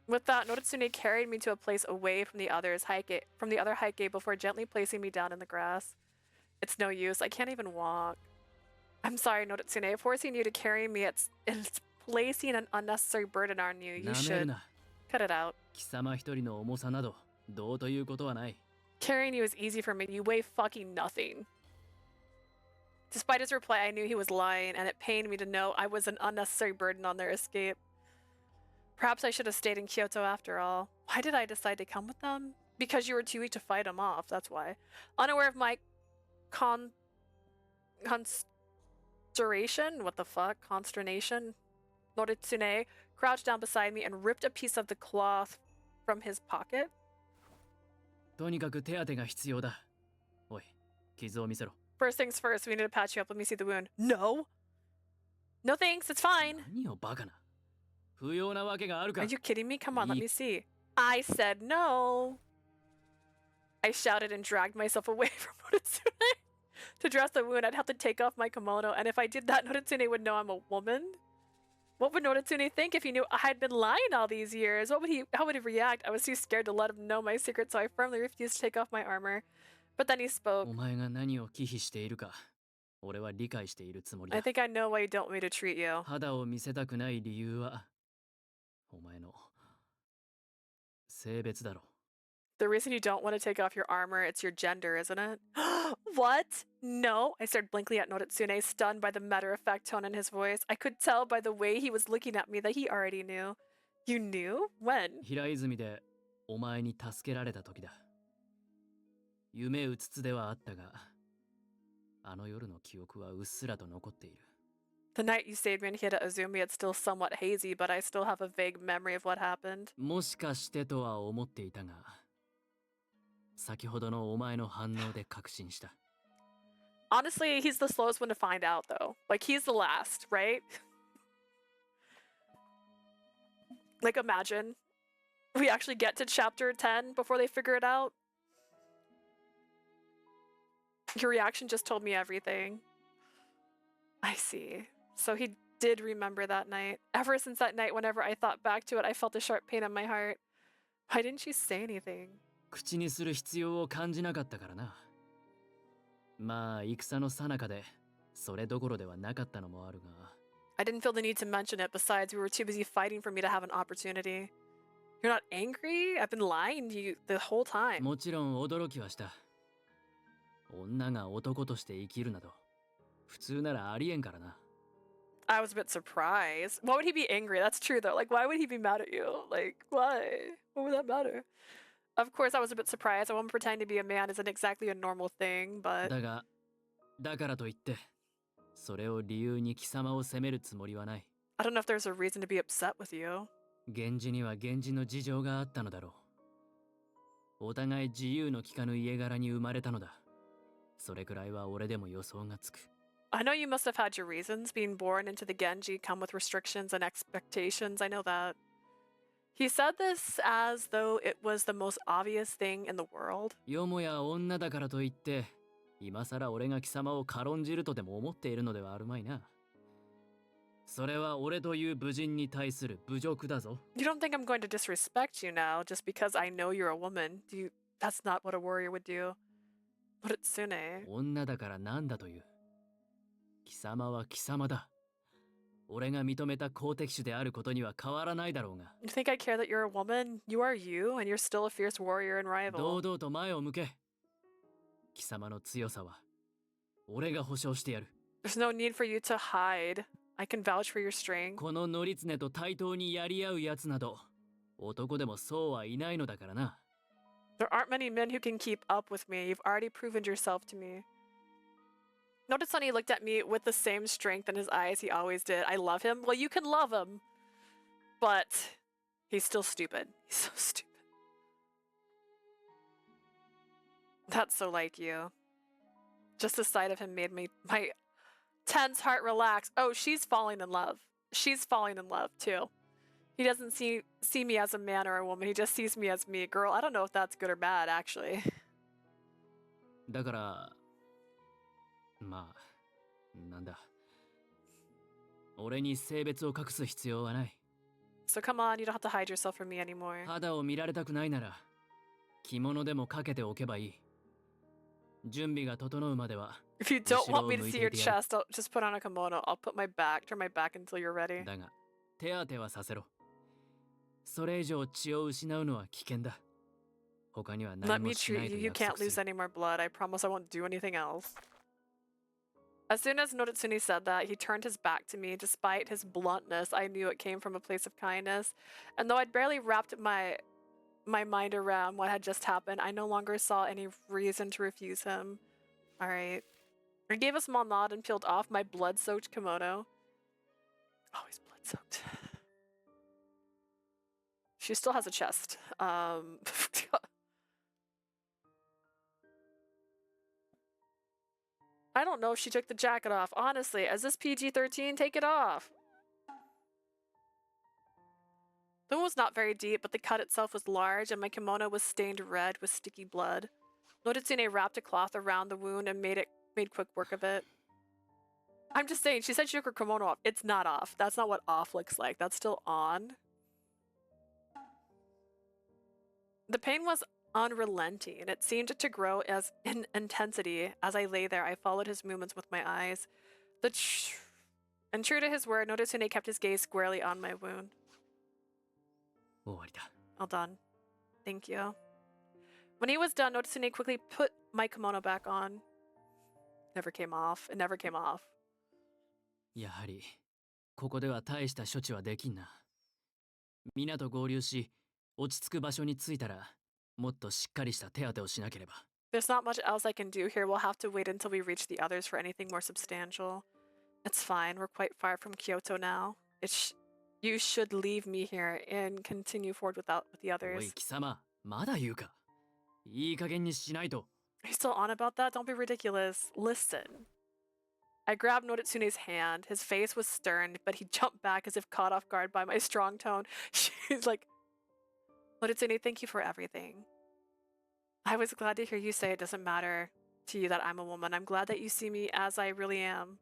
With that, Noritsune carried me to a place away from the other Heike before gently placing me down in the grass. It's no use. I can't even walk. I'm sorry, Noritsune. Forcing you to carry me, it's placing an unnecessary burden on you. You should cut it out. 貴様一人の重さなどどうということはない。 Carrying you is easy for me. You weigh fucking nothing. Despite his reply, I knew he was lying, and it pained me to know I was an unnecessary burden on their escape. Perhaps I should have stayed in Kyoto after all. Why did I decide to come with them? Because you were too weak to fight him off, that's why. Unaware of my consternation? What the fuck? Consternation? Noritsune crouched down beside me and ripped a piece of the cloth from his pocket. とにかく手当てが必要だ。おい、傷を見せろ。 First things first, we need to patch you up. Let me see the wound. No! No thanks, it's fine. 何をバカな。不要なわけがあるか。 Are you kidding me? Come on, let me see. I said no. I shouted and dragged myself away from Noritsune. To dress the wound, I'd have to take off my kimono, and if I did that, Noritsune would know I'm a woman. What would Noritsune think if he knew I had been lying all these years? How would he react? I was too scared to let him know my secret, so I firmly refused to take off my armor. But then he spoke. お前が何を忌避しているか、俺は理解しているつもりだ。 I think I know why you don't want me to treat you. 肌を見せたくない理由は、お前の性別だろ。 The reason you don't want to take off your armor, it's your gender, isn't it? what? No. I stared blankly at Noritsune, stunned by the matter-of-fact tone in his voice. I could tell by the way he was looking at me that he already knew. You knew? When? 平泉でお前に助けられた時だ。夢うつつではあったが、あの夜の記憶はうっすらと残っている。The night you saved me in Hida Azumi, it's still somewhat hazy, but I still have a vague memory of what happened. もしかしてとは思っていたが、先ほどのお前の反応で確信した。Honestly, he's the slowest one to find out, though. Like, he's the last, right? Like, imagine we actually get to chapter 10 before they figure it out. Your reaction just told me everything. I see. So he did remember that night. Ever since that night, whenever I thought back to it, I felt a sharp pain in my heart. Why didn't you say anything? 口にする必要を感じなかったからな。まあ、戦の最中で、それどころではなかったのもあるが。I didn't feel the need to mention it. Besides, we were too busy fighting for me to have an opportunity. You're not angry? I've been lying to you the whole time. もちろん驚きはした。女が男として生きるなど、普通ならありえんからな。I was a bit surprised. Why would he be angry? That's true, though. Like, why would he be mad at you? Like, why? What would that matter? Of course, I was a bit surprised. I won't pretend to be a man isn't exactly a normal thing, but... だからといって、それを理由に貴様を責めるつもりはない。I don't know if there's a reason to be upset with you. 源氏には源氏の事情があったのだろう。お互い自由の利かぬ家柄に生まれたのだ。それくらいは俺でも予想がつく。I know you must have had your reasons. Being born into the Genji come with restrictions and expectations. I know that. He said this as though it was the most obvious thing in the world. よもや女だからといって、今さら俺が貴様を軽んじるとでも思っているのではあるまいな。それは俺という武人に対する侮辱だぞ。You don't think I'm going to disrespect you now just because I know you're a woman? That's not what a warrior would do. Noritsune. 女だからなんだという。貴様は貴様だ。俺が認めた好敵手であることには変わらないだろうが。You think I care that you're a woman? You are you, and you're still a fierce warrior and rival. 堂々と前を向け。貴様の強さは俺が保証してやる。There's no need for you to hide. I can vouch for your strength. この乗常と対等にやり合うやつなど、男でもそうはいないのだからな。There aren't many men who can keep up with me. You've already proven yourself to me. Noritsune looked at me with the same strength in his eyes he always did. I love him. Well, you can love him. But he's still stupid. He's so stupid. That's so like you. Just the sight of him made my tense heart relax. Oh, she's falling in love. She's falling in love too. He doesn't see me as a man or a woman. He just sees me as me. Girl, I don't know if that's good or bad, actually. だから、まあ、なんだ。俺に性別を隠す必要はない。So come on, you don't have to hide yourself from me anymore. 肌を見られたくないなら、着物でもかけておけばいい。準備が整うまでは。If you don't want me to see your chest, I'll just put on a kimono. I'll turn my back until you're ready. だが、手当てはさせろ。それ以上血を失うのは危険だ。他には何もしないと Let me treat you. You 約 can't 束する。 lose any more blood. I promise I won't do anything else. As soon as Noritsune said that, he turned his back to me. Despite his bluntness, I knew it came from a place of kindness. And though I'd barely wrapped my mind around what had just happened, I no longer saw any reason to refuse him. All right. I gave a small nod and peeled off my blood-soaked kimono. Oh, he's blood-soaked. She still has a chest. I don't know if she took the jacket off. Honestly, is this PG-13? Take it off. The wound was not very deep, but the cut itself was large, and my kimono was stained red with sticky blood. Noritsune wrapped a cloth around the wound and made quick work of it. I'm just saying, she said she took her kimono off. It's not off. That's not what off looks like. That's still on. The pain was unrelenting, and it seemed to grow in intensity. As I lay there, I followed his movements with my eyes. And true to his word, Noritsune kept his gaze squarely on my wound. 終わりだ。 All done. Thank you. When he was done, Noritsune quickly put my kimono back on. never came off. It never came off. やはりここでは大した処置はできんな。皆と合流し、落ち着く場所に着いたら、もっとしっかりした手当てをしなければ。There's not much else I can do here. We'll have to wait until we reach the others for anything more substantial. It's fine. We're quite far from Kyoto now. You should leave me here and continue forward with the おい others. 貴様、まだ言うか。いい加減にしないと。Are you still on about that? Don't be ridiculous. Listen. I grabbed Noritsune's hand. His face was stern, but he jumped back as if caught off guard by my strong tone. She's like, Noritsune, thank you for everything. I was glad to hear you say it doesn't matter to you that I'm a woman. I'm glad that you see me as I really am.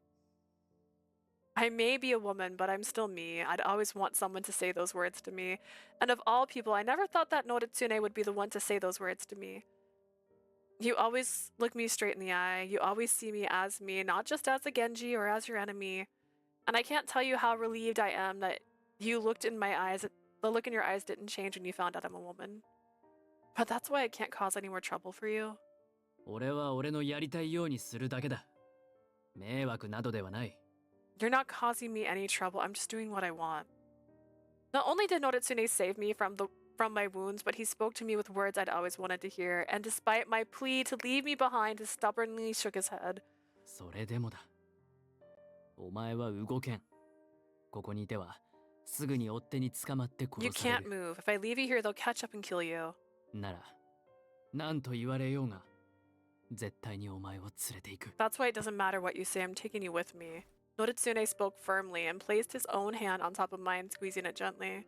I may be a woman, but I'm still me. I'd always want someone to say those words to me. And of all people, I never thought that Noritsune would be the one to say those words to me. You always look me straight in the eye. You always see me, not just as a Genji or as your enemy. And I can't tell you how relieved I am that you looked in my eyes. The look in your eyes didn't change when you found out I'm a woman. But that's why I can't cause any more trouble for you. 俺は俺のやりたいようにするだけだ。迷惑などではない。You're not causing me any trouble. I'm just doing what I want. Not only did Noritsune save me from my wounds, but he spoke to me with words I'd always wanted to hear. And despite my plea to leave me behind, he stubbornly shook his head. それでもだ。お前は動けん。ここにいてはすぐに追っ手に捕まって殺 You され can't る。 move. If I leave you here, they'll catch up and kill you. なら、何と言われようが、絶対にお前を連れて行く。 That's why it doesn't matter what you say. I'm taking you with me. Noritsune spoke firmly and placed his own hand on top of mine, squeezing it gently.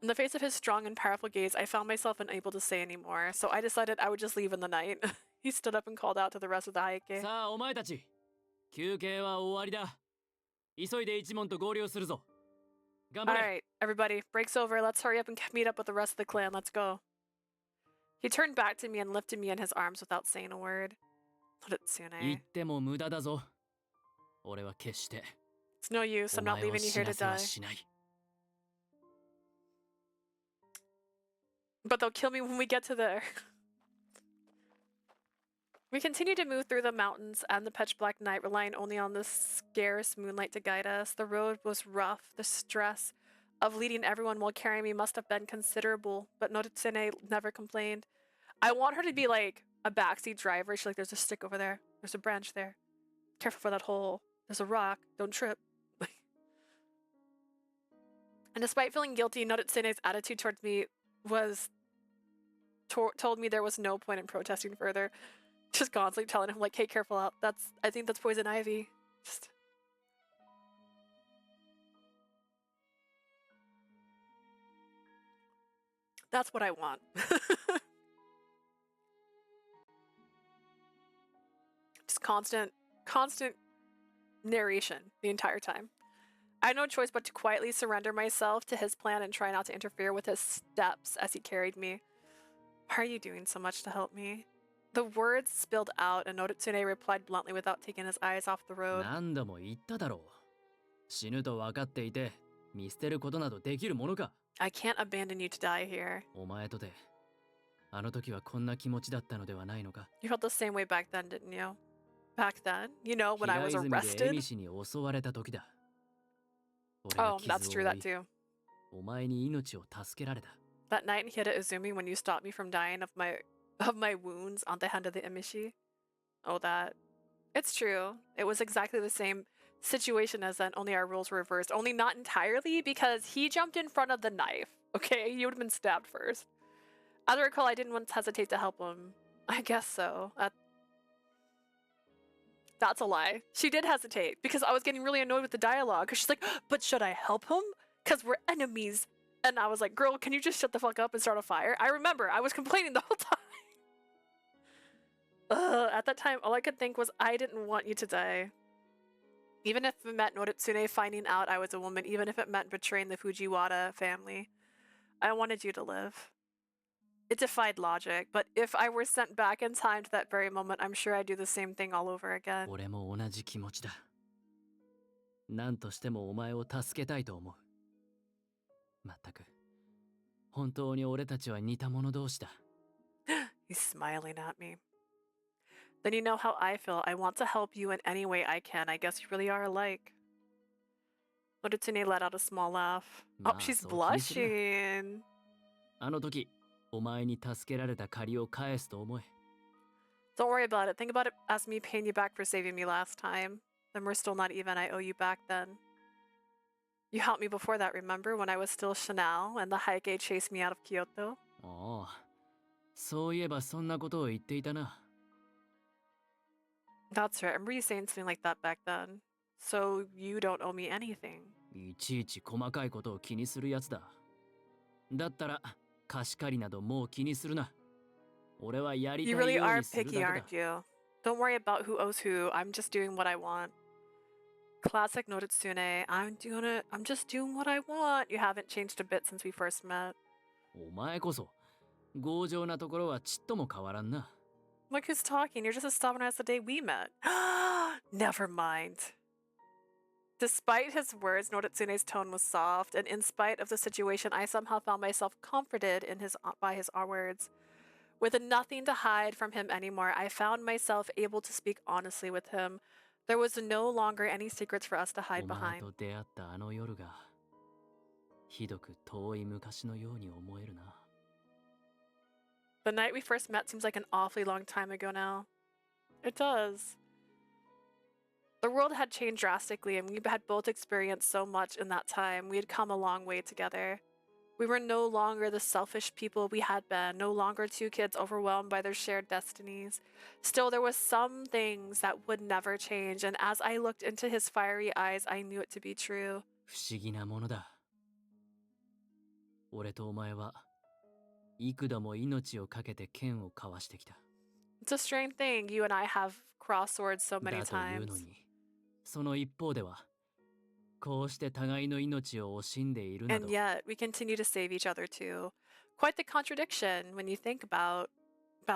In the face of his strong and powerful gaze, I found myself unable to say any more, so I decided I would just leave in the night. He stood up and called out to the rest of the Haike. さあ、お前たち、休憩は終わりだ。急いで一門と合流するぞ。頑張れ。 Alright, everybody, break's over. Let's hurry up and meet up with the rest of the clan. Let's go. He turned back to me and lifted me in his arms without saying a word. 言っても無駄だぞ。俺は決して。 It's no use. I'm not leaving you here to die. しない。 But they'll kill me when we get to there. We continued to move through the mountains and the pitch black night, relying only on the scarce moonlight to guide us. The road was rough. The stress of leading everyone while carrying me must have been considerable, but Noritsune never complained. I want her to be like a backseat driver. She's like, there's a stick over there. There's a branch there. Careful for that hole. There's a rock. Don't trip. And despite feeling guilty, Noritsune's attitude towards me was told me there was no point in protesting further. Just constantly telling him like, hey, careful out. I think that's poison ivy. Just that's what I want. Just constant narration the entire time. I had no choice but to quietly surrender myself to his plan and try not to interfere with his steps as he carried me. Why are you doing so much to help me? The words spilled out, and Noritsune replied bluntly without taking his eyes off the road. 何度も言っただろう。死ぬと分かっていて、見捨てることなどできるものか。I can't abandon you to die here. お前とて、あの時はこんな気持ちだったのではないのか。 You felt the same way back then, didn't you? Back then? You know, when I was 平泉で arrested? エミシに襲われた時だ。俺 Oh, が傷を that's true, 負 that い、 too. お前に命を助けられた。 That night in Hida-Izumi when you stopped me from dying of my wounds on the hand of the Emishi. Oh, that. It's true. It was exactly the same situation as then, only our rules were reversed. Only not entirely, because he jumped in front of the knife. Okay, you would have been stabbed first. As I recall, I didn't once hesitate to help him. I guess so. That's a lie. She did hesitate, because I was getting really annoyed with the dialogue, because she's like, but should I help him? Because we're enemies. And I was like, girl, can you just shut the fuck up and start a fire? I remember, I was complaining the whole time. At that time, all I could think was I didn't want you to die. Even if it meant Noritsune finding out I was a woman, even if it meant betraying the Fujiwara family, I wanted you to live. It defied logic, but if I were sent back in time to that very moment, I'm sure I'd do the same thing all over again. 俺も同じ気持ちだ。何としてもお前を助けたいと思う。まったく、本当に俺たちは似た者同士だ。He's smiling at me. Then you know how I feel. I want to help you in any way I can. I guess you really are alike. Noritsune let out a small laugh. Oh, she's blushing. あの時、お前に助けられた借りを返すと思え。Don't worry about it. Think about it as me paying you back for saving me last time. Then we're still not even. I owe you back then. You helped me before that, remember? When I was still Chanel and the Heike chased me out of Kyoto? ああ、そういえばそんなことを言っていたな。That's right. I remember you saying something like that back then. So you don't owe me anything. いちいち細かいことを気にするやつだ。だったら、貸し借りなどもう気にするな。俺はやりたい You よう really に are するだ picky, けだ。 aren't you? Don't worry about who owes who. I'm just doing what I want. Classic Noritsune. I'm just doing what I want. You haven't changed a bit since we first met. お前こそ、強情なところはちっとも変わらんな。Look who's talking. You're just as stubborn as the day we met. Never mind. Despite his words, Noritsune's tone was soft, and in spite of the situation, I somehow found myself comforted by his words. With nothing to hide from him anymore, I found myself able to speak honestly with him. There was no longer any secrets for us to hide お前 behind. と出会ったあの夜が、ひどく遠い昔のように思えるな。The night we first met seems like an awfully long time ago now. It does. The world had changed drastically, and we had both experienced so much in that time. We had come a long way together. We were no longer the selfish people we had been, no longer two kids overwhelmed by their shared destinies. Still, there were some things that would never change, and as I looked into his fiery eyes, I knew it to be true. 不思議なものだ。俺とお前は、幾度も命をかけて剣を交わしてきた。It's a strange thing. You and I have crossed swords so many だというの times. に、その一方では、こうして互いの命を惜しんでいるな And ど、 yet, we continue to save each other too. Quite the contradiction when you think about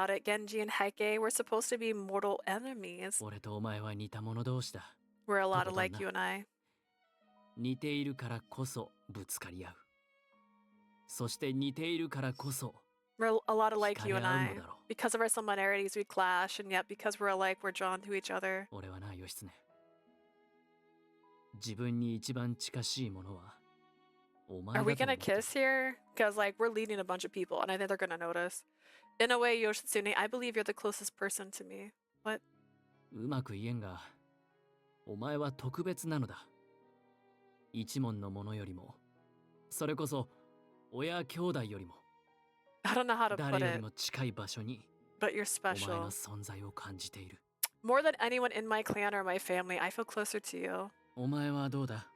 it. Genji and Heike were supposed to be mortal enemies. 俺とお前は似た者同士だ。 We're a lot とことん alike, な you and I. 似ているからこそぶつかり合う。そして似ているからこそ、 We're a lot alike, you and 惹かれ合う I. のだろう。 Because of our similarities, we clash, and yet because we're alike, we're drawn to each other. 俺はな、義経。自分に一番近しいものは、お前 Are だ we と思 gonna ってる。 kiss here? Because, like, we're leading a bunch of people, and I think they're gonna notice. In a way, Yoshitsune, I believe you're the closest person to me. What? うまく言えんが、お前は特別なのだ。一門の者よりも、それこそ親兄弟よりも、 I don't know how to 誰 put より it, も近い場所に、 but you're お前 special. の存在を感じている。 More than anyone in my clan or my family, I feel closer to you. お前はどうだ？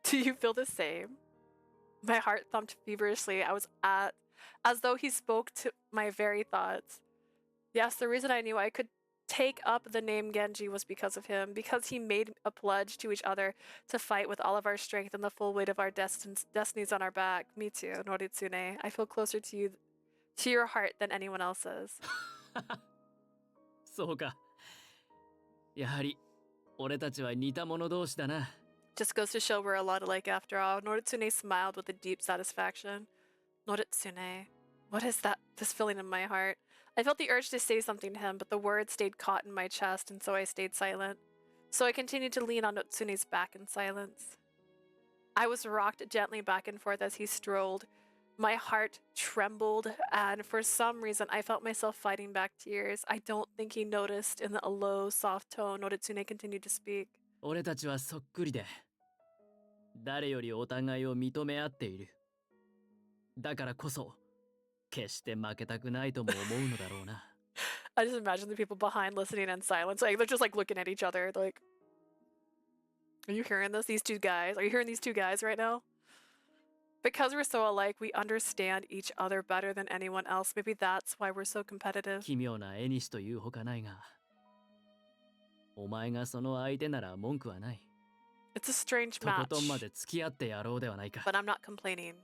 Do you feel the same? My heart thumped feverishly. As though he spoke to my very thoughts. Yes, the reason I knew I could take up the name Genji was because of him, because he made a pledge to each other to fight with all of our strength and the full weight of our destinies on our back. Me too, Noritsune. I feel closer to you, to your heart than anyone else's. そうか。やはり、俺たちは似た者同士だな。 Just goes to show we're a lot alike after all. Noritsune smiled with a deep satisfaction. Noritsune, what is this feeling in my heart? I felt the urge to say something to him, but the words stayed caught in my chest, and so I stayed silent. So I continued to lean on Notsune's back in silence. I was rocked gently back and forth as he strolled. My heart trembled, and for some reason I felt myself fighting back tears. I don't think he noticed. In a low, soft tone, Noritsune continued to speak. 俺たちはそっくりで、誰よりお互いを認め合っている。だからこそ、決して負けたくないとも思うのだろうな。I just imagine the people behind listening in silence. Like, they're just like looking at each other. Like, are you hearing this? These two guys? Are you hearing these two guys right now? Because we're so alike, we understand each other better than anyone else. Maybe that's why we're so competitive. 奇妙な絵にしというほかないが、お前がその相手なら文句はない。 It's a strange とこ match, とんまで付き合ってやろうではないか。 but I'm not complaining.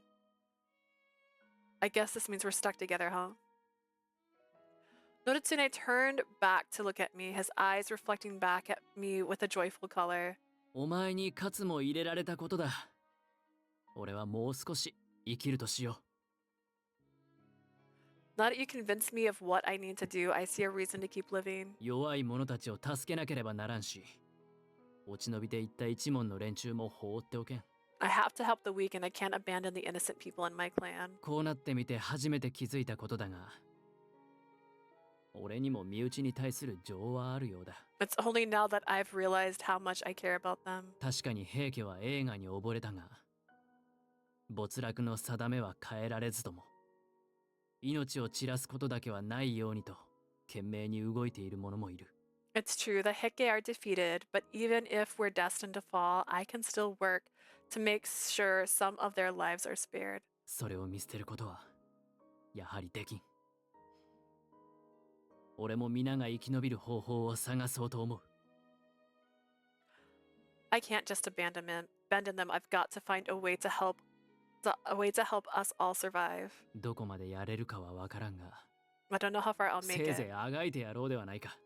I guess this means we're stuck together, huh? Noritsune turned back to look at me, his eyes reflecting back at me with a joyful color. お前に勝つも入れられたことだ。俺はもう少し生きるとしよ Now that you convinced me of what I need to do, I see a reason to keep living. 弱い者たちを助けなければならんし、落ち延びていった一門の連中も放っておけん。I have to help the weak and I can't abandon the innocent people in my clan. こうなってみて初めて気づいたことだが、俺にも身内に対する情はあるようだ。It's only now that I've realized how much I care about them. 確かに平家は映画に溺れたが、没落の定めは変えられずとも、命を散らすことだけはないようにと懸命に動いている者もいる。It's true, the Heike are defeated, but even if we're destined to fall, I can still work to make sure some of their lives are spared. それを見捨てることはやはりできん。俺も皆が生き延びる方法を探そうと思う。I can't just abandon them. I've got to find a way to help us all survive. どこまでやれるかはわからんが、 I don't know how far I'll make せいぜ it. いあがいてやろうではないか。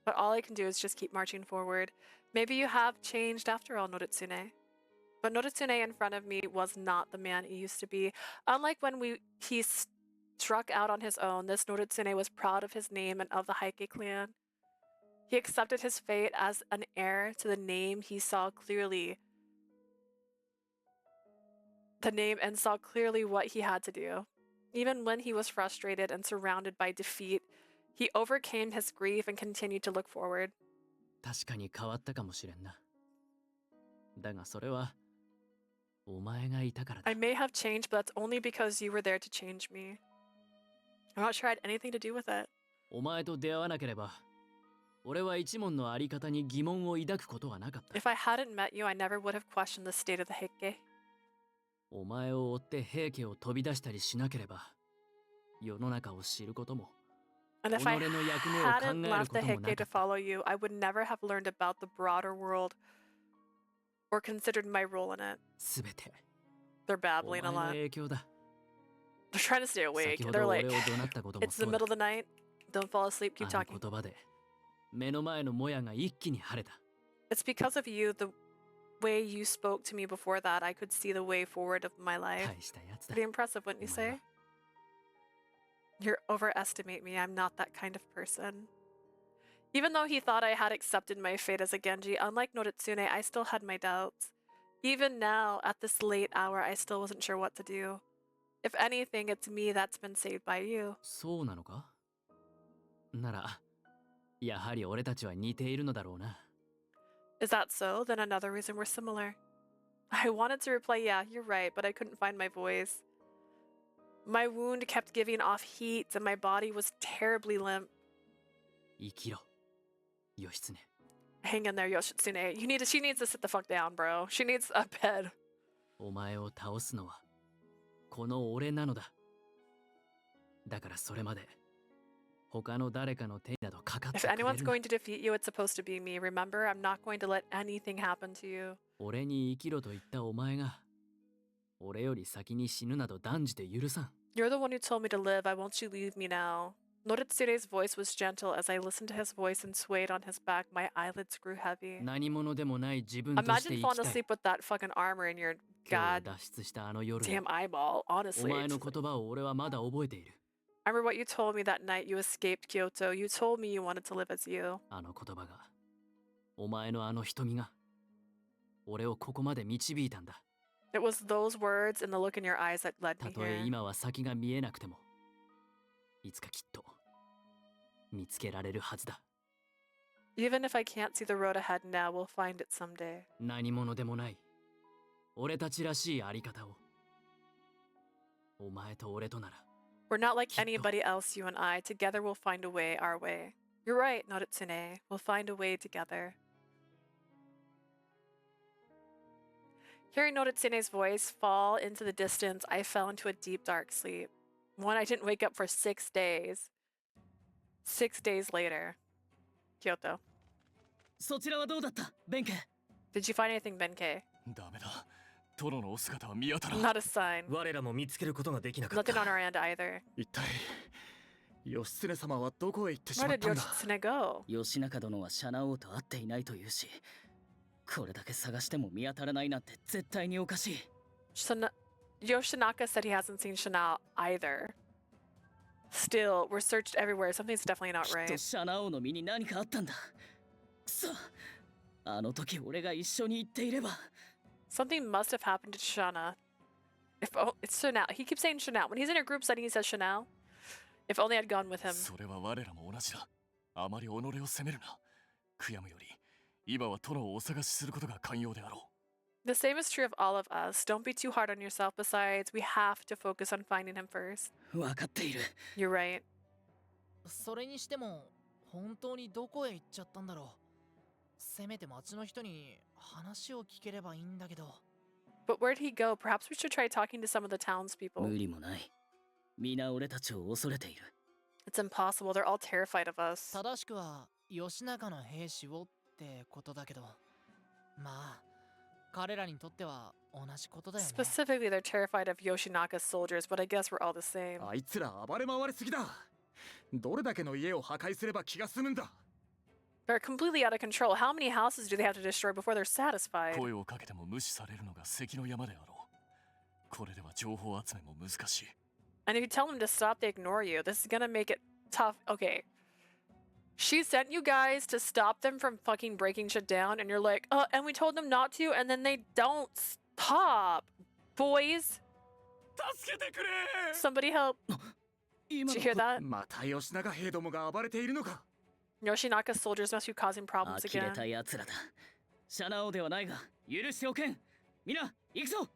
But all I can do is just keep marching forward. Maybe you have changed after all, Noritsune. But Noritsune in front of me was not the man he used to be. Unlike when he struck out on his own, this Noritsune was proud of his name and of the Heike clan. He accepted his fate as an heir to the name he saw clearly. The name and saw clearly what he had to do. Even when he was frustrated and surrounded by defeat, he overcame his grief and continued to look forward. 確かに変わったかもしれんな。だがそれはお前がいたからだ。 I may have changed, but that's only because you were there to change me. I'm not sure I had anything to do with it. お前と出会わなければ、俺は一門のあり方に疑問を抱くことはなかった。 If I hadn't met you, I never would have questioned the state of the Heike. お前を追って平家を飛び出したりしなければ、世の中を知ることも、 And if I 己の役目を考 hadn't える left こ the ともな Heike か to った。 follow you, I would never have learned about the broader world or considered my role in it. すべて They're お babbling 前 a の lot. 影響だ。 They're trying to stay awake. 先ほ They're ど like, 俺を怒鳴ったことも it's the そうだ。 middle of the night. Don't fall asleep. Keep あの talking. 言葉で目の前のもやが一気に晴れた。 It's because of you, the way you spoke to me before that, I could see the way forward of my life. 大したやつだ。 Pretty impressive, wouldn't you say? You overestimate me. I'm not that kind of person. Even though he thought I had accepted my fate as a Genji, unlike Noritsune, I still had my doubts. Even now, at this late hour, I still wasn't sure what to do. If anything, it's me that's been saved by you. そうなのか？なら、やはり俺たちは似ているのだろうな。 Is that so? Then another reason we're similar. I wanted to reply, yeah, you're right, but I couldn't find my voice. My wound kept giving off heat and my body was terribly limp. 生きろ、義経。 Hang in there, Yoshitsune. She needs to sit the fuck down, bro. She needs a bed. お前を倒すのはこの俺なのだ。だからそれまで他の誰かの手などかかって If くれ anyone's るな。 going to defeat you, it's supposed to be me. Remember, I'm not going to let anything happen to you. 俺に生きろと言ったお前が俺より先に死ぬなど断じて許さん。 You're the one who told me to live. Why won't you leave me now? Noritsune's voice was gentle. As I listened to his voice and swayed on his back, my eyelids grew heavy. 何者でもない自分として Imagine 生 falling きたい。 asleep with that fucking armor in your 今日 god 脱出したあの夜、 damn eyeball. お Honestly, 前 it's の just- 言葉を俺はまだ覚えている。 I remember what you told me that night you escaped Kyoto. You told me you wanted to live as you. あの言葉が、お前のあの瞳が俺をここまで導いたんだ。 It was those words and the look in your eyes that led た me とえ here. 今は先が見えなくても、いつかきっと見つけられるはずだ。 Even if I can't see the road ahead now, we'll find it someday. 何者でもない俺たちらしいあり方を。お前と俺となら We're not like anybody else, you and I. Together we'll find a way, our way. You're right, Noritsune. We'll find a way together. Hearing Noritsune's voice fall into the distance, I fell into a deep, dark sleep. One I didn't wake up for 6 days. 6 days later. Kyoto. そちらはどうだった、弁慶？ Did you find anything, Benkei? ダメだ。殿のお姿は見当たらん。 Not a sign. 我らも見つけることができなかった。 Nothing on our end either. 一体義経様はどこへ行ってし Where まっ did たんだ。 Yoshitsune go? 義仲殿はシャナ王と会っていないというし、これだけ探しても見当たらないなんて絶対におかしい。Yoshinaka said he hasn't seen Shanao either. Still, we're searched everywhere. Something's definitely not きっと right. シャナ王の身に何かあったんだ。くそ、あの時俺が一緒に行っていれば。 Something must have happened to Shana. It's Chanel. He keeps saying Chanel. When he's in a group setting, he says Chanel. If only I'd gone with him. それは我らも同じだ。あまり己を責めるな。悔やむより、今は殿をお探しすることが肝要であろう。 The same is true of all of us. Don't be too hard on yourself. Besides, we have to focus on finding him first. 分かっている。 You're right. それにしても本当にどこへ行っちゃったんだろう。せめて町の人に話を聞ければいいんだけど。 But where'd he go? Perhaps we should try talking to some of the townspeople. 無理もない。皆俺たちを恐れている。 It's impossible. They're all terrified of us. 正しくは義仲の兵士をってことだけど、まあ彼らにとっては同じことだよね。 Specifically, they're terrified of Yoshinaka's soldiers, but I guess we're all the same. あいつら暴れ回りすぎだ。どれだけの家を破壊すれば気が済むんだ。 They're completely out of control. How many houses do they have to destroy before they're satisfied? 声をかけても無視されるのが関の山であろう。これでは情報集めも難しい。 And if you tell them to stop, they ignore you. This is gonna make it tough. Okay. She sent you guys to stop them from fucking breaking shit down, and you're like, and we told them not to, and then they don't stop. Boys. Somebody help. Did you hear that? また義仲兵どもが暴れているのか。 Yoshinaca's soldiers must be causing problems 呆れ again. た奴らだ。シャナ王ではないが、許しておけん。皆、行くぞ。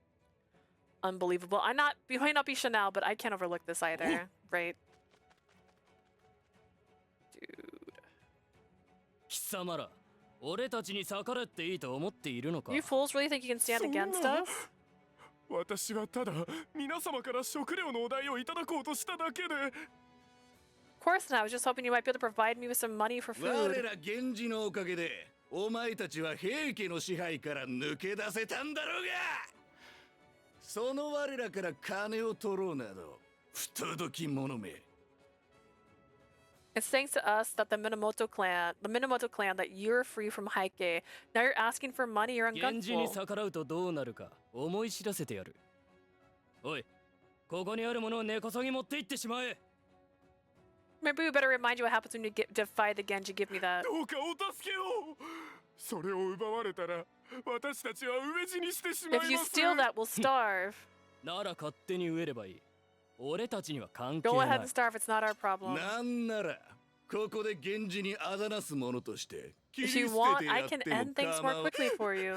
Unbelievable. We might not be Chanel, but I can't overlook this either. Right? 貴様ら、俺たちに逆らっていいと思っているのか？ You fools really think you can stand against us? 私はただ皆様から食料のお題をいただこうとしただけで。 Of course not. I was just hoping you might be able to provide me with some money for 我 food. ら源氏のおかげでお前たちは平家の支配から抜け出せたんだろうが、その我らから金を取ろうなど不届き者め。 It's thanks to us that the Minamoto clan that you're free from Heike. Now you're asking for money, you're 源氏に ungrateful. 逆らうとどうなるか思い知らせてやる。おい、ここにあるものを根こそぎ持って行ってしまえ。 Maybe we better remind you what happens when you defy the Genji. Give me that. どうかお助けを。それを奪われたら私たちは飢え死にしてしまい If ます。 you steal that, we'll starve. なら勝手に飢えればいい。俺たちには関係 Go な ahead い and。starve. It's not our problem. なんならここで源氏にあだなす者として切り If 捨 you て want, て I やっ can ても end things 構 more わ quickly for you.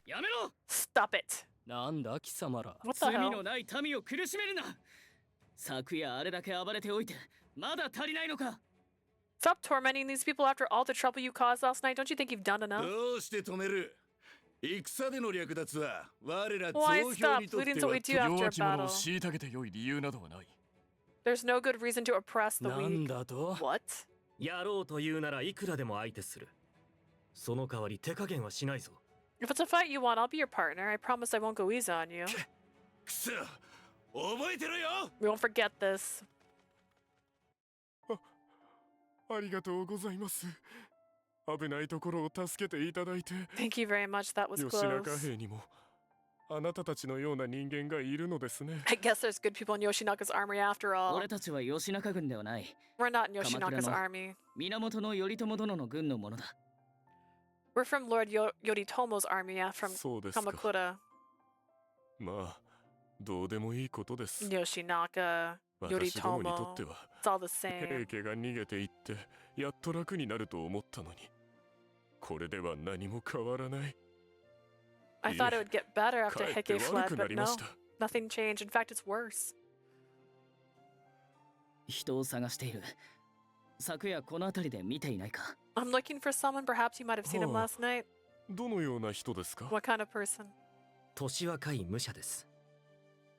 やめろ。 Stop it. なんだ貴様ら。 What the 罪 hell? のない民を苦しめるな。昨夜あれだけ暴れておいて、まだ足りないのか。 Stop tormenting these people after all the trouble you caused last night. Don't you think you've done enough? どうして止める？戦での略奪は我ら増 Why 票 stop? にとって Looting's は what we do after 弱 a き者 battle. を虐げて良い理由などはない。 There's no good reason to oppress the なん weak. だと？ What? やろうというならいくらでも相手する。その代わり手加減はしないぞ。 If it's a fight you want, I'll be your partner. I promise I won't go easy on you. くそ、覚えてろよ。 We won't forget this. ありがとうございます。危ないところを助けていただいて。 Thank you very much. That was 吉中 close. 兵にもあなたたちのような人間がいるのですね。 I guess there's good people in Yoshinaka's army after all. 俺たちは義仲軍ではない。 We're not in 鎌倉 Yoshinaka's の army. 源頼朝殿の軍のものだ。 We're from Lord Yoritomo's army, yeah, from そうですか。 Kamakura. まあ、どうでもいいことです。 Yoshinaka, 私どもにと Yoritomo. っては It's all the same. 平家が逃げていってやっと楽になると思ったのに、これでは何も変わらない。 I thought it would get better after かえって Heike 悪 fled, くな but りま no. した。 Nothing changed. In fact, it's worse. 人を探している。昨夜この辺りで見ていないか。 I'm looking for someone. Perhaps you might have seen him はあ last night. どのような人ですか？ What kind of person? 年若い武者です。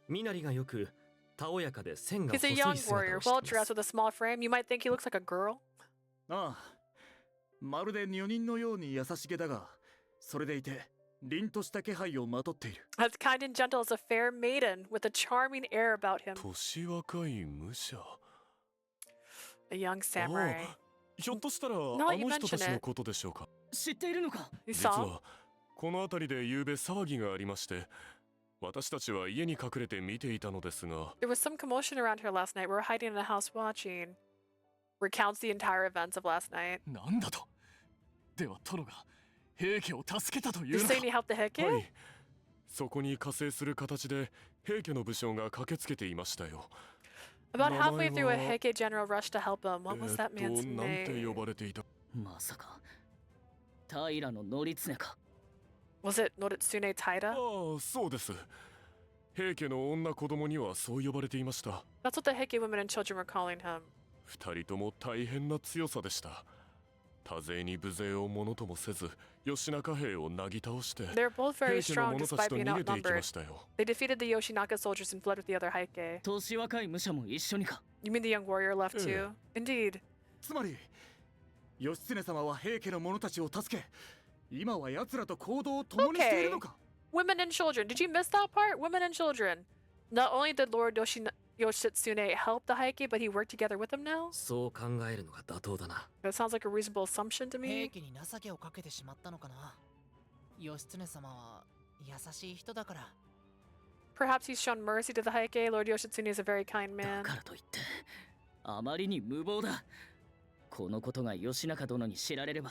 身なりがよく、たおやかで線が He's 細 a い young 姿 warrior, をして well います dressed with a small frame. You might think he looks like a girl. ああ、まるで女人のように優しげだが、それでいて凛とした気配をまとっている。 As kind and gentle as a fair maiden with a charming air about him. 年若い武者。 A young samurai. ひょっとしたらあ No, の you 人た mention ちの it. ことでしょうか？知っているのか。 You 実 saw? はこの辺りで昨べ騒ぎがありまして、私たちは家に隠れて見ていたのですが。There was some commotion around here last night. We were hiding in a house watching. Recounts the entire events of last night. なんだと。では殿が平家を助けたという You're のか。 saying he helped the Heike? はい。そこに加勢する形で平家の武将が駆けつけていましたよ。 About halfway through, a Heike general rushed to help him. What was that man's なんて name? 呼ばれていた。まさか平則経か。 Was it Noritsune Taira? ああ、そうです。平家の女子供にはそう呼ばれていました。 That's what the Heike women and children were calling him. 二人とも大変な強さでした。多勢に無勢をものともせず、義仲兵をなぎ倒して、 They were both very 平家の strong 者たち despite と being 逃げていきま outnumbered. したよ。 They defeated the Yoshinaka soldiers and fled with the other Heike. 年若い武者も一緒にか。 You mean the young warrior left too? Indeed. つまり義経様は平家の者たちを助け、今は奴らと行動を共にしているのか。 Women and children. Did you miss that part? Women and children. Not only did Lord Yoshitsune help the Heike, but he worked together with them now? そう考えるのが妥当だな。 That sounds like a reasonable assumption to 平 me. 家に情けをかけてしまったのかな。義経様は優しい人だから。 Perhaps he's shown mercy to the Heike. Lord Yoshitsune is a very kind man. だからといってあまりに無謀だ。このことが義仲殿に知られれば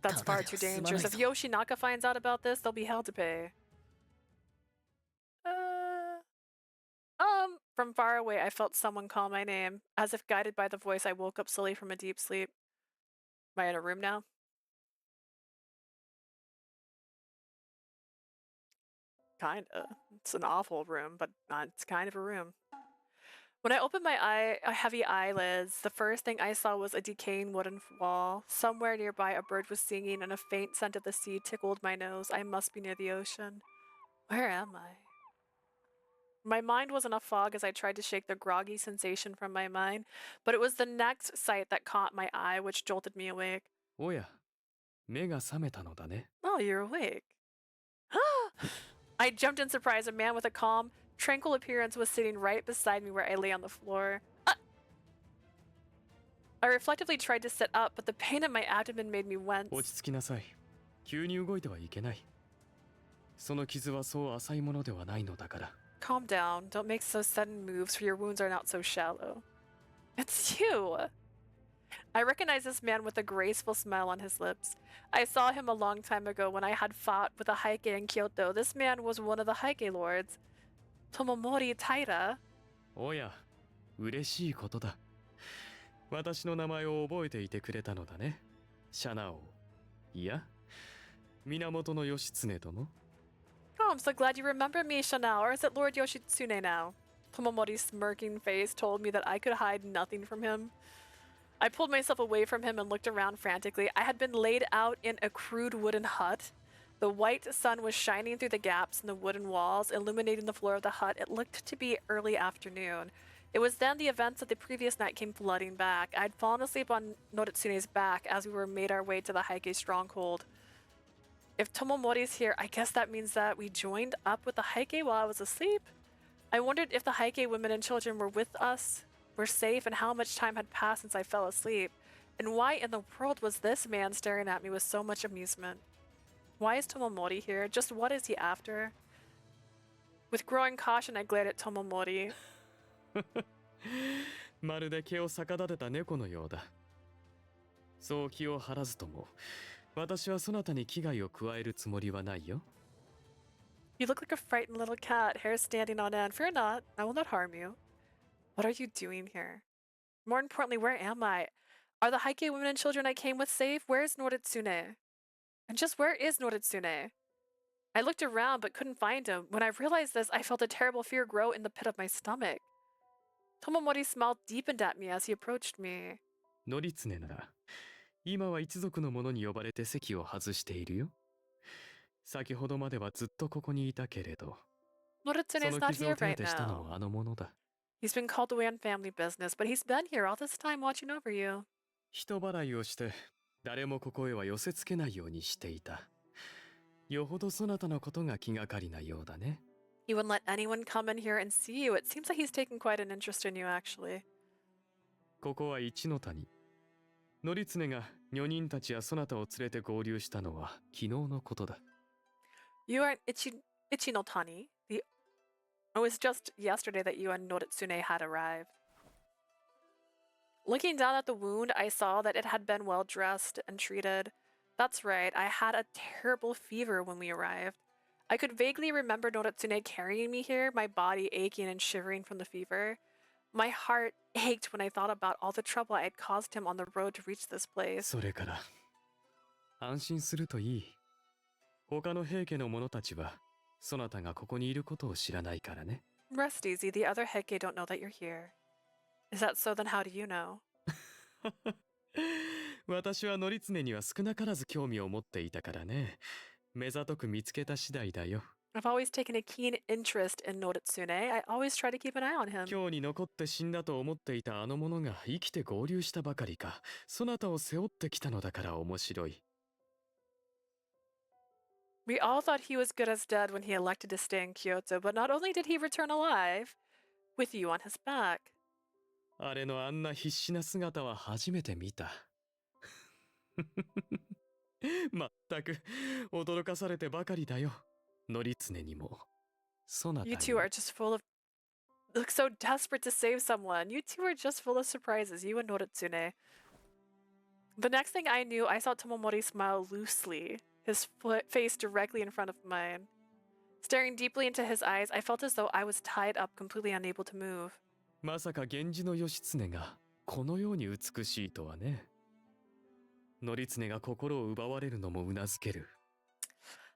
That's far too dangerous. If Yoshinaka finds out about this, they'll be held to pay. From far away, I felt someone call my name. As if guided by the voice, I woke up slowly from a deep sleep. Am I in a room now? Kinda. It's an awful room, but it's kind of a room. When I opened my heavy eyelids, the first thing I saw was a decaying wooden wall. Somewhere nearby, a bird was singing, and a faint scent of the sea tickled my nose. I must be near the ocean. Where am I? My mind was in a fog as I tried to shake the groggy sensation from my mind, but it was the next sight that caught my eye, which jolted me awake. おや、目が覚めたのだね。 Oh, you're awake. I jumped in surprise. A man with a calm, tranquil appearance was sitting right beside me where I lay on the floor. I reflectively tried to sit up, but the pain in my abdomen made me wince. 落ち着きなさい。急に動いてはいけない。その傷はそう浅いものではないのだから。 Calm down. Don't make so sudden moves, for your wounds are not so shallow. It's you! I recognize this man with a graceful smile on his lips. I saw him a long time ago when I had fought with a Heike in Kyoto. This man was one of the Heike lords. Tomomori Taira. おや、嬉しいことだ。私の名前を覚えていてくれたのだね。シャナ王。いや、源義経殿。 Oh, I'm so glad you remember me, Chanel. Or is it Lord Yoshitsune now? Tomomori's smirking face told me that I could hide nothing from him. I pulled myself away from him and looked around frantically. I had been laid out in a crude wooden hut. The white sun was shining through the gaps in the wooden walls, illuminating the floor of the hut. It looked to be early afternoon. It was then the events of the previous night came flooding back. I'd fallen asleep on Noritsune's back as we were made our way to the Heike stronghold. If Tomomori's here, I guess that means that we joined up with the Heike while I was asleep? I wondered if the Heike women and children were with us, were safe, and how much time had passed since I fell asleep. And why in the world was this man staring at me with so much amusement? Why is Tomomori here? Just what is he after? With growing caution, I glared at Tomomori. まるで毛を逆立てた猫のようだ。そう気を張らずとも、私はそなたに危害を加えるつもりはないよ。You look like a frightened little cat, hair standing on end. Fear not, I will not harm you. What are you doing here? More importantly, where am I? Are the Heike women and children I came with safe? Where is Noritsune? And just where is Noritsune? I looked around but couldn't find him. When I realized this, I felt a terrible fear grow in the pit of my stomach. Tomomori's smile deepened at me as he approached me. 則経なら、今は一族の者に呼ばれて席を外しているよ。先ほどまではずっとここにいたけれど、そ Noritsune is の not 傷を here 手当 right てしたの now. はあの者だ。 He's been called away on family business, but he's been here all this time watching over you. 人払いをして、誰もここへは寄せつけないようにしていた。よほどそなたのことが気がかりなようだね。He wouldn't let anyone come in here and see you. It seems like he's taken quite an interest in you, actually. ここは一の谷。則経が女人たちやそなたを連れて合流したのは昨日のことだ。You aren't Ichi no Tani. It was just yesterday that you and Noritsune had arrived. Looking down at the wound, I saw that it had been well dressed and treated. That's right, I had a terrible fever when we arrived. I could vaguely remember Noritsune carrying me here, my body aching and shivering from the fever. My heart ached when I thought about all the trouble I had caused him on the road to reach this place. それから安心するといい。他の平家の者たちはそなたがここにいることを知らないからね。 Rest easy, the other Heike don't know that you're here. Is that so? Then how do you know? 私は則常には少なからず興味を持っていたからね。目ざとく見つけた次第だよ。 I've always taken a keen interest in Noritsune. I always try to keep an eye on him. 今日に残って死んだと思っていたあの者が生きて合流したばかりか。そなたを背負ってきたのだから面白い。 We all thought he was good as dead when he elected to stay in Kyoto, but not only did he return alive, with you on his back. あれのあんな必死な姿は初めて見た。まったく驚かされてばかりだよ。則常にも。そなたに You two are just full of... look so desperate to save someone. You two are just full of surprises, you and Noritsune. The next thing I knew, I saw Tomomori smile loosely, his face directly in front of mine. Staring deeply into his eyes, I felt as though I was tied up, completely unable to move. まさか源氏の義経がこのように美しいとはね。則常が心を奪われるのもうなずける。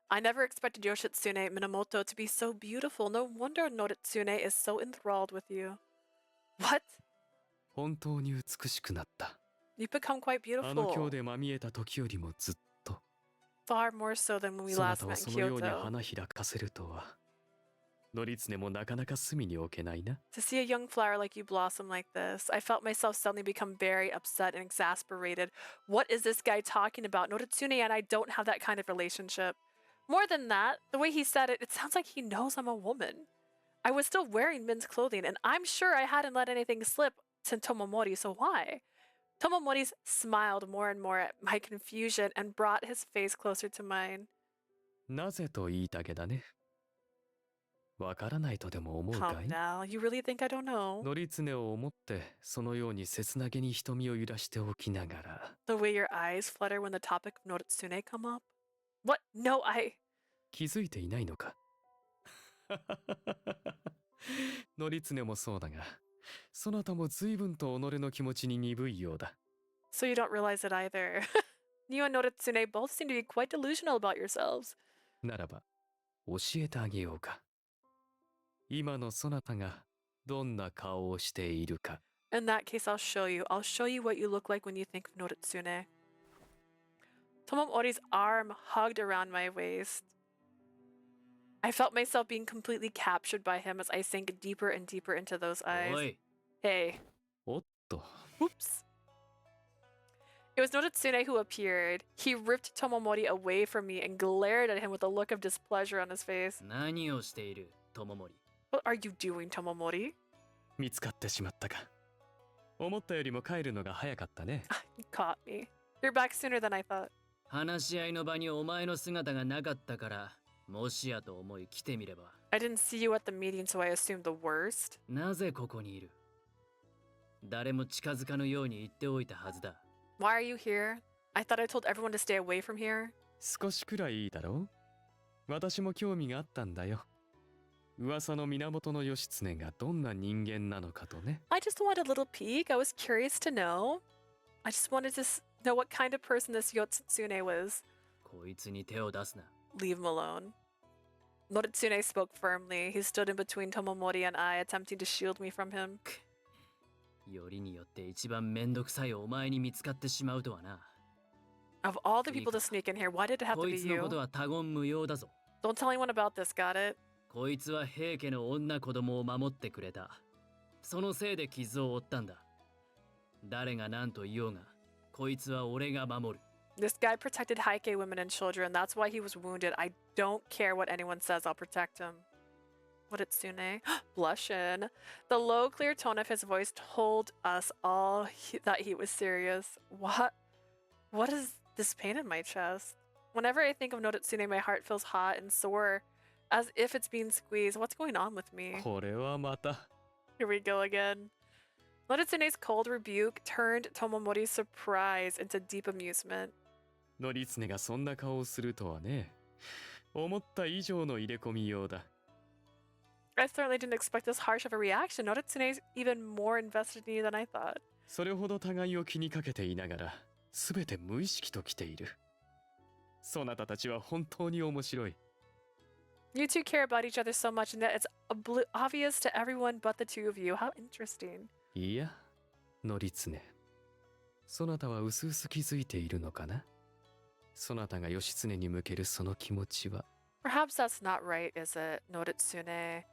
I never expected Yoshitsune Minamoto to be so beautiful. No wonder Noritsune is so enthralled with you. What? 本当に美しくなった。 You've become quite あの京 beautiful. でまみえた時よりもずっと。 Far more so than when we そな last たを met そ in のように Kyoto. 花開かせるとは。則常もなかなか隅に置けないな。 To see a young flower like you blossom like this, I felt myself suddenly become very upset and exasperated. What is this guy talking about? Noritsune and I don't have that kind of relationship. More than that, the way he said it, it sounds like he knows I'm a woman. I was still wearing men's clothing, and I'm sure I hadn't let anything slip to Tomomori, so why? Tomomori smiled more and more at my confusion and brought his face closer to mine. なぜと言いたげだね。わからないとでも思うか Come い now, you really think I don't know? 則常を思ってそのように切なげに瞳を揺らしておきながら The way your eyes flutter when the topic of Noritsune come up? What? No, 気づいていないのか則常もそうだがそなたも随分と己の気持ちに鈍いようだ So you don't realize it either. You and Noritsune both seem to be quite delusional about yourselves. ならば教えてあげようか今のそなたがどんな顔をしているか In that case, I'll show you. I'll show you what you look like when you think of Noritsune. Tomomori's arm hugged around my waist. I felt myself being completely captured by him as I sank deeper and deeper into those eyes. Oi. Hey. おっと Oops. It was Noritsune who appeared. He ripped Tomomori away from me and glared at him with a look of displeasure on his face. 何をしている、Tomomori? What are you doing, Tomomori? 見つかってしまったか思ったよりも帰るのが早かったね You caught me. You're back sooner than I thought. 話し合いの場にお前の姿がなかったから、もしやと思い来てみれば。I didn't see you at the meeting, so I assumed the worst. なぜここにいる？誰も近づかぬように言っておいたはずだ。Why are you here? I thought I told everyone to stay away from here. 少しくらいいいだろう私も興味があったんだよ噂の源義経がどんな人間なのかとね I just wanted a little peek. I was curious to know. I just wanted to know what kind of person this Yoshitsune was. こいつに手を出すな。Leave him alone. Noritsune spoke firmly. He stood in between Tomomori and I, attempting to shield me from him. よりによって一番めんどくさいお前に見つかってしまうとはな。 Of all the people to sneak in here, why did it have to こ be いつの you? ことは他言無用だぞ。 Don't tell anyone about this, got it? こいつは平家の女子供を守ってくれた。そのせいで傷を負ったんだ。誰が何と言おうが、こいつは俺が守る。 This guy protected Heike women and children. That's why he was wounded. I don't care what anyone says. I'll protect him. Noritsune, blushing. The low, clear tone of his voice told us all that he was serious. What is this pain in my chest? Whenever I think of Noritsune, my heart feels hot and sore. As if it's being squeezed. What's going on with me? これはまた Here we go again. Noritsune's cold rebuke turned Tomomori's surprise into deep amusement. ノリツネがそんな顔をするとはね。思った以上の入れ込みようだ。 I certainly didn't expect this harsh of a reaction. Noritsune's even more invested in you than I thought. それほど互いを気にかけていながら、すべて無意識ときている。そなたたちは本当に面白い。 You two care about each other so much and that it's obvious to everyone but the two of you. How interesting. いや、ノリツネ。そなたはうすうす気づいているのかな。そなたが義経に向けるその気持ちは。 Perhaps that's not right, is it, Noritsune?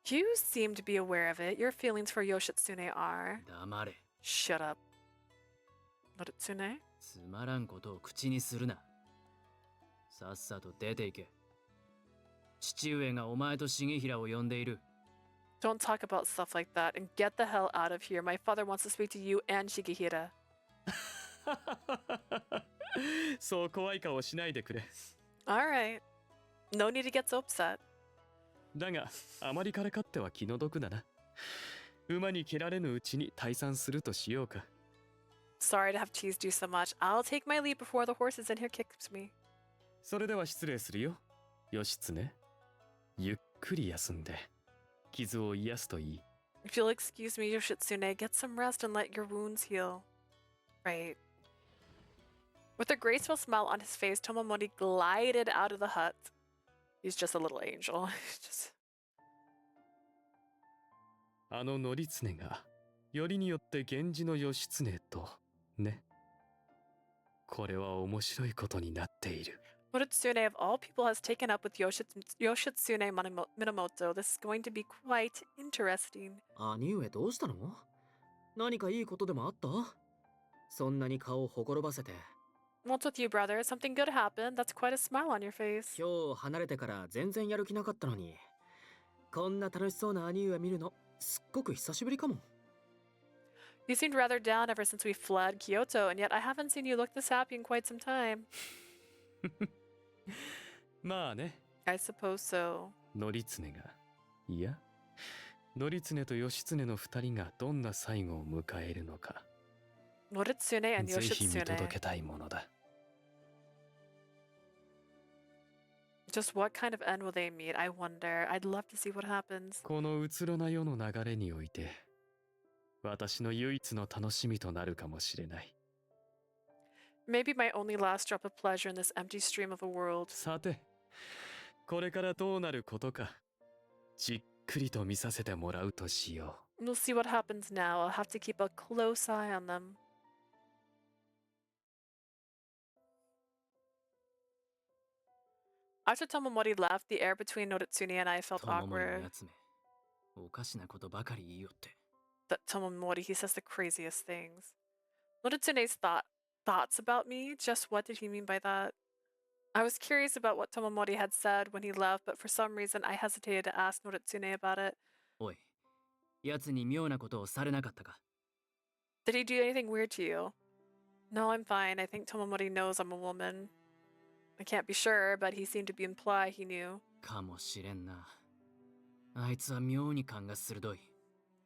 You seem to be aware of it. Your feelings for Yoshitsune are... 黙れ。 Shut up. Noritsune? つまらんことを口にするな。さっさと出て行け。父上がお前と重衡を呼んでいる。 Don't talk about stuff like that and get the hell out of here. My father wants to speak to you and Shigehira. そう怖い顔しないでくれ。 Alright. No need to get so upset. だが、あまりからかっては気の毒だな。馬に蹴られぬうちに退散するとしようか。 Sorry to have teased you so much. I'll take my leave before the horses in here kicks me. それでは失礼するよ、義経。ゆっくり休んで、傷を癒すといい。 If you'll excuse me, Yoshitsune, get some rest and let your wounds heal. Right. With a graceful smile on his face, Tomomori glided out of the hut. He's just a little angel. Just... あの則経が、よりによって源氏の義経と、ね。これは面白いことになっている。 Noritsune of all people has taken up with Yoshitsune Minamoto. This is going to be quite interesting. 兄上どうしたの？何かいいことでもあった？そんなに顔をほころばせて。 What's with you, brother? Something good happened. That's quite a smile on your face. 今日離れてから全然やる気なかったのに。こんな楽しそうな兄上見るのすっごく久しぶりかも。 You seemed rather down ever since we fled Kyoto, and yet I haven't seen you look this happy in quite some time. まあね。 I suppose so. 則経が、いや、則経と義経の二人がどんな最後を迎えるのか。 Noritsune and ぜひ見 Yoshitsune. 届けたいものだ。 Just what kind of end will they meet? I wonder. I'd love to see what happens. このうつろな世の流れにおいて、私の唯一の楽しみとなるかもしれない。 Maybe my only last drop of pleasure in this empty stream of a world. さて、これからどうなることか、じっくりと見させてもらうとしよう。 We'll see what happens now. I'll have to keep a close eye on them. After Tomomori left, the air between Noritsune and I felt 友森の awkward. やつめ。おかしなことばかり言いよって。 That Tomomori, he says the craziest things. Noritsune's thoughts about me? Just what did he mean by that? I was curious about what Tomomori had said when he left, but for some reason I hesitated to ask Noritsune about it. おい、やつに妙なことをされなかったか？ Did he do anything weird to you? No, I'm fine. I think Tomomori knows I'm a woman. I can't be sure, but he seemed to imply he knew. かもしれんな。あいつは妙に勘が鋭い。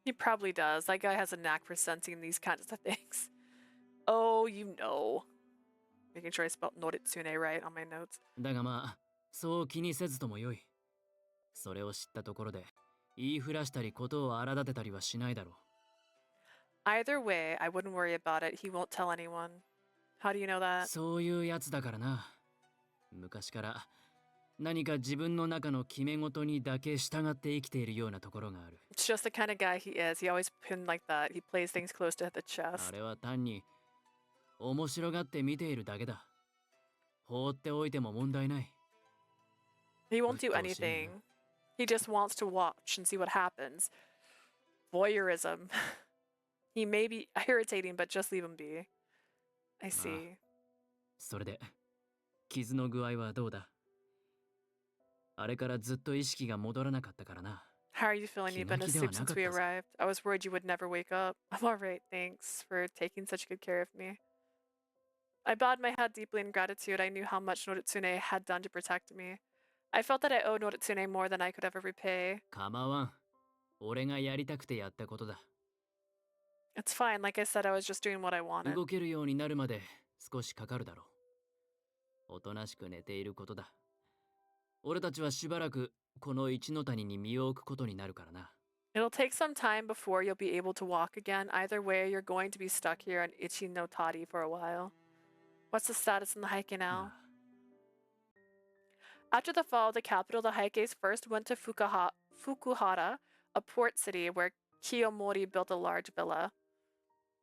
He probably does. That guy has a knack for sensing these kinds of things. Oh, you know. Making sure I spelled Noritsune right on my notes. だがまあ、そう気にせずともよい。それを知ったところで、言いふらしたりことを荒立てたりはしないだろう。 Either way, I wouldn't worry about it. He won't tell anyone. How do you know that? そういうやつだからな。昔から何か自分の中の決め事にだけ従って生きているようなところがある。 It's just the kind of guy he is. He always pinned like that. He plays things close to the あ chest. れは単に面白がって見ているだけだ。放っておいても問題ない。 He won't do anything. He just wants to watch and see what happens. Voyeurism. He may be irritating, but just leave him be. I see. それで、傷の具合はどうだ？あれからずっと意識が戻らなかったからな。 How are you feeling? You've been asleep since we arrived. I was worried you would never wake up. I'm alright, thanks for taking such good care of me. I bowed my head deeply in gratitude. I knew how much Noritsune had done to protect me. I felt that I owed Noritsune more than I could ever repay. 構わん。俺がやりたくてやったことだ。It's fine. Like I said, I was just doing what I wanted. 動けるようになるまで少しかかるだろう。おとなしく寝ていることだ。俺たちはしばらくこの一の谷に身を置くことになるからな。It'll take some time before you'll be able to walk again. Either way, you're going to be stuck here on Ichi no Tari for a while. What's the status in the Heike now? After the fall of the capital, the Heikes first went to Fukuhara, a port city where Kiyomori built a large villa.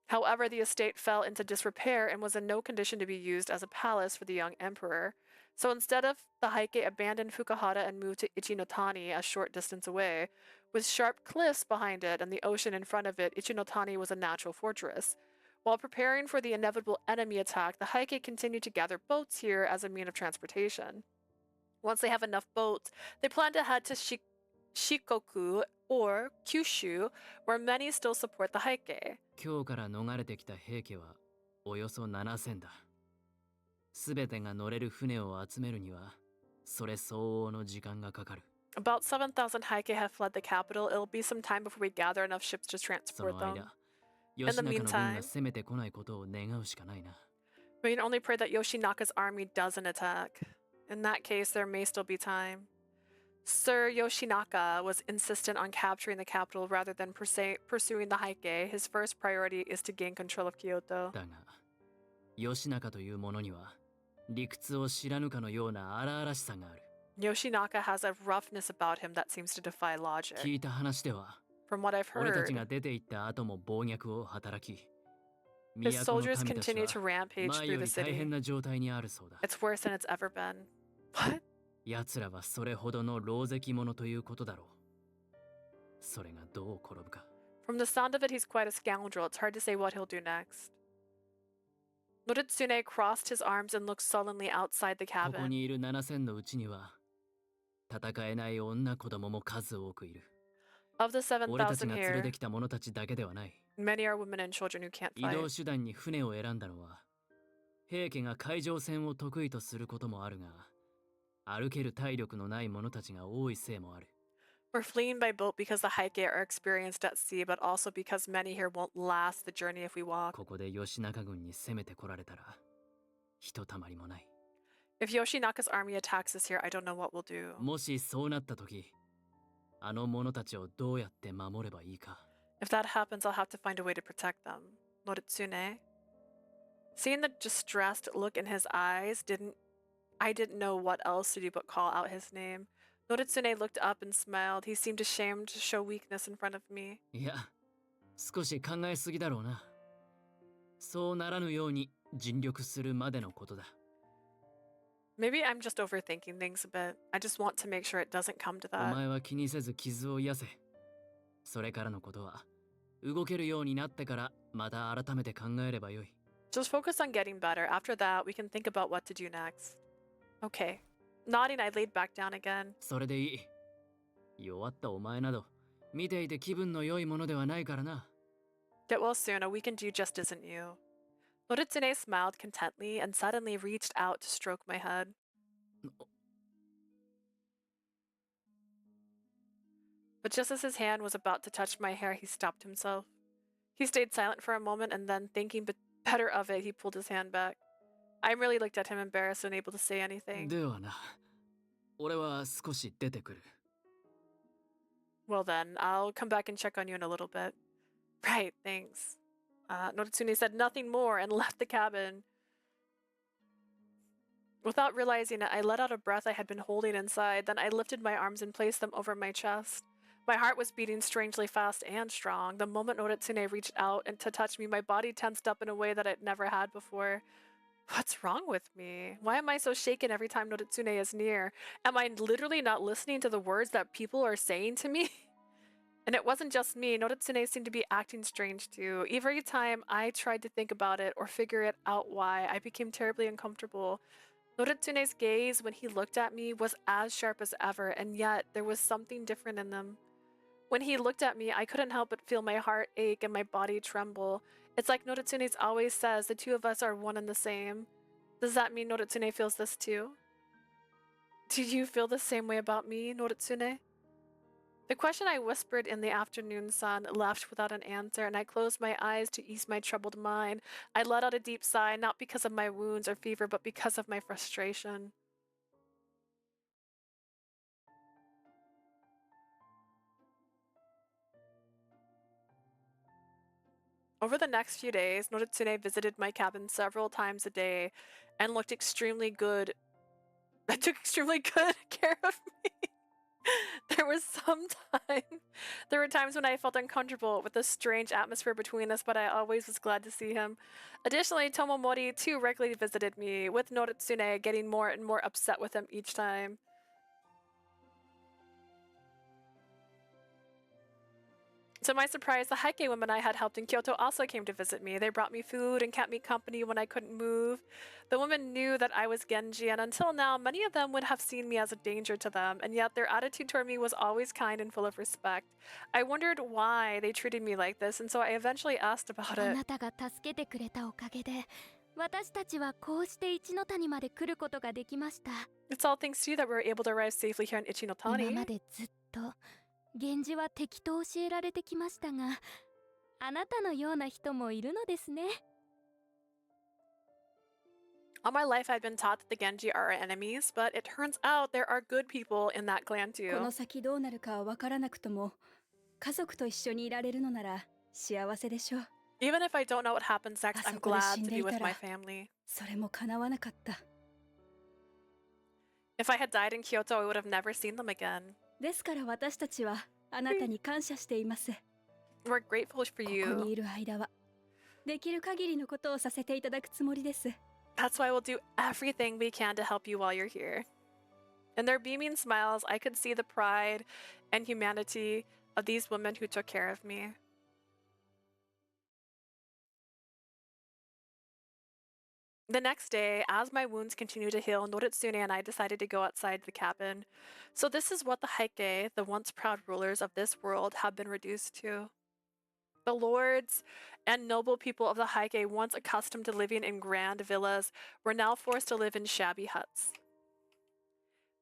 However, the estate fell into disrepair and was in no condition to be used as a palace for the young emperor. So instead of the Heike abandoned Fukuhara and moved to Ichinotani, a short distance away. With sharp cliffs behind it and the ocean in front of it, Ichinotani was a natural fortress. While preparing for the inevitable enemy attack, the Heike continued to gather boats here as a means of transportation. Once they have enough boats, they plan to head to Shikoku or Kyushu, where many still support the Heike. 今日から逃れてきた平家はおよそ7000だ。すべてが乗れる船を集めるには、それ相応の時間がかかる。About 7,000 Heike have fled the capital. It'll be some time before we gather enough ships to transport them. In the meantime, we can only pray that Yoshinaka's army doesn't attack. In that case, there may still be time. Sir Yoshinaka was insistent on capturing the capital rather than pursuing the Heike. His first priority is to gain control of Kyoto. だが、Yoshinaka という者には理屈を知らぬかのような荒々しさがある。Yoshinaka has a roughness about him that seems to defy logic. 聞いた話では、 From what I've 俺たち heard, が出て行った後も暴虐を働き、 his 都の soldiers 民たち continue は to rampage 前 through よ the り大 city. 変な状態にあるそうだ。 It's worse than it's ever been. What? 奴らはそれほどの狼藉者ということだろう。それがどう転ぶか。 From the sound of it, he's quite a scoundrel. It's hard to say what he'll do next. Noritsune crossed his arms and looked sullenly outside the ここ cabin. にいる7000のうちには、戦えない女子供も数多くいる。 Of the 俺たち 7,000 が連れ here, てきた者たちだけではない。 many are women and children who can't 移動 fight. 手段に船を選んだのは、平家が海上戦を得意とすることもあるが、歩ける体力のない者たちが多いせいもある。 We're fleeing by boat because the Heike are experienced at sea, but also because many here won't last the journey if we walk. ここで吉中軍に攻めてこられたら、ひとたまりもない。 If Yoshinaka's army attacks us here, I don't know what we'll do. もしそうなった時、あの者たちをどうやって守ればいいか。 If that happens, I'll have to find a way to protect them. Noritsune? Seeing the distressed look in his eyes, I didn't know what else to do but call out his name. Noritsune looked up and smiled. He seemed ashamed to show weakness in front of me. いや、少し考えすぎだろうな。そうならぬように尽力するまでのことだ。 Maybe I'm just overthinking things a bit. I just want to make sure it doesn't come to お that. 前は気にせず傷を癒せ。それからのことは、動けるようになってからまた改めて考えればよい。 Just focus on getting better. After that, we can think about what to do next. Okay. Nodding, I laid back down again. それでいい。弱ったお前など、見ていて気分の良いものではないからな。 Get well soon. A weakened you just isn't you. Noritsune smiled contently and suddenly reached out to stroke my head. But just as his hand was about to touch my hair, he stopped himself. He stayed silent for a moment and then, thinking better of it, he pulled his hand back. I merely looked at him, embarrassed and unable to say anything. ではな、俺は少し出てくる。 Well then, I'll come back and check on you in a little bit. Right, thanks. Noritsune said nothing more and left the cabin. Without realizing it, I let out a breath I had been holding inside. Then I lifted my arms and placed them over my chest. My heart was beating strangely fast and strong. The moment Noritsune reached out and to touch me, my body tensed up in a way that it never had before. What's wrong with me? Why am I so shaken every time Noritsune is near? Am I literally not listening to the words that people are saying to me? And it wasn't just me. Noritsune seemed to be acting strange too. Every time I tried to think about it or figure it out why, I became terribly uncomfortable. Noritsune's gaze when he looked at me was as sharp as ever, and yet there was something different in them. When he looked at me, I couldn't help but feel my heart ache and my body tremble. It's like Noritsune's always says, the two of us are one and the same. Does that mean Noritsune feels this too? Did you feel the same way about me, Noritsune? The question I whispered in the afternoon sun left without an answer, and I closed my eyes to ease my troubled mind. I let out a deep sigh, not because of my wounds or fever, but because of my frustration. Over the next few days, Noritsune visited my cabin several times a day and looked extremely good. Took extremely good care of me. There was there were times when I felt uncomfortable with the strange atmosphere between us, but I always was glad to see him. Additionally, Tomomori too regularly visited me, with Noritsune getting more and more upset with him each time. To my surprise, the Heike women I had helped in Kyoto also came to visit me. They brought me food and kept me company when I couldn't move. The women knew that I was Genji, and until now, many of them would have seen me as a danger to them, and yet their attitude toward me was always kind and full of respect. I wondered why they treated me like this, and so I eventually asked about it. あなたが助けてくれたおかげで、私たちはこうして一ノ谷まで来ることができました。 It's all thanks to you that we were able to arrive safely here in Ichinotani. 今までずっと源氏は敵と教えられてきましたが、あなたのような人もいるのですね。 All my life I've been taught that the Genji are our enemies, but it turns out there are good people in that clan こ too. の先どうなるかは分からなくとも、家族と一緒にいられるのなら幸せでしょう。 Even if I don't know what happens next, あ I'm そこで glad 死ん to で be いた with ら my family. それも叶わなかった。 If I had died in Kyoto, I would have never seen them again. ですから私たちはあなたに感謝しています。 We're grateful for ここ you. にいる間はできる限りのことをさせていただくつもりです。 That's why we'll do everything we can to help you while you're here. In their beaming smiles, I could see the pride and humanity of these women who took care of me. The next day, as my wounds continued to heal, Noritsune and I decided to go outside the cabin. So this is what the Heike, the once proud rulers of this world, have been reduced to. The lords and noble people of the Heike, once accustomed to living in grand villas, were now forced to live in shabby huts.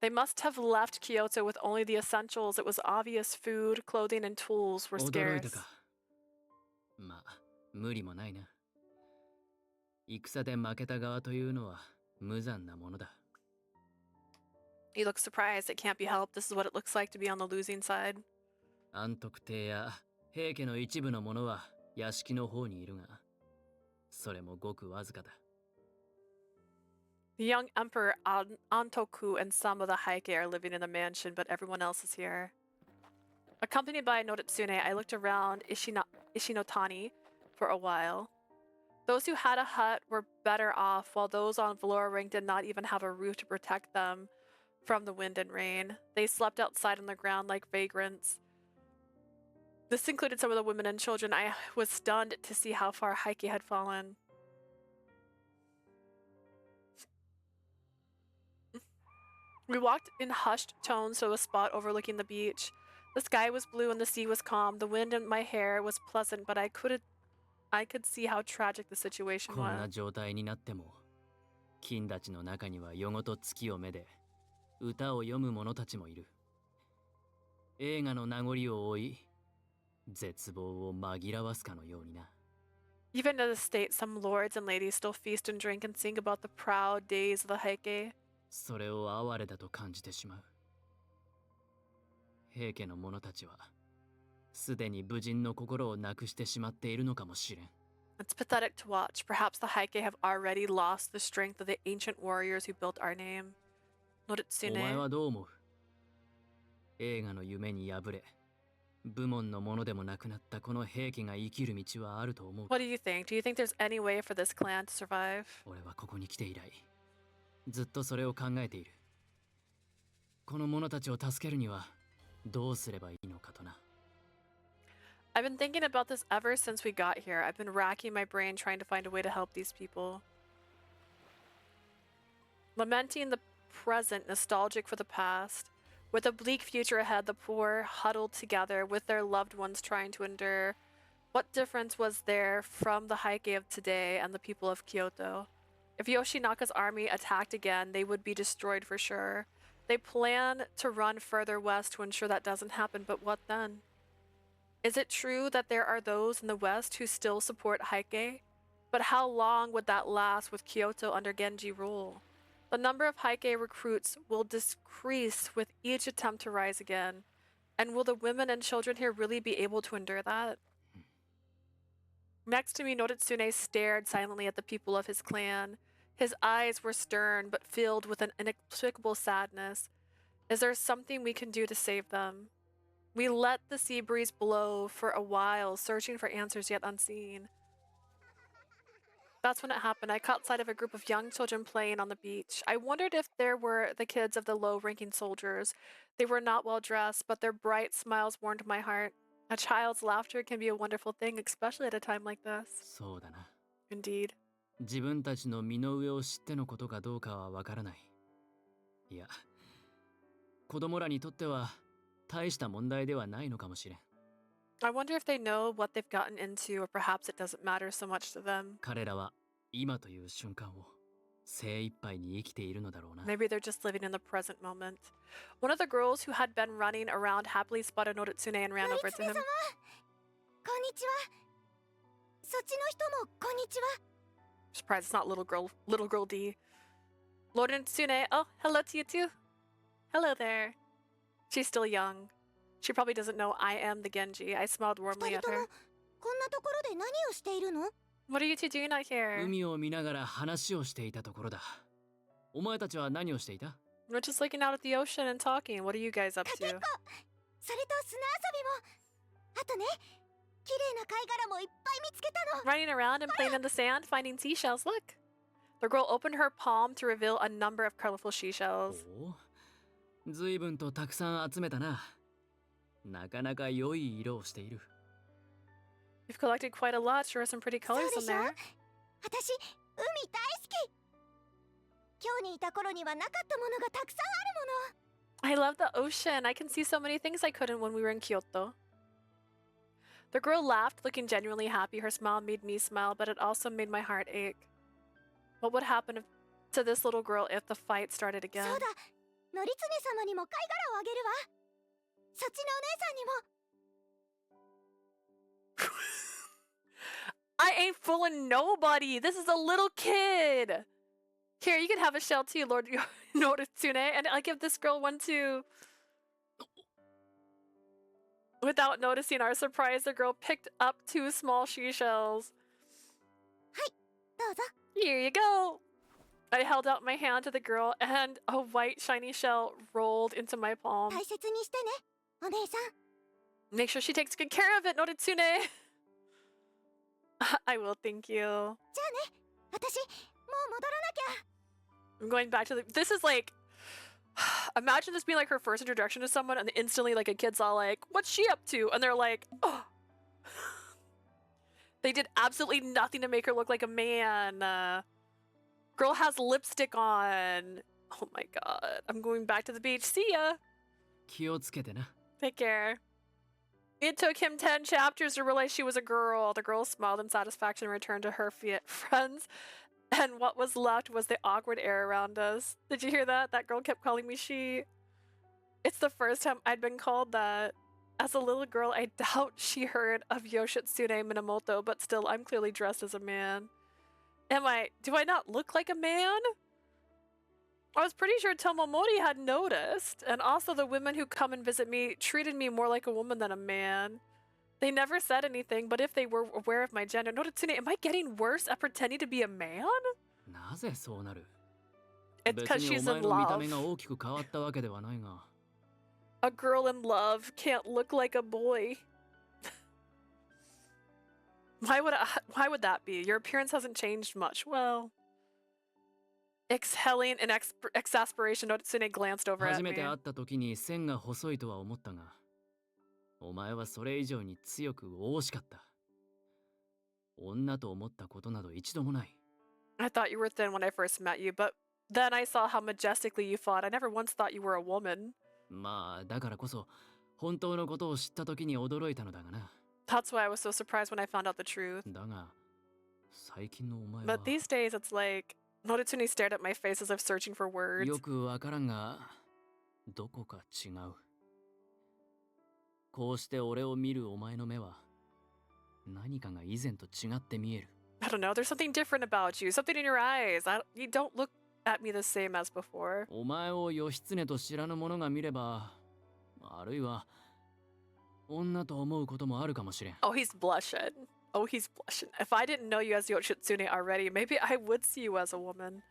They must have left Kyoto with only the essentials. It was obvious food, clothing, and tools were 驚いた scarce. か。まあ、無理もないな。戦で負けた側というのは無残なものだ。You look surprised. It can't be helped. This is what it looks like to be on the losing side. 安徳帝や平家の一部の者は屋敷の方にいるが、それもごくわずかだ。The young emperor Antoku and some of the Heike are living in the mansion, but everyone else is here. Accompanied by Noritsune, I looked around Ishinotani for a while. Those who had a hut were better off, while those on Valoring did not even have a roof to protect them from the wind and rain. They slept outside on the ground like vagrants. This included some of the women and children. I was stunned to see how far Heike had fallen. We walked in hushed tones to a spot overlooking the beach. The sky was blue and the sea was calm. The wind in my hair was pleasant, but I could see how tragic the situation こんな was. 状態になっても、金たちの中には夜ごと月をめで、歌を読む者たちもいる。映画の名残を追い、絶望を紛らわすかのようにな。Even in the state, some lords and ladies still feast and drink and sing about the proud days of the Heike. それを哀れだと感じてしまう。平家の者たちは、すでに武人の心をなくしてしまっているのかもしれん。It's pathetic to watch. Perhaps the Heike have already lost the strength of the ancient warriors who built our name. お前 Noritsune. はどう思う？映画の夢に敗れ、部門のものでもなくなったこの平家が生きる道はあると思うか？ What do you think? Do you think there's any way for this clan to survive? 俺はここに来て以来、ずっとそれを考えている。この者たちを助けるにはどうすればいいのかとな。I've been thinking about this ever since we got here. I've been racking my brain trying to find a way to help these people. Lamenting the present, nostalgic for the past. With a bleak future ahead, the poor huddled together with their loved ones trying to endure. What difference was there from the Heike of today and the people of Kyoto? If Yoshinaka's army attacked again, they would be destroyed for sure. They plan to run further west to ensure that doesn't happen, but what then? Is it true that there are those in the west who still support Heike? But how long would that last with Kyoto under Genji rule? The number of Heike recruits will decrease with each attempt to rise again. And will the women and children here really be able to endure that? Next to me, Noritsune stared silently at the people of his clan. His eyes were stern, but filled with an inexplicable sadness. Is there something we can do to save them? We let the sea breeze blow for a while, searching for answers yet unseen. That's when it happened. I caught sight of a group of young children playing on the beach. I wondered if there were the kids of the low-ranking soldiers. They were not well dressed, but their bright smiles warmed my heart. A child's laughter can be a wonderful thing, especially at a time like this. そうだな。 Indeed. 自分たちの身の上を知ってのことかどうかはわからない。いや、子供らにとっては大した問題ではないのかもしれん。 I wonder if they know what they've gotten into, or perhaps it doesn't matter so much to them. 彼らは今という瞬間を精一杯に生きているのだろうな。 Maybe they're just living in the present moment. One of the girls who had been running around happily spotted Noritsune and ran over to him. こんにちは。そっちの人もこんにちは。 Surprised it's not little girl D. Lord Noritsune, oh, hello to you too. Hello there. She's still young. She probably doesn't know I am the Genji. I smiled warmly at her. こんなところで何をしているの？ What are you two doing out here? 海を見ながら話をしていたところだ。お前たちは何をしていた？ We're just looking out at the ocean and talking. What are you guys up to? それと砂遊びも。あとね、綺麗な貝殻もいっぱい見つけたの。 Running around and playing in the sand, finding seashells. Look. The girl opened her palm to reveal a number of colorful seashells. おお、随分とたくさん集めたな。なかなか良い色をしている。 You've collected quite a lot. Sure are some pretty colors in there. 私、海大好き。今日にいた頃にはなかったものがたくさんあるもの。 I love the ocean. I can see so many things I couldn't when we were in Kyoto. The girl laughed, looking genuinely happy. Her smile made me smile, but it also made my heart ache. What would happen to this little girl if the fight started again? そうだ、ノリツネ様にも貝殻をあげるわ。そっちのお姉さんにも。 I ain't fooling nobody. This is a little kid. Here, you can have a shell too, Lord Noritsune, and I'll give this girl one too. Without noticing our surprise, the girl picked up 2 small seashells. はい、どうぞ。 Here you go. I held out my hand to the girl, and a white shiny shell rolled into my palm. 大切にしてね、お姉さん。 Make sure she takes good care of it, Noritsune. I will, thank you. じゃあね、私もう戻らなきゃ。 I'm going back to the. This is like. Imagine this being like her first introduction to someone, and instantly, like, a kid's all like, "What's she up to?" And they're like, "Oh." They did absolutely nothing to make her look like a man. Girl has lipstick on. Oh my god. I'm going back to the beach. See ya. 気をつけてな。 Take care. It took him 10 chapters to realize she was a girl. The girl smiled in satisfaction and returned to her friends. And what was left was the awkward air around us. Did you hear that? That girl kept calling me she. It's the first time I'd been called that. As a little girl, I doubt she heard of Yoshitsune Minamoto, but still, I'm clearly dressed as a man. Do I not look like a man? I was pretty sure Tomomori had noticed, and also the women who come and visit me treated me more like a woman than a man. They never said anything, but if they were aware of my gender, Noritsune, am I getting worse at pretending to be a man? なぜそうなる？ It's because 別に she's お前 in の見た love. 目が大きく変わったわけではないが。 A girl in love can't look like a boy. Why would that be? Your appearance hasn't changed much. Well, exhaling in exasperation, Noritsune glanced over at 初め me. て会った時に線が細いとは思ったが、お前はそれ以上に強く惜しかった。女と思ったことなど一度もない。 I thought you were thin when I first met you, but then I saw how majestically you fought. I never once thought you were a woman. まあだからこそ本当のことを知った時に驚いたのだがな。 That's why I was so surprised when I found out the truth. だが最近のお前は But these days, it's like Noritsune stared at my face as if searching for words. よくわからんが、どこか違う。こうして俺を見るお前の目は何かが以前と違って見える。 I don't know, there's something different about you, something in your eyes. You don't look at me the same as before. お前を義経と知らぬ者が見れば、あるいは女と思うこともあるかもしれん。 Oh, he's blushing. Oh, he's blushing. If I didn't know you as Yoshitsune already, maybe I would see you as a woman.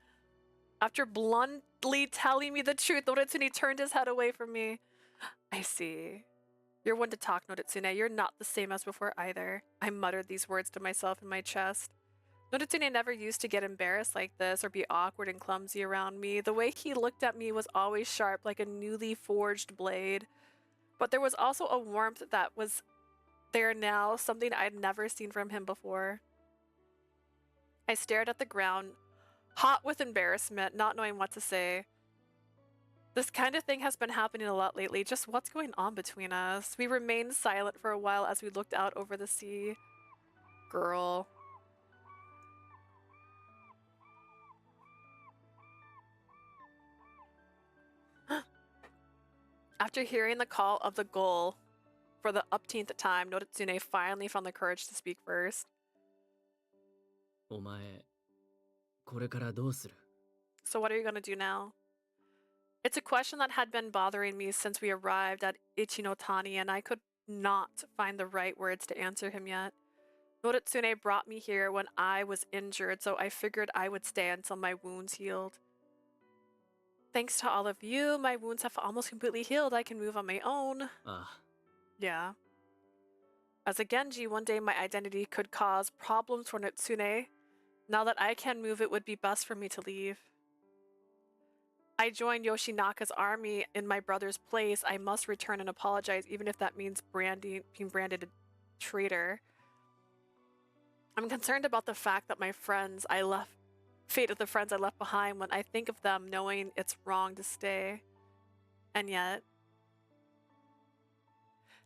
After bluntly telling me the truth, Noritsune turned his head away from me. I see. You're one to talk, Noritsune. You're not the same as before either. I muttered these words to myself in my chest. Noritsune never used to get embarrassed like this or be awkward and clumsy around me. The way he looked at me was always sharp, like a newly forged blade. But there was also a warmth that was there now, something I'd never seen from him before. I stared at the ground, hot with embarrassment, not knowing what to say. This kind of thing has been happening a lot lately. Just what's going on between us? We remained silent for a while as we looked out over the sea. Girl. After hearing the call of the gull for the upteenth time, Noritsune finally found the courage to speak first. お前、これからどうする? So what are you gonna do now? It's a question that had been bothering me since we arrived at Ichinotani, and I could not find the right words to answer him yet. Noritsune brought me here when I was injured, so I figured I would stay until my wounds healed. Thanks to all of you, my wounds have almost completely healed. I can move on my own. Yeah. As a Genji, one day my identity could cause problems for Noritsune. Now that I can move, it would be best for me to leave. I joined Yoshinaka's army in my brother's place. I must return and apologize, even if that means being branded a traitor. I'm concerned about the fact that fate of the friends I left behind when I think of them knowing it's wrong to stay. And yet,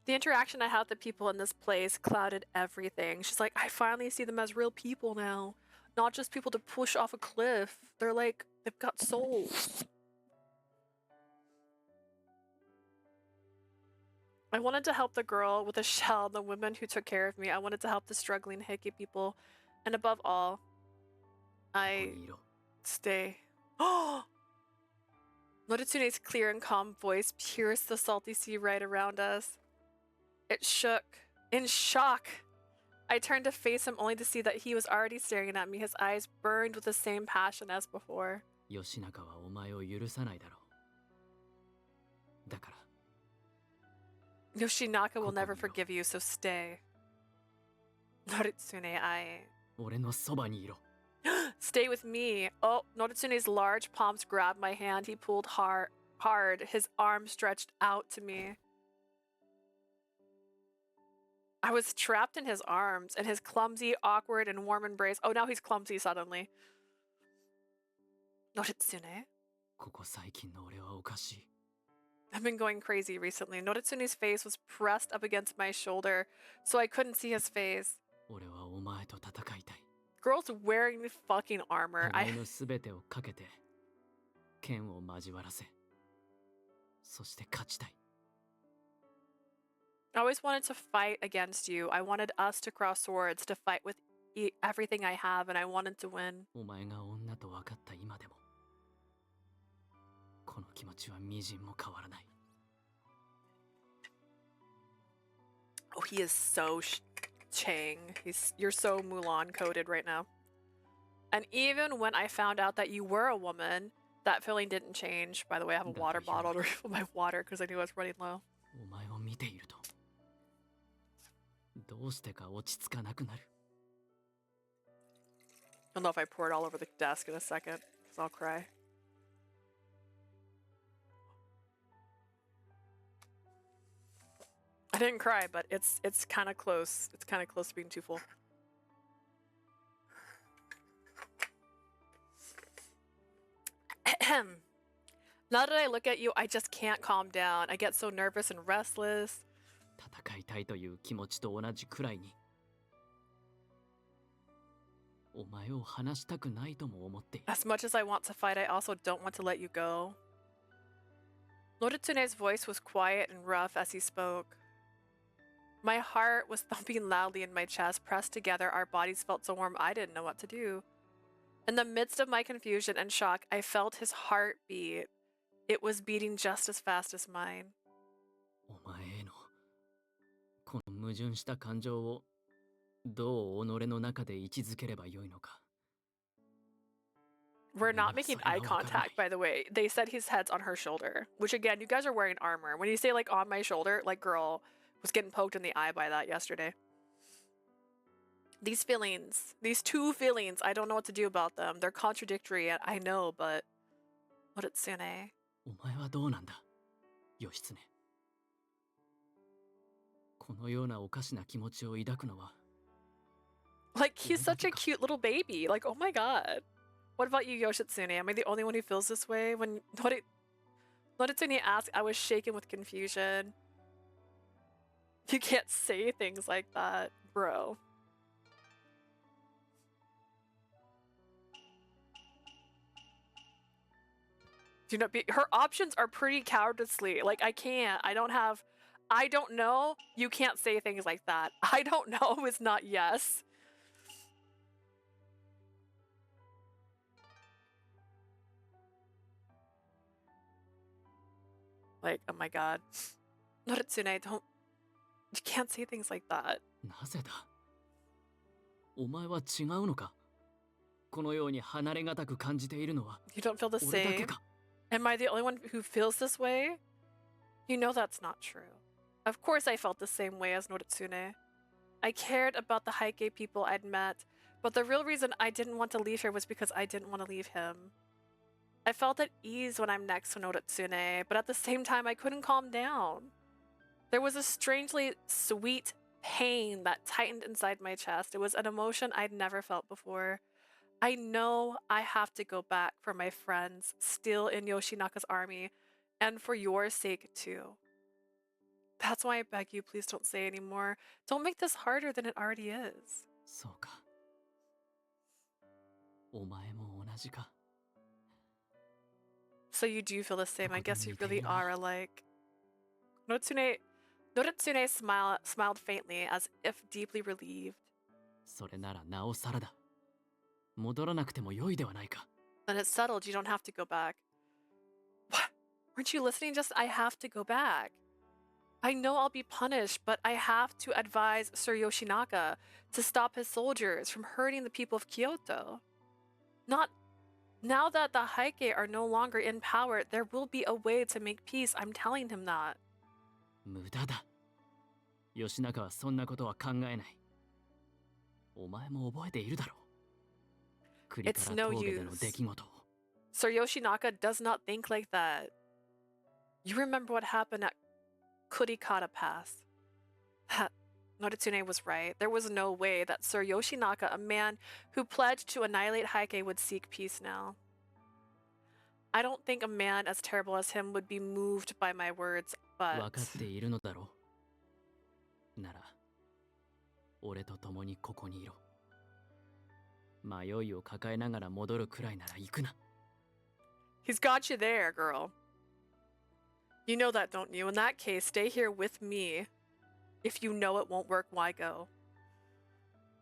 the interaction I had with the people in this place clouded everything. She's like, I finally see them as real people now. Not just people to push off a cliff. They're like, they've got souls. I wanted to help the girl with the shell, the women who took care of me. I wanted to help the struggling Heike people. And above all, I stay. Noritsune's clear and calm voice pierced the salty sea right around us. It shook. In shock, I turned to face him only to see that he was already staring at me. His eyes burned with the same passion as before. 吉中はお前を許さないだろう。だから。 Yoshinaka will never forgive you, so stay. Noritsune, I... 俺のそばにいろ。 Stay with me. Oh, Noritsune's large palms grabbed my hand. He pulled hard, his arm stretched out to me. I was trapped in his arms, in his clumsy, awkward, and warm embrace. Oh, now he's clumsy suddenly. Noritsune? ここ最近の俺はおかしい。 I've been going crazy recently. Noritsune's face was pressed up against my shoulder, so I couldn't see his face. 俺はお前と戦いたい。 Girl's wearing fucking armor. 互いのすべてをかけて剣を交わらせ、そして勝ちたい。 I always wanted to fight against you. I wanted us to cross swords, to fight with everything I have, and I wanted to win. お前が女と分かった今でも、この気持ちはみじんも変わらない。 Oh, he is so Chang. You're so Mulan coded right now. And even when I found out that you were a woman, that feeling didn't change. By the way, I have a water bottle to refill my water because I knew I was running low. お前を見ていると、どうしてか落ち着かなくなる。 I don't know if I pour it all over the desk in a second because I'll cry. I didn't cry, but it's kind of close. It's kind of close to being too full. Now that I look at you, I just can't calm down. I get so nervous and restless. 戦いたいという気持ちと同じくらいに、お前を離したくないとも思っている。 As much as I want to fight, I also don't want to let you go. Noritsune's voice was quiet and rough as he spoke. My heart was thumping loudly in my chest, pressed together. Our bodies felt so warm I didn't know what to do. In the midst of my confusion and shock, I felt his heart beat. It was beating just as fast as mine. お前へのこの矛盾した感情をどう己の中で位置づければよいのか。 We're not making eye contact, by the way. They said his head's on her shoulder, which again, you guys are wearing armor. When you say like on my shoulder, like girl was getting poked in the eye by that yesterday. These feelings, these two feelings, I don't know what to do about them. They're contradictory, I know, but Noritsune. お前はどうなんだ、義経。このようなおかしな気持ちを抱くのは。 Like, he's such a cute little baby. Like, oh my god. What about you, Yoshitsune? Am I the only one who feels this way? When Noritsune asked, I was shaken with confusion. You can't say things like that, bro. Do not be. Her options are pretty cowardly. Like, I can't. I don't have. I don't know. You can't say things like that. I don't know is not yes. Like, oh my god. Noritsune, don't... You can't say things like that. なぜだ。お前は違うのか。このように離れがたく感じているのは。 You don't feel the 俺だけ same? か。 Am I the only one who feels this way? You know that's not true. Of course I felt the same way as Noritsune. I cared about the Heike people I'd met, but the real reason I didn't want to leave here was because I didn't want to leave him. I felt at ease when I'm next to Noritsune, but at the same time I couldn't calm down. There was a strangely sweet pain that tightened inside my chest. It was an emotion I'd never felt before. I know I have to go back for my friends still in Yoshinaka's army, and for your sake too. That's why I beg you, please don't say anymore. Don't make this harder than it already is. そうか。お前も同じか。 So you do feel the same. I guess you really are alike. Noritsune smiled faintly, as if deeply relieved. それならなおさらだ。戻らなくても良いではないか。 Then it's settled. You don't have to go back. What? Weren't you listening? Just, I have to go back. I know I'll be punished, but I have to advise Sir Yoshinaka to stop his soldiers from hurting the people of Kyoto. Now that the Heike are no longer in power, there will be a way to make peace. I'm telling him that. 無駄だ。吉中はそんなことは考えない。お前も覚えているだろう。栗 It's から no 峠での use. 出来事を。 Sir Yoshinaka does not think like that. You remember what happened at Kurikata Pass. Noritsune was right. There was no way that Sir Yoshinaka, a man who pledged to annihilate Heike, would seek peace now. I don't think a man as terrible as him would be moved by my words, 分 but... かっているのだろう。なら、俺と共にここにいろ。迷いを抱えながら戻るくらいなら行くな。 He's got you there, girl. You know that, don't you? In that case, stay here with me. If you know it won't work, why go?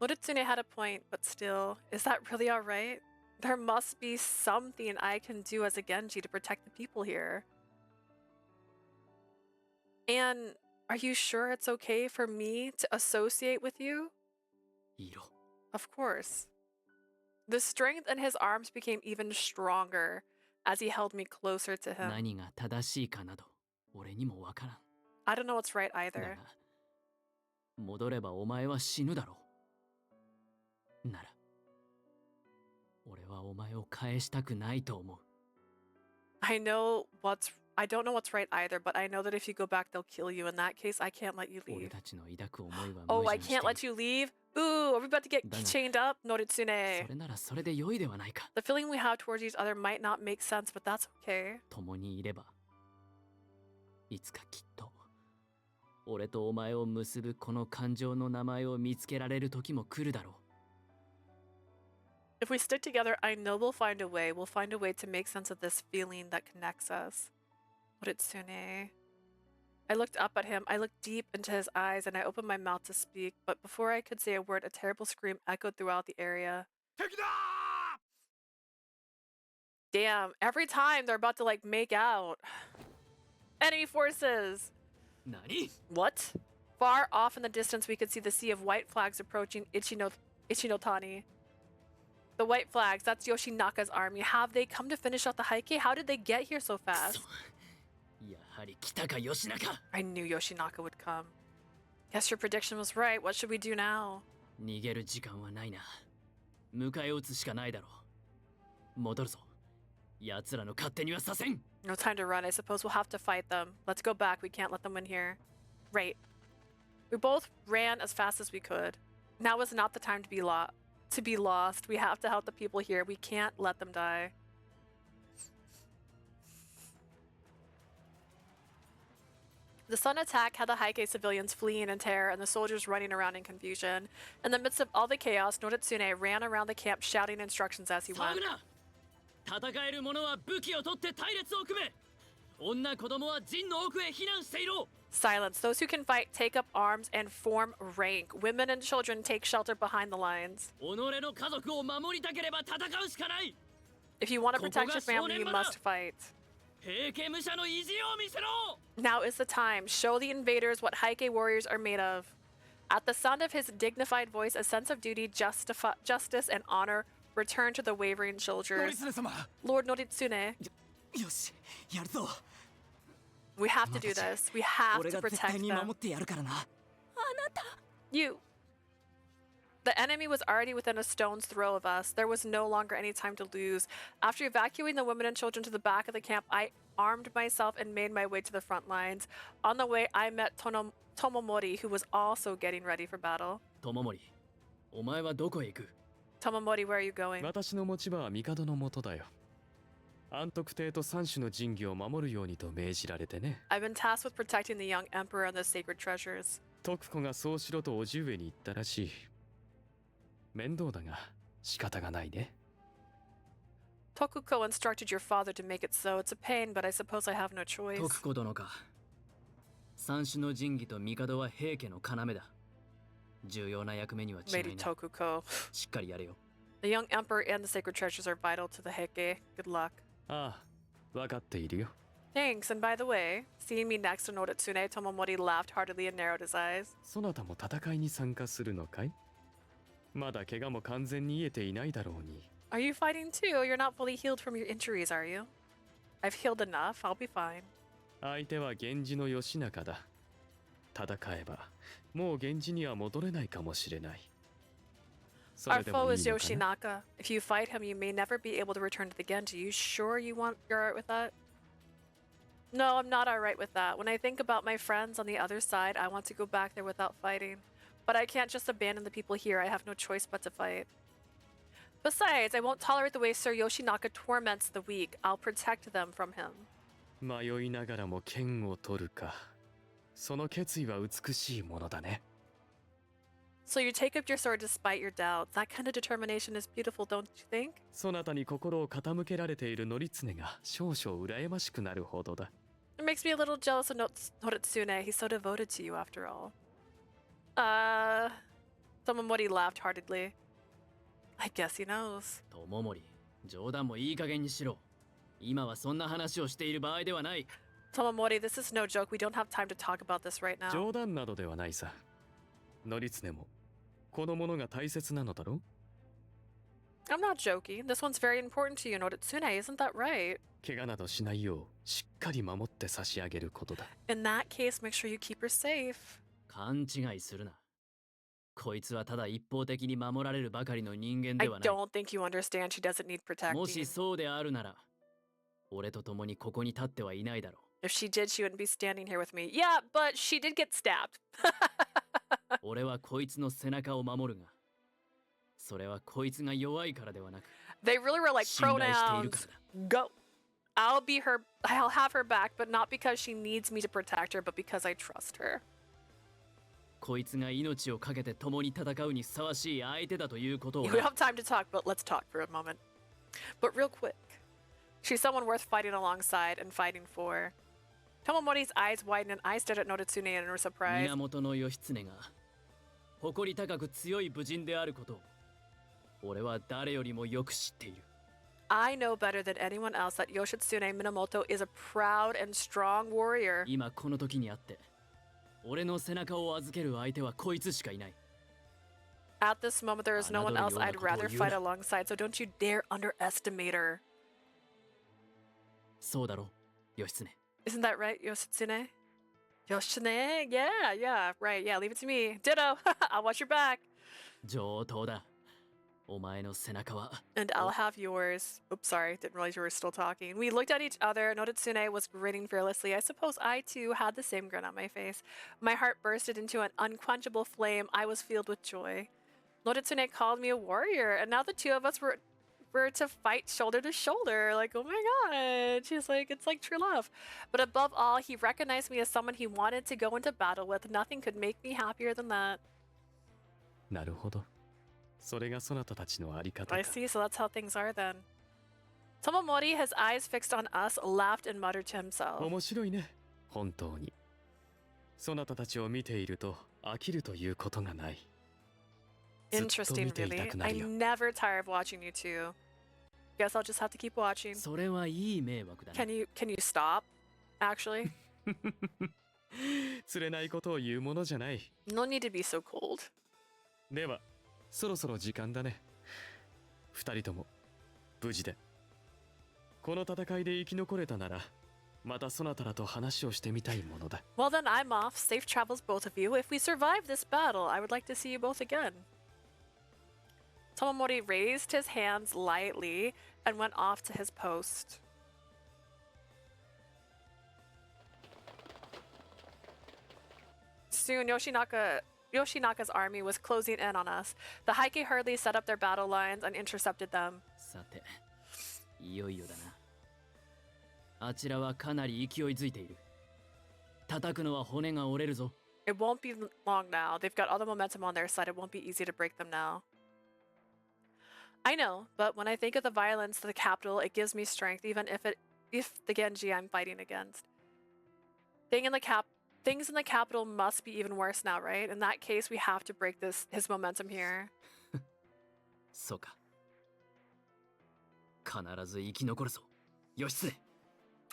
Noritsune had a point, but still, is that really alright? There must be something I can do as a Genji to protect the people here. And are you sure it's okay for me to associate with you? いろ。 Of course. The strength in his arms became even stronger as he held me closer to him. 何が正しいかなど、俺にもわからん。 I don't know what's right だ either. が、戻ればお前は死ぬだろう。なら、俺はお前を返したくないと思う。I don't know what's right either, but I know that if you go back, they'll kill you. In that case, I can't let you 俺 leave. たちの抱く思いは Oh, 矛 I 盾してい can't る。 let you leave? Ooh, are we about to get だが、 chained up, そ Noritsune? れならそれで良いではないか。 The feeling we have towards each other might not make sense, but that's okay. 共にいれば、いつかきっと、俺とお前を結ぶこの感情の名前を見つけられる時も来るだろう。 If we stick together, I know we'll find a way. We'll find a way to make sense of this feeling that connects us. Noritsune. I looked up at him. I looked deep into his eyes and I opened my mouth to speak, but before I could say a word, a terrible scream echoed throughout the area. Damn, every time they're about to like make out. Enemy forces! Nani? What? Far off in the distance, we could see the sea of white flags approaching Ichinotani. The white flags, that's Yoshinaka's army. Have they come to finish out the Heike? How did they get here so fast? I knew Yoshinaka would come. Guess your prediction was right. What should we do now? 逃げる時間はないな。迎え撃つしかないだろう。戻るぞ。奴らの勝手にはさせん。 No time to run. I suppose we'll have to fight them. Let's go back. We can't let them win here. Right. We both ran as fast as we could. Now is not the time to be lost. We have to help the people here. We can't let them die. The sun attack had the Heike civilians fleeing in terror and the soldiers running around in confusion. In the midst of all the chaos, Noritsune ran around the camp shouting instructions as he went. 戦える者は武器を取って隊列を組め。女子供は陣の奥へ避難していろ。 Silence. Those who can fight take up arms and form rank. Women and children take shelter behind the lines. 己の家族を守りたければ戦うしかない。 If you want to protect your family, you must fight. 平家武者の意地を見せろ。 Now is the time. Show the invaders what Heike warriors are made of. At the sound of his dignified voice, a sense of duty, justice, and honor returned to the wavering soldiers. Lord Noritsune. We have to do this. We have to protect them. You. The enemy was already within a stone's throw of us. There was no longer any time to lose. After evacuating the women and children to the back of the camp, I armed myself and made my way to the front lines. On the way, I met Tomomori, who was also getting ready for battle. Tomomori, お前はどこへ行く? Tomomori, where are you going? 私の持ち場は帝の下だよ。安徳帝と三種の神器を守るようにと命じられてね。I've been tasked with protecting the young emperor and the sacred treasures. 徳子がそうしろと叔父上に言ったらしい。面倒だが仕方がないね。Tokuko instructed your father to make it so. It's a pain, but I suppose I have no choice. 徳子殿か。三種の神器と帝は平家の要だ。重要な役目には違いない。Lady Tokuko. しっかりやれよ。The young emperor and the sacred treasures are vital to the Heike. Good luck. ああ、わかっているよ。Thanks, and by the way, seeing me next to Noritsune, Tomomori laughed heartily and narrowed his eyes. そなたも戦いに参加するのかい？まだ怪我も完全に癒えていないだろうに。Are you fighting too? You're not fully healed from your injuries, are you? I've healed enough. I'll be fine. 相手は源氏の義仲だ。戦えば、もう源氏には戻れないかもしれない。Our foe is Yoshinaka. If you fight him, you may never be able to return to the Genji. You sure you're alright with that? No, I'm not alright with that. When I think about my friends on the other side, I want to go back there without fighting. But I can't just abandon the people here. I have no choice but to fight. Besides, I won't tolerate the way Sir Yoshinaka torments the weak. I'll protect them from him. 迷いながらも剣を取るか。その決意は美しいものだね。So you take up your sword despite your doubts. That kind of determination is beautiful, don't you think? そなたに心を傾けられている則常が少々羨ましくなるほどだ。It makes me a little jealous of Noritsune. He's so devoted to you after all. Tomomori laughed heartedly. I guess he knows. Tomomori, 冗談もいい加減にしろ。今はそんな話をしている場合ではない。Tomomori, this is no joke. We don't have time to talk about this right now. 冗談などではないさ。則常もこのものが大切なのだろう？ I'm not joking. This one's very important to you, Noritsune. Isn't that right? 怪我などしないようしっかり守って差し上げることだ。In that case, make sure you keep her safe. 勘違いするな。こいつはただ一方的に守られるばかりの人間 I ではない。 don't think you understand. She doesn't need もし protecting. そうであるなら、俺と共にここに立ってはいないだろ If she did, she wouldn't be standing here with me. Yeah, but she did get stabbed. う。俺はこいつの背中を守るが、それはこいつが弱いからではなく、 They really were like 信頼しているか pronouns. らだ。 Go. I'll have her back, but not because she needs me to protect her, but because I trust her. こいつが命をかけて共に戦うにふさわしい相手だということを We な。 don't have time to talk, but let's talk for a moment. But real quick, she's someone worth fighting alongside and fighting for. Tomomori's eyes widened and I stared at Noritsune in surprise. 源義経が誇り高く強い武人であることを俺は誰よりもよく知っている。 I know better than anyone else that Yoshitsune Minamoto is a proud and strong warrior. 今この時にあって俺の背中を預ける相手はこいつしかいない。 At this moment, there is no one else I'd rather fight alongside, so don't you dare underestimate her. そうだろ、義経。 Isn't that right, Yoshitsune? Yoshitsune? Yeah, right. Yeah, leave it to me. Ditto. I'll watch your back. 上等だ。お前の背中は。 And I'll have yours. Oops, sorry. Didn't realize you were still talking. We looked at each other. Noritsune was grinning fearlessly. I suppose I, too, had the same grin on my face. My heart bursted into an unquenchable flame. I was filled with joy. Noritsune called me a warrior, and now the two of us were to fight shoulder to shoulder. Like, oh my god. She's like, it's like true love. But above all, he recognized me as someone he wanted to go into battle with. Nothing could make me happier than that. なるほど。それがそなたたちのあり方か。 I see, so that's how things are then. Tomomori, his eyes fixed on us, laughed and muttered to himself. 面白いね。本当に。そなたたちを見ていると飽きるということがない。 Interesting, really. I never tire of watching you two. Guess I'll just have to keep watching. それはいい迷惑だね。 Can you stop? Actually? 釣れないことを言うものじゃない。 No need to be so cold. では、そろそろ時間だね。二人とも無事で。この戦いで生き残れたなら、またそなたらと話をしてみたいものだ。Well then, I'm off. Safe travels, both of you. If we survive this battle, I would like to see you both again. Tomomori raised his hands lightly and went off to his post. Soon, Yoshinaka's army was closing in on us. The Heike hurriedly set up their battle lines and intercepted them. さて、いよいよだな。あちらはかなり勢いづいている。叩くのは骨が折れるぞ。 It won't be long now. They've got all the momentum on their side. It won't be easy to break them now. I know, but when I think of the violence to the capital, it gives me strength, even if the Genji I'm fighting against. Things in the capital must be even worse now, right? In that case, we have to break his momentum here. そうか。必ず生き残るぞ、義経。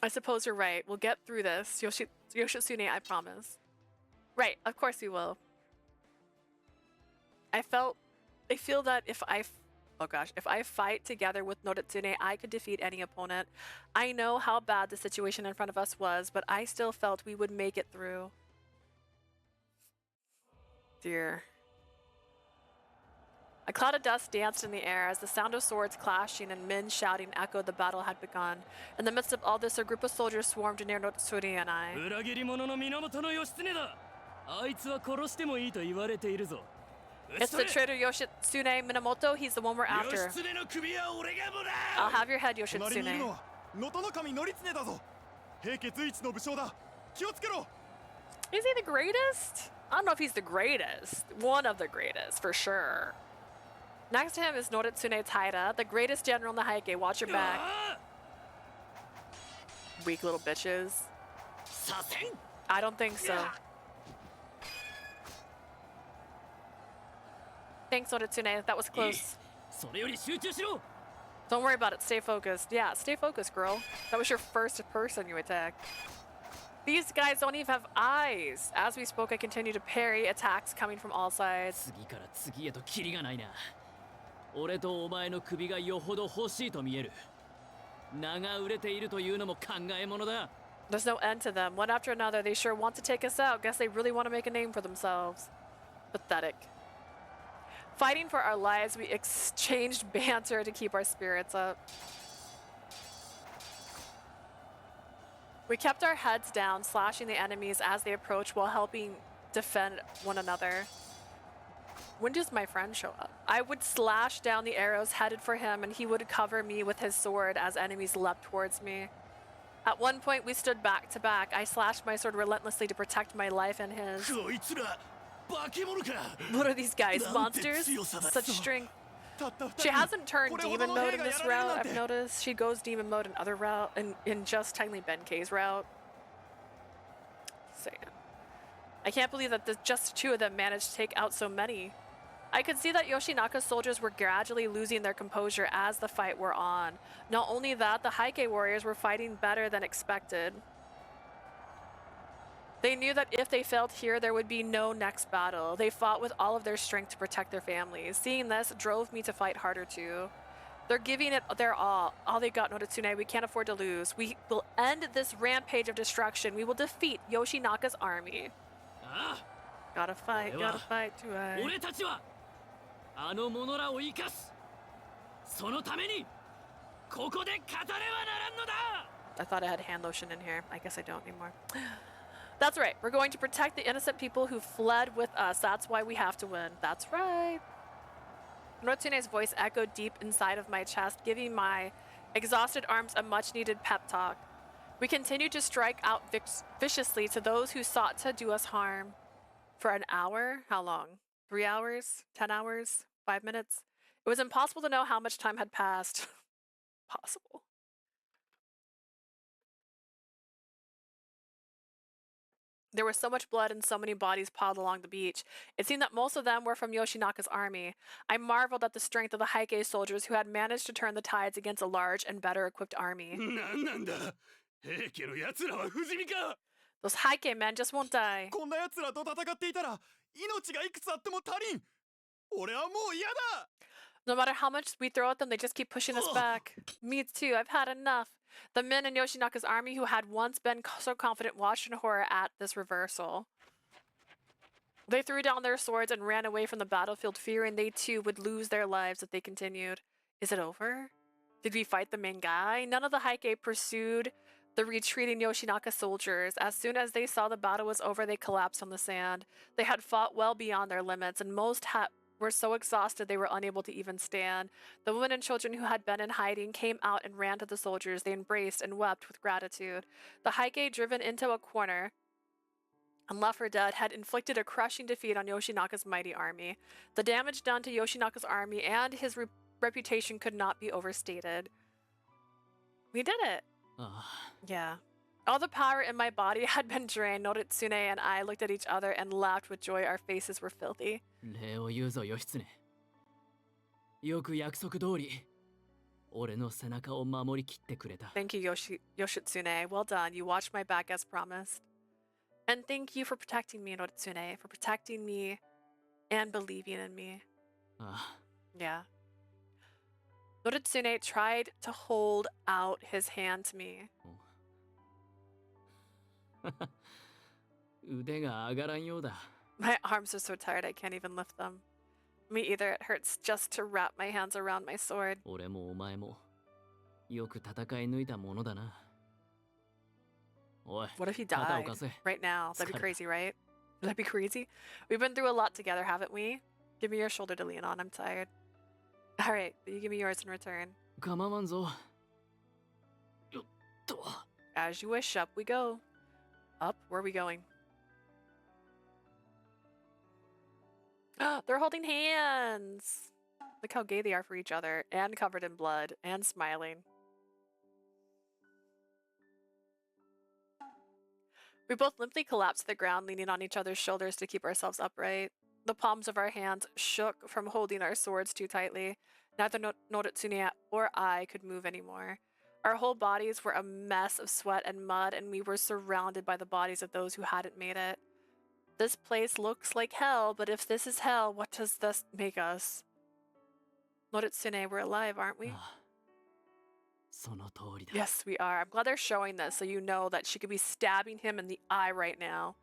I suppose you're right. We'll get through this, Yoshitsune, I promise. Right, of course we will. I feel that if I fight together with Noritsune, I could defeat any opponent. I know how bad the situation in front of us was, but I still felt we would make it through. Dear. A cloud of dust danced in the air as the sound of swords clashing and men shouting echoed the battle had begun. In the midst of all this, a group of soldiers swarmed near Noritsune and I. 裏切り者の源義経だ。あいつは殺してもいいと言われているぞ。 It's the traitor Yoshitsune Minamoto. He's the one we're after. I'll have your head, Yoshitsune. Is he the greatest? I don't know if he's the greatest. One of the greatest, for sure. Next to him is Noritsune Taira, the greatest general in the Heike. Watch your back. Weak little bitches. I don't think so. Thanks, Noritsune. That was close. Don't worry about it. Stay focused. Yeah, stay focused, girl. That was your first person you attacked. These guys don't even have eyes. As we spoke, I continued to parry attacks coming from all sides. 次から次へとキリがないな。俺とお前の首がよほど欲しいと見える。名が売れているというのも考えものだ。 There's no end to them. One after another, they sure want to take us out. Guess they really want to make a name for themselves. Pathetic. Fighting for our lives, we exchanged banter to keep our spirits up. We kept our heads down, slashing the enemies as they approached while helping defend one another. When does my friend show up? I would slash down the arrows headed for him, and he would cover me with his sword as enemies leapt towards me. At one point, we stood back to back. I slashed my sword relentlessly to protect my life and his. What are these guys, monsters? Such strength. She hasn't turned demon mode in this route, I've noticed. She goes demon mode in other route, in just Timely Benkei's route. I can't believe that just 2 of them managed to take out so many. I could see that Yoshinaka's soldiers were gradually losing their composure as the fight wore on. Not only that, the Heike warriors were fighting better than expected. They knew that if they failed here, there would be no next battle. They fought with all of their strength to protect their families. Seeing this drove me to fight harder too. They're giving it their all. All they got, Noritsune. We can't afford to lose. We will end this rampage of destruction. We will defeat Yoshinaka's army. Gotta fight to I. 俺たちはあの者らを生かす。そのためにここで語れはならんのだ。 I thought I had hand lotion in here. I guess I don't anymore. That's right. We're going to protect the innocent people who fled with us. That's why we have to win. That's right. Noritsune's voice echoed deep inside of my chest, giving my exhausted arms a much-needed pep talk. We continued to strike out viciously to those who sought to do us harm. For an hour? How long? 3 hours? 10 hours? 5 minutes? It was impossible to know how much time had passed. Possible. There was so much blood and so many bodies piled along the beach. It seemed that most of them were from Yoshinaka's army. I marveled at the strength of the Heike soldiers who had managed to turn the tides against a large and better equipped army. Those Heike men just won't die. こんな奴らと戦っていたら命がいくつあっても足りん。俺はもう嫌だ。 No matter how much we throw at them, they just keep pushing us back. Me too, I've had enough. The men in Yoshinaka's army who had once been so confident watched in horror at this reversal. They threw down their swords and ran away from the battlefield, fearing they too would lose their lives if they continued. Is it over? Did we fight the main guy? None of the Heike pursued the retreating Yoshinaka soldiers. As soon as they saw the battle was over, they collapsed on the sand. They had fought well beyond their limits, and most were so exhausted they were unable to even stand. The women and children who had been in hiding came out and ran to the soldiers. They embraced and wept with gratitude. The Heike, driven into a corner and left for dead, had inflicted a crushing defeat on Yoshinaka's mighty army. The damage done to Yoshinaka's army and his reputation could not be overstated. We did it. Yeah. All the power in my body had been drained. Noritsune and I looked at each other and laughed with joy. Our faces were filthy. 礼を言うぞ、義経。よく約束通り、俺の背中を守りきってくれた。Thank you, Yoshitsune. Well done. You watched my back as promised. And thank you for protecting me, Noritsune, for protecting me and believing in me. Yeah. Noritsune tried to hold out his hand to me. 腕が上がらんようだ。 My arms are so tired I can't even lift them. Me either. It hurts just to wrap my hands around my sword. 俺もお前もよく戦い抜いたものだな。おい、 What if he 肩を died 貸せ。 right now? That'd be crazy, right? Would that be crazy? We've been through a lot together, haven't we? Give me your shoulder to lean on. I'm tired. All right, you give me yours in return. 構わんぞ。よっと。 As you wish. Up we go. Up? Where are we going? They're holding hands! Look how gay they are for each other, and covered in blood, and smiling. We both limply collapsed to the ground, leaning on each other's shoulders to keep ourselves upright. The palms of our hands shook from holding our swords too tightly. Neither Noritsune or I could move anymore. Our whole bodies were a mess of sweat and mud, and we were surrounded by the bodies of those who hadn't made it. This place looks like hell, but if this is hell, what does this make us? Noritsune, we're alive, aren't we? その通りだ。 Yes, we are. I'm glad they're showing this so you know that she could be stabbing him in the eye right now.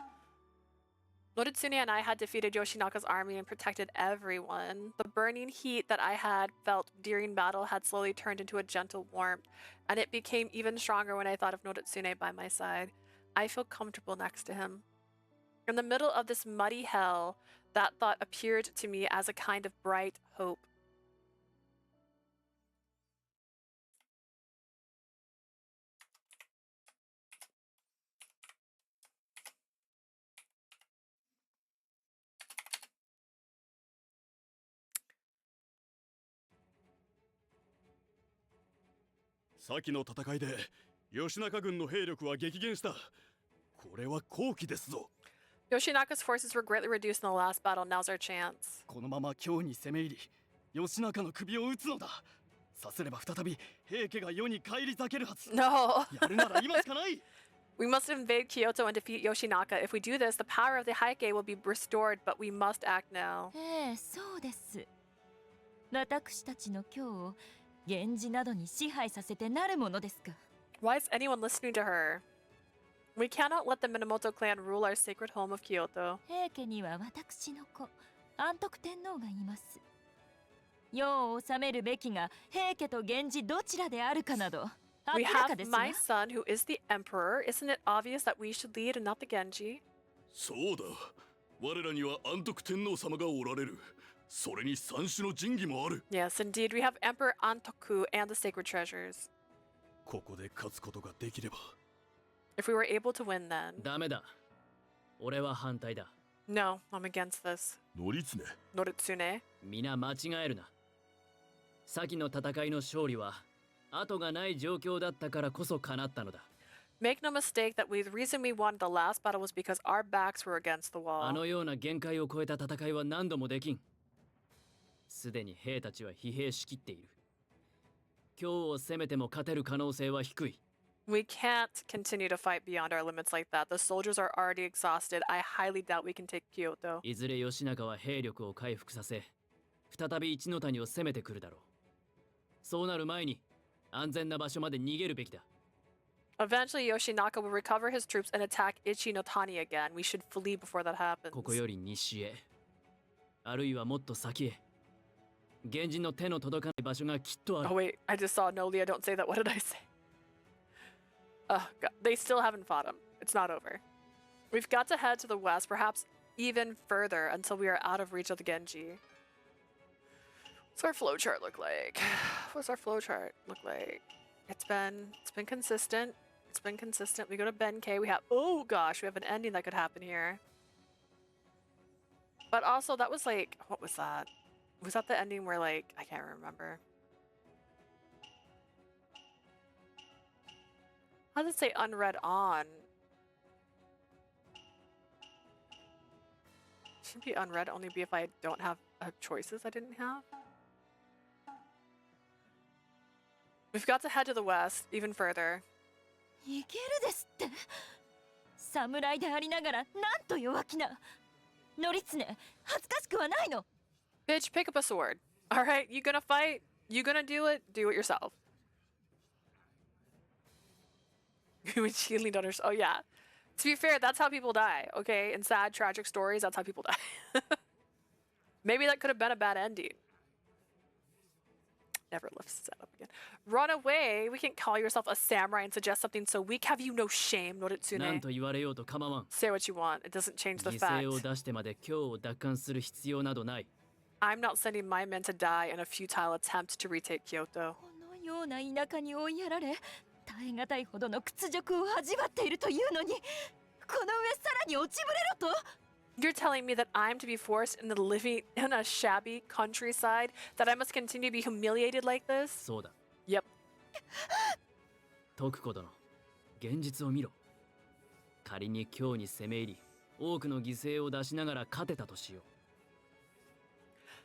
Noritsune and I had defeated Yoshinaka's army and protected everyone. The burning heat that I had felt during battle had slowly turned into a gentle warmth, and it became even stronger when I thought of Noritsune by my side. I feel comfortable next to him. In the middle of this muddy hell, that thought appeared to me as a kind of bright hope. Yoshinaka's forces were greatly reduced in the last battle. Now's our chance. このまま京に攻め入り、義仲の首を討つのだ。さすれば再び平家が世に返り咲けるはず。No. やるなら今しかない。We must invade Kyoto and defeat Yoshinaka. If we do this, the power of the Heike will be restored, but we must act now. そうです。私たちの京を源氏などに支配させてなるものですか。Why is anyone listening to her? We cannot let the Minamoto clan rule our sacred home of Kyoto. 平家には私の子、安徳天皇がいます。世を治めるべきが平家と源氏どちらであるかなど。We have my son who is the emperor. Isn't it obvious that we should lead and not the Genji? そうだ。我らには安徳天皇様がおられる。それに三種の神器もある。Yes, indeed. We have Emperor Antoku and the sacred treasures. ここで勝つことができれば。If we were able to win then. ダメだ。俺は反対だ。No, I'm against this. ノリツネ。Noritsune. 皆間違えるな。先の戦いの勝利は後がない状況だったからこそ叶ったのだ。Make no mistake that the reason we won the last battle was because our backs were against the wall. あのような限界を超えた戦いは何度もできん。すでに兵たちは疲弊しきっている。今日を攻めても勝てる可能性は低い。We can't continue to fight beyond our limits like that. The soldiers are already exhausted. I highly doubt we can take Kyoto. いずれ義仲は兵力を回復させ、再び一ノ谷を攻めてくるだろう。そうなる前に安全な場所まで逃げるべきだ。Eventually, Yoshinaka will recover his troops and attack Ichi-no-Tani again. We should flee before that happens. ここより西へ、あるいはもっと先へ。源氏の手の届かない場所がきっとある。Oh wait, I just saw no, Leah, don't say that. What did I say? Oh god, they still haven't fought him. It's not over. We've got to head to the west, perhaps even further, until we are out of reach of the Genji. What's our flowchart look like? What's our flowchart look like? It's been consistent. It's been consistent. We go to Benkei. We have, oh gosh, we have an ending that could happen here. But also that was like, what was that? Was that the ending where like, I can't remember. How does it say unread on? Should be unread only be if I don't have choices I didn't have. We've got to head to the west, even further. いけるですって。侍でありながらなんと弱気な。則常、恥ずかしくはないの。Bitch, pick up a sword. All right, you gonna fight? You gonna do it? Do it yourself. When she leaned on her. Oh yeah. To be fair, that's how people die. Okay, in sad, tragic stories, that's how people die. Maybe that could have been a bad ending. Never lifts that up again. Run away! We can't call yourself a samurai and suggest something so weak. Have you no shame, 何 Noritsune? と言われようと構わん。 Say what you want. It doesn't change the 犠牲を fact. 出してまで今日を奪還する必要などない。I'm not sending my men to die in a futile attempt to retake Kyoto. このような田舎に追いやられ、耐え難いほどの屈辱を味わっているというのに、この上さらに落ちぶれろと。 You're telling me that I'm to be forced into living in a shabby countryside? That I must continue to be humiliated like this? そうだ。 Yep. 徳子殿、現実を見ろ。仮に今日に攻め入り、多くの犠牲を出しながら勝てたとしよう。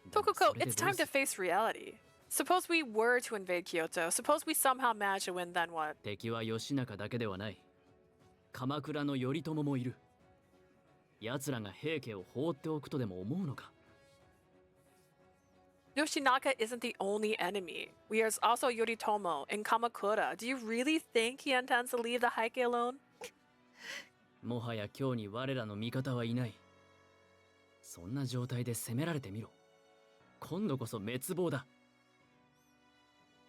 Tokuko, it's time to face reality. Suppose we were to invade Kyoto. Suppose we somehow managed to win, then what? 敵は義仲だけではない。鎌倉の頼朝もいる。奴らが平家を放っておくとでも思うのか。 Yoshinaka isn't the only enemy. We are also Yoritomo and Kamakura. Do you really think he intends to leave the Heike alone? もはや今日に我らの味方はいない。そんな状態で攻められてみろ。今度こそ滅亡だ。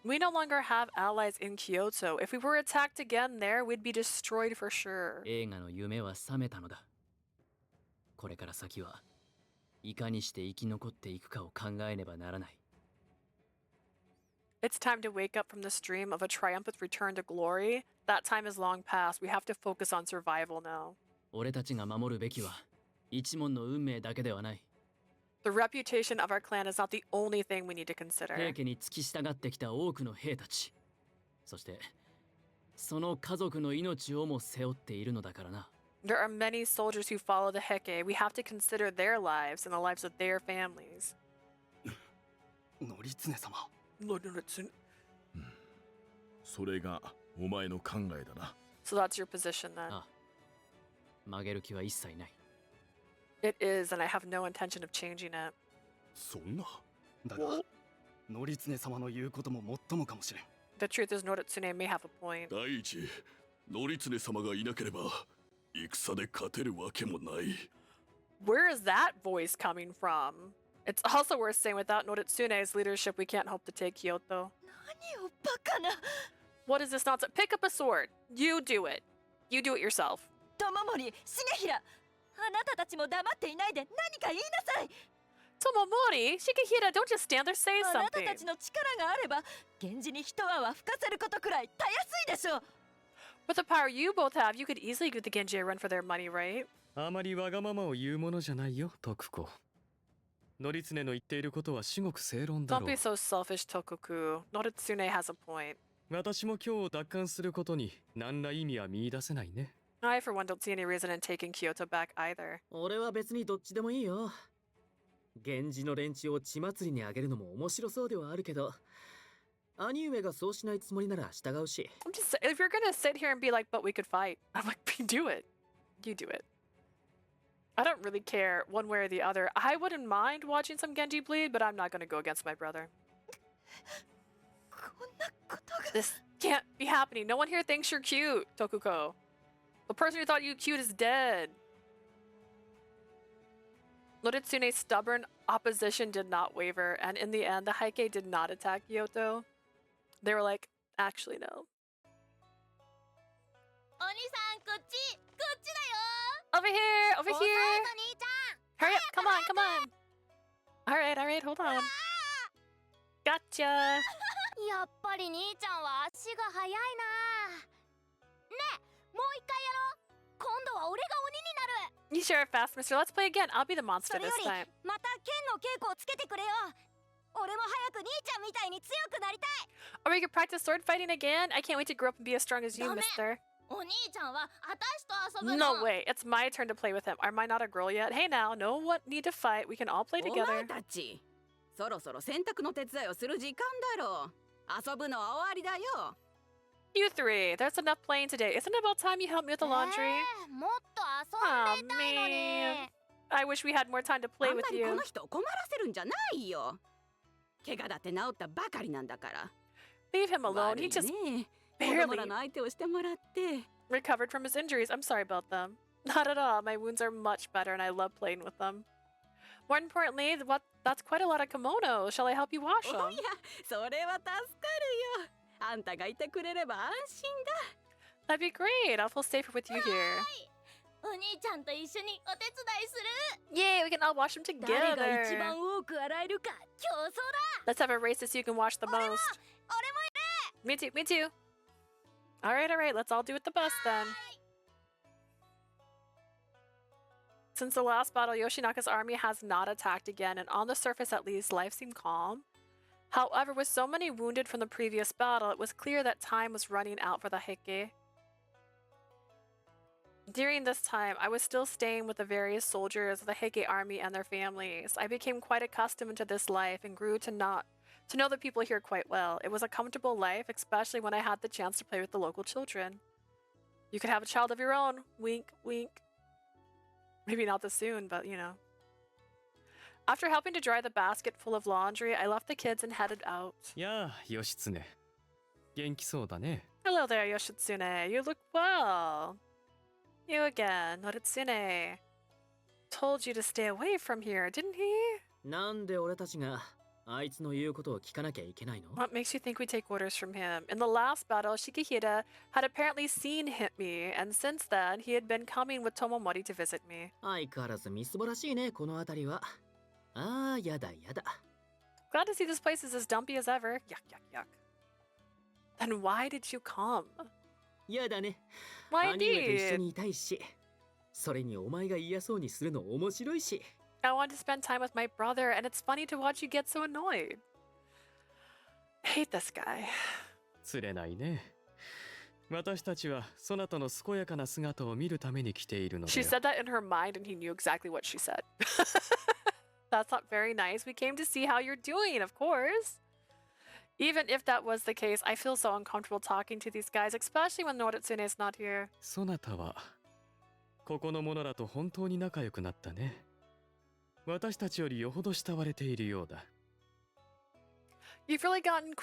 We no longer have allies in Kyoto. If we were attacked again there, we'd be destroyed for sure. 映画の夢は覚めたのだ。これから先はいかにして生き残っていくかを考えねばならない。 It's time to wake up from this dream of a triumphant return to glory. That time is long past. We have to focus on survival now. 俺たちが守るべきは一門の運命だけではない。 The reputation of our clan is not the only thing we need to 平 consider. 家に付き従ってきた多くの兵たち、そしてその家族の命をも背負っているのだからな。There are many soldiers who follow the Heike. We have to consider their lives and the lives of their families. ノリツネ様 Noritsune. それがお前の考えだな。 So that's your position then. あ曲げる気は一切ない It is, and I have no intention of changing it. そんなだがノリツネ様の言うことももっともかもしれん The truth is, Noritsune may have a point. 第一、ノリツネ様がいなければ戦で勝てるわけもない。 Where is that voice coming from? It's also worth saying without Noritsune's leadership, we can't hope to take Kyoto. What is this nonsense? Pick up a sword. You do it. You do it yourself. Tomomori, Shigehira, あなたたちも黙っていないで何か言いなさい。 Tomomori, Shigehira, don't just stand there, say あなた something. たちの力があれば、源氏に一泡吹かせることくらいたやすいでしょう。 With the power you both have, you could easily give the Genji a run for their money, right? あまりわがままを言うものじゃないよ、徳子。ノリツネの言っていることは至極正論だ Don't ろ be う。 so selfish, Tokuku. Noritsune has a point. 私も今日を奪還することに何ら意味は見出せないね。I, for one, don't see any reason in taking Kyoto back either. 俺は別にどっちでもいいよ源氏の連中を血祭りにあげるのも面白そうではあるけど兄上がそうしないつもりなら従うし I'm just saying, if you're gonna sit here and be like, but we could fight, I'm like, do it. You do it. I don't really care one way or the other. I wouldn't mind watching some Genji bleed, but I'm not gonna go against my brother. This can't be happening. No one here thinks you're cute, Tokuko. The person who thought you cute is dead. Noritsune's stubborn opposition did not waver, and in the end, the Heike did not attack Kyoto. They were like, actually, no. お兄さんこっちだよ Over here! Over 遅いぞ here! 兄ちゃん Hurry up! Come on! Come on! Alright, hold on. Gotcha! やっぱり兄ちゃんは足が速いなねえもう一回やろう今度は俺が鬼になる You sure are fast, mister. Let's play again. I'll be the monster それよ this り time. また剣の稽古をつけてくれよ俺も早く兄ちゃんみたいに強くなりたい Or we could practice sword fighting again. I can't wait to grow up and be as strong as you, ダメ mister. お兄ちゃんは私と遊ぶの No way. It's my turn to play with him. Am I not a girl yet? Hey now, no one need to fight. We can all play お前 together. たちそろそろ洗濯の手伝いをする時間だろう遊ぶのは終わりだよ You three, there's enough playing today. Isn't it about time you help me with the laundry? もっと遊んでたいのに I wish we had more time to あ play ん with まりこ you. の人を困らせるんじゃないよ怪我だって治ったばかりなんだから Leave him alone. 悪 He い just ね子供ら barely の相手をしてもらって recovered from his injuries. I'm sorry about them. Not at all. My wounds are much better and I love playing with them. More importantly, that's quite a lot of kimonos. Shall I help you wash お them? やそれは助かるよあんたがいてくれれば安心 That'd be great. I'll feel safer with you here. お兄ちゃんと一緒にお手伝いする Yay, we can all wash them 誰が一 together. 番多く洗えるか競争だ Let's have a race to see who can wash the most. 俺も Me too, me too. Alright, let's all do it the best then. Since the last battle, Yoshinaka's army has not attacked again, and on the surface at least, life seemed calm. However, with so many wounded from the previous battle, it was clear that time was running out for the Heike. During this time, I was still staying with the various soldiers of the Heike army and their families. I became quite accustomed to this life and grew to know the people here quite well. It was a comfortable life, especially when I had the chance to play with the local children. You could have a child of your own. Wink, wink. Maybe not this soon, but you know. After helping to dry the basket full of laundry, I left the kids and headed out. やあ、義経。元気そうだね。 Hello there, Yoshitsune. You look well. You again, Noritsune. Told you to stay away from here, didn't he? なんで俺たちがあいつの言うことを聞かなきゃいけないの What makes you think we take orders from him? In the last battle, Shikihira had apparently seen me, and since then, he had been coming with Tomomori to visit me. 相変わらずみすぼらしいね、この辺りは。ああ、やだやだ。 Glad to see this place is as dumpy as ever. Yuck, yuck, yuck. Then why did you come? やだね。 Why 兄上と一緒 indeed? にいたいし、それにお前が嫌そうにするの面白いし。 I want to spend time with my brother, and it's funny to watch you get so annoyed. I hate this guy. 釣れないね。私たちはそなたの健やかな姿を見るために来ているのだ She よ。 said that in her mind and he knew exactly what she said. That's not very nice. We came to see how you're doing, of course. Even if that was the case, I feel so uncomfortable talking to these guys, especially when Noritsune is not here. そなたはここの者らと本当に仲良くなったね。私たちよりよほど慕われているようだ。 You've really gotten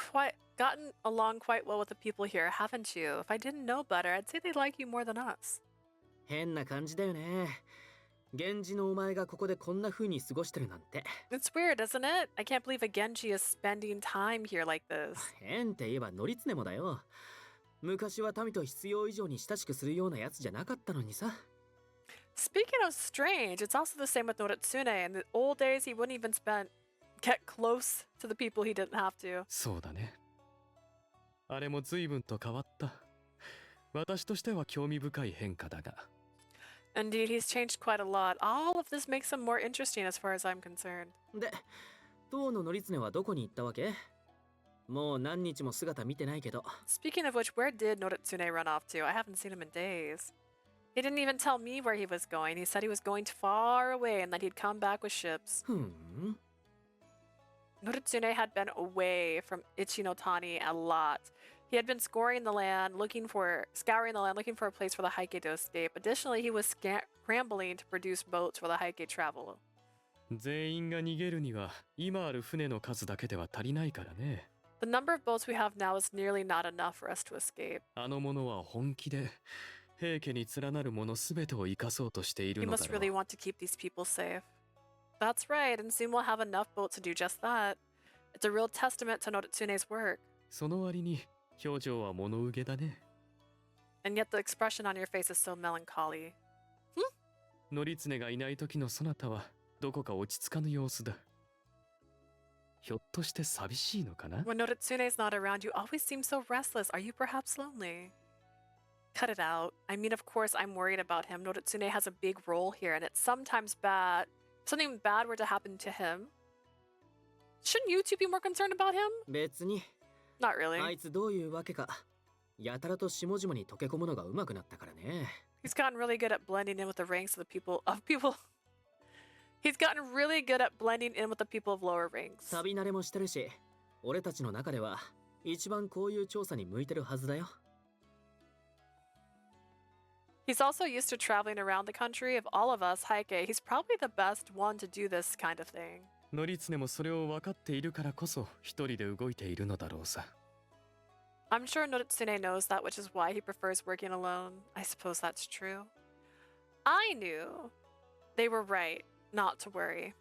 along quite well with the people here, haven't you? If I didn't know better, I'd say they like you more than us. 変な感じだよね。源氏のお前がここでこんな風に過ごしてるなんて。 It's weird, isn't it? I can't believe a Genji is spending time here like this. 変って言えば則常もだよ。昔は民と必要以上に親しくするようなやつじゃなかったのにさ。 Speaking of strange, it's also the same with Noritsune. In the old days, he wouldn't even get close to the people he didn't have to. そうだね。あれも随分と変わった。私としては興味深い変化だが。 Indeed, he's changed quite a lot. All of this makes him more interesting as far as I'm concerned. で、当の則常はどこに行ったわけ？もう何日も姿見てないけど。 Speaking of which, where did Noritsune run off to? I haven't seen him in days. He didn't even tell me where he was going. He said he was going far away and that he'd come back with ships. Noritsune had been away from Ichinotani a lot. He had been scouring the land, looking for a place for the Heike to escape. Additionally, he was scrambling to produce boats for the Heike travel. 全員が逃げるには今ある船の数だけでは足りないからね。 The number of boats we have now is nearly not enough for us to escape. あの者は本気で平家に連なる者すべてを生かそうとしている He のだ must ろう。 really want to keep these people safe. That's right, and soon we'll have enough boats to do just that. It's a real testament to Noritsune's work. その割に表情は物憂げだね。 And yet the expression on your face is so melancholy. 則常がいない時のそなたはどこか落ち着かぬ様子だ。ひょっとして寂しいのかな？ When Noritsune's not around, you always seem so restless. Are you perhaps lonely? Cut it out. I mean, of course, I'm worried about him. Noritsune has a big role here, and it's sometimes bad. If something bad were to happen to him, shouldn't you two be more concerned about him? 別に。 Not really. あいつどういうわけか。やたらと下々に溶け込むのが上手くなったからね。 He's gotten really good at blending in with the ranks of the people. He's gotten really good at blending in with the people of lower ranks. 旅慣れもしてるし、俺たちの中では一番こういう調査に向いてるはずだよ。 He's also used to traveling around the country. Of all of us, Heike, he's probably the best one to do this kind of thing. 則常もそれを分かっているからこそ一人で動いているのだろうさ。 I'm sure Noritsune knows that, which is why he prefers working alone. I suppose that's true. I knew they were right not to worry,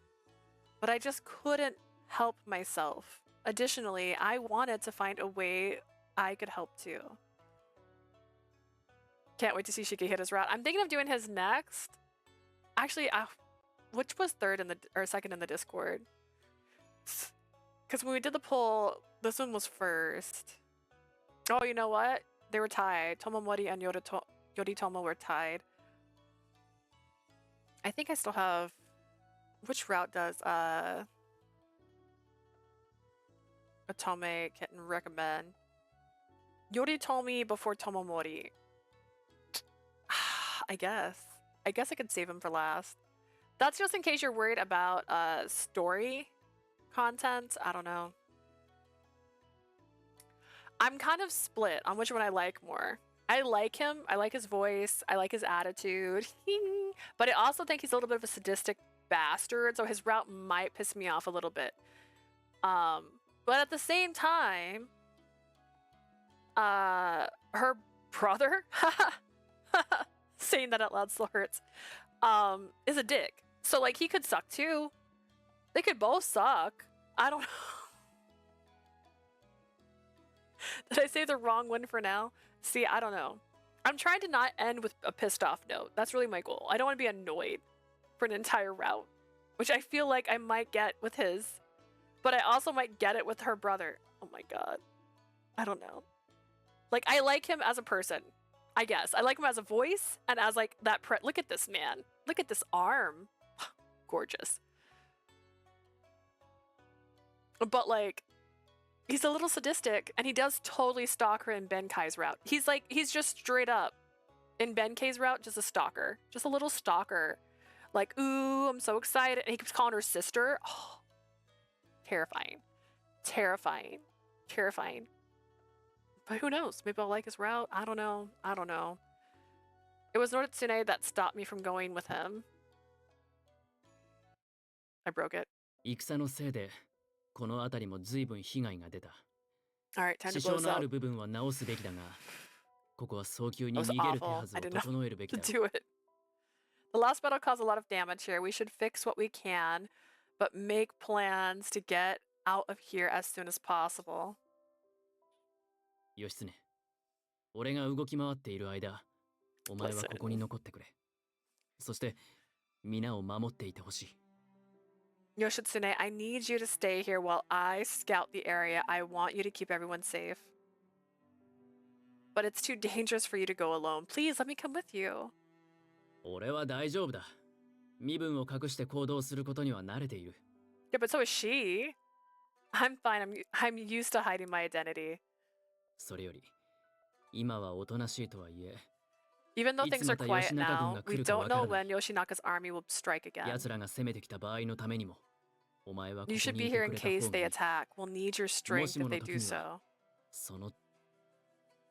but I just couldn't help myself. Additionally, I wanted to find a way I could help too. Can't wait to see Shiki hit his route. I'm thinking of doing his next. Actually, which was second in the Discord? Because when we did the poll, this one was first. Oh, you know what? They were tied. Tomomori and Yoritomo were tied. I think I still have... Which route does Otome Kitten recommend? Yoritomi before Tomomori. I guess I could save him for last. That's just in case you're worried about story content. I don't know. I'm kind of split on which one I like more. I like him. I like his voice. I like his attitude. But I also think he's a little bit of a sadistic bastard, so his route might piss me off a little bit. But at the same time, her brother, saying that out loud still hurts, is a dick. So like he could suck too. They could both suck. I don't know. Did I say the wrong one for now? See, I don't know. I'm trying to not end with a pissed off note. That's really my goal. I don't want to be annoyed for an entire route, which I feel like I might get with his, but I also might get it with her brother. Oh my god. I don't know. Like, I like him as a person, I guess. I like him as a voice and as like that look at this man. Look at this arm. Gorgeous. But like, He's a little sadistic, and he does totally stalk her in Benkei's route. He's just straight up, in Benkei's route, just a stalker. Just a little stalker. Like, ooh, I'm so excited. And he keeps calling her sister. Oh, terrifying. Terrifying. Terrifying. But who knows? Maybe I'll like his route. I don't know. I don't know. It was Noritsune that stopped me from going with him. I broke it. 戦のせいでこの辺りも随分被害が出た。Alright, time to 支障 close のあ out. る部分は直すべきだが、ここは早急に逃げる手はずを整えるべきだ。Do it. The last battle caused a lot of damage here. We should fix what we can, but make plans to get out of here as soon as possible. 義経、俺が動き回っている間、お前はここに残ってくれ。そして皆を守っていてほしい。Yoshitsune, I need you to stay here while I scout the area. I want you to keep everyone safe. But it's too dangerous for you to go alone. Please let me come with you. 俺は大丈夫だ。身分を隠して行動することには慣れている。Yeah, but so is she. I'm fine. I'm used to hiding my identity. それより、今はおとなしいとはいえ、 Even though things are quiet now, we don't know when Yoshinaka's army will strike again. 奴らが攻めてきた場合のためにも、お前はここ You に should い be て here く in れた方 case がい they い。 attack. We'll need your strength if they do もしもの時に so. は、その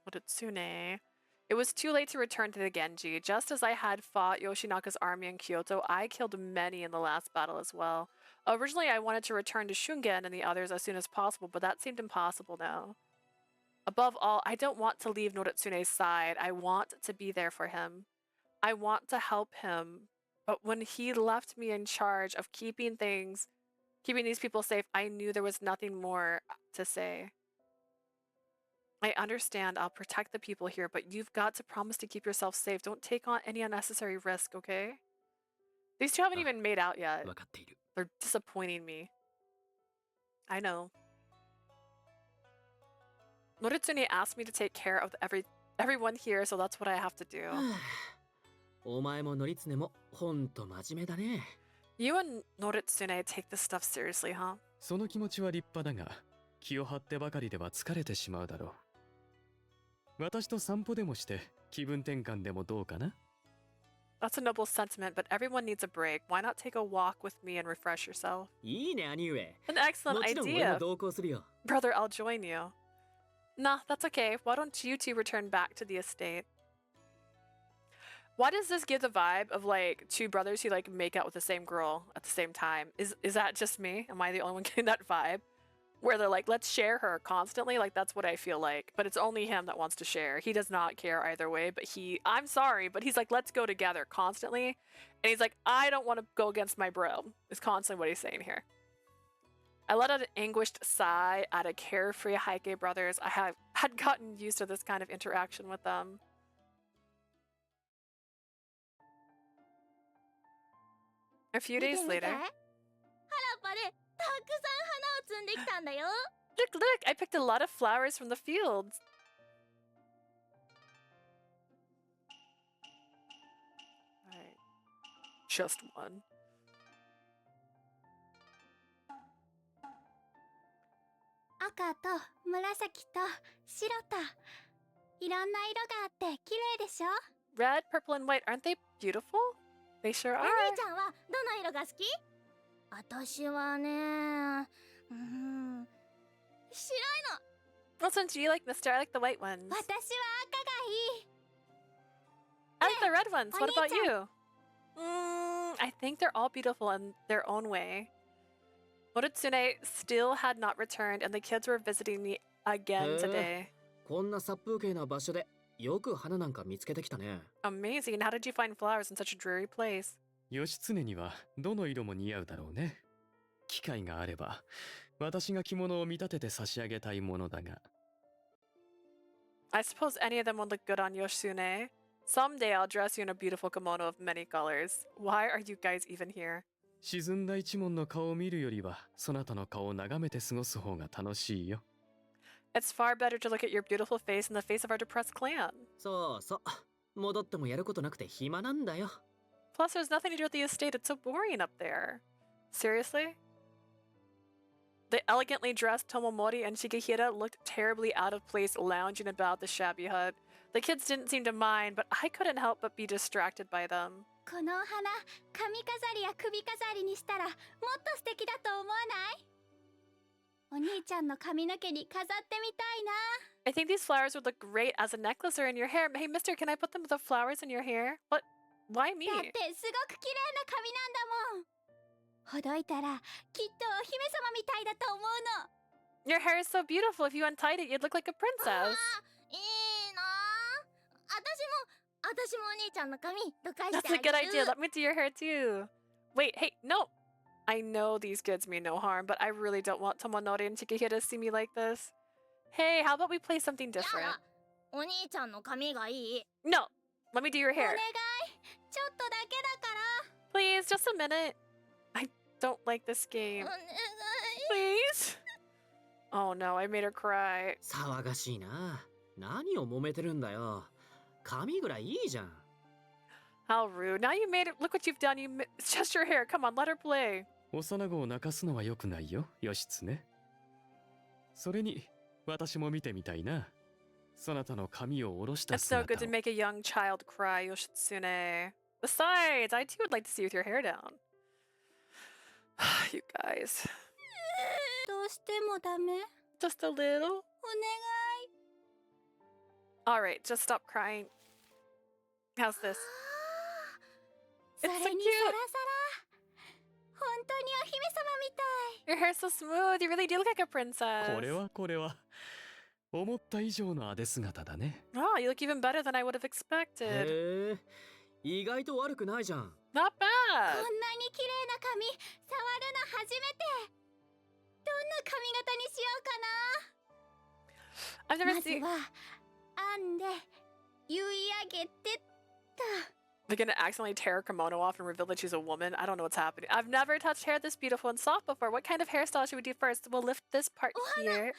Noritsune. It was too late to return to the Genji. Just as I had fought Yoshinaka's army in Kyoto, I killed many in the last battle as well. Originally, I wanted to return to Shungen and the others as soon as possible, but that seemed impossible now. Above all, I don't want to leave Noritsune's side. I want to be there for him. I want to help him. But when he left me in charge of keeping these people safe, I knew there was nothing more to say. I understand I'll protect the people here, but you've got to promise to keep yourself safe. Don't take on any unnecessary risk, okay? These two haven't even made out yet. They're disappointing me. I know. Noritsune asked me to take care of everyone here, so that's what I have to do. お前もノリツネもほんと真面目だね。You and Noritsune take this stuff seriously, huh? その気持ちは立派だが、気を張ってばかりでは疲れてしまうだろう。私と散歩でもして気分転換でもどうかな? That's a noble sentiment, but everyone needs a break. Why not take a walk with me and refresh yourself? いいね、兄上。 An excellent もちろん俺 idea. も同行するよ。 Brother, I'll join you. Nah, that's okay. Why don't you two return back to the estate? Why does this give the vibe of like two brothers who like make out with the same girl at the same time? Is that just me? Am I the only one getting that vibe? Where they're like, let's share her constantly? Like, that's what I feel like. But it's only him that wants to share. He does not care either way, but I'm sorry, but he's like, let's go together constantly. And he's like, I don't want to go against my bro, is constantly what he's saying here. I let out an anguished sigh at a carefree Heike brothers. I had gotten used to this kind of interaction with them. A few days later. Look, I picked a lot of flowers from the fields. Alright. Just one. Red, purple, and white. Aren't they beautiful? They sure are. 私はね、白いの。 Well, since you like Mister, I like the white ones. 私は赤がいい。 I like the red ones. What about you? I think they're all beautiful in their own way. Noritsune still had not returned, and the kids were visiting me again today. こんな殺風景な場所でよく花なんか見つけてきたね。 Amazing. How did you find flowers in such a dreary place? 義経にはどの色も似合うだろうね。機会があれば私が着物を見立てて差し上げたいものだが。I suppose any of them would look good on Yoshitsune. Someday I'll dress you in a beautiful kimono of many colors. Why are you guys even here? 沈んだ一門の顔を見るよりはそなたの顔を眺めて過ごす方が楽しいよ。It's far better to look at your beautiful face in the face of our depressed clan. そうそう。戻ってもやることなくて暇なんだよ。Plus, there's nothing to do at the estate. It's so boring up there. Seriously? The elegantly dressed Tomomori and Shigehira looked terribly out of place lounging about the shabby hut. The kids didn't seem to mind, but I couldn't help but be distracted by them. このお花、髪飾りや首飾りにしたらもっと素敵だと思わない？お兄ちゃんの髪の毛に飾ってみたいな。I think these flowers would look great as a necklace or in your hair. Hey, mister, can I put them with the flowers in your hair? What? Why me? だってすごく綺麗な髪なんだもん。ほどいたらきっとお姫様みたいだと思うの。Your hair is so beautiful. If you untied it, you'd look like a princess. いいな。私もお兄ちゃんの髪どかしてあ That's a げ good る。 idea. Let me do your hair too. Wait, hey, no. I know these kids mean no harm, but I really don't want Tomonori and Shigehira to see me like this. Hey, how about we play something different? お兄ちゃんの髪がいい。 No, let me do your お願 hair. い。ちょっとだけだから。 Please, just a minute. I don't like this game. お願い。 Please? Oh no, I made her cry. 騒がしいな。何を揉めてるんだよ。髪ぐらいいいじゃん。 How rude. Now you made it. Look what you've done. It's just your hair. Come on, let her play. 幼子を泣かすのは良くないよ、義経。それに、私も見てみたいな。そなたの髪を下ろした It's so 姿 good to を。 make a young child cry, Yoshitsune. Besides, I too would like to see you with your hair down. You guys. どうしてもダメ？ Just a little? お願い。 Alright, just stop crying. How's this? それ It's に so さら cute. さら。本当にお姫様みたい。 Your hair's so smooth. You really do look like a princess. これは思った以上の派手姿だね。 Oh, you look even better than I would have expected. へえ、意外と悪くないじゃん。 Not こ bad. んなに綺麗な髪触るの初めて。どんな髪型にしようか I've な。 never まず seen. は編んで結い上げてっと。 They're gonna accidentally tear her kimono off and reveal that she's a woman. I don't know what's happening. I've never touched hair this beautiful and soft before. What kind of hairstyle should we do first? We'll lift this part お花 here. も飾る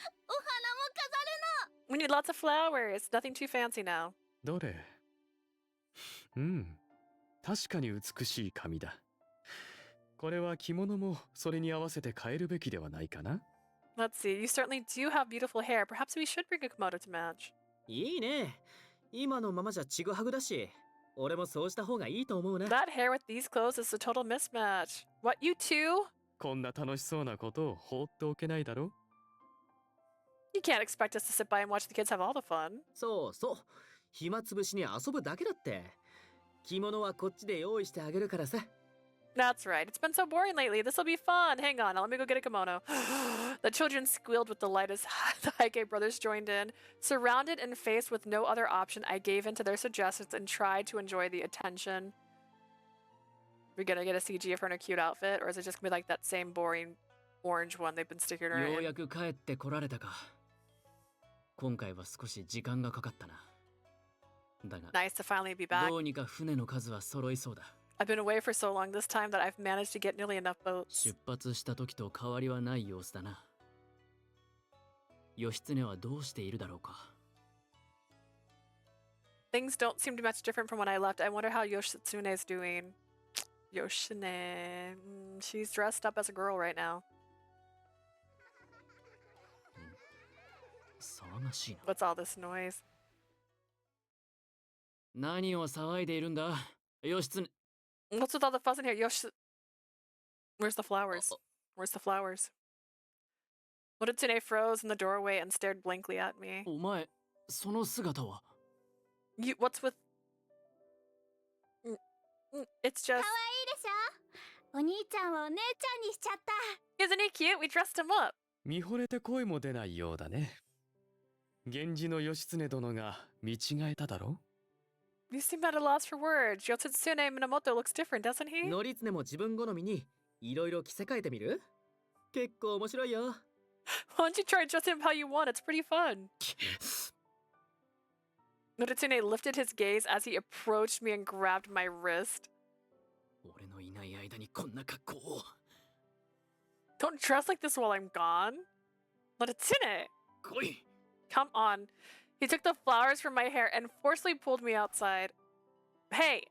の。 We need lots of flowers. Nothing too fancy now. どれ？確かに美しい髪だ。これは着物もそれに合わせて変えるべきではないかな。 Let's see. You certainly do have beautiful hair. Perhaps we should bring a kimono to match. いいね。今のままじゃちぐはぐだし、俺もそうした方がいいと思うな。 That hair with these clothes is a total mismatch. What, you too? こんな楽しそうなことを放っておけないだろ。 You can't expect us to sit by and watch the kids have all the fun. そうそう。暇つぶしに遊ぶだけだって。着物はこっちで用意してあげるからさ。 That's right. It's been so boring lately. This'll be fun. Hang on. Now let me go get a kimono. The children squealed with delight as the Heike brothers joined in. Surrounded and faced with no other option, I gave in to their suggestions and tried to enjoy the attention. We're gonna get a CG of her in a cute outfit, or is it just gonna be like that same boring orange one they've been sticking her よう in? やく帰ってこられたか。今回は少し時間がかかったな。だが、 Nice to finally be back. どうにか船の数は揃いそうだ。 I've been away for so long this time that I've managed to get nearly enough boats. 出発した時と変わりはない様子だな。義経はどうしているだろうか。 Things don't seem too much different from when I left. I wonder how Yoshitsune's doing. Yoshine. She's dressed up as a girl right now. 騒がしいな。 What's all this noise? 何を騒いでいるんだ、義経。 What's with all the fuss in here? Yoshi. Where's the flowers? Where's the flowers? Noritsune froze in the doorway and stared blankly at me. お前、その姿は。 You. What's with? It's just. 可愛いでしょ。お兄ちゃんをお姉ちゃんにしちゃった。 Isn't he cute? We dressed him up. 見惚れて声も出ないようだね。源氏の義経殿が見違えただろ。 You seem at a loss for words. Yoshitsune Minamoto looks different, doesn't he? ノリツネも自分好みにいろいろ着せ替えてみる？結構面白いよ。 Why don't you try dressing him how you want? It's pretty fun. Noritsune lifted his gaze as he approached me and grabbed my wrist. 俺のいない間にこんな格好を。 Don't dress like this while I'm gone. Noritsune! 来い。 Come on. He took the flowers from my hair and forcefully pulled me outside. Hey!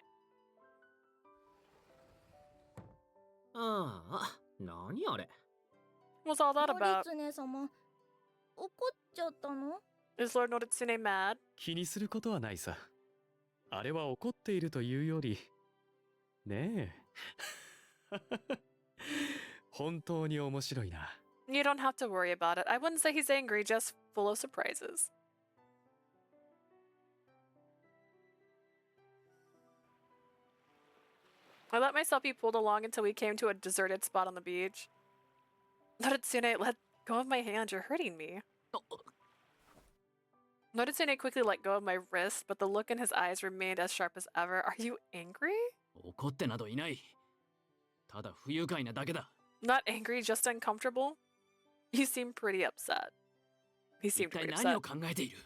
ああ、何あれ。What's all that about? ノリツネ様、怒っちゃったの？ Is Lord Noritsune mad? 気にすることはないさ。あれは怒っているというより、ねえ。本当に面白いな。You don't have to worry about it. I wouldn't say he's angry, just full of surprises. I let myself be pulled along until we came to a deserted spot on the beach. Noritsune, let go of my hand. You're hurting me. Noritsune quickly let go of my wrist, but the look in his eyes remained as sharp as ever. Are you angry? 怒ってなどいない。ただ不愉快なだけだ。Not angry, just uncomfortable? You seem pretty upset. He 一 seemed 体 pretty 何 upset. を考えている？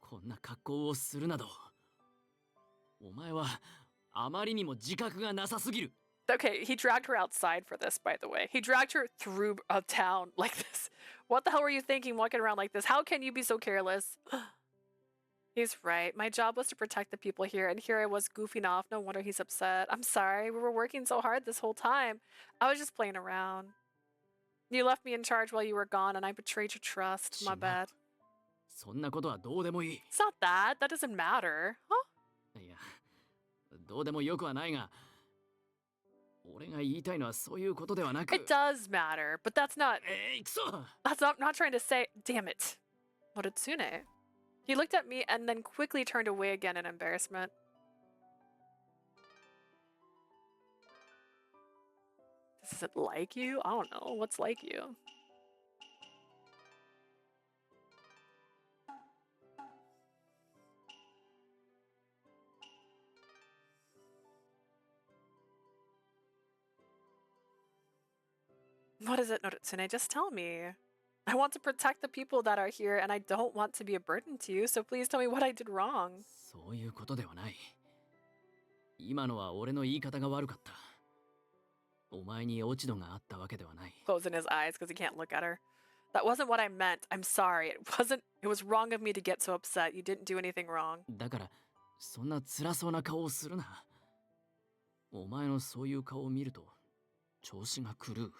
こんな格好をするなど。お前はあまりにも自覚がなさすぎる。Okay, he dragged her outside for this, by the way. He dragged her through a town like this. What the hell were you thinking walking around like this? How can you be so careless? He's right. My job was to protect the people here, and here I was goofing off. No wonder he's upset. I'm sorry. We were working so hard this whole time. I was just playing around. You left me in charge while you were gone, and I betrayed your trust. My bad. そんなことはどうでもいい。 It's not that. That doesn't matter. Huh? いや、どうでもよくはないが、俺が言いたいのはそういうことではなく。 It does matter, but that's not... くそ! That's not trying to say... Damn it. Noritsune. He looked at me and then quickly turned away again in embarrassment. Does it like you? I don't know. What's like you? What is it, Noritsune? Just tell me. I want to protect the people that are here, and I don't want to be a burden to you, so please tell me what I did wrong. そういうことではない。今のは俺の言い方が悪かった。お前に落ち度があったわけではない。 Closing his eyes because he can't look at her. That wasn't what I meant. I'm sorry. It was wrong of me to get so upset. You didn't do anything wrong. だから、そんな辛そうな顔をするな。お前のそういう顔を見ると、調子が狂う。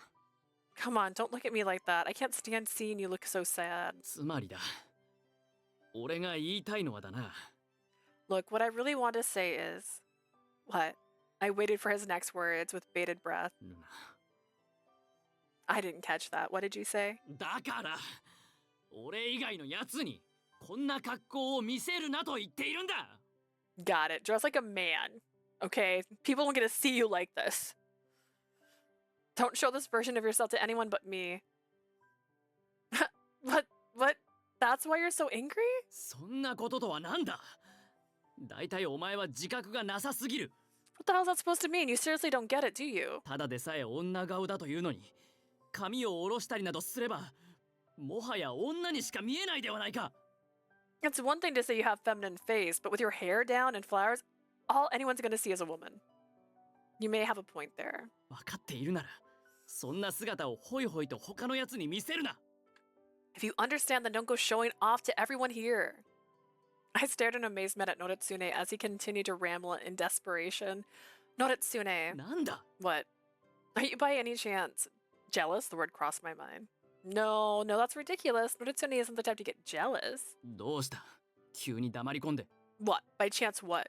Come on, don't look at me like that. I can't stand seeing you look so sad. つまりだ。俺が言いたいのはだな。 Look, what I really want to say is... What? I waited for his next words with bated breath. I didn't catch that. What did you say? だから、俺以外のやつにこんな格好を見せるなと言っているんだ。 Got it. Dress like a man. Okay? People don't get to see you like this. Don't show this version of yourself to anyone but me. What? That's why you're so angry? そんなこととはなんだ。だいたいお前は自覚がなさすぎる。 What the hell is that supposed to mean? You seriously don't get it, do you? ただでさえ女顔だというのに、髪を下ろしたりなどすれば、もはや女にしか見えないではないか。 It's one thing to say you have feminine face, but with your hair down and flowers, all anyone's gonna see is a woman. You may have a point there. 分かっているなら、そんな姿をホイホイと他のやつに見せるな。 If you understand, then don't go showing off to everyone here. I stared in amazement at Noritsune as he continued to ramble in desperation. Noritsune. なんだ? What? Are you by any chance jealous? The word crossed my mind. No, that's ridiculous. Noritsune isn't the type to get jealous. どうした? 急に黙り込んで。 What? By chance what?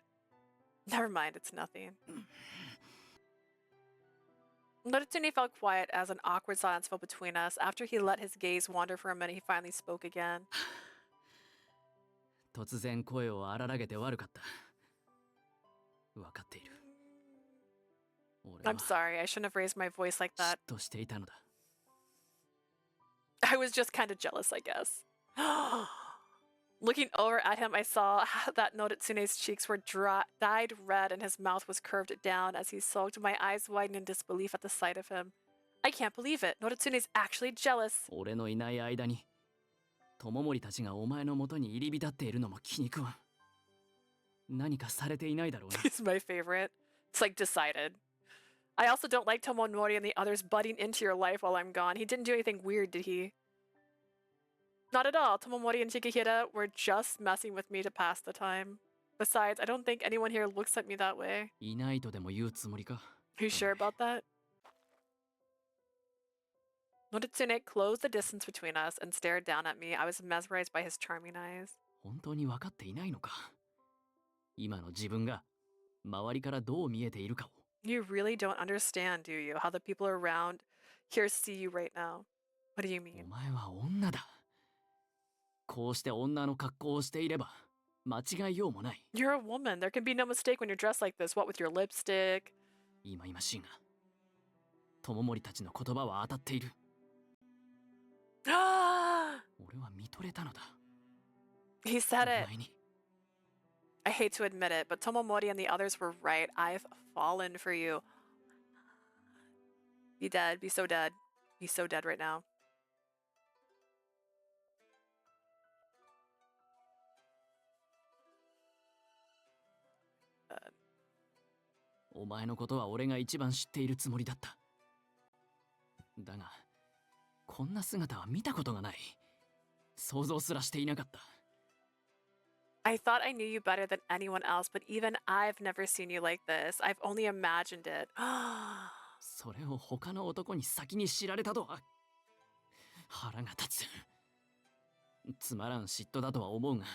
Never mind, it's nothing. Noritsune fell quiet as an awkward silence fell between us. After he let his gaze wander for a minute, he finally spoke again. 突然声を荒らげて悪かった。分かっている。I'm sorry, I shouldn't have raised my voice like that. 嫉妬していたのだ。I was just kind of jealous, I guess. Looking over at him, I saw that Noritsune's cheeks were dyed red and his mouth was curved down as he sulked. My eyes widened in disbelief at the sight of him. I can't believe it. Noritsune's actually jealous. 俺のいない間に、友森たちがお前の元に入り浸っているのも気に食わん。何かされていないだろうな。He's my favorite. It's like decided. I also don't like Tomonori and the others butting into your life while I'm gone. He didn't do anything weird, did he? Not at all. Tomonori and Shigehira were just messing with me to pass the time. Besides, I don't think anyone here looks at me that way. いないとでも言うつもりか? Are you sure about that? Noritsune closed the distance between us and stared down at me. I was mesmerized by his charming eyes. 本当に分かっていないのか。今の自分が周りからどう見えているかを。You really don't understand, do you? How the people around here see you right now. What do you mean? お前は女だ。こうして女の格好をしていれば間違いようもない。You're a woman. There can be no mistake when you're dressed like this. What with your lipstick? 今々しいが、友森たちの言葉は当たっている。俺は見とれたのだ。He said it. I hate to admit it, but Tomomori and the others were right. I've fallen for you. Be dead. Be so dead. Be so dead right now. Dead. お前のことは俺が一番知っているつもりだった。だが、こんな姿は見たことがない。想像すらしていなかった。I thought I knew you better than anyone else, but even I've never seen you like this. I've only imagined it. それを他の男に先に知られたとは腹が立つ。つまらん嫉妬だとは思うが、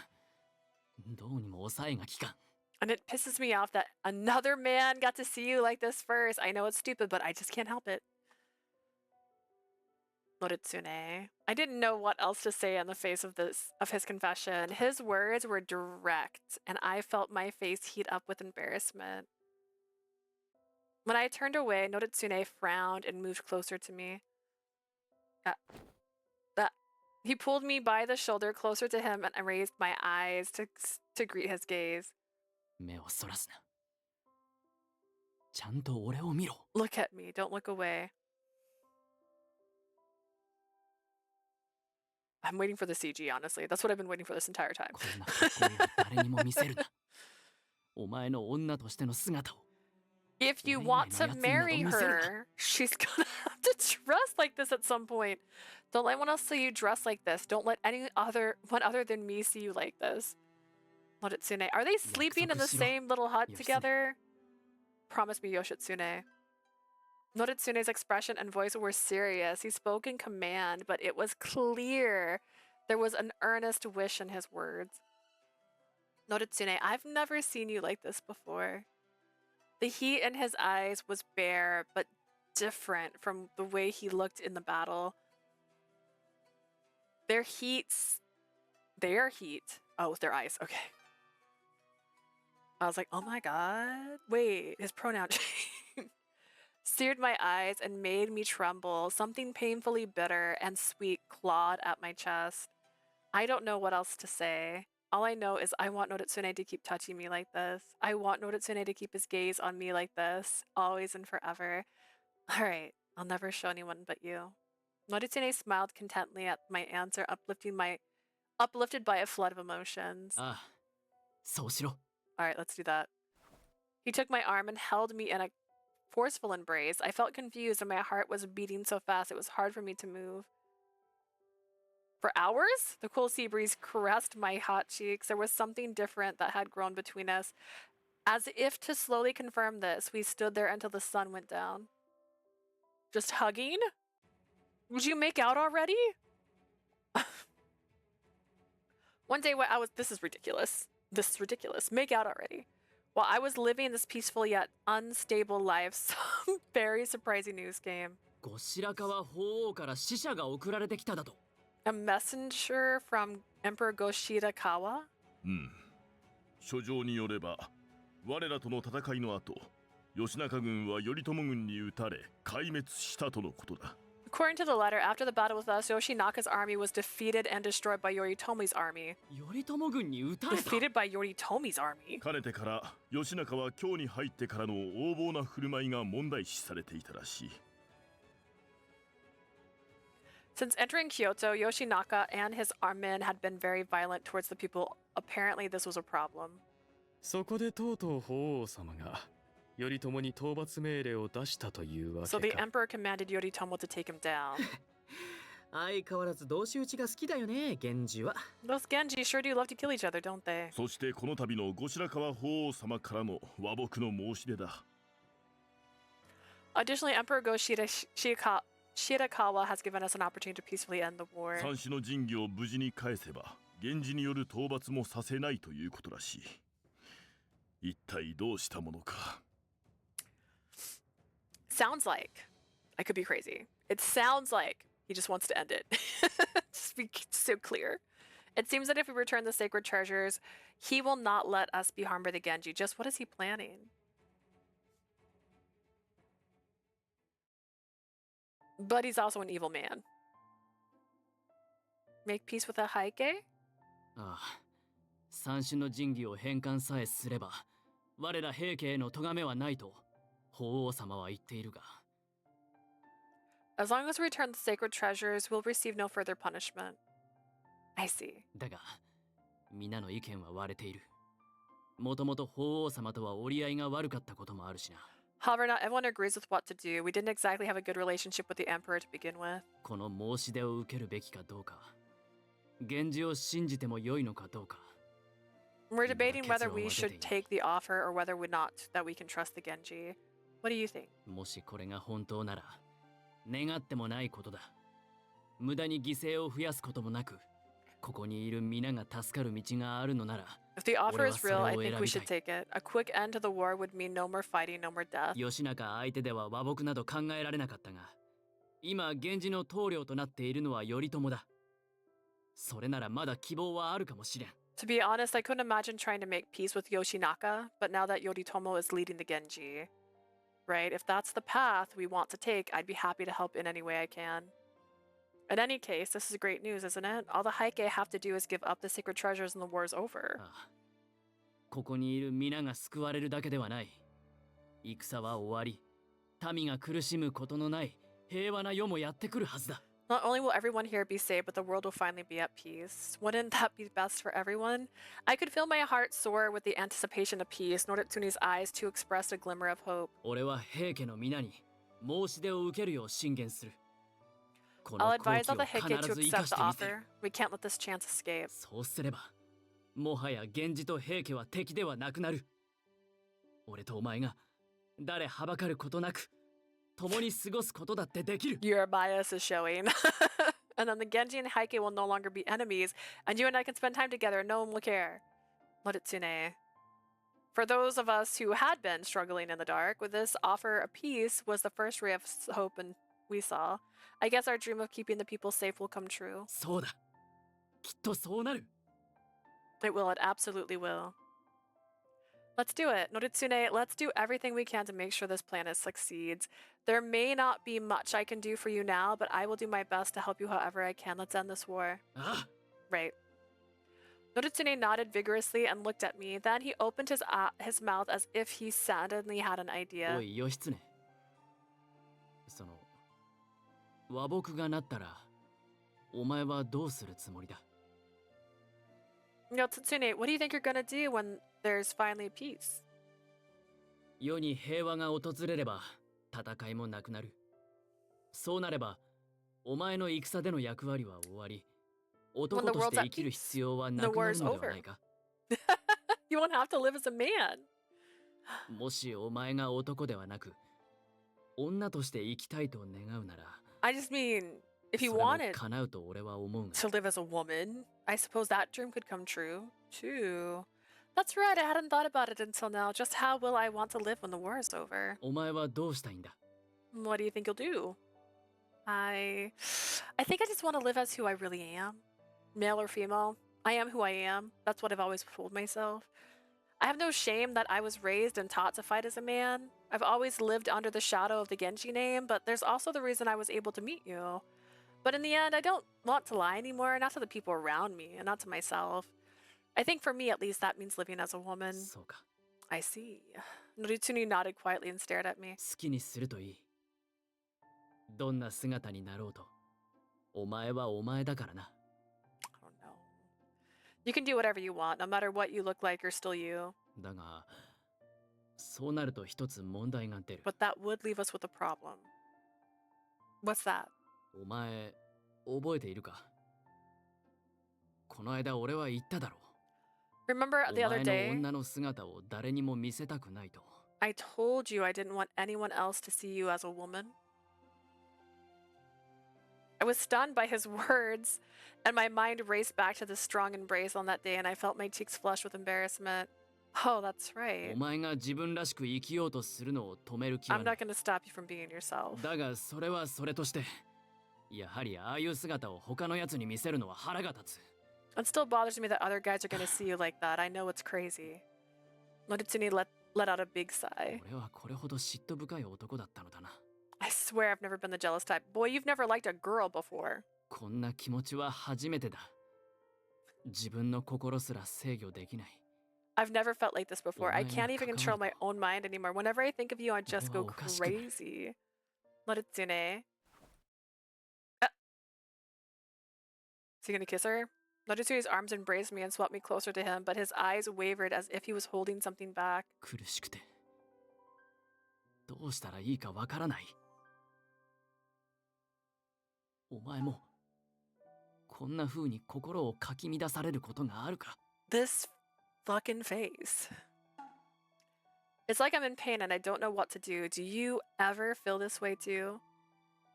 どうにも抑えがきかん。And it pisses me off that another man got to see you like this first. I know it's stupid, but I just can't help it. Noritsune. I didn't know what else to say in the face of his confession. His words were direct, and I felt my face heat up with embarrassment. When I turned away, Noritsune frowned and moved closer to me. He pulled me by the shoulder closer to him, and I raised my eyes to greet his gaze. 目をそらすな。ちゃんと俺を見ろ。Look at me. Don't look away. I'm waiting for the CG, honestly. That's what I've been waiting for this entire time. こんな格好には誰にも見せるな。お前の女としての姿を。If you want to marry her, she's gonna have to dress like this at some point. Don't let anyone else see you dress like this. Don't let anyone other than me see you like this. Noritsune. Are they sleeping in the same little hut together? Promise me, Yoshitsune. Noritsune's expression and voice were serious. He spoke in command, but it was clear there was an earnest wish in his words. Noritsune, I've never seen you like this before. The heat in his eyes was bare, but different from the way he looked in the battle. Their heat. Oh, with their eyes. Okay. I was like, oh my god. Wait, his pronoun seared my eyes and made me tremble. Something painfully bitter and sweet clawed at my chest. I don't know what else to say. All I know is I want Noritsune to keep touching me like this. I want Noritsune to keep his gaze on me like this, always and forever. Alright, I'll never show anyone but you. Noritsune smiled contently at my answer, uplifted by a flood of emotions. Alright, let's do that. He took my arm and held me in a forceful embrace. I felt confused and my heart was beating so fast it was hard for me to move. For hours, the cool sea breeze caressed my hot cheeks. There was something different that had grown between us. As if to slowly confirm this, we stood there until the sun went down. Just hugging? Would you make out already? One day when this is ridiculous. This is ridiculous. Make out already. While I was living this peaceful yet unstable life, some very surprising news came. 後白河法皇から使者が送られてきただと。A messenger from Emperor Goshirakawa? 書状によれば、我らとの戦いの後、義仲軍は頼朝軍に撃たれ壊滅したとのことだ。According to the letter, after the battle with us, Yoshinaka's army was defeated and destroyed by Yoritomi's army. 頼朝軍に撃たれた Defeated by Yoritomi's army? かねてから義仲は京に入ってからの横暴な振る舞いが問題視されていたらしい。Since entering Kyoto, Yoshinaka and his men had been very violent towards the people. Apparently, this was a problem. そこでとうとう法皇様が頼朝に討伐命令を出したというわけか。So the emperor commanded Yoritomo to take him down. 相変わらず同士討ちが好きだよね、源氏は。Those Genji sure do love to kill each other, don't they? そしてこの度の後白河法皇様からの和睦の申し出だ。Additionally, Emperor Shirakawa has given us an opportunity to peacefully end the war. 三種の神器を無事に返せば源氏による討伐もさせないということらしい。一体どうしたものか。 Sounds like, I could be crazy. It sounds like he just wants to end it. Just to be so clear. It seems that if we return the sacred treasures, he will not let us be harmed by the Genji. Just what is he planning? But he's also an evil man. Make peace with a Heike? ああ、三種の神器を返還さえすれば、我ら平家への咎めはないと法皇様は言っているが。As long as we return the sacred treasures, we'll receive no further punishment. I see. だが、皆の意見は割れている。もともと法皇様とは折り合いが悪かったこともあるしな。However, not everyone agrees with what to do. We didn't exactly have a good relationship with the Emperor to begin with. この申し出を受けるべきかどうか、源氏を信じても良いのかどうか。We're debating whether we should take the offer or whether we're not, that we can trust the Genji. What do you think? もしこれが本当なら、願ってもないことだ。無駄に犠牲を増やすこともなく、ここにいる皆が助かる道があるのなら、 If the offer is real, I think we should take it. A quick end to the war would mean no more fighting, no more death. 義仲相手では和睦など考えられなかったが、今源氏の棟梁となっているのは頼朝だ。それならまだ希望はあるかもしれん。To be honest, I couldn't imagine trying to make peace with Yoshinaka, but now that Yoritomo is leading the Genji, right? If that's the path we want to take, I'd be happy to help in any way I can. In any case, this is great news, isn't it? All the Heike have to do is give up the sacred treasures and the war's over. ここにいる皆が救われるだけではない。戦は終わり、民が苦しむことのない平和な世もやってくるはずだ。Not only will everyone here be saved, but the world will finally be at peace. Wouldn't that be best for everyone? I could feel my heart soar with the anticipation of peace. Noritsune's eyes too expressed a glimmer of hope. 俺は平家の皆に申し出を受けるよう進言する。 I'll advise all the Heike to accept the offer. We can't let this chance escape. そうすれば、もはや源氏と平家は敵ではなくなる。俺とお前が誰はばかることなく共に過ごすことだってできる。 Your bias is showing. And then the Genji and Heike will no longer be enemies, and you and I can spend time together and no one will care. Noritsune. For those of us who had been struggling in the dark, with this offer of peace was the first ray of hope and we saw. I guess our dream of keeping the people safe will come true. そうだ。きっとそうなる。 It will, it absolutely will. Let's do it. Noritsune, let's do everything we can to make sure this plan succeeds. There may not be much I can do for you now, but I will do my best to help you however I can. Let's end this war. Right. Noritsune nodded vigorously and looked at me. Then he opened his mouth as if he suddenly had an idea. おい、義経。その、和睦がなったら、お前はどうするつもりだ? Noritsune, what do you think you're gonna do when there's finally peace? 世に平和が訪れれば、戦いもなくなる。そうなれば、お前の戦での役割は終わり、男として生きる必要はなくなるのではないか? You won't have to live as a man. もしお前が男ではなく、女として生きたいと願うなら、 I just mean, if you wanted 叶うと俺は思うが。 to live as a woman, I suppose that dream could come true, too. That's right, I hadn't thought about it until now. Just how will I want to live when the war is over? お前はどうしたいんだ? What do you think you'll do? I think I just want to live as who I really am. Male or female, I am who I am. That's what I've always told myself. I have no shame that I was raised and taught to fight as a man. I've always lived under the shadow of the Genji name, but there's also the reason I was able to meet you. But in the end, I don't want to lie anymore, not to the people around me, and not to myself. I think for me, at least, that means living as a woman. I see. Noritsune nodded quietly and stared at me. 好きにするといい。どんな姿になろうと、お前はお前だからな。 You can do whatever you want, no matter what you look like, you're still you. だが、そうなると一つ問題が出る。 But that would leave us with a problem. What's that? お前、覚えているか? この間俺は言っただろう。 Remember the other お前 day? の女の姿を誰にも見せたくないと。 I told you I didn't want anyone else to see you as a woman. I was stunned by his words, and my mind raced back to the strong embrace on that day, and I felt my cheeks flush with embarrassment. Oh, that's right. お前が自分らしく生きようとするのを止める気は I'm ない not going to stop you from being yourself. だがそれはそれとしてやはりああいう姿を他のやつに見せるのは腹が立つ It still bothers me that other guys are going to see you like that. I know it's crazy. Noritsune let out a big sigh. 俺はこれほど嫉妬深い男だったのだな I swear I've never been the jealous type. Boy, you've never liked a girl before. こんな気持ちは初めてだ自分の心すら制御できない I've never felt like this before. I can't even control my own mind anymore. Whenever I think of you, I just go crazy. Noritsune. Is he gonna kiss her? Noritsune's arms embraced me and swept me closer to him, but his eyes wavered as if he was holding something back. 苦しくてどうしたらいいかわからないお前もこんな風に心をかき乱されることがあるか This fucking face. It's like I'm in pain and I don't know what to do. Do you ever feel this way too?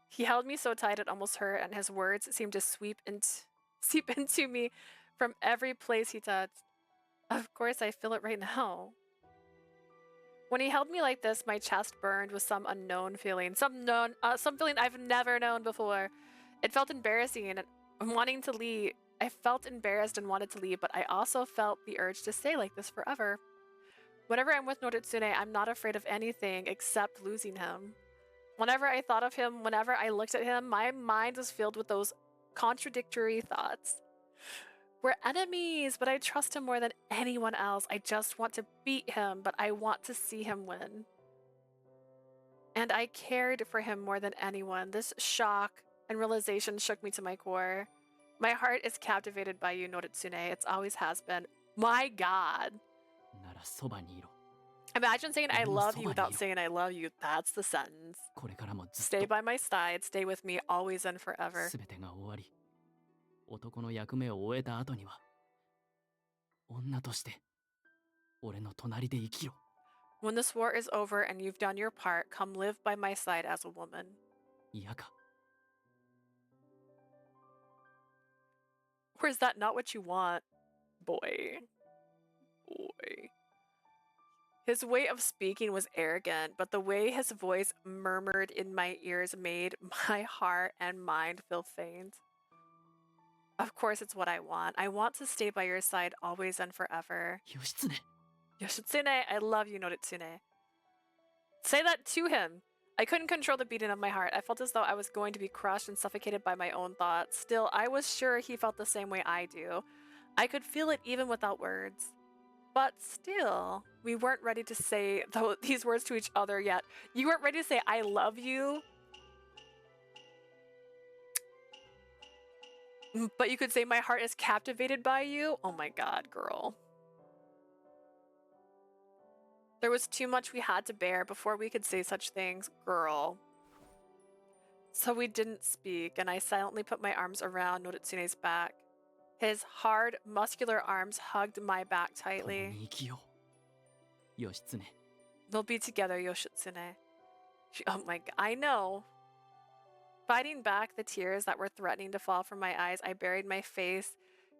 He held me so tight it almost hurt, and his words seemed to seep into me from every place he touched. Of course, I feel it right now. When he held me like this, my chest burned with some unknown feeling, some feeling I've never known before. It felt embarrassing and wanting to leave. I felt embarrassed and wanted to leave, but I also felt the urge to stay like this forever. Whenever I'm with Noritsune, I'm not afraid of anything except losing him. Whenever I thought of him, whenever I looked at him, my mind was filled with those contradictory thoughts. We're enemies, but I trust him more than anyone else. I just want to beat him, but I want to see him win. And I cared for him more than anyone. This shock and realization shook me to my core. My heart is captivated by you, Noritsune. It always has been. My God. ならそばにいろ Imagine saying I love you without saying I love you. That's the sentence. これからもずっと Stay by my side. Stay with me always and forever. 全てが終わり男の役目を終えた後には女として俺の隣で生きろ When this war is over and you've done your part, come live by my side as a woman. 嫌か Or is that not what you want? Boy. Boy. His way of speaking was arrogant, but the way his voice murmured in my ears made my heart and mind feel faint. Of course, it's what I want. I want to stay by your side always and forever. Yoshitsune. Yoshitsune, I love you, Noritsune. Say that to him. I couldn't control the beating of my heart. I felt as though I was going to be crushed and suffocated by my own thoughts. Still, I was sure he felt the same way I do. I could feel it even without words. But still, we weren't ready to say these words to each other yet. You weren't ready to say, I love you. But you could say, my heart is captivated by you. Oh my God, girl. There was too much we had to bear before we could say such things, girl. So we didn't speak, and I silently put my arms around Noritsune's back. His hard, muscular arms hugged my back tightly. Yoshitsune. We'll be together, Yoshitsune. Oh my God, I know. Fighting back the tears that were threatening to fall from my eyes, I buried my face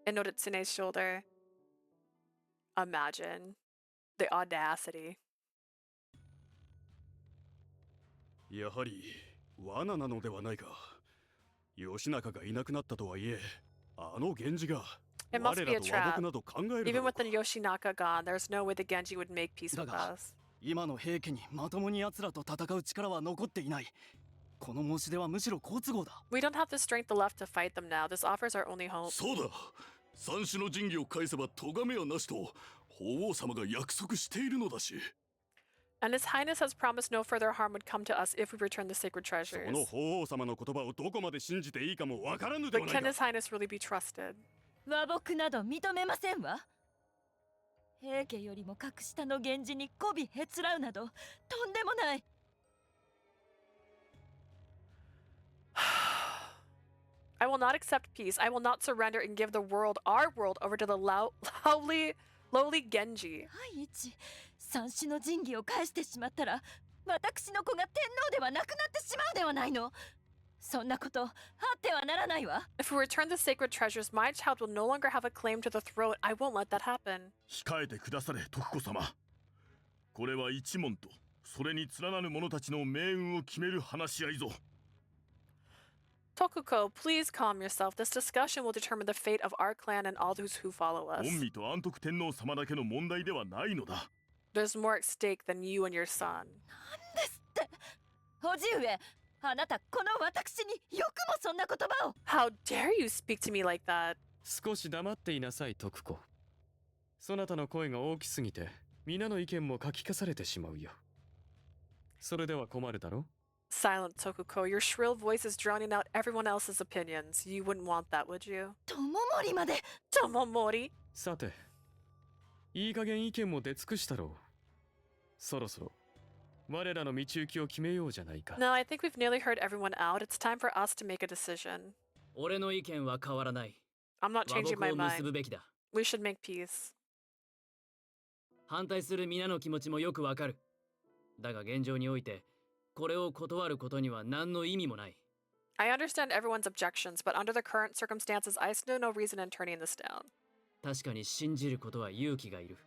in Noritsune's shoulder. Imagine. The audacity. やはり罠なのではないか。義仲がいなくなったとはいえ、あの源氏が It must 我 be ら a と和 trap. 睦など考えるだ Even ろう with か。 the Yoshinaka gone, there's no way the Genji would make peace with us. 今の平家にまともに奴らと戦う力は残っていない。この申し出はむしろ好都合だ。We don't have the strength left to fight them now. This offers our only hope. そうだ。三種の神器を返せば咎めはなしと法皇様が約束しているのだし。And His Highness has promised no further harm would come to us if we return the sacred そ treasures. の法皇様の言葉をどこまで信じていいかもわからぬで But はな can いか。 His Highness really be trusted? 和睦など認めませんわ。平家よりも格下の源氏に媚びへつらうなどとんでもない。I will not accept peace. I will not surrender and give the world, our world, over to the lowly Genji. 第一、三種の神器を返してしまったら、私の子が天皇ではなくなってしまうではないの。そんなことあってはならないわ。 If we return the sacred treasures, my child will no longer have a claim to the throne. I won't let that happen. 控えてくだされ、徳子様。これは一門とそれに連なる者たちの命運を決める話し合いぞ。Tokuko, please calm yourself. This discussion will determine the fate of our clan and all those who follow us. 御身と安徳天皇様だけの問題ではないのだ。There's more at stake than you and your son. 叔父上、あなたこの私によくもそんな言葉を。 How dare you speak to me like that? 少し黙っていなさい、徳子。そなたの声が大きすぎて、皆の意見も書き消されてしまうよ。それでは困るだろ？ Silent, Tokuko. Your shrill voice is drowning out everyone else's opinions. You wouldn't want that, would you? 友森まで。Tomomori? さて、いい加減意見も出尽くしたろう。そろそろ我らの道行きを決めようじゃないか。 No, I think we've nearly heard everyone out. It's time for us to make a decision. 俺の意見は変わらない。 I'm not changing my 和睦を結ぶ mind. べきだ。 We should make peace. 反対する皆の気持ちもよくわかる。だが現状において、これを断ることには何の意味もない。I understand everyone's objections, but under the current circumstances, I see no reason in turning this down. 確かに信じることは勇気がいる。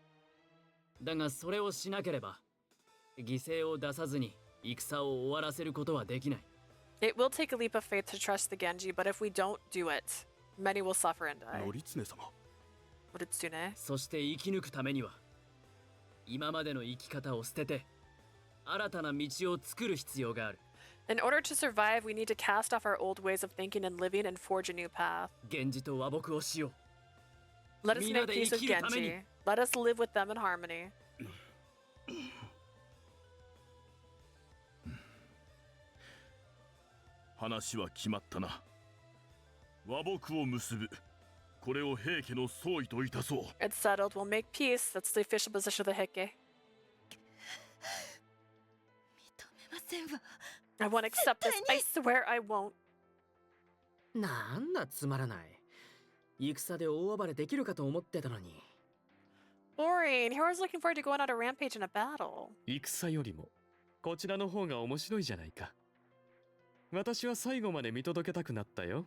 だがそれをしなければ、犠牲を出さずに戦を終わらせることはできない。It will take a leap of faith to trust the Genji, but if we don't do it, many will suffer and die. 則常様。Noritsune. そして生き抜くためには、今までの生き方を捨てて、新たな道を作る必要がある。In order to survive, we need to cast off our old ways of thinking and living and forge a new path. 源氏と和睦をしよう。 Let us make peace with Genji. Let us live with them in harmony. 話は決まったな。和睦を結ぶ。これを平家の総意といたそう。 It's settled. We'll make peace. That's the official position of the Heike. ませんわ。 I won't accept this. I swear I won't. なんだつまらない。戦で大暴れできるかと思ってたのに。Boring. Heroes looking forward to going on a rampage in a battle. 戦よりもこちらの方が面白いじゃないか。私は最後まで見届けたくなったよ。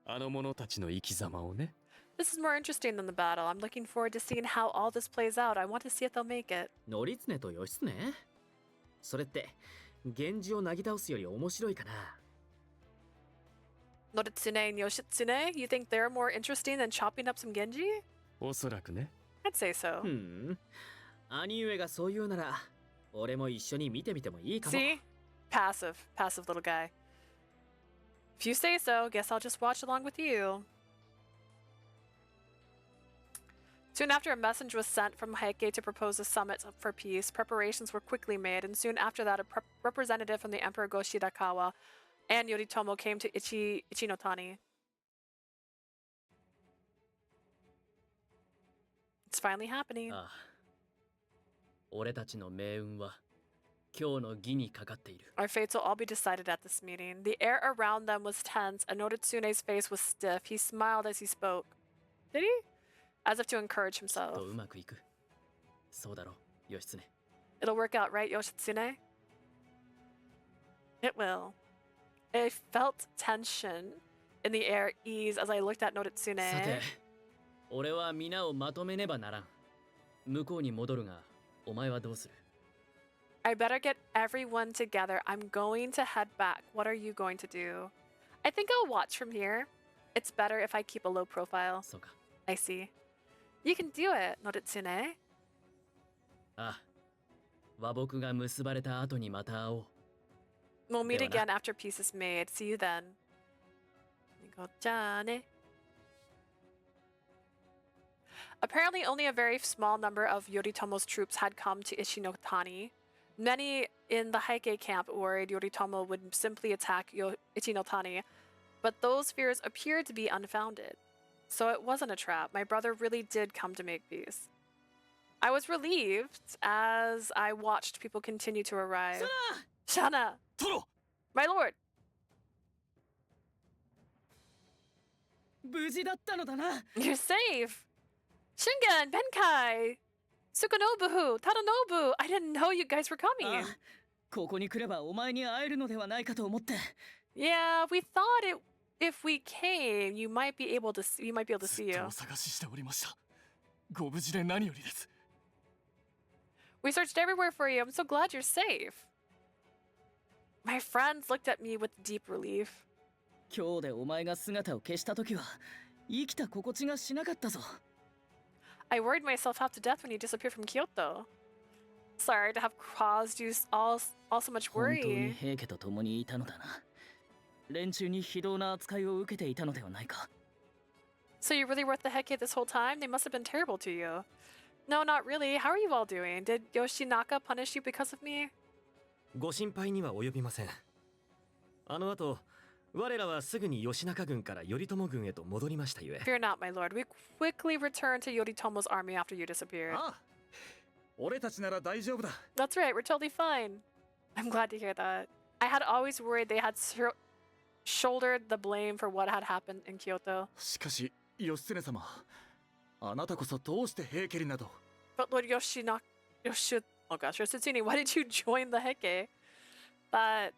あの者たちの生き様をね。 This is more interesting than the battle. I'm looking forward to seeing how all this plays out. I want to see if they'll make it. 則常と義経？それって源氏をなぎ倒すより面白いかな。 Noritsune and Yoshitsune? You think they're more interesting than chopping up some Genji? おそらくね。 I'd say so. 兄上がそう言うなら、俺も一緒に見てみてもいいかも。 See? Passive. Passive little guy. If you say so, guess I'll just watch along with you. Soon after, a messenger was sent from Heike to propose a summit for peace. Preparations were quickly made, and soon after that, a representative from the Emperor Go-Shirakawa and Yoritomo came to Ichinotani. It's finally happening. ああ、俺たちの命運は今日の儀にかかっている。 Our fates will all be decided at this meeting. The air around them was tense, and Noritsune's face was stiff. He smiled as he spoke. Did he? As if to encourage きっ himself. とうまくいく。そうだろう、義経。 It'll work out, right, Yoshitsune? It will. I felt tension in the air ease as I looked at さて Noritsune. 俺は皆をまとめねばならん。向こうに戻るが、お前はどうする？ I better get everyone together. I'm going to head back. What are you going to do? I think I'll watch from here. It's better if I keep a low profile. そうか。 I see. You can do it, Noritsune. ああ、和睦が結ばれた後にまた会おう。 We'll meet ではな。 again after peace is made. See you then. じゃあね. Apparently, only a very small number of Yoritomo's troops had come to Ichinotani. Many in the Heike camp worried Yoritomo would simply attack Ichinotani, but those fears appeared to be unfounded. So it wasn't a trap. My brother really did come to make peace. I was relieved as I watched people continue to arrive. Shana! My lord! 無事だったのだな。 You're safe! Shingen, Benkai! Tsukunobu, Tadanobu! I didn't know you guys were coming! ここに来ればお前に会えるのではないかと思って Yeah, we thought it. If we came, you might be able to. We might be able to see you. お探ししておりました。ご無事で何よりです。 We searched everywhere for you. I'm so glad you're safe. My friends looked at me with deep relief. 今日でお前が姿を消した時は生きた心地がしなかったぞ。I worried myself half to death when you disappeared from Kyoto. Sorry to have caused you all so much 本当に worry. 平家と共にいたのだな。連中に非道な扱いを受けていたのではないか。 So you really were the Heike this whole time? They must have been terrible to you. No, not really. How are you all doing? Did Yoshinaka punish you because of me? ご心配には及びません。あの後、我らはすぐに義仲軍から頼朝軍へと戻りましたゆえ。 Fear not, my lord. We quickly returned to Yoritomo's army after you disappeared. ああ、俺たちなら大丈夫だ。 That's right. We're totally fine. I'm glad to hear that. I had always worried they had shouldered the blame for what had happened in Kyoto. しかし、義経様、あなたこそどうして平家になど。 But Lord Yoshitsune, why did you join the Heike? But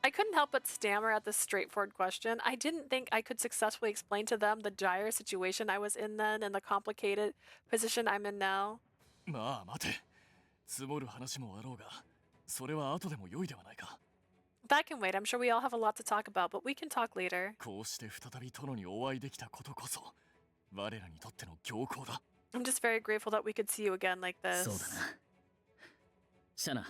I couldn't help but stammer at this straightforward question. I didn't think I could successfully explain to them the dire situation I was in then and the complicated position I'm in now. まあ待て。積もる話もあろうが、それは後でも良いではないか。 That can wait. I'm sure we all have a lot to talk about, but we can talk later. こうして再び殿にお会いできたことこそ、我らにとっての強行だ。 I'm just very grateful that we could see you again like this. そうだな。シャナ、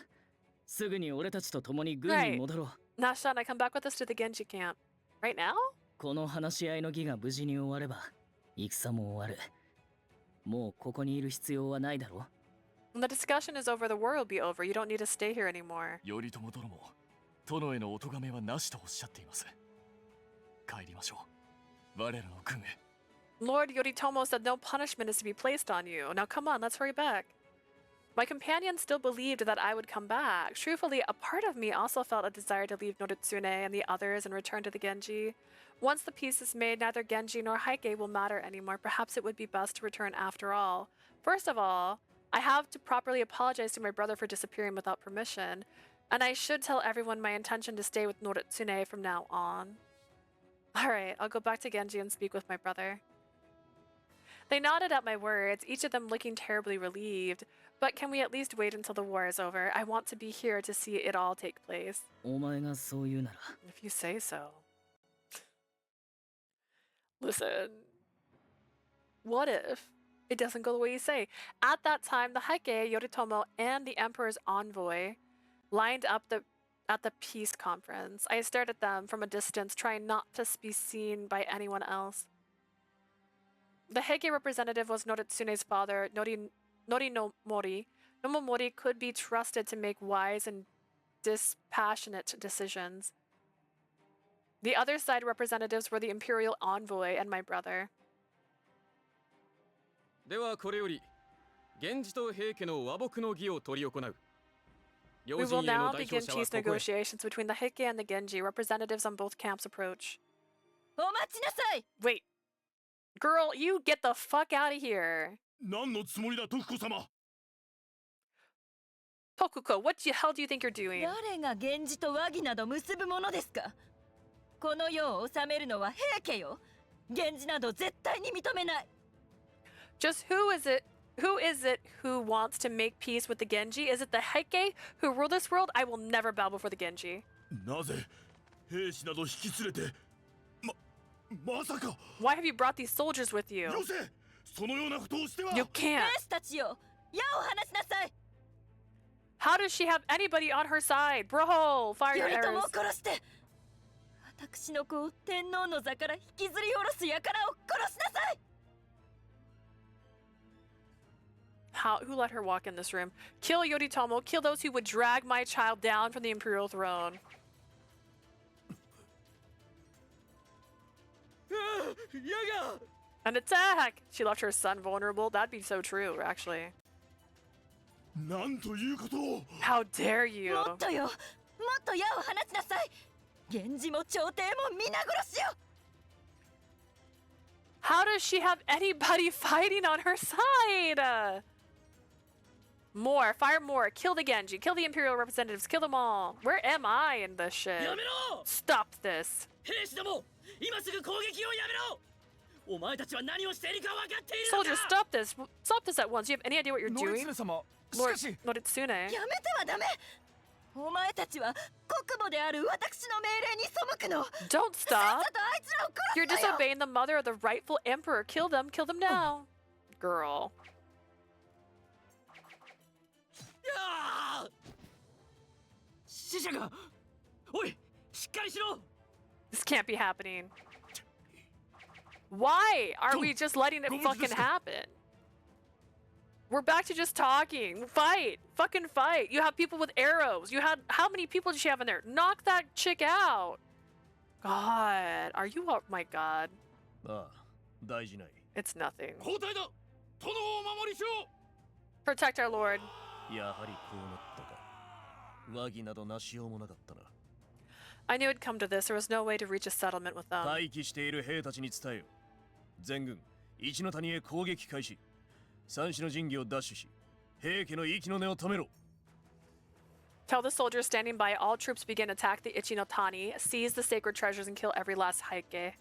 すぐに俺たちと共に軍に戻ろう。Now, Shana, come back with us to the Genji camp. Right now? この話し合いの儀が無事に終われば、戦も終わる。もうここにいる必要はないだろう。 When the discussion is over, the war will be over. You don't need to stay here anymore. 頼朝殿も殿へのお咎めはなしとおっしゃっています。帰りましょう。我らの軍へ。 Lord Yoritomo said no punishment is to be placed on you. Now come on, let's hurry back. My companions still believed that I would come back. Truthfully, a part of me also felt a desire to leave Noritsune and the others and return to the Genji. Once the peace is made, neither Genji nor Heike will matter anymore. Perhaps it would be best to return after all. First of all, I have to properly apologize to my brother for disappearing without permission, and I should tell everyone my intention to stay with Noritsune from now on. Alright, I'll go back to Genji and speak with my brother. They nodded at my words, each of them looking terribly relieved. But can we at least wait until the war is over? I want to be here to see it all take place. お前がそう言うなら。 If you say so. Listen. What if it doesn't go the way you say? At that time, the Heike, Yoritomo, and the Emperor's envoy lined up at the peace conference. I stared at them from a distance, trying not to be seen by anyone else. The Heike representative was Noritsune's father, Norinomori. Nomomori could be trusted to make wise and dispassionate decisions. The other side representatives were the imperial envoy and my brother. ではこれより源氏と平家の和睦の儀を執り行う。 We will now begin peace negotiations between the Heike and the Genji. Representatives on both camps approach. お待ちなさい。 Wait. Girl, you get the fuck out of here. 何のつもりだ、徳子様。 Tokuko, what the hell do you think you're doing? 誰が源氏と和議など結ぶものですか。この世を治めるのは平家よ。源氏など絶対に認めない。 Just who is it who wants to make peace with the Genji? Is it the Heike who rule this world? I will never bow before the Genji. なぜ兵士など引き連れてまさか Why have you brought these soldiers with you? よせそのようなことをしては You can't. 兵士たちよ、矢を放ちなさい。 How does she have anybody on her side? Bro, fire your 頼朝 arrows. を殺して、私の子を天皇の座から引きずり下ろす輩を殺しなさい。 Who let her walk in this room? Kill Yoritomo. Kill those who would drag my child down from the imperial throne. An attack! She left her son vulnerable. That'd be so true, actually. なんということを How dare you! もっとよ、もっと矢を放ちなさい。源氏も朝廷も皆殺しよ。 How does she have anybody fighting on her side? More, fire more, kill the Genji, kill the Imperial representatives, kill them all. Where am I in this shit? Stop this. 兵士ども、今すぐ攻撃をやめろ。お前たちは何をしているか分かっているのか。 Soldiers, stop this. Stop this at once. You have any idea what you're doing? Lord Noritsune. やめてはダメ。お前たちは国母である私の命令に背くの。 Don't stop. You're disobeying the mother of the rightful emperor. Kill them now. Girl. 死者が。おい、しっかりしろ。 This can't be happening. Why are we just letting it fucking happen? We're back to just talking. Fight. Fucking fight. You have people with arrows. You had... How many people did she have in there? Knock that chick out. God. Are you... Oh my god. It's nothing. Protect our lord. I knew it'd come to this. There was no way to reach a settlement with them. 待機している兵たちに伝えよ。全軍、一の谷へ攻撃開始。三種の神器を奪取し、平家の息の根を止めろ。 Tell the soldiers standing by, all troops begin attack the Ichinotani, seize the sacred treasures, and kill every last Heike.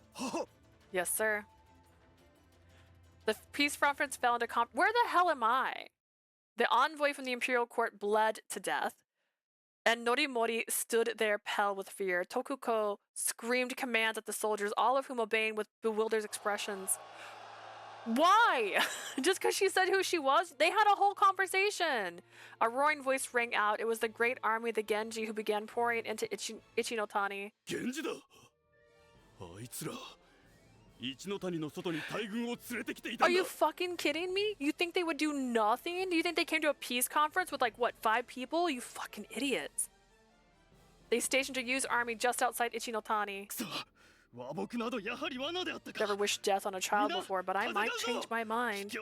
Yes, sir. The peace conference fell into Where the hell am I? The envoy from the imperial court bled to death, and Norimori stood there pale with fear. Tokuko screamed commands at the soldiers, all of whom obeying with bewildered expressions. Why? Just because she said who she was? They had a whole conversation. A roaring voice rang out. It was the great army of the Genji who began pouring into Ichinotani. Genji だ。あいつら。Ichinotaniの外に大軍を連れてきていたんだ。 Are you fucking kidding me? You think they would do nothing? Do you think they came to a peace conference with like what, 5 people? You fucking idiots. They stationed a Yu's army just outside Ichinotani. Never wished death on a child before, but I might change my mind.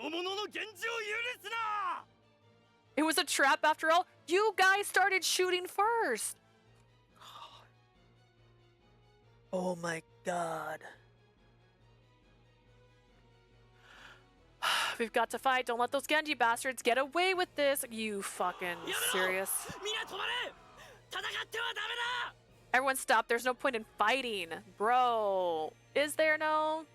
It was a trap after all. You guys started shooting first. Oh my god. We've got to fight. Don't let those Genji bastards get away with this. You fucking serious? Everyone stop. There's no point in fighting. Bro. Is there no?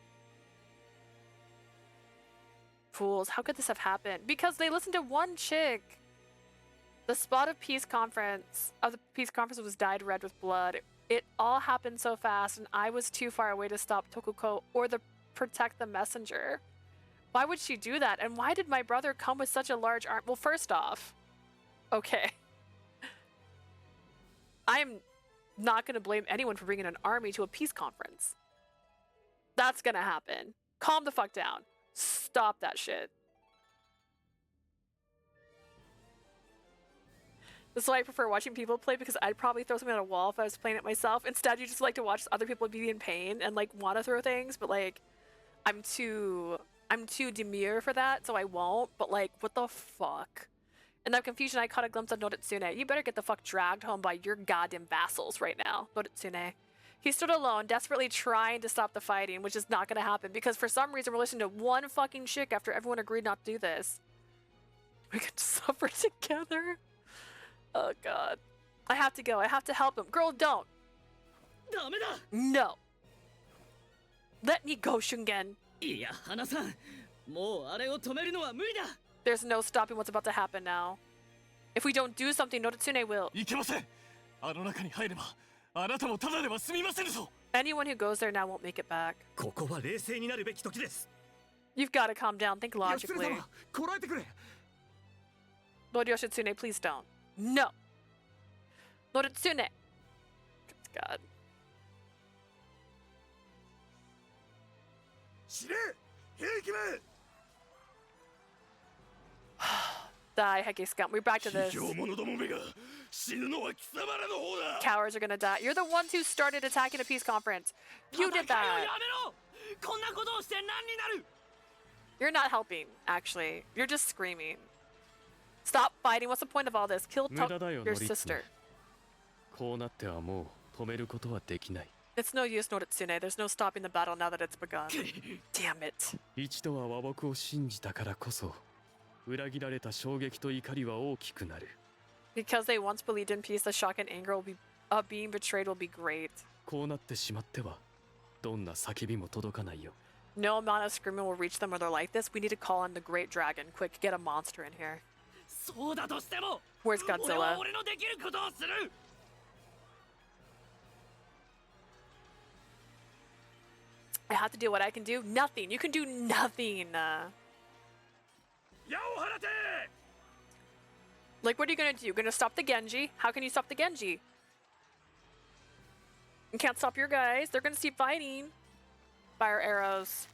Fools. How could this have happened? Because they listened to one chick. The spot of peace conference was dyed red with blood. It all happened so fast, and I was too far away to stop Tokuko or protect the messenger. Why would she do that? And why did my brother come with such a large arm? Well, first off, okay. I'm not going to blame anyone for bringing an army to a peace conference. That's going to happen. Calm the fuck down. Stop that shit. This is why I prefer watching people play, because I'd probably throw something at a wall if I was playing it myself. Instead, you just like to watch other people be in pain and like want to throw things, but like I'm too demure for that, so I won't. But like, what the fuck? In that confusion, I caught a glimpse of Noritsune. You better get the fuck dragged home by your goddamn vassals right now, Noritsune. He stood alone, desperately trying to stop the fighting, which is not going to happen because for some reason we're listening to one fucking chick after everyone agreed not to do this. We could suffer together. Oh god. I have to go. I have to help him. Girl, don't. No. Let me go, Shungen. There's no stopping what's about to happen now. If we don't do something, Noritsune will. Anyone who goes there now won't make it back. You've got to calm down. Think logically. Lord Yoshitsune, please don't. No. Noritsune. God. Die, Heike Scum. We're back to this. Cowards are gonna die. You're the ones who started attacking a peace conference. You did that. You're not helping, actually. You're just screaming. Stop fighting. What's the point of all this? Kill your sister. It's no use, Noritsune. There's no stopping the battle now that it's begun. Damn it. 裏切られた衝撃と怒りは大きくなる。 Because they once believed in peace, the shock and anger will be of being betrayed will be great. こうなってしまってはどんな叫びも届かないよ。 No amount of screaming will reach them where they're like this. We need to call on the great dragon. Quick, get a monster in here. そうだとしても Where's 俺 Godzilla? は俺のできることをする。 I have to do what I can do. Nothing. You can do nothing. Like, what are you gonna do? You're gonna stop the Genji? How can you stop the Genji? You can't stop your guys. They're gonna keep fighting. Fire arrows.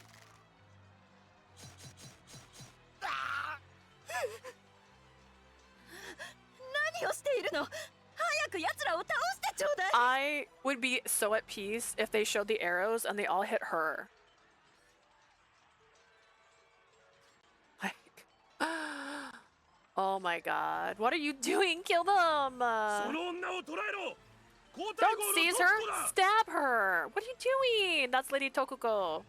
何をしているの？早く奴らを倒してちょうだい。 I would be so at peace if they showed the arrows and they all hit her. Like, oh my god. What are you doing? Kill them! Don't seize her! Stab her! What are you doing? That's Lady Tokuko.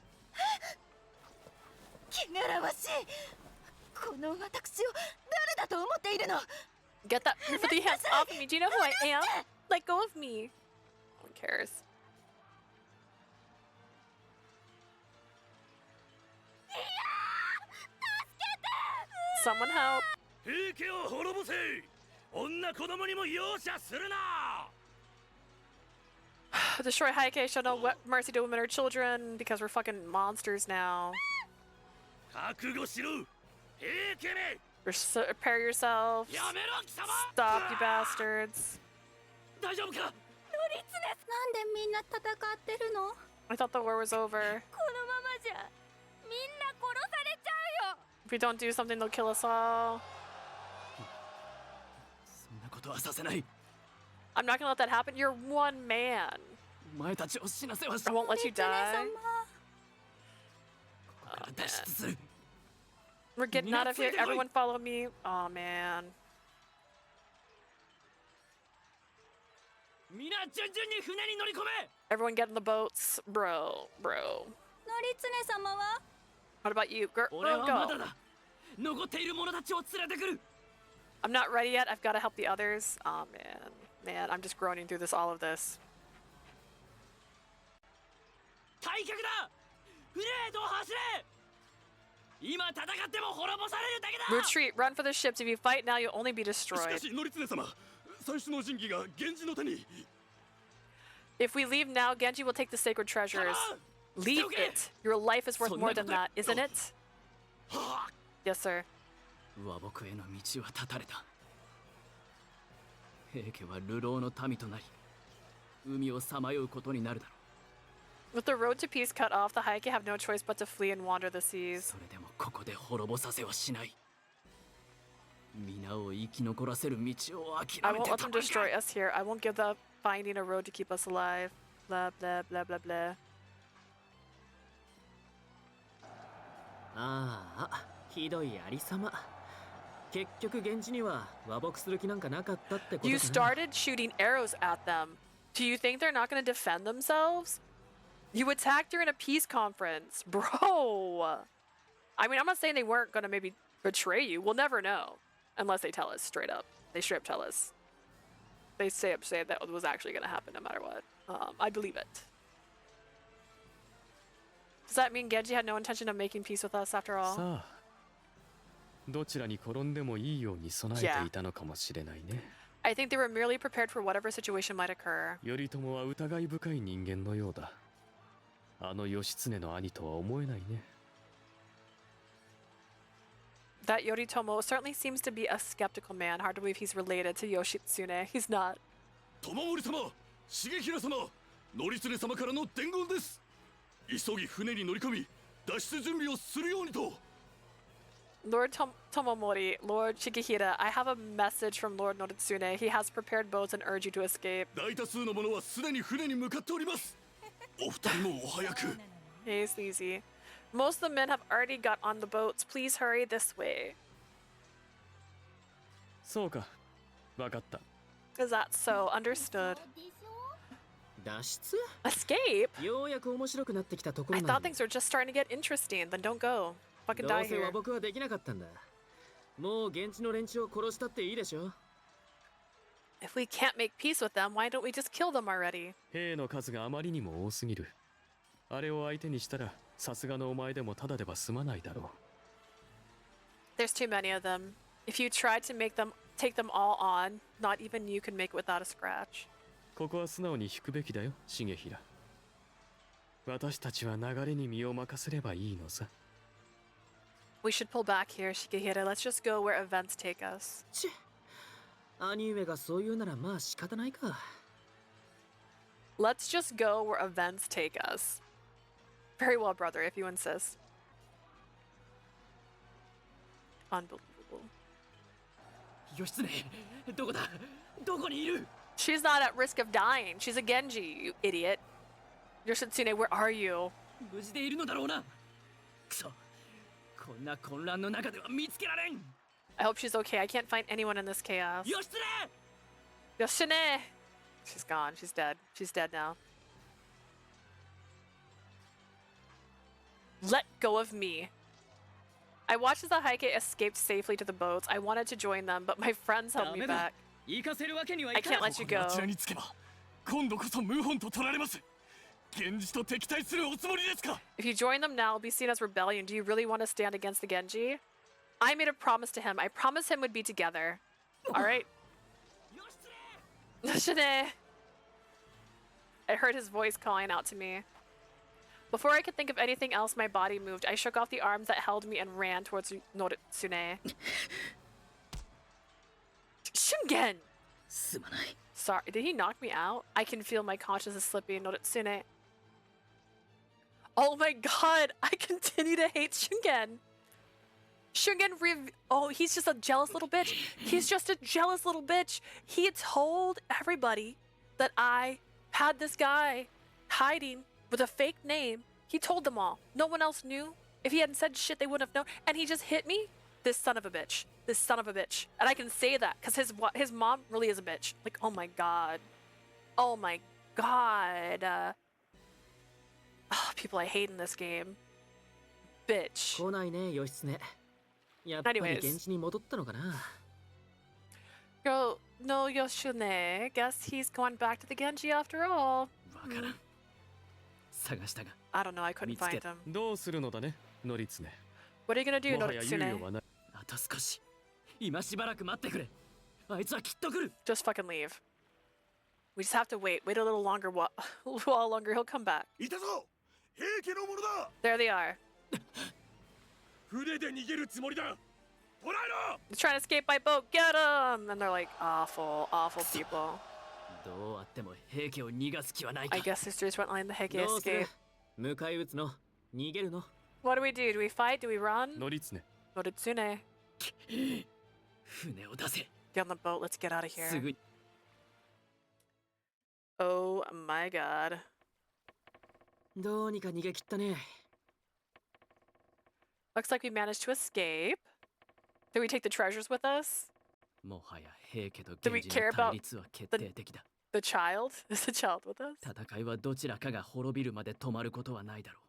汚らわしい。この私を誰だと思っているの？ Get that filthy hands off of me. Do you know who I am? Let go of me. No one cares. Someone help. Destroy Heike, show no mercy to women or children because we're fucking monsters now. Prepare yourselves. Stop, you bastards. ノリツネ、なんでみんな戦ってるの？ I thought the war was over. このままじゃみんな殺されちゃうよ。 If we don't do something, they'll kill us all. そんなことはさせない。 I'm not gonna let that happen. You're one man. お前たちを死なせはし I won't let you die. ここから脱出する。 We're getting out of here. Everyone follow me. Oh man. みんな順々に船に乗り込め。 Everyone get in the boats. Bro. ノリツネ様は？ What about you? Girl, 俺はま go. だだ。残っている者たちを連れてくる。 I'm not ready yet. I've got to help the others. Oh man. Man, I'm just groaning through all of this. 退却だ。船へと走れ。 今戦っても滅ぼされるだけだ。 Retreat. Run for the ships. If you fight now, you'll only be destroyed. しかし、ノリツネ様、最初の神器が源氏の手に。 If we leave now, Genji will take the sacred treasures. Leave it. Your life is worth more than that, isn't it? Yes, sir. 和睦への道は断たれた。平家は流浪の民となり、海をさまようことになるだろう。 With the road to peace cut off, the Heike have no choice but to flee and wander the seas. それでもここで滅ぼさせはしない。皆を生き残らせる道を諦 I め won't て let た them destroy us here. I won't give up finding a road to keep us alive. Blah, blah, blah, blah, blah. ああ、ひどいありさま。結局源氏には和睦する気なんかなかったってことかな。 You started shooting arrows at them. Do you think they're not going to defend themselves? You attacked during a peace conference. Bro! I mean, I'm not saying they weren't going to maybe betray you. We'll never know. Unless they tell us straight up. They straight up tell us. They say that was actually going to happen no matter what. I believe it. Does that mean Genji had no intention of making peace with us after all? さあ、どちらに転んでもいいように備えていたのかもしれないね。I think they were merely prepared for whatever situation might occur. 頼朝は疑い深い人間のようだ。あの義経の兄とは思えないね。That Yoritomo certainly seems to be a skeptical man. Hard to believe he's related to Yoshitsune. He's not. 友森様、重衡様、則経様からの伝言です。急ぎ船に乗り込み、脱出準備をするようにと。Lord Tomomori, Lord Shigehira, I have a message from Lord Noritsune. He has prepared boats and urged you to escape. 大多数の者はすでに船に向かっております。お二人もお早く。Hey, Sleazy. Most of the men have already got on the boats. Please hurry this way. そうか、わかった。 Is that so? Understood. 脱出 Escape? ようやく面白くなってきたところ I な thought things were just starting to get interesting. Then don't go. Fucking ど die うせ here. は僕はできなかったんだ。もう現地の連中を殺したっていいでしょ。 If we can't make peace with them, why don't we just kill them already? 兵の数があまりにも多すぎる。あれを相手にしたら、さすがのお前でもただでは済まないだろう。 There's too many of them. If you tried to take them all on, not even you can make it without a scratch. ここは素直に引くべきだよ、重平。私たちは流れに身を任せればいいのさ。 We should pull back here, Shigehira. Let's just go where events take us. 兄上がそう言うならまあ仕方ないか。 Let's just go where events take us. Very well, brother, if you insist. Unbelievable. 義経、どこだ？どこにいる？ She's not at risk of dying. She's a Genji, you idiot. Yoshitsune, where are you? 無事でいるのだろうな。くそ。こんな混乱の中では見つけられん。 I hope she's okay. I can't find anyone in this chaos. 義経! Yoshitsune! She's gone. She's dead. She's dead now. Let go of me. I watched as the Heike escaped safely to the boats. I wanted to join them, but my friends held me back. I can't let you go. 今度こそ謀反と取られます。源氏と敵対するおつもりですか? If you join them now, it'll be seen as rebellion. Do you really want to stand against the Genji? I made a promise to him. I promised him we'd be together. All right. Yoshine! I heard his voice calling out to me. Before I could think of anything else, my body moved. I shook off the arms that held me and ran towards Noritsune. Shungen! Sorry, did he knock me out? I can feel my consciousness slipping. Noritsune. Oh my god! I continue to hate Shungen! Oh, he's just a jealous little bitch. He's just a jealous little bitch. He told everybody that I had this guy hiding with a fake name. He told them all. No one else knew. If he hadn't said shit, they wouldn't have known. And he just hit me? This son of a bitch. This son of a bitch. And I can say that because his mom really is a bitch. Like, oh my god. Oh my god. People I hate in this game. Bitch. 来ないね、義経。やっぱり現地に戻ったのかな。Yo, no Yoshune. Guess he's going back to the Genji after all. わからん。探したが。I don't know, I couldn't find him. どうするのだね、ノリツネ。 What are you gonna do, Noritsune? あと少し。今しばらく待ってくれ。あいつはきっと来る。Just fucking leave. We just have to wait. Wait a little longer. A while longer. He'll come back. いたぞ。平家の者だ。 There they are. 船で逃げるつもりだ。捕らえろ。 He's trying to escape by boat. Get him! And they're like awful, awful people. どうあっても平家を逃がす気はないか。 I guess sisters went letting the Heike どうする？ escape. 迎え撃つの？逃げるの？ What do we do? Do we fight? Do we run? ノリツネ。 Noritsune. 船を出せ。 Get on the boat. Let's get out of here. すぐ。Oh my god. どうにか逃げ切ったね。 Looks like we managed to escape. Did we take the treasures with us? もはや平家と Do we 源氏 care の対 about 立は決定的だ。 the child? Is the child with us? 戦いはどちらかが滅びるまで止まることはないだろう。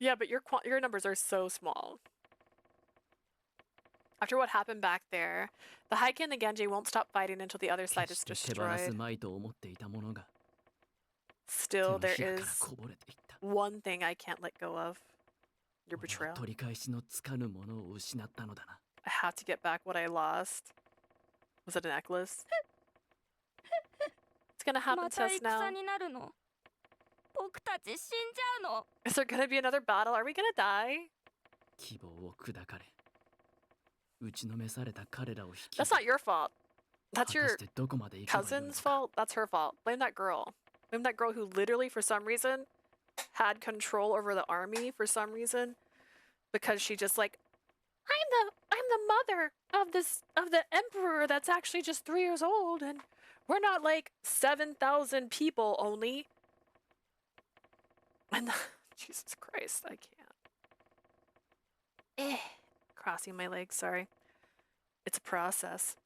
Yeah, but your numbers are so small. After what happened back there, the Heike and the Genji won't stop fighting until the other side is 決して手放す destroyed. まいと思っていたものが Still, 手の there ひらから is こぼれていった。 one thing I can't let go of. Your 俺は betrayal. 取り返しのつかぬものを失ったのだな。 I have to get back what I lost. Was it a necklace? It's gonna happen ま to た us 戦 now. になるの。僕たち死んじゃうの。 Is there gonna be another battle? Are we gonna die? 希望を砕かれ打ちのめされた彼らを引き That's not your fault. That's 果た your してどこまで行けばいいの cousin's fault. That's her fault. Blame that girl. Blame that girl who literally, for some reason, had control over the army for some reason, because she just like, I'm the mother of the emperor that's actually just 3 years old, and we're not like 7,000 people only. And Jesus Christ, I can't. Crossing my legs, sorry. It's a process.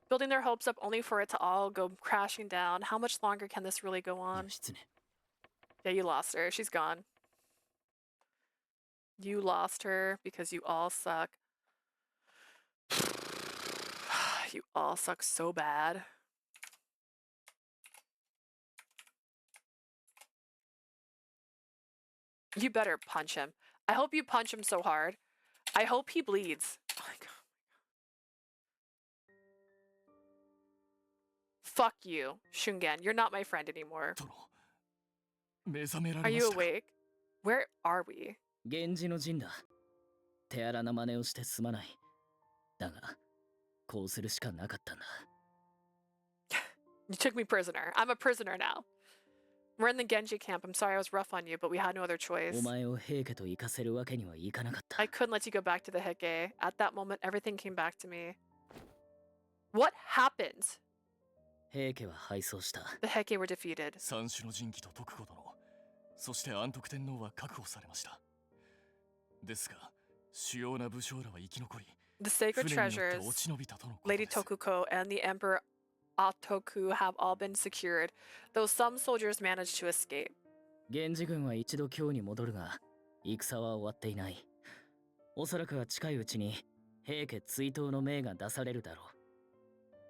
Building their hopes up only for it to all go crashing down. How much longer can this really go on? Yeah, you lost her. She's gone. You lost her because you all suck. You all suck so bad. You better punch him. I hope you punch him so hard. I hope he bleeds. Oh my god. Fuck you, Shungen. You're not my friend anymore. Are you awake? Where are we? 源氏の陣だ。手荒な真似をしてすまない。だが、こうするしかなかったんだ。You took me prisoner. I'm a prisoner now. We're in the Genji camp. I'm sorry I was rough on you, but we had no other choice. お前を平家と行かせるわけにはいかなかった。I couldn't let you go back to the Heike. At that moment, everything came back to me. What happened? 平家は敗走した。The Heike were defeated. 三種の神器と徳子殿、そして安徳天皇は確保されました。ですが、主要な武将らは生き残り、 The sacred 船によって treasures, 落ち延びたとのこと Lady Tokuko and the Emperor Otoku have all been secured, though some soldiers managed to escape. 源氏軍は一度京に戻るが、戦は終わっていない。おそらくは近いうちに平家追悼の命が出されるだろう。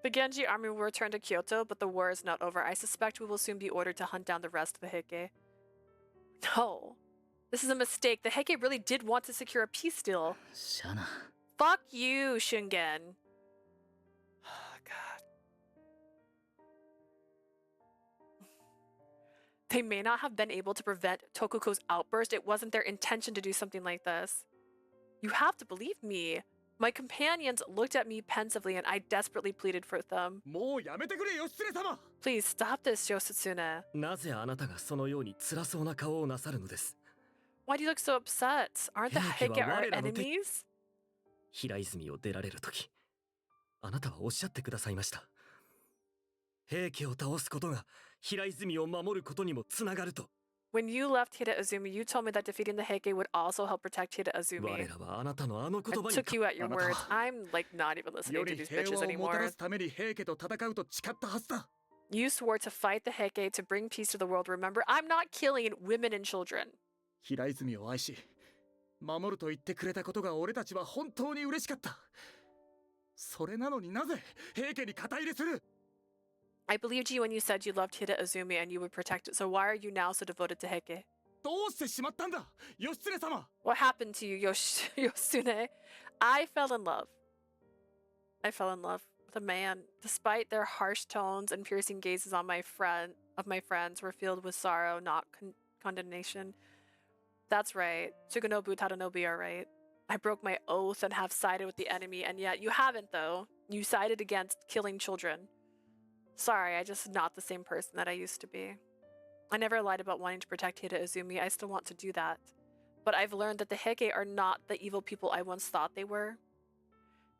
The Genji army will return to Kyoto, but the war is not over. I suspect we will soon be ordered to hunt down the rest of the Heike. No. This is a mistake. The Heike really did want to secure a peace deal. Shana. Fuck you, Shungen. Oh, God. They may not have been able to prevent Tokuko's outburst. It wasn't their intention to do something like this. You have to believe me. My companions looked at me pensively and I desperately pleaded for them. Please stop this, Yoshitsune. なぜあなたがそのように辛そうな顔をなさるのです。 Why do you look so upset? Aren't the Heike our enemies? 平泉を出られるとき、あなたはおっしゃってくださいました。平家を倒すことが平泉を守ることにもつながると。 When you left Hida-Azumi, you told me that defeating the Heike would also help protect Hida-Azumi. 我らはあなたのあの言葉 I に took you at your words. I'm like not even listening to these bitches anymore. You swore to fight the Heike to bring peace to the world. Remember, I'm not killing women and children. 平泉を愛し、守ると言ってくれたことが俺たちは本当に嬉しかった。それなのになぜ平家に肩入れする？ I believed you when you said you loved Hida-Azumi and you would protect it. So why are you now so devoted to Heike? どうしてしまったんだ、義経様。 What happened to you, Yoshitsune? I fell in love. I fell in love with a man. Despite their harsh tones and piercing gazes on my friends were filled with sorrow, not condemnation. That's right. Tsukunobu Tadanobu are right. I broke my oath and have sided with the enemy, and yet you haven't, though. You sided against killing children. Sorry, I'm just not the same person that I used to be. I never lied about wanting to protect Hida-Azumi. I still want to do that. But I've learned that the Heike are not the evil people I once thought they were.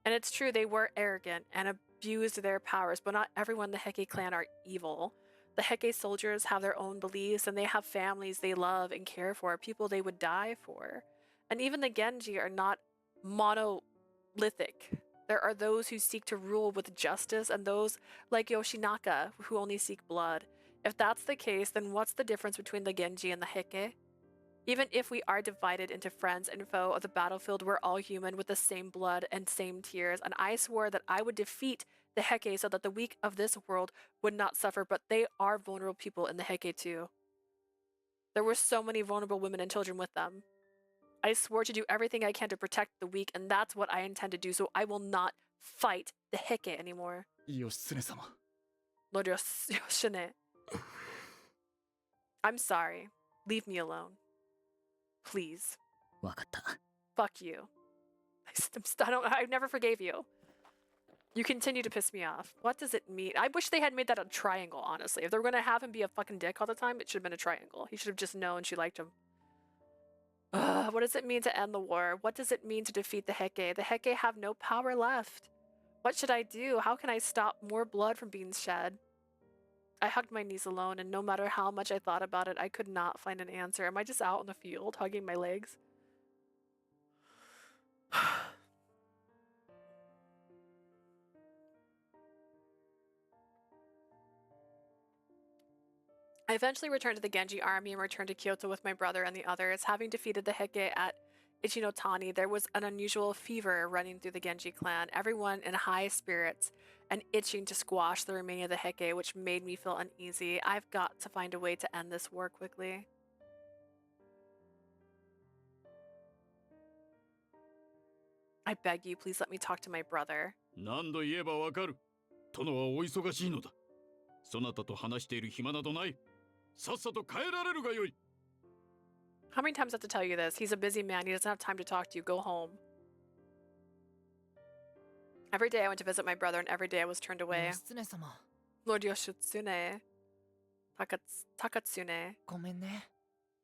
And it's true, they were arrogant and abused their powers, but not everyone in the Heike clan are evil. The Heike soldiers have their own beliefs, and they have families they love and care for, people they would die for. And even the Genji are not monolithic. There are those who seek to rule with justice, and those like Yoshinaka who only seek blood. If that's the case, then what's the difference between the Genji and the Heike? Even if we are divided into friends and foe of the battlefield, we're all human with the same blood and same tears, and I swore that I would defeat the Heike so that the weak of this world would not suffer, but they are vulnerable people in the Heike too. There were so many vulnerable women and children with them. I swore to do everything I can to protect the weak, and that's what I intend to do, so I will not fight the Heike anymore. 義経様。 Lord Yoshine. I'm sorry. Leave me alone. Please. わかった。 Fuck you. I never forgave you. You continue to piss me off. What does it mean? I wish they had made that a triangle, honestly. If they were going to have him be a fucking dick all the time, it should have been a triangle. He should have just known she liked him. What does it mean to end the war? What does it mean to defeat the Heike? The Heike have no power left. What should I do? How can I stop more blood from being shed? I hugged my knees alone, and no matter how much I thought about it, I could not find an answer. Am I just out in the field, hugging my legs? I eventually returned to the Genji army and returned to Kyoto with my brother and the others. Having defeated the Heike at Ichinotani, there was an unusual fever running through the Genji clan, everyone in high spirits and itching to squash the remaining of the Heike, which made me feel uneasy. I've got to find a way to end this war quickly. I beg you, please let me talk to my brother. 何度言えばわかる。殿はお忙しいのだ。そなたと話している暇などない。さっさと帰られるがよい。How many times do I have to tell you this? He's a busy man. He doesn't have time to talk to you. Go home. Every day I went to visit my brother, and every day I was turned away. Lord Yoshitsune. Takatsune. ごめんね。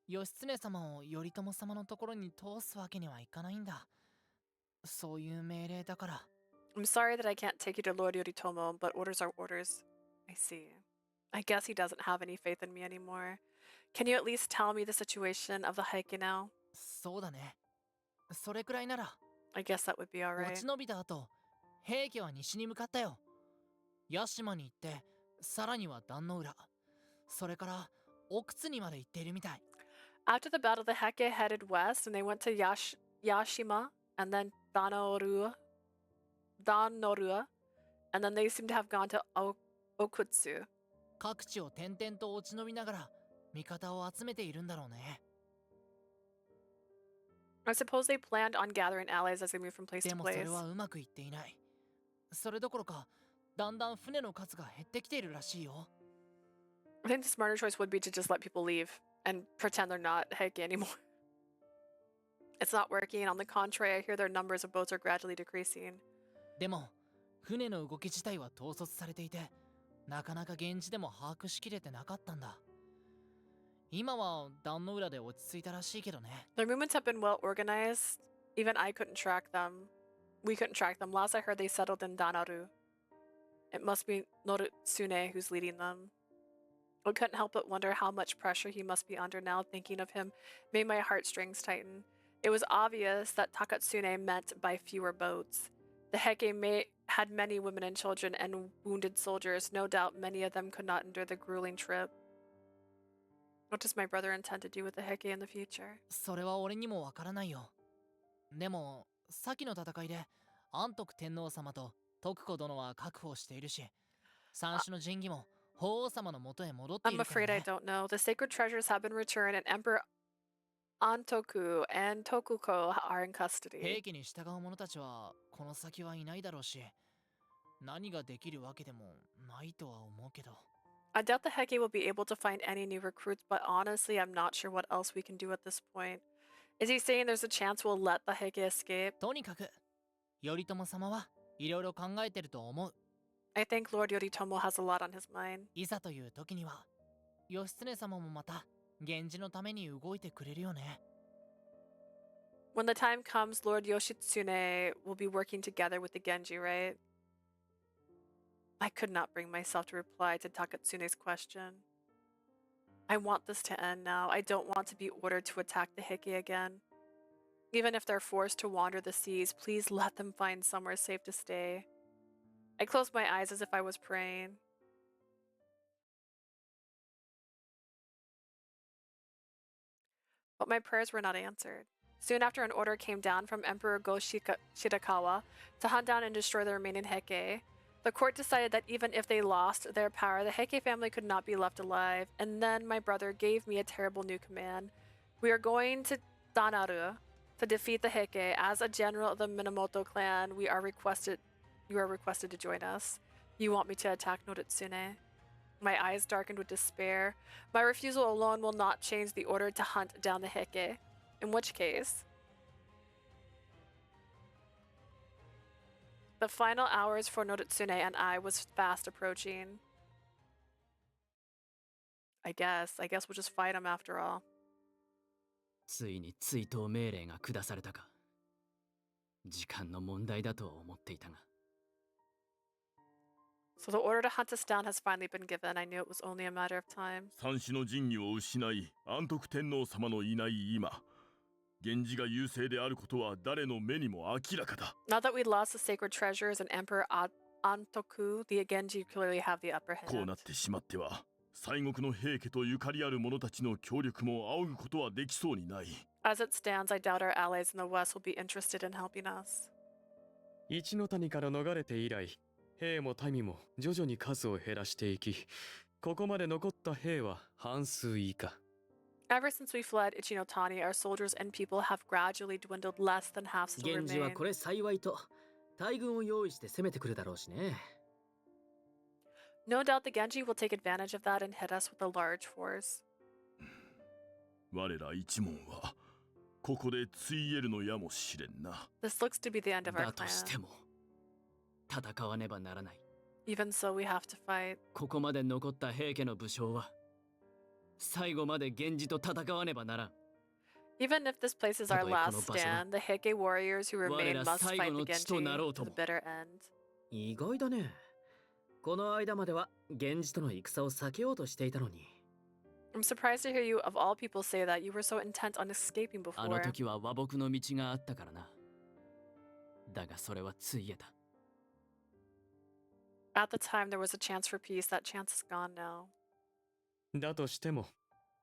義経様を頼朝様のところに通すわけにはいかないんだ。そういう命令だから。I'm sorry that I can't take you to Lord Yoritomo, but orders are orders. I see. I guess he doesn't have any faith in me anymore. Can you at least tell me the situation of the Heike now? そうだね。それくらいなら。I guess that would be alright. 落ち延びた後、平家は西に向かったよ。屋島に行って、さらには壇の浦。それから奥津にまで行っているみたい。After the battle, the Heike headed west, and they went to Yashima, and then Danorua, and then they seem to have gone to Okutsu. 各地を転々と落ち延びながら味方を集めているんだろうね。I suppose they planned on gathering allies as they moved from place で to もそ place. れはうまくいっていない。それどころか、だんだん船の数が減ってきているらしいよ。I think the smarter choice would be to just let people leave and pretend they're not Heike anymore. It's not working. On the contrary, I hear their numbers of boats are gradually decreasing. でも、船の動き自体は統率されていて、なかなか現地でも把握しきれてなかったんだ。今は壇の浦で落ち着いたらしいけどね。Their movements have been well organized. Even I couldn't track them. We couldn't track them. Last I heard, they settled in Danaru. It must be Noritsune who's leading them. I couldn't help but wonder how much pressure he must be under now. Thinking of him made my heartstrings tighten. It was obvious that Takatsune meant by fewer boats. The Heike had many women and children and wounded soldiers. No doubt many of them could not endure the grueling trip. What does my brother intend to do with the Heike in the future? それは俺にもわからないよ。でも、先の戦いで安徳天皇様と徳子殿は確保しているし、三種の神器も法皇様の元へ戻ってい I'm るから afraid I ね。 don't know. The sacred treasures have been returned, and Emperor Antoku and Tokuko are in custody. 平家に従う者たちはこの先はいないだろうし、何ができるわけでもないとは思うけど。I doubt the Heike will be able to find any new recruits, but honestly, I'm not sure what else we can do at this point. Is he saying there's a chance we'll let the Heike escape? とにかく、頼朝様はいろいろ考えてると思う。I think Lord Yoritomo has a lot on his mind. いざという時には、義経様もまた源氏のために動いてくれるよね。When the time comes, Lord Yoshitsune will be working together with the Genji, right? I could not bring myself to reply to Takatsune's question. I want this to end now. I don't want to be ordered to attack the Heike again. Even if they're forced to wander the seas, please let them find somewhere safe to stay. I closed my eyes as if I was praying. But my prayers were not answered. Soon after, an order came down from Emperor Go-Shirakawa to hunt down and destroy the remaining Heike. The court decided that even if they lost their power, the Heike family could not be left alive. And then my brother gave me a terrible new command. We are going to Danaru to defeat the Heike. As a general of the Minamoto clan, you are requested to join us. You want me to attack Noritsune? My eyes darkened with despair. My refusal alone will not change the order to hunt down the Heike. In which case, the final hours for Noritsune and I was fast approaching. I guess we'll just fight him after all. ついに追討命令が下されたか。時間の問題だと思っていたが。So the order to hunt us down has finally been given. I knew it was only a matter of time. 三種の神器を失い、安徳天皇様のいない今、源氏が優勢であることは誰の目にも明らかだ。Now that we lost the sacred treasures and Emperor Antoku, the Genji clearly have the upper こう hand. なってしまっては、西国の平家とゆかりある者たちの協力も仰ぐことはできそうにない。As it stands, I doubt our allies in the west will be interested in helping us. 一の谷から逃れて以来、兵も民も徐々に数を減らしていき、ここまで残った兵は半数以下。Ever since we fled Ichinotani, our soldiers and people have gradually dwindled. Less than half still 源氏は remain. これ幸いと大軍を用意して攻めてくるだろうしね。No doubt the Genji will take advantage of that and hit us with a large force. 我ら一門はここでついえるのやもしれんな。This looks to be the end of our だとして plan. も戦わねばならない。 Even so, we have to fight. ここまで残った平家の武将は最後まで源氏と戦わねばならん。 Even if this place is our たとえこの last 場所が stand, the Heike warriors who 我 remain ら must 最 fight 後 the の地とな Genji ろう to と the も。 bitter end. 意外だね。この間までは源氏との戦を避けようとしていたのに。 I'm surprised to hear you, of all people, say that. You were so intent on escaping あの before. 時は和睦の道があったからな。だがそれはついえた。 At the time, there was a chance for peace. That chance is gone now. だとしても、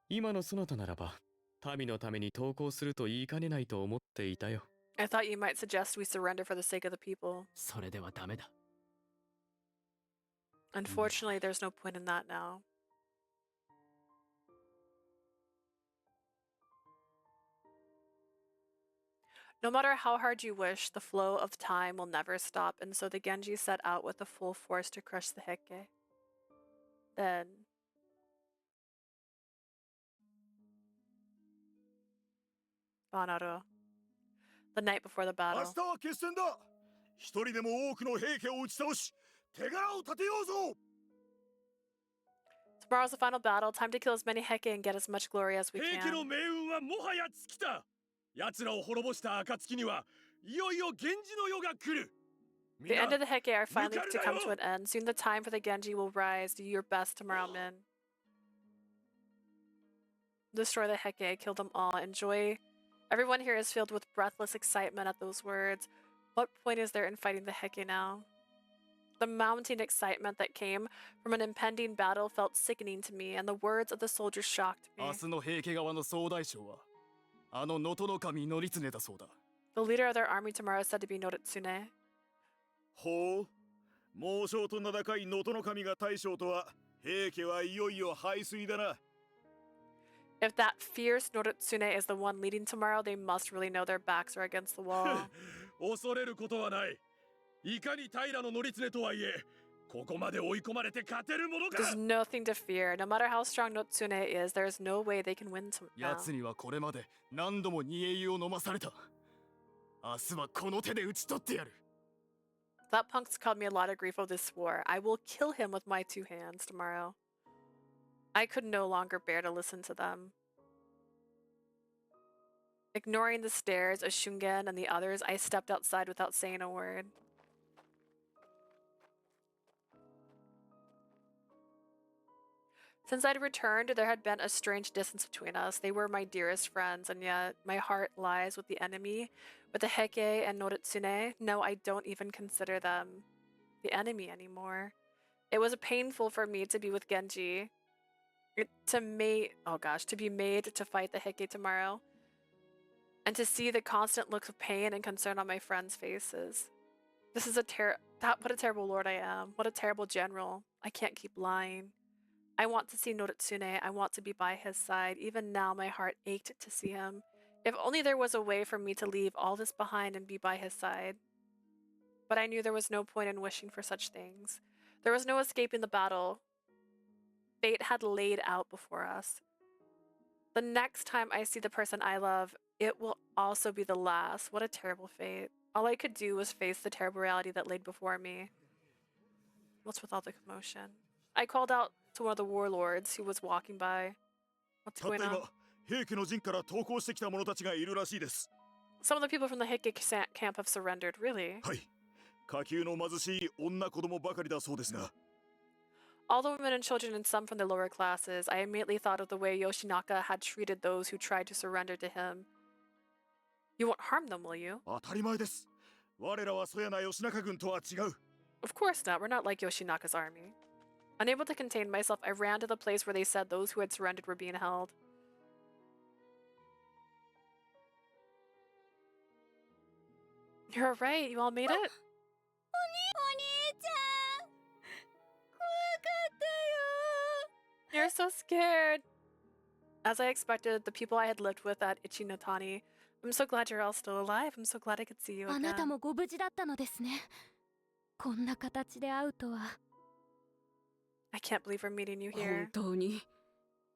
今のそなたならば、民のために投降すると言いかねないと思っていたよ。I thought you might suggest we surrender for the sake of the people. それではダメだ。 Unfortunately, there's no point in that now. No matter how hard you wish, the flow of time will never stop, and so the Genji set out with a full force to crush the Heike. Then... Banaru. The night before the 明 battle. 日は決戦だ。一人でも多くの平家を打ち倒し、手柄を立てようぞ。 Tomorrow's the final battle. Time to kill as many Heike and get as much glory as we 平家の can. 命運はもはや尽きた。奴らを滅ぼした暁にはいよいよ源氏の世が来る。 The end of the Heike are finally to come to an end. Soon the time for the Genji will rise. Do your best tomorrow, men. Destroy the Heike, kill them all. Enjoy. Everyone here is filled with breathless excitement at those words. What point is there in fighting the Heike now? The mounting excitement that came from an impending battle felt sickening to me, and the words of the soldiers shocked me. 明日の平家側の総大将はあの能登守則経だそうだ。 The leader of their army tomorrow is said to be Noritsune. ほう、猛将と名高い能登守が大将とは、平家はいよいよ敗水だな。 If that fierce Noritsune is the one leading tomorrow, they must really know their backs are against the wall. 恐れることはない。いかに平の則経とはいえ、ここまで追い込まれて勝てるものか。 There's nothing to fear. No matter how strong Noritsune is, there is no way they can win now. 奴にはこれまで何度も煮え湯を飲まされた。明日はこの手で討ち取ってやる。 That punk's caused me a lot of grief of this war. I will kill him with my two hands tomorrow. I could no longer bear to listen to them. Ignoring the stares of Shungen and the others, I stepped outside without saying a word. Since I'd returned, there had been a strange distance between us. They were my dearest friends, and yet my heart lies with the enemy, with the Heike and Noritsune. No, I don't even consider them the enemy anymore. It was painful for me to be with Genji. To be made to fight the Heike tomorrow. And to see the constant looks of pain and concern on my friends' faces. This is what a terrible lord I am. What a terrible general. I can't keep lying. I want to see Noritsune. I want to be by his side. Even now, my heart ached to see him. If only there was a way for me to leave all this behind and be by his side. But I knew there was no point in wishing for such things. There was no escaping the battle. Fate had laid out before us. The next time I see the person I love, it will also be the last. What a terrible fate. All I could do was face the terrible reality that laid before me. What's with all the commotion? I called out to one of the warlords who was walking by. What's going on? 平家の陣から投降してきた者たちがいるらしいです。 Some of the people from the Heike camp have surrendered. Really? はい。下級の貧しい女子供ばかりだそうですが。 All the women and children and some from the lower classes, I immediately thought of the way Yoshinaka had treated those who tried to surrender to him. You won't harm them, will you? 当たり前です。我らはそやな義仲軍とは違う。 Of course not. We're not like Yoshinaka's army. Unable to contain myself, I ran to the place where they said those who had surrendered were being held. You're right, you all made it. You're so scared. As I expected, the people I had lived with at Ichinotani. I'm so glad you're all still alive. I'm so glad I could see you あなた again. もご無事だったのですね。こんな形で会うとは。 I can't believe we're meeting you 本 here. 当に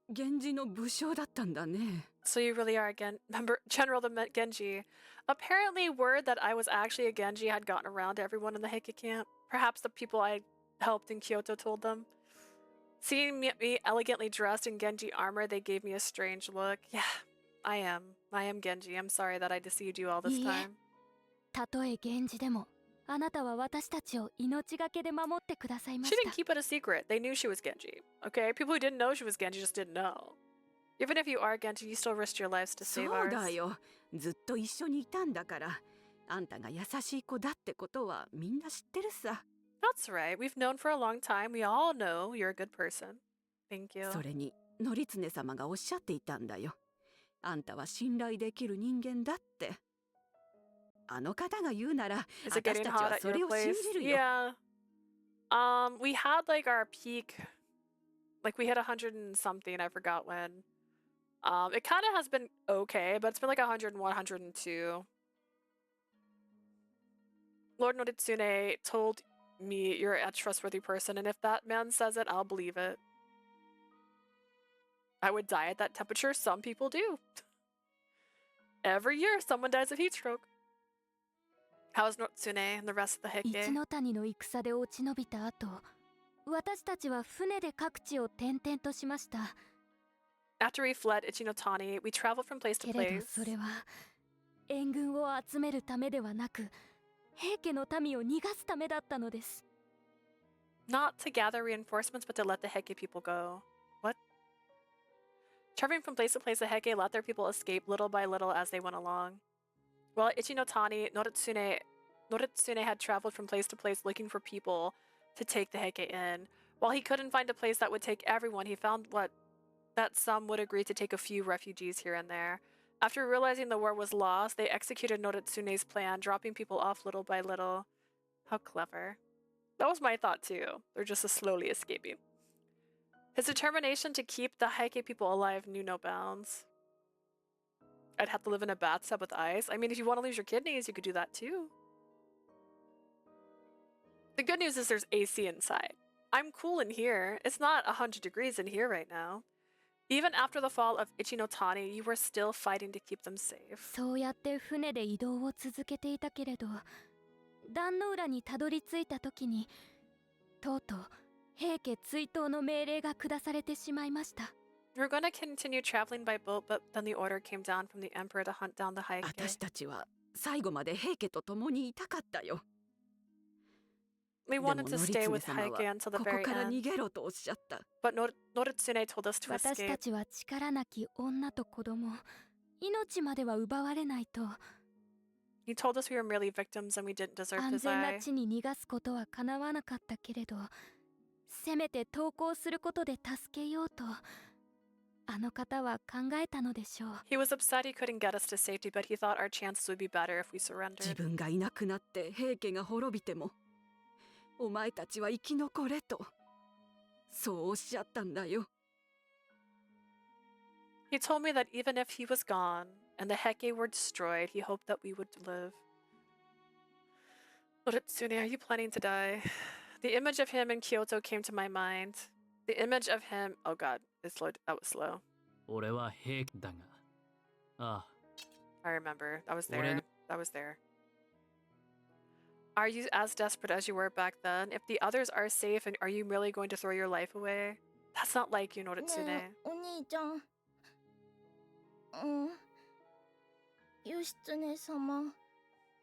源氏の武将だったんだね。 So you really are again, General the Genji. Apparently, word that I was actually a Genji had gotten around to everyone in the Heike camp. Perhaps the people I helped in Kyoto told them. Seeing me elegantly dressed in Genji armor, they gave me a strange look. Yeah, I am Genji. I'm sorry that I deceived you all this いいえ、 time. たとえ源氏でも、あなたは私たちを命がけで守ってくださいま She し didn't た。 keep it a secret. They knew she was Genji. Okay, people who didn't know she was Genji just didn't know. Even if you are Genji, you still risked your lives to そ save う ours. だよ。ずっと一緒にいたんだから。あんたが優しい子だってことはみんな知ってるさ。 That's right. We've known for a long time. We all know you're a good person. Thank you. それに、則常様がおっしゃっていたんだよ。あんたは信頼できる人間だって。あの方が言うなら、 Is it 私 getting たち hot は at そ your れを信 place? じるよ。 Yeah. We had like our peak, like we hit 100 and something. I forgot when. It kind of has been okay, but it's been like 101, 102. Lord Noritsune told me you're a trustworthy person, and if that man says it, I'll believe it. I would die at that temperature. Some people do. Every year, someone dies of heat stroke. How is Noritsune and the rest of the Heike? 一ノ谷の戦で落ち延びた後、私たちは船で各地を転々としました。 After we fled Ichinotani, we traveled from place to けれど place. それは援軍を集めるためではなく、平家の民を逃がすためだったのです。 Not to gather reinforcements, but to let the Heike people go. What? Traveling from place to place, the Heike let their people escape little by little as they went along. While at Ichinotani, Noritsune had traveled from place to place looking for people to take the Heike in. While he couldn't find a place that would take everyone, he found that some would agree to take a few refugees here and there. After realizing the war was lost, they executed Noritsune's plan, dropping people off little by little. How clever. That was my thought too. They're just slowly escaping. His determination to keep the Heike people alive knew no bounds. I'd have to live in a bathtub with ice. I mean, if you want to lose your kidneys, you could do that too. The good news is there's AC inside. I'm cool in here. It's not 100 degrees in here right now. Even after the fall of Ichinotani, you were still fighting to keep them safe. そうやって船で移動を続けていたけれど、壇の浦にたどり着いた時に、とうとう平家追討の命令が下されてしまいました。 We were going to continue traveling by boat, but then the order came down from the emperor to hunt down the Heike. 私たちは最後まで平家と共にいたかったよ。 We でも wanted to 則 stay 常 with 様 Heike は until the ここ very から end. 逃げろとおっしゃった。 But Noritsune told us to 私た escape. ちは力なき女と子供、命までは奪われないと。 He told us we were merely victims and we didn't deserve 安 his 全な eye. 地に逃がすことは叶わなかったけれど、せめて投降することで助けようと、あの方は考えたのでしょう。 He was upset he couldn't get us to safety, but he thought our chances would be better if we 自 surrendered. 分がいなくなって平家が滅びても、お前たちは生き残れと、そうおっしゃったんだよ。 He told me that even if he was gone and the Heike were destroyed, he hoped that we would live. Noritsune, are you planning to die? The image of him in Kyoto came to my mind. The image of him. Oh god, it's slow. That was slow. 俺は平家だが。ああ。 I remember. I was 俺 there. の I was there. Are you as desperate as you were back then? If the others are safe, and are you really going to throw your life away? That's not like you, Noritsune. ねえ、お兄ちゃん。義経様。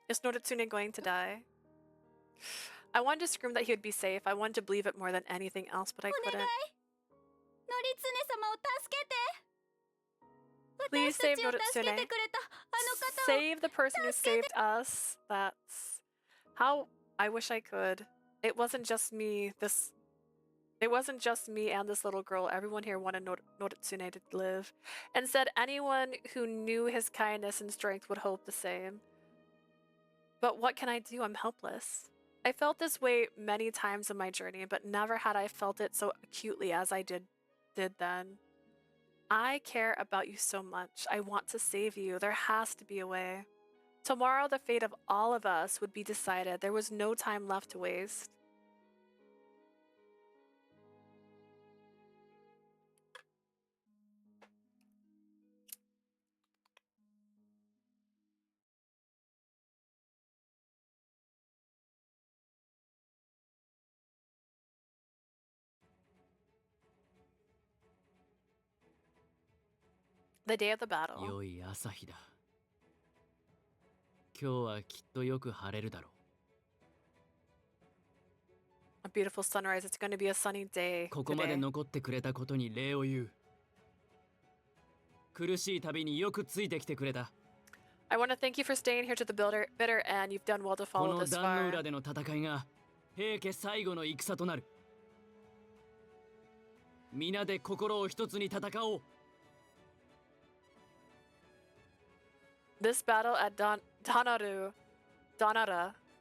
Is Noritsune going to die? I wanted to scream that he would be safe. I wanted to believe it more than anything else, but I couldn't. 頼様を助けて。 Please 私た save ちを助け Noritsune. てくれたあの方を。 Save the person who saved us. That's how I wish I could. It wasn't just me. It wasn't just me and this little girl. Everyone here wanted Noritsune to live, and said anyone who knew his kindness and strength would hope the same. But what can I do? I'm helpless. I felt this way many times in my journey, but never had I felt it so acutely as I did then. I care about you so much. I want to save you. There has to be a way. Tomorrow, the fate of all of us would be decided. There was no time left to waste. The day of the battle. 良い朝日だ。今日はきっとよく晴れるだろう。A beautiful sunrise. It's going to be a sunny day ここまで today. 残ってくれたことに礼を言う。苦しい旅によくついてきてくれた。I want to thank you for staying here to the bitter end. You've done well to こ follow の this 壇の far. 浦での戦いが平家最後の戦となる。皆で心を一つに戦おう。This battle at Donara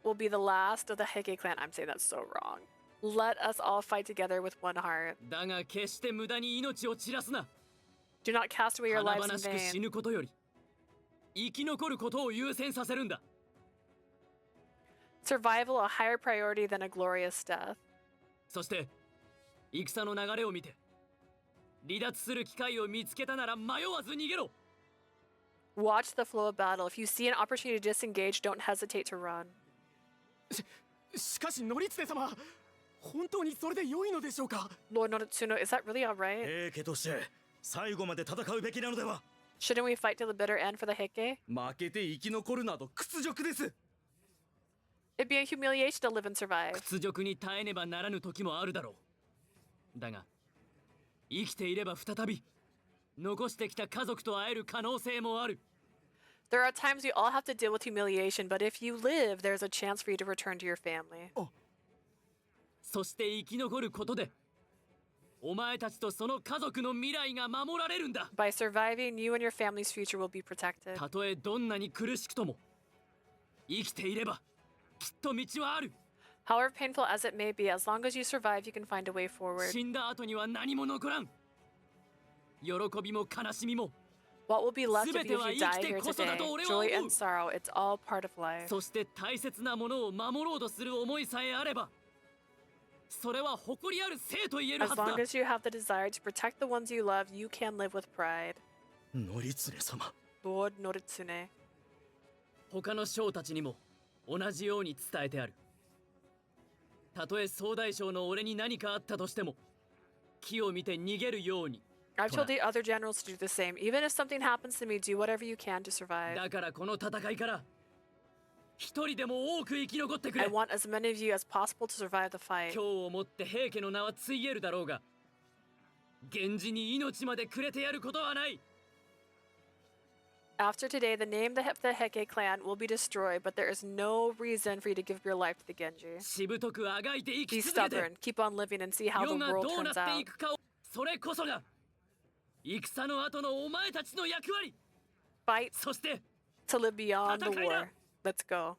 will be the last of the Heike clan. I'm saying that so wrong. Let us all fight together with one heart. だが決して無駄に命を散らすな。 Do not cast away your 華 lives 々 in しく死 vain. ぬことより生き残ることを優先させるんだ。 Survival a higher priority than a glorious death. そして戦の流れを見て離脱する機会を見つけたなら迷わず逃げろ。 Watch the flow of battle. If you see an opportunity to disengage, don't hesitate to run. しかしノリツネ様、本当にそれで良いのでしょうか？ Lord Noritsune, is that really alright? 平家として最後まで戦うべきなのでは。 Shouldn't we fight till the bitter end for the Heike? 負けて生き残るなど屈辱です。 It'd be a humiliation to live and survive. 屈辱に耐えねばならぬ時もあるだろう。だが生きていれば再び残してきた家族と会える可能性もある。 There are times we all have to deal with humiliation, but if you live, there's a chance for you to return to your family. そして生き残ることでお前たちとその家族の未来が守られるんだ。 By surviving, you and your family's future will be protected. たとえどんなに苦しくとも生きていればきっと道はある。 However painful as it may be, as long as you survive, you can find a way forward. 死んだ後には何も残らん。喜びも悲しみも What will be left of you if you die here today? Joy and sorrow, it's all part of life. そして大切なものを守ろうとする思いさえあればそれは誇りある生と言えるは As ずだ。 long as you have the desire to protect the ones you love, you can live with pride. ノリツネ様。 Lord Noritsune. 他の将たちにも同じように伝えてある。たとえ総大将の俺に何かあったとしても木を見て逃げるように。 I've told the other generals to do the same. Even if something happens to me, do whatever you can to survive. だからこの戦いから一人でも多く生き残ってくれ。 I want as many of you as possible to survive the fight. 今日をもって平家の名はついえるだろうが源氏に命までくれてやることはない。 After today, the name of the Heike clan will be destroyed, but there is no reason for you to give your life to the Genji. しぶとくあがいて生 Be き続けて stubborn, keep on living, and see how 世 the が world どうな turns って out. いくかをそれこそが戦の後のお前たちの役割。 Fight そして to live beyond the 戦いだ。 war. Let's go.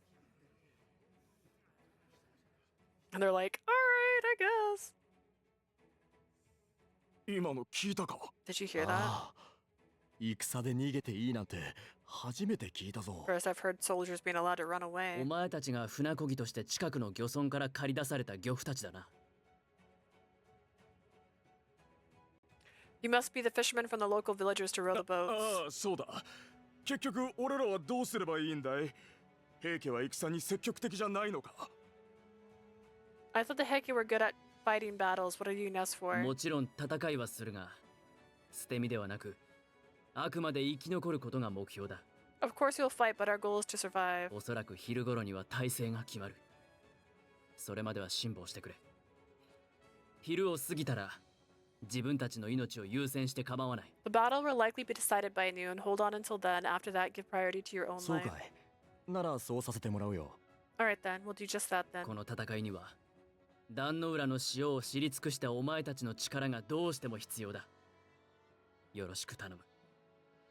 And they're like, alright, I guess. 今の聞いたか？ Did you hear that? ああ、戦で逃げていいなんて初めて聞いたぞ。 First, I've heard soldiers being allowed to run away. お前たちが船漕ぎとして近くの漁村から借り出された漁夫たちだな。 You must be the fishermen from the local villagers to row the boats. ああ、そうだ。結局俺らはどうすればいいんだい？平家は戦に積極的じゃないのか？ I thought the Heike were good at fighting battles. What are you nuts for? もちろん戦いはするが捨て身ではなくあくまで生き残ることが目標だ。 Of course you'll fight, but our goal is to survive. おそらく昼頃には体制が決まる。それまでは辛抱してくれ。昼を過ぎたら自分たちの命を優先して構わない。 The battle will likely be decided by noon. Hold on until then. After that, give priority to your own そう life. かい。ならそうさせてもらうよ。 Alright then, we'll do just that then. この戦いには壇の浦の塩を知り尽くしたお前たちの力がどうしても必要だ。よろしく頼む。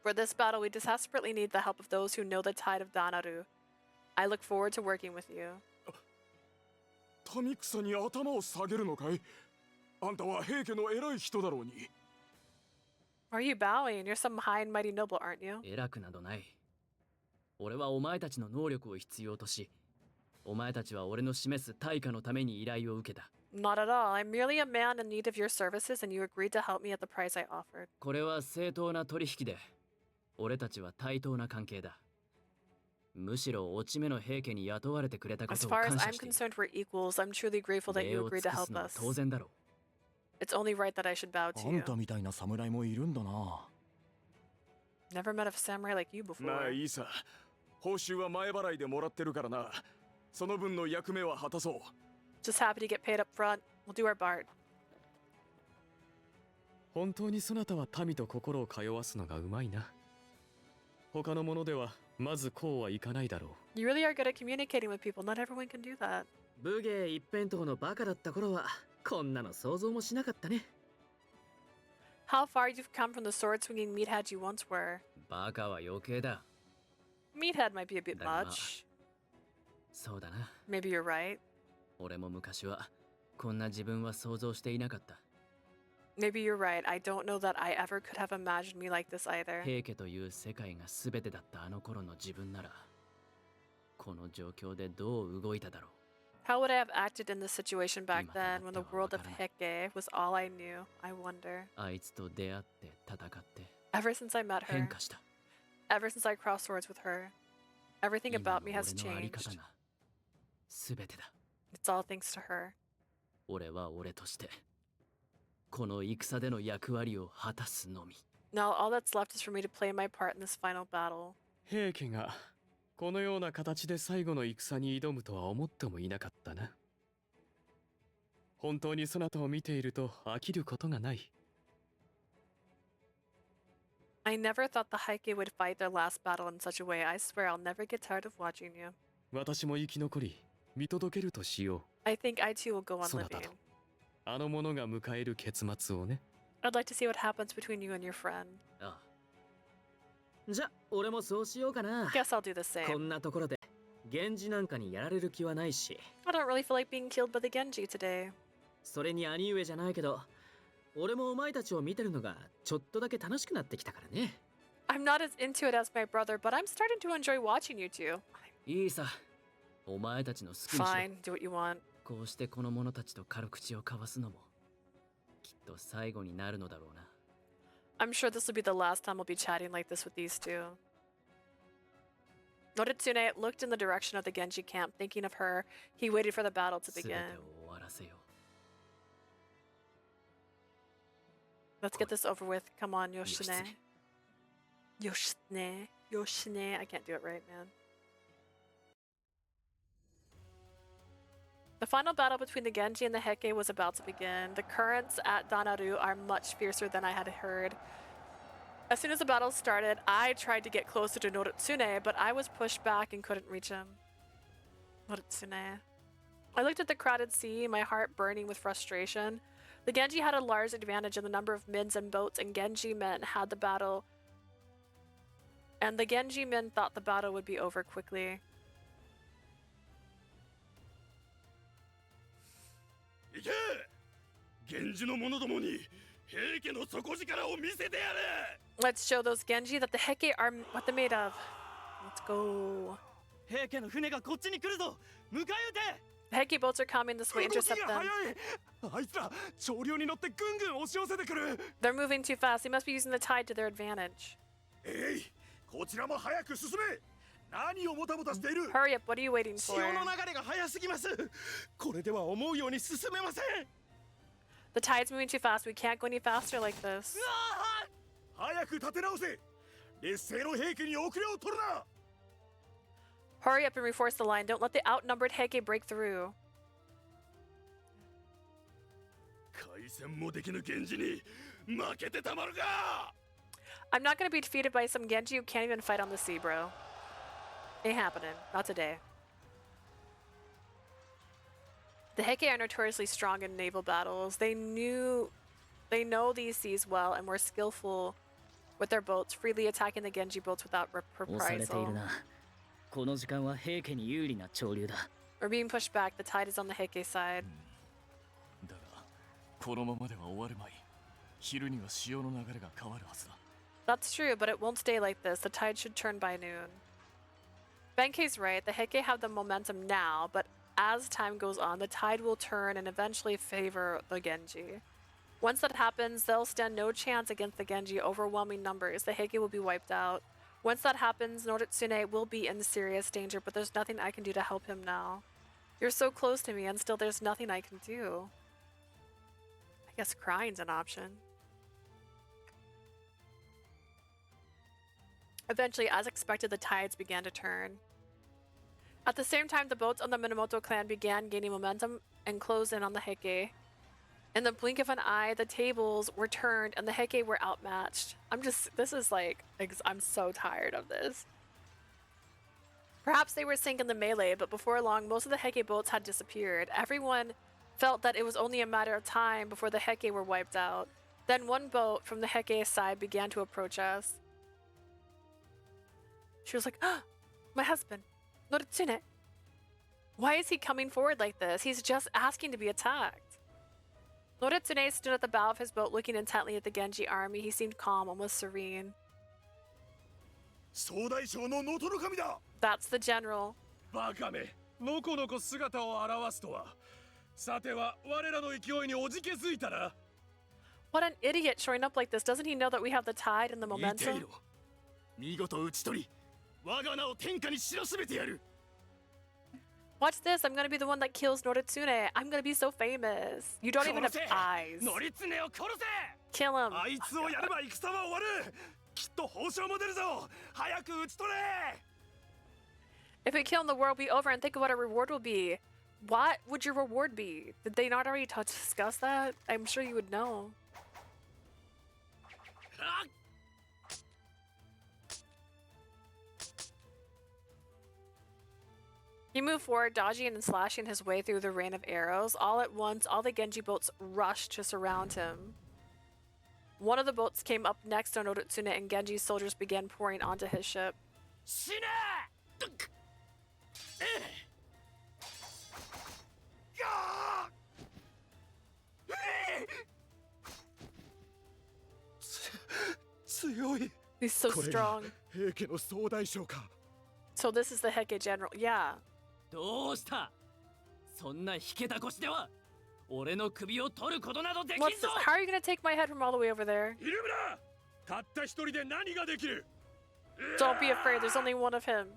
For this battle, we desperately need the help of those who know the tide of Danaru. I look forward to working with you. 民草に頭を下げるのかい？あんたは平家の偉い人だろうに。Why are you bowing? You're some high and mighty noble, aren't you? 偉くなどない。俺はお前たちの能力を必要とし、お前たちは俺の示す対価のために依頼を受けた。Not at all. I'm merely a man in need of your services, and you agreed to help me at the price I offered. これは正当な取引で、俺たちは対等な関係だ。むしろ落ち目の平家に雇われてくれたこ As とを far 感 as 謝 I'm している。 concerned, we're equals. I'm truly grateful that 礼 you を agreed 尽 to くす help のは us. 当然だろう。 It's only right that I should bow to あ you. んたみたいな侍もいるんだな。 Never met a samurai like you before. まあいいさ。報酬は前払いでもらってるからな。その分の役目は果たそう。Just happy to get paid up front. We'll do our part. 本当にそなたは民と心を通わすのがうまいな。他の者ではまずこうはいかないだろう。 You really are good at communicating with people. Not everyone can do that. 武芸一辺倒のバカだった頃はこんなの想像もしなかったね。 How far you've come from the sword-swinging meathead you once were. バカは余計だ。 Meathead might be a bit だがまあ much. そうだな。 Maybe you're right. 俺も昔はこんな自分は想像していなかった。 Maybe you're right. I don't know that I ever could have imagined me like this either. 平家という世界が全てだったあの頃の自分なら、この状況でどう動いただろう。 How would I have acted in this situation back then when the world of Heike was all I knew? I wonder. あいつと出会って戦って Ever since I met 変 her, 化した。 ever since I crossed swords with her, everything 今 about の me 俺 has のあり方 changed. が全てだ。 It's all thanks to her. 俺は俺としてこの戦での役割を果たすのみ。 Now all that's left is for me to play my part in this final battle. 平家がこのような形で最後の戦に挑むとは思ってもいなかったな。本当にそなたを見ていると飽きることがない。 I never thought the Heike would fight their last battle in such a way. I swear I'll never get tired of watching you. 私も生き残り見届けるとしよ I think I too will go う。 on そなた living. とあの者が迎える結末をね。 I'd like to see what happens between you and your friend. ああ。じゃ、俺もそうしようかな。 Guess I'll do the こ same. んなところで源氏なんかにやられる気はないし、 I don't really feel like being killed by the Genji today. それに兄上じゃないけど、俺もお前たちを見てるのがちょっとだけ楽しくなってきたからね。 I'm not as into it as my brother, but I'm starting to enjoy watching you two. いいさ。お前たちの好きにしろ。 Fine, do what you want. こうしてこの者たちと軽口を交わすのもきっと最後になるのだろうな。 I'm sure this will be the last time we'll be chatting like this with these two. Noritsune looked in the direction of the Genji camp, thinking of her. He waited for the battle to 全て begin. を終わらせよう。 Let's get this over with. Come on, Yoshine. Yoshine. Yoshine. I can't do it right, man. The final battle between the Genji and the Heike was about to begin. The currents at Danaru are much fiercer than I had heard. As soon as the battle started, I tried to get closer to Noritsune, but I was pushed back and couldn't reach him. Noritsune. I looked at the crowded sea, my heart burning with frustration. The Genji had a large advantage in the number of mids and boats, and Genji men had the battle. And the Genji men thought the battle would be over quickly. 行け源氏の者どもに平家の底力を見せてやれ Let's show those Genji that the Heike are what they're made of. Let's go. 平家の船がこっちに来るぞ。迎え撃て。 The Heike boats are coming this way. Intercept them. あいつら潮流に乗ってぐんぐん押し寄せてくる。 They're moving too fast. They must be using the tide to their advantage. えい、こちらも早く進め。何をもたもたしている。 Hurry up. What are you waiting for? 潮の流れが速すぎます。これでは思うように進めません。 The tide's moving too fast. We can't go any faster like this. 早く立て直せ。劣勢の平家に遅れを取るな。 Hurry up and reinforce the line. Don't let the outnumbered Heike break through. 海戦もできぬ源氏に負けてたまるか。 I'm not going to be defeated by some Genji who can't even fight on the sea, bro. Ain't happening. Not today. The Heike are notoriously strong in naval battles. They know these seas well and were skillful with their boats, freely attacking the Genji boats without 押されている reprisal. な。この時間は平家に有利な潮流だ。We're being pushed back. The tide is on the Heike side. だが、このままでは終わるまい。昼には潮の流れが変わるはずだ。That's true, but it won't stay like this. The tide should turn by noon. Benkei's right. The Heike have the momentum now, but as time goes on, the tide will turn and eventually favor the Genji. Once that happens, they'll stand no chance against the Genji. Overwhelming numbers. The Heike will be wiped out. Once that happens, Noritsune will be in serious danger, but there's nothing I can do to help him now. You're so close to me, and still there's nothing I can do. I guess crying's an option. Eventually, as expected, the tides began to turn. At the same time, the boats on the Minamoto clan began gaining momentum and closed in on the Heike. In the blink of an eye, the tables were turned and the Heike were outmatched. I'm so tired of this. Perhaps they were sink in the melee, but before long, most of the Heike boats had disappeared. Everyone felt that it was only a matter of time before the Heike were wiped out. Then one boat from the Heike side began to approach us. She was like, "Ah, my husband, Noritsune. Why is he coming forward like this? He's just asking to be attacked." Noritsune stood at the bow of his boat looking intently at the Genji army. He seemed calm, almost serene. That's the general. バカめ、のこのこ姿を現すとは。さては我らの勢いにおじけづいたな。What an idiot showing up like this. Doesn't he know that we have the tide and the 見てい momentum? ろ。見事討ち取り、我が名を天下に知らしめてやる。 Watch this. I'm gonna be the one that kills Noritsune. I'm gonna be so famous. You don't even have eyes. ノリツネを殺せ。 Kill him. あいつをやれば戦は終わる。きっと報酬も出るぞ。早く討ち取れ。 If we kill him, the war will be over, and think of what our reward will be. What would your reward be? Did they not already discuss that? I'm sure you would know. He moved forward, dodging and slashing his way through the rain of arrows. All at once, all the Genji boats rushed to surround him. One of the boats came up next to Noritsune, and Genji's soldiers began pouring onto his ship. He's so strong. So this is the Heike general. Yeah. どうした？そんな引けた腰では俺の首を取ることなどできん What's ぞ。 this? How are you gonna take my head from all the way over there? イルムナ、たった一人で何ができる？ Don't be afraid. There's only one of him.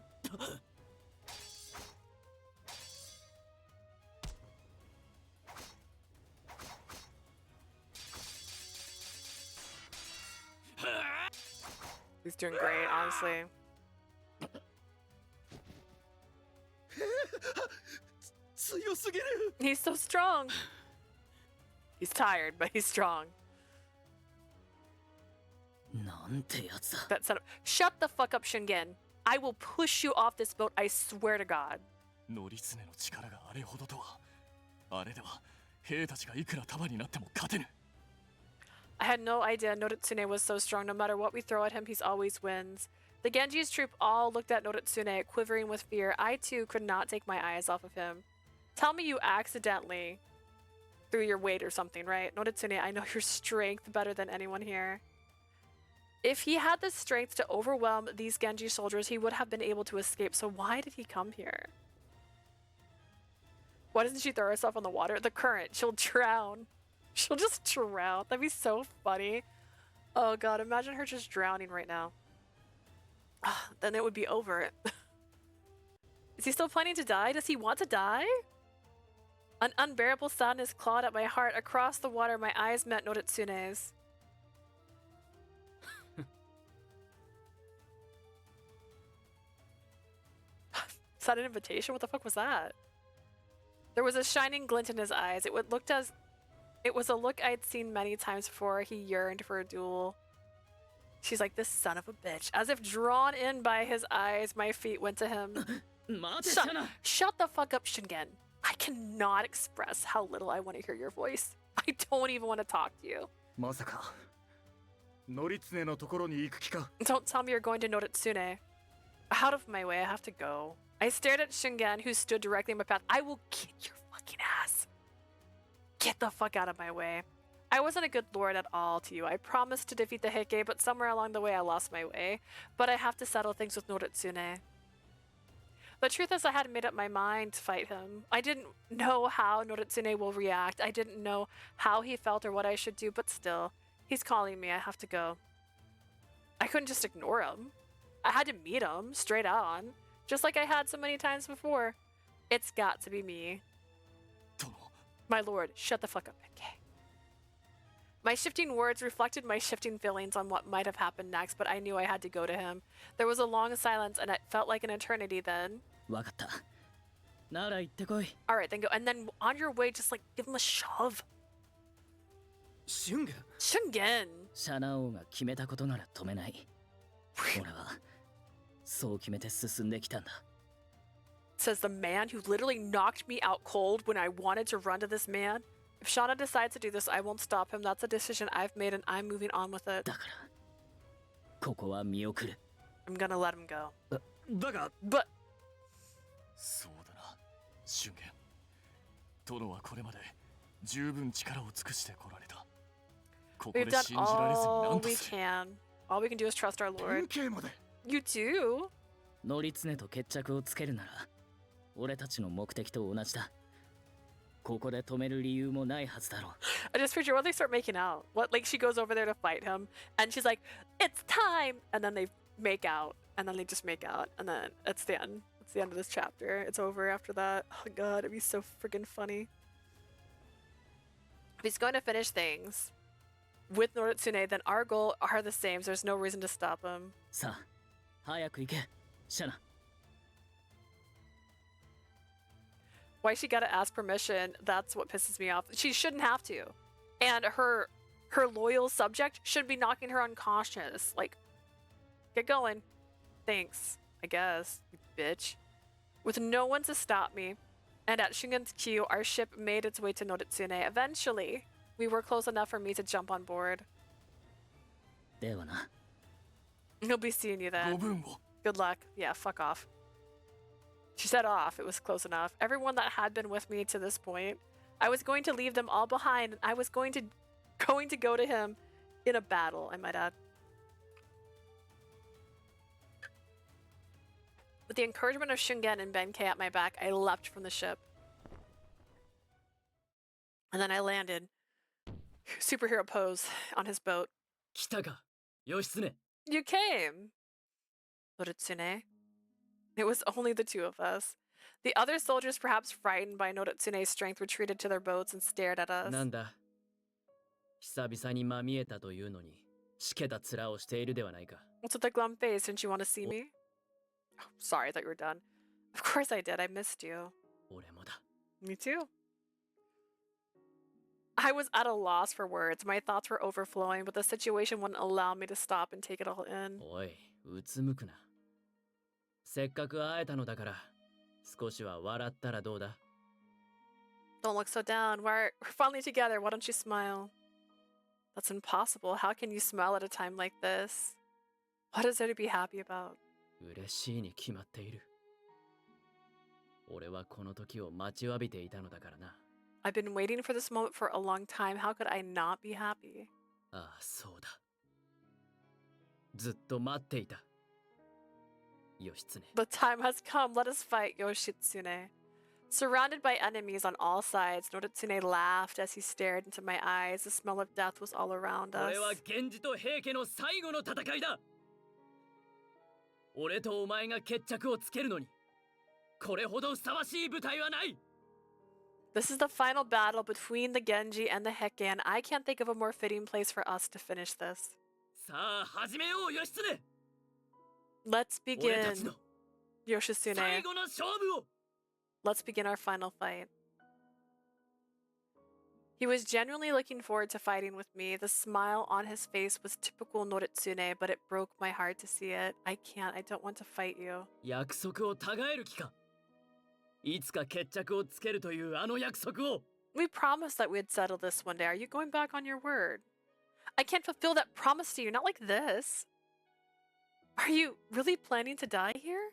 He's doing great, honestly. He's so strong. He's tired, but he's strong. なんてやつだ。 That son of... Shut the fuck up, Shingen. I will push you off this boat, I swear to God. ノリツネの力があれほどとは。あれでは兵たちがいくら束になっても勝てぬ。 I had no idea Noritsune was so strong. No matter what we throw at him, he's always wins. The Genji's troop all looked at Noritsune, quivering with fear. I too could not take my eyes off of him. Tell me you accidentally threw your weight or something, right? Noritsune, I know your strength better than anyone here. If he had the strength to overwhelm these Genji soldiers, he would have been able to escape. So why did he come here? Why doesn't she throw herself in the water? The current. She'll drown. She'll just drown. That'd be so funny. Oh god, imagine her just drowning right now. Then it would be over. Is he still planning to die? Does he want to die? An unbearable sadness clawed at my heart. Across the water, my eyes met Noritsune's. Is that an invitation? What the fuck was that? There was a shining glint in his eyes. It was a look I'd seen many times before. He yearned for a duel. She's like, this son of a bitch. As if drawn in by his eyes, my feet went to him. Shut the fuck up, Shingen. I cannot express how little I want to hear your voice. I don't even want to talk to you. まさかノリツネのところに行く気か？ Don't tell me you're going to Noritsune. Out of my way, I have to go. I stared at Shingen, who stood directly in my path. I will kick your fucking ass. Get the fuck out of my way. I wasn't a good lord at all to you. I promised to defeat the Heike, but somewhere along the way I lost my way. But I have to settle things with Noritsune. The truth is I hadn't made up my mind to fight him. I didn't know how Noritsune will react. I didn't know how he felt or what I should do, but still, he's calling me. I have to go. I couldn't just ignore him. I had to meet him, straight on, just like I had so many times before. It's got to be me. My lord, shut the fuck up, okay? My shifting words reflected my shifting feelings on what might have happened next, but I knew I had to go to him. There was a long silence, and it felt like an eternity then. Alright, then go. And then on your way, just like give him a shove. Shungen? Shungen! シャナ王が決めたことなら止めない。俺はそう決めて進んできたんだ。 Says the man who literally knocked me out cold when I wanted to run to this man. If Shauna decides to do this, I won't stop him. That's a decision I've made and I'm moving on with it. ここは見送る。 I'm gonna let him go. だが、 But そうだな、俊元。殿はこれまで十分力を尽くしてこられた。ここで we've done 信じられずに all 何と we する。 can. All we can do is trust our Lord. You too? ノリツネと決着をつけるなら、俺たちの目的と同じだ。ここで止める理由もないはずだろう。 I just picture when they start making out. What, like she goes over there to fight him, and she's like, "It's time!" And then they make out, and then they just make out, and then it's the end. It's the end of this chapter. It's over after that. Oh god, it'd be so freaking funny. If he's going to finish things with Noritsune, then our goal are the same. So there's no reason to stop him. さあ、早く行け、シャナ。 Why she gotta ask permission, that's what pisses me off. She shouldn't have to. And her loyal subject should be knocking her unconscious. Like, get going. Thanks, I guess, you bitch. With no one to stop me, and at Shingen's queue, our ship made its way to Noritsune. Eventually, we were close enough for me to jump on board. ではな。 He'll be seeing you then. Good luck. Yeah, fuck off. She said off. It was close enough. Everyone that had been with me to this point, I was going to leave them all behind, and I was going to go to him in a battle, I might add. With the encouragement of Shungen and Benkei at my back, I leapt from the ship. And then I landed. Superhero pose on his boat. 来たか、義経。 You came! Noritsune. It was only the two of us. The other soldiers, perhaps frightened by Noritsune's strength, retreated to their boats and stared at us. なんだ。久々にまみえたというのに、しけた面をしているではないか。 What's with the glum face? Didn't you want to see me? Oh, sorry, I thought you were done. Of course I did. I missed you. 俺もだ。 Me too. I was at a loss for words. My thoughts were overflowing, but the situation wouldn't allow me to stop and take it all in. おい、うつむくな。せっかく会えたのだから、少しは笑ったらどうだ? Don't look so down. We're finally together. Why don't you smile? That's impossible. How can you smile at a time like this? What is there to be happy about? 嬉しいに決まっている。俺はこの時を待ちわびていたのだからな。I've been waiting for this moment for a long time. How could I not be happy? ああ、そうだ。ずっと待っていた。義経。 The time has come. Let us fight, Yoshitsune. Surrounded by enemies on all sides, Noritsune laughed as he stared into my eyes. The smell of death was all around こ us. れは源氏と平家の最後の戦いだ。俺とお前が決着をつけるのに、これほどふさわしい舞台はない。 This is the final battle between the Genji and the Heike, and I can't think of a more fitting place for us to finish this. さあ始めよう義経。 Let's 俺たち begin, の Yoshitsune. 最後の勝負を。 Let's begin our final fight. He was genuinely looking forward to fighting with me. The smile on his face was typical Noritsune, but it broke my heart to see it. I can't. I don't want to fight you. 約束をたがえる気か。いつか決着をつけるというあの約束を。 We promised that we'd settle this one day. Are you going back on your word? I can't fulfill that promise to you. Not like this. Are you really planning to die here?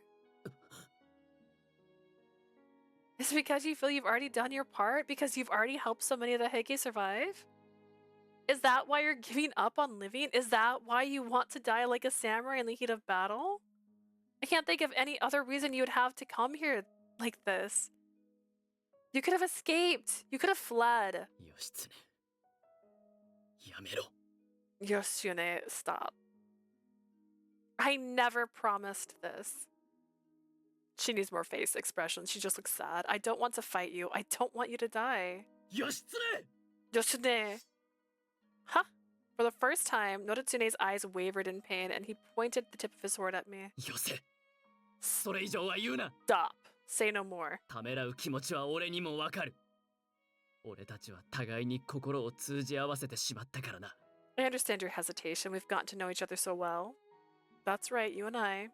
Is it because you feel you've already done your part? Because you've already helped so many of the Heike survive? Is that why you're giving up on living? Is that why you want to die like a samurai in the heat of battle? I can't think of any other reason you would have to come here like this. You could have escaped. You could have fled. Yoshitsune, stop. I never promised this. She needs more face expressions. She just looks sad. I don't want to fight you. I don't want you to die. Yoshitsune! Yoshitsune. Huh? For the first time, Noritsune's eyes wavered in pain and he pointed the tip of his sword at me. Yose! それ以上は言うな! Stop. Say no more. ためらう気持ちは俺にもわかる。俺たちは互いに心を通じ合わせてしまったからな。I understand your hesitation. We've gotten to know each other so well. That's right, you and I.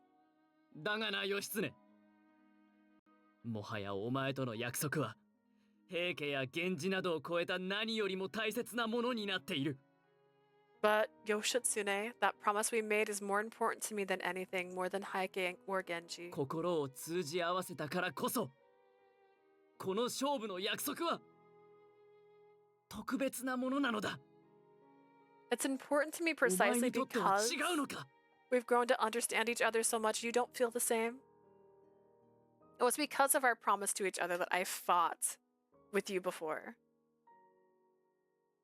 だがな、義経。もはやお前との約束は、平家や源氏などを超えた何よりも大切なものになっている。But Yoshitsune, that promise we made is more important to me than anything, more than Heike or Genji. 心を通じ合わせたからこそ、この勝負の約束は特別なものなのだ。It's important to me precisely because we've grown to understand each other so much you don't feel the same. It was because of our promise to each other that I fought with you before.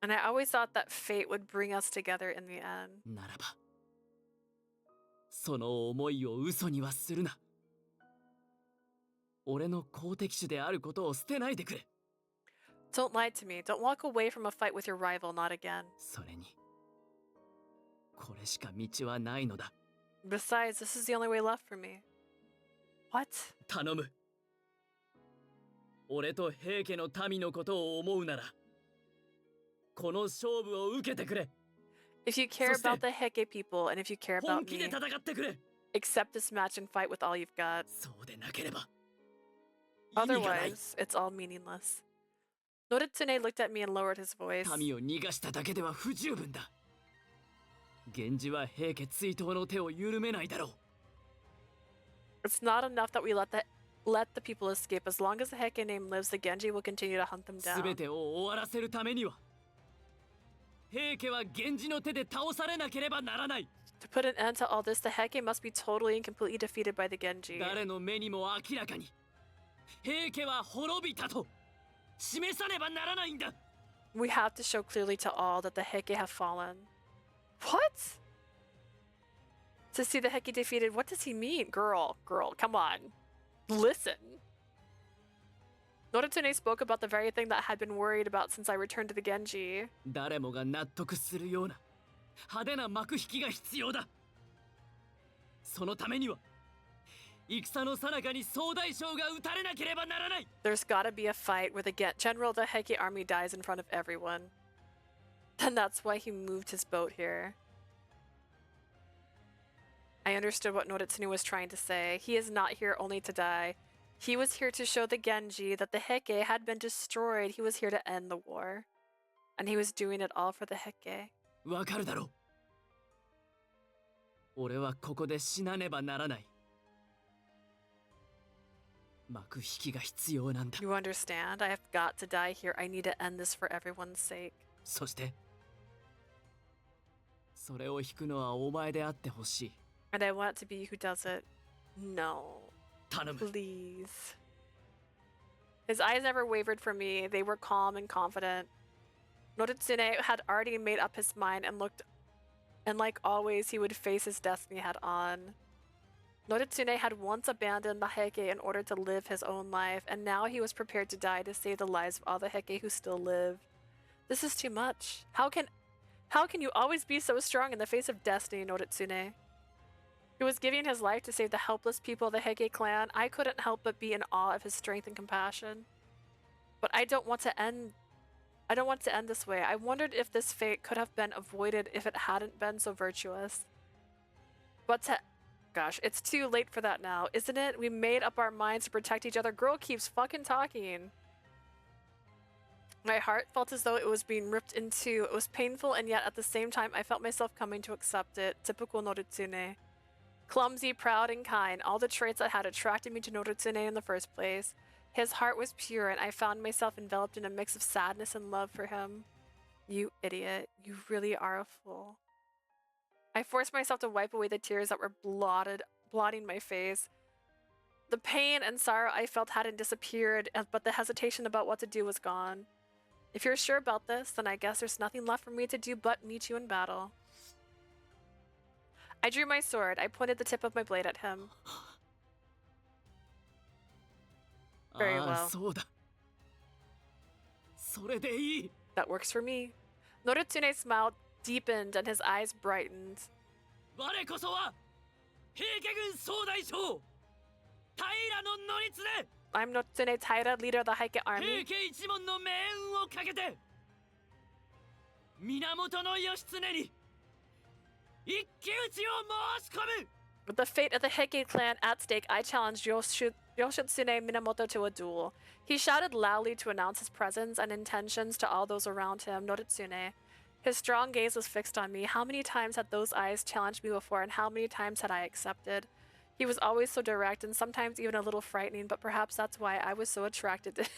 And I always thought that fate would bring us together in the end. ならば、その思いを嘘にはするな。俺の好敵手であることを捨てないでくれ。Don't lie to me. Don't walk away from a fight with your rival, not again. それに、これしか道はないのだ。Besides, this is the only way left for me. What? 頼む。俺と平家の民のことを思うなら、この勝負を受けてくれ。If you care about the Heike people and if you care about 本気で me, 戦ってくれ。accept this match and fight with all you've got. そうでなければ、 Otherwise, it's all meaningless. Noritsune looked at me and lowered his voice. 民を逃がしただけでは不十分だ。源氏は平家追討の手を緩めないだろう。It's not enough that we let the people escape. As long as the Heike name lives, the Genji will continue to hunt them down. 全てを終わらせるためには、平家は源氏の手で倒されなければならない。To put an end to all this, the Heike must be totally and completely defeated by the Genji. 誰の目にも明らかに、平家は滅びたと示さねばならないんだ。We have to show clearly to all that the Heike have fallen. What? To see the Heike defeated, what does he mean? Girl, come on. Listen. Noritsune spoke about the very thing that I had been worried about since I returned to the Genji. 誰もが納得するような派手な幕引きが必要だ。そのためには、戦の最中に総大将が撃たれなければならない。There's gotta be a fight where the general of the Heike army dies in front of everyone. And that's why he moved his boat here. I understood what Noritsune was trying to say. He is not here only to die. He was here to show the Genji that the Heike had been destroyed. He was here to end the war. And he was doing it all for the Heike. わかるだろう。俺はここで死なねばならない。幕引きが必要なんだ。You understand? I have got to die here. I need to end this for everyone's sake. そして、それを引くのはお前であってほしい。And I want it to be you who does it. No. 頼む。 Please. His eyes never wavered from me. They were calm and confident. Noritsune had already made up his mind and like always, he would face his destiny head on. Noritsune had once abandoned the Heike in order to live his own life, and now he was prepared to die to save the lives of all the Heike who still live. This is too much. How can you always be so strong in the face of destiny, Noritsune? He was giving his life to save the helpless people of the Heike clan. I couldn't help but be in awe of his strength and compassion. But I don't want to end this way. I wondered if this fate could have been avoided if it hadn't been so virtuous. Gosh, it's too late for that now, isn't it? We made up our minds to protect each other. Girl keeps fucking talking. My heart felt as though it was being ripped in two. It was painful, and yet at the same time, I felt myself coming to accept it. Typical Noritsune. Clumsy, proud, and kind, all the traits that had attracted me to Noritsune in the first place. His heart was pure, and I found myself enveloped in a mix of sadness and love for him. You idiot. You really are a fool. I forced myself to wipe away the tears that were blotting my face. The pain and sorrow I felt hadn't disappeared, but the hesitation about what to do was gone. If you're sure about this, then I guess there's nothing left for me to do but meet you in battle. I drew my sword. I pointed the tip of my blade at him. Very well. That works for me. Noritsune's smile deepened and his eyes brightened. I'm Noritsune Taira, leader of the Heike army. With the fate of the Heike clan at stake, I challenged Yoshitsune Minamoto to a duel. He shouted loudly to announce his presence and intentions to all those around him, Noritsune. His strong gaze was fixed on me. How many times had those eyes challenged me before, and how many times had I accepted? He was always so direct and sometimes even a little frightening, but perhaps that's why I was so attracted to him.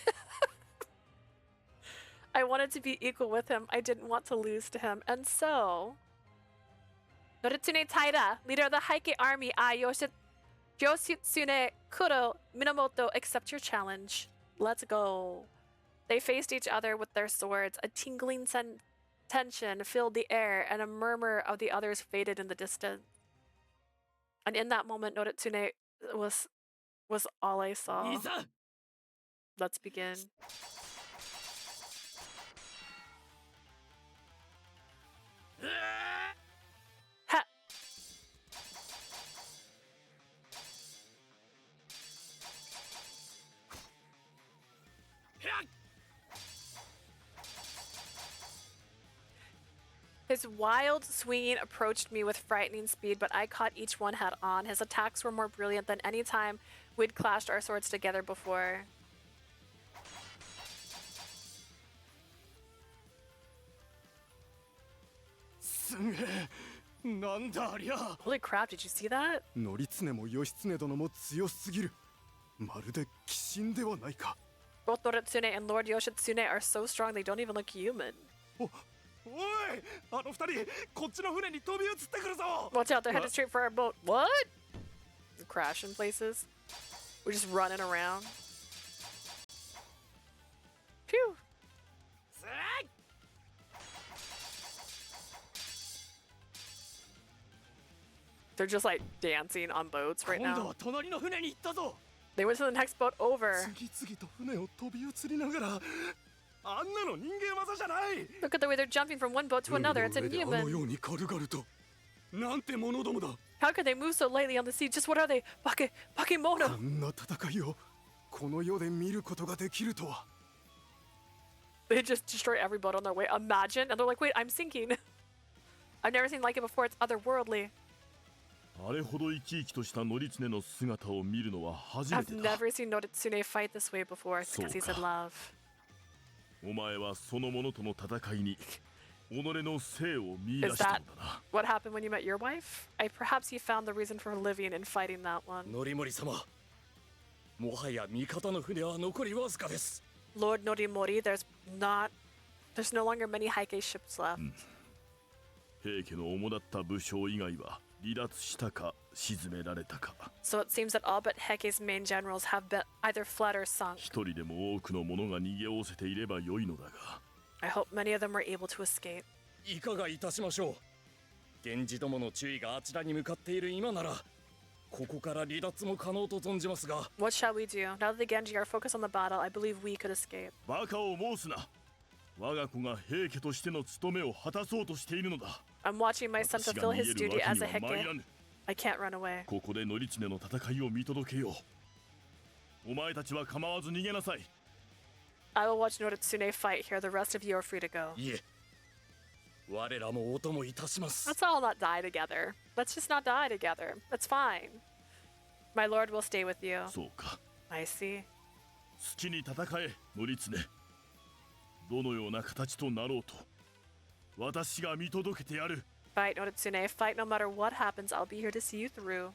I wanted to be equal with him. I didn't want to lose to him. And so... Noritsune Taira, leader of the Heike army, Yoshitsune Kuro Minamoto, accept your challenge. Let's go. They faced each other with their swords. A tingling tension filled the air, and a murmur of the others faded in the distance. And in that moment, Noritsune was all I saw. Let's begin. Ha! His wild swinging approached me with frightening speed, but I caught each one head on. His attacks were more brilliant than any time we'd clashed our swords together before. Holy crap, did you see that? Both Noritsune and Lord Yoshitsune are so strong they don't even look human. Watch out, they're headed straight for our boat. What? We're crashing places. We're just running around. Phew. They're just like dancing on boats right now. They went to the next boat over. Look at the way they're jumping from one boat to another. It's inhuman. How could they move so lightly on the sea? Just what are they? Bakemono. They just destroy every boat on their way. Imagine. And they're like, wait, I'm sinking. I've never seen like it before. It's otherworldly. I've never seen Noritsune fight this way before. It's because he's in love. Is that what happened when you met your wife? Perhaps he found the reason for living and fighting that one. Lord Norimori, there's no longer many Heike ships left. So it seems that all but Heike's main generals have been either fled or sunk. I hope many of them were able to escape. What shall we do? Now that the Genji are focused on the battle, I believe we could escape. I'm watching my son fulfill his duty as a Heike. I can't run away. I will watch Noritsune fight here. The rest of you are free to go. Let's all not die together. Let's just not die together. That's fine. My lord will stay with you. I see. Fight, Noritsune. Fight no matter what happens. I'll be here to see you through.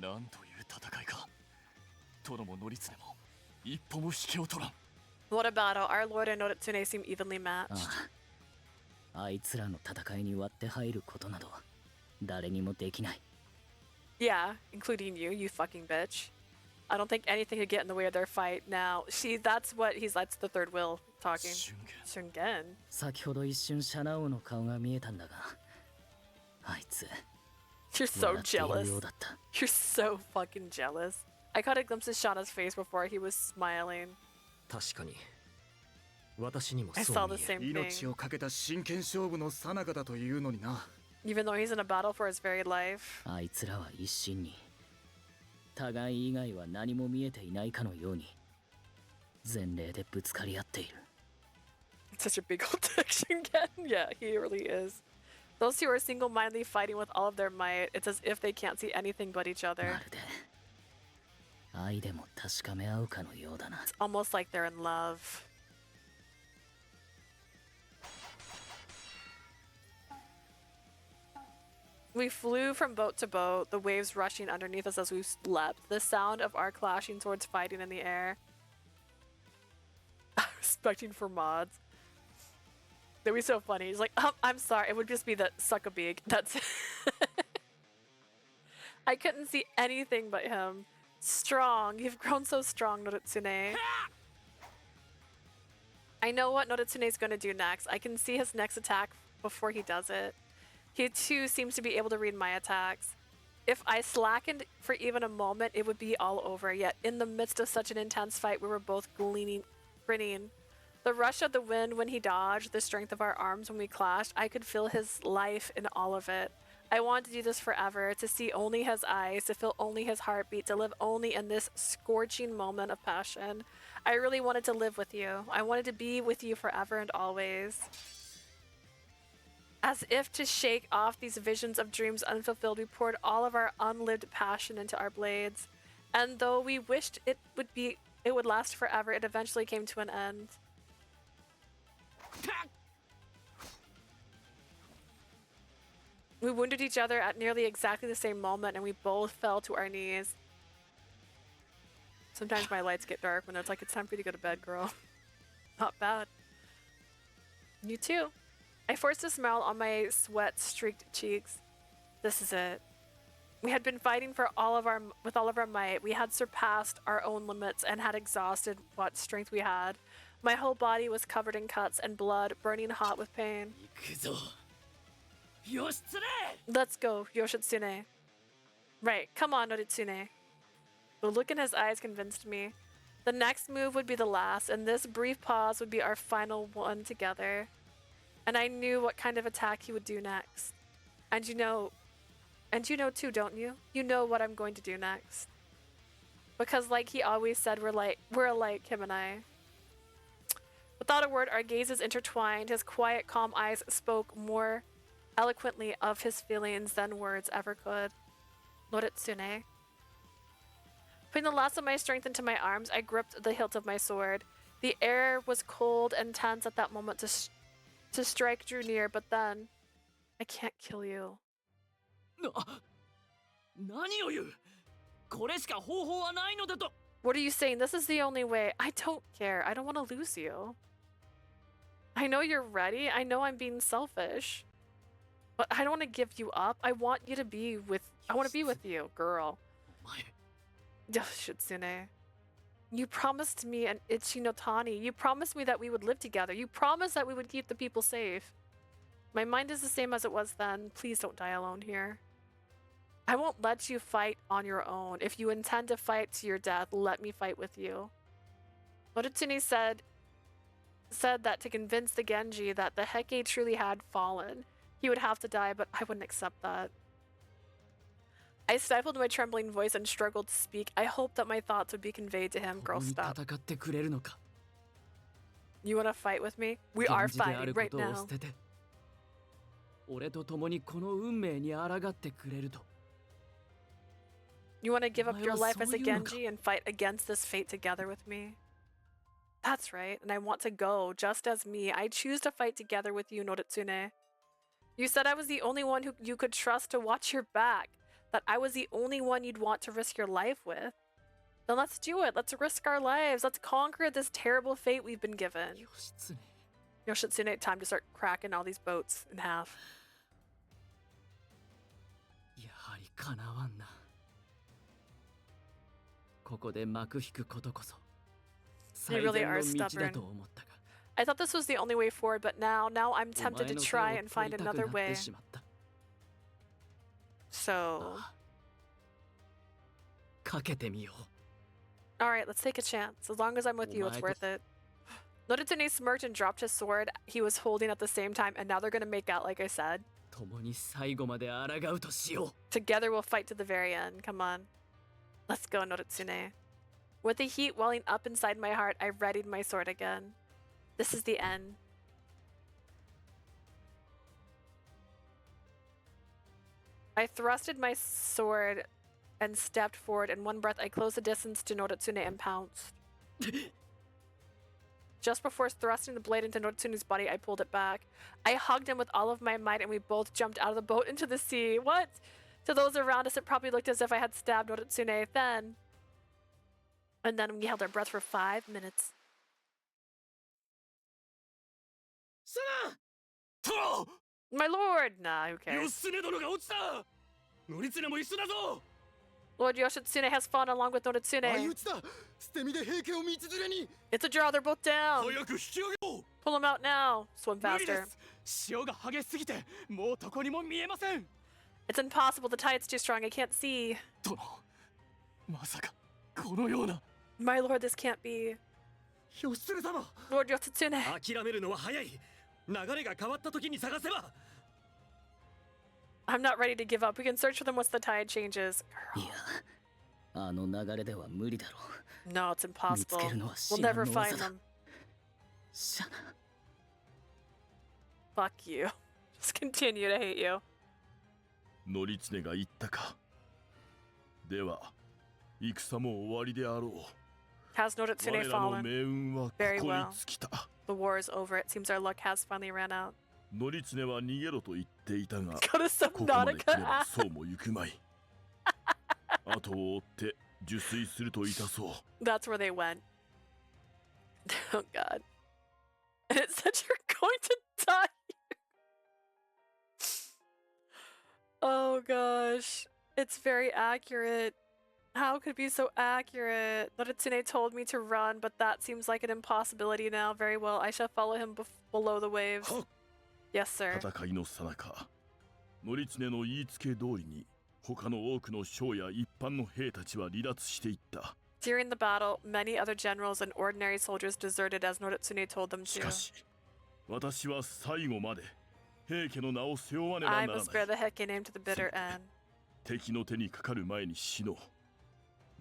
なんという戦いか。殿も乗常も一歩も引けを取らん。 What a battle. Our Lord and Noritsune seem evenly matched. あいつらの戦いに割って入ることなど誰にもできない。 Yeah, including you, you fucking bitch. I don't think anything could get in the way of their fight now. That's the third will talking. Shungen. 先ほど一瞬シャナ王の顔が見えたんだが、あいつ You're so jealous. You're so fucking jealous. I caught a glimpse of Shauna's face before he was smiling. 確かに私にも I そ saw う the 見え same る。 thing. 命を懸けた真剣勝負の最中だというのにな。 Even though he's in a battle for his very life. あいつらは一心に互い以外は何も見えていないかのように前例でぶつかり合っている。 It's such a big old dick, Shungen. Yeah, he really is. Those two are single-mindedly fighting with all of their might. It's as if they can't see anything but each other. まるで愛でも確かめ合うかのようだな。 It's almost like they're in love. We flew from boat to boat, the waves rushing underneath us as we slept, the sound of our clashing swords fighting in the air. I was expecting for mods. That'd be so funny. He's like, I'm sorry, it would just be the suck-a-beak. That's it. I couldn't see anything but him. Strong. You've grown so strong, Noritsune. I know what Noritsune's gonna do next. I can see his next attack before he does it. He too seems to be able to read my attacks. If I slackened for even a moment, it would be all over. Yet in the midst of such an intense fight, we were both grinning. The rush of the wind when he dodged, the strength of our arms when we clashed, I could feel his life in all of it. I wanted to do this forever, to see only his eyes, to feel only his heartbeat, to live only in this scorching moment of passion. I really wanted to live with you. I wanted to be with you forever and always. As if to shake off these visions of dreams unfulfilled, we poured all of our unlived passion into our blades. And though we wished it would last forever, it eventually came to an end. We wounded each other at nearly exactly the same moment, and we both fell to our knees. Sometimes my lights get dark when it's like, it's time for you to go to bed, girl. Not bad. You too. I forced a smile on my sweat-streaked cheeks. This is it. We had been fighting with all of our might. We had surpassed our own limits and had exhausted what strength we had. My whole body was covered in cuts and blood, burning hot with pain. Let's go, Yoshitsune. Right, come on, Noritsune. The look in his eyes convinced me. The next move would be the last, and this brief pause would be our final one together. And I knew what kind of attack he would do next. And you know too, don't you? You know what I'm going to do next. Because like he always said, we're alike, him and I. Without a word, our gazes intertwined. His quiet, calm eyes spoke more eloquently of his feelings than words ever could. Noritsune. Putting the last of my strength into my arms, I gripped the hilt of my sword. The air was cold and tense at that moment. To strike drew near, but then I can't kill you. What are you saying? This is the only way. I don't care. I don't want to lose you. I know you're ready. I know I'm being selfish. But I don't want to give you up. I want to be with you, girl. Yoshitsune. You promised me an Ichi no Tani. You promised me that we would live together. You promised that we would keep the people safe. My mind is the same as it was then. Please don't die alone here. I won't let you fight on your own. If you intend to fight to your death, let me fight with you. Noritsune said that to convince the Genji that the Heke truly had fallen, he would have to die, but I wouldn't accept that. I stifled my trembling voice and struggled to speak. I hoped that my thoughts would be conveyed to him. Girl, stop. You want to fight with me? We are fighting right now. You want to give up your life as a Genji and fight against this fate together with me? That's right, and I want to go, just as me. I choose to fight together with you, Noritsune. You said I was the only one who you could trust to watch your back. that I was the only one you'd want to risk your life with. Then let's do it. Let's risk our lives. Let's conquer this terrible fate we've been given. Yoshitsune, time to start cracking all these boats in half. やはりかなわんな。ここで幕引くことこそ You really are stubborn. I thought this was the only way forward, but now I'm tempted to try and find another way. So... Alright, let's take a chance. As long as I'm with you, it's worth it. Noritsune smirked and dropped his sword he was holding at the same time, and now they're gonna make out like I said. Together we'll fight to the very end. Come on. Let's go, Noritsune. With the heat welling up inside my heart, I readied my sword again. This is the end. I thrusted my sword and stepped forward. In one breath, I closed the distance to Noritsune and pounced. Just before thrusting the blade into Noritsune's body, I pulled it back. I hugged him with all of my might, and we both jumped out of the boat into the sea. What? To those around us, it probably looked as if I had stabbed Noritsune then. And then we held our breath for 5 minutes. My lord! Nah, who cares? Lord Yoshitsune has fallen along with Noritsune. It's a draw, they're both down. Pull him out now. Swim faster. It's impossible, the tide's too strong, I can't see. My lord, this can't be. Lord Yoshitsune. I'm not ready to give up. We can search for them once the tide changes. No, it's impossible. We'll never find them. Fuck you. Just continue to hate you. 乗itsuneが言ったか。では、戦も終わりであろう。 Has Noritsune fallen? Very well. The war is over. It seems our luck has finally ran out. 乗itsuneは逃げろと言っていたが、ここまで来ればそうも行くまい。後を追って受水するといたそう。That's where they went. Oh god. And it said you're going to die. Oh gosh. It's very accurate. How could it be so accurate? Noritsune told me to run, but that seems like an impossibility now. Very well, I shall follow him below the waves. Yes, sir. 戦いの最中、乗itsuneの言いつけ通りに、他の多くの将や一般の兵たちは離脱していった。During the battle, many other generals and ordinary soldiers deserted as Noritsune told them to. しかし、私は最後まで平家の名を背負わねばならない。I must bear the Heike name to the bitter end. 敵の手にかかる前に死のう。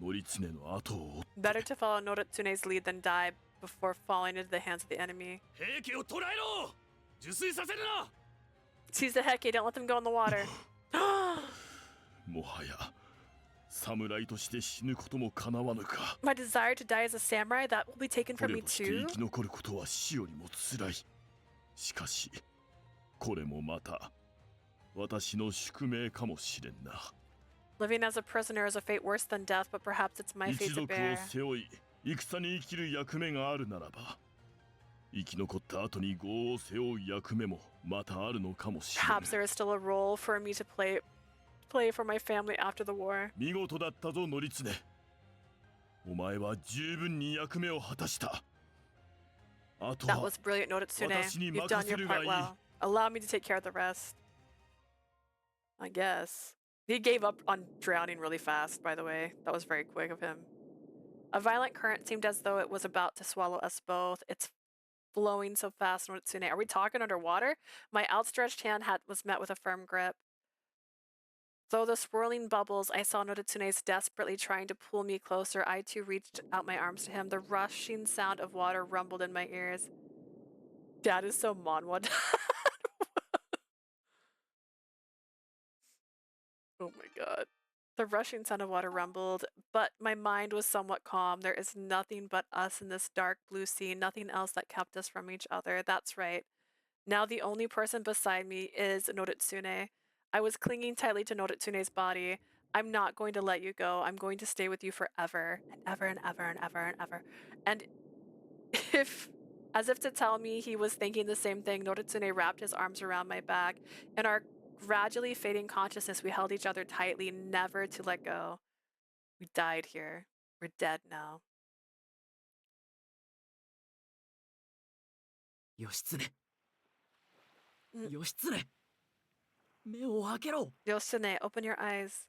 乗itsuneの後を追って。 Better to follow Noritsune's lead than die before falling into the hands of the enemy. 平家を捕らえろ！受水させるな！ Seize the Heike, don't let them go in the water. もはや侍として死ぬことも叶わぬか。 My desire to die as a samurai, that will be taken from me 捕虜として too. 生き残ることは死よりも辛い。しかし、これもまた私の宿命かもしれんな。 Living as a prisoner is a fate worse than death, but perhaps it's my 一 fate to 族を bear. 背負い、戦に生きる役目があるならば、生き残った後に業を背負う役目もまたあるのかもしれない。 Perhaps there is still a role for me to play for my family after the war. 見事だったぞ、乗itsune。お前は十分に役目を果たした。あと That は was brilliant, Noritsune. 私に You've 任 done せ your るがい part い。 well. Allow me to take care of the rest. I guess. He gave up on drowning really fast, by the way. That was very quick of him. A violent current seemed as though it was about to swallow us both. It's flowing so fast, Noritsune. Are we talking underwater? My outstretched hand was met with a firm grip. Through the swirling bubbles, I saw Noritsune's desperately trying to pull me closer. I too reached out my arms to him. The rushing sound of water rumbled in my ears. Dad is so manhwa. Oh my god. The rushing sound of water rumbled, but my mind was somewhat calm. There is nothing but us in this dark blue sea, nothing else that kept us from each other. That's right. Now the only person beside me is Noritsune. I was clinging tightly to Noritsune's body. I'm not going to let you go. I'm going to stay with you forever and ever and ever and ever and ever. And as if to tell me he was thinking the same thing, Noritsune wrapped his arms around my back. In our gradually fading consciousness, we held each other tightly, never to let go. We died here. We're dead now. 義経義経目を開けろ Yoshine, open your eyes.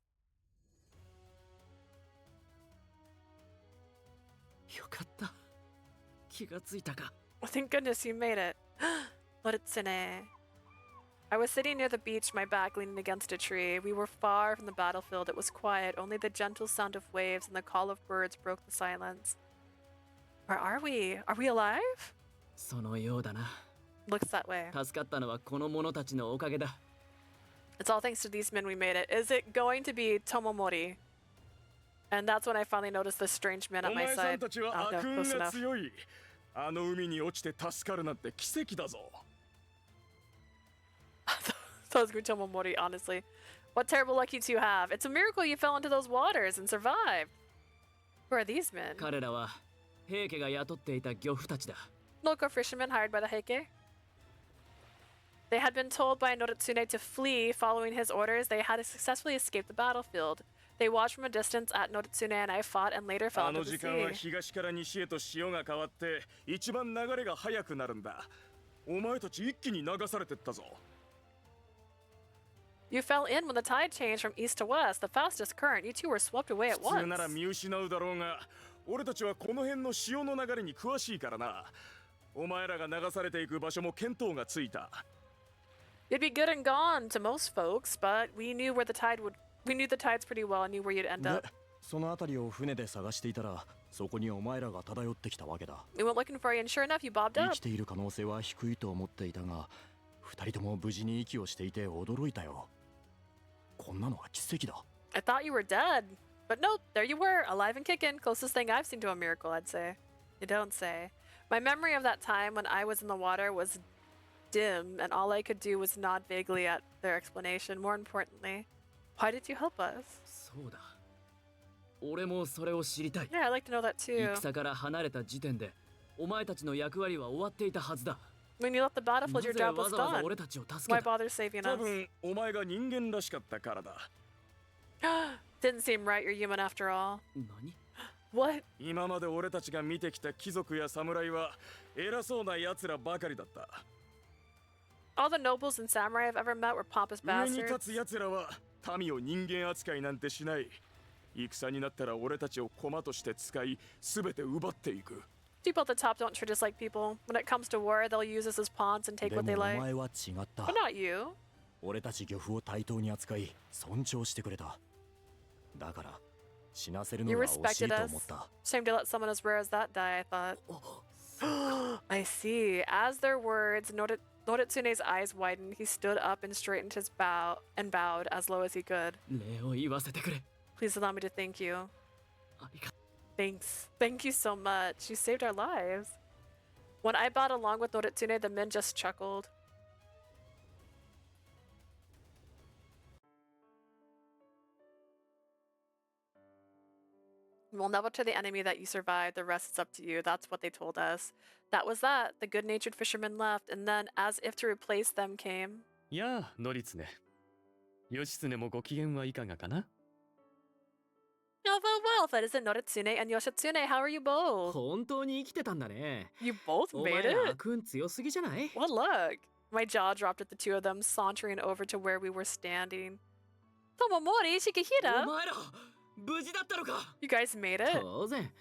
よかった気がついたか Thank goodness you made it. Noritsune. I was sitting near the beach, my back leaning against a tree. We were far from the battlefield. It was quiet. Only the gentle sound of waves and the call of birds broke the silence. Where are we? Are we alive? そのようだな Looks that way. 助かったのはこの者たちのおかげだ It's all thanks to these men we made it. Is it going to be Tomomori? And that's when I finally noticed this strange man at my お前さん side. たちは Oh, no, 悪運 close が enough. 強い。あの海に落ちて助かるなんて奇跡だぞ。That was good, Tomomori, honestly. What terrible luck you two have. It's a miracle you fell into those waters and survived. Who are these men? 彼らは平家が雇っていた漁夫たちだ Local fishermen hired by the Heike. They had been told by Noritsune to flee. Following his orders, they had successfully escaped the battlefield. They watched from a distance at Noritsune and I fought and later fell あ into の the 時間は sea. 東から西へと潮が変わって一番流れが速くなるんだ。お前たち一気に流されてったぞ。 You fell in when the tide changed from east to west, the fastest current. You two were swept away at 普通 once. なら見失うだろうが、俺たちはこの辺の潮の流れに詳しいからな。お前らが流されていく場所も見当がついた。 You'd be good and gone to most folks, but we knew the tides pretty well and knew where you'd end up. その辺りを船で探していたら、そこにお前らが漂ってきたわけだ。 We went looking for you and sure enough, you bobbed 生 up. きている可能性は低いと思っていたが、二人とも無事に息をしていて驚いたよ。こんなのは奇跡だ。 I thought you were dead. But no, there you were, alive and kicking. Closest thing I've seen to a miracle, I'd say. You don't say. My memory of that time when I was in the water was dim, and all I could do was nod vaguely at their explanation. More importantly, why did you help us? そうだ俺もそれを知りたい Yeah, I'd like to know that too. 戦から離れた時点でお前たちの役割は終わっていたはずだ When you left the battlefield, your job な was ぜわざわざ done. 俺たちを助け Why た bother saving 多 us? 分お前が人間らしかったからだ。 Didn't seem right, you're human after all. 何 What? 今まで俺たちが見てきた貴族や侍は偉そうな奴らばかりだった。 All the nobles and samurai I've ever met were pompous 上に立 bastards. つ奴らは民を人間扱いなんてしない。戦になったら俺たちを駒として使い、全て奪っていく。 People at the top don't treat us like people. When it comes to war, they'll use us as pawns and take で what も they お like. 前は違った。 But not you. 俺たち漁夫を対等に扱い、尊重してくれた。だから、死なせるの You が惜しい respected と us. 思った。 Shame to let someone as rare as that die, I thought. I see. As their words, Noritsune's eyes widened. He stood up and straightened his bow and bowed as low as he could. 礼を言わせてくれ Please allow me to thank you. ありが Thanks. Thank you so much. You saved our lives. When I bowed along with Noritsune, the men just chuckled. We'll never tell the enemy that you survived. The rest is up to you. That's what they told us. That was that. The good-natured fishermen left, and then, as if to replace them, came... やあ、ノリツネ。義経もご機嫌はいかがかな Oh, well, that isn't Noritsune and Yoshitsune. How are you both? 本当に生きてたんだね You both お made 前ら it? 悪運強すぎじゃない What luck. My jaw dropped at the two of them, sauntering over to where we were standing. Tomomori, Shikihira! お前ら無事だったのか You guys made it? 当然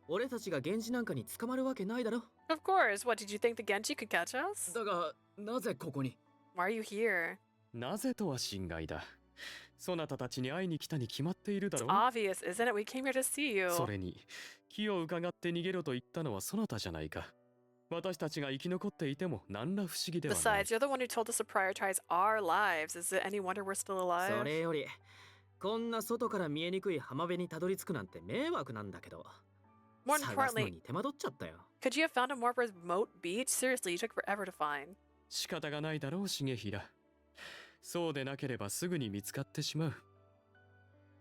俺たちが源氏なんかに捕まるわけないだろ Of course. What, did you think the Genji could catch us? だがなぜここに Why are you here? なぜとは心外だ。そなたたちに会いに来たに決まっているだ It's ろう。 obvious, isn't it? We came here to see you. それに、気を伺って逃げろと言ったのはそなたじゃないか。私たちが生き残っていても何ら不思議ではない。 Besides, you're the one who told us to prioritize our lives. Is it any wonder we're still そ alive? れよりこんな外から見えにくい浜辺にたどり着くなんて迷惑なんだけど More 探すの importantly, に手間取っちゃったよ could you have found a more remote beach? Seriously, you took forever to find. 仕方がないだろう、重平。そうでなければすぐに見つかってしまう。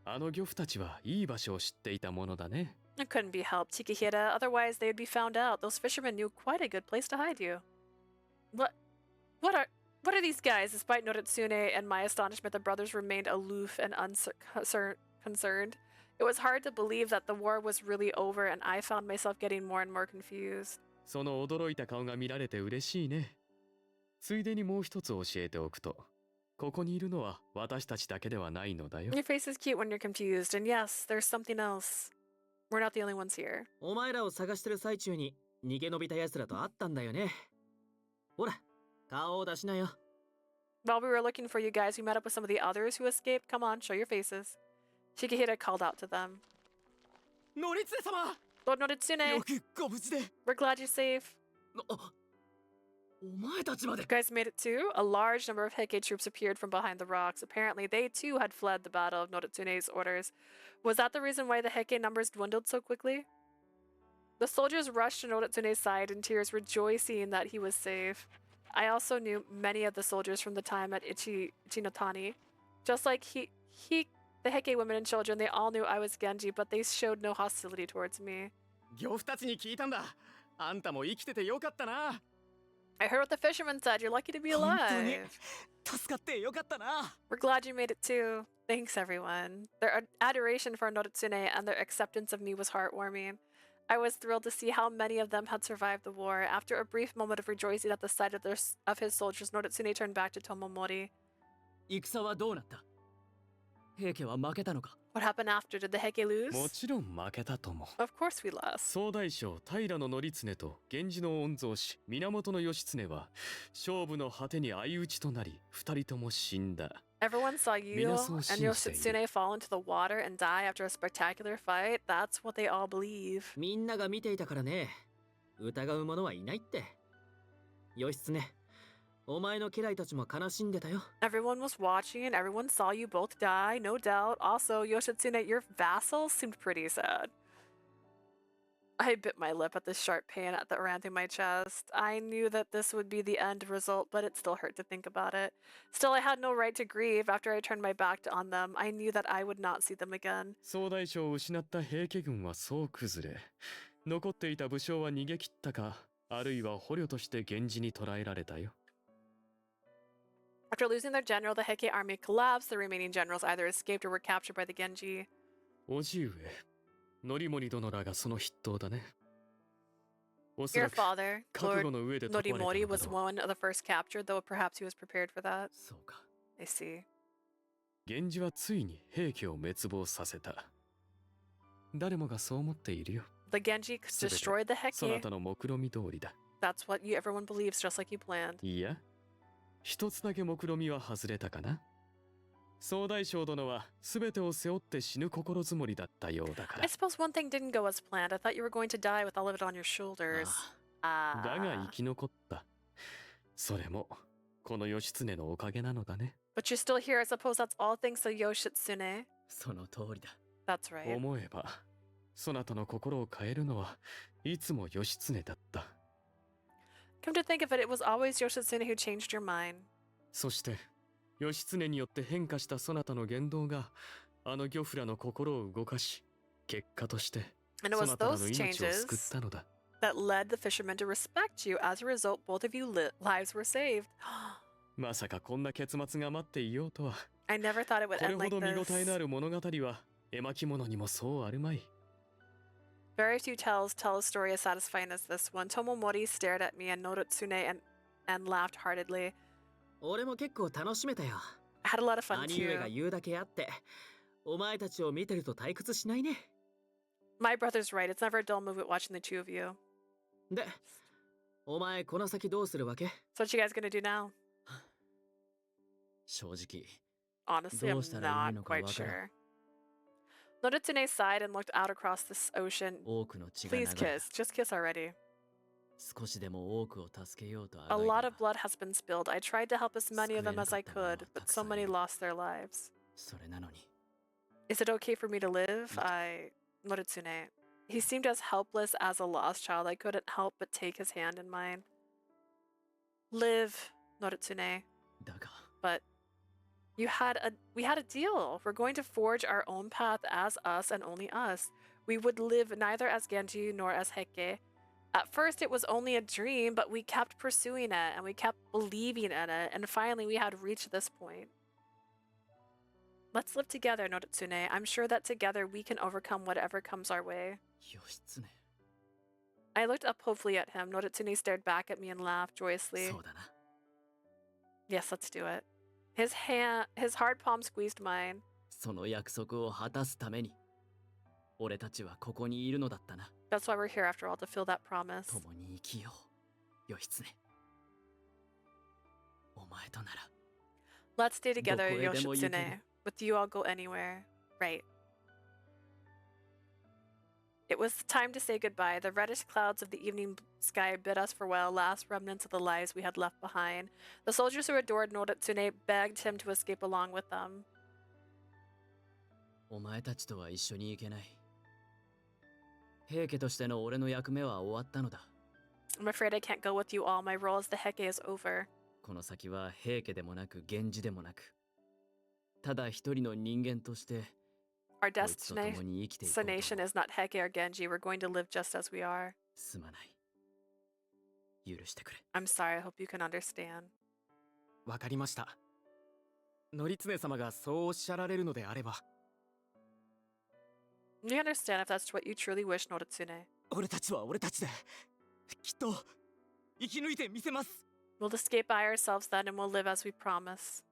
あの漁夫たちはいい場所を知っていたものだね。 It couldn't be helped, Chikihira. Otherwise, they'd be found out. Those fishermen knew quite a good place to hide you. What are these guys? Despite Noritsune and my astonishment, the brothers remained aloof and concerned. It was hard to believe that the war was really over, and I found myself getting more and more confused. その驚いた顔が見られて嬉しいね。ついでにもう一つ教えておくと、ここにいるのは私たちだけではないのだよ。 Your face is cute when you're confused, and yes, there's something else. We're not the only ones here. お前らを探してる最中に逃げ延びた奴らと会ったんだよね。ほら、顔を出しなよ。 While we were looking for you guys, we met up with some of the others who escaped. Come on, show your faces. Shikihira called out to them. Noritsune-sama! Lord Noritsune! We're glad you're safe. You guys made it too? A large number of Heike troops appeared from behind the rocks. Apparently, they too had fled the battle of Noritsune's orders. Was that the reason why the Heike numbers dwindled so quickly? The soldiers rushed to Noritsune's side in tears, rejoicing that he was safe. I also knew many of the soldiers from the time at Ichinotani. Just like the Heike women and children, they all knew I was Genji, but they showed no hostility towards me. 漁夫たちに聞いたんだ。あんたも生きててよかったな。 I heard what the fisherman said. You're lucky to be alive. 助かってよかったな。 We're glad you made it too. Thanks, everyone. Their adoration for Noritsune and their acceptance of me was heartwarming. I was thrilled to see how many of them had survived the war. After a brief moment of rejoicing at the sight of his soldiers, Noritsune turned back to Tomomori. 戦はどうなった？平家は負けたのか？ What happened after? Did the Heike lose? もちろん負けたとも。 Of course we lost. 総大将平野則経と源氏の御曹司源義経は勝負の果てに相打ちとなり二人とも死んだ。 Everyone saw you and Yoshitsune fall into the water and die after a spectacular fight. That's what they all believe. みんなが見ていたからね。疑う者はいないって。義経、お前の家来たちも悲しんでたよ。 Everyone was watching and everyone saw you both die, no doubt. Also, Yoshitsune, your vassal seemed pretty sad. I bit my lip at this sharp pain that ran through my chest. I knew that this would be the end result, but it still hurt to think about it. Still, I had no right to grieve after I turned my back on them. I knew that I would not see them again. 総大将を失った平家軍は総崩れ。残っていた武将は逃げ切ったか、あるいは捕虜として源氏に捕らえられたよ。 After losing their general, the Heike army collapsed. The remaining generals either escaped or were captured by the Genji. 叔父上、則盛殿らがその筆頭だね。おそ Your らく father, 覚 Lord 悟の上で解かれたのだろう。 Norimori, was one of the first captured, though perhaps he was prepared for that. そうか。 I see. 源氏はついに平家を滅亡させた。誰もがそう思っているよ。 The Genji すべて destroyed the そな Heike. たの目論見通りだ。 That's what everyone believes, just like you planned. いや、一つだけ目論見は外れたかな。総大将殿は全てを背負って死ぬ心づもりだったようだから。 I suppose one thing didn't go as planned. I thought you were going to die with all of it on your shoulders. だが生き残った。それもこの義経のおかげなのだね。 But you're still here. I suppose that's all thanks to Yoshitsune. その通りだ。 That's right. 思えば、そなたの心を変えるのはいつも義経だった。 Come to think of it, it was always Yoshitsune who changed your mind. そして義経によって変化したそなたの言動があの漁夫らの心を動かし、結果としてそ And it was なたらの those 命を changes 救ったのだ。 that led the fishermen to respect you. As a result, both of you lives were saved. まさかこんな結末が待っていようとは。 I never thought it would これ end ほ like ど見応え this. のある物語は絵巻物にもそうあるまい。 Very few tales tell a story as satisfying as this one. Tomomori stared at me and Noritsune and laughed heartedly. 俺も結構楽しめたよ。 I had a lot of fun 兄上が too. 言うだけあって、お前たちを見てると退屈しないね。 My brother's right. It's never a dull moment watching the two of you. で、お前この先どうするわけ？ So what you guys gonna do now? 正直。 Honestly, ど I'm うしたらいい not のかわ quite からん。 sure. Noritsune sighed and looked out across this ocean. 多くの血が流 Please れ kiss. Just kiss already. 少しでも多くを助けようと A あがい lot た of blood has been spilled. I tried to help as many of them as I could, but so many lost their lives. それなのに。 Is it okay for me to live? Noritsune. He seemed as helpless as a lost child. I couldn't help but take his hand in mine. Live, Noritsune. だが。 But We had a deal. We're going to forge our own path as us and only us. We would live neither as Genji nor as Heike. At first it was only a dream, but we kept pursuing it and we kept believing in it, and finally we had reached this point. Let's live together, Noritsune. I'm sure that together we can overcome whatever comes our way. Yoshitsune. I looked up hopefully at him. Noritsune stared back at me and laughed joyously. Yes, let's do it. His hard palm squeezed mine. その約束を果たすために俺たちはここにいるのだったな。 That's why we're here after all, to fill that promise. 共に生きよう、義経。お前となら。 Let's stay together, Yoshitsune. With you, I'll go anywhere. Right. It was time to say goodbye. The reddish clouds of the evening sky bid us farewell, last remnants of the lives we had left behind. The soldiers who adored Noritsune begged him to escape along with them. お前たちとは一緒に行けない。平家としての俺の役目は終わったのだ。 I'm afraid I can't go with you all. My role as the Heike is over. この先は平家でもなく源氏でもなく、ただ一人の人間として Our destination is not Heike or Genji. We're going to live just as we are. すまない。許してくれ。 I'm sorry. I hope you can understand. わかりました。則常様がそうおっしゃられるのであれば。 Do you understand if that's what you truly wish, Noritsune? 俺たちは俺たちできっと生き抜いてみせます。 We'll escape by ourselves then, and we'll live as we promise.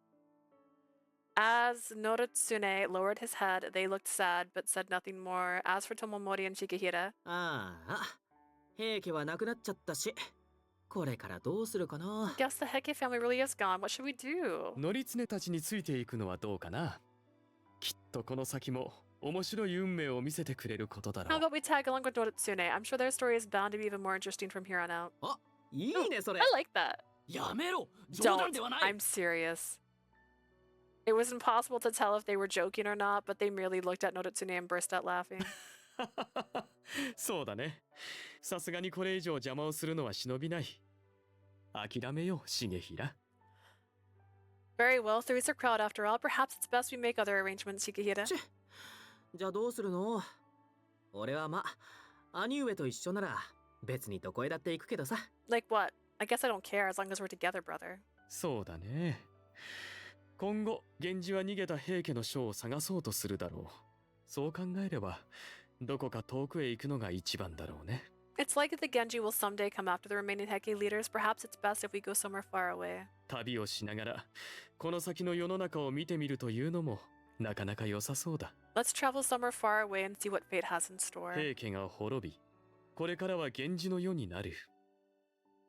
As Noritsune lowered his head, they looked sad but said nothing more. As for Tomomori and Shigehira, ああ、平家はなくなっちゃったし、これからどうするかな。 guess the Heike family really is gone. What should we do? 則常たちについていくのはどうかな。きっとこの先も面白い運命を見せてくれることだろ How う。 about we tag along with Noritsune? I'm sure their story is bound to be even more interesting from here on out. あ、いいねそれ。 I like that. やめろ。冗談ではない。 I'm serious. It was impossible to tell if they were joking or not, but they merely looked at Noritsune and burst out laughing. そうだね。さすがにこれ以上邪魔をするのは忍びない。諦めよう、重平。 Very well, three's a crowd after all. Perhaps it's best we make other arrangements, Shigehira. じゃあどうするの？俺は兄上と一緒なら別にどこへだって行くけどさ。 Like what? I guess I don't care as long as we're together, brother. そうだね。今後、源氏は逃げた平家の将を探そうとするだろう。そう考えれば、どこか遠くへ行くのが一番だろうね。 It's like the Genji will someday come after the remaining Heike leaders. Perhaps it's best if we go somewhere far away. 旅をしながら、この先の世の中を見てみるというのも、なかなか良さそうだ。 Let's travel somewhere far away and see what fate has in store. 平家が滅び、これからは源氏の世になる。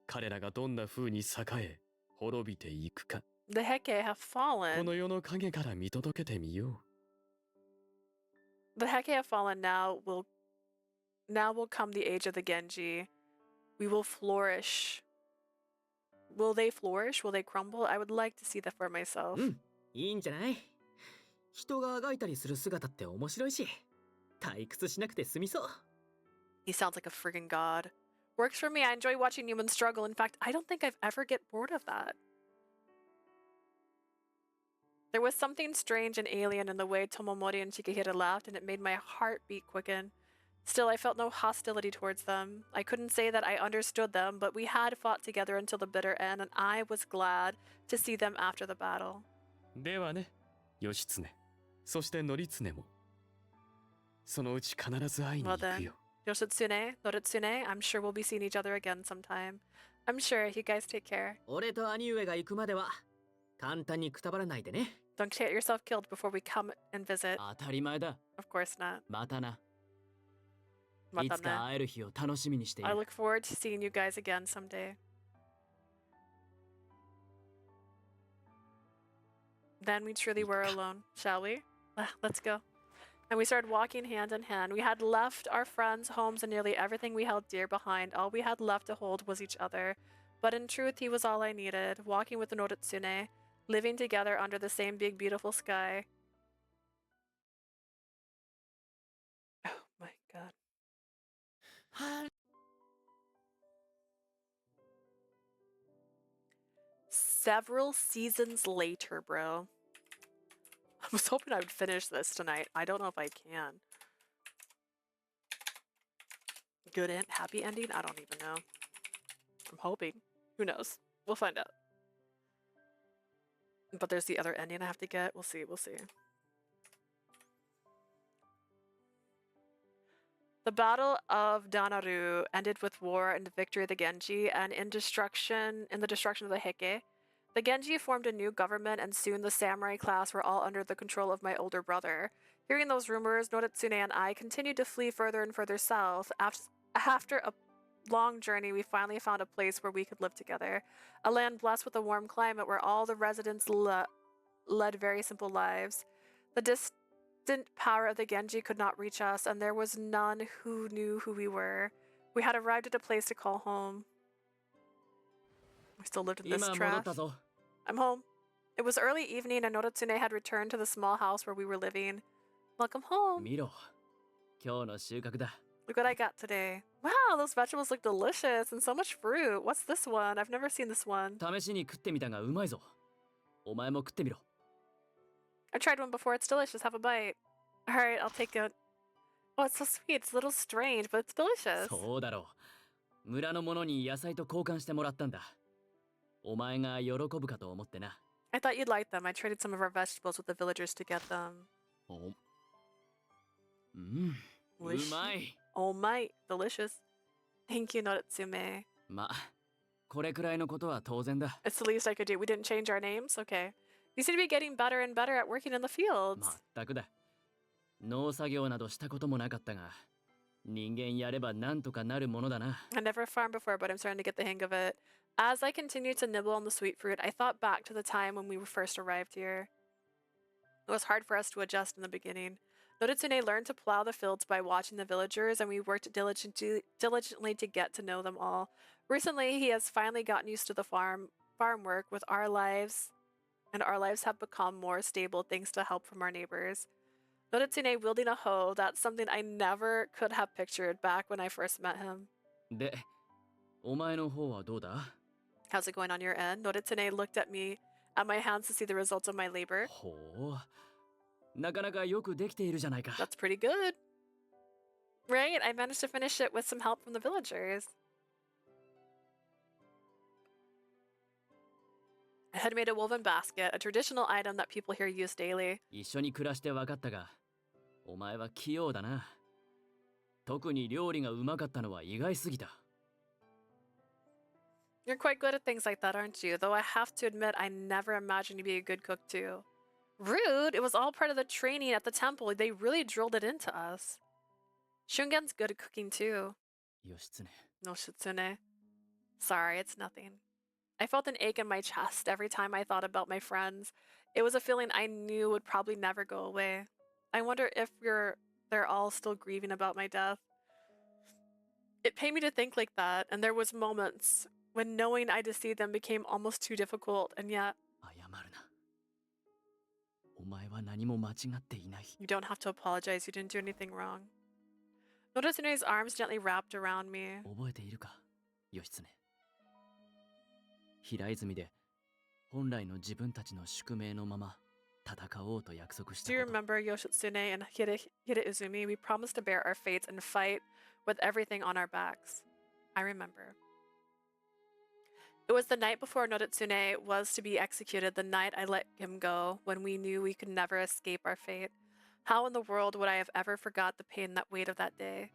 彼らがどんな風に栄え、滅びていくか。 The Heike have こ fallen. の世の影から見届けてみよう。 The Heike have fallen. Now will come the age of the Genji. We will flourish. Will they flourish? Will they crumble? I would like to see that for myself. いいんじゃない？人があがいたりする姿って面白いし、退屈しなくて済みそう。 He sounds like a friggin' god. Works for me. I enjoy watching humans struggle. In fact, I don't think I've ever get bored of that. There was something strange and alien in the way Tomomori and Shigehira laughed, and it made my heartbeat quicken. Still, I felt no hostility towards them. I couldn't say that I understood them, but we had fought together until the bitter end, and I was glad to see them after the battle. ではね、義経、そして則常も。そのうち必ず会いに Well 行く then, よ。 Yoshitsune, Noritsune, I'm sure we'll be seeing each other again sometime. I'm sure. You guys take care. 俺と兄上が行くまでは簡単にくたばらないでね。 Don't get yourself killed before we come and visit. 当たり前だ。 Of course not. またな。 Matane. いつか会える日を楽しみにしてい I る。 look forward to seeing you guys again someday. Then we truly were alone, shall we? Let's go. And we started walking hand in hand. We had left our friends, homes, and nearly everything we held dear behind. All we had left to hold was each other. But in truth, he was all I needed. Walking with Noritsune, living together under the same big, beautiful sky. Oh my god. Several seasons later, bro. was hoping I would finish this tonight. I don't know if I can. Good end, happy ending? I don't even know. I'm hoping. Who knows? We'll find out. But there's the other ending I have to get. We'll see, we'll see. The Battle of Danaru ended with war and the victory of the Genji and in the destruction of the Heike. The Genji formed a new government and soon the samurai class were all under the control of my older brother. Hearing those rumors, Noritsune and I continued to flee further and further south. After a long journey, we finally found a place where we could live together. A land blessed with a warm climate where all the residents led very simple lives. The distant power of the Genji could not reach us, and there was none who knew who we were. We had arrived at a place to call home. We still lived in this trash. I'm home. It was early evening, and Noritsune had returned to the small house where we were living. Welcome home. Look what I got today. Wow, those vegetables look delicious and so much fruit. What's this one? I've never seen this one. I tried one before. It's delicious. Have a bite. All right, I'll take it. Oh, it's so sweet. It's a little strange, but it's delicious. I thought you'd like them. I traded some of our vegetables with the villagers to get them. Oh my, delicious. Thank you, Noritsune. It's the least I could do. We didn't change our names? Okay. You seem to be getting better and better at working in the fields. I never farmed before, but I'm starting to get the hang of it. As I continued to nibble on the sweet fruit, I thought back to the time when we first arrived here. It was hard for us to adjust in the beginning. Noritsune learned to plow the fields by watching the villagers, and we worked diligently to get to know them all. Recently, he has finally gotten used to the farm work with our lives, and our lives have become more stable thanks to help from our neighbors. Noritsune wielding a hoe, that's something I never could have pictured back when I first met him. How's it going on your end? Noritsune looked at me, at my hands to see the results of my labor. That's pretty good. Right? I managed to finish it with some help from the villagers. I had made a woven basket, a traditional item that people here use daily. You're quite good at things like that, aren't you? Though I have to admit, I never imagined you'd be a good cook too. Rude! It was all part of the training at the temple. They really drilled it into us. Shungen's good at cooking too. Noritsune. Sorry, it's nothing. I felt an ache in my chest every time I thought about my friends. It was a feeling I knew would probably never go away. I wonder if they're all still grieving about my death. It pained me to think like that, and there was moments when knowing I deceived them became almost too difficult, and yet... You don't have to apologize, you didn't do anything wrong. Noritsune's arms gently wrapped around me. Do you remember Yoshitsune and Hiraizumi? We promised to bear our fates and fight with everything on our backs. I remember. It was the night before Noritsune was to be executed, the night I let him go, when we knew we could never escape our fate. How in the world would I have ever forgot the pain that weight of that day?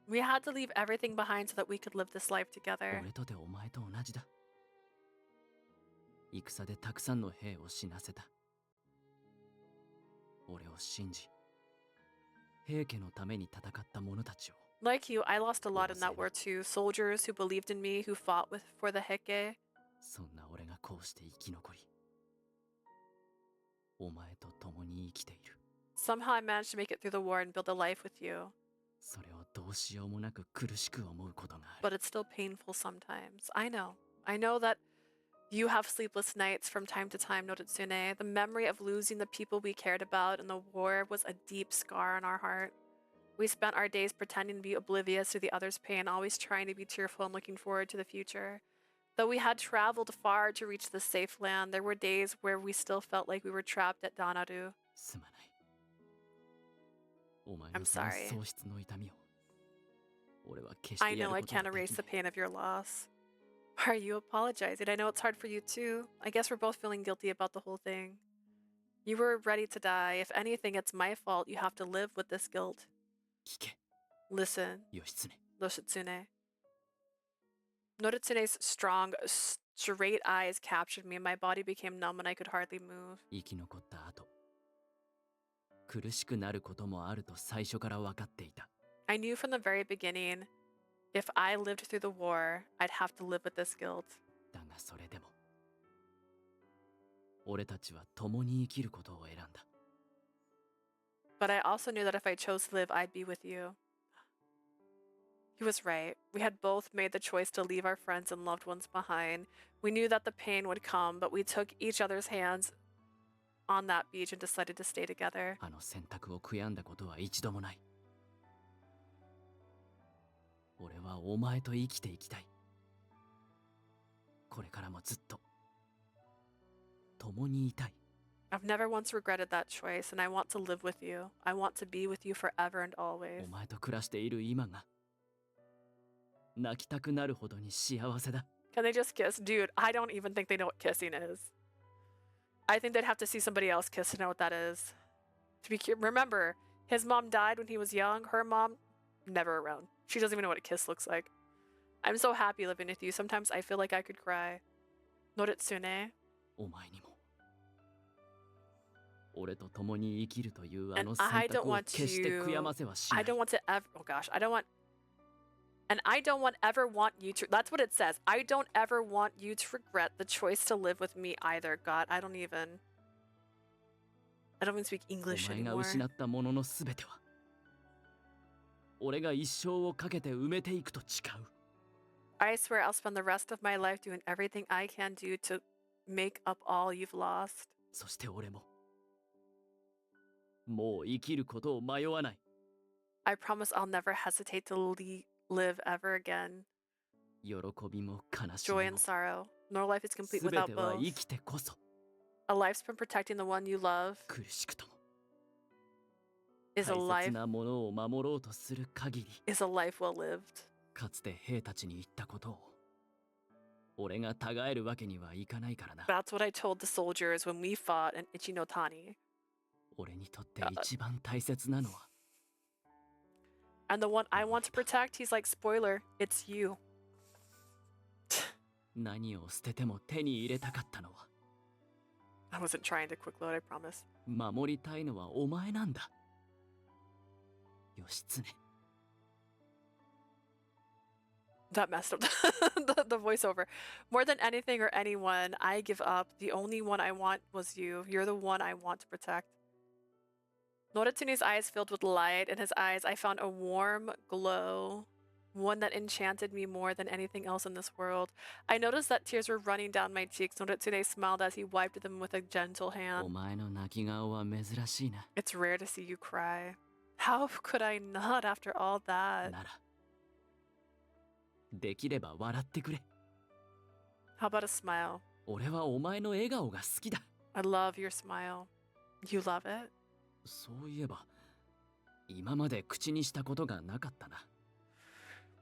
We had to leave everything behind so that we could live this life together. Like you, I lost a lot in that war too. Soldiers who believed in me, who fought for the Heike. Somehow I managed to make it through the war and build a life with you. But it's still painful sometimes. I know. I know that you have sleepless nights from time to time, Noritsune. The memory of losing the people we cared about in the war was a deep scar on our heart. We spent our days pretending to be oblivious to the other's pain, always trying to be cheerful and looking forward to the future. Though we had traveled far to reach the safe land, there were days where we still felt like we were trapped at Danaru. I'm sorry. I know I can't erase the pain of your loss. Why are you apologizing? I know it's hard for you too. I guess we're both feeling guilty about the whole thing. You were ready to die. If anything, it's my fault. You have to live with this guilt. Listen, Yoshitsune. Noritsune's strong, straight eyes captured me, and my body became numb and I could hardly move. I knew from the very beginning, if I lived through the war, I'd have to live with this guilt. But I also knew that if I chose to live, I'd be with you. He was right. We had both made the choice to leave our friends and loved ones behind. We knew that the pain would come, but we took each other's hands on that beach and decided to stay together. I've never once regretted that choice, and I want to live with you. I want to be with you forever and always. Can they just kiss? Dude, I don't even think they know what kissing is. I think they'd have to see somebody else kiss to know what that is. Remember, his mom died when he was young. Her mom, never around. She doesn't even know what a kiss looks like. I'm so happy living with you. Sometimes I feel like I could cry. Noritsune. And I don't want to ever, oh gosh, I don't want ever want you to, that's what it says. I don't ever want you to regret the choice to live with me either. God, I don't even speak English anymore. I swear I'll spend the rest of my life doing everything I can do to make up all you've lost. I promise I'll never hesitate to live ever again. Joy and sorrow. No life is complete without both. A life spent protecting the one you love is a life well lived. That's what I told the soldiers when we fought in Ichinotani. And the one I want to protect, he's like, spoiler, it's you. I wasn't trying to quick load, I promise. That messed up the voiceover. More than anything or anyone, I give up. The only one I want was you. You're the one I want to protect. Noritsune's eyes filled with light. In his eyes, I found a warm glow, one that enchanted me more than anything else in this world. I noticed that tears were running down my cheeks. Noritsune smiled as he wiped them with a gentle hand. It's rare to see you cry. How could I not after all that? How about a smile? I love your smile. You love it?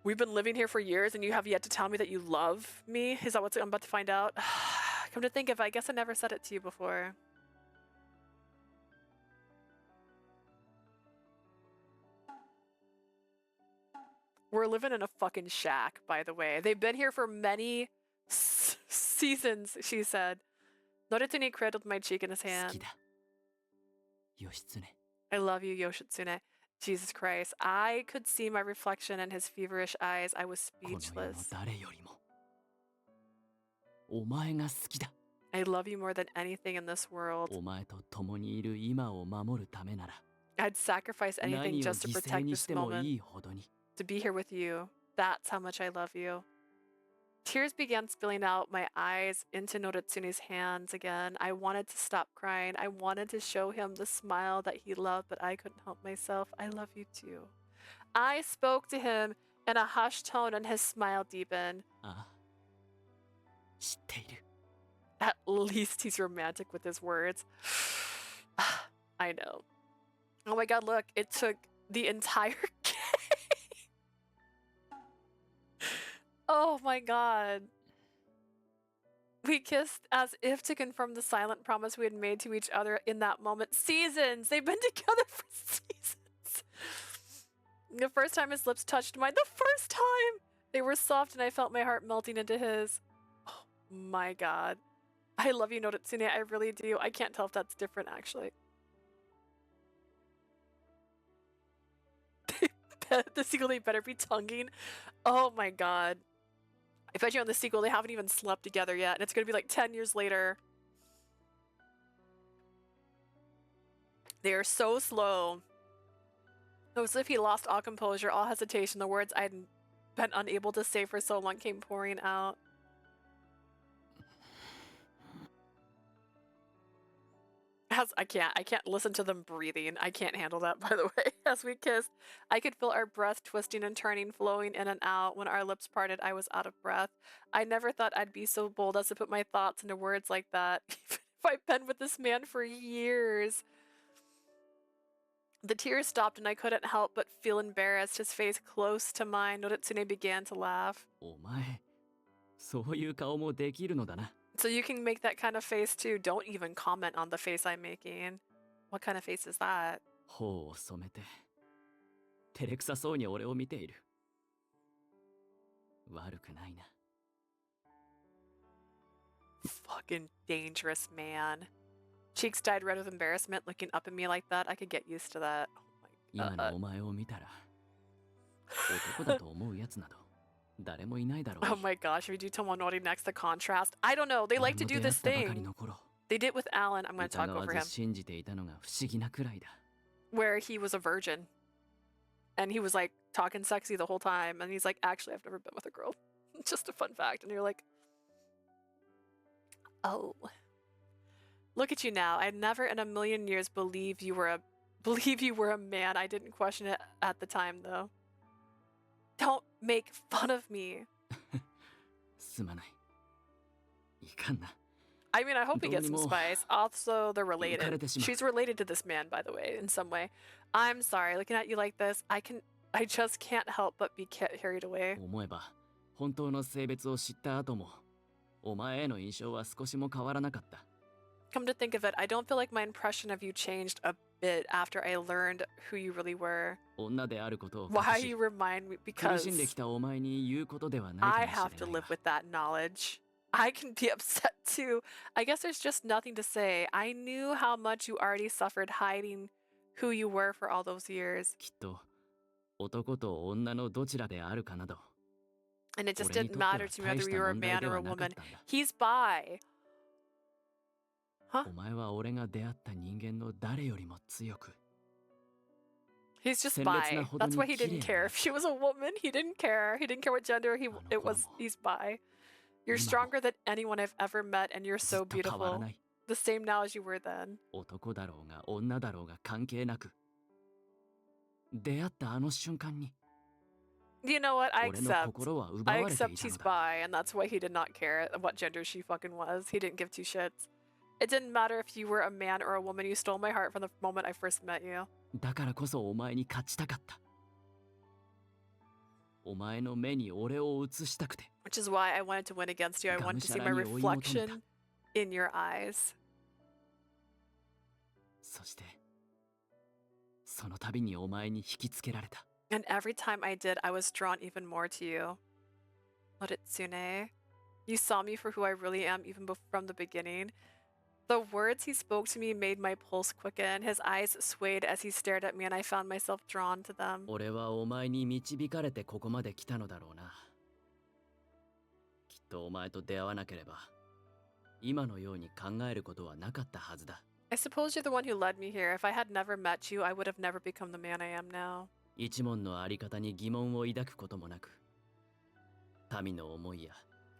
We've been living here for years and you have yet to tell me that you love me? Is that what I'm about to find out? Come to think of it, I guess I never said it to you before. We're living in a fucking shack, by the way. They've been here for many seasons, she said. Noritsune cradled my cheek in his hand. I love you, Yoshitsune. Jesus Christ. I could see my reflection in his feverish eyes. I was speechless. I love you more than anything in this world. I'd sacrifice anything just to protect this moment. To be here with you. That's how much I love you. Tears began spilling out my eyes into Noritsune's hands again. I wanted to stop crying. I wanted to show him the smile that he loved, but I couldn't help myself. I love you too. I spoke to him in a hushed tone and his smile deepened. 知っている。 At least he's romantic with his words. I know. Oh my god, look, it took the entire game. Oh my god. We kissed as if to confirm the silent promise we had made to each other in that moment. Seasons! They've been together for seasons. The first time his lips touched mine, the first time! They were soft and I felt my heart melting into his. Oh my god. I love you, Noritsune, I really do. I can't tell if that's different, actually. The sequel, they better be tonguing. Oh my god. I bet you on the sequel, they haven't even slept together yet, and it's gonna be like 10 years later. They are so slow. It was as if he lost all composure, all hesitation. The words I'd been unable to say for so long came pouring out. I can't listen to them breathing. I can't handle that, by the way. As we kissed, I could feel our breath twisting and turning, flowing in and out. When our lips parted, I was out of breath. I never thought I'd be so bold as to put my thoughts into words like that, even if I've been with this man for years. The tears stopped and I couldn't help but feel embarrassed. His face close to mine, Noritsune began to laugh. お前、そういう顔もできるのだな。 So you can make that kind of face too. Don't even comment on the face I'm making. What kind of face is that? 頬を染めて、照れくさそうに俺を見ている。悪くないな。 Fucking dangerous man. Cheeks dyed red with embarrassment, looking up at me like that. I could get used to that. Oh 今のお前を見たら、男だと思うやつなど誰もいないだろう。 Oh my gosh, if we do Tomonori next, the contrast. I don't know. They like to do this thing. They did with Alan. I'm going to talk over him. 信じていたのが不思議なくらいだ。 Where he was a virgin. And he was like talking sexy the whole time. And he's like, actually, I've never been with a girl. Just a fun fact. And you're like, oh. Look at you now. I'd never in a million years believe you were a man. I didn't question it at the time, though. Don't make fun of me. すまない。いかんな。 I mean, I hope he gets some spice. Also, they're related. She's related to this man, by the way, in some way. I'm sorry. Looking at you like this, I just can't help but be carried away. 思えば、本当の性別を知った後も、お前への印象は少しも変わらなかった。 Come to think of it, I don't feel like my impression of you changed a bit after I learned who you really were. 女であることを Why you remind me? 苦 Because しんできたお前に言うことではないか I もしれ have ない to が live with that knowledge. I can be upset too. I guess there's just nothing to say. I knew how much you already suffered hiding who you were for all those years. きっと男と女のどちらであるかなど And it just 俺に didn't とっては matter to me 大 whether し you た were a 問題 man で or は a なかっ woman. たんだ。 He's bi. お前は俺が出会った人間の誰よりも強く He's just 鮮烈 bi. なほど That's に why he 綺麗 didn't な care. If she was a woman, he didn't care. He didn't care what gender he's bi. You're stronger than anyone I've ever met, and you're so ずっと変わら beautiful. ない。 The same now as you were then. 男だろうが女だろうが関係なく出会ったあの瞬間に You know what? I 俺の accept. 心は奪 I われてい accept た he's のだ。 bi, and that's why he did not care what gender she fucking was. He didn't give two shits. It didn't matter if you were a man or a woman. You stole my heart from the moment I first met you. だからこそお前に勝ちたかった。お前の目に俺を映したくて。 Which is why I wanted to win against you. I wanted to see my reflection in your eyes. そしてその度にお前に引きつけられた。 And every time I did, I was drawn even more to you. Noritsune, you saw me for who I really am even from the beginning. The words he spoke to me made my pulse quicken. His eyes swayed as he stared at me, and I found myself drawn to them. 俺はお前に導かれてここまで来たのだろうな。きっとお前と出会わなければ、今のように考えることはなかったはずだ。 I suppose you're the one who led me here. If I had never met you, I would have never become the man I am now. 一門のあり方に疑問を抱くこともなく、民の思いや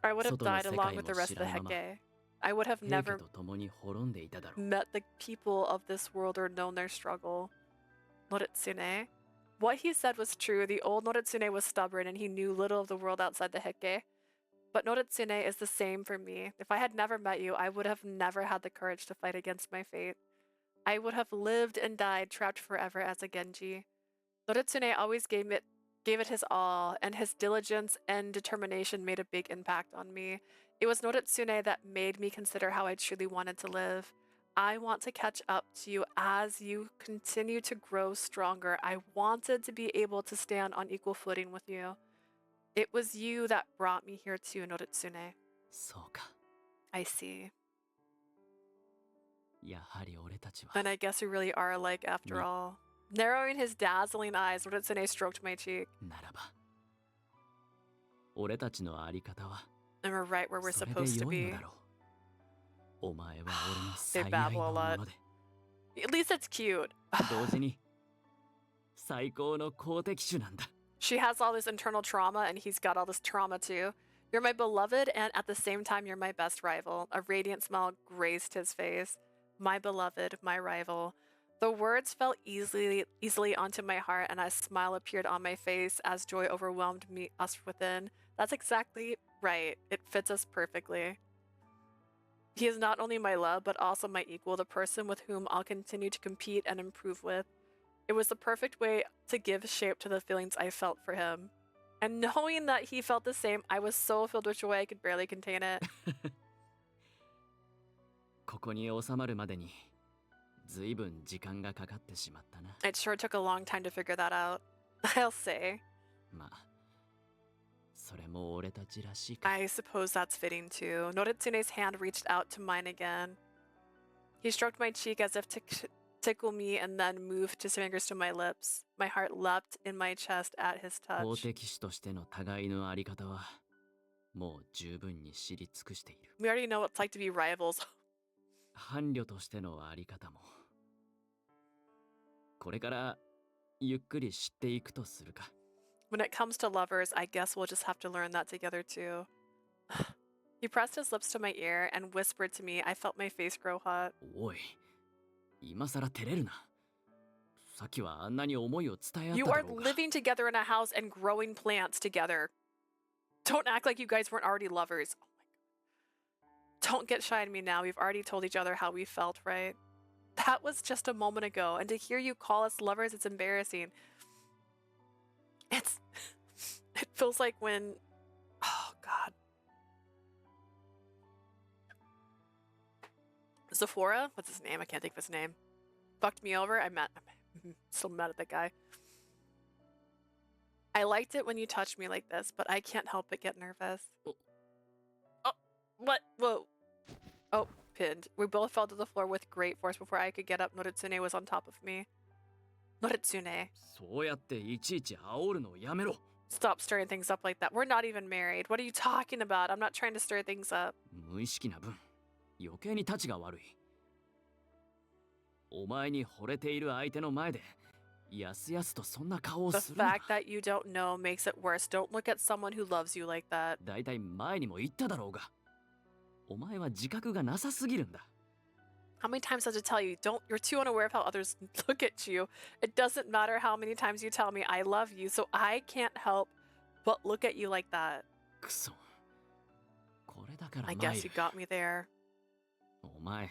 I would have 外の died 世 along 界 with も the rest 知 of the らぬまま、 Heke. I would have 平家 never と共に滅んでいただろう。 met the people of this world or known their struggle. Noritsune. What he said was true. The old Noritsune was stubborn and he knew little of the world outside the Heke. But Noritsune is the same for me. If I had never met you, I would have never had the courage to fight against my fate. I would have lived and died trapped forever as a Genji. Noritsune always gave it his all, and his diligence and determination made a big impact on me. It was Noritsune that made me consider how I truly wanted to live. I want to catch up to you as you continue to grow stronger. I wanted to be able to stand on equal footing with you. It was you that brought me here too, Noritsune. そうか。 I see. やはり俺たちは And I guess we really are alike after all. Narrowing his dazzling eyes, Noritsune stroked my cheek. ならば俺たちのあり方は And we're right where we're それ supposed で to 良いの be. だろう。お前は俺の They 最愛 babble a のも lot. ので At least it's cute. 同時に最高の好敵手なんだ。 She has all this internal trauma, and he's got all this trauma too. You're my beloved, and at the same time, you're my best rival. A radiant smile graced his face. My beloved, my rival. The words fell easily onto my heart, and a smile appeared on my face as joy overwhelmed us within. That's exactly right. It fits us perfectly. He is not only my love, but also my equal, the person with whom I'll continue to compete and improve with. It was the perfect way to give shape to the feelings I felt for him. And knowing that he felt the same, I was so filled with joy I could barely contain it. ここに収まるまでにずいぶん時間がかかってしまったな。 It sure took a long time to figure that out. I'll say. まあ、それも俺たちらしいか。 I suppose that's fitting too. Noritsune's hand reached out to mine again. He stroked my cheek as if to tickle me and then moved his fingers to my lips. My heart leapt in my chest at his 好 touch. 敵手としての互いのあり方はもう十分に知り尽くしている。 We already know what it's like to be rivals. 伴侶としてのあり方もこれからゆっくり知っていくとするか。 When it comes to lovers, I guess we'll just have to learn that together too. He pressed his lips to my ear and whispered to me. I felt my face grow hot. おい、今さら照れるな。さっきはあんなに思いを伝え合っ You ただ are ろうが。 living together in a house and growing plants together. Don't act like you guys weren't already lovers. Oh my God. Don't get shy on me now. We've already told each other how we felt, right? That was just a moment ago, and to hear you call us lovers, it's embarrassing. It feels like when, oh God. Zephora? What's his name? I can't think of his name. Fucked me over. I'm still mad at that guy. I liked it when you touched me like this, but I can't help but get nervous. Oh, what? Whoa. Oh, pinned. We both fell to the floor with great force before I could get up. Noritsune was on top of me. Noritsune. そうやっていちいち煽るのをやめろ。 Stop stirring things up like that. We're not even married. What are you talking about? I'm not trying to stir things up. 無意識な分、余計に立ちが悪い。お前に惚れている相手の前で、やすやすとそんな顔を The するな。 fact that you don't know makes it worse. Don't look at someone who loves you like that. だいたい前にも言っただろうが。お前は自覚がなさすぎるんだ。 How many times does it tell you? You're too unaware of how others look at you. It doesn't matter how many times you tell me I love you, so I can't help but look at you like that. くそ。これだから I マイ guess ル you。got me there. お前、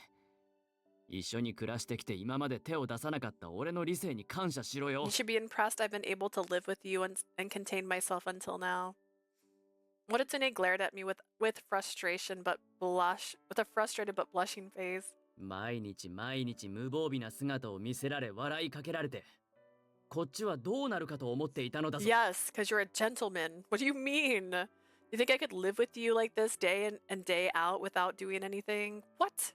一緒に暮らしてきて今まで手を出さなかった俺の理性に感謝しろよ。 You should be impressed I've been able to live with you and contain myself until now. Noritsune glared at me with frustration but with a frustrated but blushing face. 毎日毎日無防備な姿を見せられ笑いかけられて、こっちはどうなるかと思っていたのだぞ。 Yes, because you're a gentleman. What do you mean? You think I could live with you like this day in and day out without doing anything? What?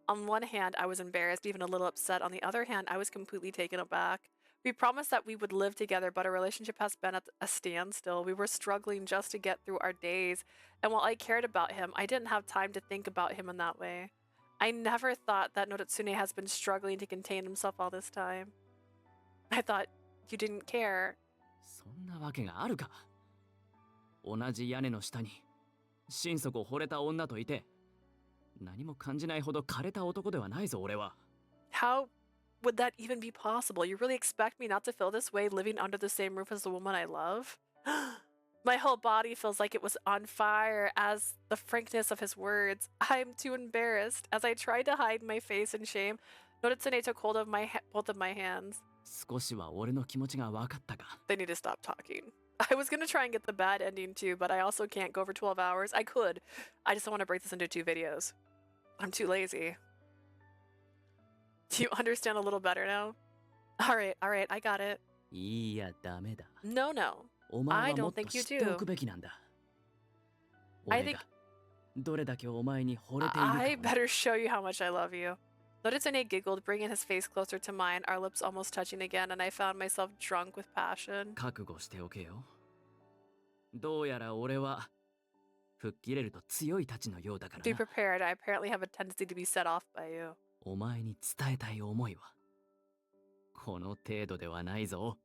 On one hand, I was embarrassed, even a little upset. On the other hand, I was completely taken aback. We promised that we would live together, but our relationship has been at a standstill. We were struggling just to get through our days. And while I cared about him, I didn't have time to think about him in that way. I never thought that Noritsune has been struggling to contain himself all this time. I thought you didn't care. そんなわけがあるか。同じ屋根の下に心底惚れた女といて、何も感じないほど枯れた男ではないぞ俺は。 How would that even be possible? You really expect me not to feel this way living under the same roof as the woman I love? My whole body feels like it was on fire as the frankness of his words. I am too embarrassed. As I tried to hide my face in shame, Noritsune took hold of both of my hands. 少しは俺の気持ちが分かったか。 They need to stop talking. I was gonna try and get the bad ending too, but I also can't go for 12 hours. I could. I just don't want to break this into 2 videos. I'm too lazy. Do you understand a little better now? Alright, I got it. いや、ダメだ。 No, no. お前 I はも don't っと think you 知っておく do. べきなんだ。 I 俺 think がどれだけお前に惚れているかを I better show you how much I love you. Noritsune giggled, bringing his face closer to mine, our lips almost touching again, and I found myself drunk with passion. 覚悟しておけよ。どうやら俺は吹っ切れると強いたちのようだから Be な。 prepared. I apparently have a tendency to be set off by you. お前に伝えたい思いはこの程度ではないぞ。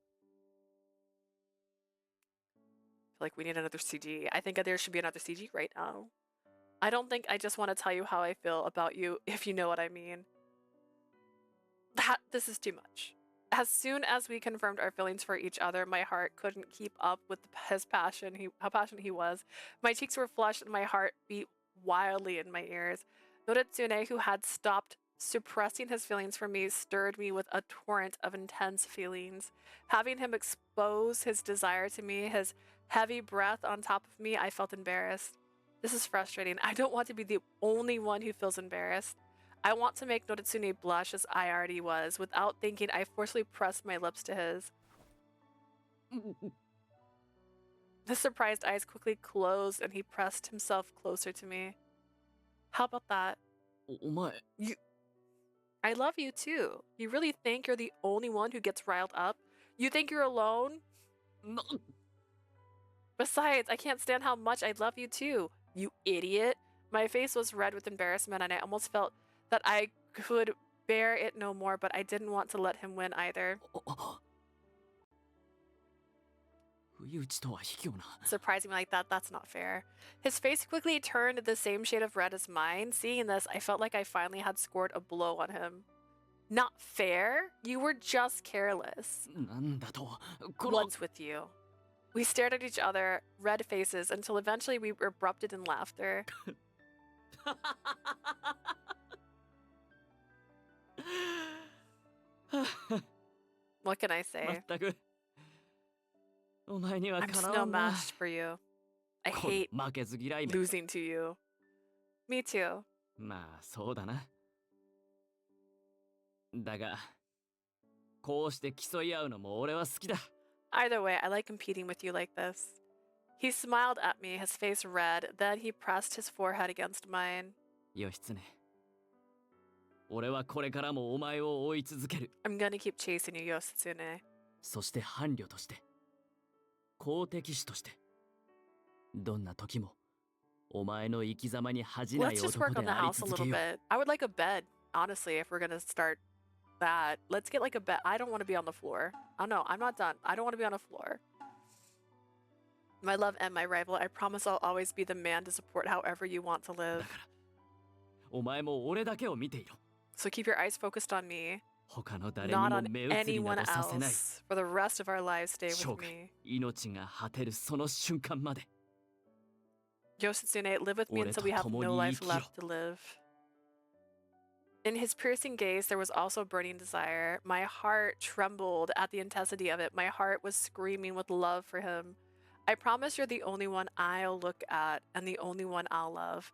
I feel like we need another CG. I think there should be another CG right now. I don't think I just want to tell you how I feel about you, if you know what I mean. This is too much. As soon as we confirmed our feelings for each other, my heart couldn't keep up with his passion. How passionate he was. My cheeks were flushed and my heart beat wildly in my ears. Noritsune, who had stopped suppressing his feelings for me, stirred me with a torrent of intense feelings. Having him expose his desire to me, his heavy breath on top of me, I felt embarrassed. This is frustrating. I don't want to be the only one who feels embarrassed. I want to make Noritsune blush as I already was. Without thinking, I forcefully pressed my lips to his. His surprised eyes quickly closed and he pressed himself closer to me. How about that? お前 I love you too. You really think you're the only one who gets riled up? You think you're alone? No. Besides, I can't stand how much I love you too. You idiot. My face was red with embarrassment and I almost felt that I could bear it no more, but I didn't want to let him win either. 不意打ちとは卑怯な。 Surprising me like that, that's not fair. His face quickly turned the same shade of red as mine. Seeing this, I felt like I finally had scored a blow on him. Not fair? You were just careless. なんだと。この What's with you? We stared at each other, red faces, until eventually we erupted in laughter. What can I say? 全くお前には I'm か just な no わんな。 match for you. I この hate 負けず嫌いめ。 losing to you. Me too. まあそうだな。だがこうして競い合うのも俺は好きだ。 Either way, I like competing with you like this. He smiled at me, his face red, then he pressed his forehead against mine. 義経。俺はこれからもお前を追い続ける。 I'm gonna keep chasing you, Yoshitsune. そして伴侶として、公的士として、どんな時もお前の生き様に恥じない Let's just 男 work on で the あり house a 続け little よう。 bit. I would like a bed, honestly, if we're gonna start that. Let's get like a bed. I don't want to be on the floor. Oh no, I'm not done. I don't want to be on the floor. My love and my rival, I promise I'll always be the man to support however you want to live. お前も俺だけを見ていろ。 So keep your eyes focused on me, 他の誰に not も on 目移りな anyone どさせない。 else. For the rest of our lives, stay 生 with 涯 me. 命が果てるその瞬間まで。 Yoshitsune, live with me until we have no life left to live. In his piercing gaze, there was also burning desire. My heart trembled at the intensity of it. My heart was screaming with love for him. I promise you're the only one I'll look at and the only one I'll love.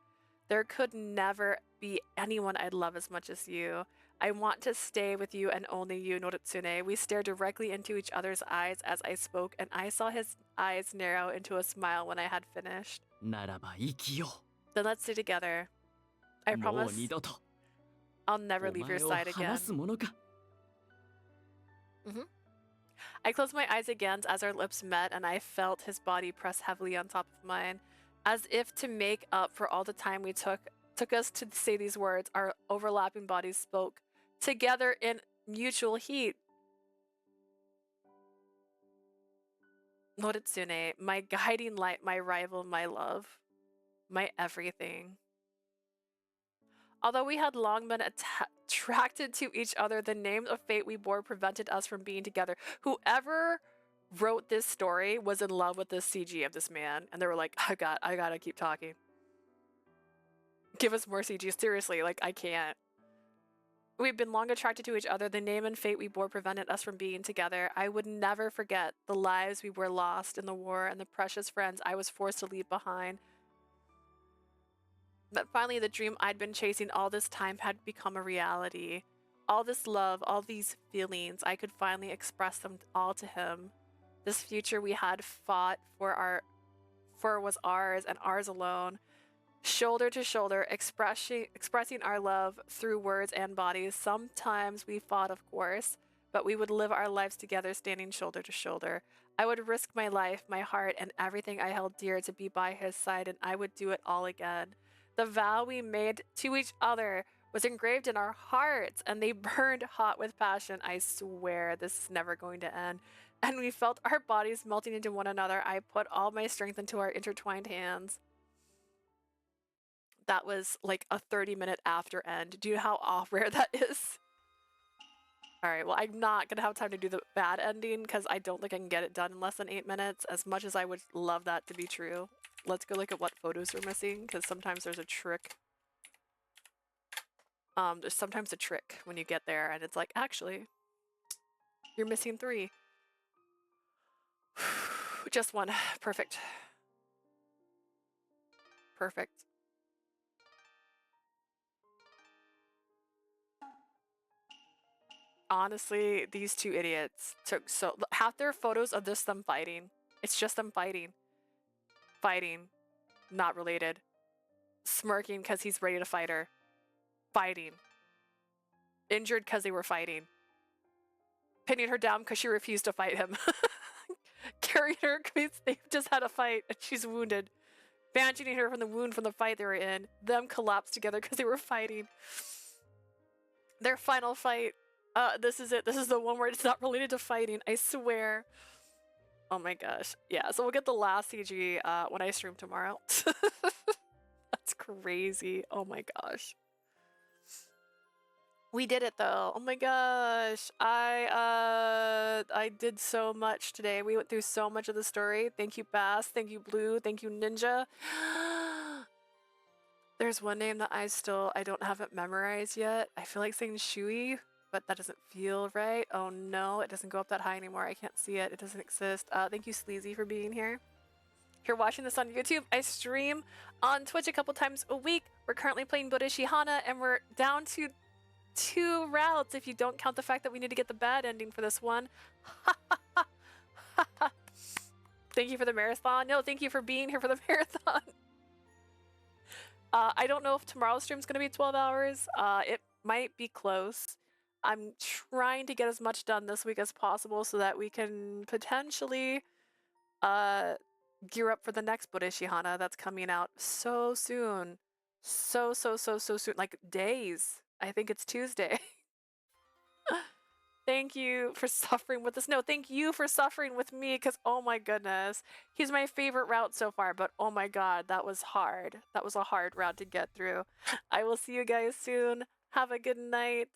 There could never be anyone I'd love as much as you. I want to stay with you and only you, Noritsune. We stared directly into each other's eyes as I spoke, and I saw his eyes narrow into a smile when I had finished. ならば生きよ Then let's stay together. I う。もう promise 二度と I'll never お leave 前 your を side again. 離すものか。 I closed my eyes again as our lips met, and I felt his body press heavily on top of mine. As if to make up for all the time we took us to say these words, our overlapping bodies spoke together in mutual heat. Noritsune, my guiding light, my rival, my love, my everything. Although we had long been attracted to each other, the name of fate we bore prevented us from being together. Whoever wrote this story was in love with this CG of this man, and they were like, I gotta keep talking. Give us more CG, seriously, like, I can't. We've been long attracted to each other. The name and fate we bore prevented us from being together. I would never forget the lives we were lost in the war and the precious friends I was forced to leave behind. But finally, the dream I'd been chasing all this time had become a reality. All this love, all these feelings, I could finally express them all to him. This future we had fought for was ours and ours alone. Shoulder to shoulder, expressing our love through words and bodies. Sometimes we fought, of course, but we would live our lives together, standing shoulder to shoulder. I would risk my life, my heart, and everything I held dear to be by his side, and I would do it all again. The vow we made to each other was engraved in our hearts, and they burned hot with passion. I swear this is never going to end. And we felt our bodies melting into one another. I put all my strength into our intertwined hands. That was like a 30-minute after end. Do you know how rare that is? Alright, well, I'm not gonna have time to do the bad ending because I don't think I can get it done in less than 8 minutes, as much as I would love that to be true. Let's go look at what photos are missing, because sometimes there's a trick. There's sometimes a trick when you get there, and it's like, actually, you're missing 3. Just 1. Perfect. Perfect. Honestly, these 2 idiots took half their photos of them fighting. It's just them fighting. Fighting. Not related. Smirking because he's ready to fight her. Fighting. Injured because they were fighting. Pinning her down because she refused to fight him. Carrying her because they just had a fight and she's wounded. Bandaging her from the wound from the fight they were in. Them collapsed together because they were fighting. Their final fight. This is it. This is the one where it's not related to fighting. I swear. Oh my gosh. Yeah, so we'll get the last CG when I stream tomorrow. That's crazy. Oh my gosh. We did it though. Oh my gosh. I did so much today. We went through so much of the story. Thank you, Bass. Thank you, Blue. Thank you, Ninja. There's one name that I don't have it memorized yet. I feel like saying Shui, but that doesn't feel right. Oh no, it doesn't go up that high anymore. I can't see it. It doesn't exist. Thank you, Sleazy, for being here. If you're watching this on YouTube, I stream on Twitch a couple times a week. We're currently playing Birushana, and we're down to 2 routes if you don't count the fact that we need to get the bad ending for this one. Thank you for the marathon. No, thank you for being here for the marathon. I don't know if tomorrow's stream is going to be 12 hours. It might be close. I'm trying to get as much done this week as possible so that we can potentially gear up for the next Birushana that's coming out so soon. So soon. Like days. I think it's Tuesday. Thank you for suffering with us. No, thank you for suffering with me, because oh my goodness. He's my favorite route so far, but oh my god, that was hard. That was a hard route to get through. I will see you guys soon. Have a good night.